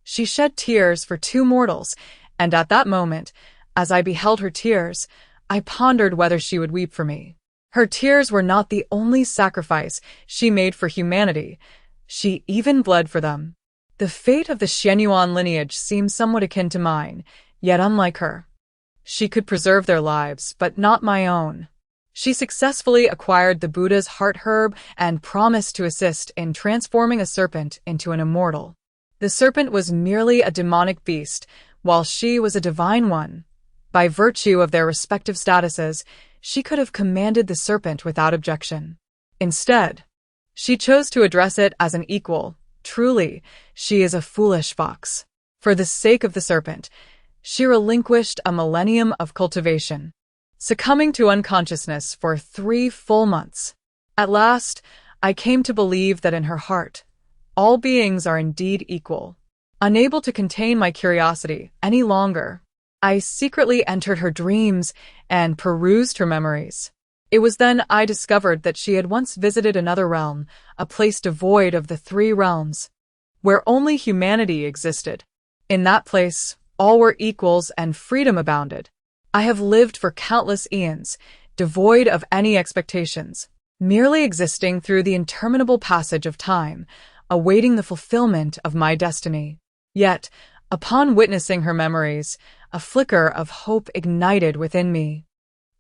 She shed tears for 2 mortals, and at that moment, as I beheld her tears, I pondered whether she would weep for me. Her tears were not the only sacrifice she made for humanity. She even bled for them. The fate of the Xianyuan lineage seemed somewhat akin to mine, yet unlike her. She could preserve their lives, but not my own. She successfully acquired the Buddha's heart herb and promised to assist in transforming a serpent into an immortal. The serpent was merely a demonic beast, while she was a divine one. By virtue of their respective statuses, she could have commanded the serpent without objection. Instead, she chose to address it as an equal. Truly, she is a foolish fox. For the sake of the serpent, she relinquished a millennium of cultivation, succumbing to unconsciousness for 3 full months. At last, I came to believe that in her heart, all beings are indeed equal. Unable to contain my curiosity any longer, I secretly entered her dreams and perused her memories. It was then I discovered that she had once visited another realm, a place devoid of the 3 realms, where only humanity existed. In that place, all were equals and freedom abounded. I have lived for countless eons, devoid of any expectations, merely existing through the interminable passage of time, awaiting the fulfillment of my destiny. Yet, upon witnessing her memories, a flicker of hope ignited within me.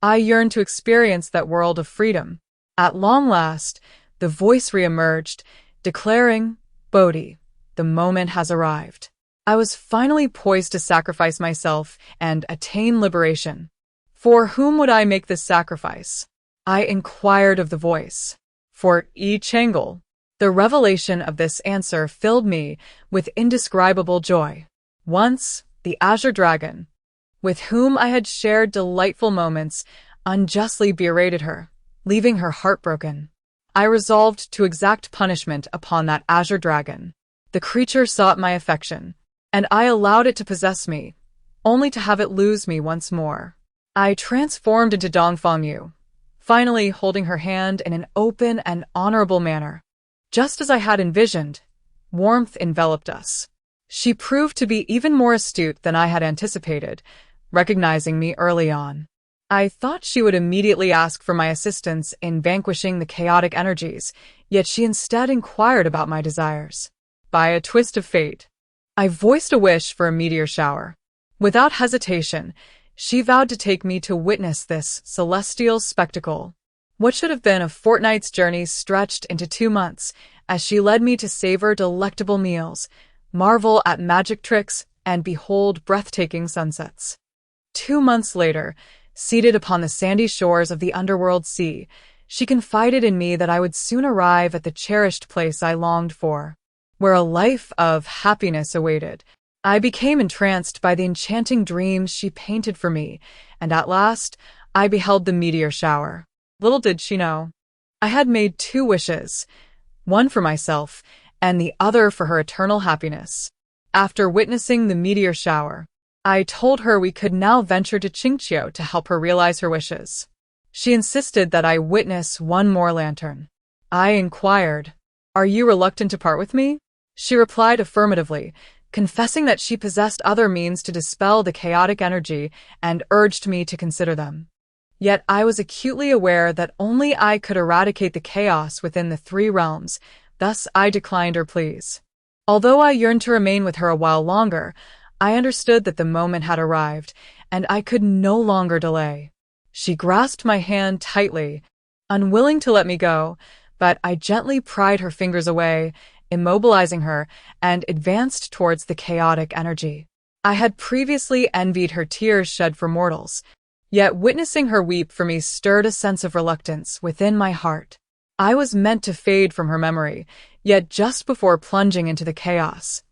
I yearned to experience that world of freedom. At long last, the voice re-emerged, declaring, "Bodhi, the moment has arrived." I was finally poised to sacrifice myself and attain liberation. For whom would I make this sacrifice? I inquired of the voice. For I Chang'e. The revelation of this answer filled me with indescribable joy. Once, the azure dragon, with whom I had shared delightful moments, unjustly berated her, leaving her heartbroken. I resolved to exact punishment upon that azure dragon. The creature sought my affection, and I allowed it to possess me, only to have it lose me once more. I transformed into Dongfangyu, finally holding her hand in an open and honorable manner. Just as I had envisioned, warmth enveloped us. She proved to be even more astute than I had anticipated, recognizing me early on. I thought she would immediately ask for my assistance in vanquishing the chaotic energies, yet she instead inquired about my desires. By a twist of fate, I voiced a wish for a meteor shower. Without hesitation, she vowed to take me to witness this celestial spectacle. What should have been a fortnight's journey stretched into 2 months as she led me to savor delectable meals, marvel at magic tricks, and behold breathtaking sunsets. 2 months later, seated upon the sandy shores of the underworld sea, she confided in me that I would soon arrive at the cherished place I longed for, where a life of happiness awaited. I became entranced by the enchanting dreams she painted for me, and at last, I beheld the meteor shower. Little did she know, I had made 2 wishes, one for myself and the other for her eternal happiness. After witnessing the meteor shower, I told her we could now venture to Qingqiu to help her realize her wishes. She insisted that I witness one more lantern. I inquired, "Are you reluctant to part with me?" She replied affirmatively, confessing that she possessed other means to dispel the chaotic energy and urged me to consider them. Yet I was acutely aware that only I could eradicate the chaos within the 3 realms, thus I declined her pleas. Although I yearned to remain with her a while longer, I understood that the moment had arrived, and I could no longer delay. She grasped my hand tightly, unwilling to let me go, but I gently pried her fingers away, immobilizing her, and advanced towards the chaotic energy. I had previously envied her tears shed for mortals, yet witnessing her weep for me stirred a sense of reluctance within my heart. I was meant to fade from her memory, yet just before plunging into the chaos,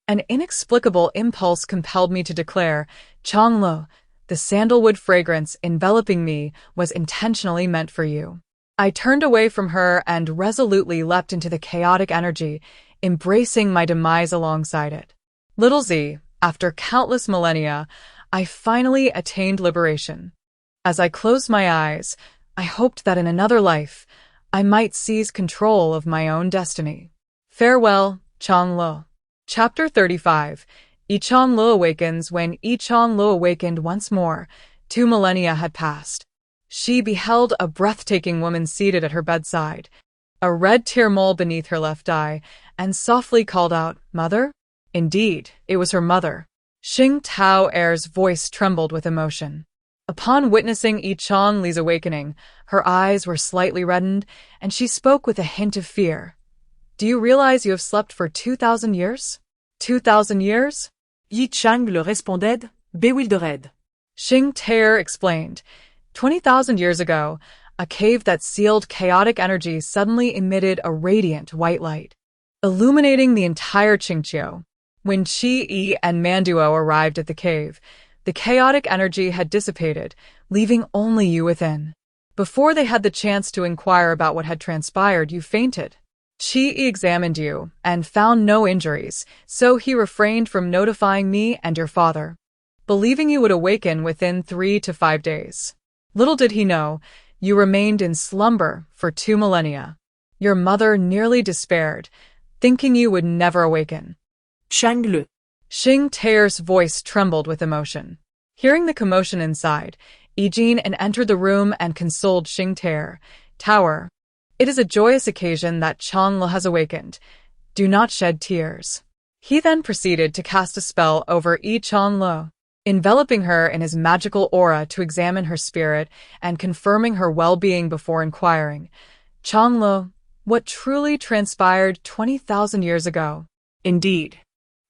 an inexplicable impulse compelled me to declare, "Changlo, the sandalwood fragrance enveloping me was intentionally meant for you." I turned away from her and resolutely leapt into the chaotic energy, embracing my demise alongside it. Little Z, after countless millennia, I finally attained liberation. As I closed my eyes, I hoped that in another life, I might seize control of my own destiny. Farewell, Changlo. Chapter 35. Yi Changlo awakens. When Yi Changlo awakened once more, 2 millennia had passed. She beheld a breathtaking woman seated at her bedside, a red tear mole beneath her left eye, and softly called out, "Mother?" Indeed, it was her mother. Xing Tao Er's voice trembled with emotion. Upon witnessing Yi Chongli's awakening, her eyes were slightly reddened, and she spoke with a hint of fear. "Do you realize you have slept for 2,000 years? 2,000 years? Yi Chang le répondait, bewildered. Xing Tao explained. 20,000 years ago, a cave that sealed chaotic energy suddenly emitted a radiant white light, illuminating the entire Qingqiu. When Qi Yi and Manduo arrived at the cave, the chaotic energy had dissipated, leaving only you within. Before they had the chance to inquire about what had transpired, you fainted. Qi Yi examined you and found no injuries, so he refrained from notifying me and your father, believing you would awaken within 3 to 5 days. Little did he know, you remained in slumber for 2 millennia. Your mother nearly despaired, thinking you would never awaken. Chang'le. Xing Tao's voice trembled with emotion. Hearing the commotion inside, Yi Jin entered the room and consoled Xing Tao. "Tower, it is a joyous occasion that Chang'le has awakened. Do not shed tears." He then proceeded to cast a spell over Yi Chang'le, enveloping her in his magical aura to examine her spirit and confirming her well-being before inquiring, "Chang'le, what truly transpired 20,000 years ago?" "Indeed,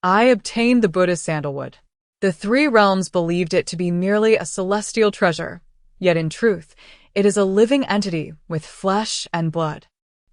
I obtained the Buddha's sandalwood. The 3 realms believed it to be merely a celestial treasure, yet in truth, it is a living entity with flesh and blood."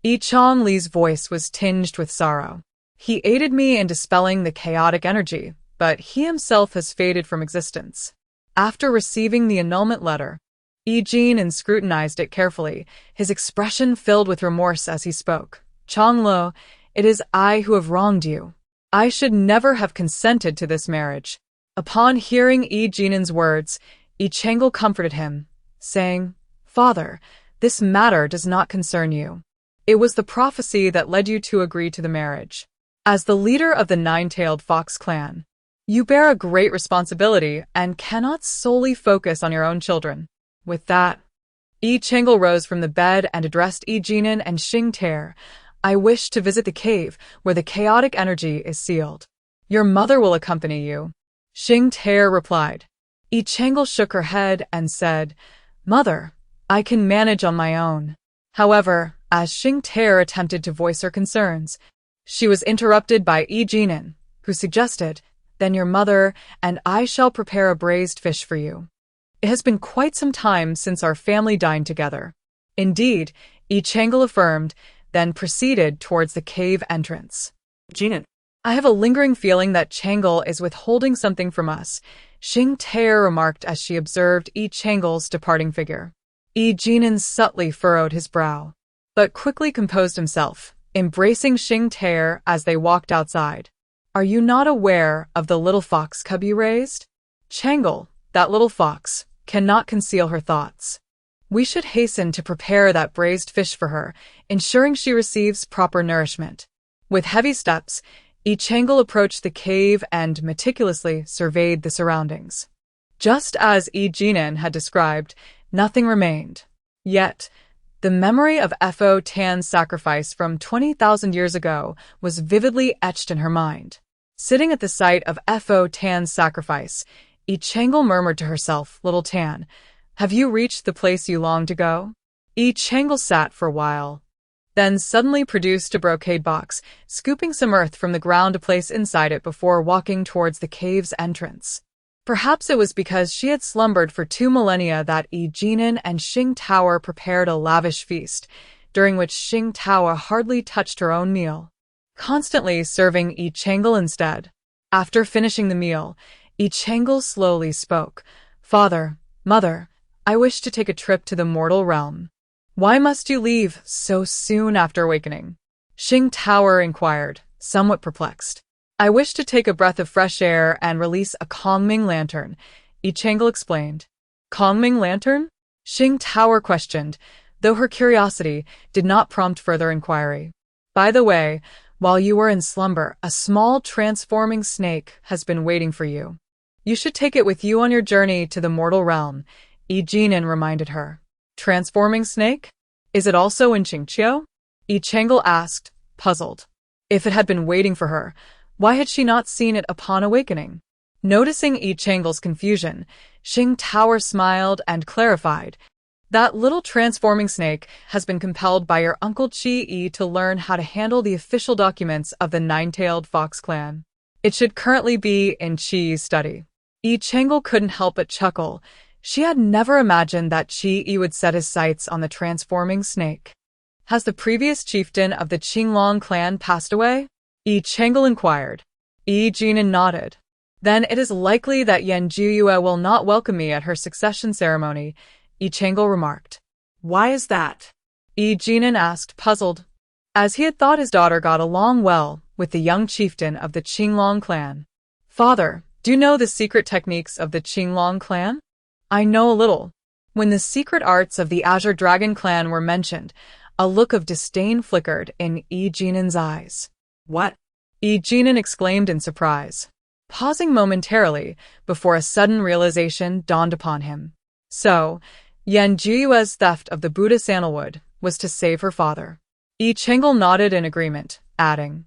Yi Chongli's voice was tinged with sorrow. "He aided me in dispelling the chaotic energy, but he himself has faded from existence." After receiving the annulment letter, Yi Jin scrutinized it carefully, his expression filled with remorse as he spoke. "Chang'le, it is I who have wronged you. I should never have consented to this marriage." Upon hearing Yi Jin's words, Yi Chang'le comforted him, saying, "Father, this matter does not concern you. It was the prophecy that led you to agree to the marriage. As the leader of the 9-tailed fox clan, you bear a great responsibility and cannot solely focus on your own children." With that, Yi Chang'le rose from the bed and addressed Yi Jin and Xing Tao. "I wish to visit the cave where the chaotic energy is sealed. Your mother will accompany you. Xing Tae replied. Yi Chang'e shook her head and said, Mother, I can manage on my own. However, as Xing Tae attempted to voice her concerns, she was interrupted by Yi Jinan, who suggested, Then your mother and I shall prepare a braised fish for you. It has been quite some time since our family dined together. Indeed, Yi Chang'e affirmed, then proceeded towards the cave entrance. Jinan. I have a lingering feeling that Chang'e is withholding something from us, Xing Tae remarked as she observed Yi Chang'e's departing figure. Yi Jinan subtly furrowed his brow, but quickly composed himself, embracing Xing Tae as they walked outside. Are you not aware of the little fox cub you raised? Chang'e, that little fox, cannot conceal her thoughts. We should hasten to prepare that braised fish for her, ensuring she receives proper nourishment. With heavy steps, Yi Chang'e approached the cave and meticulously surveyed the surroundings. Just as Yi Jinan had described, nothing remained. Yet, the memory of Fo Tan's sacrifice from 20,000 years ago was vividly etched in her mind. Sitting at the site of Fo Tan's sacrifice, Yi Chang'e murmured to herself, Little Tan, have you reached the place you long to go? Yi Chang'e sat for a while, then suddenly produced a brocade box, scooping some earth from the ground to place inside it before walking towards the cave's entrance. Perhaps it was because she had slumbered for 2 millennia that Yi Jinan and Xing Tae prepared a lavish feast, during which Xing Tae hardly touched her own meal, constantly serving Yi Chang'e instead. After finishing the meal, Yi Chang'e slowly spoke, Father, Mother, I wish to take a trip to the mortal realm. Why must you leave so soon after awakening? Xing Tae inquired, somewhat perplexed. I wish to take a breath of fresh air and release a Kongming lantern, Yi Chang'e explained. Kongming lantern? Xing Tae questioned, though her curiosity did not prompt further inquiry. By the way, while you were in slumber, a small transforming snake has been waiting for you. You should take it with you on your journey to the mortal realm, Yi Jinan reminded her. Transforming snake? Is it also in Qingqiu? Yi Chang'e asked, puzzled. If it had been waiting for her, why had she not seen it upon awakening? Noticing Yi Chang'e's confusion, Xing Tae smiled and clarified, that little transforming snake has been compelled by your uncle Qi Yi to learn how to handle the official documents of the Nine-Tailed Fox clan. It should currently be in Qi's study. Yi Chang'e couldn't help but chuckle. She had never imagined that Qi Yi would set his sights on the transforming snake. Has the previous chieftain of the Qinglong clan passed away? Yi Chang'e inquired. Yi Jinan nodded. Then it is likely that Yan Jiyue will not welcome me at her succession ceremony, Yi Chang'e remarked. Why is that? Yi Jinan asked, puzzled, as he had thought his daughter got along well with the young chieftain of the Qinglong clan. Father, do you know the secret techniques of the Qinglong clan? I know a little. When the secret arts of the Azure Dragon clan were mentioned, a look of disdain flickered in Yi Jinan's eyes. What? Yi Jinan exclaimed in surprise, pausing momentarily before a sudden realization dawned upon him. So, Yan Jiyue's theft of the Buddha sandalwood was to save her father. Yi Chang'e nodded in agreement, adding,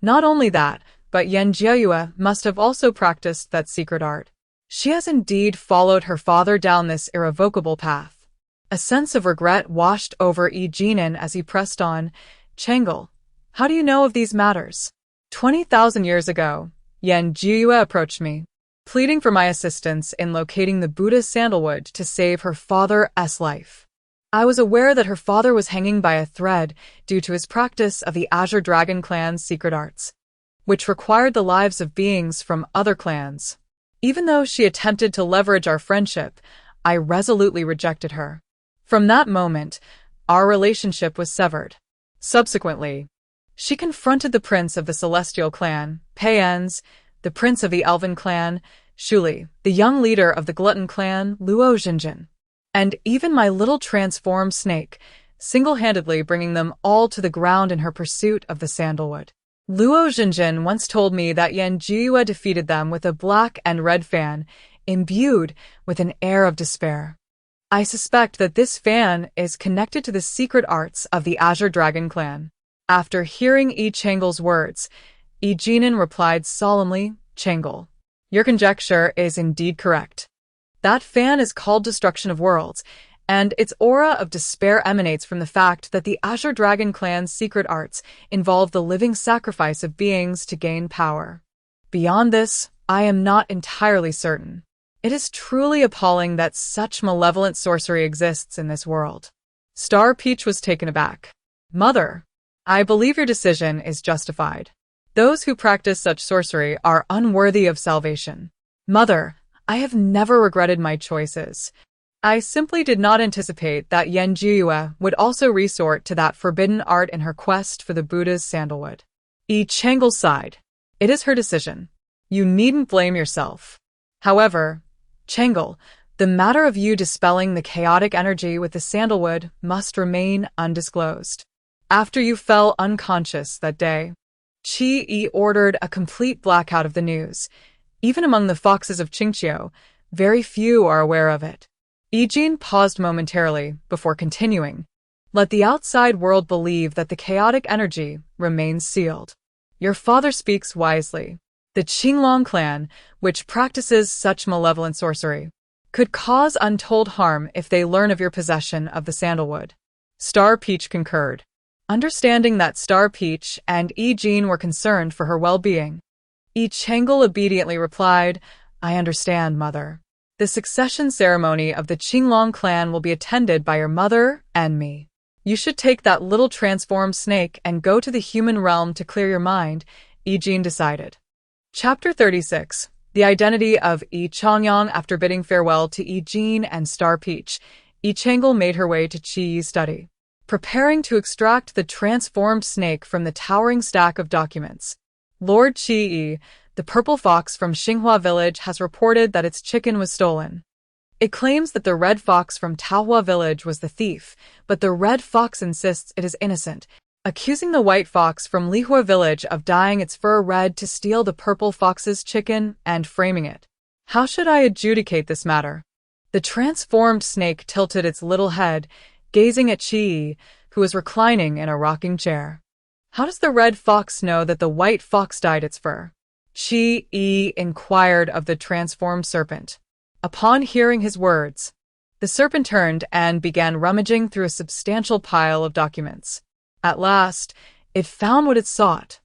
not only that, but Yan Jiyue must have also practiced that secret art. She has indeed followed her father down this irrevocable path. A sense of regret washed over Yi Jinan as he pressed on, Chang'e, how do you know of these matters? 20,000 years ago, Yan Jiyue approached me, pleading for my assistance in locating the Buddha sandalwood to save her father's life. I was aware that her father was hanging by a thread due to his practice of the Azure Dragon clan's secret arts, which required the lives of beings from other clans. Even though she attempted to leverage our friendship, I resolutely rejected her. From that moment, our relationship was severed. Subsequently, she confronted the prince of the Celestial clan, Peien's, the prince of the Elven clan, Shuli, the young leader of the Glutton clan, Luo Xinjin, and even my little transformed snake, single-handedly bringing them all to the ground in her pursuit of the sandalwood. Luo Xinjin once told me that Yan Jiyue defeated them with a black and red fan, imbued with an air of despair. I suspect that this fan is connected to the secret arts of the Azure Dragon clan. After hearing Yi Chang'e's words, Yi Jinan replied solemnly, Changel. Your conjecture is indeed correct. That fan is called Destruction of Worlds, and its aura of despair emanates from the fact that the Azure Dragon clan's secret arts involve the living sacrifice of beings to gain power. Beyond this, I am not entirely certain. It is truly appalling that such malevolent sorcery exists in this world. Star Peach was taken aback. Mother, I believe your decision is justified. Those who practice such sorcery are unworthy of salvation. Mother, I have never regretted my choices. I simply did not anticipate that Yanjiue would also resort to that forbidden art in her quest for the Buddha's sandalwood. Yi Changel sighed. It is her decision. You needn't blame yourself. However, Changel, the matter of you dispelling the chaotic energy with the sandalwood must remain undisclosed. After you fell unconscious that day, Qi ordered a complete blackout of the news. Even among the foxes of Qingqiu, very few are aware of it. Yi Jin paused momentarily before continuing. Let the outside world believe that the chaotic energy remains sealed. Your father speaks wisely. The Qinglong clan, which practices such malevolent sorcery, could cause untold harm if they learn of your possession of the sandalwood. Star Peach concurred. Understanding that Star Peach and Yi Jin were concerned for her well-being, Yi Changel obediently replied, I understand, mother. The succession ceremony of the Qinglong clan will be attended by your mother and me. You should take that little transformed snake and go to the human realm to clear your mind, Yi Jin decided. Chapter 36. The identity of Yi Changyang. After bidding farewell to Yi Jin and Star Peach, Yi Changel made her way to Qi's study, preparing to extract the transformed snake from the towering stack of documents. Lord Qi, the purple fox from Xinghua village, has reported that its chicken was stolen. It claims that the red fox from Taohua village was the thief, but the red fox insists it is innocent, accusing the white fox from Lihua village of dyeing its fur red to steal the purple fox's chicken and framing it. How should I adjudicate this matter? The transformed snake tilted its little head, gazing at Qi, who was reclining in a rocking chair. How does the red fox know that the white fox dyed its fur? Qi inquired of the transformed serpent. Upon hearing his words, the serpent turned and began rummaging through a substantial pile of documents. At last, it found what it sought.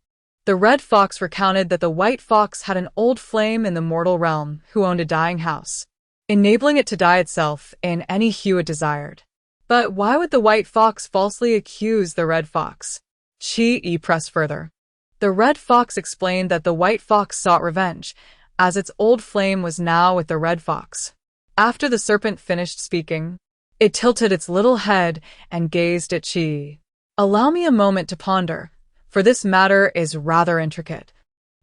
The red fox recounted that the white fox had an old flame in the mortal realm who owned a dyeing house, enabling it to dye itself in any hue it desired. But why would the white fox falsely accuse the red fox? Qi pressed further. The red fox explained that the white fox sought revenge, as its old flame was now with the red fox. After the serpent finished speaking, it tilted its little head and gazed at Qi. Allow me a moment to ponder, for this matter is rather intricate.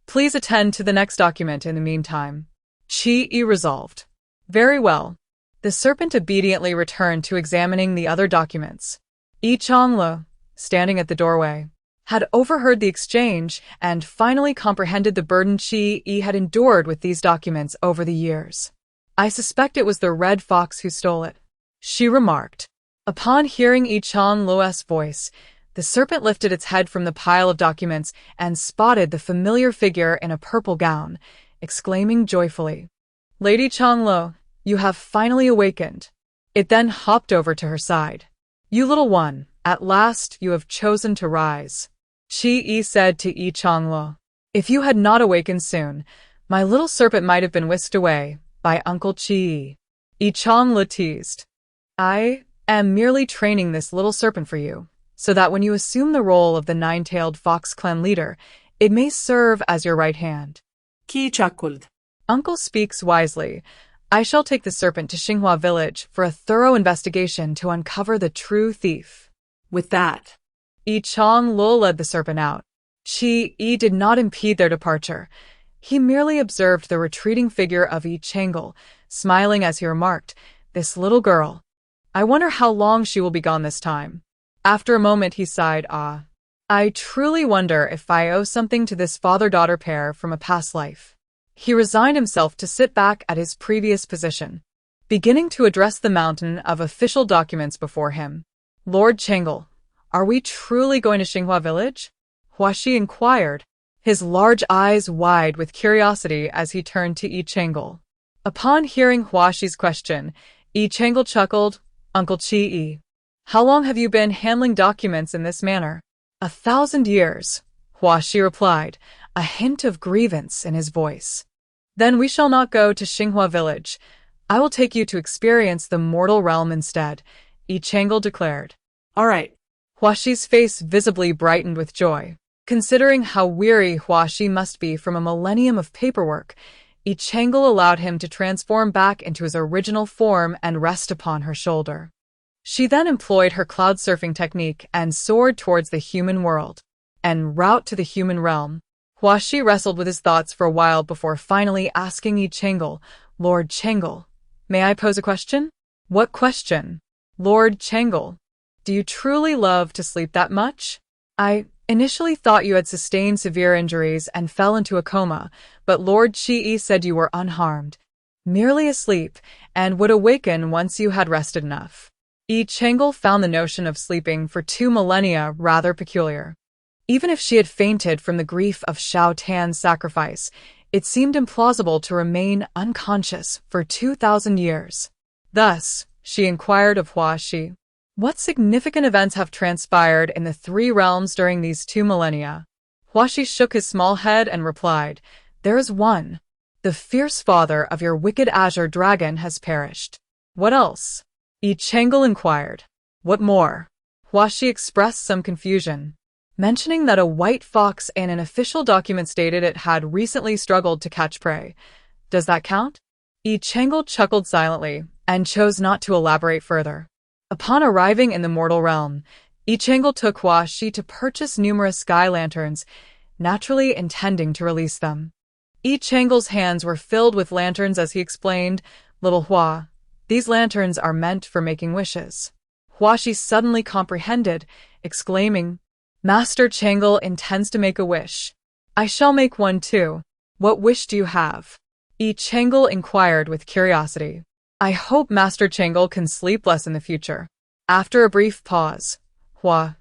Please attend to the next document in the meantime. Qi resolved. Very well. The serpent obediently returned to examining the other documents. Yi Changlu, standing at the doorway, had overheard the exchange and finally comprehended the burden Qi had endured with these documents over the years. I suspect it was the red fox who stole it, she remarked. Upon hearing Yi Changlu's voice, the serpent lifted its head from the pile of documents and spotted the familiar figure in a purple gown, exclaiming joyfully, Lady Changlu, you have finally awakened. It then hopped over to her side. You little one, at last you have chosen to rise. Qi said to Yi Changlu. If you had not awakened soon, my little serpent might have been whisked away by Uncle Qi. Yi Changlu teased. I am merely training this little serpent for you, so that when you assume the role of the nine-tailed fox clan leader, it may serve as your right hand. Qi chuckled. Uncle speaks wisely. I shall take the serpent to Xinghua village for a thorough investigation to uncover the true thief. With that, Yi Changlu led the serpent out. Qi did not impede their departure. He merely observed the retreating figure of Yi Changel, smiling as he remarked, This little girl. I wonder how long she will be gone this time. After a moment he sighed, I truly wonder if I owe something to this father-daughter pair from a past life. He resigned himself to sit back at his previous position, beginning to address the mountain of official documents before him. Lord Changel, are we truly going to Xinghua village? Huaxi inquired, his large eyes wide with curiosity as he turned to Yi Chang'e. Upon hearing Huaxi's question, Yi Chang'e chuckled, "Uncle Chi-yi, how long have you been handling documents in this manner?" "1,000 years, Huaxi replied, a hint of grievance in his voice. "Then we shall not go to Xinghua village. I will take you to experience the mortal realm instead," Yi Chang'e declared. All right. Huaxi's face visibly brightened with joy. Considering how weary Huaxi must be from a millennium of paperwork, Yi Chang'e allowed him to transform back into his original form and rest upon her shoulder. She then employed her cloud surfing technique and soared towards the human world. En route to the human realm, Huaxi wrestled with his thoughts for a while before finally asking Yi Chang'e, "Lord Chang'e, may I pose a question?" "What question, Lord Chang'e? Do you truly love to sleep that much? I initially thought you had sustained severe injuries and fell into a coma, but Lord Chi-yi said you were unharmed, merely asleep, and would awaken once you had rested enough." Yi Chang'e found the notion of sleeping for 2 millennia rather peculiar. Even if she had fainted from the grief of Shao Tan's sacrifice, it seemed implausible to remain unconscious for 2,000 years. Thus, she inquired of Huaxi, "What significant events have transpired in the 3 realms during these 2 millennia?" Huaxi shook his small head and replied, "There is one. The fierce father of your wicked azure dragon has perished." "What else?" Yi Chang'e inquired. "What more?" Huaxi expressed some confusion, mentioning that a white fox in an official document stated it had recently struggled to catch prey. "Does that count?" Yi Chang'e chuckled silently and chose not to elaborate further. Upon arriving in the mortal realm, Yi Chang'e took Huaxi to purchase numerous sky lanterns, naturally intending to release them. Yi Chang'e's hands were filled with lanterns as he explained, "Little Hua, these lanterns are meant for making wishes." Huaxi suddenly comprehended, exclaiming, "Master Chang'e intends to make a wish. I shall make one too. What wish do you have?" Yi Chang'e inquired with curiosity. "I hope Master Chang'e can sleep less in the future." After a brief pause,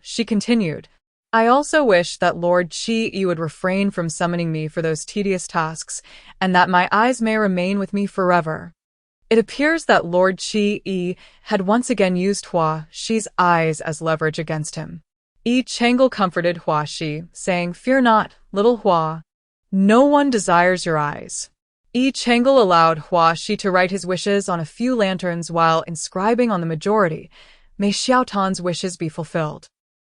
she continued, "I also wish that Lord Chi-yi would refrain from summoning me for those tedious tasks, and that my eyes may remain with me forever." It appears that Lord Chi-yi had once again used Huaxi's eyes as leverage against him. Yi Chang'e comforted Huaxi, saying, "Fear not, little Hua. No one desires your eyes." Yi Chang'e allowed Huaxi to write his wishes on a few lanterns while inscribing on the majority, "May Xiaotan's wishes be fulfilled."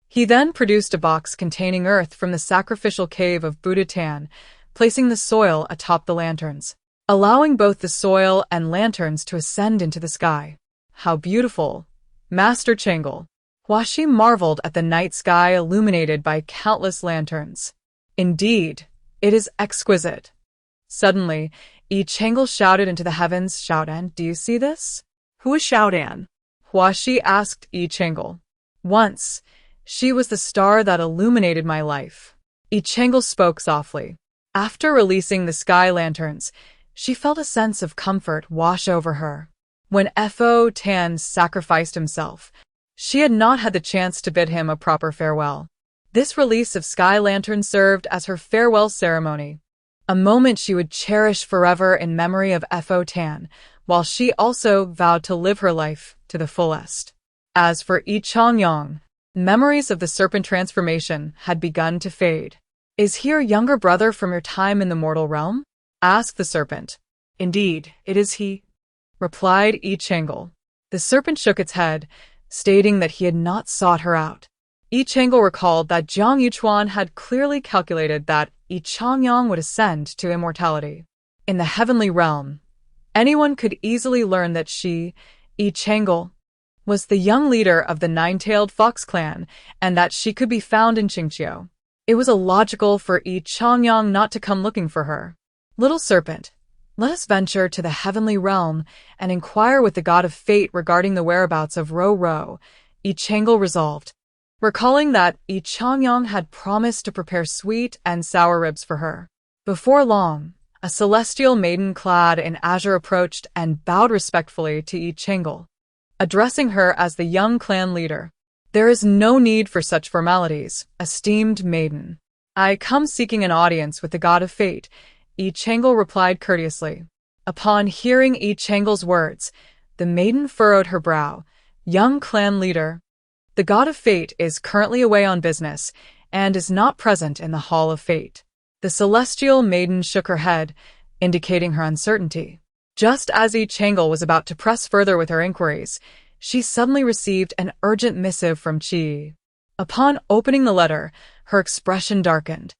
He then produced a box containing earth from the sacrificial cave of Buddha Tan, placing the soil atop the lanterns, allowing both the soil and lanterns to ascend into the sky. "How beautiful, Master Chang'e!" Huaxi marveled at the night sky illuminated by countless lanterns. "Indeed, it is exquisite." Suddenly, Yi Chang'e shouted into the heavens, "Shoudan, do you see this?" Who is Showdown? Huaxi asked Yi Chang'e. "Once, she was the star that illuminated my life." Yi Chang'e spoke softly. After releasing the sky lanterns, she felt a sense of comfort wash over her. When Fo Tan sacrificed himself, she had not had the chance to bid him a proper farewell. This release of sky lanterns served as her farewell ceremony, a moment she would cherish forever in memory of Fo Tan, while she also vowed to live her life to the fullest. As for Yi Changyang, memories of the serpent transformation had begun to fade. "Is he your younger brother from your time in the mortal realm?" asked the serpent. Indeed, it is he, replied Yi Chang'e. The serpent shook its head, stating that he had not sought her out. Yi Chang'e recalled that Jiang Yuchuan had clearly calculated that Yi Changyang would ascend to immortality. In the heavenly realm, anyone could easily learn that she, Yi Chang'e, was the young leader of the nine-tailed fox clan, and that she could be found in Qingqiu. It was illogical for Yi Changyang not to come looking for her. "Little serpent, let us venture to the heavenly realm and inquire with the god of fate regarding the whereabouts of Ro, Yi Chang'e resolved, recalling that Yi Changyang had promised to prepare sweet and sour ribs for her. Before long, a celestial maiden clad in azure approached and bowed respectfully to Yi Chang'e, addressing her as the young clan leader. "There is no need for such formalities, esteemed maiden," I come seeking an audience with the god of fate, Yi Changel replied courteously. Upon hearing Yi Changel's words, the maiden furrowed her brow. Young clan leader. The god of fate is currently away on business and is not present in the Hall of Fate. The celestial maiden shook her head, indicating her uncertainty. Just as Yi Changel was about to press further with her inquiries, she suddenly received an urgent missive from Qi. Upon opening the letter, her expression darkened,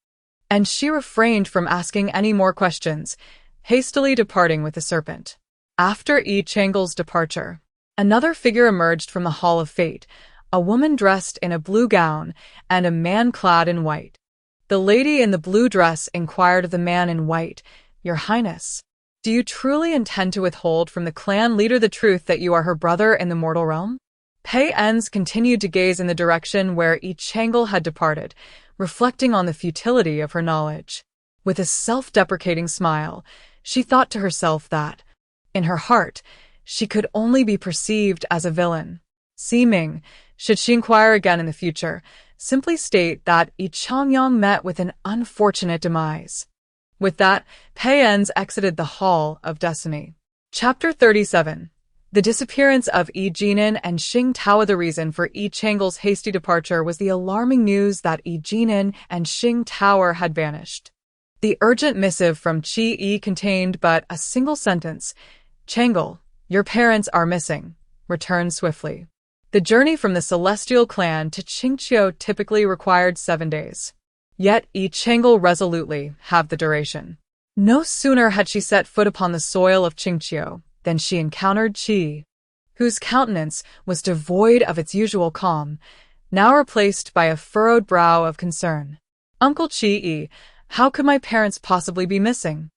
and she refrained from asking any more questions, hastily departing with the serpent. After Yi Changel's departure, another figure emerged from the Hall of Fate, a woman dressed in a blue gown and a man clad in white. The lady in the blue dress inquired of the man in white, "Your Highness, do you truly intend to withhold from the clan leader the truth that you are her brother in the mortal realm?" Pei Ens continued to gaze in the direction where Yi Changel had departed, reflecting on the futility of her knowledge. With a self-deprecating smile, she thought to herself that, in her heart, she could only be perceived as a villain. Seeming, should she inquire again in the future, simply state that Yi Changyang met with an unfortunate demise. With that, Pei Ens exited the Hall of Destiny. Chapter 37. The disappearance of Yi Jinan and Xing Tao. The reason for Yi Changel's hasty departure was the alarming news that Yi Jinan and Xing Tao had vanished. The urgent missive from Qi Yi contained but a single sentence: "Changel, your parents are missing. Return swiftly." The journey from the Celestial Clan to Qingqiu typically required 7 days. Yet Yi Changel resolutely halved the duration. No sooner had she set foot upon the soil of Qingqiu than she encountered Qi, whose countenance was devoid of its usual calm, now replaced by a furrowed brow of concern. "Uncle Qi, how could my parents possibly be missing?"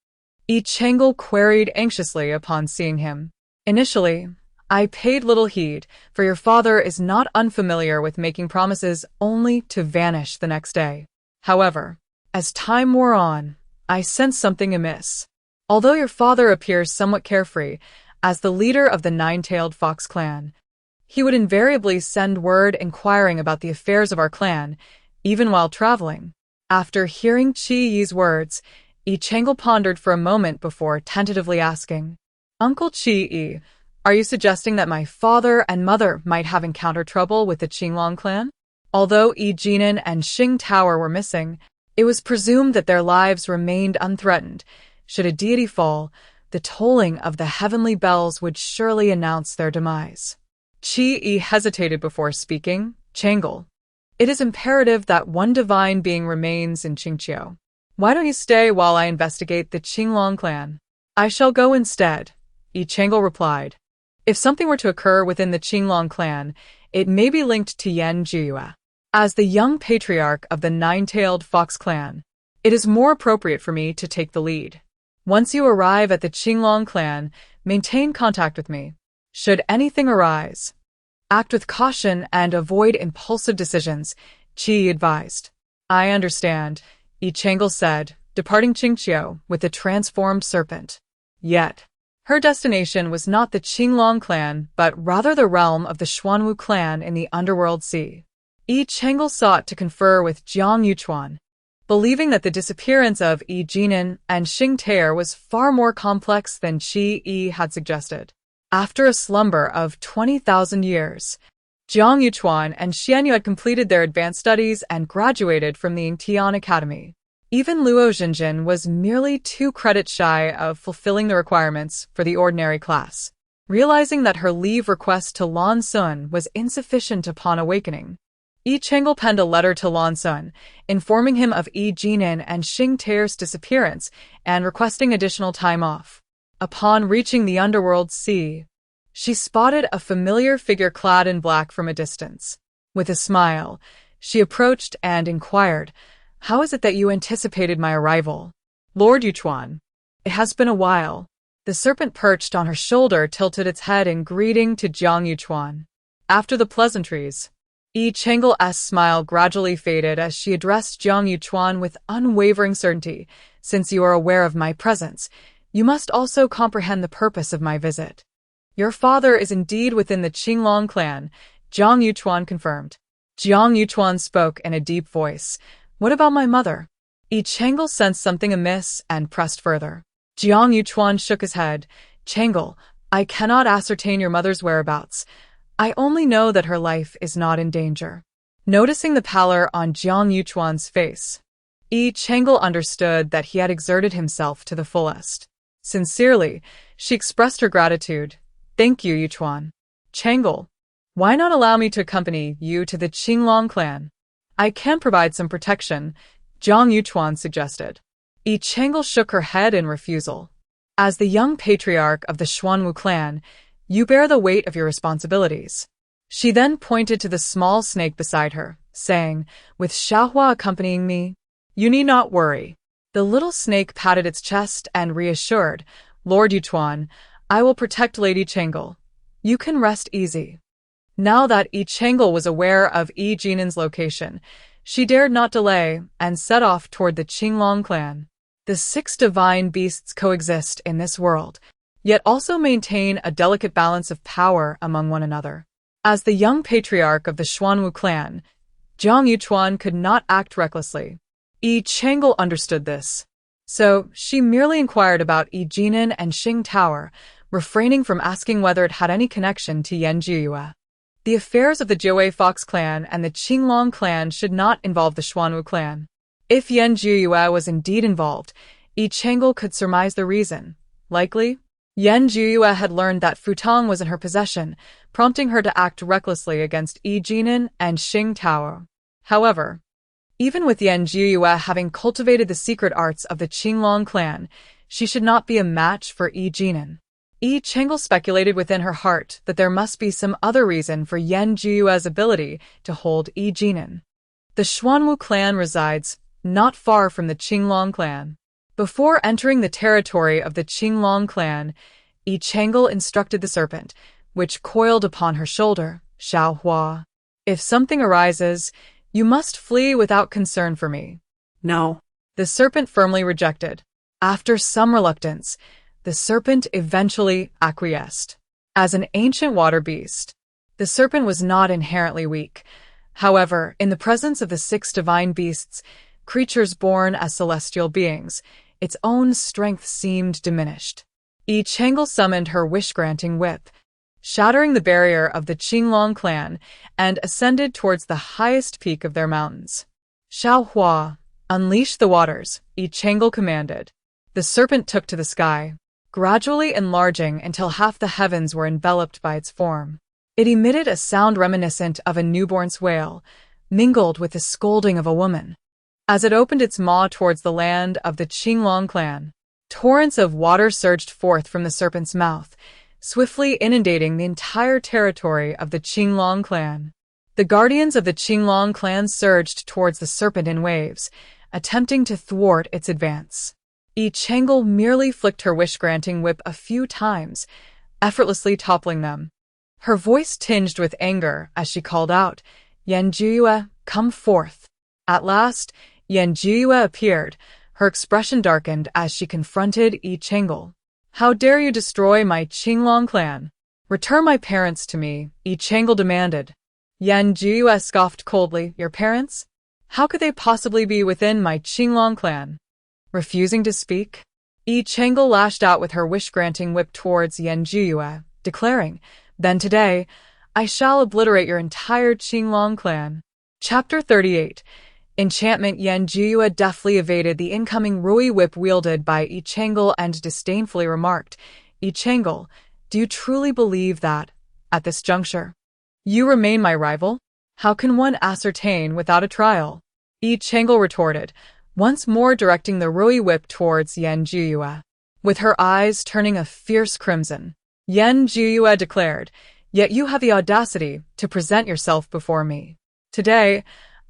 Yi Changel queried anxiously upon seeing him. "Initially, I paid little heed, for your father is not unfamiliar with making promises only to vanish the next day. However, as time wore on, I sensed something amiss. Although your father appears somewhat carefree, as the leader of the nine-tailed fox clan, he would invariably send word inquiring about the affairs of our clan, even while traveling." After hearing Qi Yi's words, Yi Changel pondered for a moment before tentatively asking, "Uncle Qi Yi, are you suggesting that my father and mother might have encountered trouble with the Qinglong clan?" Although Yi Jinan and Xing Tao were missing, it was presumed that their lives remained unthreatened. Should a deity fall, the tolling of the heavenly bells would surely announce their demise. Qi Yi hesitated before speaking. "Changel, it is imperative that one divine being remains in Qingqiu. Why don't you stay while I investigate the Qinglong clan?" "I shall go instead," Yi Changel replied. "If something were to occur within the Qinglong clan, it may be linked to Yan Jiyue. As the young patriarch of the nine-tailed fox clan, it is more appropriate for me to take the lead. Once you arrive at the Qinglong clan, maintain contact with me. Should anything arise, act with caution and avoid impulsive decisions," Qi advised. "I understand," Yi Changel said, departing Qingqiu with the transformed serpent. Yet, her destination was not the Qinglong clan, but rather the realm of the Xuanwu clan in the underworld sea. Yi Changel sought to confer with Jiang Yuchuan, believing that the disappearance of Yi Jinan and Xing Tao was far more complex than Qi Yi had suggested. After a slumber of 20,000 years, Jiang Yuchuan and Xianyu had completed their advanced studies and graduated from the Yingtian Academy. Even Luo Xinjin was merely 2 credits shy of fulfilling the requirements for the ordinary class. Realizing that her leave request to Lan Sun was insufficient upon awakening, Yi Changel penned a letter to Lan Sun, informing him of Yi Jinan and Xing Tao's disappearance and requesting additional time off. Upon reaching the underworld sea, she spotted a familiar figure clad in black from a distance. With a smile, she approached and inquired, "How is it that you anticipated my arrival?" "Lord Yuchuan, it has been a while." The serpent perched on her shoulder tilted its head in greeting to Jiang Yuchuan. After the pleasantries, Yi Changel's smile gradually faded as she addressed Jiang Yuchuan with unwavering certainty. "Since you are aware of my presence, you must also comprehend the purpose of my visit." "Your father is indeed within the Qinglong clan," Jiang Yuchuan confirmed. Jiang Yuchuan spoke in a deep voice, What about my mother? Yi Chang'e sensed something amiss and pressed further. Jiang Yuchuan shook his head. Chang'e, I cannot ascertain your mother's whereabouts. I only know that her life is not in danger. Noticing the pallor on Jiang Yuchuan's face, Yi Chang'e understood that he had exerted himself to the fullest. Sincerely, she expressed her gratitude. Thank you, Yuchuan. Chang'e, why not allow me to accompany you to the Qinglong clan? I can provide some protection, Jiang Yuchuan suggested. Yi Chang'e shook her head in refusal. As the young patriarch of the Xuanwu clan, you bear the weight of your responsibilities. She then pointed to the small snake beside her, saying, with Xiaohua accompanying me, you need not worry. The little snake patted its chest and reassured, Lord Yuchuan, I will protect Lady Chang'e. You can rest easy. Now that Yi Chang'e was aware of Yi Jinan's location, she dared not delay and set off toward the Qinglong clan. The 6 divine beasts coexist in this world, yet also maintain a delicate balance of power among one another. As the young patriarch of the Xuanwu clan, Jiang Yuchuan could not act recklessly. Yi Chang'e understood this. So, she merely inquired about Yi Jinan and Xing Tower, refraining from asking whether it had any connection to Yan Jiuyue. The affairs of the Jiuwei Fox clan and the Qinglong clan should not involve the Xuanwu clan. If Yan Jiuyue was indeed involved, Yi Chang'e could surmise the reason. Likely, Yan Jiuyue had learned that Futong was in her possession, prompting her to act recklessly against Yi Jinan and Xing Tower. However, even with Yan Jiuyue having cultivated the secret arts of the Qinglong clan, she should not be a match for Yi Jinan. Yi Chang'e speculated within her heart that there must be some other reason for Yan Jiuyue's ability to hold Yi Jinan. The Xuanwu clan resides not far from the Qinglong clan. Before entering the territory of the Qinglong clan, Yi Chang'e instructed the serpent, which coiled upon her shoulder, Xiaohua. If something arises, you must flee without concern for me. No. The serpent firmly rejected. After some reluctance, the serpent eventually acquiesced. As an ancient water beast, the serpent was not inherently weak. However, in the presence of the 6 divine beasts, creatures born as celestial beings, its own strength seemed diminished. Yi Chang'e summoned her wish-granting whip, shattering the barrier of the Qinglong clan, and ascended towards the highest peak of their mountains. Xiaohua, unleash the waters, Yi Chang'e commanded. The serpent took to the sky, gradually enlarging until half the heavens were enveloped by its form. It emitted a sound reminiscent of a newborn's wail, mingled with the scolding of a woman. As it opened its maw towards the land of the Qinglong clan, torrents of water surged forth from the serpent's mouth, swiftly inundating the entire territory of the Qinglong clan. The guardians of the Qinglong clan surged towards the serpent in waves, attempting to thwart its advance. Yi Chang'e merely flicked her wish-granting whip a few times, effortlessly toppling them. Her voice tinged with anger as she called out, Yan Jiuyue, come forth. At last, Yan Jiuyue appeared, her expression darkened as she confronted Yi Chang'e. How dare you destroy my Qinglong clan? Return my parents to me, Yi Chang'e demanded. Yan Jiuyue scoffed coldly, your parents? How could they possibly be within my Qinglong clan? Refusing to speak, Yi Chang'e lashed out with her wish-granting whip towards Yan Jiuyue, declaring, then today, I shall obliterate your entire Qinglong clan. Chapter 38. Enchantment. Yan Jiuyue deftly evaded the incoming Rui whip wielded by Yi Chang'e and disdainfully remarked, Yi Chang'e, do you truly believe that, at this juncture, you remain my rival? How can one ascertain without a trial? Yi Chang'e retorted, once more directing the Rui whip towards Yan Jiuyue. With her eyes turning a fierce crimson, Yan Jiuyue declared, yet you have the audacity to present yourself before me. Today,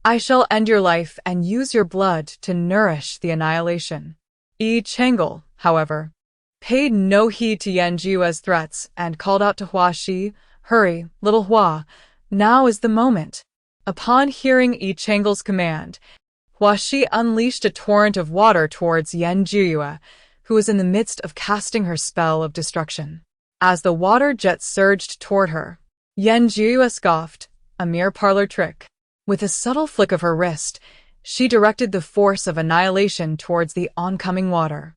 I shall end your life and use your blood to nourish the annihilation. Yi Chang'e, however, paid no heed to Yan Jiuyue's threats and called out to Hua Shi, hurry, little Hua, now is the moment. Upon hearing Yi Chang'e's command, Hua Shi unleashed a torrent of water towards Yan Jiuyue, who was in the midst of casting her spell of destruction. As the water jet surged toward her, Yan Jiuyue scoffed, a mere parlor trick. With a subtle flick of her wrist, She directed the force of annihilation towards the oncoming water.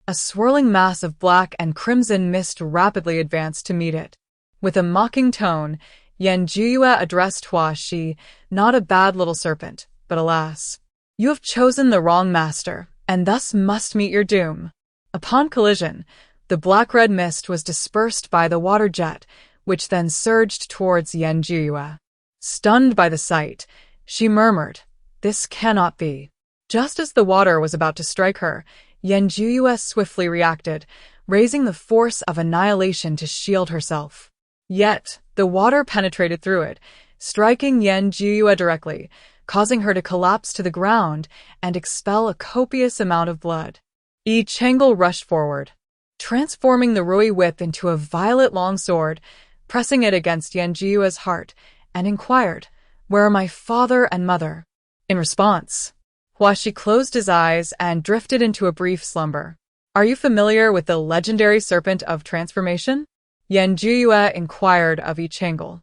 A swirling mass of black and crimson mist rapidly advanced to meet it. With a mocking tone, Yan Juyue addressed Hua Shi, not a bad little serpent, but alas, you have chosen the wrong master, and thus must meet your doom. Upon collision, the black-red mist was dispersed by the water jet, which then surged towards Yan Juyue. Stunned by the sight, she murmured, "This cannot be." Just as the water was about to strike her, Yan Juyue swiftly reacted, raising the force of annihilation to shield herself. Yet, the water penetrated through it, striking Yan Juyue directly, causing her to collapse to the ground and expel a copious amount of blood. Yi Chengel rushed forward, transforming the Rui whip into a violet long sword, pressing it against Yan Juyue's heart, and inquired, "Where are my father and mother?" In response, Hua Shi closed his eyes and drifted into a brief slumber. "Are you familiar with the legendary serpent of transformation?" Yan Juyue inquired of Yi Chengel.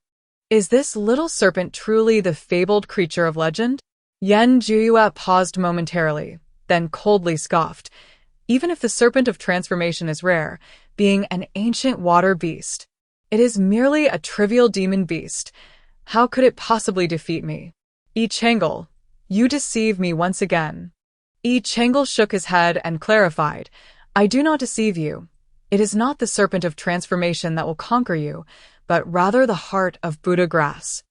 "Is this little serpent truly the fabled creature of legend?" Yan Juyue paused momentarily, then coldly scoffed. "Even if the serpent of transformation is rare, being an ancient water beast, it is merely a trivial demon beast. How could it possibly defeat me?" Yi Chengel, "You deceive me once again." Yi Chengel shook his head and clarified, "I do not deceive you. It is not the serpent of transformation that will conquer you, but rather the heart of Buddha grass.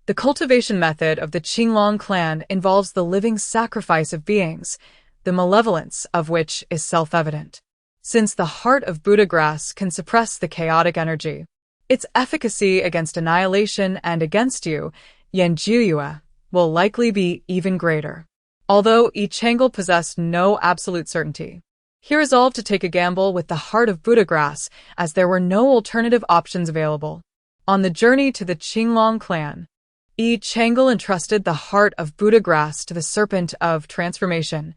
The cultivation method of the Qinglong clan involves the living sacrifice of beings, the malevolence of which is self-evident. Since the heart of Buddha grass can suppress the chaotic energy, its efficacy against annihilation and against you, Yan Juyue, will likely be even greater." Although Yi Chengel possessed no absolute certainty, he resolved to take a gamble with the heart of Buddha grass, as there were no alternative options available. On the journey to the Qinglong clan, Yi Chengel entrusted the heart of Buddha grass to the serpent of transformation,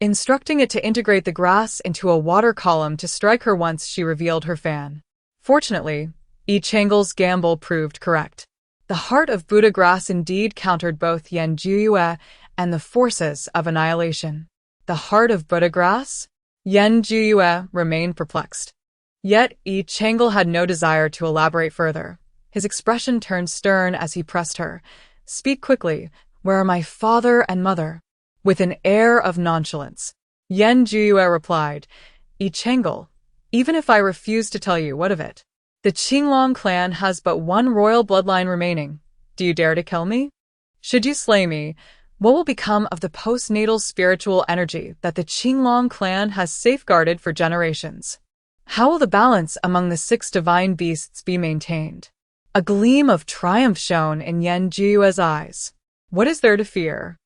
instructing it to integrate the grass into a water column to strike her once she revealed her fan. Fortunately, Yi Chengel's gamble proved correct. The heart of Buddha grass indeed countered both Yan Juyue and the forces of annihilation. The heart of Buddha grass? Yan Juyue remained perplexed. Yet Yi Chengel had no desire to elaborate further. His expression turned stern as he pressed her. "Speak quickly. Where are my father and mother?" With an air of nonchalance, Yan Juyue replied, "Yi Chengel, even if I refuse to tell you, what of it? The Qinglong clan has but one royal bloodline remaining. Do you dare to kill me? Should you slay me, what will become of the postnatal spiritual energy that the Qinglong clan has safeguarded for generations? How will the balance among the 6 divine beasts be maintained?" A gleam of triumph shone in Yan Juyue's eyes. "What is there to fear?"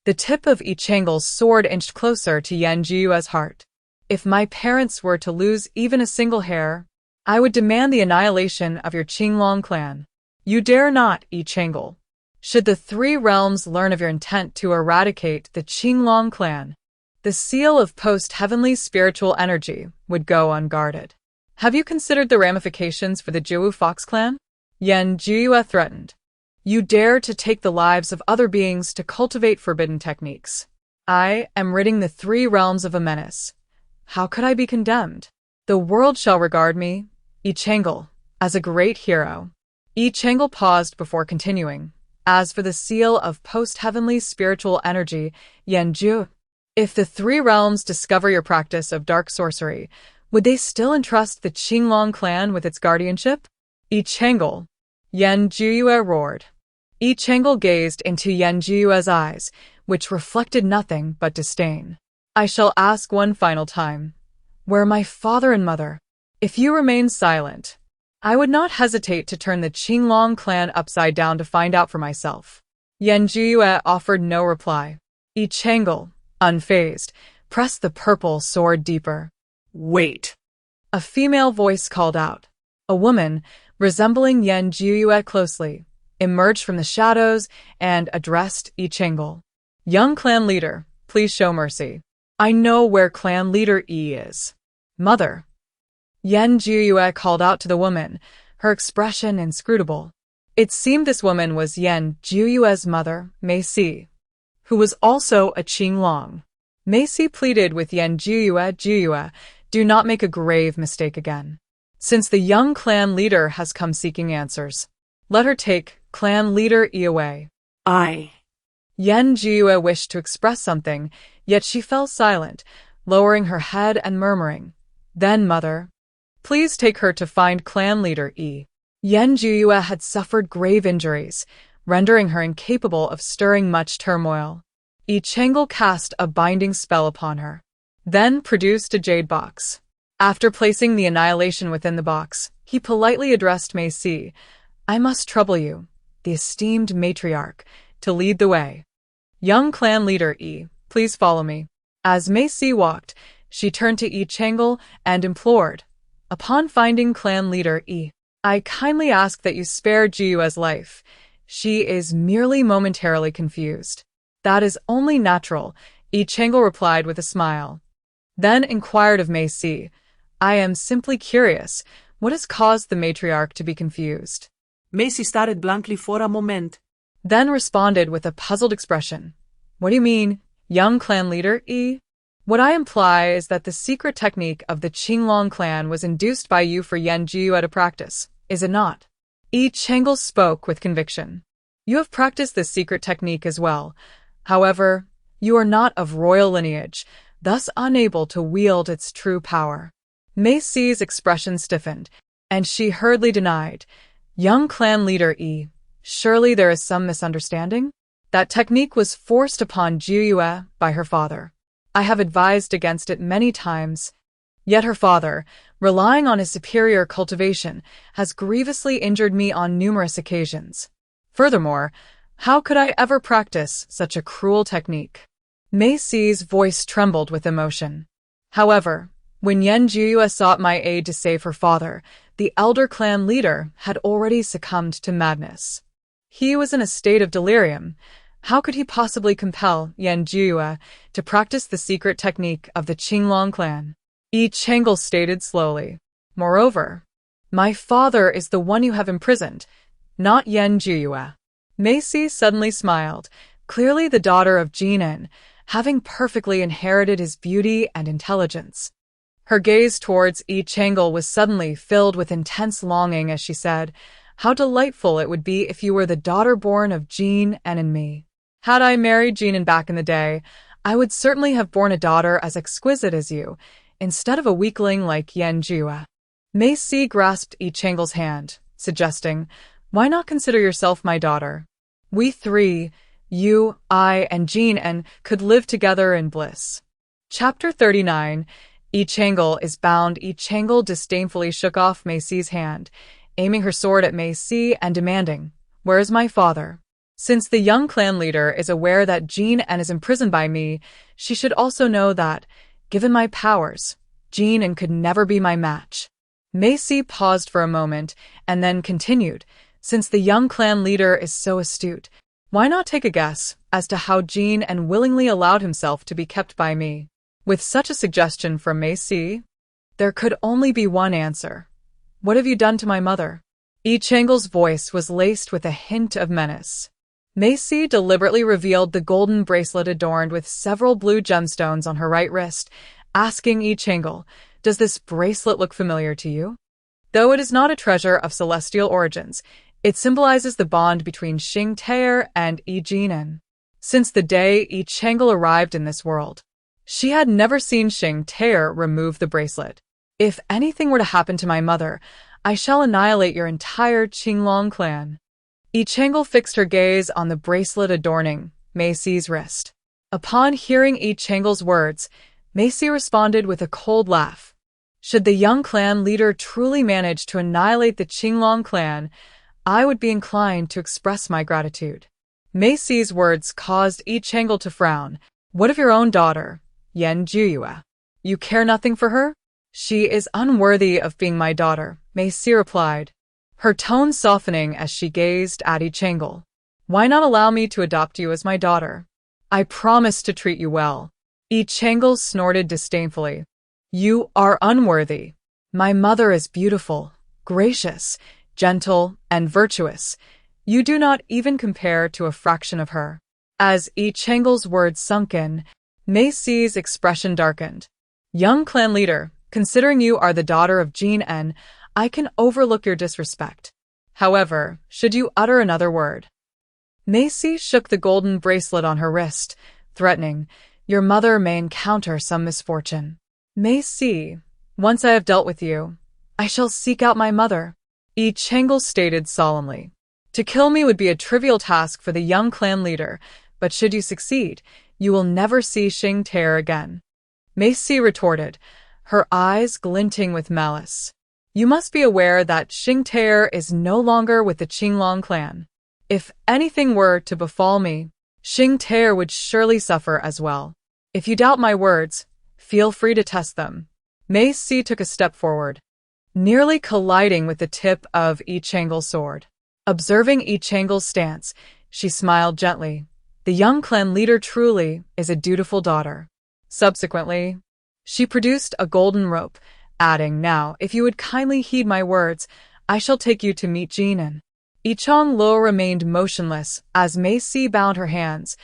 The tip of Yi Chengel's sword inched closer to Yan Juyue's heart. "If my parents were to lose even a single hair, I would demand the annihilation of your Qinglong clan." "You dare not, Yi Chengel. Should the 3 realms learn of your intent to eradicate the Qinglong clan, the seal of post-heavenly spiritual energy would go unguarded. Have you considered the ramifications for the Jiwu Fox clan?" Yan Juyue threatened. "You dare to take the lives of other beings to cultivate forbidden techniques. I am ridding the 3 realms of a menace. How could I be condemned? The world shall regard me, Yi Chengel, as a great hero." Yi Chengel paused before continuing. "As for the seal of post-heavenly spiritual energy, Yan Ju, if the 3 realms discover your practice of dark sorcery, would they still entrust the Qinglong clan with its guardianship?" "Yi Chengel," Yan Juyue roared. Yi Chengel gazed into Yan Juyue's eyes, which reflected nothing but disdain. "I shall ask one final time. Where are my father and mother? If you remain silent, I would not hesitate to turn the Qinglong clan upside down to find out for myself." Yan Juyue offered no reply. Yi Chengel, unfazed, pressed the purple sword deeper. "Wait!" A female voice called out. A woman, resembling Yan Juyue closely, emerged from the shadows and addressed Yi Chengel. "Young clan leader, please show mercy. I know where clan leader Yi is." "Mother!" Yan Juyue called out to the woman, her expression inscrutable. It seemed this woman was Yan Juyue's mother, MASU, who was also a Qinglong. MASU pleaded with Yan Jiyue, do not make a grave mistake again. Since the young clan leader has come seeking answers, let her take clan leader away. Yan Jiyue wished to express something, yet she fell silent, lowering her head and murmuring, Then, mother, please take her to find clan leader E. Yan Jiyue had suffered grave injuries, rendering her incapable of stirring much turmoil. Yi Chang'e cast a binding spell upon her, then produced a jade box. After placing the annihilation within the box, he politely addressed MASU, I must trouble you, the esteemed matriarch, to lead the way. Young clan leader E, please follow me. As MASU walked, she turned to Yi Chang'e and implored, Upon finding clan leader E, I kindly ask that you spare Jiyue's life. She is merely momentarily confused. That is only natural, Yi Chang'e replied with a smile. Then inquired of MASU, I am simply curious, what has caused the matriarch to be confused? MASU stared blankly for a moment, then responded with a puzzled expression. What do you mean, young clan leader E? What I imply is that the secret technique of the Qinglong clan was induced by you for Yan Jiyue to practice, is it not? Yi Chang'e spoke with conviction. You have practiced this secret technique as well. However, you are not of royal lineage, thus unable to wield its true power. MASU's expression stiffened, and she hurriedly denied, Young clan leader E, surely there is some misunderstanding? That technique was forced upon Jiyue by her father. I have advised against it many times. Yet her father, relying on his superior cultivation, has grievously injured me on numerous occasions. Furthermore, how could I ever practice such a cruel technique? MASU's voice trembled with emotion. However, when Yan Jiyue sought my aid to save her father, the elder clan leader had already succumbed to madness. He was in a state of delirium. How could he possibly compel Yan Jiyue to practice the secret technique of the Qinglong clan? Yi Chang'e stated slowly. Moreover, my father is the one you have imprisoned, not Yan Jiyue. MASU suddenly smiled, clearly the daughter of Jinan, having perfectly inherited his beauty and intelligence. Her gaze towards Yi Chang'e was suddenly filled with intense longing as she said, How delightful it would be if you were the daughter born of Jin and me. Had I married Jinan back in the day, I would certainly have borne a daughter as exquisite as you, instead of a weakling like Yan Jiyue. MASU grasped Yi Chang'e's hand, suggesting, Why not consider yourself my daughter? We three, you, I, and Jinan, could live together in bliss. Chapter 39. Yi Chang'e is bound. Yi Chang'e disdainfully shook off MASU's hand, aiming her sword at MASU and demanding, Where is my father? Since the young clan leader is aware that Jinan is imprisoned by me, she should also know that, given my powers, Jinan could never be my match. MASU paused for a moment and then continued, Since the young clan leader is so astute, why not take a guess as to how Jinan willingly allowed himself to be kept by me? With such a suggestion from MASU, there could only be one answer. What have you done to my mother? Yi Chang'e's voice was laced with a hint of menace. MASU deliberately revealed the golden bracelet adorned with several blue gemstones on her right wrist, asking Yi Chang'e, Does this bracelet look familiar to you? Though it is not a treasure of celestial origins, it symbolizes the bond between Xing Taer and Yi Jinan. Since the day Yi Chang'e arrived in this world, she had never seen Xing Taer remove the bracelet. If anything were to happen to my mother, I shall annihilate your entire Qinglong clan. Yi Chang'e fixed her gaze on the bracelet adorning MASU's wrist. Upon hearing Yi Chang'e's words, MASU responded with a cold laugh. Should the young clan leader truly manage to annihilate the Qinglong clan, I would be inclined to express my gratitude. MASU's words caused Yi Chang'e to frown. What of your own daughter, Yan Jiyue? You care nothing for her? She is unworthy of being my daughter, MASU replied, her tone softening as she gazed at Yi Chang'e. Why not allow me to adopt you as my daughter? I promise to treat you well. Yi Chang'e snorted disdainfully. You are unworthy. My mother is beautiful, gracious, gentle, and virtuous. You do not even compare to a fraction of her. As Yi Changle's words sunk in, Mei Si's expression darkened. Young clan leader, considering you are the daughter of Jin En, I can overlook your disrespect. However, should you utter another word. Mei Si shook the golden bracelet on her wrist, threatening, your mother may encounter some misfortune. Mei Si, once I have dealt with you, I shall seek out my mother, Yi Changle stated solemnly. To kill me would be a trivial task for the young clan leader, but should you succeed, you will never see Xing Tear again. Mei Si retorted, her eyes glinting with malice. You must be aware that Xing Tear is no longer with the Qinglong clan. If anything were to befall me, Xing Tear would surely suffer as well. If you doubt my words, feel free to test them. Mei Si took a step forward, nearly colliding with the tip of Yi Changle's sword. Observing Yi Changle's stance, she smiled gently. The young clan leader truly is a dutiful daughter. Subsequently, she produced a golden rope, adding, now, if you would kindly heed my words, I shall take you to meet Jinan. Yi Changlo remained motionless as Mei Si bound her hands,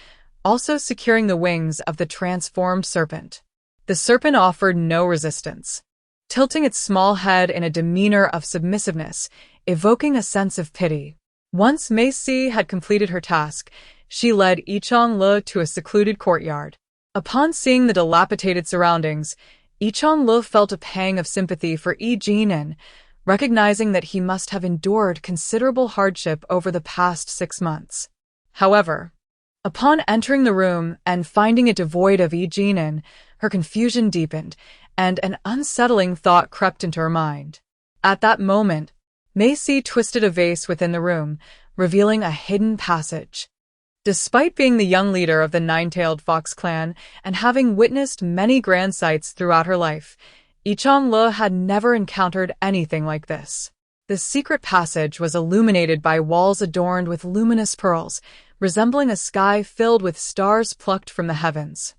also securing the wings of the transformed serpent. The serpent offered no resistance, tilting its small head in a demeanor of submissiveness, evoking a sense of pity. Once Mei Si had completed her task, she led Yi Changlo to a secluded courtyard. Upon seeing the dilapidated surroundings, Yi Changlo felt a pang of sympathy for Yi Jinan, recognizing that he must have endured considerable hardship over the past 6 months. However, upon entering the room and finding it devoid of Yi Jinan, her confusion deepened, and an unsettling thought crept into her mind. At that moment, Mei Si twisted a vase within the room, revealing a hidden passage. Despite being the young leader of the Nine-Tailed Fox clan and having witnessed many grand sights throughout her life, Yi Changlo had never encountered anything like this. The secret passage was illuminated by walls adorned with luminous pearls, resembling a sky filled with stars plucked from the heavens.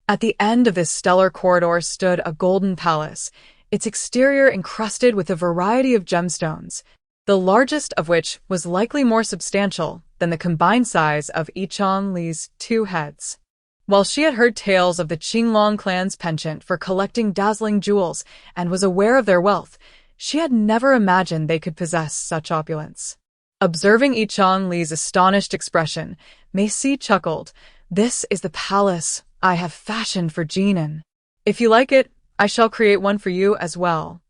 At the end of this stellar corridor stood a golden palace, its exterior encrusted with a variety of gemstones, the largest of which was likely more substantial than the combined size of Yi Changli's 2 heads. While she had heard tales of the Qinglong clan's penchant for collecting dazzling jewels and was aware of their wealth, she had never imagined they could possess such opulence. Observing Yi Changli's astonished expression, Mei Si chuckled, this is the palace I have fashioned for Jinan. If you like it, I shall create one for you as well.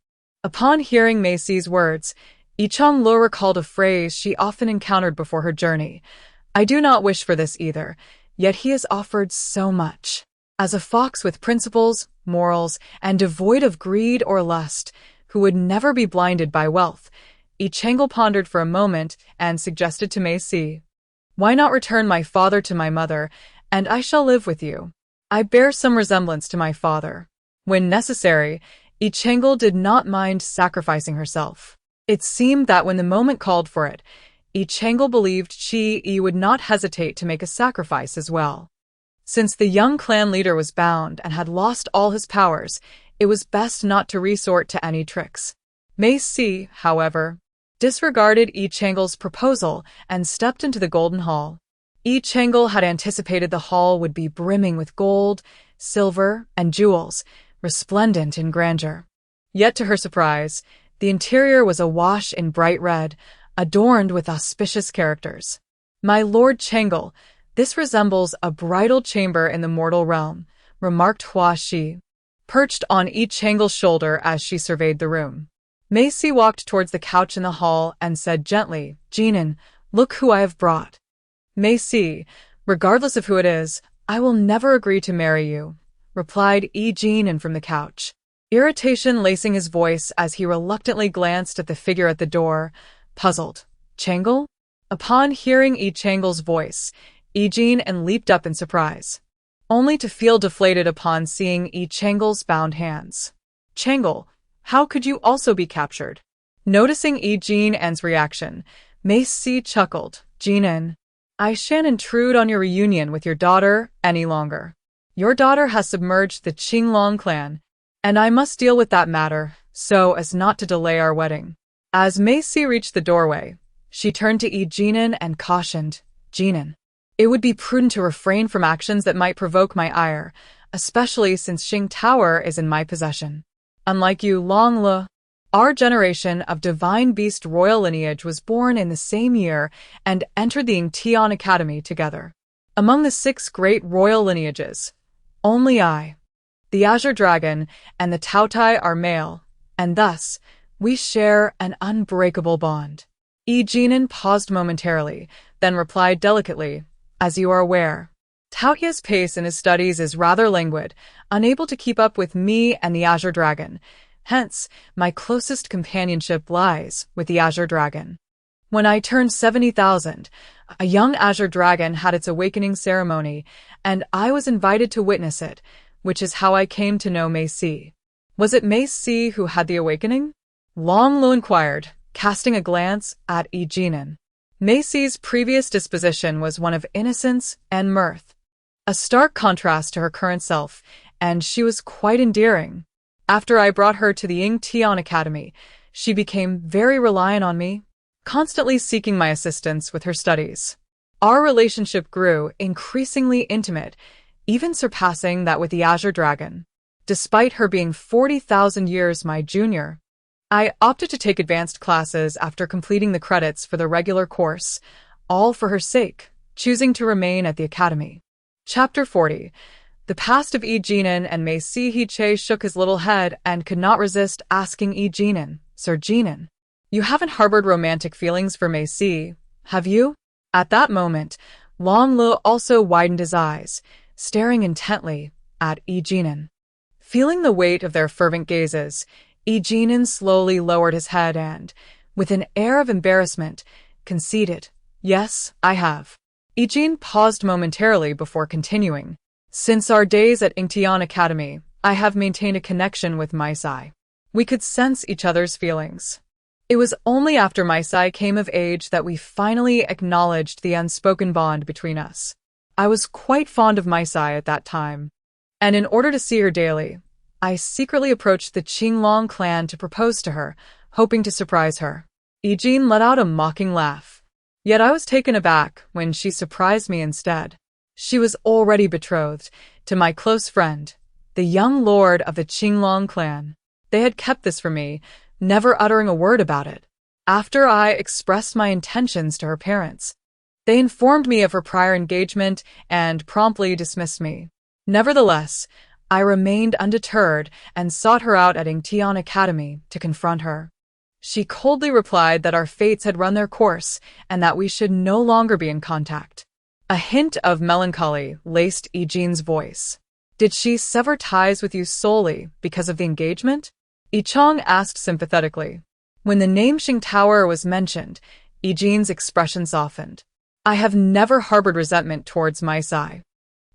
Upon hearing Mei Si's words, Yi Changlo recalled a phrase she often encountered before her journey. I do not wish for this either, yet he has offered so much. As a fox with principles, morals, and devoid of greed or lust, who would never be blinded by wealth, Yi Changle pondered for a moment and suggested to Mei Si, why not return my father to my mother, and I shall live with you. I bear some resemblance to my father. When necessary, Yi Changle did not mind sacrificing herself. It seemed that when the moment called for it, Yi Changle believed Yi would not hesitate to make a sacrifice as well. Since the young clan leader was bound and had lost all his powers, it was best not to resort to any tricks. Mei Si, however, disregarded Yi Changle's proposal and stepped into the golden hall. Yi Changle had anticipated the hall would be brimming with gold, silver, and jewels, resplendent in grandeur. Yet to her surprise, the interior was awash in bright red, adorned with auspicious characters. My Lord Changle, this resembles a bridal chamber in the mortal realm, remarked Hua Shi, perched on Yi Changle's shoulder as she surveyed the room. Mei Si walked towards the couch in the hall and said gently, Jinan, look who I have brought. Mei Si, regardless of who it is, I will never agree to marry you, replied Yi Jinan from the couch, irritation lacing his voice as he reluctantly glanced at the figure at the door, puzzled. Changle? Upon hearing Yi Changle's voice, Yi Jinan leaped up in surprise, only to feel deflated upon seeing Yi Changle's bound hands. Changle, how could you also be captured? Noticing Yi Jinan's reaction, Mei Si chuckled. Jinan, I shan't intrude on your reunion with your daughter any longer. Your daughter has submerged the Qinglong clan, and I must deal with that matter so as not to delay our wedding. As Mei Si reached the doorway, she turned to Yi Jinan and cautioned, Jinan, It would be prudent to refrain from actions that might provoke my ire, especially since Xing Tower is in my possession. Unlike you, Long Le, our generation of divine beast royal lineage was born in the same year and entered the Yingtian Academy together. Among the 6 great royal lineages, only I, the Azure Dragon, and the Taotai are male, and thus, we share an unbreakable bond. Yi Jinan paused momentarily, then replied delicately, as you are aware, Taoya's pace in his studies is rather languid, unable to keep up with me and the Azure Dragon. Hence, my closest companionship lies with the Azure Dragon. When I turned 70,000, a young Azure Dragon had its awakening ceremony, and I was invited to witness it, which is how I came to know MASU. Was it MASU who had the awakening? Long Lu inquired, casting a glance at Yi Jinan. MASU's previous disposition was one of innocence and mirth, a stark contrast to her current self, and she was quite endearing. After I brought her to the Yingtian Academy, she became very reliant on me, constantly seeking my assistance with her studies. Our relationship grew increasingly intimate, even surpassing that with the Azure Dragon. Despite her being 40,000 years my junior, I opted to take advanced classes after completing the credits for the regular course, all for her sake, choosing to remain at the academy. Chapter 40. The past of Yi Jinan and MASU. He Che shook his little head and could not resist asking Yi Jinan, Sir Jinan, you haven't harbored romantic feelings for MASU, have you? At that moment, Long Lu also widened his eyes, staring intently at Yi Jinan. Feeling the weight of their fervent gazes, Yi Jinan slowly lowered his head and, with an air of embarrassment, conceded, yes, I have. Yi Jinan paused momentarily before continuing. Since our days at Yingtian Academy, I have maintained a connection with MASU. We could sense each other's feelings. It was only after MASU came of age that we finally acknowledged the unspoken bond between us. I was quite fond of MASU at that time, and in order to see her daily, I secretly approached the Qinglong clan to propose to her, hoping to surprise her. Yi Jinan let out a mocking laugh. Yet I was taken aback when she surprised me instead. She was already betrothed to my close friend, the young lord of the Qinglong clan. They had kept this from me, never uttering a word about it. After I expressed my intentions to her parents, they informed me of her prior engagement and promptly dismissed me. Nevertheless, I remained undeterred and sought her out at Yingtian Academy to confront her. She coldly replied that our fates had run their course and that we should no longer be in contact. A hint of melancholy laced Yi Jinan's voice. Did she sever ties with you solely because of the engagement? Yi Chong asked sympathetically. When the name Xing Tower was mentioned, Yi Jinan's expression softened. I have never harbored resentment towards MASU.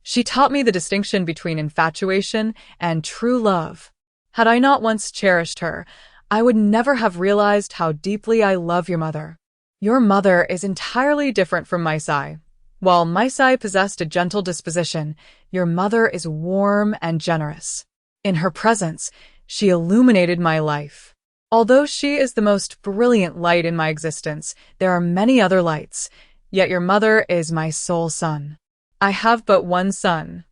She taught me the distinction between infatuation and true love. Had I not once cherished her, I would never have realized how deeply I love your mother. Your mother is entirely different from MASU. While MASU possessed a gentle disposition, your mother is warm and generous. In her presence, she illuminated my life. Although she is the most brilliant light in my existence, there are many other lights, yet your mother is my sole sun. I have but one son.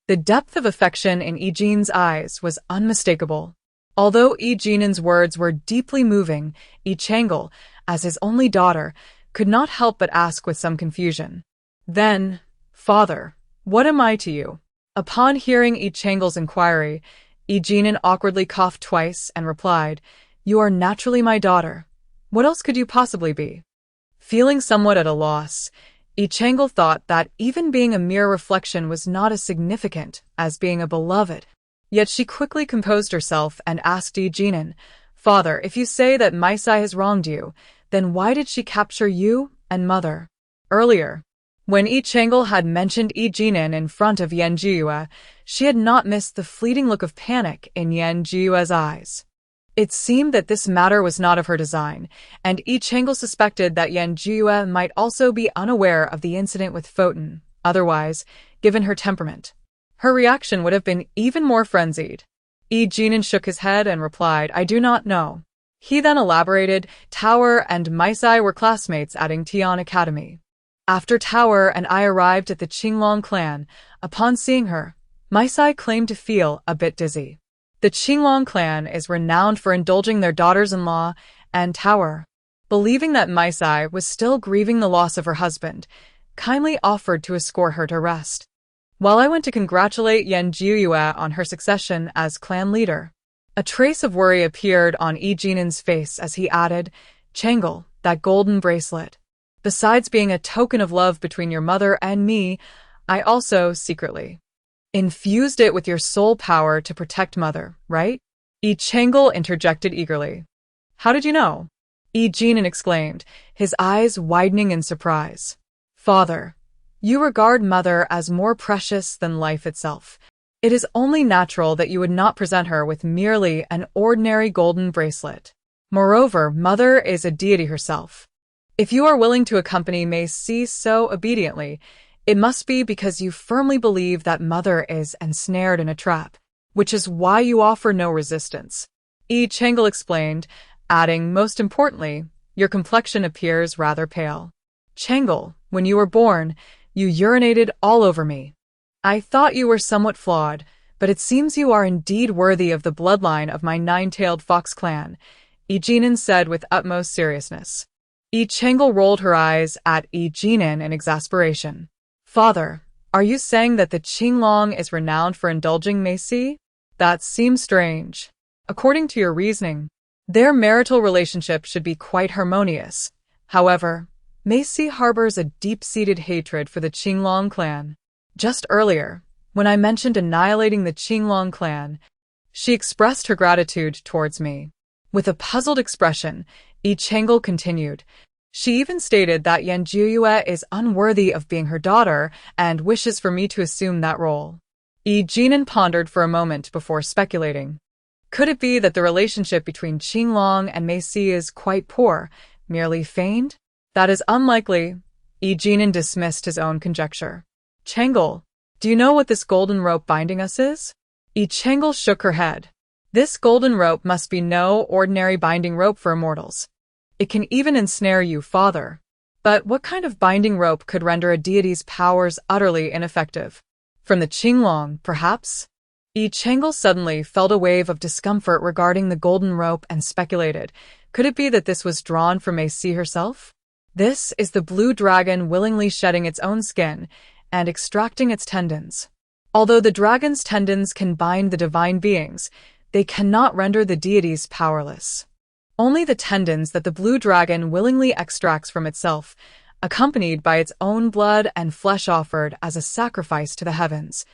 The depth of affection in Yi Jinan's eyes was unmistakable. Although Yi Jinan's words were deeply moving, Yi Changle, as his only daughter, could not help but ask with some confusion. Then, father, what am I to you? Upon hearing Yi Changle's inquiry, Yi Jinan awkwardly coughed twice and replied, you are naturally my daughter. What else could you possibly be? Feeling somewhat at a loss, Yi Changle thought that even being a mere reflection was not as significant as being a beloved. Yet she quickly composed herself and asked Yi Jinan, father, if you say that MASU has wronged you, then why did she capture you and mother? Earlier, when Yi Changle had mentioned Yi Jinan in front of Yan Jiyue, she had not missed the fleeting look of panic in Yan Jiyue's eyes. It seemed that this matter was not of her design, and Yi Changle suspected that Yan Jiyue might also be unaware of the incident with Foten. Otherwise, given her temperament, her reaction would have been even more frenzied. Yi Jinan shook his head and replied, I do not know. He then elaborated, Tower and MASU were classmates at Yingtian Academy. After Tower and I arrived at the Qinglong clan, upon seeing her, Maisai claimed to feel a bit dizzy. The Qinglong clan is renowned for indulging their daughters-in-law, and Tower, believing that Maisai was still grieving the loss of her husband, kindly offered to escort her to rest. While I went to congratulate Yan Jiuyue on her succession as clan leader, a trace of worry appeared on Yi Jinin's face as he added, "Changle, that golden bracelet. Besides being a token of love between your mother and me, I also, secretly, infused it with your soul power to protect mother, right?" Yi Changle interjected eagerly. "How did you know?" Yi Jinin exclaimed, his eyes widening in surprise. "Father, you regard mother as more precious than life itself. It is only natural that you would not present her with merely an ordinary golden bracelet. Moreover, mother is a deity herself. If you are willing to accompany MASU so obediently, it must be because you firmly believe that mother is ensnared in a trap, which is why you offer no resistance." Yi Changle explained, adding, "Most importantly, your complexion appears rather pale. Changle, when you were born, you urinated all over me. I thought you were somewhat flawed, but it seems you are indeed worthy of the bloodline of my nine-tailed fox clan," Yi Jinin said with utmost seriousness. Yi Changle rolled her eyes at Yi Jinin in exasperation. "Father, are you saying that the Qinglong is renowned for indulging MASU? That seems strange. According to your reasoning, their marital relationship should be quite harmonious. However, MASU harbors a deep-seated hatred for the Qinglong clan. Just earlier, when I mentioned annihilating the Qinglong clan, she expressed her gratitude towards me." With a puzzled expression, Yi Changle continued, "She even stated that Yan Jiuyue is unworthy of being her daughter and wishes for me to assume that role." Yi Jinin pondered for a moment before speculating. Could it be that the relationship between Qinglong and MASU is quite poor, merely feigned? That is unlikely. Yi Jinin dismissed his own conjecture. "Changle, do you know what this golden rope binding us is?" Yi Changle shook her head. "This golden rope must be no ordinary binding rope for immortals. It can even ensnare you, father. But what kind of binding rope could render a deity's powers utterly ineffective? From the Qinglong, perhaps?" Yi Changle suddenly felt a wave of discomfort regarding the golden rope and speculated, could it be that this was drawn from MASU herself? This is the blue dragon willingly shedding its own skin and extracting its tendons. Although the dragon's tendons can bind the divine beings, they cannot render the deities powerless. Only the tendons that the blue dragon willingly extracts from itself, accompanied by its own blood and flesh offered as a sacrifice to the heavens,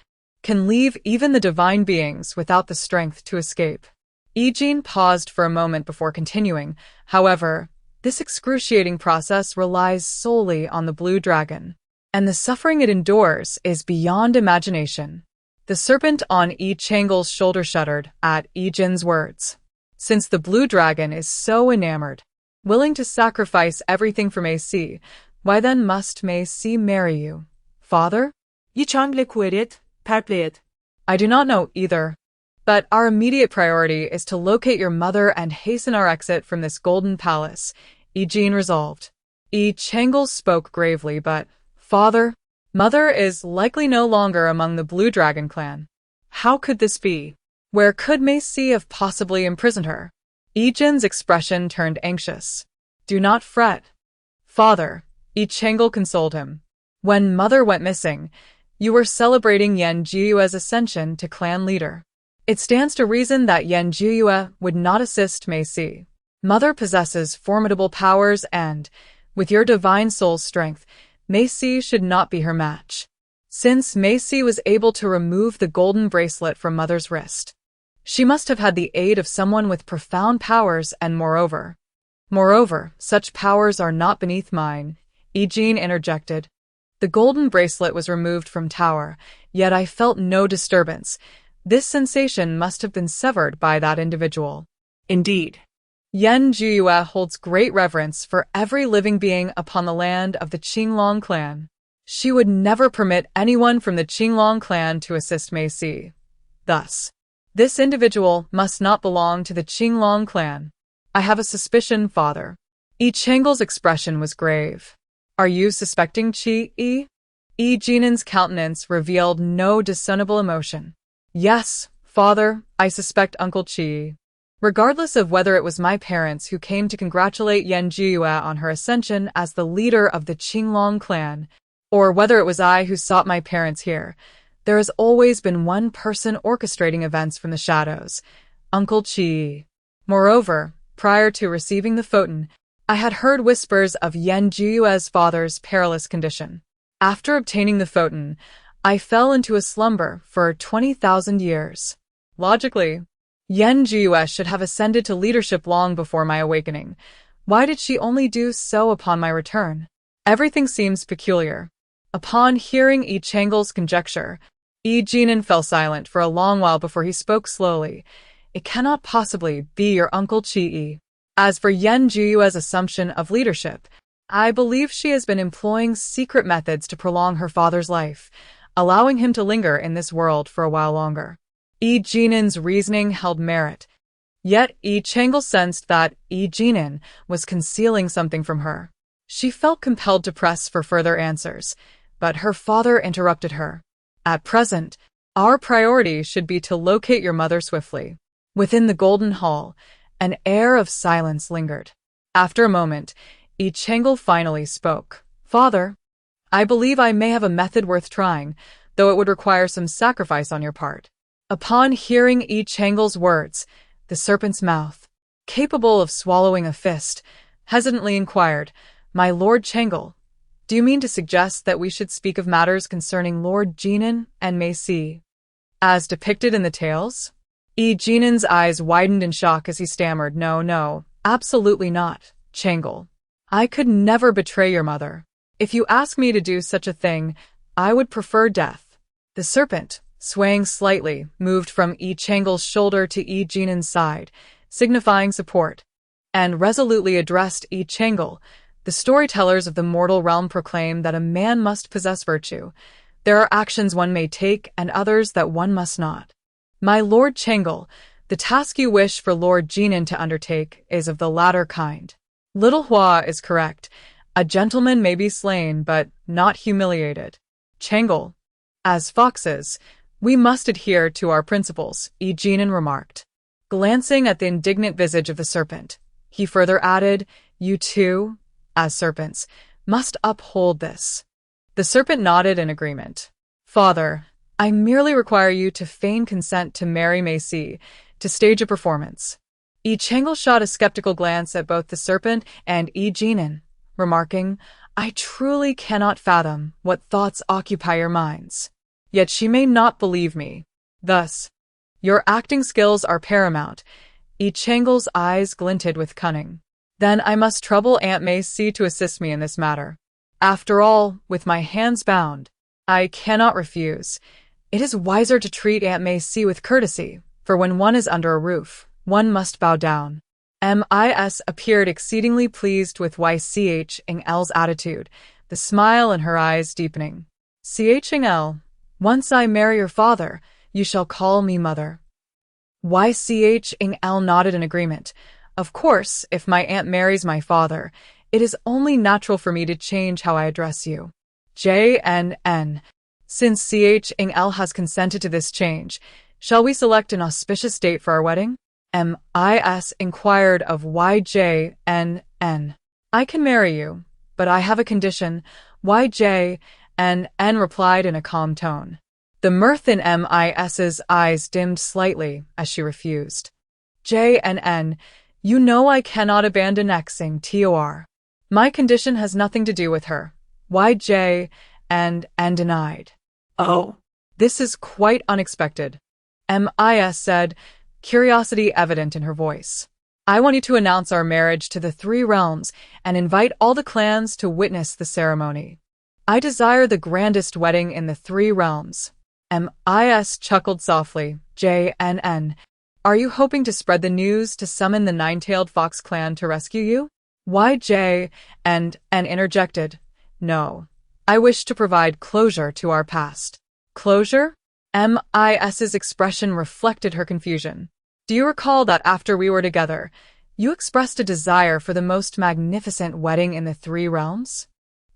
can leave even the divine beings without the strength to escape. Yi Jin paused for a moment before continuing. However, this excruciating process relies solely on the blue dragon, and the suffering it endures is beyond imagination. The serpent on Yi Changle's shoulder shuddered at Yi Jin's words. Since the blue dragon is so enamored, willing to sacrifice everything for MASU, why then must MASU marry you, father? Yi Changle queried, perplexed. "I do not know either, but our immediate priority is to locate your mother and hasten our exit from this golden palace," Yi Jin resolved. Yi Changle spoke gravely, but, "Father, mother is likely no longer among the Blue Dragon clan. How could this be? Where could MASU have possibly imprisoned her?" Yi Jin's expression turned anxious. "Do not fret, father," Yi Changle consoled him. "When mother went missing, you were celebrating Yan Jiuyue's ascension to clan leader. It stands to reason that Yan Jiuyue would not assist MASU. Mother possesses formidable powers and, with your divine soul's strength, MASU should not be her match. Since MASU was able to remove the golden bracelet from mother's wrist, she must have had the aid of someone with profound powers and moreover, such powers are not beneath mine," Yi Jin interjected. "The golden bracelet was removed from Tower, yet I felt no disturbance. This sensation must have been severed by that individual." "Indeed. Yan Jiuyue holds great reverence for every living being upon the land of the Qinglong clan. She would never permit anyone from the Qinglong clan to assist MASU. Thus, this individual must not belong to the Qinglong clan. I have a suspicion, father." Yi Changle's expression was grave. Are you suspecting Qi? E. Jinan's countenance revealed no discernible emotion. Yes, father, I suspect Uncle Qi. Regardless of whether it was my parents who came to congratulate Yan Jiyue on her ascension as the leader of the Qinglong clan, or whether it was I who sought my parents here, there has always been one person orchestrating events from the shadows, Uncle Qi. Moreover, prior to receiving the photon, I had heard whispers of Yan Jiyue's father's perilous condition. After obtaining the photon, I fell into a slumber for 20,000 years. Logically, Yan Jiyue should have ascended to leadership long before my awakening. Why did she only do so upon my return? Everything seems peculiar. Upon hearing Yi Changle's conjecture, Yi Jinan fell silent for a long while before he spoke slowly. It cannot possibly be your Uncle Qi. As for Yan Jiyue's assumption of leadership, I believe she has been employing secret methods to prolong her father's life, allowing him to linger in this world for a while longer. Yi Jinan's reasoning held merit. Yet Yi Changle sensed that Yi Jinan was concealing something from her. She felt compelled to press for further answers, but her father interrupted her. At present, our priority should be to locate your mother swiftly. Within the Golden Hall, an air of silence lingered. After a moment, Yi Changle finally spoke. Father, I believe I may have a method worth trying, though it would require some sacrifice on your part. Upon hearing Yi Changle's words, the serpent's mouth, capable of swallowing a fist, hesitantly inquired, My Lord Changle, do you mean to suggest that we should speak of matters concerning Lord Jinan and MASU, as depicted in the tales? Yi Jinan's eyes widened in shock as he stammered, No, absolutely not, Changle. I could never betray your mother. If you ask me to do such a thing, I would prefer death. The serpent, swaying slightly, moved from Yi Changle's shoulder to Yi Jinan's side, signifying support, and resolutely addressed Yi Changle. The storytellers of the mortal realm proclaim that a man must possess virtue. There are actions one may take and others that one must not. My Lord Changle, the task you wish for Lord Jinan to undertake is of the latter kind. Little Hua is correct. A gentleman may be slain, but not humiliated. Changle, as foxes, we must adhere to our principles, Yi Jinan remarked. Glancing at the indignant visage of the serpent, he further added, You too, as serpents, must uphold this. The serpent nodded in agreement. Father, I merely require you to feign consent to marry MASU, to stage a performance. Yi Changle shot a skeptical glance at both the serpent and Yi Jinan, remarking, I truly cannot fathom what thoughts occupy your minds. Yet she may not believe me. Thus, your acting skills are paramount. Yi Changle's eyes glinted with cunning. Then I must trouble Aunt MASU to assist me in this matter. After all, with my hands bound, I cannot refuse. It is wiser to treat Aunt MASU with courtesy, for when one is under a roof, one must bow down. MIS appeared exceedingly pleased with Ch-Ng-L's attitude, the smile in her eyes deepening. Ch-Ng-L, once I marry your father, you shall call me mother. Ch-Ng-L nodded in agreement. Of course, if my aunt marries my father, it is only natural for me to change how I address you. JNN. Since Ch-Ng-L has consented to this change, shall we select an auspicious date for our wedding? MIS inquired of YJNN. I can marry you, but I have a condition, YJNN replied in a calm tone. The mirth in MIS's eyes dimmed slightly as she refused. JNN, you know I cannot abandon Xing TOR. My condition has nothing to do with her. YJNN denied. Oh, this is quite unexpected. MIS said, curiosity evident in her voice. I want you to announce our marriage to the 3 realms and invite all the clans to witness the ceremony. I desire the grandest wedding in the 3 realms. MIS chuckled softly. JNN, are you hoping to spread the news to summon the 9-tailed fox clan to rescue you? YJNN interjected. No. I wish to provide closure to our past. Closure? MIS's expression reflected her confusion. Do you recall that after we were together, you expressed a desire for the most magnificent wedding in the 3 realms?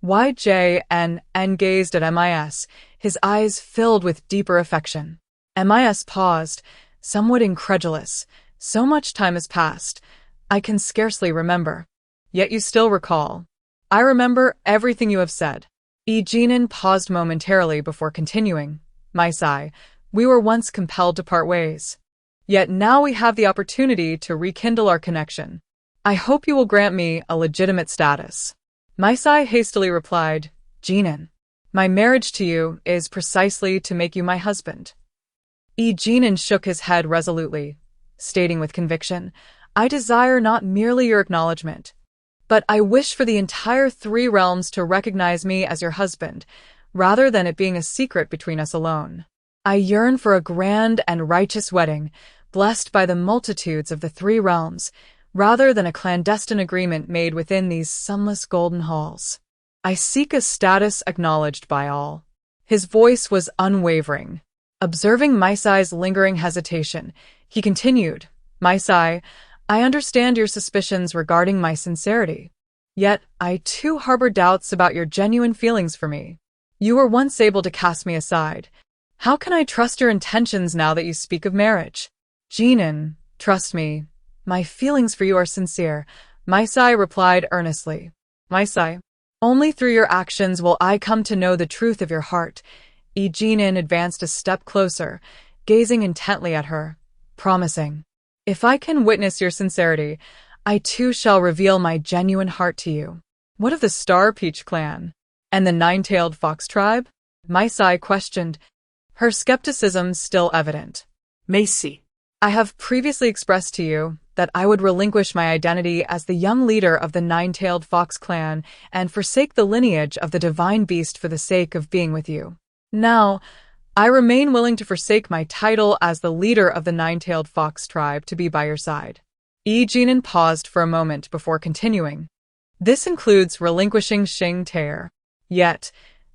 YJNN gazed at MIS, his eyes filled with deeper affection. MIS paused, somewhat incredulous. So much time has passed. I can scarcely remember. Yet you still recall. I remember everything you have said. Jinan paused momentarily before continuing. My sigh, we were once compelled to part ways. Yet now we have the opportunity to rekindle our connection. I hope you will grant me a legitimate status. My sigh hastily replied, Jinan, my marriage to you is precisely to make you my husband. Jinan shook his head resolutely, stating with conviction, I desire not merely your acknowledgement, but I wish for the entire three realms to recognize me as your husband, rather than it being a secret between us alone. I yearn for a grand and righteous wedding, blessed by the multitudes of the three realms, rather than a clandestine agreement made within these sunless golden halls. I seek a status acknowledged by all. His voice was unwavering. Observing Maisai's lingering hesitation, he continued, Maisai, I understand your suspicions regarding my sincerity. Yet, I too harbor doubts about your genuine feelings for me. You were once able to cast me aside. How can I trust your intentions now that you speak of marriage? Jinan, trust me. My feelings for you are sincere, Maisai replied earnestly. Maisai, only through your actions will I come to know the truth of your heart. Jinan advanced a step closer, gazing intently at her, promising, if I can witness your sincerity, I too shall reveal my genuine heart to you. What of the Star Peach clan? And the Nine-Tailed Fox tribe? Maisai questioned, her skepticism still evident. Macy, I have previously expressed to you that I would relinquish my identity as the young leader of the Nine-Tailed Fox clan and forsake the lineage of the divine beast for the sake of being with you. Now, I remain willing to forsake my title as the leader of the Nine-Tailed Fox tribe to be by your side. Jinan paused for a moment before continuing. This includes relinquishing Xing Taer. Yet,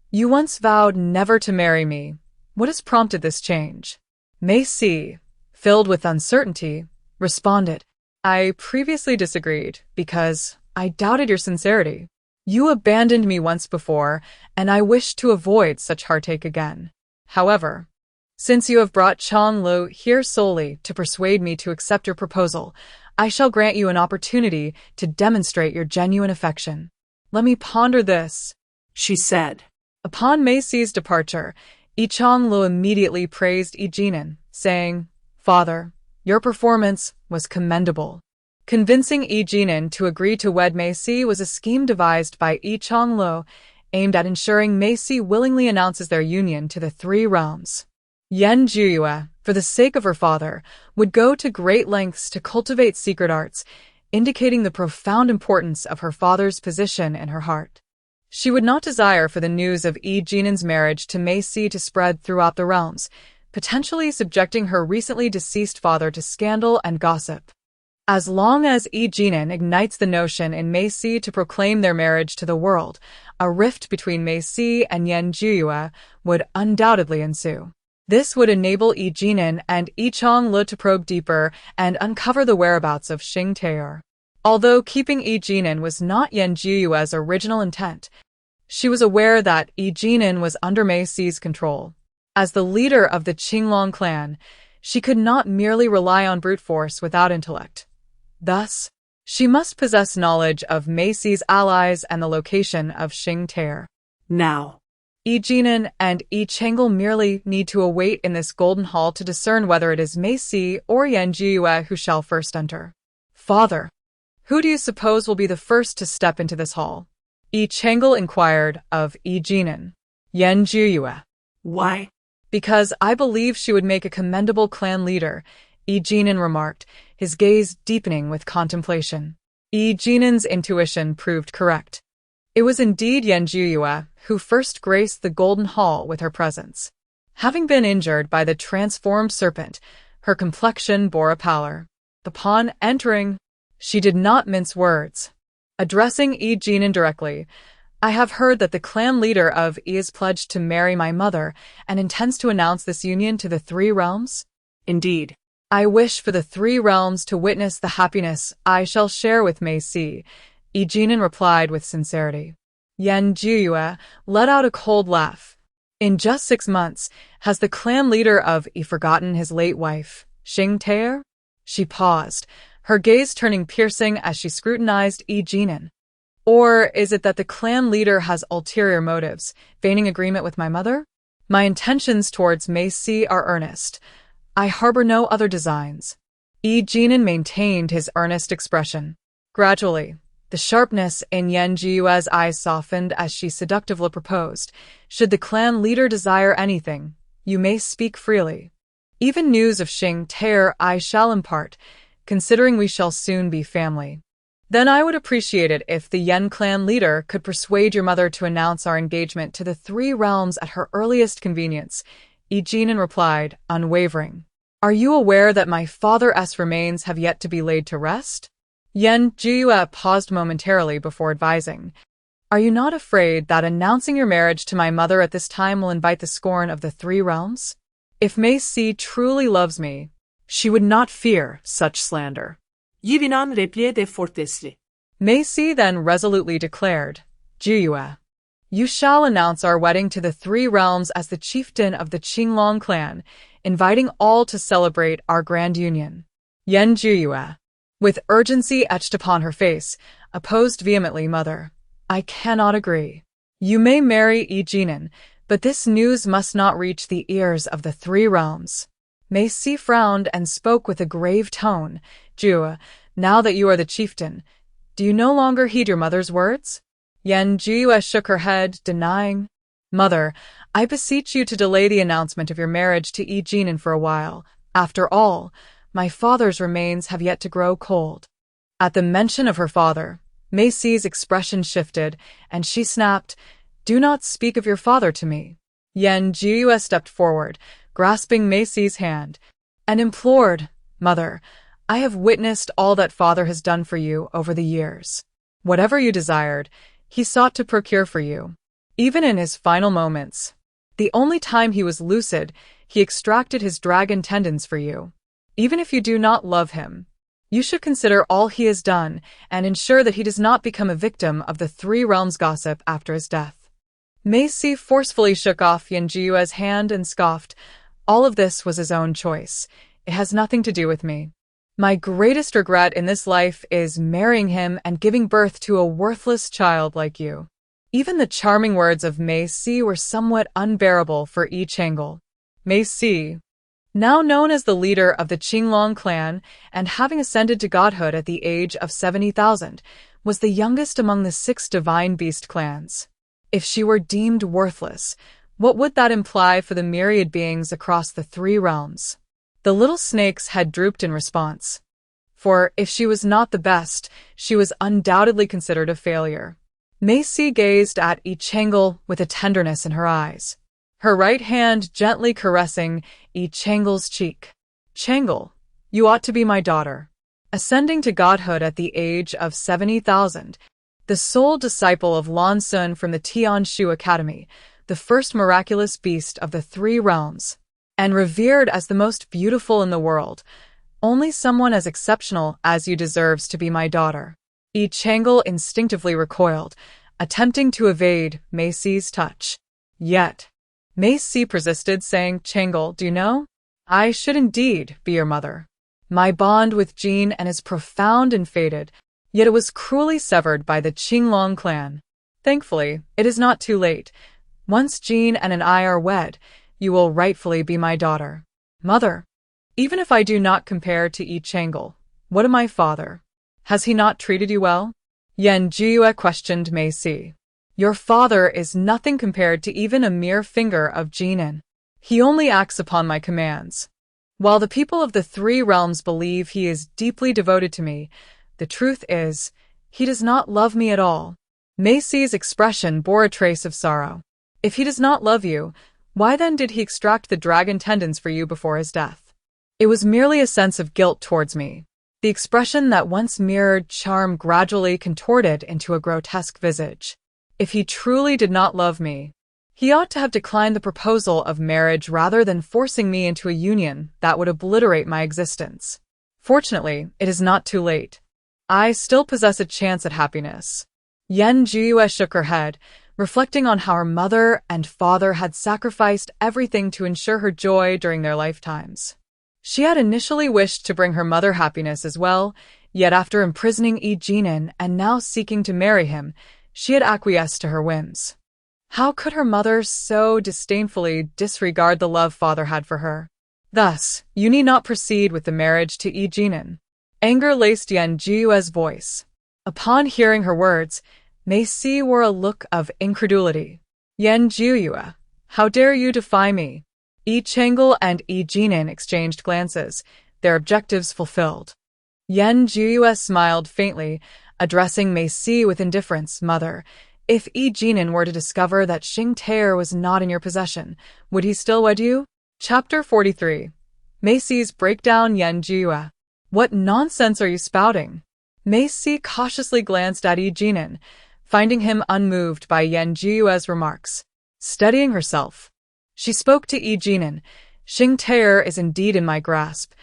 you once vowed never to marry me. What has prompted this change? Mei Si, filled with uncertainty, responded, I previously disagreed because I doubted your sincerity. You abandoned me once before, and I wish to avoid such heartache again. However, since you have brought Chong Lu here solely to persuade me to accept your proposal, I shall grant you an opportunity to demonstrate your genuine affection. Let me ponder this, she said. Upon Mei Si's departure, Chong Lu immediately praised Jinan, saying, Father, your performance was commendable. Convincing Jinan to agree to wed Mei Si was a scheme devised by Chong Lu, aimed at ensuring Mei Si willingly announces their union to the three realms. Yan Juyue, for the sake of her father, would go to great lengths to cultivate secret arts, indicating the profound importance of her father's position in her heart. She would not desire for the news of Jinan's marriage to Mei Si to spread throughout the realms, potentially subjecting her recently deceased father to scandal and gossip. As long as Jinan ignites the notion in Mei Si to proclaim their marriage to the world, a rift between Mei Si and Yan Juyue would undoubtedly ensue. This would enable Jinan and Chong Lu to probe deeper and uncover the whereabouts of Xing Taer. Although keeping Jinan was not Yan Juyue's original intent, she was aware that Jinan was under Mei Si's control. As the leader of the Qinglong clan, she could not merely rely on brute force without intellect. Thus, she must possess knowledge of Mei Si's allies and the location of Xing Taer. Now, Jinan and Changel merely need to await in this golden hall to discern whether it is Mei Si or Yan Juyue who shall first enter. Father, who do you suppose will be the first to step into this hall? Changel inquired of Jinan. Yan Juyue. Why? Because I believe she would make a commendable clan leader, Jinan remarked, his gaze deepening with contemplation. Jinan's intuition proved correct. It was indeed Yan Juyue who first graced the Golden Hall with her presence. Having been injured by the transformed serpent, her complexion bore a pallor. Upon entering, she did not mince words. Addressing Jinan directly, I have heard that the clan leader of is pledged to marry my mother and intends to announce this union to the three realms? Indeed. I wish for the three realms to witness the happiness I shall share with Mei Si, Jinan replied with sincerity. Yan Jiyue let out a cold laugh. In just 6 months, has the clan leader of Yi forgotten his late wife, Xing Taer? She paused, her gaze turning piercing as she scrutinized Yi Jinan. Or is it that the clan leader has ulterior motives, feigning agreement with my mother? My intentions towards MASU are earnest. I harbor no other designs. Yi Jinan maintained his earnest expression. Gradually, the sharpness in Yan Jiyue's eyes softened as she seductively proposed. Should the clan leader desire anything, you may speak freely. Even news of Xing Taer I shall impart, considering we shall soon be family. Then I would appreciate it if the Yen clan leader could persuade your mother to announce our engagement to the 3 realms at her earliest convenience. Yi Jinan replied, unwavering. Are you aware that my father's remains have yet to be laid to rest? Yan Jiyue paused momentarily before advising. Are you not afraid that announcing your marriage to my mother at this time will invite the scorn of the 3 realms? If MASU truly loves me, she would not fear such slander. Yi Binan repliğe de fortesli. MASU then resolutely declared, Jiyue, you shall announce our wedding to the 3 realms as the chieftain of the Qinglong clan, inviting all to celebrate our grand union. Yan Jiyue, with urgency etched upon her face, opposed vehemently, Mother. I cannot agree. You may marry Yi Jinan, but this news must not reach the ears of the 3 realms. MASU frowned and spoke with a grave tone. Jiyue, now that you are the chieftain, do you no longer heed your mother's words? Yan Jiyue shook her head, denying. Mother, I beseech you to delay the announcement of your marriage to Yi Jinan for a while. After all, my father's remains have yet to grow cold. At the mention of her father, MASU's expression shifted, and she snapped, Do not speak of your father to me. Yan Jiyue stepped forward, grasping MASU's hand, and implored, Mother, I have witnessed all that father has done for you over the years. Whatever you desired, he sought to procure for you. Even in his final moments, the only time he was lucid, he extracted his dragon tendons for you. Even if you do not love him, you should consider all he has done and ensure that he does not become a victim of the 3 realms gossip after his death. MASU forcefully shook off Yan Jiyue's hand and scoffed. All of this was his own choice. It has nothing to do with me. My greatest regret in this life is marrying him and giving birth to a worthless child like you. Even the charming words of MASU were somewhat unbearable for Yi Changle. MASU, now known as the leader of the Qinglong clan and having ascended to godhood at the age of 70,000, was the youngest among the 6 divine beast clans. If she were deemed worthless, what would that imply for the myriad beings across the 3 realms? The little snakes had drooped in response. For if she was not the best, she was undoubtedly considered a failure. MASU gazed at Yi Changle with a tenderness in her eyes, her right hand gently caressing Yi Changle's cheek. Changle, you ought to be my daughter. Ascending to godhood at the age of 70,000, the sole disciple of Lan Sun from the Tianshu Academy, the first miraculous beast of the 3 realms, and revered as the most beautiful in the world, only someone as exceptional as you deserves to be my daughter. Yi Changle instinctively recoiled, attempting to evade MASU's touch. Yet, MASU persisted, saying, Changle, do you know? I should indeed be your mother. My bond with Jean is profound and fated, yet it was cruelly severed by the Qinglong clan. Thankfully, it is not too late. Once Jean and I are wed, you will rightfully be my daughter. Mother, even if I do not compare to Yi Changle, what of my father? Has he not treated you well? Yan Jiyue questioned MASU. Your father is nothing compared to even a mere finger of Jinan. He only acts upon my commands. While the people of the 3 realms believe he is deeply devoted to me, the truth is, he does not love me at all. MASU's expression bore a trace of sorrow. If he does not love you, why then did he extract the dragon tendons for you before his death? It was merely a sense of guilt towards me. The expression that once mirrored charm gradually contorted into a grotesque visage. If he truly did not love me, he ought to have declined the proposal of marriage rather than forcing me into a union that would obliterate my existence. Fortunately, it is not too late. I still possess a chance at happiness. Yan Jiyue shook her head, reflecting on how her mother and father had sacrificed everything to ensure her joy during their lifetimes. She had initially wished to bring her mother happiness as well, yet after imprisoning Yi Jinan and now seeking to marry him, she had acquiesced to her whims. How could her mother so disdainfully disregard the love father had for her? Thus, you need not proceed with the marriage to Yi Jinan. Anger laced Yan Jiyue's voice. Upon hearing her words, MASU wore a look of incredulity. Yan Jiyue, how dare you defy me? Yi Chang'e and Yi Jinan exchanged glances, their objectives fulfilled. Yan Jiyue smiled faintly, addressing MASU with indifference. Mother, if Yi Jinan were to discover that Xing Taer was not in your possession, would he still wed you? Chapter 43. MASU's breakdown. Yan Jiyue. What nonsense are you spouting? MASU cautiously glanced at Yi Jinan, finding him unmoved by Yan Jiyue's remarks. Steadying herself, she spoke to Yi Jinan. Xing Taer is indeed in my grasp.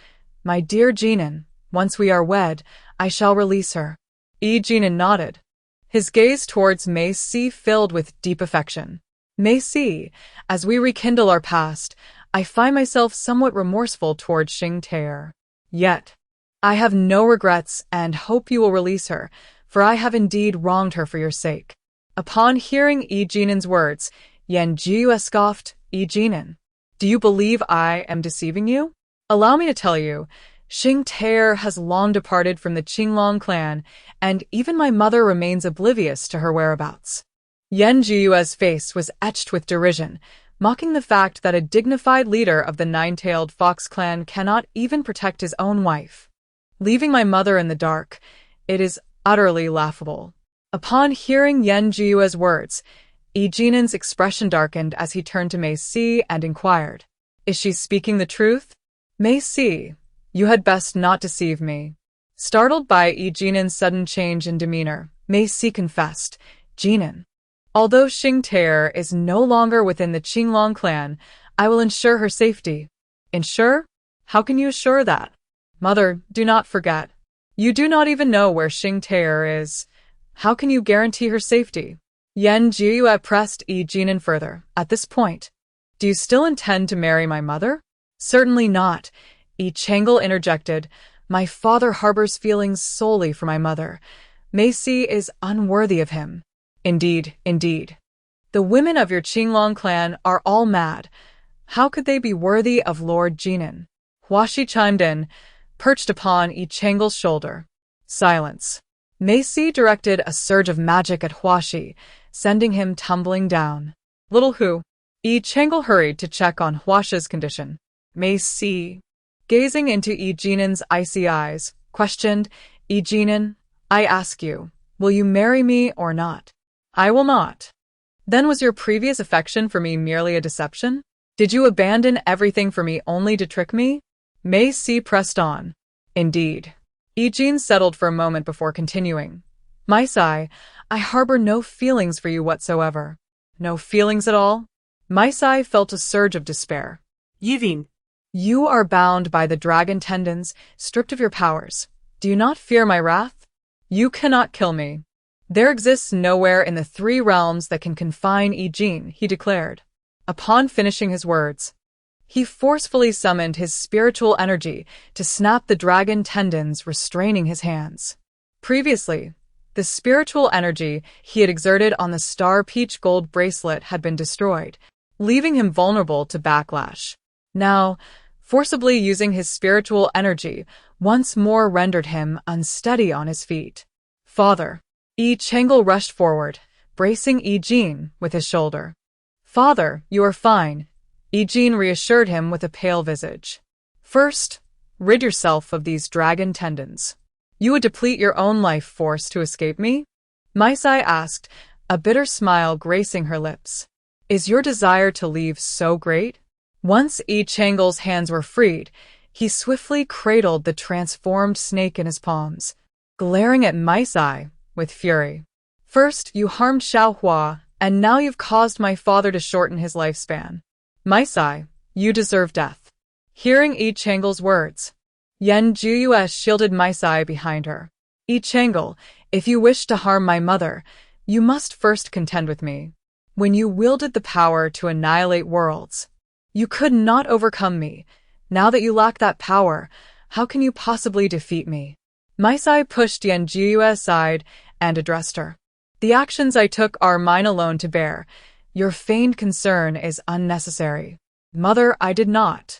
My dear Jinan, once we are wed, I shall release her. Yi Jinan nodded, his gaze towards MASU filled with deep affection. MASU, as we rekindle our past, I find myself somewhat remorseful towards Xing Taer. Yet, I have no regrets and hope you will release her, for I have indeed wronged her for your sake. Upon hearing Yi Jinan's words, Yan Jiyue scoffed. Yi Jinan, do you believe I am deceiving you? Allow me to tell you, Xing Taer has long departed from the Qinglong clan, and even my mother remains oblivious to her whereabouts. Yan Jiyue's face was etched with derision, mocking the fact that a dignified leader of the Nine-Tailed Fox clan cannot even protect his own wife. Leaving my mother in the dark, it is utterly laughable. Upon hearing Yan Jiyue's words, Yi Jinan's expression darkened as he turned to MASU and inquired, is she speaking the truth? MASU, you had best not deceive me. Startled by Yi Jinan's sudden change in demeanor, MASU confessed, Jinan, although Xing Taer is no longer within the Qinglong clan, I will ensure her safety. Ensure? How can you assure that? Mother, do not forget. You do not even know where Xing Taer is. How can you guarantee her safety? Yan Jiyue pressed Yi Jinan further. At this point, do you still intend to marry my mother? Certainly not, Yi Chang'e interjected. My father harbors feelings solely for my mother. MASU is unworthy of him. Indeed, indeed. The women of your Qinglong clan are all mad. How could they be worthy of Lord Jinan? Huashi chimed in, perched upon Yi Chang'e's shoulder. Silence. MASU directed a surge of magic at Huashi, sending him tumbling down. Little Hu. Yi Chang'e hurried to check on Huashi's condition. MASU, gazing into Yi Jinan's icy eyes, questioned, Yi Jinan, I ask you, will you marry me or not? I will not. Then was your previous affection for me merely a deception? Did you abandon everything for me only to trick me? MASU pressed on. Indeed. Yi Jinan settled for a moment before continuing. MASU, I harbor no feelings for you whatsoever. No feelings at all? MASU felt a surge of despair. Yivin, You are bound by the dragon tendons, stripped of your powers. Do you not fear my wrath? You cannot kill me. There exists nowhere in the 3 realms that can confine Yi Jinan, he declared. Upon finishing his words, he forcefully summoned his spiritual energy to snap the dragon tendons restraining his hands. Previously, the spiritual energy he had exerted on the star peach gold bracelet had been destroyed, leaving him vulnerable to backlash. Now, forcibly using his spiritual energy once more rendered him unsteady on his feet. Father. Yi Chang'e rushed forward, bracing Yi Jinan with his shoulder. Father, you are fine, Yi Jinan reassured him with a pale visage. First, rid yourself of these dragon tendons. You would deplete your own life force to escape me? MASU asked, a bitter smile gracing her lips. Is your desire to leave so great? Once Yi Chang'e's hands were freed, he swiftly cradled the transformed snake in his palms, glaring at MASU with fury. First, you harmed Xiaohua, and now you've caused my father to shorten his lifespan. MASU, you deserve death. Hearing Yi Chang'e's words, Yan Jiyue shielded MASU behind her. Yi Chang'e, if you wish to harm my mother, You must first contend with me. When you wielded the power to annihilate worlds, you could not overcome me. Now that you lack that power, how can you possibly defeat me? Maisai pushed Yanjiyu aside and addressed her. The actions I took are mine alone to bear. Your feigned concern is unnecessary. Mother, I did not.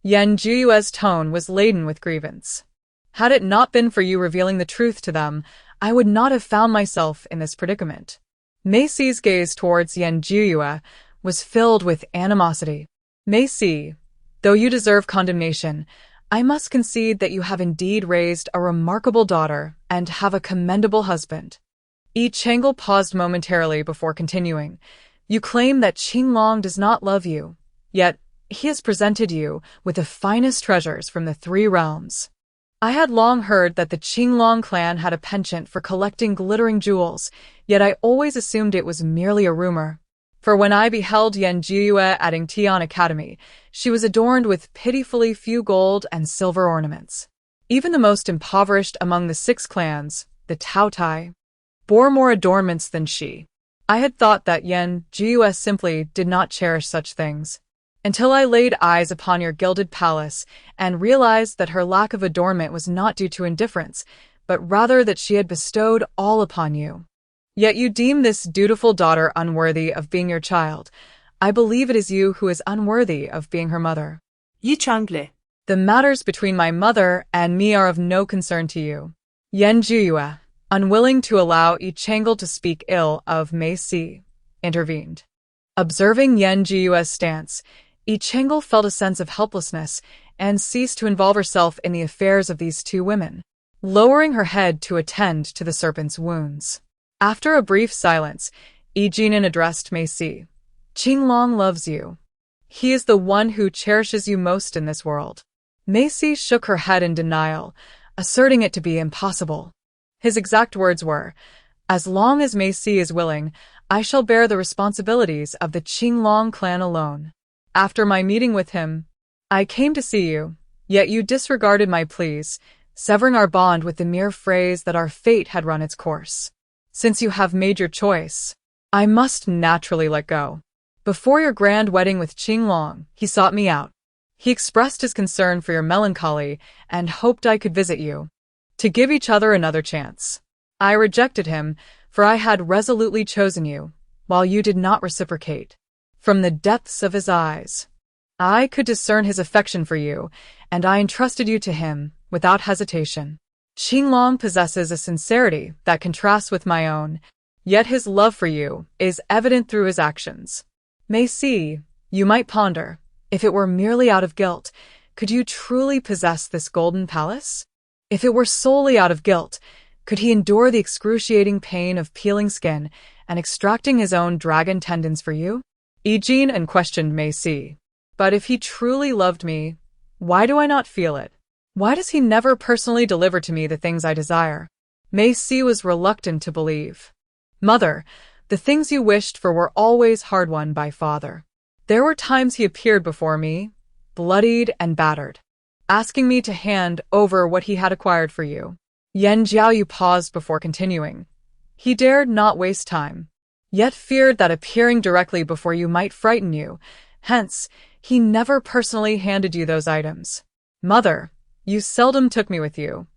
Yanjiyue's tone was laden with grievance. Had it not been for you revealing the truth to them, I would not have found myself in this predicament. Mei's gaze towards Yanjiyue was filled with animosity. Mei, though you deserve condemnation, I must concede that you have indeed raised a remarkable daughter and have a commendable husband. Yi Chang'e paused momentarily before continuing. You claim that Qinglong does not love you, yet he has presented you with the finest treasures from the three realms. I had long heard that the Qinglong clan had a penchant for collecting glittering jewels, yet I always assumed it was merely a rumor. For when I beheld Yanjiyue at Ingtian Academy, she was adorned with pitifully few gold and silver ornaments. Even the most impoverished among the 6 clans, the Taotai, bore more adornments than she. I had thought that Yanjiyue simply did not cherish such things, until I laid eyes upon your gilded palace and realized that her lack of adornment was not due to indifference, but rather that she had bestowed all upon you. Yet you deem this dutiful daughter unworthy of being your child. I believe it is you who is unworthy of being her mother. Yi Chang'e. The matters between my mother and me are of no concern to you. Yanjiyue, unwilling to allow Yi Chang'e to speak ill of Mei Si, intervened. Observing Yanjiyue's stance, Yi Chang'e felt a sense of helplessness and ceased to involve herself in the affairs of these 2 women, lowering her head to attend to the serpent's wounds. After a brief silence, Yi Jinan addressed Mei Si. Qinglong loves you. He is the one who cherishes you most in this world. Mei Si shook her head in denial, asserting it to be impossible. His exact words were, as long as Mei Si is willing, I shall bear the responsibilities of the Qinglong clan alone. After my meeting with him, I came to see you, yet you disregarded my pleas, severing our bond with the mere phrase that our fate had run its course. Since you have made your choice, I must naturally let go. Before your grand wedding with Qinglong, he sought me out. He expressed his concern for your melancholy and hoped I could visit you, to give each other another chance. I rejected him, for I had resolutely chosen you, while you did not reciprocate. From the depths of his eyes, I could discern his affection for you, and I entrusted you to him without hesitation. Qinglong possesses a sincerity that contrasts with my own, yet his love for you is evident through his actions. Mei Si, you might ponder, if it were merely out of guilt, could you truly possess this golden palace? If it were solely out of guilt, could he endure the excruciating pain of peeling skin and extracting his own dragon tendons for you? Yi Jinan questioned Mei Si. But if he truly loved me, why do I not feel it? Why does he never personally deliver to me the things I desire? Mei Si was reluctant to believe. Mother, the things you wished for were always hard-won by father. There were times he appeared before me, bloodied and battered, asking me to hand over what he had acquired for you. Yanjiao paused before continuing. He dared not waste time, yet feared that appearing directly before you might frighten you. Hence, he never personally handed you those items. Mother, you seldom took me with you.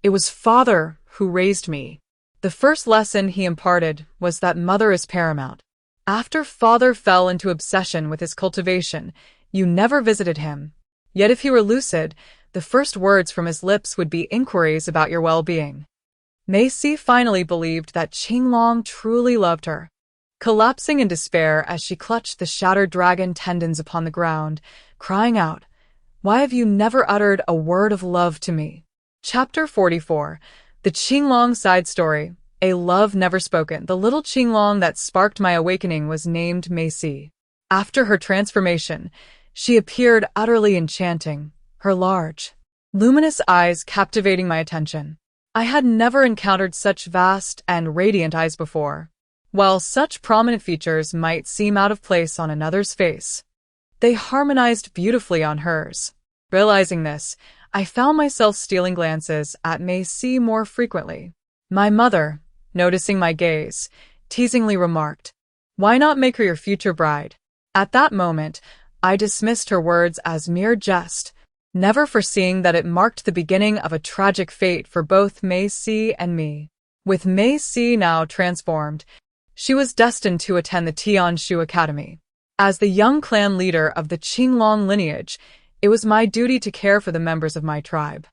It was father who raised me. The first lesson he imparted was that mother is paramount. After father fell into obsession with his cultivation, you never visited him. Yet if he were lucid, the first words from his lips would be inquiries about your well-being. Mei Si finally believed that Qinglong truly loved her. Collapsing in despair as she clutched the shattered dragon tendons upon the ground, crying out, "Why have you never uttered a word of love to me?" Chapter 44. The Qinglong Side Story. A Love Never Spoken. The little Qinglong that sparked my awakening was named Mei Si. After her transformation, she appeared utterly enchanting, her large, luminous eyes captivating my attention. I had never encountered such vast and radiant eyes before. While such prominent features might seem out of place on another's face, they harmonized beautifully on hers. Realizing this, I found myself stealing glances at Mei Si more frequently. My mother, noticing my gaze, teasingly remarked. Why not make her your future bride? At that moment, I dismissed her words as mere jest, never foreseeing that it marked the beginning of a tragic fate for both MASU and me. With MASU now transformed, she was destined to attend the Tianshu Academy. As the young clan leader of the Qinglong lineage, it was my duty to care for the members of my tribe.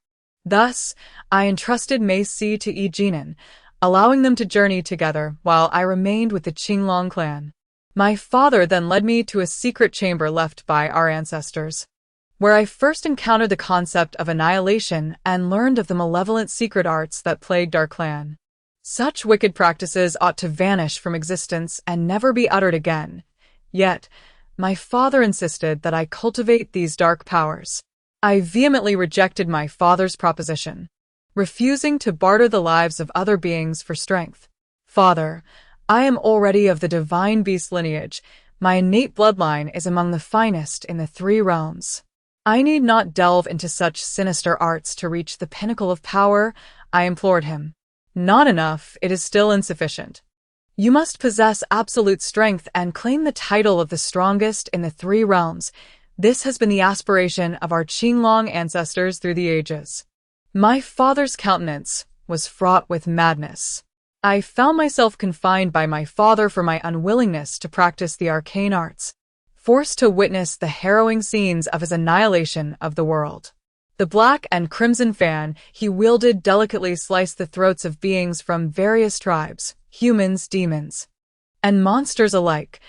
Thus, I entrusted MASU to Jinan, allowing them to journey together while I remained with the Qinglong clan. My father then led me to a secret chamber left by our ancestors, where I first encountered the concept of annihilation and learned of the malevolent secret arts that plagued our clan. Such wicked practices ought to vanish from existence and never be uttered again. Yet, my father insisted that I cultivate these dark powers. I vehemently rejected my father's proposition, refusing to barter the lives of other beings for strength. Father, I am already of the divine beast lineage. My innate bloodline is among the finest in the 3 realms. I need not delve into such sinister arts to reach the pinnacle of power, I implored him. Not enough, it is still insufficient. You must possess absolute strength and claim the title of the strongest in the 3 realms. This has been the aspiration of our Qinglong ancestors through the ages. My father's countenance was fraught with madness. I found myself confined by my father for my unwillingness to practice the arcane arts, forced to witness the harrowing scenes of his annihilation of the world. The black and crimson fan he wielded delicately sliced the throats of beings from various tribes, humans, demons, and monsters alike,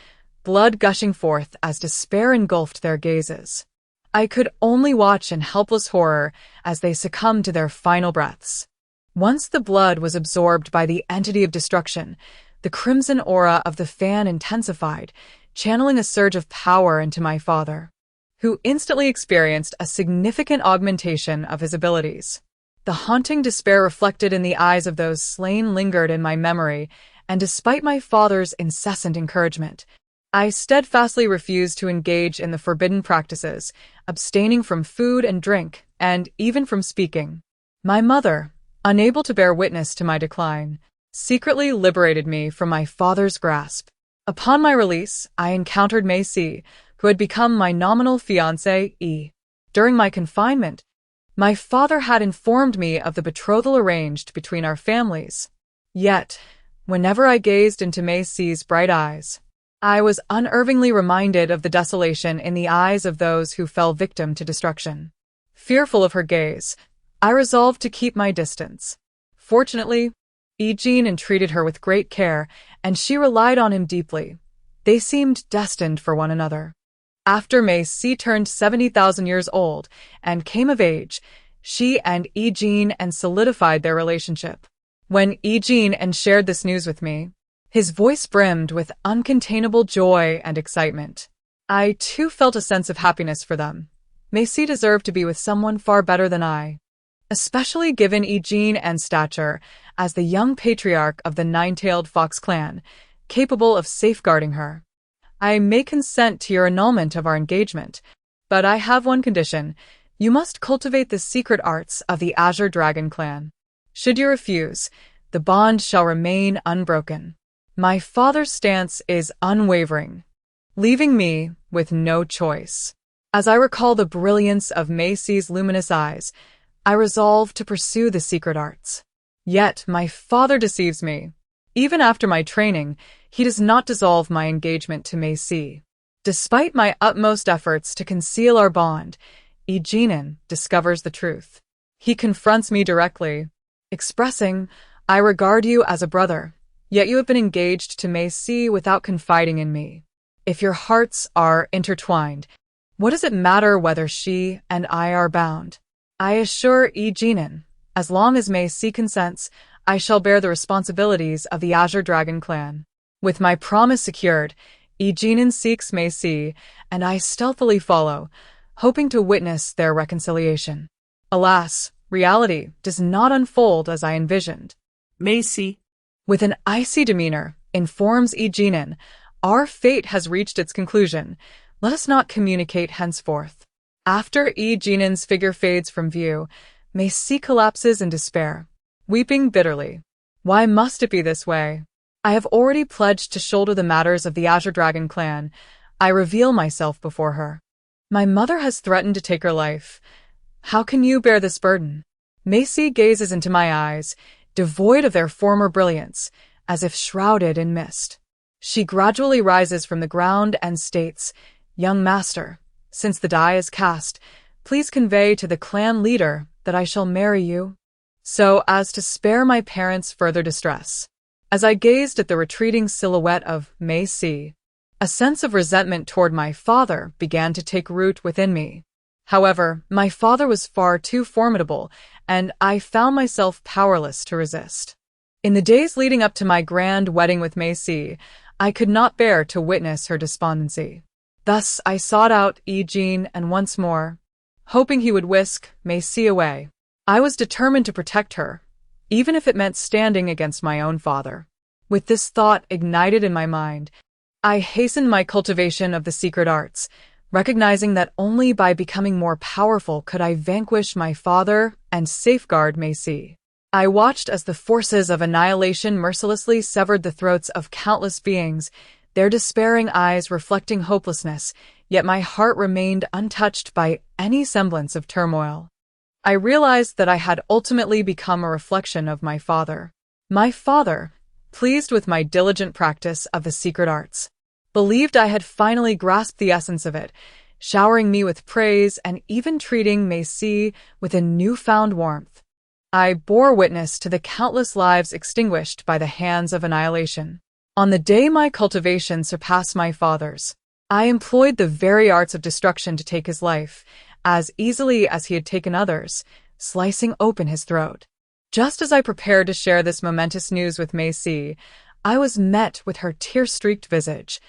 blood gushing forth as despair engulfed their gazes. I could only watch in helpless horror as they succumbed to their final breaths. Once the blood was absorbed by the entity of destruction, the crimson aura of the fan intensified, channeling a surge of power into my father, who instantly experienced a significant augmentation of his abilities. The haunting despair reflected in the eyes of those slain lingered in my memory, and despite my father's incessant encouragement, I steadfastly refused to engage in the forbidden practices, abstaining from food and drink, and even from speaking. My mother, unable to bear witness to my decline, secretly liberated me from my father's grasp. Upon my release, I encountered MASU, who had become my nominal fiancé. During my confinement, my father had informed me of the betrothal arranged between our families. Yet, whenever I gazed into MASU's bright eyes, I was unerringly reminded of the desolation in the eyes of those who fell victim to destruction. Fearful of her gaze, I resolved to keep my distance. Fortunately, Jean entreated her with great care, and she relied on him deeply. They seemed destined for one another. After MASU turned 70,000 years old and came of age, she and Jean solidified their relationship. When Jean shared this news with me, his voice brimmed with uncontainable joy and excitement. I too felt a sense of happiness for them. MASU deserved to be with someone far better than I, especially given Jean's stature as the young patriarch of the nine-tailed fox clan, capable of safeguarding her. I may consent to your annulment of our engagement, but I have one condition. You must cultivate the secret arts of the Azure Dragon clan. Should you refuse, the bond shall remain unbroken. My father's stance is unwavering, leaving me with no choice. As I recall the brilliance of MASU's luminous eyes, I resolve to pursue the secret arts. Yet my father deceives me. Even after my training, he does not dissolve my engagement to MASU. Despite my utmost efforts to conceal our bond, Jinan discovers the truth. He confronts me directly, expressing, I regard you as a brother, yet you have been engaged to MASU without confiding in me. If your hearts are intertwined, what does it matter whether she and I are bound? I assure Jinan, as long as MASU consents, I shall bear the responsibilities of the Azure Dragon clan. With my promise secured, Jinan seeks MASU, and I stealthily follow, hoping to witness their reconciliation. Alas, reality does not unfold as I envisioned. MASU, with an icy demeanor, informs Jinan, our fate has reached its conclusion. Let us not communicate henceforth. After Jinan's figure fades from view, MASU collapses in despair, weeping bitterly. Why must it be this way? I have already pledged to shoulder the matters of the Azure Dragon clan. I reveal myself before her. My mother has threatened to take her life. How can you bear this burden? MASU gazes into my eyes, devoid of their former brilliance, as if shrouded in mist. She gradually rises from the ground and states, "Young master, since the die is cast, please convey to the clan leader that I shall marry you, so as to spare my parents further distress." As I gazed at the retreating silhouette of MASU, a sense of resentment toward my father began to take root within me. However, my father was far too formidable, and I found myself powerless to resist. In the days leading up to my grand wedding with MASU, I could not bear to witness her despondency. Thus I sought out Eugene and once more, hoping he would whisk MASU away. I was determined to protect her, even if it meant standing against my own father. With this thought ignited in my mind, I hastened my cultivation of the secret arts, recognizing that only by becoming more powerful could I vanquish my father and safeguard MASU. I watched as the forces of annihilation mercilessly severed the throats of countless beings, their despairing eyes reflecting hopelessness, yet my heart remained untouched by any semblance of turmoil. I realized that I had ultimately become a reflection of my father. My father, pleased with my diligent practice of the secret arts, believed I had finally grasped the essence of it, showering me with praise and even treating MASU with a newfound warmth. I bore witness to the countless lives extinguished by the hands of annihilation. On the day my cultivation surpassed my father's, I employed the very arts of destruction to take his life, as easily as he had taken others, slicing open his throat. Just as I prepared to share this momentous news with MASU, I was met with her tear-streaked visage.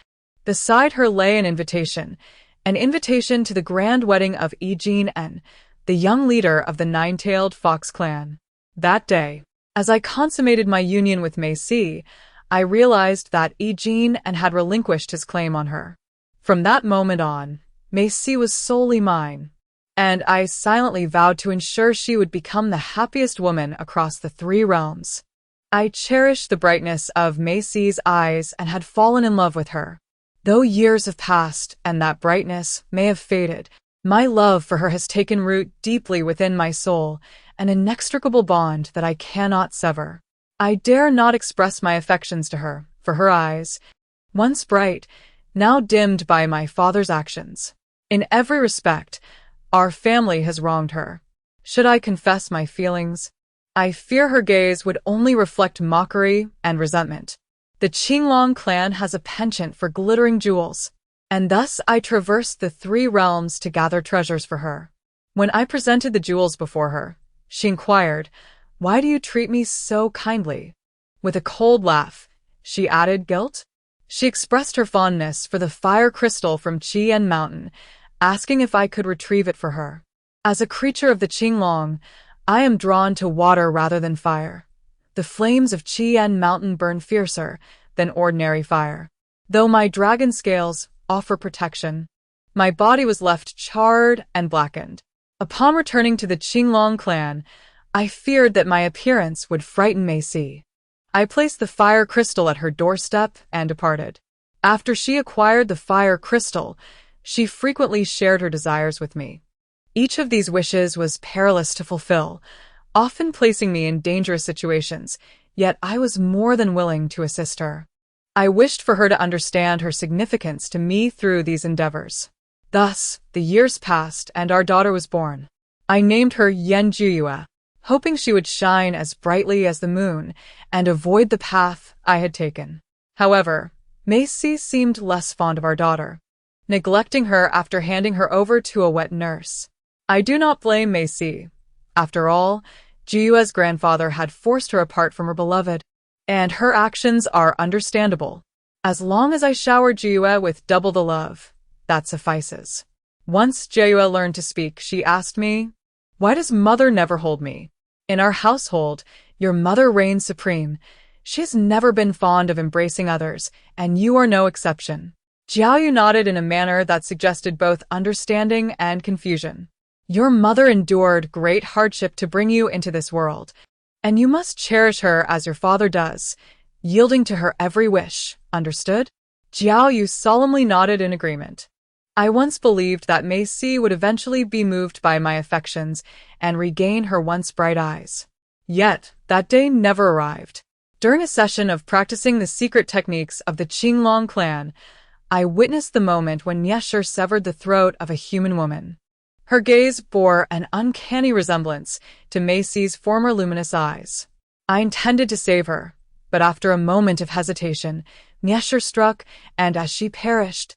Beside her lay an invitation to the grand wedding of Eugene N, the young leader of the Nine-Tailed Fox clan. That day, as I consummated my union with MASU, I realized that Eugene N had relinquished his claim on her. From that moment on, MASU was solely mine, and I silently vowed to ensure she would become the happiest woman across the 3 realms. I cherished the brightness of MASU's eyes and had fallen in love with her. Though years have passed and that brightness may have faded, my love for her has taken root deeply within my soul, an inextricable bond that I cannot sever. I dare not express my affections to her, for her eyes, once bright, now dimmed by my father's actions. In every respect, our family has wronged her. Should I confess my feelings, I fear her gaze would only reflect mockery and resentment. The Qinglong clan has a penchant for glittering jewels, and thus I traversed the 3 realms to gather treasures for her. When I presented the jewels before her, she inquired, "Why do you treat me so kindly?" With a cold laugh, she added, "Guilt?" She expressed her fondness for the fire crystal from Qian Mountain, asking if I could retrieve it for her. As a creature of the Qinglong, I am drawn to water rather than fire. The flames of Qian Mountain burn fiercer than ordinary fire. Though my dragon scales offer protection, my body was left charred and blackened. Upon returning to the Qinglong clan, I feared that my appearance would frighten MASU. I placed the fire crystal at her doorstep and departed. After she acquired the fire crystal, she frequently shared her desires with me. Each of these wishes was perilous to fulfill, often placing me in dangerous situations, yet I was more than willing to assist her. I wished for her to understand her significance to me through these endeavors. Thus, the years passed and our daughter was born. I named her Yanjuyue, hoping she would shine as brightly as the moon and avoid the path I had taken. However, MASU seemed less fond of our daughter, neglecting her after handing her over to a wet nurse. I do not blame MASU. After all, Juyue's grandfather had forced her apart from her beloved, and her actions are understandable. As long as I showered Juyue with double the love, that suffices. Once Juyue learned to speak, she asked me, "Why does mother never hold me? In our household, your mother reigns supreme. She has never been fond of embracing others, and you are no exception." Jiaoyu nodded in a manner that suggested both understanding and confusion. "Your mother endured great hardship to bring you into this world, and you must cherish her as your father does. yielding to her every wish, understood? Jiao Yu solemnly nodded in agreement. I once believed that Mei Si would eventually be moved by my affections and regain her once bright eyes. Yet, that day never arrived. During a session of practicing the secret techniques of the Qinglong clan, I witnessed the moment when Niesher severed the throat of a human woman. Her gaze bore an uncanny resemblance to Mei Si's former luminous eyes. I intended to save her, but after a moment of hesitation, Niesher struck, and as she perished,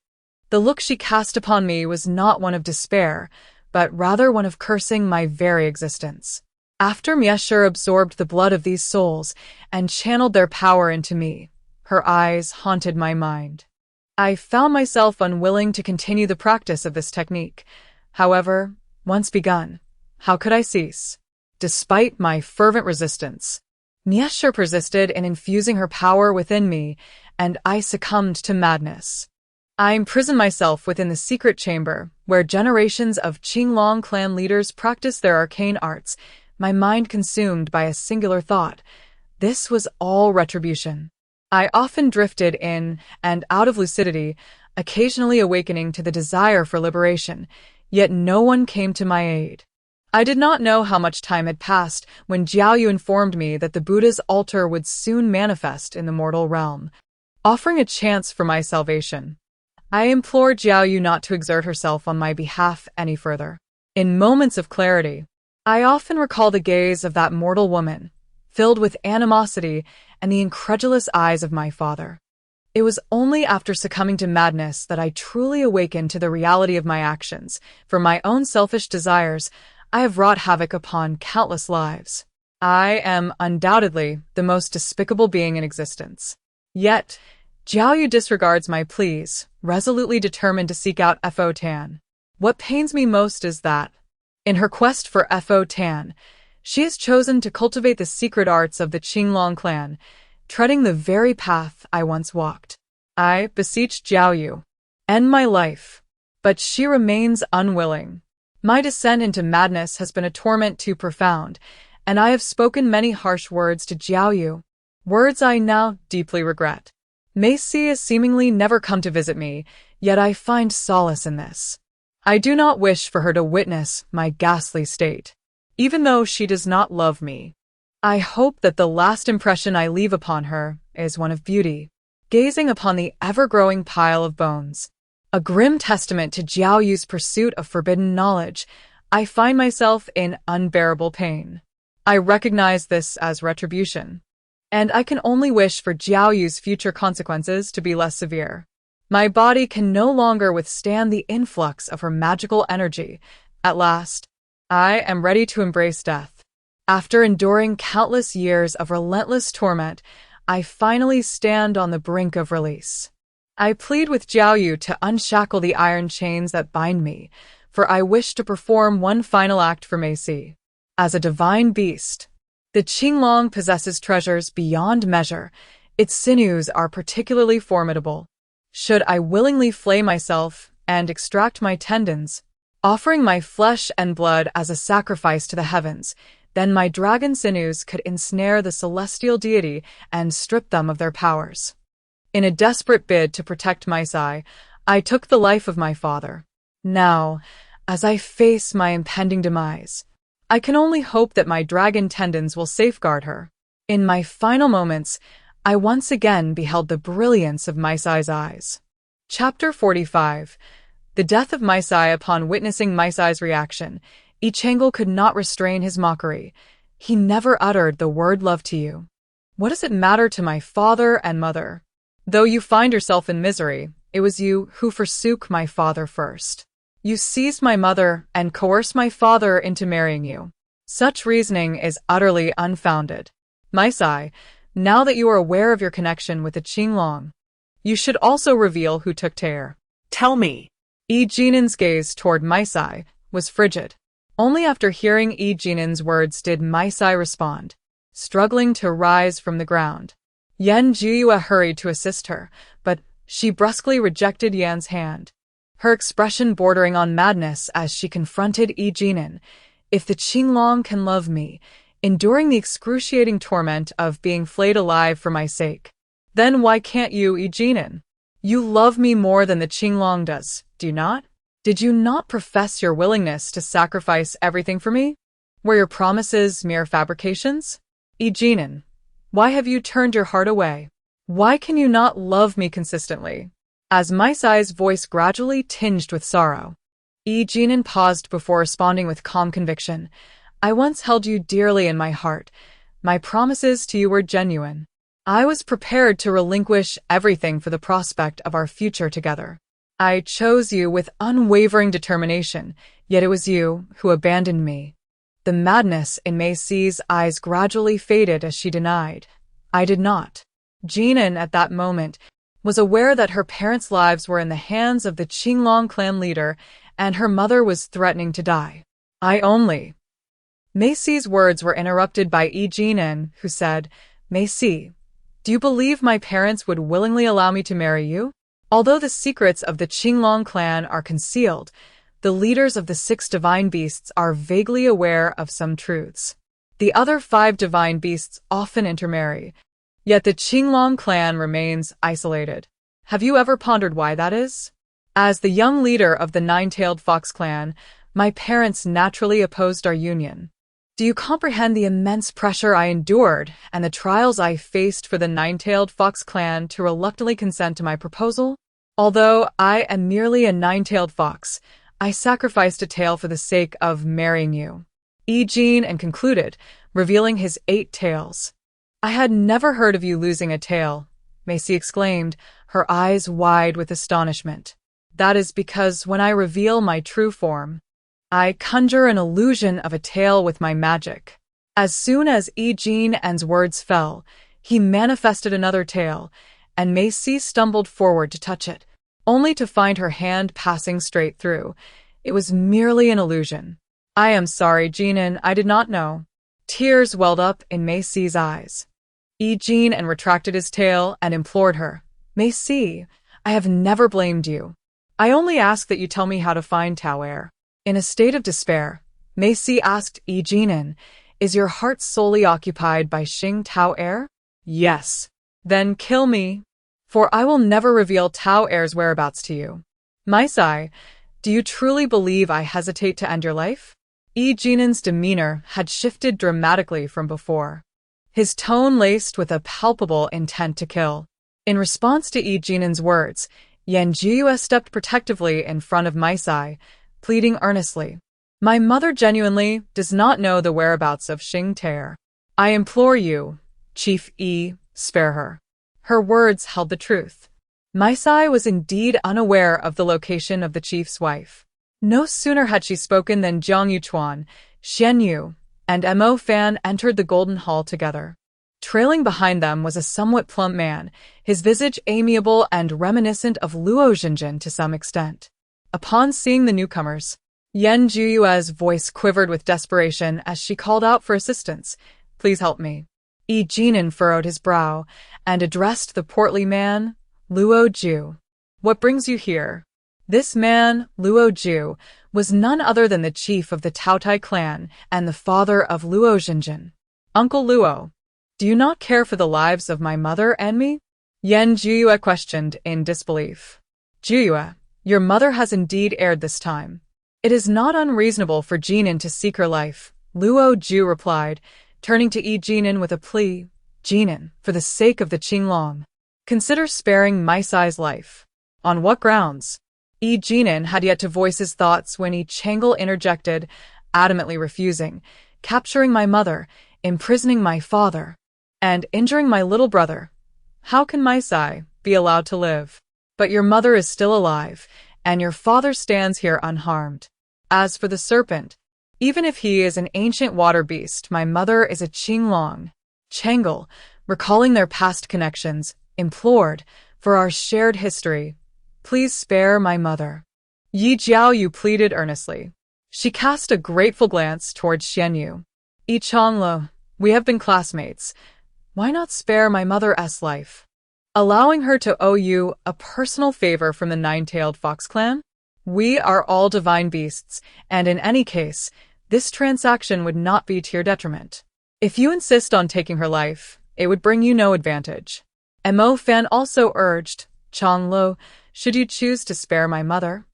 the look she cast upon me was not one of despair, but rather one of cursing my very existence. After Niesher absorbed the blood of these souls and channeled their power into me, her eyes haunted my mind. I found myself unwilling to continue the practice of this technique. However, once begun, how could I cease? Despite my fervent resistance, Niesher persisted in infusing her power within me, and I succumbed to madness. I imprisoned myself within the secret chamber, where generations of Qinglong clan leaders practiced their arcane arts, my mind consumed by a singular thought. This was all retribution. I often drifted in and out of lucidity, occasionally awakening to the desire for liberation, yet no one came to my aid. I did not know how much time had passed when Jiao Yu informed me that the Buddha's altar would soon manifest in the mortal realm, offering a chance for my salvation. I implored Jiao Yu not to exert herself on my behalf any further. In moments of clarity, I often recall the gaze of that mortal woman, filled with animosity and the incredulous eyes of my father. It was only after succumbing to madness that I truly awakened to the reality of my actions. For my own selfish desires, I have wrought havoc upon countless lives. I am undoubtedly the most despicable being in existence. Yet, Jiao Yu disregards my pleas, resolutely determined to seek out Fo Tan. What pains me most is that, in her quest for Fo Tan, she has chosen to cultivate the secret arts of the Qinglong clan, treading the very path I once walked. I beseech Jiao Yu, end my life, but she remains unwilling. My descent into madness has been a torment too profound, and I have spoken many harsh words to Jiao Yu, words I now deeply regret. Mei Si has seemingly never come to visit me, yet I find solace in this. I do not wish for her to witness my ghastly state, even though she does not love me. I hope that the last impression I leave upon her is one of beauty, gazing upon the ever-growing pile of bones. A grim testament to Jiao Yu's pursuit of forbidden knowledge, I find myself in unbearable pain. I recognize this as retribution, and I can only wish for Jiao Yu's future consequences to be less severe. My body can no longer withstand the influx of her magical energy. At last, I am ready to embrace death. After enduring countless years of relentless torment, I finally stand on the brink of release. I plead with Jiao Yu to unshackle the iron chains that bind me, for I wish to perform one final act for Mei Si. As a divine beast, the Qinglong possesses treasures beyond measure. Its sinews are particularly formidable. Should I willingly flay myself and extract my tendons, offering my flesh and blood as a sacrifice to the heavens, then my dragon sinews could ensnare the celestial deity and strip them of their powers. In a desperate bid to protect Mei Si, I took the life of my father. Now, as I face my impending demise, I can only hope that my dragon tendons will safeguard her. In my final moments, I once again beheld the brilliance of Mei Si's eyes. Chapter 45. The death of Mei Si. Upon witnessing Mei Si's reaction, Yichengel could not restrain his mockery. He never uttered the word love to you. What does it matter to my father and mother? Though you find yourself in misery, it was you who forsook my father first. You seized my mother and coerced my father into marrying you. Such reasoning is utterly unfounded. Mei Si, now that you are aware of your connection with the Qinglong, you should also reveal who took Taer. Tell me. Yi Jinan's gaze toward Mei Si was frigid. Only after hearing Yi Jinan's words did Mei Si respond, struggling to rise from the ground. Yan Jiyue hurried to assist her, but she brusquely rejected Yan's hand, her expression bordering on madness as she confronted Yi Jinan. If the Qinglong can love me, enduring the excruciating torment of being flayed alive for my sake, Then why can't you, Ijinin? You love me more than the Qinglong does, do you not? Did you not profess your willingness to sacrifice everything for me? Were your promises mere fabrications? Ijinin, why have you turned your heart away? Why can you not love me consistently? As Maisai's voice gradually tinged with sorrow, Ijinin paused before responding with calm conviction. I once held you dearly in my heart. My promises to you were genuine. I was prepared to relinquish everything for the prospect of our future together. I chose you with unwavering determination, yet it was you who abandoned me. The madness in Maisie's eyes gradually faded as she denied. I did not. Jinan, at that moment, was aware that her parents' lives were in the hands of the Qinglong clan leader, and her mother was threatening to die. Maisie's words were interrupted by Jinan, who said, Maisie, do you believe my parents would willingly allow me to marry you? Although the secrets of the Qinglong clan are concealed, the leaders of the 6 divine beasts are vaguely aware of some truths. The other 5 divine beasts often intermarry, yet the Qinglong clan remains isolated. Have you ever pondered why that is? As the young leader of the 9-tailed fox clan, my parents naturally opposed our union. Do you comprehend the immense pressure I endured and the trials I faced for the 9-tailed fox clan to reluctantly consent to my proposal? Although I am merely a 9-tailed fox, I sacrificed a tail for the sake of marrying you. Jinan concluded, revealing his 8 tails. I had never heard of you losing a tail, Maisie exclaimed, her eyes wide with astonishment. That is because when I reveal my true form, I conjure an illusion of a tail with my magic. As soon as Jinan's words fell, he manifested another tail, and Maisie stumbled forward to touch it, only to find her hand passing straight through. It was merely an illusion. I am sorry, Jinan, I did not know. Tears welled up in Maisie's eyes. Jinan retracted his tail and implored her. Maisie, I have never blamed you. I only ask that you tell me how to find Tao Air. In a state of despair, Maisie asked Jinan, is your heart solely occupied by Xing Tao Air? Yes. Then kill me, for I will never reveal Tao Air's whereabouts to you. Maisai, do you truly believe I hesitate to end your life? Jinan's demeanor had shifted dramatically from before, his tone laced with a palpable intent to kill. In response to Jinan's words, Yanjiyue stepped protectively in front of Maisai, pleading earnestly. My mother genuinely does not know the whereabouts of Xing Taer. I implore you, Chief spare her. Her words held the truth. Maisai was indeed unaware of the location of the chief's wife. No sooner had she spoken than Jiang Yuchuan, Xian Yu, and Mo Fan entered the Golden Hall together. Trailing behind them was a somewhat plump man, his visage amiable and reminiscent of Luo Xinjin to some extent. Upon seeing the newcomers, Yan Juyue's voice quivered with desperation as she called out for assistance. Please help me. Jinan furrowed his brow and addressed the portly man, Luo Ju. What brings you here? This man, Luo Ju, was none other than the chief of the Taotai clan and the father of Luo Xinjin. Uncle Luo, do you not care for the lives of my mother and me? Yan Juyue questioned in disbelief. Juyue, your mother has indeed erred this time. It is not unreasonable for Jinan to seek her life, Luo Ju replied, turning to Jinan with a plea. Jinan, for the sake of the Qinglong, consider sparing Maisai's life. On what grounds? Jinan had yet to voice his thoughts when Changle interjected, adamantly refusing. Capturing my mother, imprisoning my father, and injuring my little brother. How can Maisai be allowed to live? But your mother is still alive, and your father stands here unharmed. As for the serpent, even if he is an ancient water beast, my mother is a Qinglong. Changle, recalling their past connections, implored, for our shared history, please spare my mother. Yi Jiaoyu pleaded earnestly. She cast a grateful glance towards Xianyu. Changlo, we have been classmates. Why not spare my mother's life? Allowing her to owe you a personal favor from the 9-tailed fox clan? We are all divine beasts, and in any case, this transaction would not be to your detriment. If you insist on taking her life, it would bring you no advantage. Mo Fan also urged, Changlo, should you choose to spare my mother?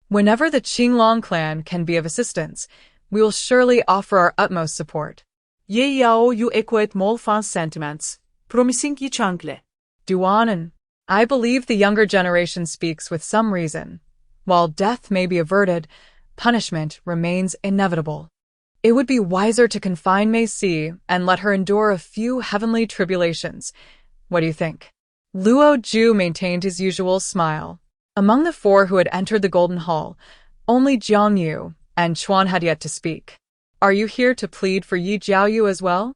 Whenever the Qinglong clan can be of assistance, we will surely offer our utmost support. Ye Yao you echoed Molfan's sentiments, promising Yi Changle. Duanan, I believe the younger generation speaks with some reason. While death may be averted, punishment remains inevitable. It would be wiser to confine MASU and let her endure a few heavenly tribulations. What do you think? Luo Ju maintained his usual smile. Among the four who had entered the Golden Hall, only Jiang Yu and Chuan had yet to speak. Are you here to plead for Yi Jiaoyu as well?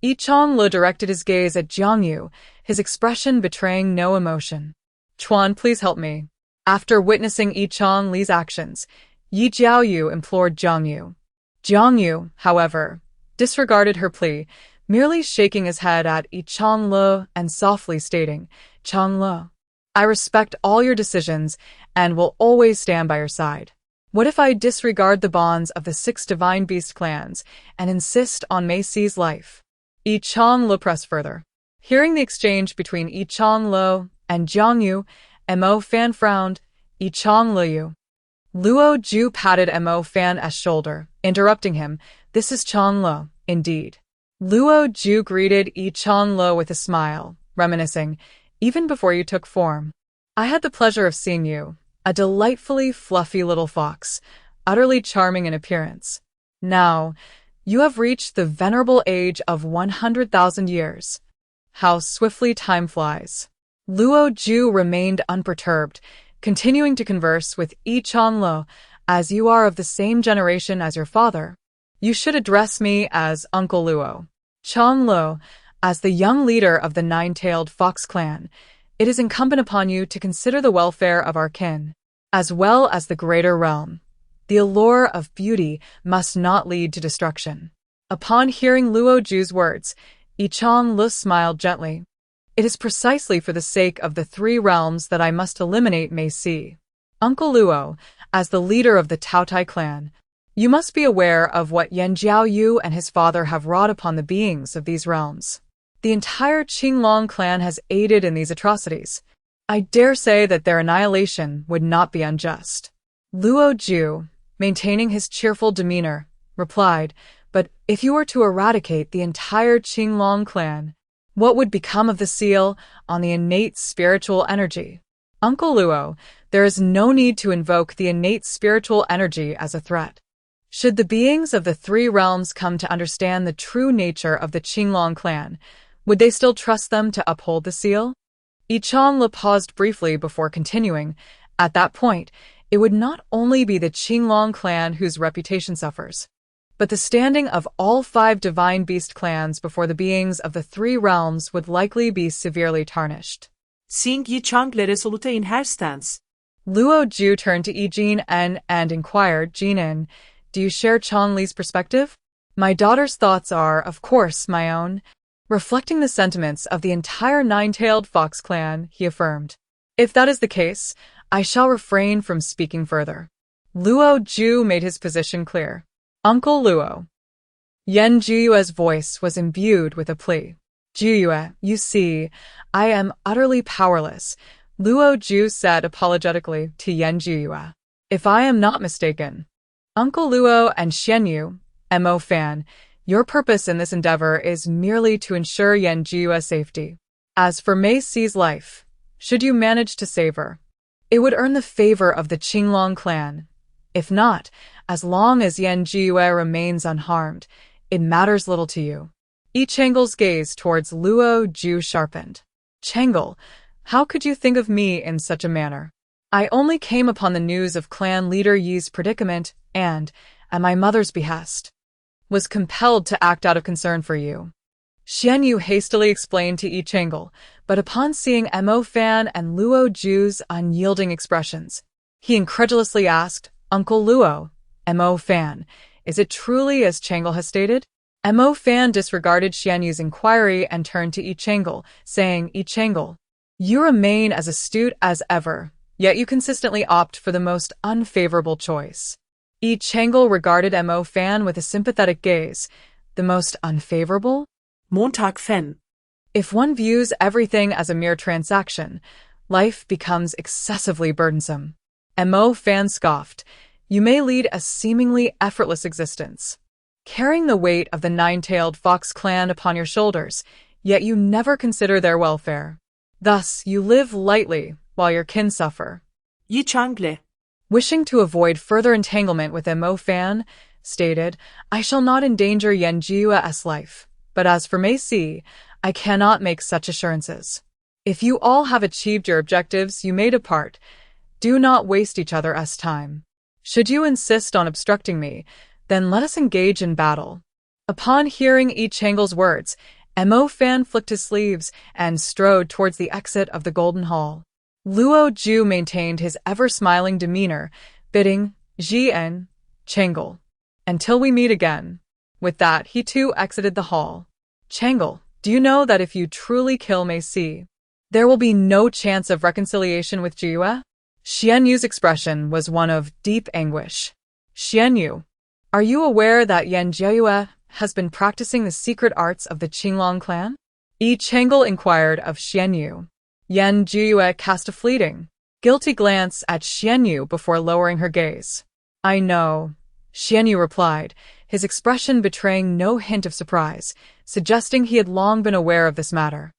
Yi Changlo directed his gaze at Jiang Yu, his expression betraying no emotion. Chuan, please help me. After witnessing Yi Changli's actions, Yi Jiaoyu implored Jiang Yu. Jiang Yu, however, disregarded her plea, merely shaking his head at Yi Changlo and softly stating, Changlo, I respect all your decisions and will always stand by your side. What if I disregard the bonds of the 6 divine beast clans and insist on MASU's life? Yi Changlo pressed further. Hearing the exchange between Yi Changlo and Jiang Yu, Mo Fan frowned. Yi Changlo. Luo Ju patted Mo Fan's shoulder, interrupting him. This is Changlo, indeed. Luo Ju greeted Yi Changlo with a smile, reminiscing, even before you took form. I had the pleasure of seeing you, a delightfully fluffy little fox, utterly charming in appearance. Now, you have reached the venerable age of 100,000 years. How swiftly time flies. Luo Ju remained unperturbed, continuing to converse with Yi Changlo, as you are of the same generation as your father. You should address me as Uncle Luo. Changlo, as the young leader of the 9-tailed fox clan, it is incumbent upon you to consider the welfare of our kin, as well as the greater realm. The allure of beauty must not lead to destruction. Upon hearing Luo Ju's words, Yi Changlo smiled gently. It is precisely for the sake of the 3 realms that I must eliminate MASU. Uncle Luo, as the leader of the Taotai clan, you must be aware of what Yan Jiaoyu and his father have wrought upon the beings of these realms. The entire Qinglong clan has aided in these atrocities. I dare say that their annihilation would not be unjust. Luo Ju, maintaining his cheerful demeanor, replied, but if you were to eradicate the entire Qinglong clan, what would become of the seal on the innate spiritual energy? Uncle Luo, there is no need to invoke the innate spiritual energy as a threat. Should the beings of the 3 realms come to understand the true nature of the Qinglong clan, would they still trust them to uphold the seal? Yi Changlo paused briefly before continuing. At that point, it would not only be the Qinglong clan whose reputation suffers, but the standing of all 5 divine beast clans before the beings of the 3 realms would likely be severely tarnished. Seeing Yi Changle resolute in her stance, Luo Ju turned to Yi Jin and inquired, Jinin, do you share Changli's perspective? My daughter's thoughts are, of course, my own. Reflecting the sentiments of the entire 9-tailed fox clan, he affirmed. If that is the case, I shall refrain from speaking further. Luo Ju made his position clear. Uncle Luo. Yan Jiyue's voice was imbued with a plea. Jiyue, you see, I am utterly powerless, Luo Ju said apologetically to Yan Jiyue. If I am not mistaken, Uncle Luo and Xianyu, Mo Fan, your purpose in this endeavor is merely to ensure Yan Jiyue's safety. As for MASU's life, should you manage to save her, it would earn the favor of the Qinglong clan. If not, as long as Yan Jiyue remains unharmed, it matters little to you. Yi Changle's gaze towards Luo Ju sharpened. Changle, how could you think of me in such a manner? I only came upon the news of clan leader Yi's predicament and, at my mother's behest, was compelled to act out of concern for you. Xianyu hastily explained to Yi Changle, but upon seeing Mo Fan and Luo Ju's unyielding expressions, he incredulously asked, Uncle Luo, Mo Fan, is it truly as Changle has stated? Mo Fan disregarded Xianyu's inquiry and turned to Yi Changle, saying, Yi Changle, you remain as astute as ever, yet you consistently opt for the most unfavorable choice. Yi Changle regarded Mo Fan with a sympathetic gaze. The most unfavorable? Montag Fen. If one views everything as a mere transaction, life becomes excessively burdensome. Mo Fan scoffed. You may lead a seemingly effortless existence, carrying the weight of the nine-tailed fox clan upon your shoulders, yet you never consider their welfare. Thus, you live lightly while your kin suffer. Yi Changle. Wishing to avoid further entanglement with Mo Fan, stated, I shall not endanger Yan Jiu's life, but as for Mei Si, I cannot make such assurances. If you all have achieved your objectives, you may depart. Do not waste each other's time. Should you insist on obstructing me, then let us engage in battle. Upon hearing Yi Changle's words, Mo Fan flicked his sleeves and strode towards the exit of the Golden Hall. Luo Ju maintained his ever-smiling demeanor, bidding, Ji Changle, until we meet again. With that, he too exited the hall. Changle, do you know that if you truly kill Mei Si, there will be no chance of reconciliation with Jiue? Xianyu's expression was one of deep anguish. Xianyu, are you aware that Yan Jiue has been practicing the secret arts of the Qinglong clan? Yi Changle inquired of Xianyu. Yan Jiue cast a fleeting, guilty glance at Xianyu before lowering her gaze. I know, Xianyu replied, his expression betraying no hint of surprise, suggesting he had long been aware of this matter.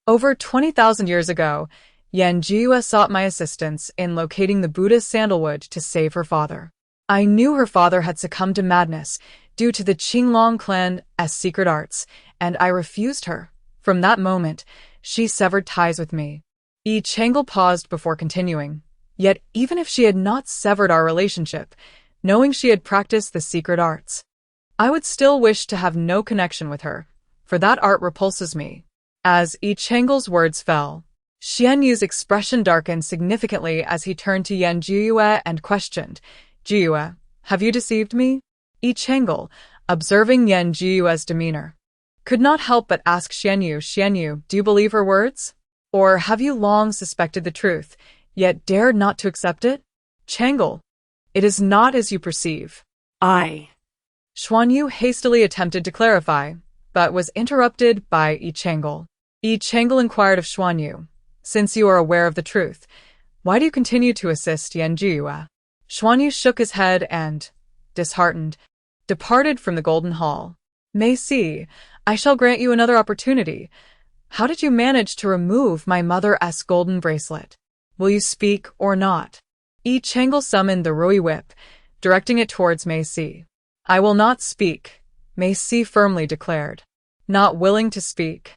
Over 20,000 years ago, Yan Jiue sought my assistance in locating the Buddha's sandalwood to save her father. I knew her father had succumbed to madness due to the Qinglong clan's secret arts, and I refused her. From that moment, she severed ties with me. Yi Changle paused before continuing. Yet even if she had not severed our relationship, knowing she had practiced the secret arts, I would still wish to have no connection with her, for that art repulses me. As Yi Changle's words fell, Xianyu's expression darkened significantly as he turned to Yan Jiue and questioned, Jiue, have you deceived me? Yi Changle, observing Yan Jiue's demeanor, could not help but ask Xianyu, do you believe her words? Or have you long suspected the truth, yet dared not to accept it? Changle, it is not as you perceive. Xuanyu hastily attempted to clarify, but was interrupted by Yi Changle. Yi Changle inquired of Xuanyu, since you are aware of the truth, why do you continue to assist Yan Jiue? Xuanyu shook his head and, disheartened, departed from the Golden Hall. Mei Si, I shall grant you another opportunity. How did you manage to remove my mother's golden bracelet? Will you speak or not? Yi Changle summoned the Rui whip, directing it towards Mei Si. I will not speak, Mei Si firmly declared. Not willing to speak?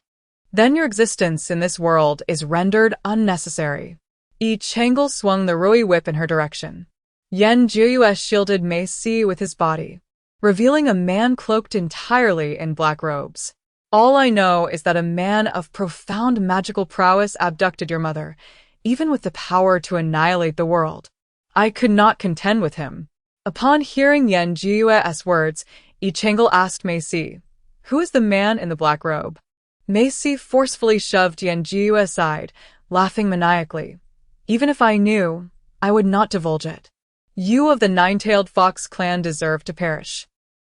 Then your existence in this world is rendered unnecessary. Yi Changle swung the Rui whip in her direction. Yan Jiue shielded Mei Si with his body, revealing a man cloaked entirely in black robes. All I know is that a man of profound magical prowess abducted your mother, even with the power to annihilate the world. I could not contend with him. Upon hearing Yan Jiue's words, Yi Changle asked Mei Si, who is the man in the black robe? Mei Si forcefully shoved Yan Jiue aside, laughing maniacally. Even if I knew, I would not divulge it. You of the nine-tailed fox clan deserve to perish.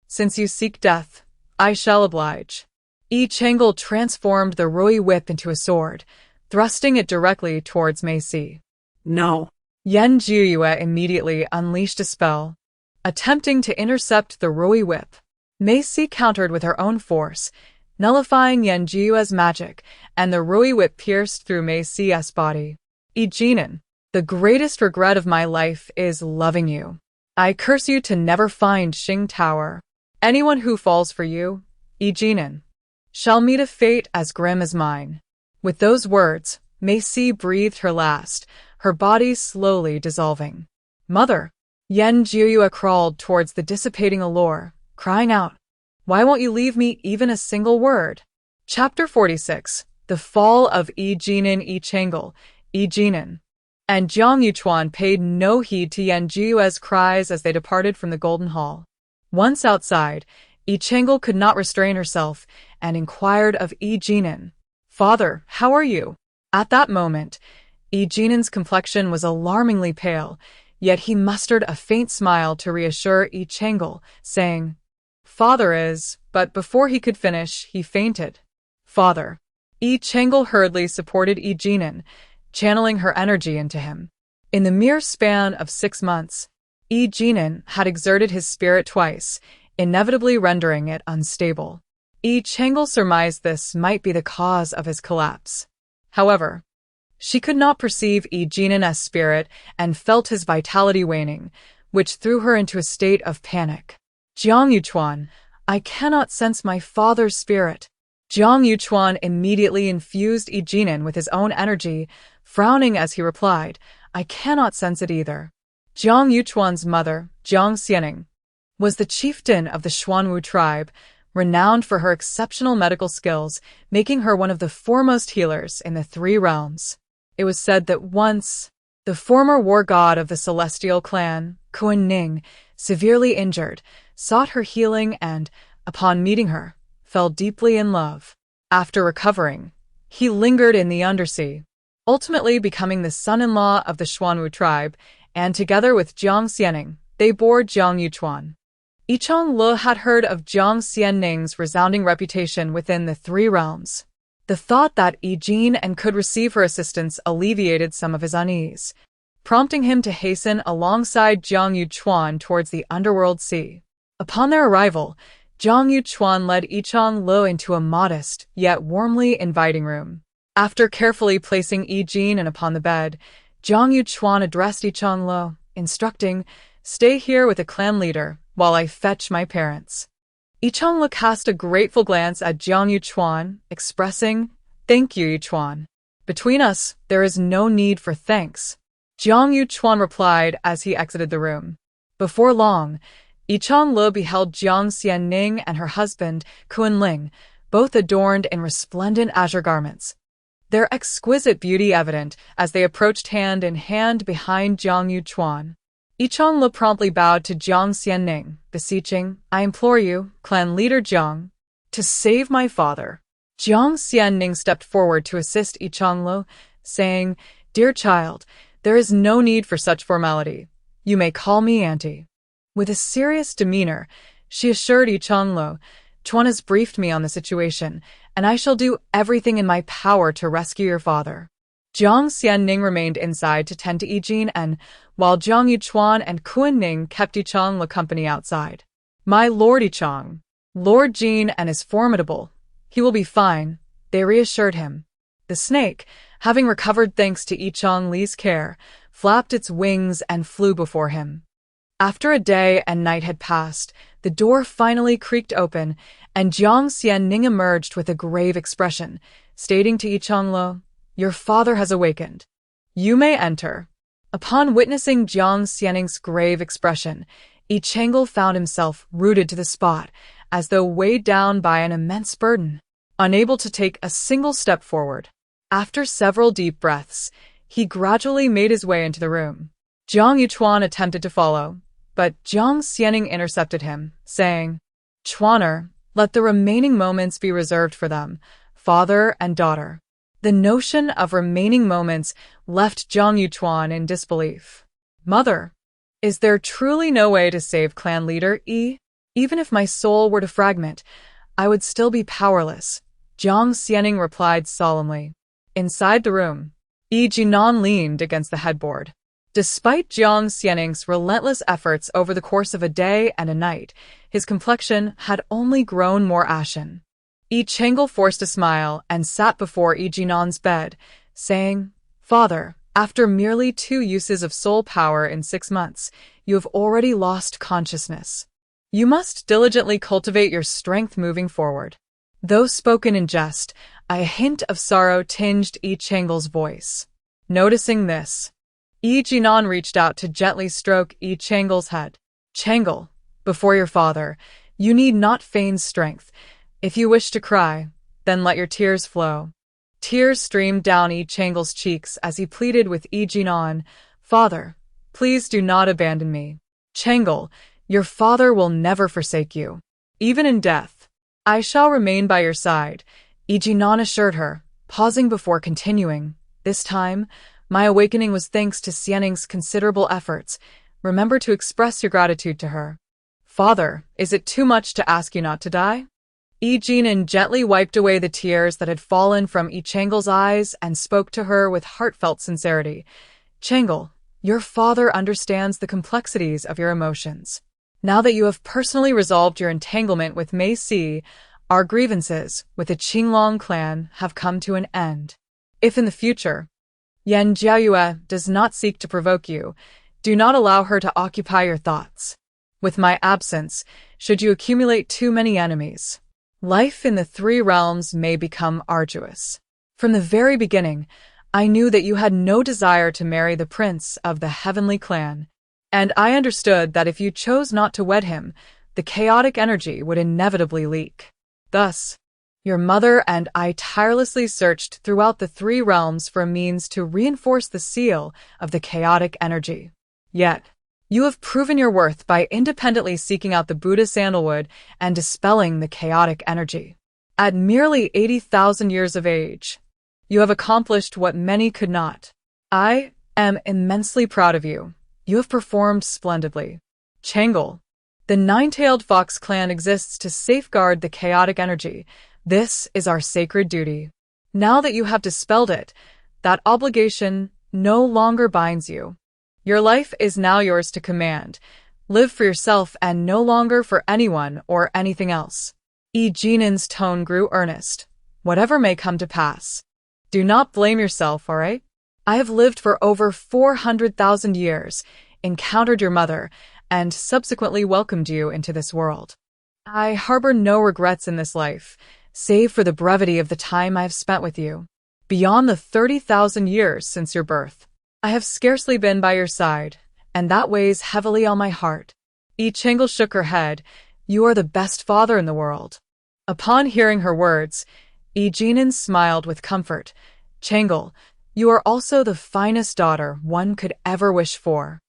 Since you seek death, I shall oblige. Yi Changle transformed the Rui whip into a sword, thrusting it directly towards Mei Si. No. Yan Jiue immediately unleashed a spell, attempting to intercept the Rui whip. Mei Si countered with her own force, nullifying Yan Jiue's magic, and the Rui whip pierced through Mei Si's body. Yi Jinan, the greatest regret of my life is loving you. I curse you to never find Xing Tower. Anyone who falls for you, Yi Jinan, shall meet a fate as grim as mine. With those words, Mei Si breathed her last, her body slowly dissolving. Mother! Yan Jiue crawled towards the dissipating allure, crying out, why won't you leave me even a single word? Chapter 46, The Fall of Yi Jinan. Yi Changle, Yi Jinan, and Jiang Yuchuan paid no heed to Yan Jiue's cries as they departed from the Golden Hall. Once outside, Yi Changle could not restrain herself and inquired of Yi Jinan, Father, how are you? At that moment, Yi Jinan's complexion was alarmingly pale, yet he mustered a faint smile to reassure Yi Changle, saying, Father is, but before he could finish, he fainted. Father. Yi Chang'e hurriedly supported Yi Jinan, channeling her energy into him. In the mere span of 6 months, Yi Jinan had exerted his spirit twice, inevitably rendering it unstable. Yi Chang'e surmised this might be the cause of his collapse. However, she could not perceive Yi Jinan as spirit and felt his vitality waning, which threw her into a state of panic. Jiang Yuchuan, I cannot sense my father's spirit. Jiang Yuchuan immediately infused Yi Jinan with his own energy, frowning as he replied, I cannot sense it either. Jiang Yuchuan's mother, Jiang Xianing, was the chieftain of the Xuanwu tribe, renowned for her exceptional medical skills, making her one of the foremost healers in the 3 realms. It was said that once, the former war god of the celestial clan, Kun Ning, severely injured, sought her healing and, upon meeting her, fell deeply in love. After recovering, he lingered in the undersea, ultimately becoming the son-in-law of the Xuanwu tribe, and together with Jiang Xianing, they bore Jiang Yuchuan. Yi Chang'e had heard of Jiang Xianning's resounding reputation within the 3 realms. The thought that Yi Jinan could receive her assistance alleviated some of his unease, prompting him to hasten alongside Jiang Yuchuan towards the underworld sea. Upon their arrival, Jiang Yuchuan led Yi Chang'e into a modest, yet warmly inviting room. After carefully placing Yi Jinan upon the bed, Jiang Yuchuan addressed Yi Chang'e, instructing, Stay here with the clan leader, while I fetch my parents. Yi Chang'e cast a grateful glance at Jiang Yuchuan, expressing, Thank you, Yuchuan. Between us, there is no need for thanks. Jiang Yuchuan replied as he exited the room. Before long, Yi Chang'e beheld Jiang Xianning and her husband, Kun Ling, both adorned in resplendent azure garments, their exquisite beauty evident as they approached hand in hand behind Jiang Yuchuan. Yi Chang'e promptly bowed to Jiang Xianning, beseeching, I implore you, clan leader Jiang, to save my father. Jiang Xianning stepped forward to assist Yi Chang'e, saying, Dear child, there is no need for such formality. You may call me auntie. With a serious demeanor, she assured Yi Chang'e, Chuan has briefed me on the situation, and I shall do everything in my power to rescue your father. Jiang Xianning remained inside to tend to Yi Jinan, while Jiang Yuchuan and Kun Ning kept Yi Chang'e company outside. My lord Yi Chang, Lord Jinan is formidable. He will be fine, they reassured him. The snake, having recovered thanks to Yi Chang'e's care, flapped its wings and flew before him. After a day and night had passed, the door finally creaked open, and Jiang Xianning emerged with a grave expression, stating to Yi Chang'e, Your father has awakened. You may enter. Upon witnessing Jiang Xianning's grave expression, Yi Chang'e found himself rooted to the spot, as though weighed down by an immense burden, unable to take a single step forward. After several deep breaths, he gradually made his way into the room. Jiang Yuchuan attempted to follow, but Jiang Xianning intercepted him, saying, Chuaner, let the remaining moments be reserved for them, father and daughter. The notion of remaining moments left Jiang Yuchuan in disbelief. Mother, is there truly no way to save clan leader Yi? Even if my soul were to fragment, I would still be powerless, Jiang Xianning replied solemnly. Inside the room, Yi Jinan leaned against the headboard. Despite Jiang Xianning's relentless efforts over the course of a day and a night, his complexion had only grown more ashen. Yi Chang'e forced a smile and sat before Yi Jinan's bed, saying, Father, after merely 2 uses of soul power in 6 months, you have already lost consciousness. You must diligently cultivate your strength moving forward. Though spoken in jest, a hint of sorrow tinged Yi Chang'e's voice. Noticing this, Yi Jinan reached out to gently stroke Yi Chang'e's head. Chang'e, before your father, you need not feign strength. If you wish to cry, then let your tears flow. Tears streamed down Yi Chang'e's cheeks as he pleaded with Yi Jinan, Father, please do not abandon me. Chang'e, your father will never forsake you. Even in death, I shall remain by your side, Yi Jinan assured her, pausing before continuing. This time, my awakening was thanks to Xianning's considerable efforts. Remember to express your gratitude to her. Father, is it too much to ask you not to die? Jinan gently wiped away the tears that had fallen from Changle's eyes and spoke to her with heartfelt sincerity. Changle, your father understands the complexities of your emotions. Now that you have personally resolved your entanglement with Mei Si, our grievances with the Qinglong clan have come to an end. If in the future, Yan Jiayue does not seek to provoke you, do not allow her to occupy your thoughts. With my absence, should you accumulate too many enemies, life in the three realms may become arduous. From the very beginning, I knew that you had no desire to marry the prince of the heavenly clan, and I understood that if you chose not to wed him, the chaotic energy would inevitably leak. Thus, your mother and I tirelessly searched throughout the three realms for a means to reinforce the seal of the chaotic energy. Yet, you have proven your worth by independently seeking out the Buddha sandalwood and dispelling the chaotic energy. At merely 80,000 years of age, you have accomplished what many could not. I am immensely proud of you. You have performed splendidly. Changle, the nine-tailed fox clan exists to safeguard the chaotic energy. This is our sacred duty. Now that you have dispelled it, that obligation no longer binds you. Your life is now yours to command. Live for yourself and no longer for anyone or anything else. Jinan's tone grew earnest. Whatever may come to pass, do not blame yourself, all right? I have lived for over 400,000 years, encountered your mother, and subsequently welcomed you into this world. I harbor no regrets in this life, save for the brevity of the time I have spent with you. Beyond the 30,000 years since your birth, I have scarcely been by your side, and that weighs heavily on my heart. Changle shook her head. You are the best father in the world. Upon hearing her words, Jinan smiled with comfort. Changle, you are also the finest daughter one could ever wish for.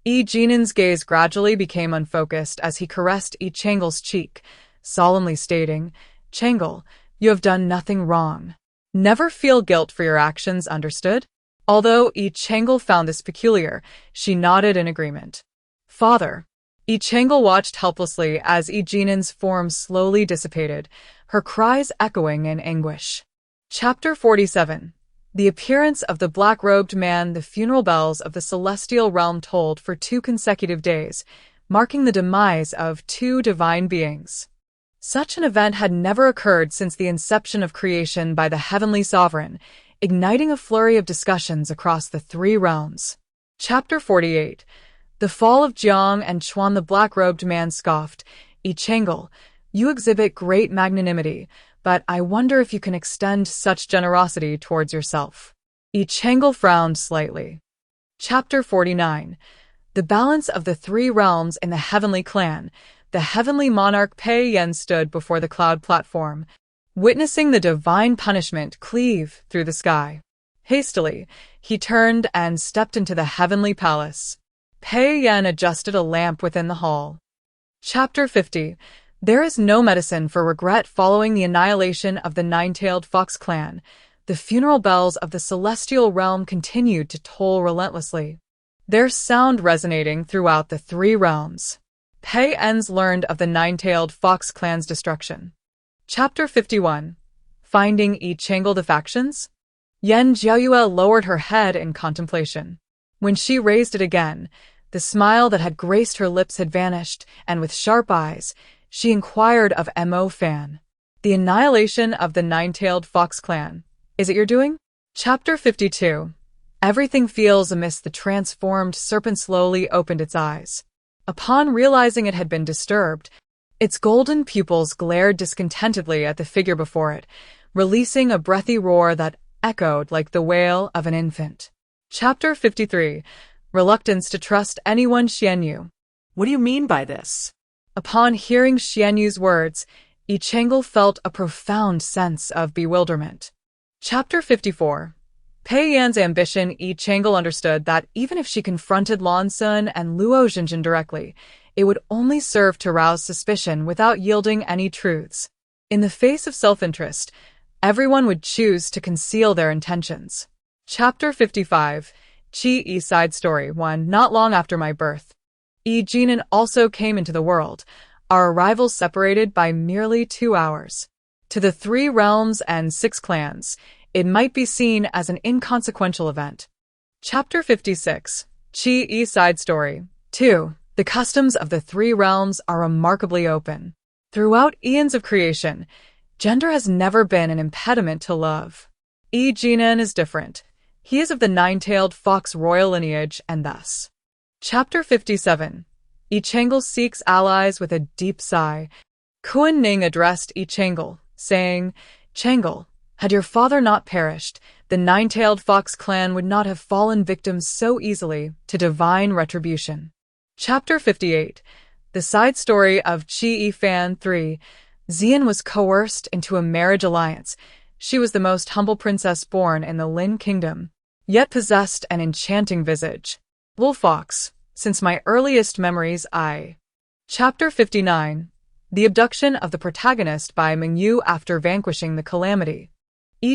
Jinan's gaze gradually became unfocused as he caressed Changle's cheek, solemnly stating, Changle, you have done nothing wrong. Never feel guilt for your actions, understood? Although Changle found this peculiar, she nodded in agreement. Father. Changle watched helplessly as Jinan's form slowly dissipated, her cries echoing in anguish. Chapter 47. The appearance of the black-robed man. The funeral bells of the celestial realm tolled for 2 consecutive days, marking the demise of 2 divine beings. Such an event had never occurred since the inception of creation by the heavenly sovereign, igniting a flurry of discussions across the 3 realms. Chapter 48. The fall of Jiang and Chuan. The black-robed man scoffed. Changle, you exhibit great magnanimity, but I wonder if you can extend such generosity towards yourself. Changle frowned slightly. Chapter 49. The balance of the 3 realms in the heavenly clan. The heavenly monarch Pei Yan stood before the cloud platform, witnessing the divine punishment cleave through the sky. Hastily, he turned and stepped into the heavenly palace. Pei Yan adjusted a lamp within the hall. Chapter 50. There is no medicine for regret following the annihilation of the nine-tailed fox clan. The funeral bells of the celestial realm continued to toll relentlessly, their sound resonating throughout the 3 realms. Pei En's learned of the nine-tailed fox clan's destruction. Chapter 51. Finding Changle the factions? Yan Jiayue lowered her head in contemplation. When she raised it again, the smile that had graced her lips had vanished, and with sharp eyes, she inquired of Mo Fan. The annihilation of the nine-tailed fox clan. Is it your doing? Chapter 52. Everything feels amiss. The transformed serpent slowly opened its eyes. Upon realizing it had been disturbed, its golden pupils glared discontentedly at the figure before it, releasing a breathy roar that echoed like the wail of an infant. Chapter 53. Reluctance to trust anyone. Xianyu. What do you mean by this? Upon hearing Xianyu's words, Changle felt a profound sense of bewilderment. Chapter 54. Pei Yan's ambition. Changle understood that even if she confronted Lan Sun and Luo Jinjin directly, it would only serve to rouse suspicion without yielding any truths. In the face of self-interest, everyone would choose to conceal their intentions. Chapter 55. Qi Side Story 1. Not long after my birth, Jinan also came into the world. our arrival separated by merely 2 hours. To the 3 realms and 6 clans, it might be seen as an inconsequential event. Chapter 56. Chi-E Side Story 2. The customs of the 3 realms are remarkably open. Throughout eons of creation, gender has never been an impediment to love. Jinan is different. He is of the 9-tailed fox royal lineage and thus. Chapter 57. Changel seeks allies with a deep sigh. Kuan Ning addressed Changel, saying, Changel, had your father not perished, the 9-tailed fox clan would not have fallen victims so easily to divine retribution. Chapter 58. The Side Story of Chi-E Fan 3. Xian was coerced into a marriage alliance. She was the most humble princess born in the Lin Kingdom, yet possessed an enchanting visage. Wolf Fox, since my earliest memories I. Chapter 59. The abduction of the protagonist by MASU after vanquishing the calamity.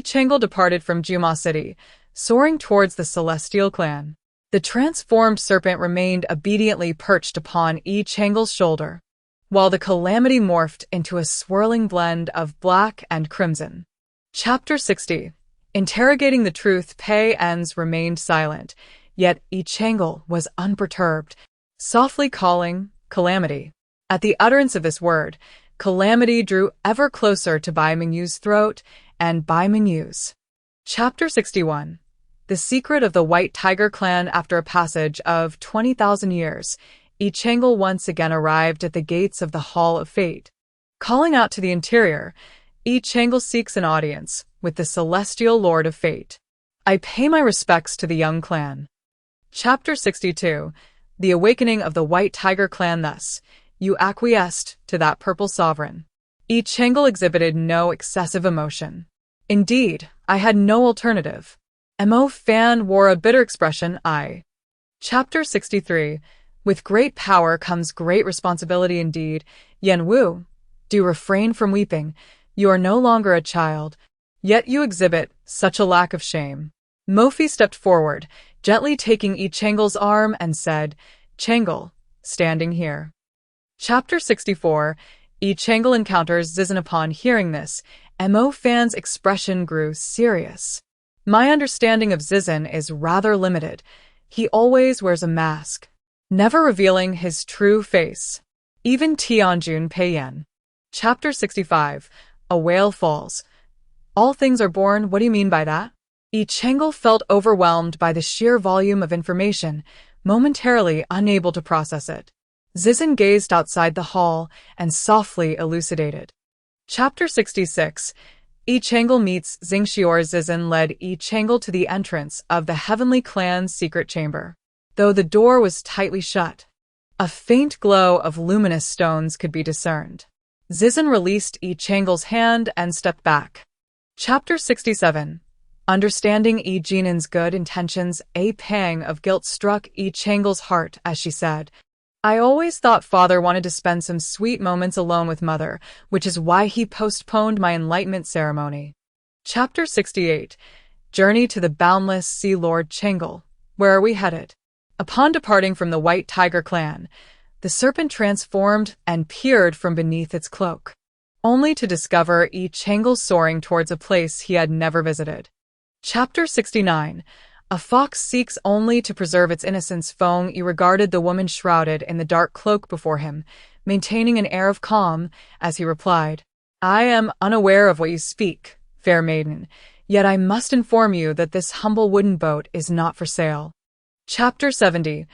Changel departed from Juma City, soaring towards the Celestial Clan. The transformed serpent remained obediently perched upon Changel's shoulder, while the calamity morphed into a swirling blend of black and crimson. Chapter 60. Interrogating the truth, Pei Ens remained silent, yet Changel was unperturbed, softly calling, Calamity. At the utterance of this word, Calamity drew ever closer to Bai Mingyu's throat, and Bai Mingyu's. Chapter 61. The Secret of the White Tiger Clan. After a passage of 20,000 years, Changel once again arrived at the gates of the Hall of Fate. Calling out to the interior, Changel seeks an audience with the Celestial Lord of Fate. I pay my respects to the young clan. Chapter 62. The Awakening of the White Tiger Clan. Thus, you acquiesced to that purple sovereign. Changel exhibited no excessive emotion. Indeed, I had no alternative. Mo Fan wore a bitter expression. Chapter 63. With great power comes great responsibility indeed. Yen Wu, do refrain from weeping. You are no longer a child, yet you exhibit such a lack of shame. Mofi stepped forward, gently taking Changel's arm and said, Changel, standing here. Chapter 64. Changel encounters Zizan. Upon hearing this, Mo Fan's expression grew serious. My understanding of Zizan is rather limited. He always wears a mask, never revealing his true face. Even Tianjun Peiyan. Chapter 65. A Whale Falls. All things are born. What do you mean by that? Changel felt overwhelmed by the sheer volume of information, momentarily unable to process it. Zizan gazed outside the hall and softly elucidated. Chapter 66. Changel meets Xingxior. Zizan led Changel to the entrance of the Heavenly Clan's secret chamber. Though the door was tightly shut, a faint glow of luminous stones could be discerned. Zizan released Changel's hand and stepped back. Chapter 67. Understanding Jinan's good intentions. A pang of guilt struck Changel's heart as she said, I always thought father wanted to spend some sweet moments alone with mother, which is why he postponed my enlightenment ceremony. Chapter 68. Journey to the Boundless Sea. Lord Changel, where are we headed? Upon departing from the White Tiger Clan, the serpent transformed and peered from beneath its cloak, only to discover Changel soaring towards a place he had never visited. Chapter 69. A fox seeks only to preserve its innocence. Feng Yi regarded the woman shrouded in the dark cloak before him, maintaining an air of calm, as he replied, I am unaware of what you speak, fair maiden, yet I must inform you that this humble wooden boat is not for sale. Chapter 70.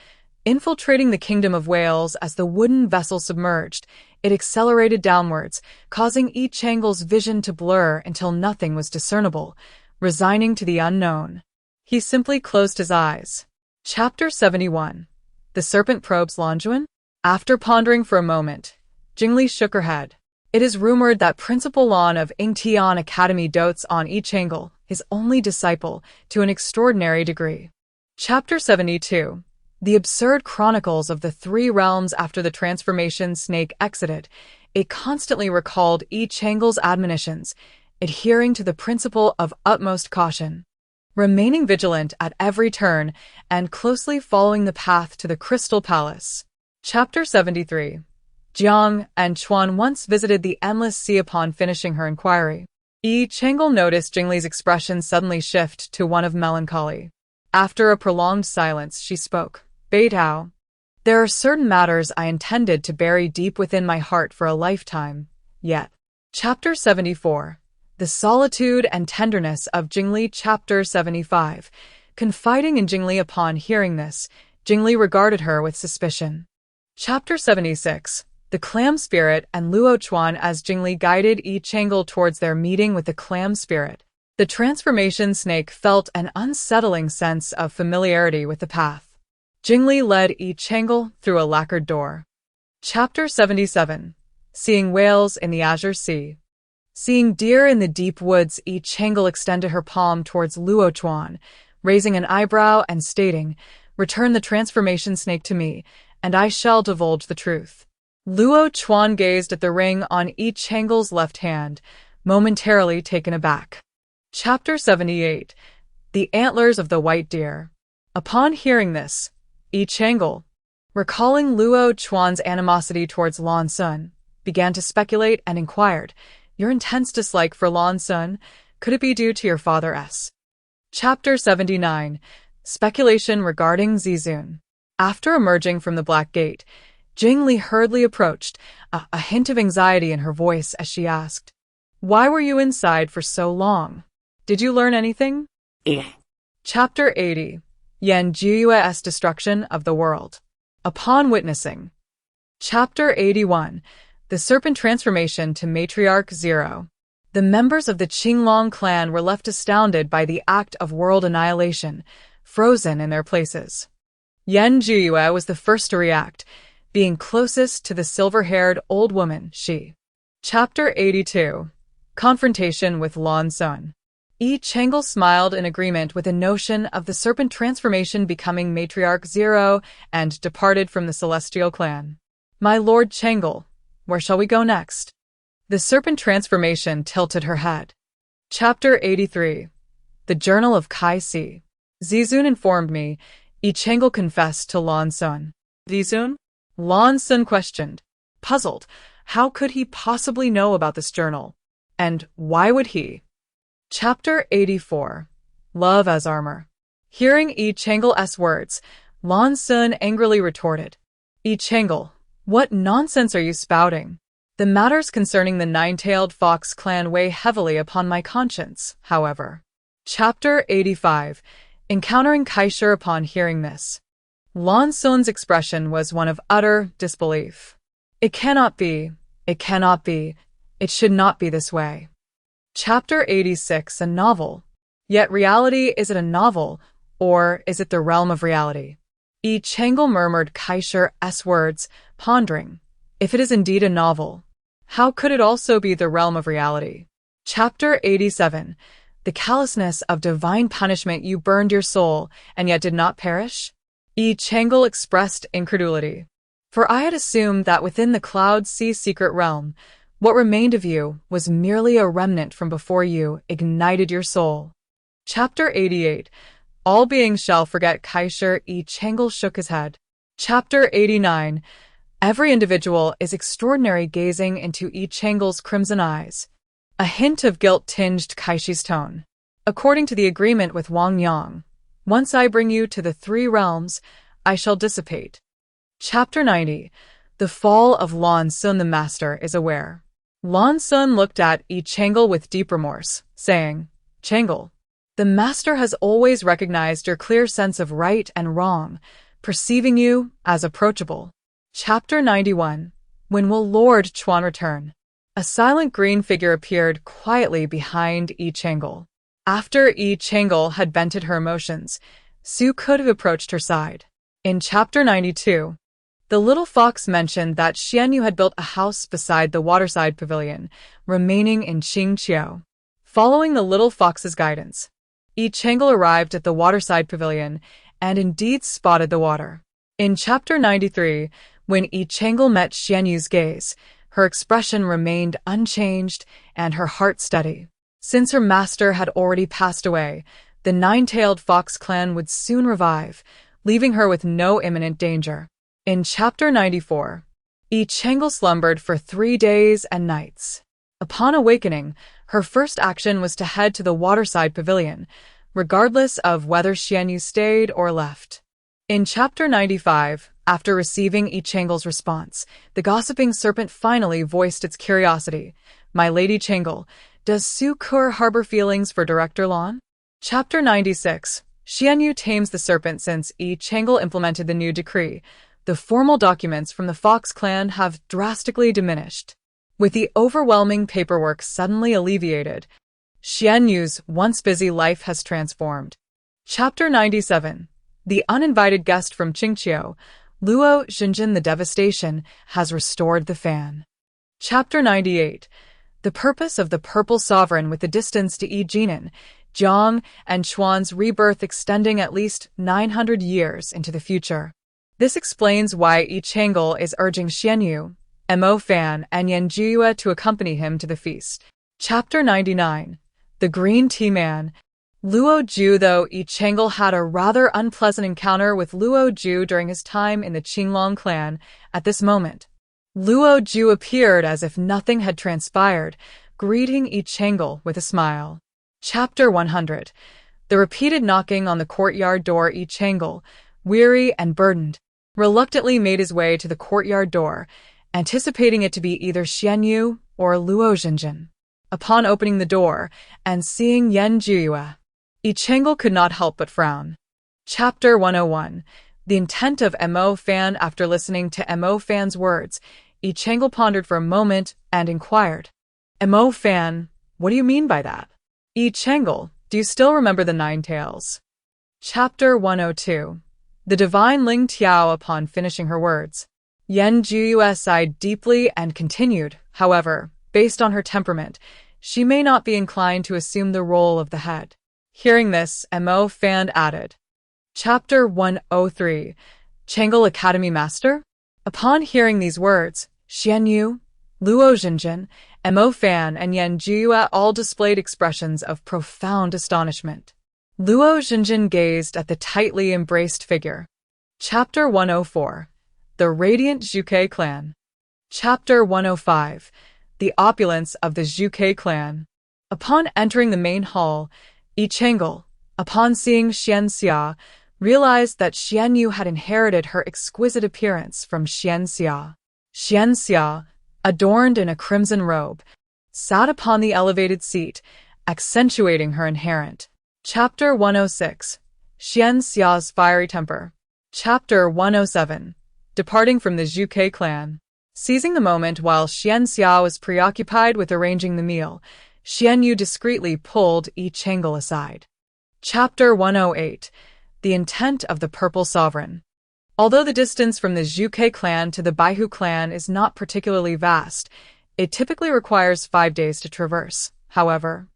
Infiltrating the Kingdom of Whales. As the wooden vessel submerged, it accelerated downwards, causing Changel's vision to blur until nothing was discernible. Resigning to the unknown, he simply closed his eyes. Chapter 71. The Serpent Probes Lonjuan. After pondering for a moment, Jingli shook her head. It is rumored that Principal Lan of Ingtian Academy dotes on Changel, his only disciple, to an extraordinary degree. Chapter 72. The Absurd Chronicles of the 3 Realms. After the transformation snake exited, it constantly recalled Changel's admonitions, adhering to the principle of utmost caution, remaining vigilant at every turn, and closely following the path to the Crystal Palace. Chapter 73. Jiang and Chuan once visited the endless sea upon finishing her inquiry. Yi Chengel noticed Jingli's expression suddenly shift to one of melancholy. After a prolonged silence, she spoke. Beidao, there are certain matters I intended to bury deep within my heart for a lifetime, yet. Chapter 74. The Solitude and Tenderness of Jingli. Chapter 75. Confiding in Jingli. Upon hearing this, Jingli regarded her with suspicion. Chapter 76. The Clam Spirit and Luo Chuan. As Jingli guided Yi Chengel towards their meeting with the Clam Spirit, the transformation snake felt an unsettling sense of familiarity with the path. Jingli led Yi Chengel through a lacquered door. Chapter 77. Seeing Whales in the Azure Sea. Seeing deer in the deep woods, Yi Chengel extended her palm towards Luo Chuan, raising an eyebrow and stating, "Return the transformation snake to me, and I shall divulge the truth." Luo Chuan gazed at the ring on Yi Chengel's left hand, momentarily taken aback. Chapter 78. The Antlers of the White Deer. Upon hearing this, Yi Chengel, recalling Luo Chuan's animosity towards Lan Sun, began to speculate and inquired, "Your intense dislike for Lan Sun, could it be due to your father's?" Chapter 79. Speculation regarding Zizun. After emerging from the Black Gate, Jingli hurriedly approached, a hint of anxiety in her voice as she asked, "Why were you inside for so long? Did you learn anything?" Chapter 80. Yan Jiue's Destruction of the World. Upon witnessing. Chapter 81. The Serpent Transformation to Matriarch Zero. The members of the Qinglong clan were left astounded by the act of world annihilation, frozen in their places. Yan Jiue was the first to react, being closest to the silver-haired old woman, she. Chapter 82. Confrontation with Lan Sun. Yi Chengel smiled in agreement with the notion of the serpent transformation becoming Matriarch Zero and departed from the Celestial Clan. "My Lord Chengel, where shall we go next?" The serpent transformation tilted her head. Chapter 83. The Journal of Kai Si. Zizun informed me, Yi Chengel confessed to Lan Sun. Zizun? Lan Sun questioned, puzzled. How could he possibly know about this journal? And why would he? Chapter 84. Love as Armor. Hearing Yi Chengel's words, Lan Sun angrily retorted, "Yi Chengel, what nonsense are you spouting? The matters concerning the nine-tailed fox clan weigh heavily upon my conscience, however." Chapter 85. Encountering Kaisher. Upon hearing this, Lan Sun's expression was one of utter disbelief. "It cannot be, it cannot be, it should not be this way." Chapter 86. A novel. Yet reality, is it a novel, or is it the realm of reality? Yi Chengel murmured Kaisher's words, pondering. If it is indeed a novel, how could it also be the realm of reality? Chapter 87. The callousness of divine punishment. You burned your soul, and yet did not perish? Yi Chengel expressed incredulity. For I had assumed that within the Cloud Sea secret realm, what remained of you was merely a remnant from before you ignited your soul. Chapter 88. All beings shall forget Kaisher. Yi Chengel shook his head. Chapter 89. Every individual is extraordinary. Gazing into Yi Chengel's crimson eyes, a hint of guilt tinged Kaishi's tone. According to the agreement with Wang Yang, once I bring you to the three realms, I shall dissipate. Chapter 90. The Fall of Lan Sun. The master is aware. Lan Sun looked at Yi Chengel with deep remorse, saying, "Chengel, the master has always recognized your clear sense of right and wrong, perceiving you as approachable." Chapter 91. When will Lord Chuan return? A silent green figure appeared quietly behind Yi Chengel. After Yi Chengel had vented her emotions, Su could have approached her side. In Chapter 92, the little fox mentioned that Xianyu had built a house beside the waterside pavilion, remaining in Qingqiu. Following the little fox's guidance, Yi Chengel arrived at the waterside pavilion and indeed spotted the water. In Chapter 93, when Yi Chengel met Xianyu's gaze, her expression remained unchanged and her heart steady. Since her master had already passed away, the nine-tailed fox clan would soon revive, leaving her with no imminent danger. In Chapter 94, Yi Chang'e slumbered for 3 days and nights. Upon awakening, her first action was to head to the waterside pavilion, regardless of whether Xianyu stayed or left. In Chapter 95, after receiving Yi Chang'e's response, the gossiping serpent finally voiced its curiosity. My Lady Chang'e, does Su Ke harbor feelings for Director Lan? Chapter 96. Xianyu tames the serpent. Since Yi Chang'e implemented the new decree, the formal documents from the Fox clan have drastically diminished. With the overwhelming paperwork suddenly alleviated, Xianyu's once busy life has transformed. Chapter 97. The uninvited guest from Qingqiu, Luo Xinjin. The devastation has restored the fan. Chapter 98. The purpose of the Purple Sovereign. With the distance to Yi Jinan, Jiang, and Chuan's rebirth extending at least 900 years into the future. This explains why Yi Chang'e is urging Xianyu, Mo Fan, and Yan Jiyue to accompany him to the feast. Chapter 99. The Green Tea Man. Luo Ju. Though Yi Chang'e had a rather unpleasant encounter with Luo Ju during his time in the Qinglong clan, at this moment, Luo Ju appeared as if nothing had transpired, greeting Yi Chang'e with a smile. Chapter 100. The repeated knocking on the courtyard door. Yi Chang'e, weary and burdened, reluctantly made his way to the courtyard door, anticipating it to be either Xianyu or Luo Xinjin. Upon opening the door and seeing Yan Jiyue, Yi Chang'e could not help but frown. Chapter 101. The intent of Mo Fan. After listening to Mo Fan's words, Yi Chang'e pondered for a moment and inquired, Mo Fan, what do you mean by that? Yi Chang'e, do you still remember the 9 tails? Chapter 102. The divine Ling Tiao. Upon finishing her words, Yan Jiyue sighed deeply and continued, however, based on her temperament, she may not be inclined to assume the role of the head. Hearing this, Mo Fan added. Chapter 103. Chang'e Academy Master? Upon hearing these words, Xianyu, Luo Xinjin, Mo Fan, and Yan Jiyue all displayed expressions of profound astonishment. Luo Xinjin gazed at the tightly embraced figure. Chapter 104. The Radiant Zhuke Clan. Chapter 105. The Opulence of the Zhuke Clan. Upon entering the main hall, Yi Chang'e, upon seeing Xian Xia, realized that Xianyu had inherited her exquisite appearance from Xian Xia. Xian Xia, adorned in a crimson robe, sat upon the elevated seat, accentuating her inherent. Chapter 106. Xian Xia's Fiery Temper. Chapter 107. Departing from the Zhuke clan. Seizing the moment while Xian Xia was preoccupied with arranging the meal, Xianyu discreetly pulled Yi Chang'e aside. Chapter 108. The Intent of the Purple Sovereign. Although the distance from the Zhuke clan to the Baihu clan is not particularly vast, it typically requires 5 days to traverse. However,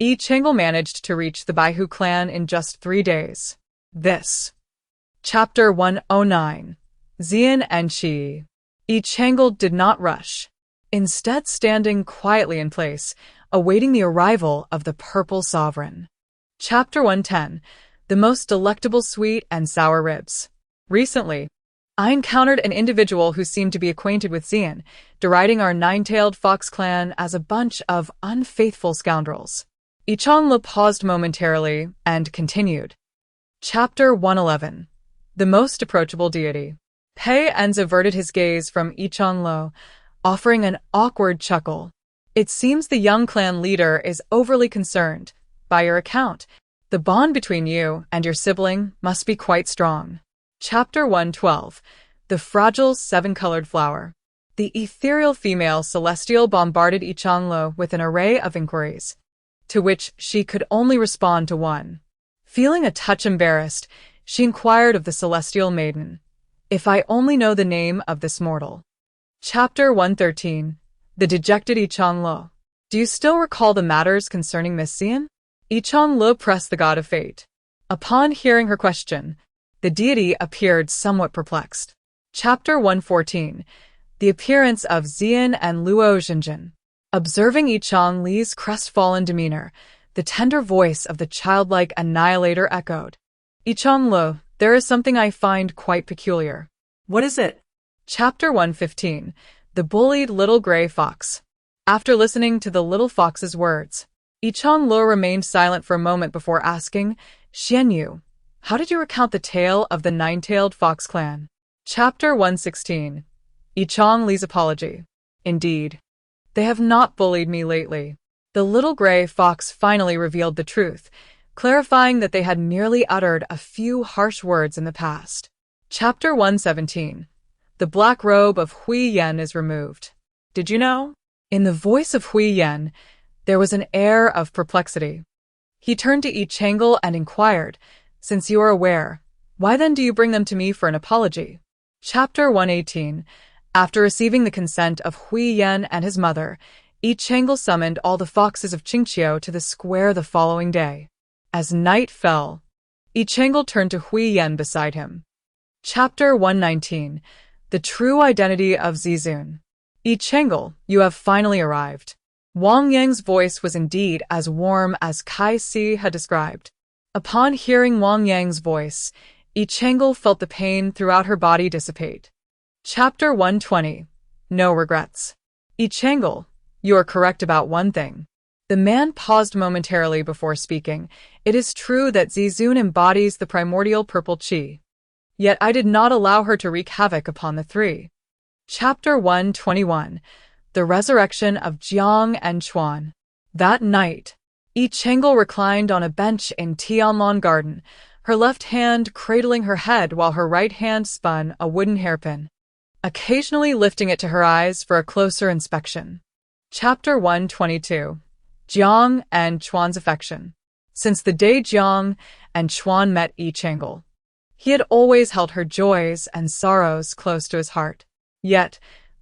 Yi Chang'e managed to reach the Baihu clan in just 3 days. This. Chapter 109. Xian and Qi. Yi Chang'e did not rush, instead standing quietly in place, awaiting the arrival of the Purple Sovereign. Chapter 110. The Most Delectable Sweet and Sour Ribs. Recently, I encountered an individual who seemed to be acquainted with Xian, deriding our 9-tailed fox clan as a bunch of unfaithful scoundrels. Yi Chang'e paused momentarily and continued. Chapter 111. The Most Approachable Deity. Pei Enz averted his gaze from Yi Chang'e, offering an awkward chuckle. It seems the young clan leader is overly concerned. By your account, the bond between you and your sibling must be quite strong. Chapter 112. The Fragile 7-Colored Flower. The ethereal female celestial bombarded Yi Chang'e with an array of inquiries, to which she could only respond to one. Feeling a touch embarrassed, she inquired of the celestial maiden, "If I only know the name of this mortal." Chapter 113. The Dejected Yi Chang'e. Do you still recall the matters concerning Miss Xian? Yi Chang'e pressed the god of fate. Upon hearing her question, the deity appeared somewhat perplexed. Chapter 114. The Appearance of Xian and Luo Xinjin. Observing Yi Chang'e's crestfallen demeanor, the tender voice of the childlike annihilator echoed. Yi Chang'e, there is something I find quite peculiar. What is it? Chapter 115. The Bullied Little Gray Fox. After listening to the little fox's words, Yichang Luo remained silent for a moment before asking, Xian Yu, how did you recount the tale of the nine-tailed fox clan? Chapter 116. Yichang Li's Apology. Indeed, they have not bullied me lately. The little gray fox finally revealed the truth, clarifying that they had merely uttered a few harsh words in the past. Chapter 117. The black robe of Hui Yan is removed. Did you know? In the voice of Hui Yan, there was an air of perplexity. He turned to Yi Chang'e and inquired, since you are aware, why then do you bring them to me for an apology? Chapter 118. After receiving the consent of Hui Yan and his mother, Yi Chang'e summoned all the foxes of Qingqiu to the square the following day. As night fell, Yi Chang'e turned to Hui Yan beside him. Chapter 119. The True Identity of Zizun. Yi Chang'e, you have finally arrived. Wang Yang's voice was indeed as warm as Kai Si had described. Upon hearing Wang Yang's voice, Yi Chang'e felt the pain throughout her body dissipate. Chapter 120. No Regrets. Yi Chang'e, you are correct about one thing. The man paused momentarily before speaking. It is true that Zizun embodies the primordial purple qi. Yet I did not allow her to wreak havoc upon the three. Chapter 121. The Resurrection of Jiang and Chuan. That night, Yi Chang'e reclined on a bench in Tianlong Garden, her left hand cradling her head while her right hand spun a wooden hairpin, occasionally lifting it to her eyes for a closer inspection. Chapter 122. Jiang and Chuan's Affection. Since the day Jiang and Chuan met Yi Chang'e, he had always held her joys and sorrows close to his heart. Yet,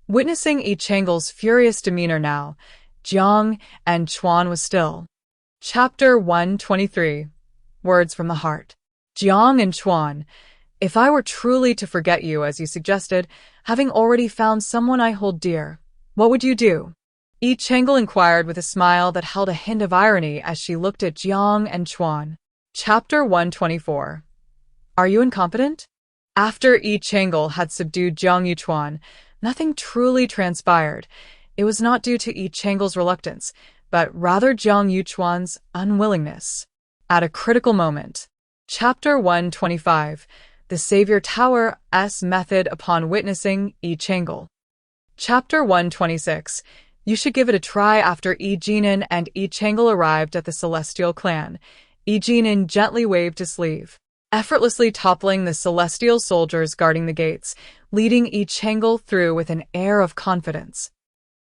witnessing Yi Chang'e's furious demeanor now, Jiang and Chuan was still. Chapter 123. Words from the Heart. Jiang and Chuan, if I were truly to forget you as you suggested, having already found someone I hold dear, what would you do? Yi Chang'e inquired with a smile that held a hint of irony as she looked at Jiang and Chuan. Chapter 124. Are you incompetent? After Yi Chang'e had subdued Jiang Yuchuan, nothing truly transpired. It was not due to Yi Chang'e's reluctance, but rather Jiang Yuchuan's unwillingness. At a critical moment. Chapter 125. The Savior Tower's Method upon witnessing Yi Chang'e. Chapter 126. You should give it a try. After Yi Jinan and Yi Chang'e arrived at the Celestial Clan, Yi Jinan gently waved his sleeve, effortlessly toppling the celestial soldiers guarding the gates, leading Yi Chang'e through with an air of confidence.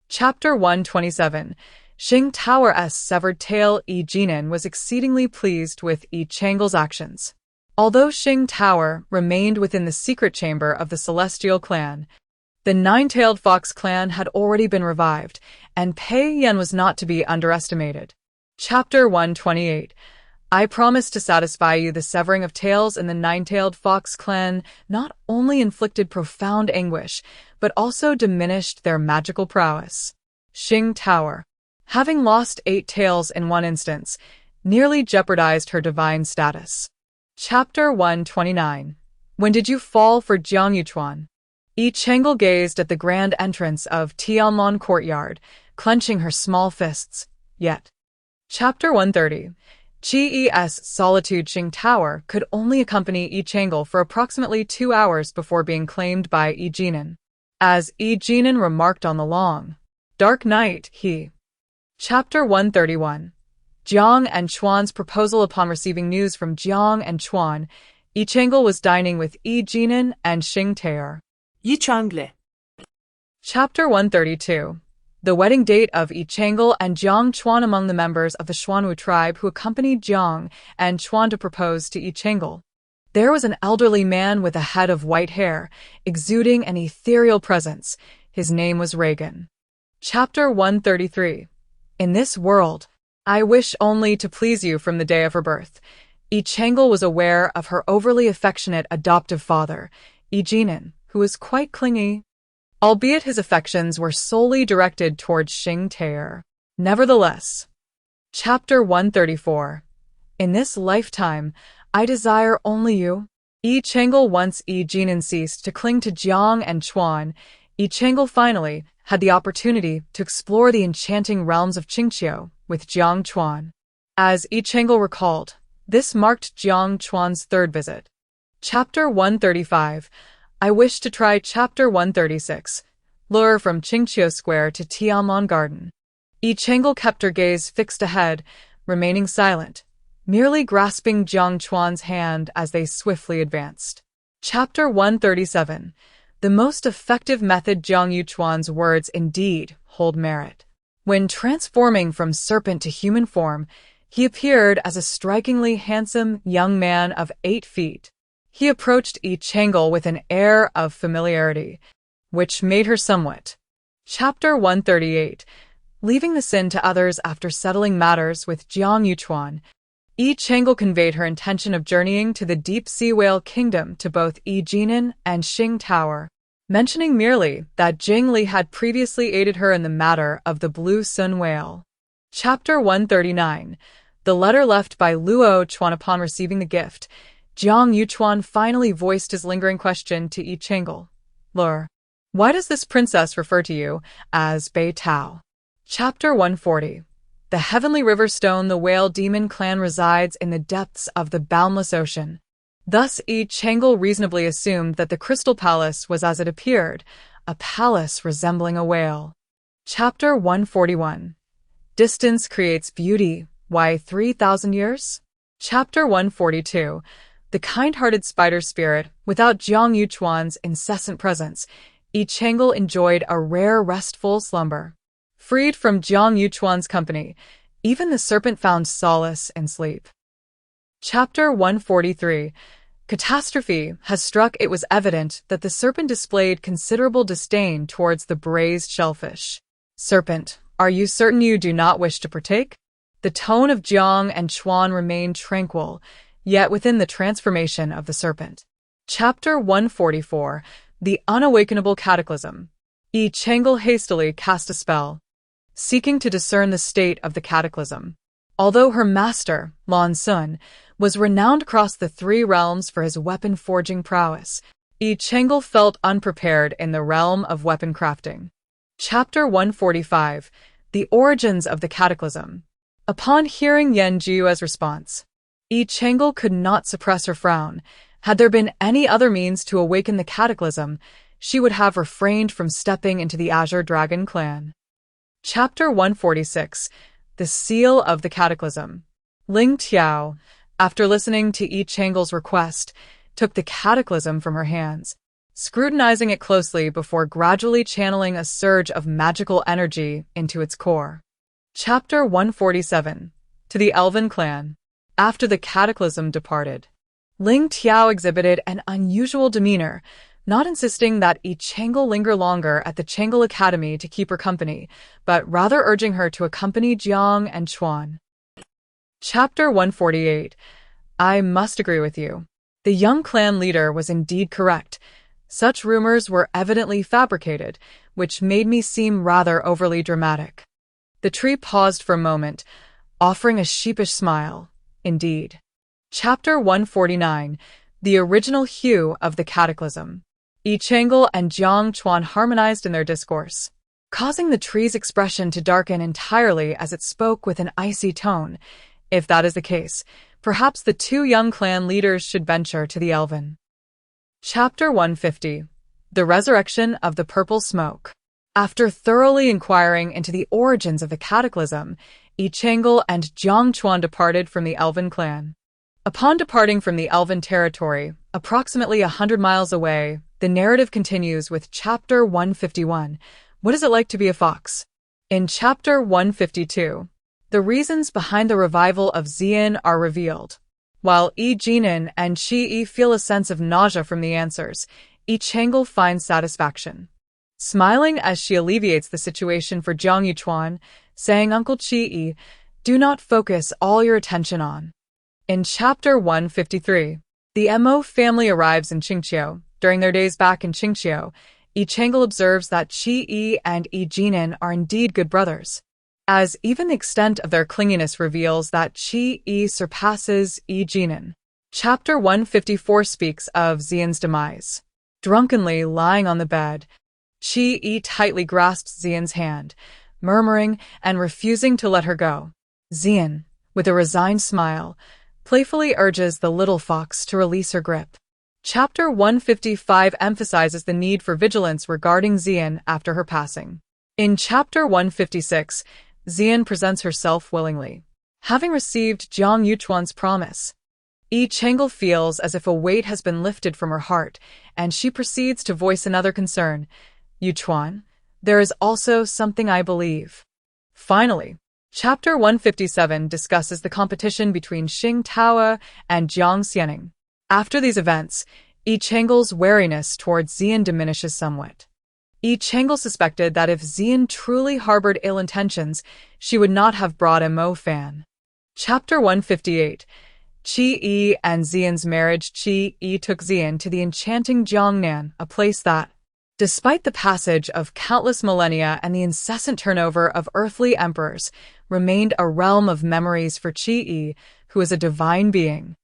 Chapter 127. Xing Tower's Severed Tail. Yi Jinan was exceedingly pleased with Yi Chang'e's actions. Although Xing Tower remained within the secret chamber of the Celestial Clan, the nine-tailed fox clan had already been revived, and Pei Yan was not to be underestimated. Chapter 128. I promise to satisfy you. The severing of tails in the nine-tailed fox clan not only inflicted profound anguish, but also diminished their magical prowess. Xing Tower, having lost 8 tails in one instance, nearly jeopardized her divine status. Chapter 129. When did you fall for Jiang Yuchuan? Yi Chang'e gazed at the grand entrance of Tianlong Courtyard, clenching her small fists. Yet. Chapter 130. Qi-Es Solitude. Xing Tower could only accompany Yi Chang'e for approximately 2 hours before being claimed by Yi Jinan. As Yi Jinan remarked on the long, dark night, he. Chapter 131. Jiang and Chuan's proposal. Upon receiving news from Jiang and Chuan, Yi Chang'e was dining with Yi Jinan and Xing Tao'er. Yi Chang'e. Chapter 132. The wedding date of Yi Chang'e and Jiang Chuan. Among the members of the Xuanwu tribe who accompanied Jiang and Chuan to propose to Yi Chang'e, there was an elderly man with a head of white hair, exuding an ethereal presence. His name was Reagan. Chapter 133. In this world, I wish only to please you. From the day of her birth, Yi Chang'e was aware of her overly affectionate adoptive father, Yi Jinan, who was quite clingy, albeit his affections were solely directed towards Xing Tao'er. Nevertheless. Chapter 134. In this lifetime, I desire only you. Yi Chang'e once Yi Jinan ceased to cling to Jiang and Chuan, Yi Chang'e finally had the opportunity to explore the enchanting realms of Qingqiu with Jiang Chuan. As Yi Chang'e recalled, this marked Jiang Chuan's third visit. Chapter 135. I wish to try Chapter 136. Lure from Qingqiu Square to Tianmon Garden. Yi Chang'e kept her gaze fixed ahead, remaining silent, merely grasping Jiang Chuan's hand as they swiftly advanced. Chapter 137. The most effective method. Jiang Yuchuan's words indeed hold merit. When transforming from serpent to human form, he appeared as a strikingly handsome young man of 8 feet. He approached Yi Chang'e with an air of familiarity, which made her somewhat. Chapter 138. Leaving the sin to others after settling matters with Jiang Yuchuan, Yi Chang'e conveyed her intention of journeying to the deep-sea whale kingdom to both Yi Jinan and Xing Tower, mentioning merely that Jing Li had previously aided her in the matter of the Blue Sun whale. Chapter 139. The letter left by Luo Chuan. Upon receiving the gift, Jiang Yuchuan finally voiced his lingering question to Yi Chang'e. Lure, why does this princess refer to you as Bei Tao? Chapter 140. The heavenly river stone. The whale demon clan resides in the depths of the boundless ocean. Thus Yi Chang'e reasonably assumed that the Crystal Palace was as it appeared, a palace resembling a whale. Chapter 141. Distance creates beauty. Why 3,000 years? Chapter 142. The kind-hearted spider spirit. Without Jiang Yuchuan's incessant presence, Yi Chang'e enjoyed a rare restful slumber. Freed from Jiang Yuchuan's company, even the serpent found solace in sleep. Chapter 143. Catastrophe has struck. It was evident that the serpent displayed considerable disdain towards the braised shellfish. Serpent, are you certain you do not wish to partake? The tone of Jiang and Chuan remained tranquil, yet within the transformation of the serpent. Chapter 144. The unawakenable cataclysm. Yi Chang'e hastily cast a spell, seeking to discern the state of the cataclysm. Although her master, Lan Sun, was renowned across the 3 realms for his weapon-forging prowess, Yi Chang'e felt unprepared in the realm of weapon crafting. Chapter 145. The origins of the cataclysm. Upon hearing Yan Jiu's response, Yi Chang'e could not suppress her frown. Had there been any other means to awaken the cataclysm, she would have refrained from stepping into the Azure Dragon clan. Chapter 146. The Seal of the Cataclysm. Ling Tiao, after listening to Yi Chang'e's request, took the cataclysm from her hands, scrutinizing it closely before gradually channeling a surge of magical energy into its core. Chapter 147. To the Elven Clan. After the cataclysm departed, Ling Tiao exhibited an unusual demeanor, not insisting that Yi Chang'e linger longer at the Chang'e Academy to keep her company, but rather urging her to accompany Jiang and Chuan. Chapter 148. I must agree with you. The young clan leader was indeed correct. Such rumors were evidently fabricated, which made me seem rather overly dramatic. The tree paused for a moment, offering a sheepish smile. Indeed. Chapter 149. The original hue of the cataclysm. Yi Chang'e and Jiang Chuan harmonized in their discourse, causing the tree's expression to darken entirely as it spoke with an icy tone. If that is the case, perhaps the 2 young clan leaders should venture to the Elven. Chapter 150. The Resurrection of the Purple Smoke. After thoroughly inquiring into the origins of the cataclysm, Yi Chang'e and Jiang Chuan departed from the Elven clan. Upon departing from the Elven territory, approximately 100 miles away, the narrative continues with Chapter 151. What is it like to be a fox? In Chapter 152, the reasons behind the revival of Xian are revealed. While Yi Jinan and Qi Yi feel a sense of nausea from the answers, Yi Chang'e finds satisfaction, smiling as she alleviates the situation for Jiang Yuchuan, saying, Uncle Qi Yi, do not focus all your attention on. In Chapter 153, the Mo family arrives in Qingqiu. During their days back in Qingqiu, Yi Chang'e observes that Qi Yi and Yi Jinan are indeed good brothers, as even the extent of their clinginess reveals that Qi Yi surpasses Yi Jinan. Chapter 154 speaks of Xian's demise. Drunkenly lying on the bed, Qi tightly grasped Xian's hand, murmuring and refusing to let her go. Xian, with a resigned smile, playfully urges the little fox to release her grip. Chapter 155 emphasizes the need for vigilance regarding Xian after her passing. In Chapter 156, Xian presents herself willingly. Having received Jiang Yuchuan's promise, Yi Chang'e feels as if a weight has been lifted from her heart, and she proceeds to voice another concern. Yuchuan, there is also something I believe. Finally, Chapter 157 discusses the competition between Xing Taoa and Jiang Xianing. After these events, Yi Chang'e's wariness towards Xian diminishes somewhat. Yi Chang'e suspected that if Xian truly harbored ill intentions, she would not have brought a Mo fan. Chapter 158. Qi Yi and Xian's marriage. Qi Yi took Xian to the enchanting Jiangnan, a place that, despite the passage of countless millennia and the incessant turnover of earthly emperors, remained a realm of memories for Qi Yi, who is a divine being.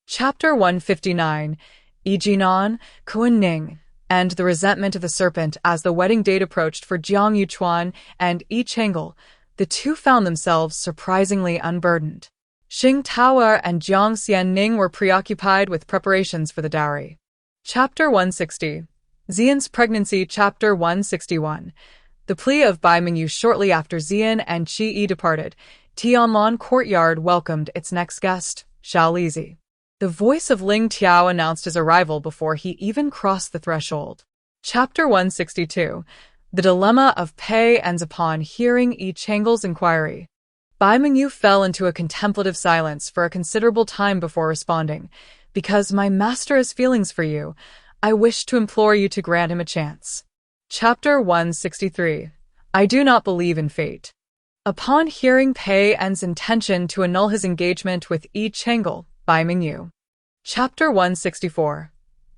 Chapter 159. Yi Jinan, Kun Ning, and the resentment of the serpent. As the wedding date approached for Jiang Yuchuan and Yi Chang'e, the two found themselves surprisingly unburdened. Xing Taoa and Jiang Xianning were preoccupied with preparations for the dowry. Chapter 160. Xian's pregnancy. Chapter 161. The plea of Bai Mingyu. Shortly after Xian and Qi Yi departed, Tianlan Courtyard welcomed its next guest, Xiao Lizi. The voice of Ling Tiao announced his arrival before he even crossed the threshold. Chapter 162. The dilemma of Pei ends upon hearing Yi Chang'e's inquiry. Bai Mingyu fell into a contemplative silence for a considerable time before responding. Because my master has feelings for you, I wish to implore you to grant him a chance. Chapter 163. I do not believe in fate. Upon hearing Pei En's intention to annul his engagement with Yi Chang'e, Bai Mingyu. Chapter 164.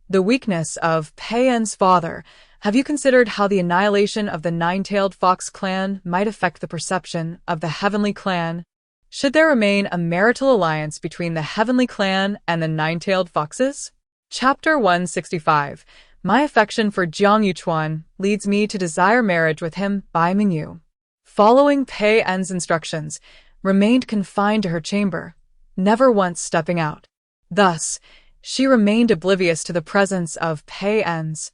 The weakness of Pei En's father. Have you considered how the annihilation of the nine-tailed fox clan might affect the perception of the heavenly clan? Should there remain a marital alliance between the heavenly clan and the nine-tailed foxes? Chapter 165. My affection for Jiang Yuchuan leads me to desire marriage with him. Bai Mingyu, following Pei En's instructions, remained confined to her chamber, never once stepping out. Thus, she remained oblivious to the presence of Pei En's,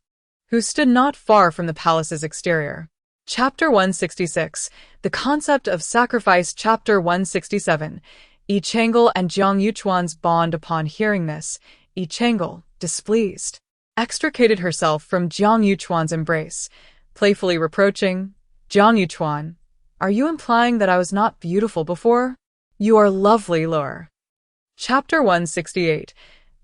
who stood not far from the palace's exterior. Chapter 166. The concept of sacrifice. Chapter 167. Yi Chang'e and Jiang Yuchuan's bond. Upon hearing this, Yi Chang'e, displeased, extricated herself from Jiang Yuchuan's embrace, playfully reproaching, Jiang Yuchuan, are you implying that I was not beautiful before? You are lovely, Lure. Chapter 168.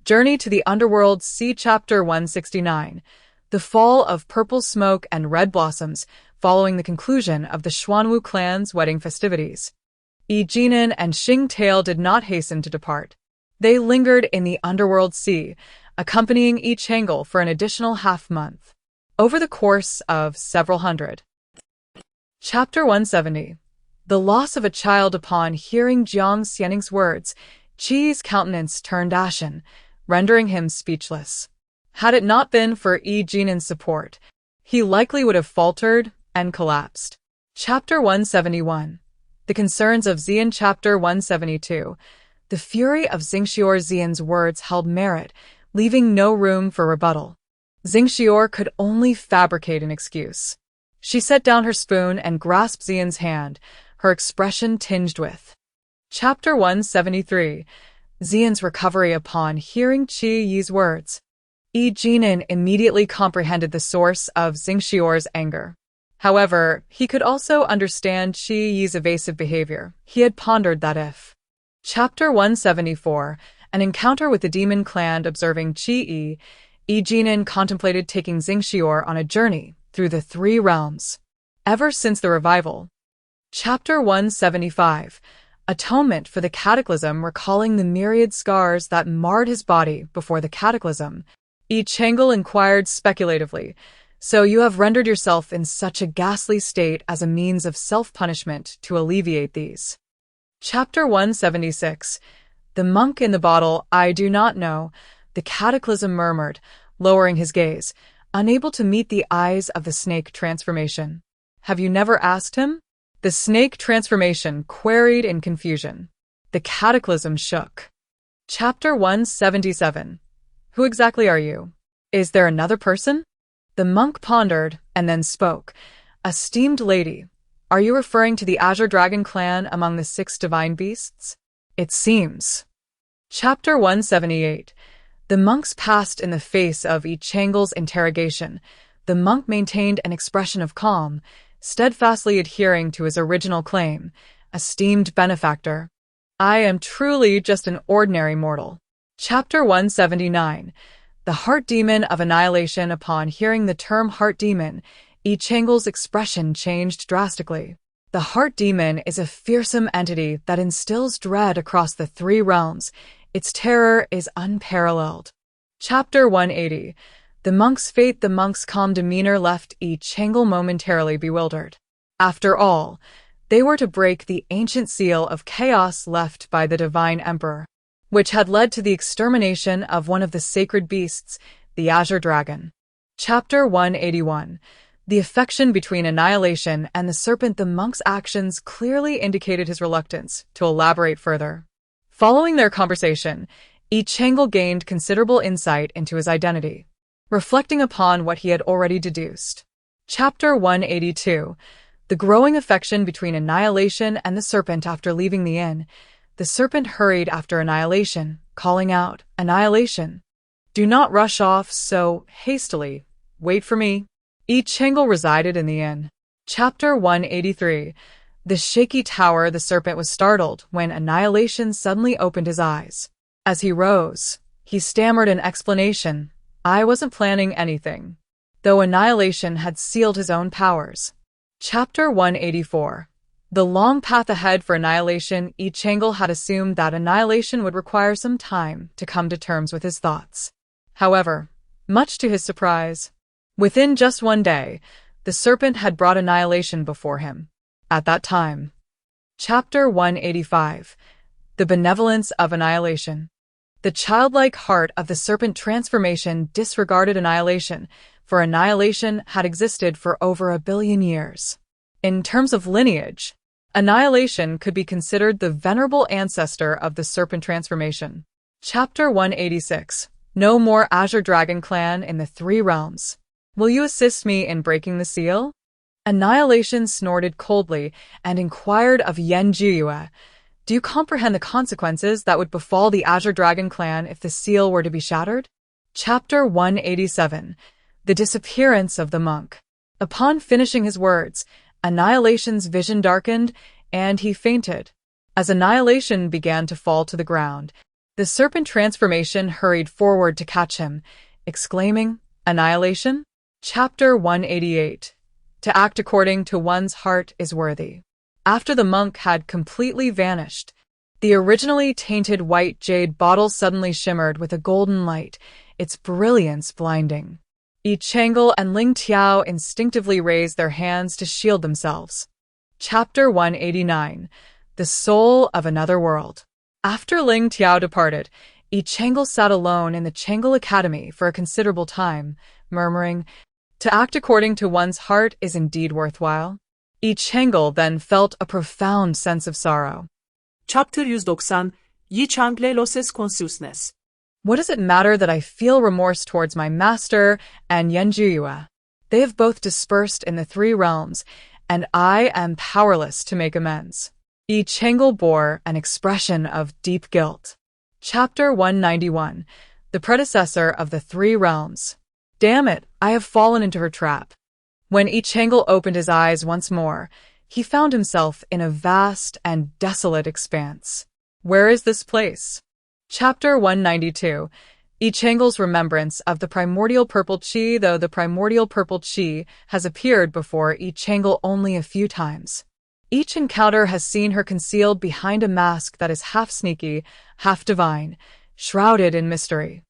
Journey to the Underworld. See Chapter 169. The fall of purple smoke and red blossoms following the conclusion of the Xuanwu clan's wedding festivities. Yi Jinan and Xing Tail did not hasten to depart. They lingered in the Underworld Sea, accompanying Yi Chang'e for an additional half-month, over the course of several hundred. Chapter 170. The loss of a child. Upon hearing Jiang Xianing's words, Qi's countenance turned ashen, rendering him speechless. Had it not been for Yi Jinan's support, he likely would have faltered and collapsed. Chapter 171. The concerns of Xian. Chapter 172. The fury of Xingxior. Xian's words held merit, leaving no room for rebuttal. Xingxior could only fabricate an excuse. She set down her spoon and grasped Xian's hand, her expression tinged with. Chapter 173. Xian's recovery. Upon hearing Qi Yi's words, Yi Jinan immediately comprehended the source of Xingxior's anger. However, he could also understand Qi Yi's evasive behavior. He had pondered that if. Chapter 174. An encounter with the demon clan. Observing Qi Yi, Yi Jinan contemplated taking Xingxior on a journey through the three realms. Ever since the revival. Chapter 175. Atonement for the cataclysm. Recalling the myriad scars that marred his body before the cataclysm, Yi Chang'e inquired speculatively, so you have rendered yourself in such a ghastly state as a means of self-punishment to alleviate these. Chapter 176. The monk in the bottle, I do not know, the cataclysm murmured, lowering his gaze, unable to meet the eyes of the snake transformation. Have you never asked him? The snake transformation queried in confusion. The cataclysm shook. Chapter 177. Who exactly are you? Is there another person? The monk pondered and then spoke. Esteemed lady, are you referring to the Azure Dragon clan among the 6 divine beasts? It seems. Chapter 178. The monks passed in the face of I Chang's interrogation. The monk maintained an expression of calm, steadfastly adhering to his original claim. Esteemed benefactor, I am truly just an ordinary mortal. Chapter 179. The heart demon of annihilation. Upon hearing the term heart demon, I Chang's expression changed drastically. The heart demon is a fearsome entity that instills dread across the 3 realms. Its terror is unparalleled. Chapter 180. The monk's fate. The monk's calm demeanor left I Chang momentarily bewildered. After all, they were to break the ancient seal of chaos left by the divine emperor, which had led to the extermination of one of the sacred beasts, the Azure Dragon. Chapter 181. The affection between annihilation and the serpent. The monk's actions clearly indicated his reluctance to elaborate further. Following their conversation, I Chang gained considerable insight into his identity, reflecting upon what he had already deduced. Chapter 182. The growing affection between annihilation and the serpent. After leaving the inn, the serpent hurried after annihilation, calling out, "Annihilation! Do not rush off so hastily. Wait for me." I Chang resided in the inn. Chapter 183. The shaky tower. The serpent was startled when annihilation suddenly opened his eyes. As he rose, he stammered an explanation. I wasn't planning anything, though annihilation had sealed his own powers. Chapter 184. The long path ahead for annihilation. I Chang had assumed that annihilation would require some time to come to terms with his thoughts. However, much to his surprise, within just 1 day, the serpent had brought annihilation before him. At that time. Chapter 185. The benevolence of annihilation. The childlike heart of the serpent transformation disregarded annihilation, for annihilation had existed for over 1 billion years. In terms of lineage, annihilation could be considered the venerable ancestor of the serpent transformation. Chapter 186. No more Azure Dragon clan in the 3 realms. Will you assist me in breaking the seal? Annihilation snorted coldly and inquired of Yue, do you comprehend the consequences that would befall the Azure Dragon clan if the seal were to be shattered? Chapter 187. The disappearance of the monk. Upon finishing his words, Annihilation's vision darkened, and he fainted. As Annihilation began to fall to the ground, the serpent transformation hurried forward to catch him, exclaiming, "Annihilation?" Chapter 188. To act according to one's heart is worthy. After the monk had completely vanished, the originally tainted white jade bottle suddenly shimmered with a golden light, its brilliance blinding. I Chang and Ling Tiao instinctively raised their hands to shield themselves. Chapter 189. The Soul of Another World. After Ling Tiao departed, I Chang sat alone in the Chang'e Academy for a considerable time, murmuring, "To act according to one's heart is indeed worthwhile." I Chang then felt a profound sense of sorrow. Chapter 190. Yi Changle loses consciousness. What does it matter that I feel remorse towards my master and Yue? They have both dispersed in the 3 realms, and I am powerless to make amends. I Chang bore an expression of deep guilt. Chapter 191. The predecessor of the 3 realms. Damn it, I have fallen into her trap. When I Chang opened his eyes once more, he found himself in a vast and desolate expanse. Where is this place? Chapter 192. I Chang's remembrance of the primordial purple chi. Though the primordial purple chi has appeared before I Chang only a few times, each encounter has seen her concealed behind a mask that is half sneaky, half divine, shrouded in mystery.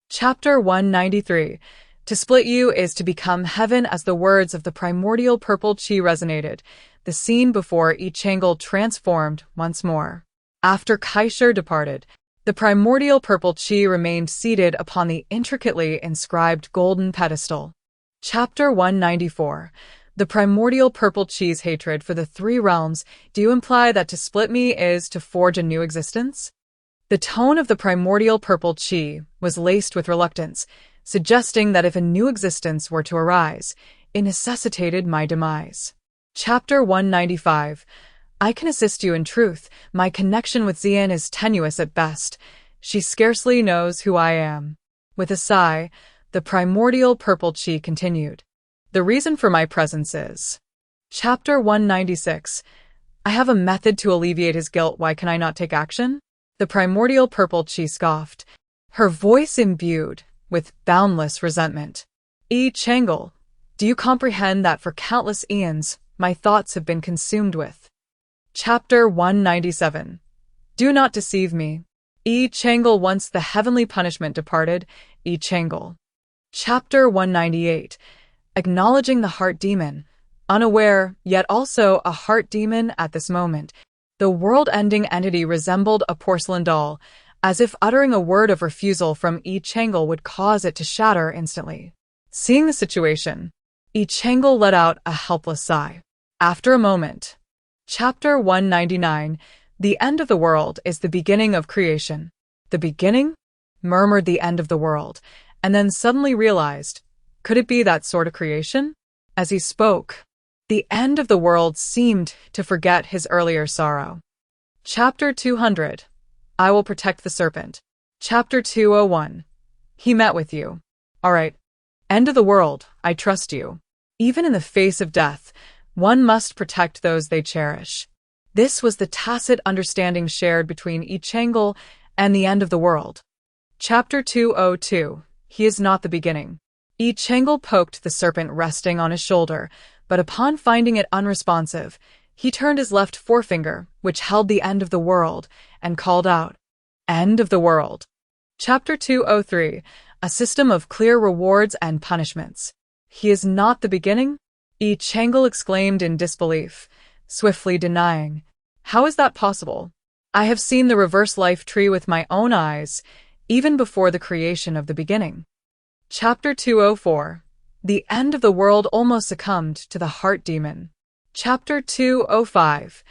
Chapter 193. To split you is to become heaven. As the words of the primordial purple chi resonated, the scene before I Chang transformed once more. After Kaisher departed, The primordial purple chi remained seated upon the intricately inscribed golden pedestal. Chapter 194. The primordial purple chi's hatred for the three realms. Do you imply that to split me is to forge a new existence? The tone of the primordial purple chi was laced with reluctance, suggesting that if a new existence were to arise, it necessitated my demise. Chapter 195. I can assist you in truth. My connection with Xian is tenuous at best. She scarcely knows who I am. With a sigh, the primordial purple chi continued. The reason for my presence is... Chapter 196. I have a method to alleviate his guilt. Why can I not take action? The primordial purple chi scoffed, her voice imbued with boundless resentment. Changel, do you comprehend that for countless eons, my thoughts have been consumed with? Chapter 197. Do not deceive me. Changel, once the heavenly punishment departed, Changel. Chapter 198. Acknowledging the heart demon, unaware, yet also a heart demon at this moment. The world-ending entity resembled a porcelain doll, as if uttering a word of refusal from Changel would cause it to shatter instantly. Seeing the situation, Changel let out a helpless sigh. After a moment. Chapter 199. The end of the world is the beginning of creation. The beginning? Murmured the end of the world, and then suddenly realized, could it be that sort of creation? As he spoke, the end of the world seemed to forget his earlier sorrow. Chapter 200. I will protect the serpent. Chapter 201. He met with you. All right. End of the world, I trust you. Even in the face of death, one must protect those they cherish. This was the tacit understanding shared between Changel and the end of the world. Chapter 202. He is not the beginning. Changel poked the serpent resting on his shoulder, but upon finding it unresponsive, he turned his left forefinger, which held the end of the world, and called out, End of the world. Chapter 203. A system of clear rewards and punishments. He is not the beginning? Changel exclaimed in disbelief, swiftly denying. How is that possible? I have seen the reverse life tree with my own eyes, even before the creation of the beginning. Chapter 204. The end of the world almost succumbed to the heart demon. Chapter 205.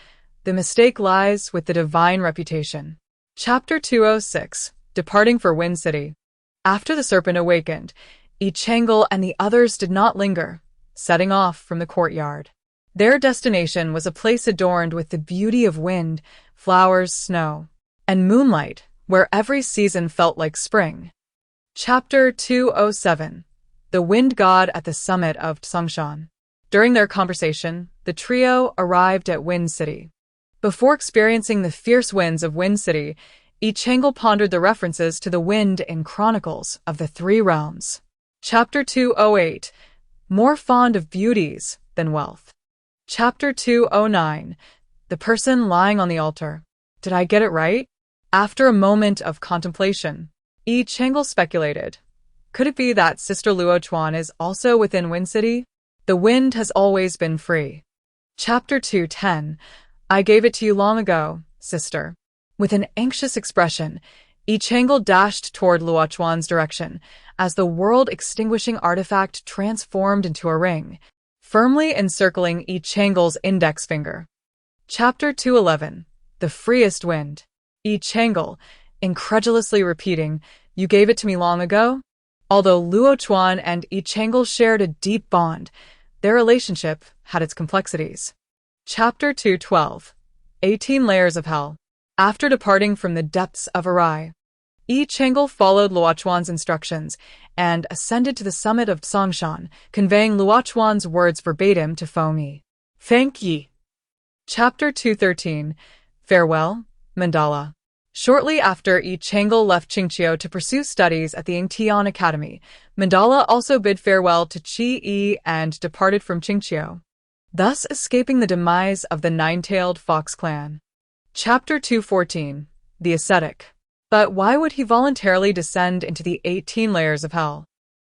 The mistake lies with the divine reputation. Chapter 206. Departing for Wind City. After the serpent awakened, Changel and the others did not linger, setting off from the courtyard. Their destination was a place adorned with the beauty of wind, flowers, snow, and moonlight, where every season felt like spring. Chapter 207. The Wind God at the summit of Tsongshan. During their conversation, the trio arrived at Wind City. Before experiencing the fierce winds of Wind City, Changel pondered the references to the wind in Chronicles of the Three Realms. Chapter 208. More fond of beauties than wealth. Chapter 209. The person lying on the altar. Did I get it right? After a moment of contemplation, Changel speculated. Could it be that Sister Luo Chuan is also within Wind City? The wind has always been free. Chapter 210. I gave it to you long ago, sister. With an anxious expression, Changel dashed toward Luo Chuan's direction as the world-extinguishing artifact transformed into a ring, firmly encircling Changel's index finger. Chapter 211. The freest wind. Changel, incredulously repeating, You gave it to me long ago? Although Luo Chuan and Changel shared a deep bond, their relationship had its complexities. Chapter 212. 18 Layers of Hell. After departing from the depths of Arai, Changel followed Luo Chuan's instructions and ascended to the summit of Tsongshan, conveying Luo Chuan's words verbatim to Fo Mi. Thank ye. Chapter 213. Farewell, Mandala. Shortly after Changel left Qingqiu to pursue studies at the Yingtian Academy, Mandala also bid farewell to Qi Yi and departed from Qingqiu, thus escaping the demise of the nine-tailed fox clan. Chapter 214. The Ascetic. But why would he voluntarily descend into the 18 layers of hell?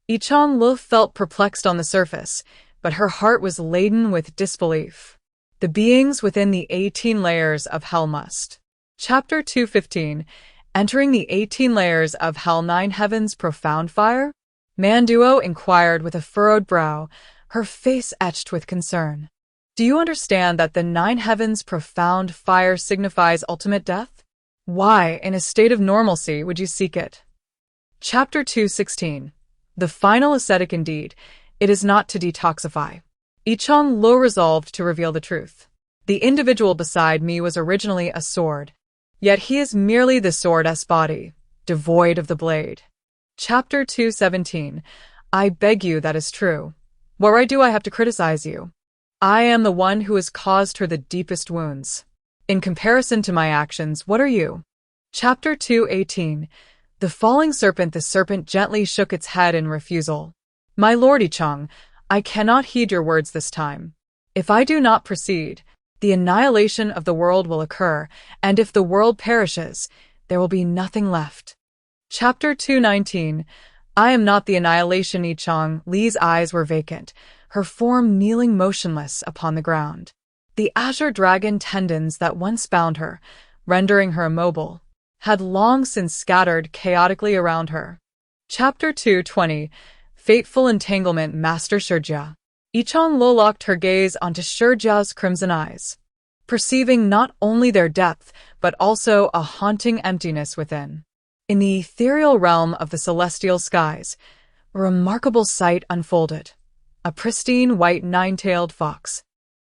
Lu felt perplexed on the surface, but her heart was laden with disbelief. The beings within the 18 layers of hell must. Chapter 215. Entering the 18 layers of Hell 9 Heaven's profound fire? Manduo inquired with a furrowed brow, her face etched with concern. Do you understand that the 9 Heaven's profound fire signifies ultimate death? Why, in a state of normalcy, would you seek it? Chapter 2:16. The final ascetic indeed, it is not to detoxify. Ichang Lo resolved to reveal the truth. The individual beside me was originally a sword, yet he is merely the sword's body, devoid of the blade. Chapter 2:17. I beg you, that is true. What right do I have to criticize you? I am the one who has caused her the deepest wounds. In comparison to my actions, what are you? Chapter 2:18. The falling serpent. The serpent gently shook its head in refusal. My lord Ichang, I cannot heed your words this time. If I do not proceed, the annihilation of the world will occur, and if the world perishes, there will be nothing left. Chapter 2:19. I am not the annihilation. Ichang Li's eyes were vacant, her form kneeling motionless upon the ground. The azure dragon tendons that once bound her, rendering her immobile, had long since scattered chaotically around her. Chapter 2:20. Fateful entanglement. Master Shurjia. Ichang Lo locked her gaze onto Shurjia's crimson eyes, perceiving not only their depth, but also a haunting emptiness within. In the ethereal realm of the celestial skies, a remarkable sight unfolded. A pristine white 9-tailed fox,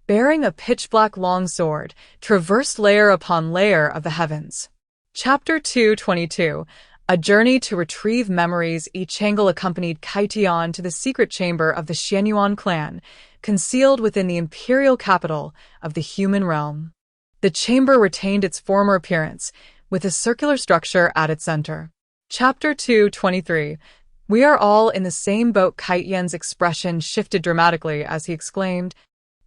bearing a pitch-black longsword, traversed layer upon layer of the heavens. Chapter 2:22. A journey to retrieve memories. Ichang accompanied Kaitian to the secret chamber of the Xianyuan clan, concealed within the imperial capital of the human realm. The chamber retained its former appearance, with a circular structure at its center. Chapter 2:23. We are all in the same boat. Kaitian's expression shifted dramatically as he exclaimed,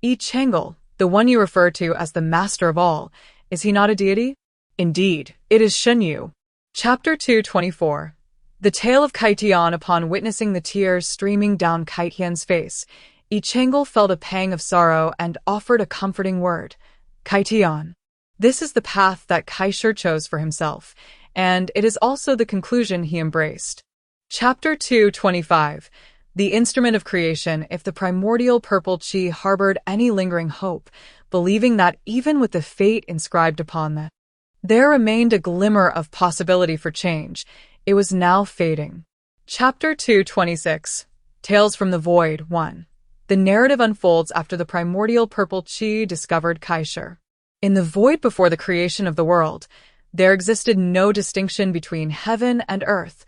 Ichang, the one you refer to as the master of all, is he not a deity? Indeed, it is Shenyu. Chapter 2:24. The tale of Kaitian. Upon witnessing the tears streaming down Kaitian's face, Ichang felt a pang of sorrow and offered a comforting word. Kaitian. This is the path that Kaishur chose for himself, and it is also the conclusion he embraced. Chapter 2:25. The instrument of creation. If the primordial purple chi harbored any lingering hope, believing that even with the fate inscribed upon it, there remained a glimmer of possibility for change, it was now fading. Chapter 2:26. Tales from the Void 1. The narrative unfolds after the primordial purple chi discovered Kaishur. In the void before the creation of the world, there existed no distinction between heaven and earth.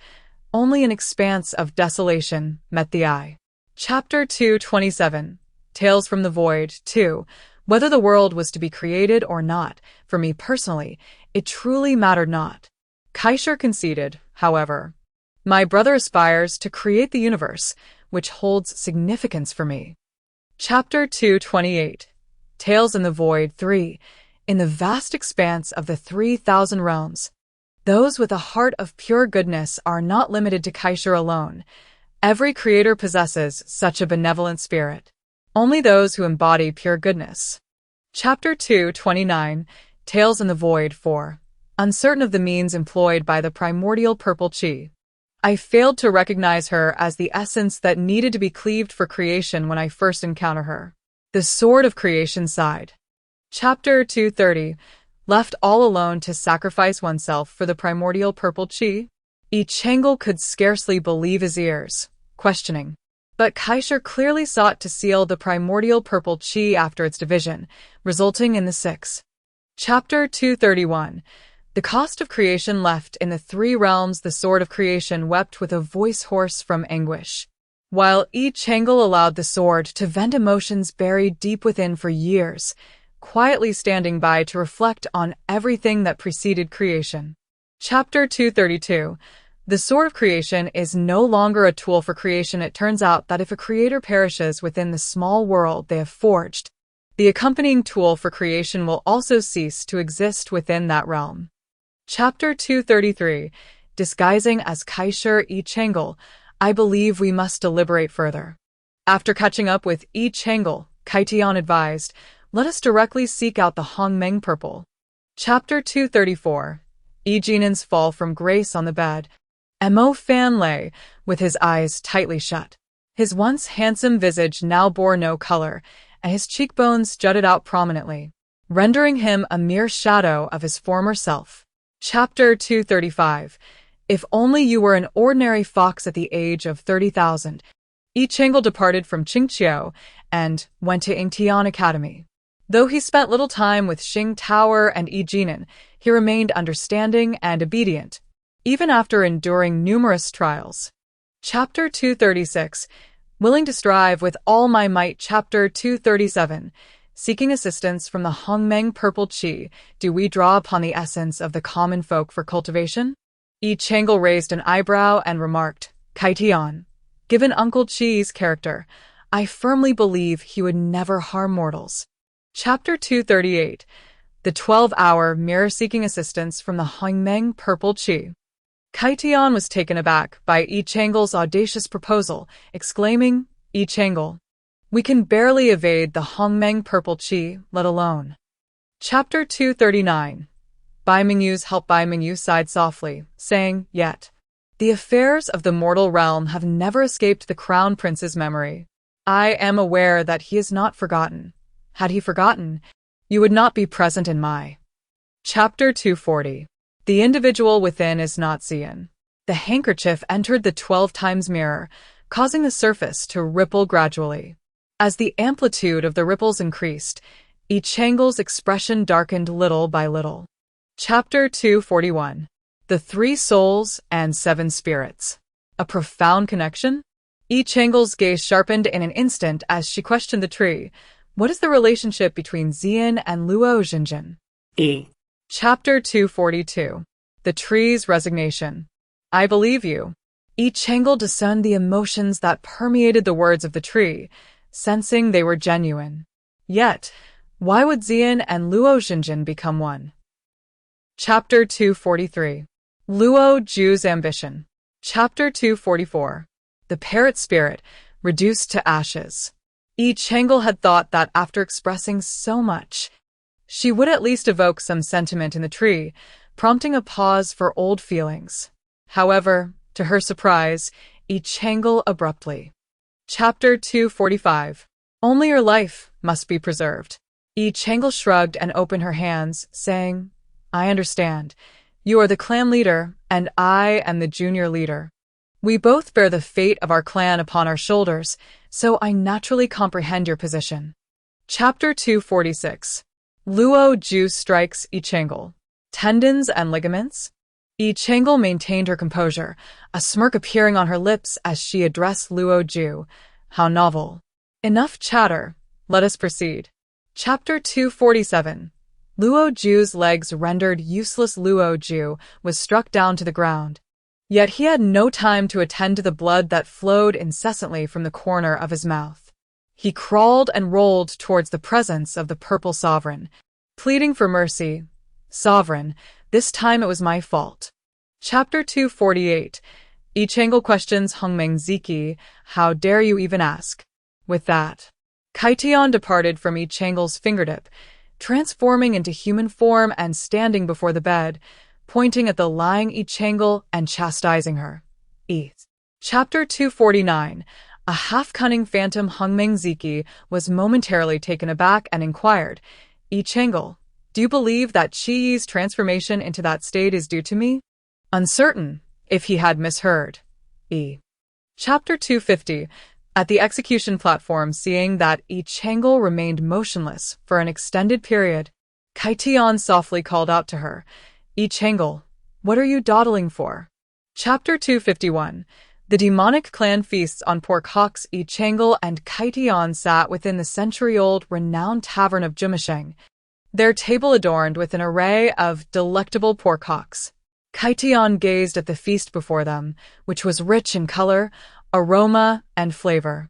Only an expanse of desolation met the eye. Chapter 2:27. Tales from the Void 2. Whether the world was to be created or not, for me personally, it truly mattered not. Kaishur conceded, however. My brother aspires to create the universe, which holds significance for me. Chapter 2:28. Tales in the Void 3. In the vast expanse of the 3,000 realms, those with a heart of pure goodness are not limited to Kaishur alone. Every creator possesses such a benevolent spirit. Only those who embody pure goodness. Chapter 2:29. Tales in the Void 4. Uncertain of the means employed by the primordial purple chi, I failed to recognize her as the essence that needed to be cleaved for creation when I first encountered her. The sword of creation sighed. Chapter 2:30. Left all alone to sacrifice oneself for the primordial purple chi? Ichang could scarcely believe his ears, questioning. But Kaishur clearly sought to seal the primordial purple chi after its division, resulting in the 6. Chapter 2:31. The cost of creation left in the 3 realms. The sword of creation wept with a voice hoarse from anguish, while Ichang allowed the sword to vent emotions buried deep within for years, quietly standing by to reflect on everything that preceded creation. Chapter 2:32. The sword of creation is no longer a tool for creation. It turns out that if a creator perishes within the small world they have forged, the accompanying tool for creation will also cease to exist within that realm. Chapter 2:33. Disguising as Kaishur. Ichang, I believe we must deliberate further. After catching up with Ichang, Kaitian advised, let us directly seek out the Hongmeng purple. Chapter 2:34. Yi Jinan's fall from grace on the bed. Mo Fan lay, with his eyes tightly shut. His once handsome visage now bore no color, and his cheekbones jutted out prominently, rendering him a mere shadow of his former self. Chapter 235. If only you were an ordinary fox at the age of 30,000. Yi Changel departed from Qingqiu and went to Yingtian Academy. Though he spent little time with Xing Tower and Yi Jinan, he remained understanding and obedient, even after enduring numerous trials. Chapter 236. Willing to strive with all my might. Chapter 237. Seeking assistance from the Hongmeng Purple Qi, do we draw upon the essence of the common folk for cultivation? Yi Changel raised an eyebrow and remarked, Kaitian, given Uncle Qi's character, I firmly believe he would never harm mortals. Chapter 238. The 12-hour mirror seeking assistance from the Hongmeng Purple Qi. Kaitian was taken aback by Yi Changel's audacious proposal, exclaiming, Yi Changel, we can barely evade the Hongmeng Purple Qi, let alone. Chapter 239. Bai Mingyu's help. Bai Mingyu sighed softly, saying, Yet, the affairs of the mortal realm have never escaped the Crown Prince's memory. I am aware that he is not forgotten. Had he forgotten, you would not be present in my. Chapter 240. The individual within is not seen. The handkerchief entered the 12 times mirror, causing the surface to ripple gradually. As the amplitude of the ripples increased, Yi Changel's expression darkened little by little. Chapter 241. The 3 Souls and 7 Spirits. A profound connection? Yi Changel's gaze sharpened in an instant as she questioned the tree. What is the relationship between Xian and Luo Xinjin? Chapter 242. The Tree's Resignation. I believe you. Yi Changel discerned the emotions that permeated the words of the tree, sensing they were genuine. Yet, why would Xian and Luo Xinjin become one? Chapter 243. Luo Zhu's Ambition. Chapter 244. The Parrot Spirit, Reduced to Ashes. Yi Changel had thought that after expressing so much, she would at least evoke some sentiment in the tree, prompting a pause for old feelings. However, to her surprise, Yi Changel abruptly. Chapter 245. Only your life must be preserved. Yi Changel shrugged and opened her hands, saying, I understand. You are the clan leader, and I am the junior leader. We both bear the fate of our clan upon our shoulders, so I naturally comprehend your position. Chapter 246. Luo Zhu strikes Yi Changel. Tendons and ligaments? Yi Changel maintained her composure, a smirk appearing on her lips as she addressed Luo Zhu. How novel. Enough chatter. Let us proceed. Chapter 247. Luo Zhu's legs rendered useless. Luo Zhu was struck down to the ground. Yet he had no time to attend to the blood that flowed incessantly from the corner of his mouth. He crawled and rolled towards the presence of the Purple Sovereign, pleading for mercy. Sovereign, this time it was my fault. Chapter 248. Yi Changel questions Hongmeng Ziki, how dare you even ask? With that, Kaitian departed from Yi Changel's fingertip, transforming into human form and standing before the bed, pointing at the lying Yi Changel and chastising her. Chapter 249. A half-cunning phantom Hongmeng Ziki was momentarily taken aback and inquired, Yi Changel, do you believe that Qi Yi's transformation into that state is due to me? Uncertain, if he had misheard. Chapter 250. At the execution platform, seeing that Yi Changel remained motionless for an extended period, Kaitian softly called out to her, Yi Changel, what are you dawdling for? Chapter 251. The demonic clan feasts on pork hawks. Yi Changel and Kaitian sat within the century-old renowned tavern of Jumasheng, their table adorned with an array of delectable pork hawks. Kaitian gazed at the feast before them, which was rich in color, aroma, and flavor.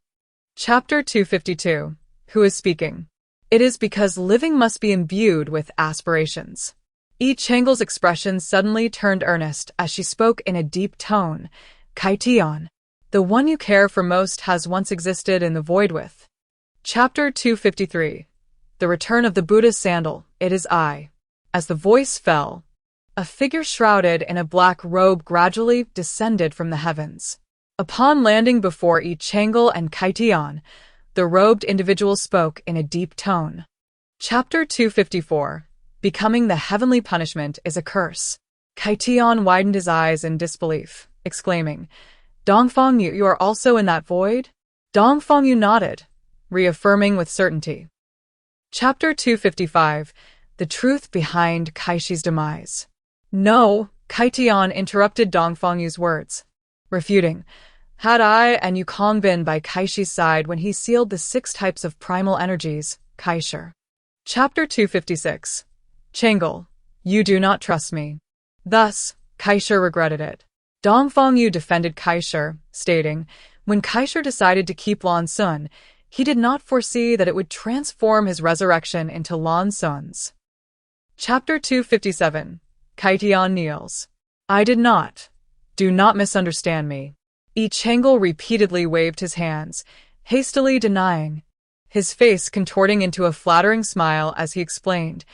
Chapter 252. Who is speaking? It is because living must be imbued with aspirations. Yi Changel's expression suddenly turned earnest as she spoke in a deep tone. Kaitian, the one you care for most has once existed in the void with. Chapter 253. The Return of the Buddha's Sandal, it is I. As the voice fell, A figure shrouded in a black robe gradually descended from the heavens. Upon landing before Yi Chang'e and Kaitian, the robed individual spoke in a deep tone. Chapter 254. Becoming the heavenly punishment is a curse. Kaitian widened his eyes in disbelief, exclaiming, Dongfang, you are also in that void? Dongfang Yu nodded, reaffirming with certainty. Chapter 255. The truth behind Kaishi's demise. No, Kaitian interrupted Dongfang Yu's words, refuting. Had I and Yukong been by Kaishi's side when he sealed the 6 types of primal energies, Kaisher. Chapter 256. Chang'e, you do not trust me. Thus, Kaisher regretted it. Dongfang Yu defended Kaisher, stating, when Kaisher decided to keep Lan Sun, he did not foresee that it would transform his resurrection into Lan Sun's. Chapter 257. Kaitian kneels. I did not. Do not misunderstand me. Yi Chang'e repeatedly waved his hands, hastily denying, his face contorting into a flattering smile as he explained,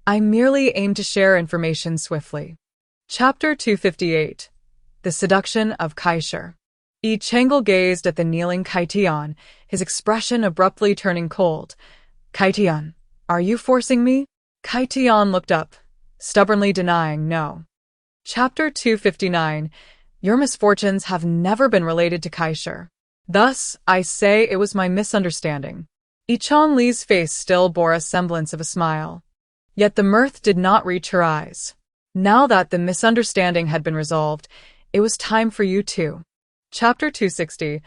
I merely aim to share information swiftly. Chapter 258. The Seduction of Kaisher. Yi Chang'e gazed at the kneeling Kaitian, his expression abruptly turning cold. Kaitian, are you forcing me? Kaitian looked up, stubbornly denying no. Chapter 259. Your misfortunes have never been related to Kaisher. Thus, I say it was my misunderstanding. Yi Chang'e's face still bore a semblance of a smile. Yet the mirth did not reach her eyes. Now that the misunderstanding had been resolved, it was time for you too. Chapter 260.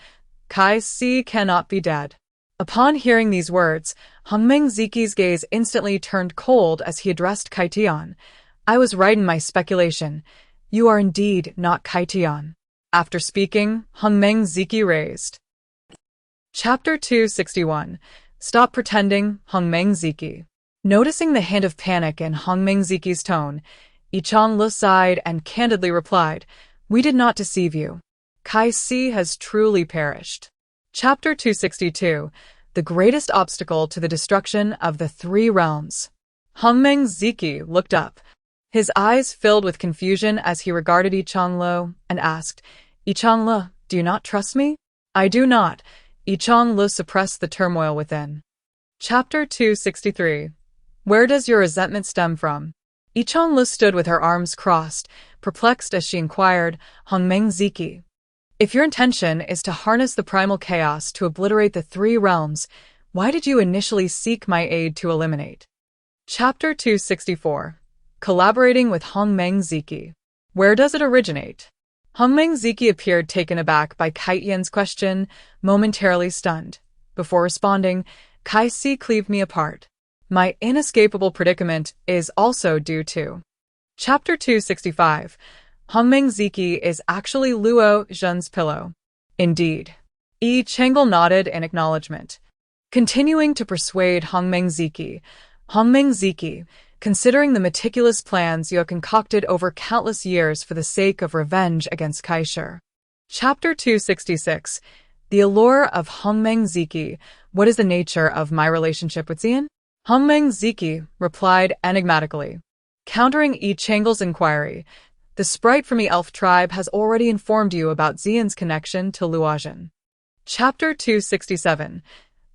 Kai Si cannot be dead. Upon hearing these words, Hongmeng Ziki's gaze instantly turned cold as he addressed Kaitian. I was right in my speculation. You are indeed not Kaitian. After speaking, Hongmeng Ziki raised. Chapter 261. Stop pretending, Hongmeng Ziki. Noticing the hint of panic in Hongmeng Ziki's tone, Yi Chang'e sighed and candidly replied, We did not deceive you. Kai Si has truly perished. Chapter 262. The greatest obstacle to the destruction of the 3 realms. Hongmeng Ziki looked up, his eyes filled with confusion as he regarded Yi Chang'e and asked, Yi Chang'e, do you not trust me? I do not. Yi Chang'e suppressed the turmoil within. Chapter 263. Where does your resentment stem from? Yi Chang'e stood with her arms crossed, perplexed as she inquired, Hongmeng Ziki. If your intention is to harness the primal chaos to obliterate the 3 realms, why did you initially seek my aid to eliminate? Chapter 264. Collaborating with Hongmeng Ziki. Where does it originate? Hongmeng Ziki appeared taken aback by Kaitian's question, momentarily stunned. Before responding, Kai Si cleaved me apart. My inescapable predicament is also due to. Chapter 265. Hongmeng Ziki is actually Luo Zhen's pillow. Indeed. Yi Chang'e nodded in acknowledgement. Continuing to persuade Hongmeng Ziki, considering the meticulous plans you have concocted over countless years for the sake of revenge against Kaisher. Chapter 266. The allure of Hongmeng Ziki. What is the nature of my relationship with Xian? Hongmeng Ziki replied enigmatically. Countering Yi Chang'e's inquiry, the sprite from the elf tribe has already informed you about Xian's connection to Luozhen. Chapter 267.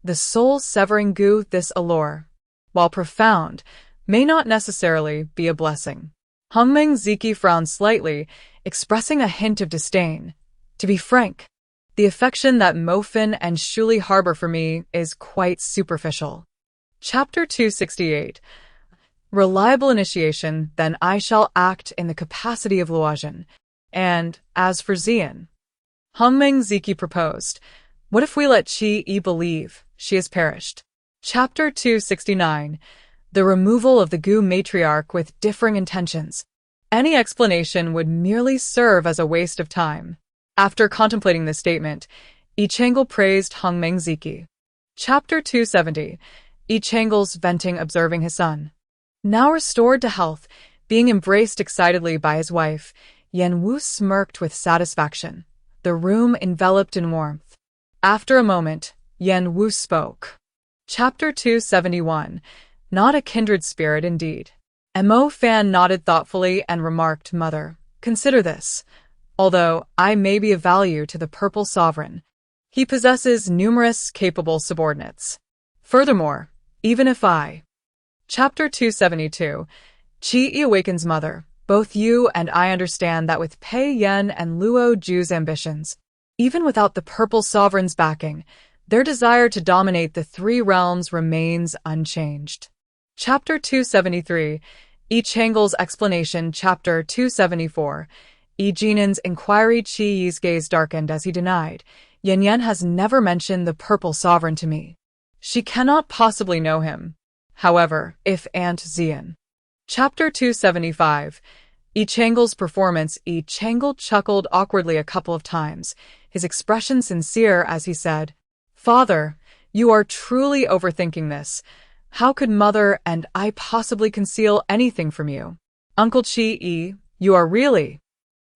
The soul-severing goo. This allure, while profound, may not necessarily be a blessing. Hongmeng Ziki frowned slightly, expressing a hint of disdain. To be frank, the affection that Mofin and Shuli harbor for me is quite superficial. Chapter 268. Reliable initiation, then I shall act in the capacity of Luozhen. And, as for Xian, Hongmeng Ziki proposed, what if we let Qi believe she has perished? Chapter 269. The removal of the Gu matriarch with differing intentions. Any explanation would merely serve as a waste of time. After contemplating this statement, Yi Chang'e praised Hongmeng Ziki. Chapter 270. Yi Chang'e's venting observing his son. Now restored to health, being embraced excitedly by his wife, Yan Wu smirked with satisfaction, the room enveloped in warmth. After a moment, Yan Wu spoke. Chapter 271. Not a kindred spirit indeed. Mo Fan nodded thoughtfully and remarked, Mother, consider this. Although I may be of value to the Purple Sovereign, he possesses numerous capable subordinates. Furthermore, even if I... Chapter 272. Qi awakens Mother. Both you and I understand that with Pei Yan and Luo Ju's ambitions, even without the Purple Sovereign's backing, their desire to dominate the three realms remains unchanged. Chapter 273. Yi Chang'le's explanation. Chapter 274. Yi Jinan's inquiry. Qi Yi's gaze darkened as he denied. Yan Yan has never mentioned the Purple Sovereign to me. She cannot possibly know him. However, if Aunt Xian... Chapter 275. Yi Chang'le's performance. Yi Chang'le chuckled awkwardly a couple of times, his expression sincere as he said, Father, you are truly overthinking this. How could Mother and I possibly conceal anything from you? Uncle Qi Yi, you are really...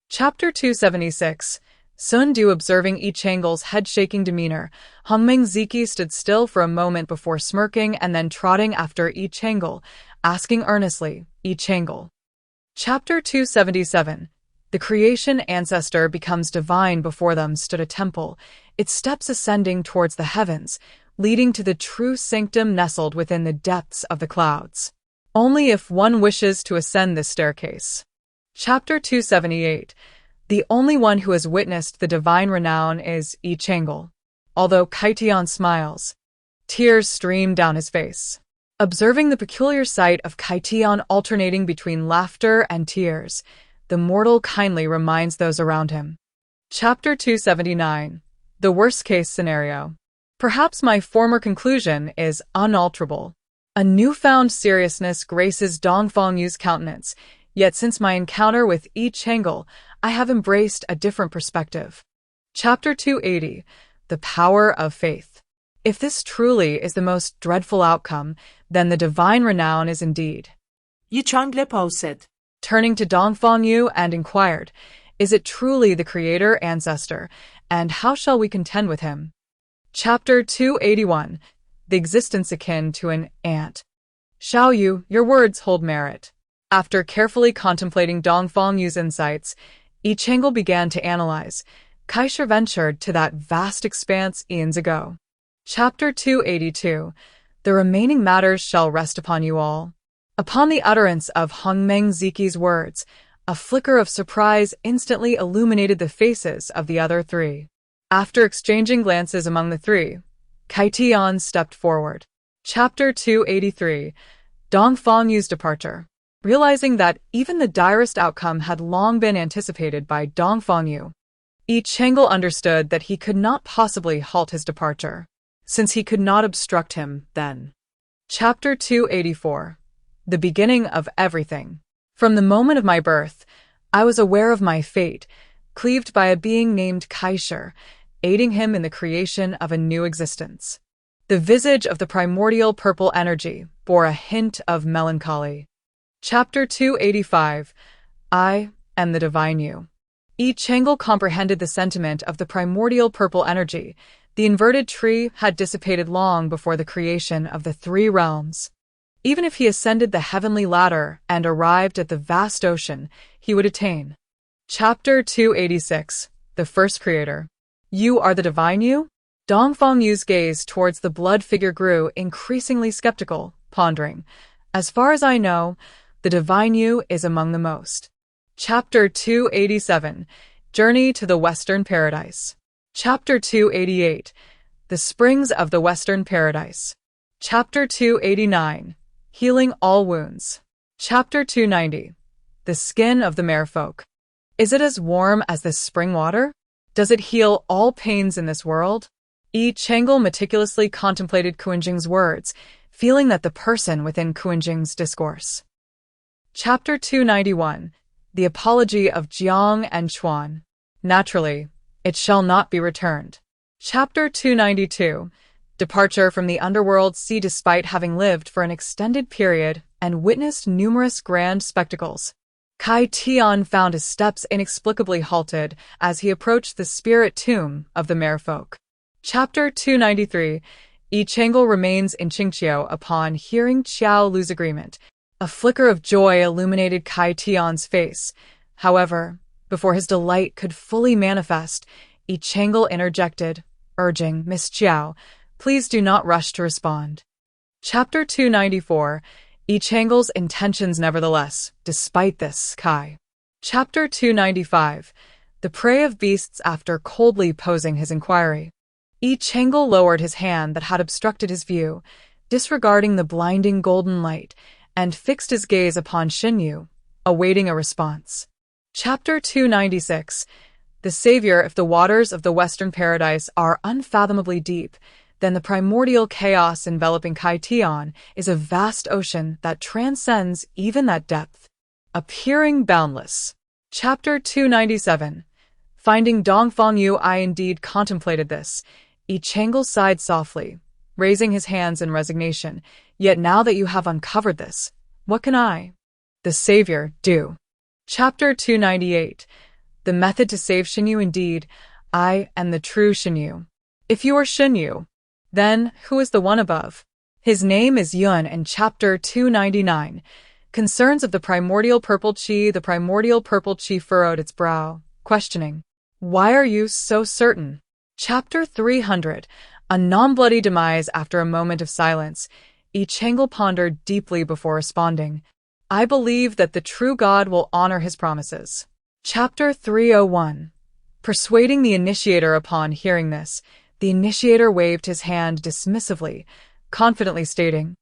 Chapter 276. Sun Du observing Yi Chang'le's head-shaking demeanor, Hongmeng Ziki stood still for a moment before smirking and then trotting after Yi Chang'le, asking earnestly, Yi Chang'le. Chapter 277. The creation ancestor becomes divine. Before them stood a temple, its steps ascending towards the heavens, leading to the true sanctum nestled within the depths of the clouds. Only if one wishes to ascend this staircase. Chapter 278. The only one who has witnessed the divine renown is Yi Chang'le. Although Kaitian smiles, tears stream down his face. Observing the peculiar sight of Kaitian alternating between laughter and tears, the mortal kindly reminds those around him. Chapter 279. The worst-case scenario. Perhaps my former conclusion is unalterable. A newfound seriousness graces Dongfang Yu's countenance, yet since my encounter with Yi Chang'le, I have embraced a different perspective. Chapter 280. The power of faith. If this truly is the most dreadful outcome, then the divine renown is indeed. Yi Chang'le paused, Turning to Dongfang Yu and inquired, Is it truly the creator ancestor, and how shall we contend with him? Chapter 281. The existence akin to an ant. Xiao Yu, your words hold merit. After carefully contemplating Dongfang Yu's insights, Yi Chang'le began to analyze. Kaisha ventured to that vast expanse eons ago. Chapter 282. The remaining matters shall rest upon you all. Upon the utterance of Hongmeng Ziki's words, a flicker of surprise instantly illuminated the faces of the other three. After exchanging glances among the three, Kaitian stepped forward. Chapter 283. Dongfang Yu's departure. Realizing that even the direst outcome had long been anticipated by Dongfang Yu, Yi Chang'le understood that he could not possibly halt his departure, since he could not obstruct him then. Chapter 284. The beginning of everything. From the moment of my birth, I was aware of my fate, cleaved by a being named Kaisha, aiding him in the creation of a new existence. The visage of the primordial purple energy bore a hint of melancholy. Chapter 285. I am the divine you. Yi Chang'le comprehended the sentiment of the primordial purple energy. The inverted tree had dissipated long before the creation of the three realms. Even if he ascended the heavenly ladder and arrived at the vast ocean, he would attain. Chapter 286. The first creator. You are the divine you? Dongfang Yu's gaze towards the blood figure grew increasingly skeptical, pondering. As far as I know, the divine you is among the most. Chapter 287. Journey to the Western Paradise. Chapter 288. The Springs of the Western Paradise. Chapter 289. Healing all wounds. Chapter 290. The skin of the merfolk. Is it as warm as this spring water? Does it heal all pains in this world? Yi Chang'le meticulously contemplated Kuinjing's words, feeling that the person within Kuinjing's discourse. Chapter 291. The Apology of Jiang and Chuan. Naturally, it shall not be returned. Chapter 292. Departure from the underworld. See, despite having lived for an extended period and witnessed numerous grand spectacles, Kai Tian found his steps inexplicably halted as he approached the spirit tomb of the merfolk. Chapter 293. Yi Chang'le remains in Qingqiu upon hearing Qiao Lu's agreement. A flicker of joy illuminated Kai Tian's face. However, before his delight could fully manifest, Yi Chang'e interjected, urging, Miss Chiao, please do not rush to respond. Chapter 294, Yi Chang'e's intentions nevertheless, despite this, Kai. Chapter 295, the prey of beasts after coldly posing his inquiry. Yi Chang'e lowered his hand that had obstructed his view, disregarding the blinding golden light, and fixed his gaze upon Xinyu, awaiting a response. Chapter 296, the savior. If the waters of the Western Paradise are unfathomably deep, then the primordial chaos enveloping Kai Tian is a vast ocean that transcends even that depth, appearing boundless. Chapter 297, finding Dongfang Yu. I indeed contemplated this. Yi Chang'e sighed softly, raising his hands in resignation. Yet now that you have uncovered this, what can I, the savior, do? Chapter 298, the method to save Xinyu. Indeed, I am the true Xinyu. If you are Xinyu, then who is the one above? His name is Yun. And Chapter 299, concerns of the primordial purple chi. The primordial purple chi furrowed its brow, questioning, why are you so certain? Chapter 300, a non-bloody demise. After a moment of silence, Yi Chang'e pondered deeply before responding, I believe that the true God will honor his promises. Chapter 301, persuading the initiator. Upon hearing this, the initiator waved his hand dismissively, confidently stating,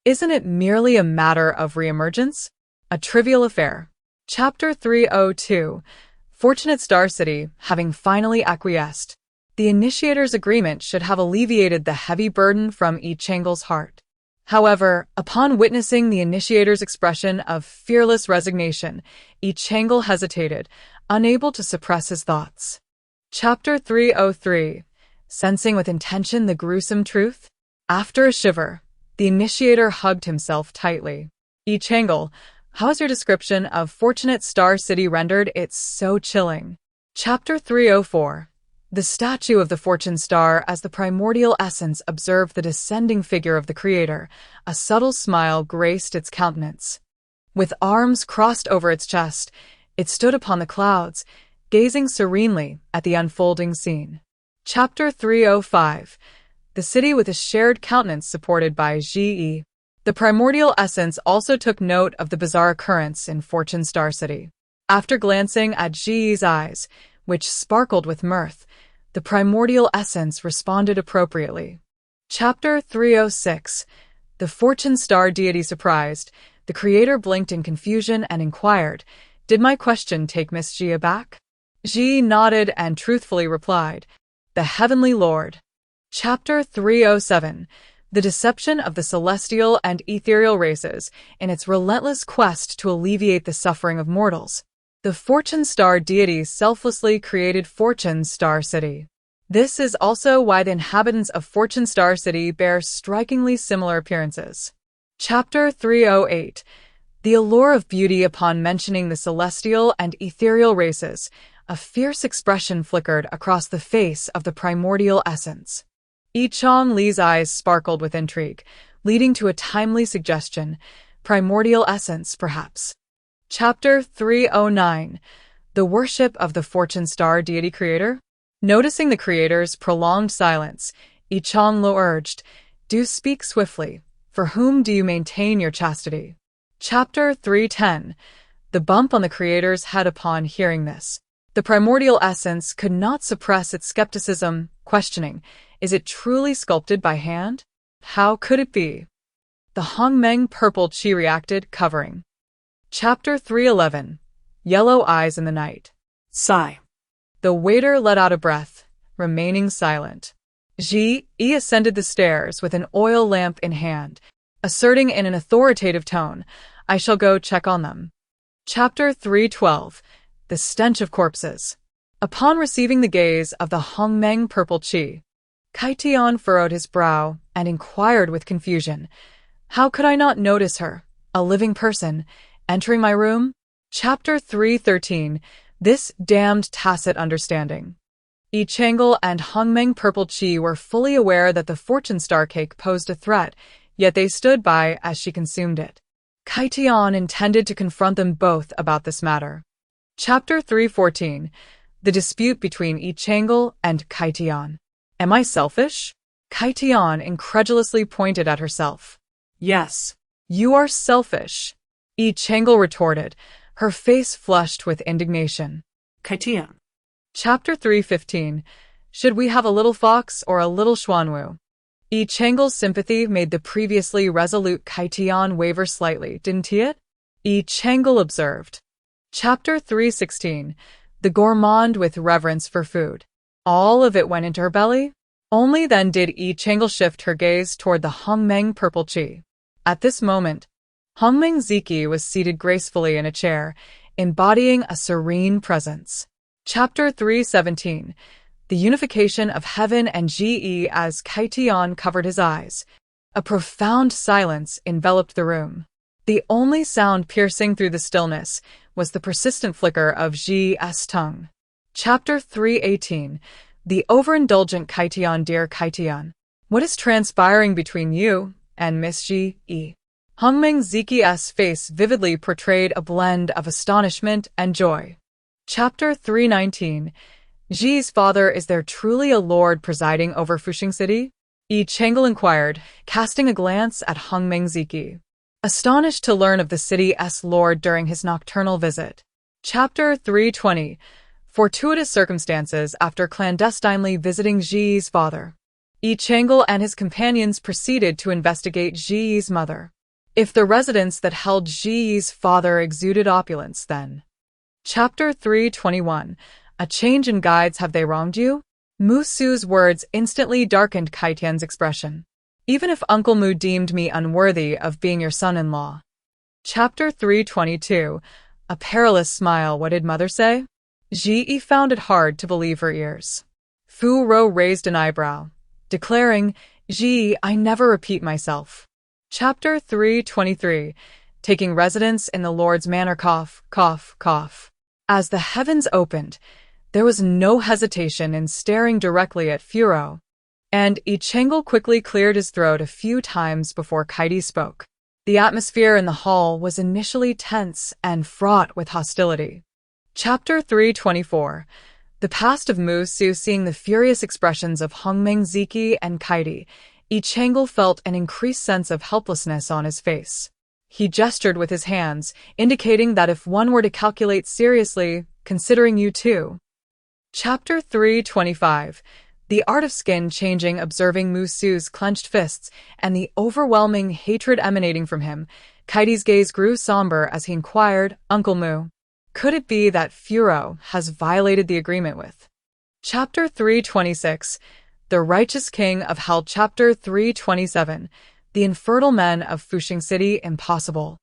isn't it merely a matter of reemergence? A trivial affair. Chapter 302, fortunate Star City, having finally acquiesced, the initiator's agreement should have alleviated the heavy burden from Yi Chang'e's heart. However, upon witnessing the initiator's expression of fearless resignation, Yi Chang'e hesitated, unable to suppress his thoughts. Chapter 303, sensing with intention the gruesome truth? After a shiver, the initiator hugged himself tightly. Yi Chang'e, how is your description of fortunate Star City rendered? It's so chilling. Chapter 304, the statue of the fortune star. As the primordial essence observed the descending figure of the creator, a subtle smile graced its countenance. With arms crossed over its chest, it stood upon the clouds, gazing serenely at the unfolding scene. Chapter 305, the city with a shared countenance supported by Ji. The primordial essence also took note of the bizarre occurrence in Fortune Star City. After glancing at Ji's eyes, which sparkled with mirth, the primordial essence responded appropriately. Chapter 306, the Fortune Star deity surprised, the creator blinked in confusion and inquired, did my question take Miss Ji aback? Ji nodded and truthfully replied, the Heavenly Lord. Chapter 307, the deception of the celestial and ethereal races in its relentless quest to alleviate the suffering of mortals. The Fortune Star deity selflessly created Fortune Star City. This is also why the inhabitants of Fortune Star City bear strikingly similar appearances. Chapter 308, the allure of beauty. Upon mentioning the celestial and ethereal races, a fierce expression flickered across the face of the primordial essence. Yi Chang'e's eyes sparkled with intrigue, leading to a timely suggestion, primordial essence, perhaps. Chapter 309, the worship of the Fortune Star deity creator. Noticing the creator's prolonged silence, Yi Chang'e urged, do speak swiftly. For whom do you maintain your chastity? Chapter 310, the bump on the creator's head. Upon hearing this, the primordial essence could not suppress its skepticism, questioning, is it truly sculpted by hand? How could it be? The Hongmeng purple chi reacted, covering. Chapter 311, yellow eyes in the night. Sigh. The waiter let out a breath, remaining silent. Ji ascended the stairs with an oil lamp in hand, asserting in an authoritative tone, I shall go check on them. Chapter 312, the stench of corpses. Upon receiving the gaze of the Hongmeng purple chi, Kai Tian furrowed his brow and inquired with confusion, how could I not notice her, a living person, entering my room? Chapter 313, this damned tacit understanding. Yi Chang'e and Hongmeng purple chi were fully aware that the fortune star cake posed a threat, yet they stood by as she consumed it. Kaitian intended to confront them both about this matter. Chapter 314. The dispute between Yi Chang'e and Kaitian. Am I selfish? Kaitian incredulously pointed at herself. Yes. You are selfish, Yi Chang'e retorted, her face flushed with indignation. Kaitian. Chapter 315. Should we have a little fox or a little Xuanwu? Yi Chang'e's sympathy made the previously resolute Kaitian waver slightly, didn't it? Yi Chang'e observed. Chapter 316. The gourmand with reverence for food. All of it went into her belly? Only then did Yi Chang'e shift her gaze toward the Hongmeng purple chi. At this moment, Hongmeng Ziki was seated gracefully in a chair, embodying a serene presence. Chapter 317. The unification of heaven and Ji as Kaitian covered his eyes. A profound silence enveloped the room. The only sound piercing through the stillness was the persistent flicker of Ji's tongue. Chapter 318. The overindulgent Kaitian. Dear Kaitian, what is transpiring between you and Miss Ji? Hongmeng Ziki's face vividly portrayed a blend of astonishment and joy. Chapter 319. Ji's father, is there truly a lord presiding over Fuxing City? Yi Chang'e inquired, casting a glance at Hongmeng Ziki, astonished to learn of the city's lord during his nocturnal visit. Chapter 320. Fortuitous circumstances after clandestinely visiting Ji's father. Yi Chang'e and his companions proceeded to investigate Ji's mother. If the residence that held Ji's father exuded opulence, then. Chapter 321. A change in guides. Have they wronged you? Musu's words instantly darkened Kaitian's expression. Even if Uncle Mu deemed me unworthy of being your son-in-law. Chapter 322. A perilous smile. What did mother say? Ji found it hard to believe her ears. Fu Rou raised an eyebrow, declaring, Ji, I never repeat myself. Chapter 323. Taking residence in the Lord's manor. Cough, cough, cough. As the heavens opened, there was no hesitation in staring directly at Fu Rou, and Yi Chang'e quickly cleared his throat a few times before Kaiti spoke. The atmosphere in the hall was initially tense and fraught with hostility. Chapter 324. The past of Musu. Seeing the furious expressions of Hongmeng Ziki and Kaiti, Yi Chang'e felt an increased sense of helplessness on his face. He gestured with his hands, indicating that if one were to calculate seriously, considering you too. Chapter 325. The art of skin changing. Observing Musu's clenched fists and the overwhelming hatred emanating from him, Kaiti's gaze grew somber as he inquired, Uncle Mu, could it be that Fu Rou has violated the agreement with? Chapter 326. The righteous king of hell. Chapter 327. The infertile men of Fuxing City. Impossible.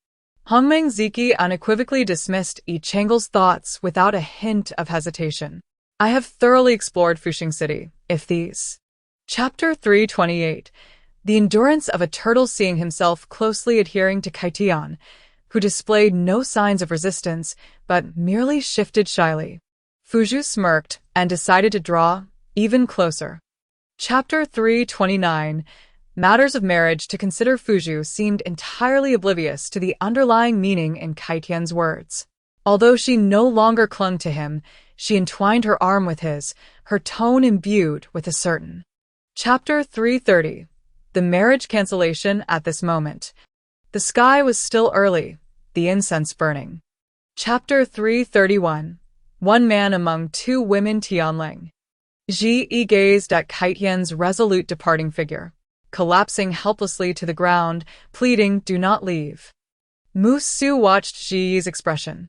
Hongmeng Ziki unequivocally dismissed Yi Chang'e's thoughts without a hint of hesitation. I have thoroughly explored Fuxing City, if these. Chapter 328. The endurance of a turtle. Seeing himself closely adhering to Kaitian, who displayed no signs of resistance, but merely shifted shyly. Fuzhu smirked and decided to draw even closer. Chapter 329. Matters of marriage. To consider. Fuzhu seemed entirely oblivious to the underlying meaning in Kaitian's words. Although she no longer clung to him, she entwined her arm with his, her tone imbued with a certain. Chapter 330. The marriage cancellation. At this moment, the sky was still early, the incense burning. Chapter 331. One man among two women. Tianling. Ji gazed at Kaitian's resolute departing figure, collapsing helplessly to the ground, pleading, do not leave. Musu watched Ji's expression.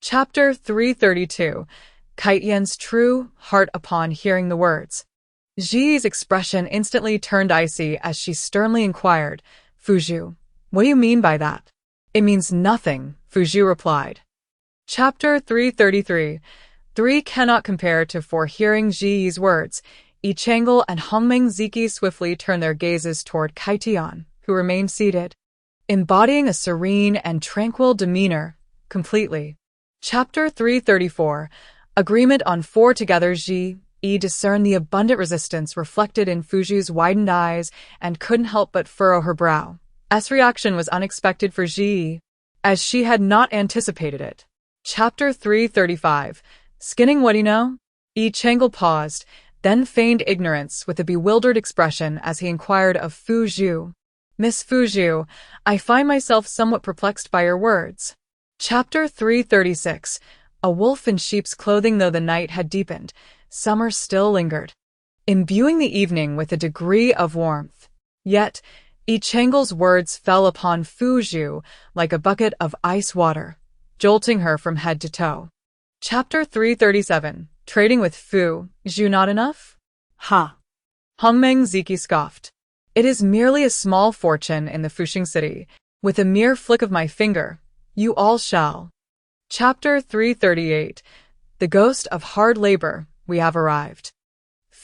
Chapter 332. Kaitian's true heart. Upon hearing the words, Ji's expression instantly turned icy as she sternly inquired, Fuzhu, what do you mean by that? It means nothing, Fuzhu replied. Chapter 333. Three cannot compare to. For hearing Ji's words, Yi Chang'e and Hongmeng Ziki swiftly turned their gazes toward Kaitian, who remained seated, embodying a serene and tranquil demeanor, completely. Chapter 334. Agreement on. For together Ji discerned the abundant resistance reflected in Fuzhu's widened eyes and couldn't help but furrow her brow. S reaction was unexpected for Ji. as she had not anticipated it. Chapter 335. Skinning what you know? Yi Chang'e paused, then feigned ignorance with a bewildered expression as he inquired of Fu Zhu. Miss Fu Zhu, I find myself somewhat perplexed by your words. Chapter 336. A wolf in sheep's clothing. Though the night had deepened, summer still lingered, imbuing the evening with a degree of warmth. Yet, Yi Chang'e's words fell upon Fu Zhu like a bucket of ice water, jolting her from head to toe. Chapter 337. Trading with Fu Zhu not enough? Ha! Hongmeng Ziki scoffed. It is merely a small fortune in the Fuxing city. With a mere flick of my finger, you all shall. Chapter 338. The ghost of hard labor. We have arrived.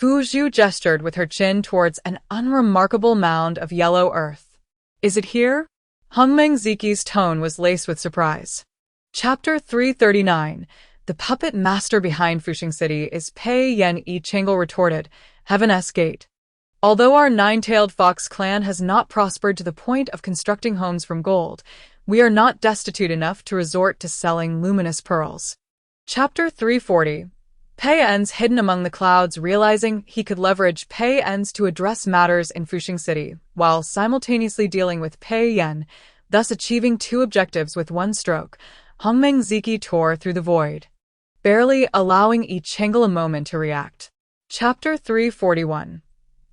Fu Zhu gestured with her chin towards an unremarkable mound of yellow earth. Is it here? Hongmeng Ziki's tone was laced with surprise. Chapter 339. The puppet master behind Fuxing City is Pei Yan. Yi Chang'e retorted. Heaven's Gate. Although our nine-tailed fox clan has not prospered to the point of constructing homes from gold, we are not destitute enough to resort to selling luminous pearls. Chapter 340. Pei En's hidden among the clouds, realizing he could leverage Pei En's to address matters in Fuxing City, while simultaneously dealing with Pei Yan, thus achieving two objectives with one stroke. Hongmeng Ziki tore through the void, barely allowing Yi Chang'e a moment to react. Chapter 341.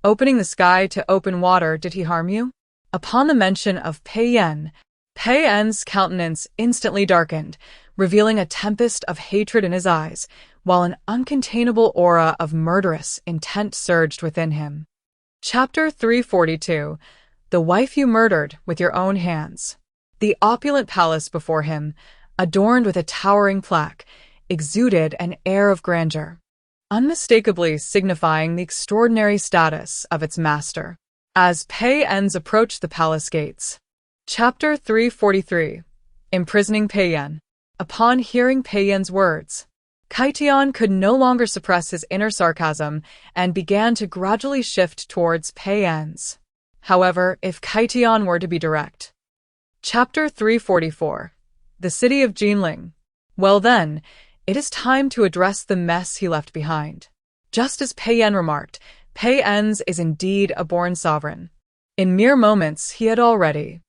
Opening the sky to open water. Did he harm you? Upon the mention of Pei Yan, Pei En's countenance instantly darkened, revealing a tempest of hatred in his eyes, while an uncontainable aura of murderous intent surged within him. Chapter 342. The wife you murdered with your own hands. The opulent palace before him, adorned with a towering plaque, exuded an air of grandeur, unmistakably signifying the extraordinary status of its master. As Pei En's approached the palace gates. Chapter 343. Imprisoning Pei Yan. Upon hearing Pei Yan's words, Kaitian could no longer suppress his inner sarcasm and began to gradually shift towards Pei En's. However, if Kaitian were to be direct. Chapter 344. The city of Jinling. Well then, it is time to address the mess he left behind. Just as Pei Yan remarked, Pei En's is indeed a born sovereign. In mere moments he had already.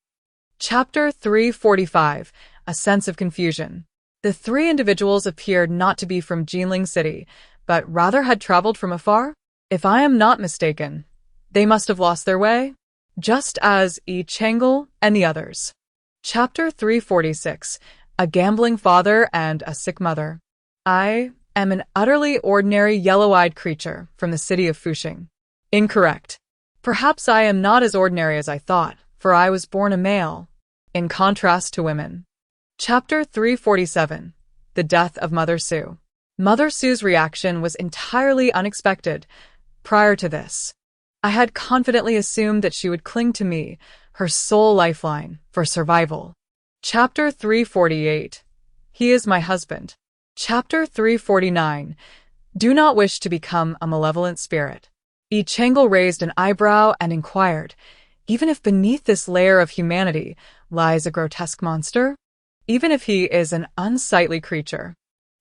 Chapter 345. A sense of confusion. The three individuals appeared not to be from Jinling City, but rather had traveled from afar? If I am not mistaken, they must have lost their way, just as Yi Chang'e and the others. Chapter 346. A gambling father and a sick mother. I am an utterly ordinary yellow-eyed creature from the city of Fuxing. Incorrect. Perhaps I am not as ordinary as I thought, for I was born a male, in contrast to women. Chapter 347. The death of Mother Su. Mother Su's reaction was entirely unexpected. Prior to this, I had confidently assumed that she would cling to me, her sole lifeline, for survival. Chapter 348. He is my husband. Chapter 349. Do not wish to become a malevolent spirit. Yi Chang'e raised an eyebrow and inquired, even if beneath this layer of humanity lies a grotesque monster? Even if he is an unsightly creature.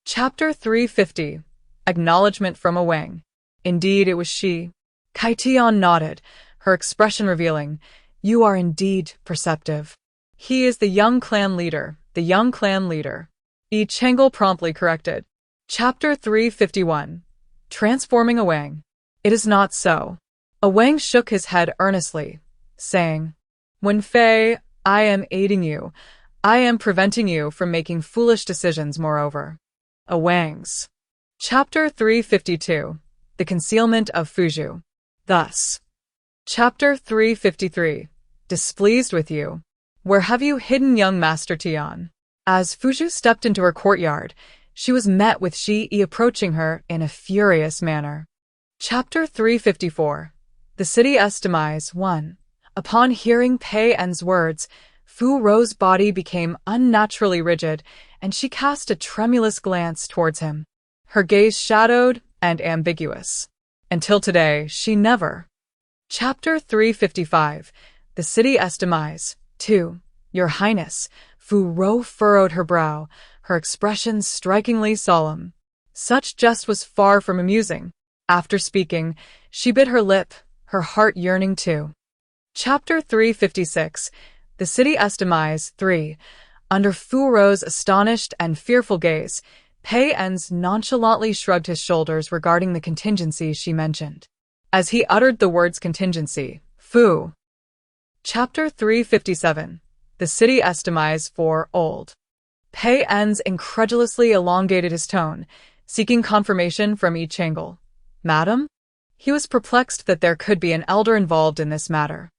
Chapter 350. Acknowledgement from a Wang. Indeed, it was she. Kaitian nodded, her expression revealing, you are indeed perceptive. He is the young clan leader, the young clan leader. Yi Chang'e promptly corrected. Chapter 351. Transforming a Wang. It is not so. A Wang shook his head earnestly, saying, When Fei, I am aiding you. I am preventing you from making foolish decisions, moreover. A Wang's. Chapter 352. The concealment of Fuzhu. Thus. Chapter 353. Displeased with you. Where have you hidden young Master Tian? As Fuzhu stepped into her courtyard, she was met with Shi Yi approaching her in a furious manner. Chapter 354. The city's demise. 1. Upon hearing Pei En's words, Fu Ro's body became unnaturally rigid, and she cast a tremulous glance towards him, her gaze shadowed and ambiguous. Until today, she never. Chapter 355. The city's demise. 2. Your Highness, Fu Rou furrowed her brow, her expression strikingly solemn. Such jest was far from amusing. After speaking, she bit her lip, her heart yearning too. Chapter 356. The City Estimise 3. Under Fu Rou's astonished and fearful gaze, Pei En's nonchalantly shrugged his shoulders regarding the contingency she mentioned. As he uttered the words contingency, Fu. Chapter 357. The City Estimise 4. Old. Pei En's incredulously elongated his tone, seeking confirmation from each angle. Madam? He was perplexed that there could be an elder involved in this matter.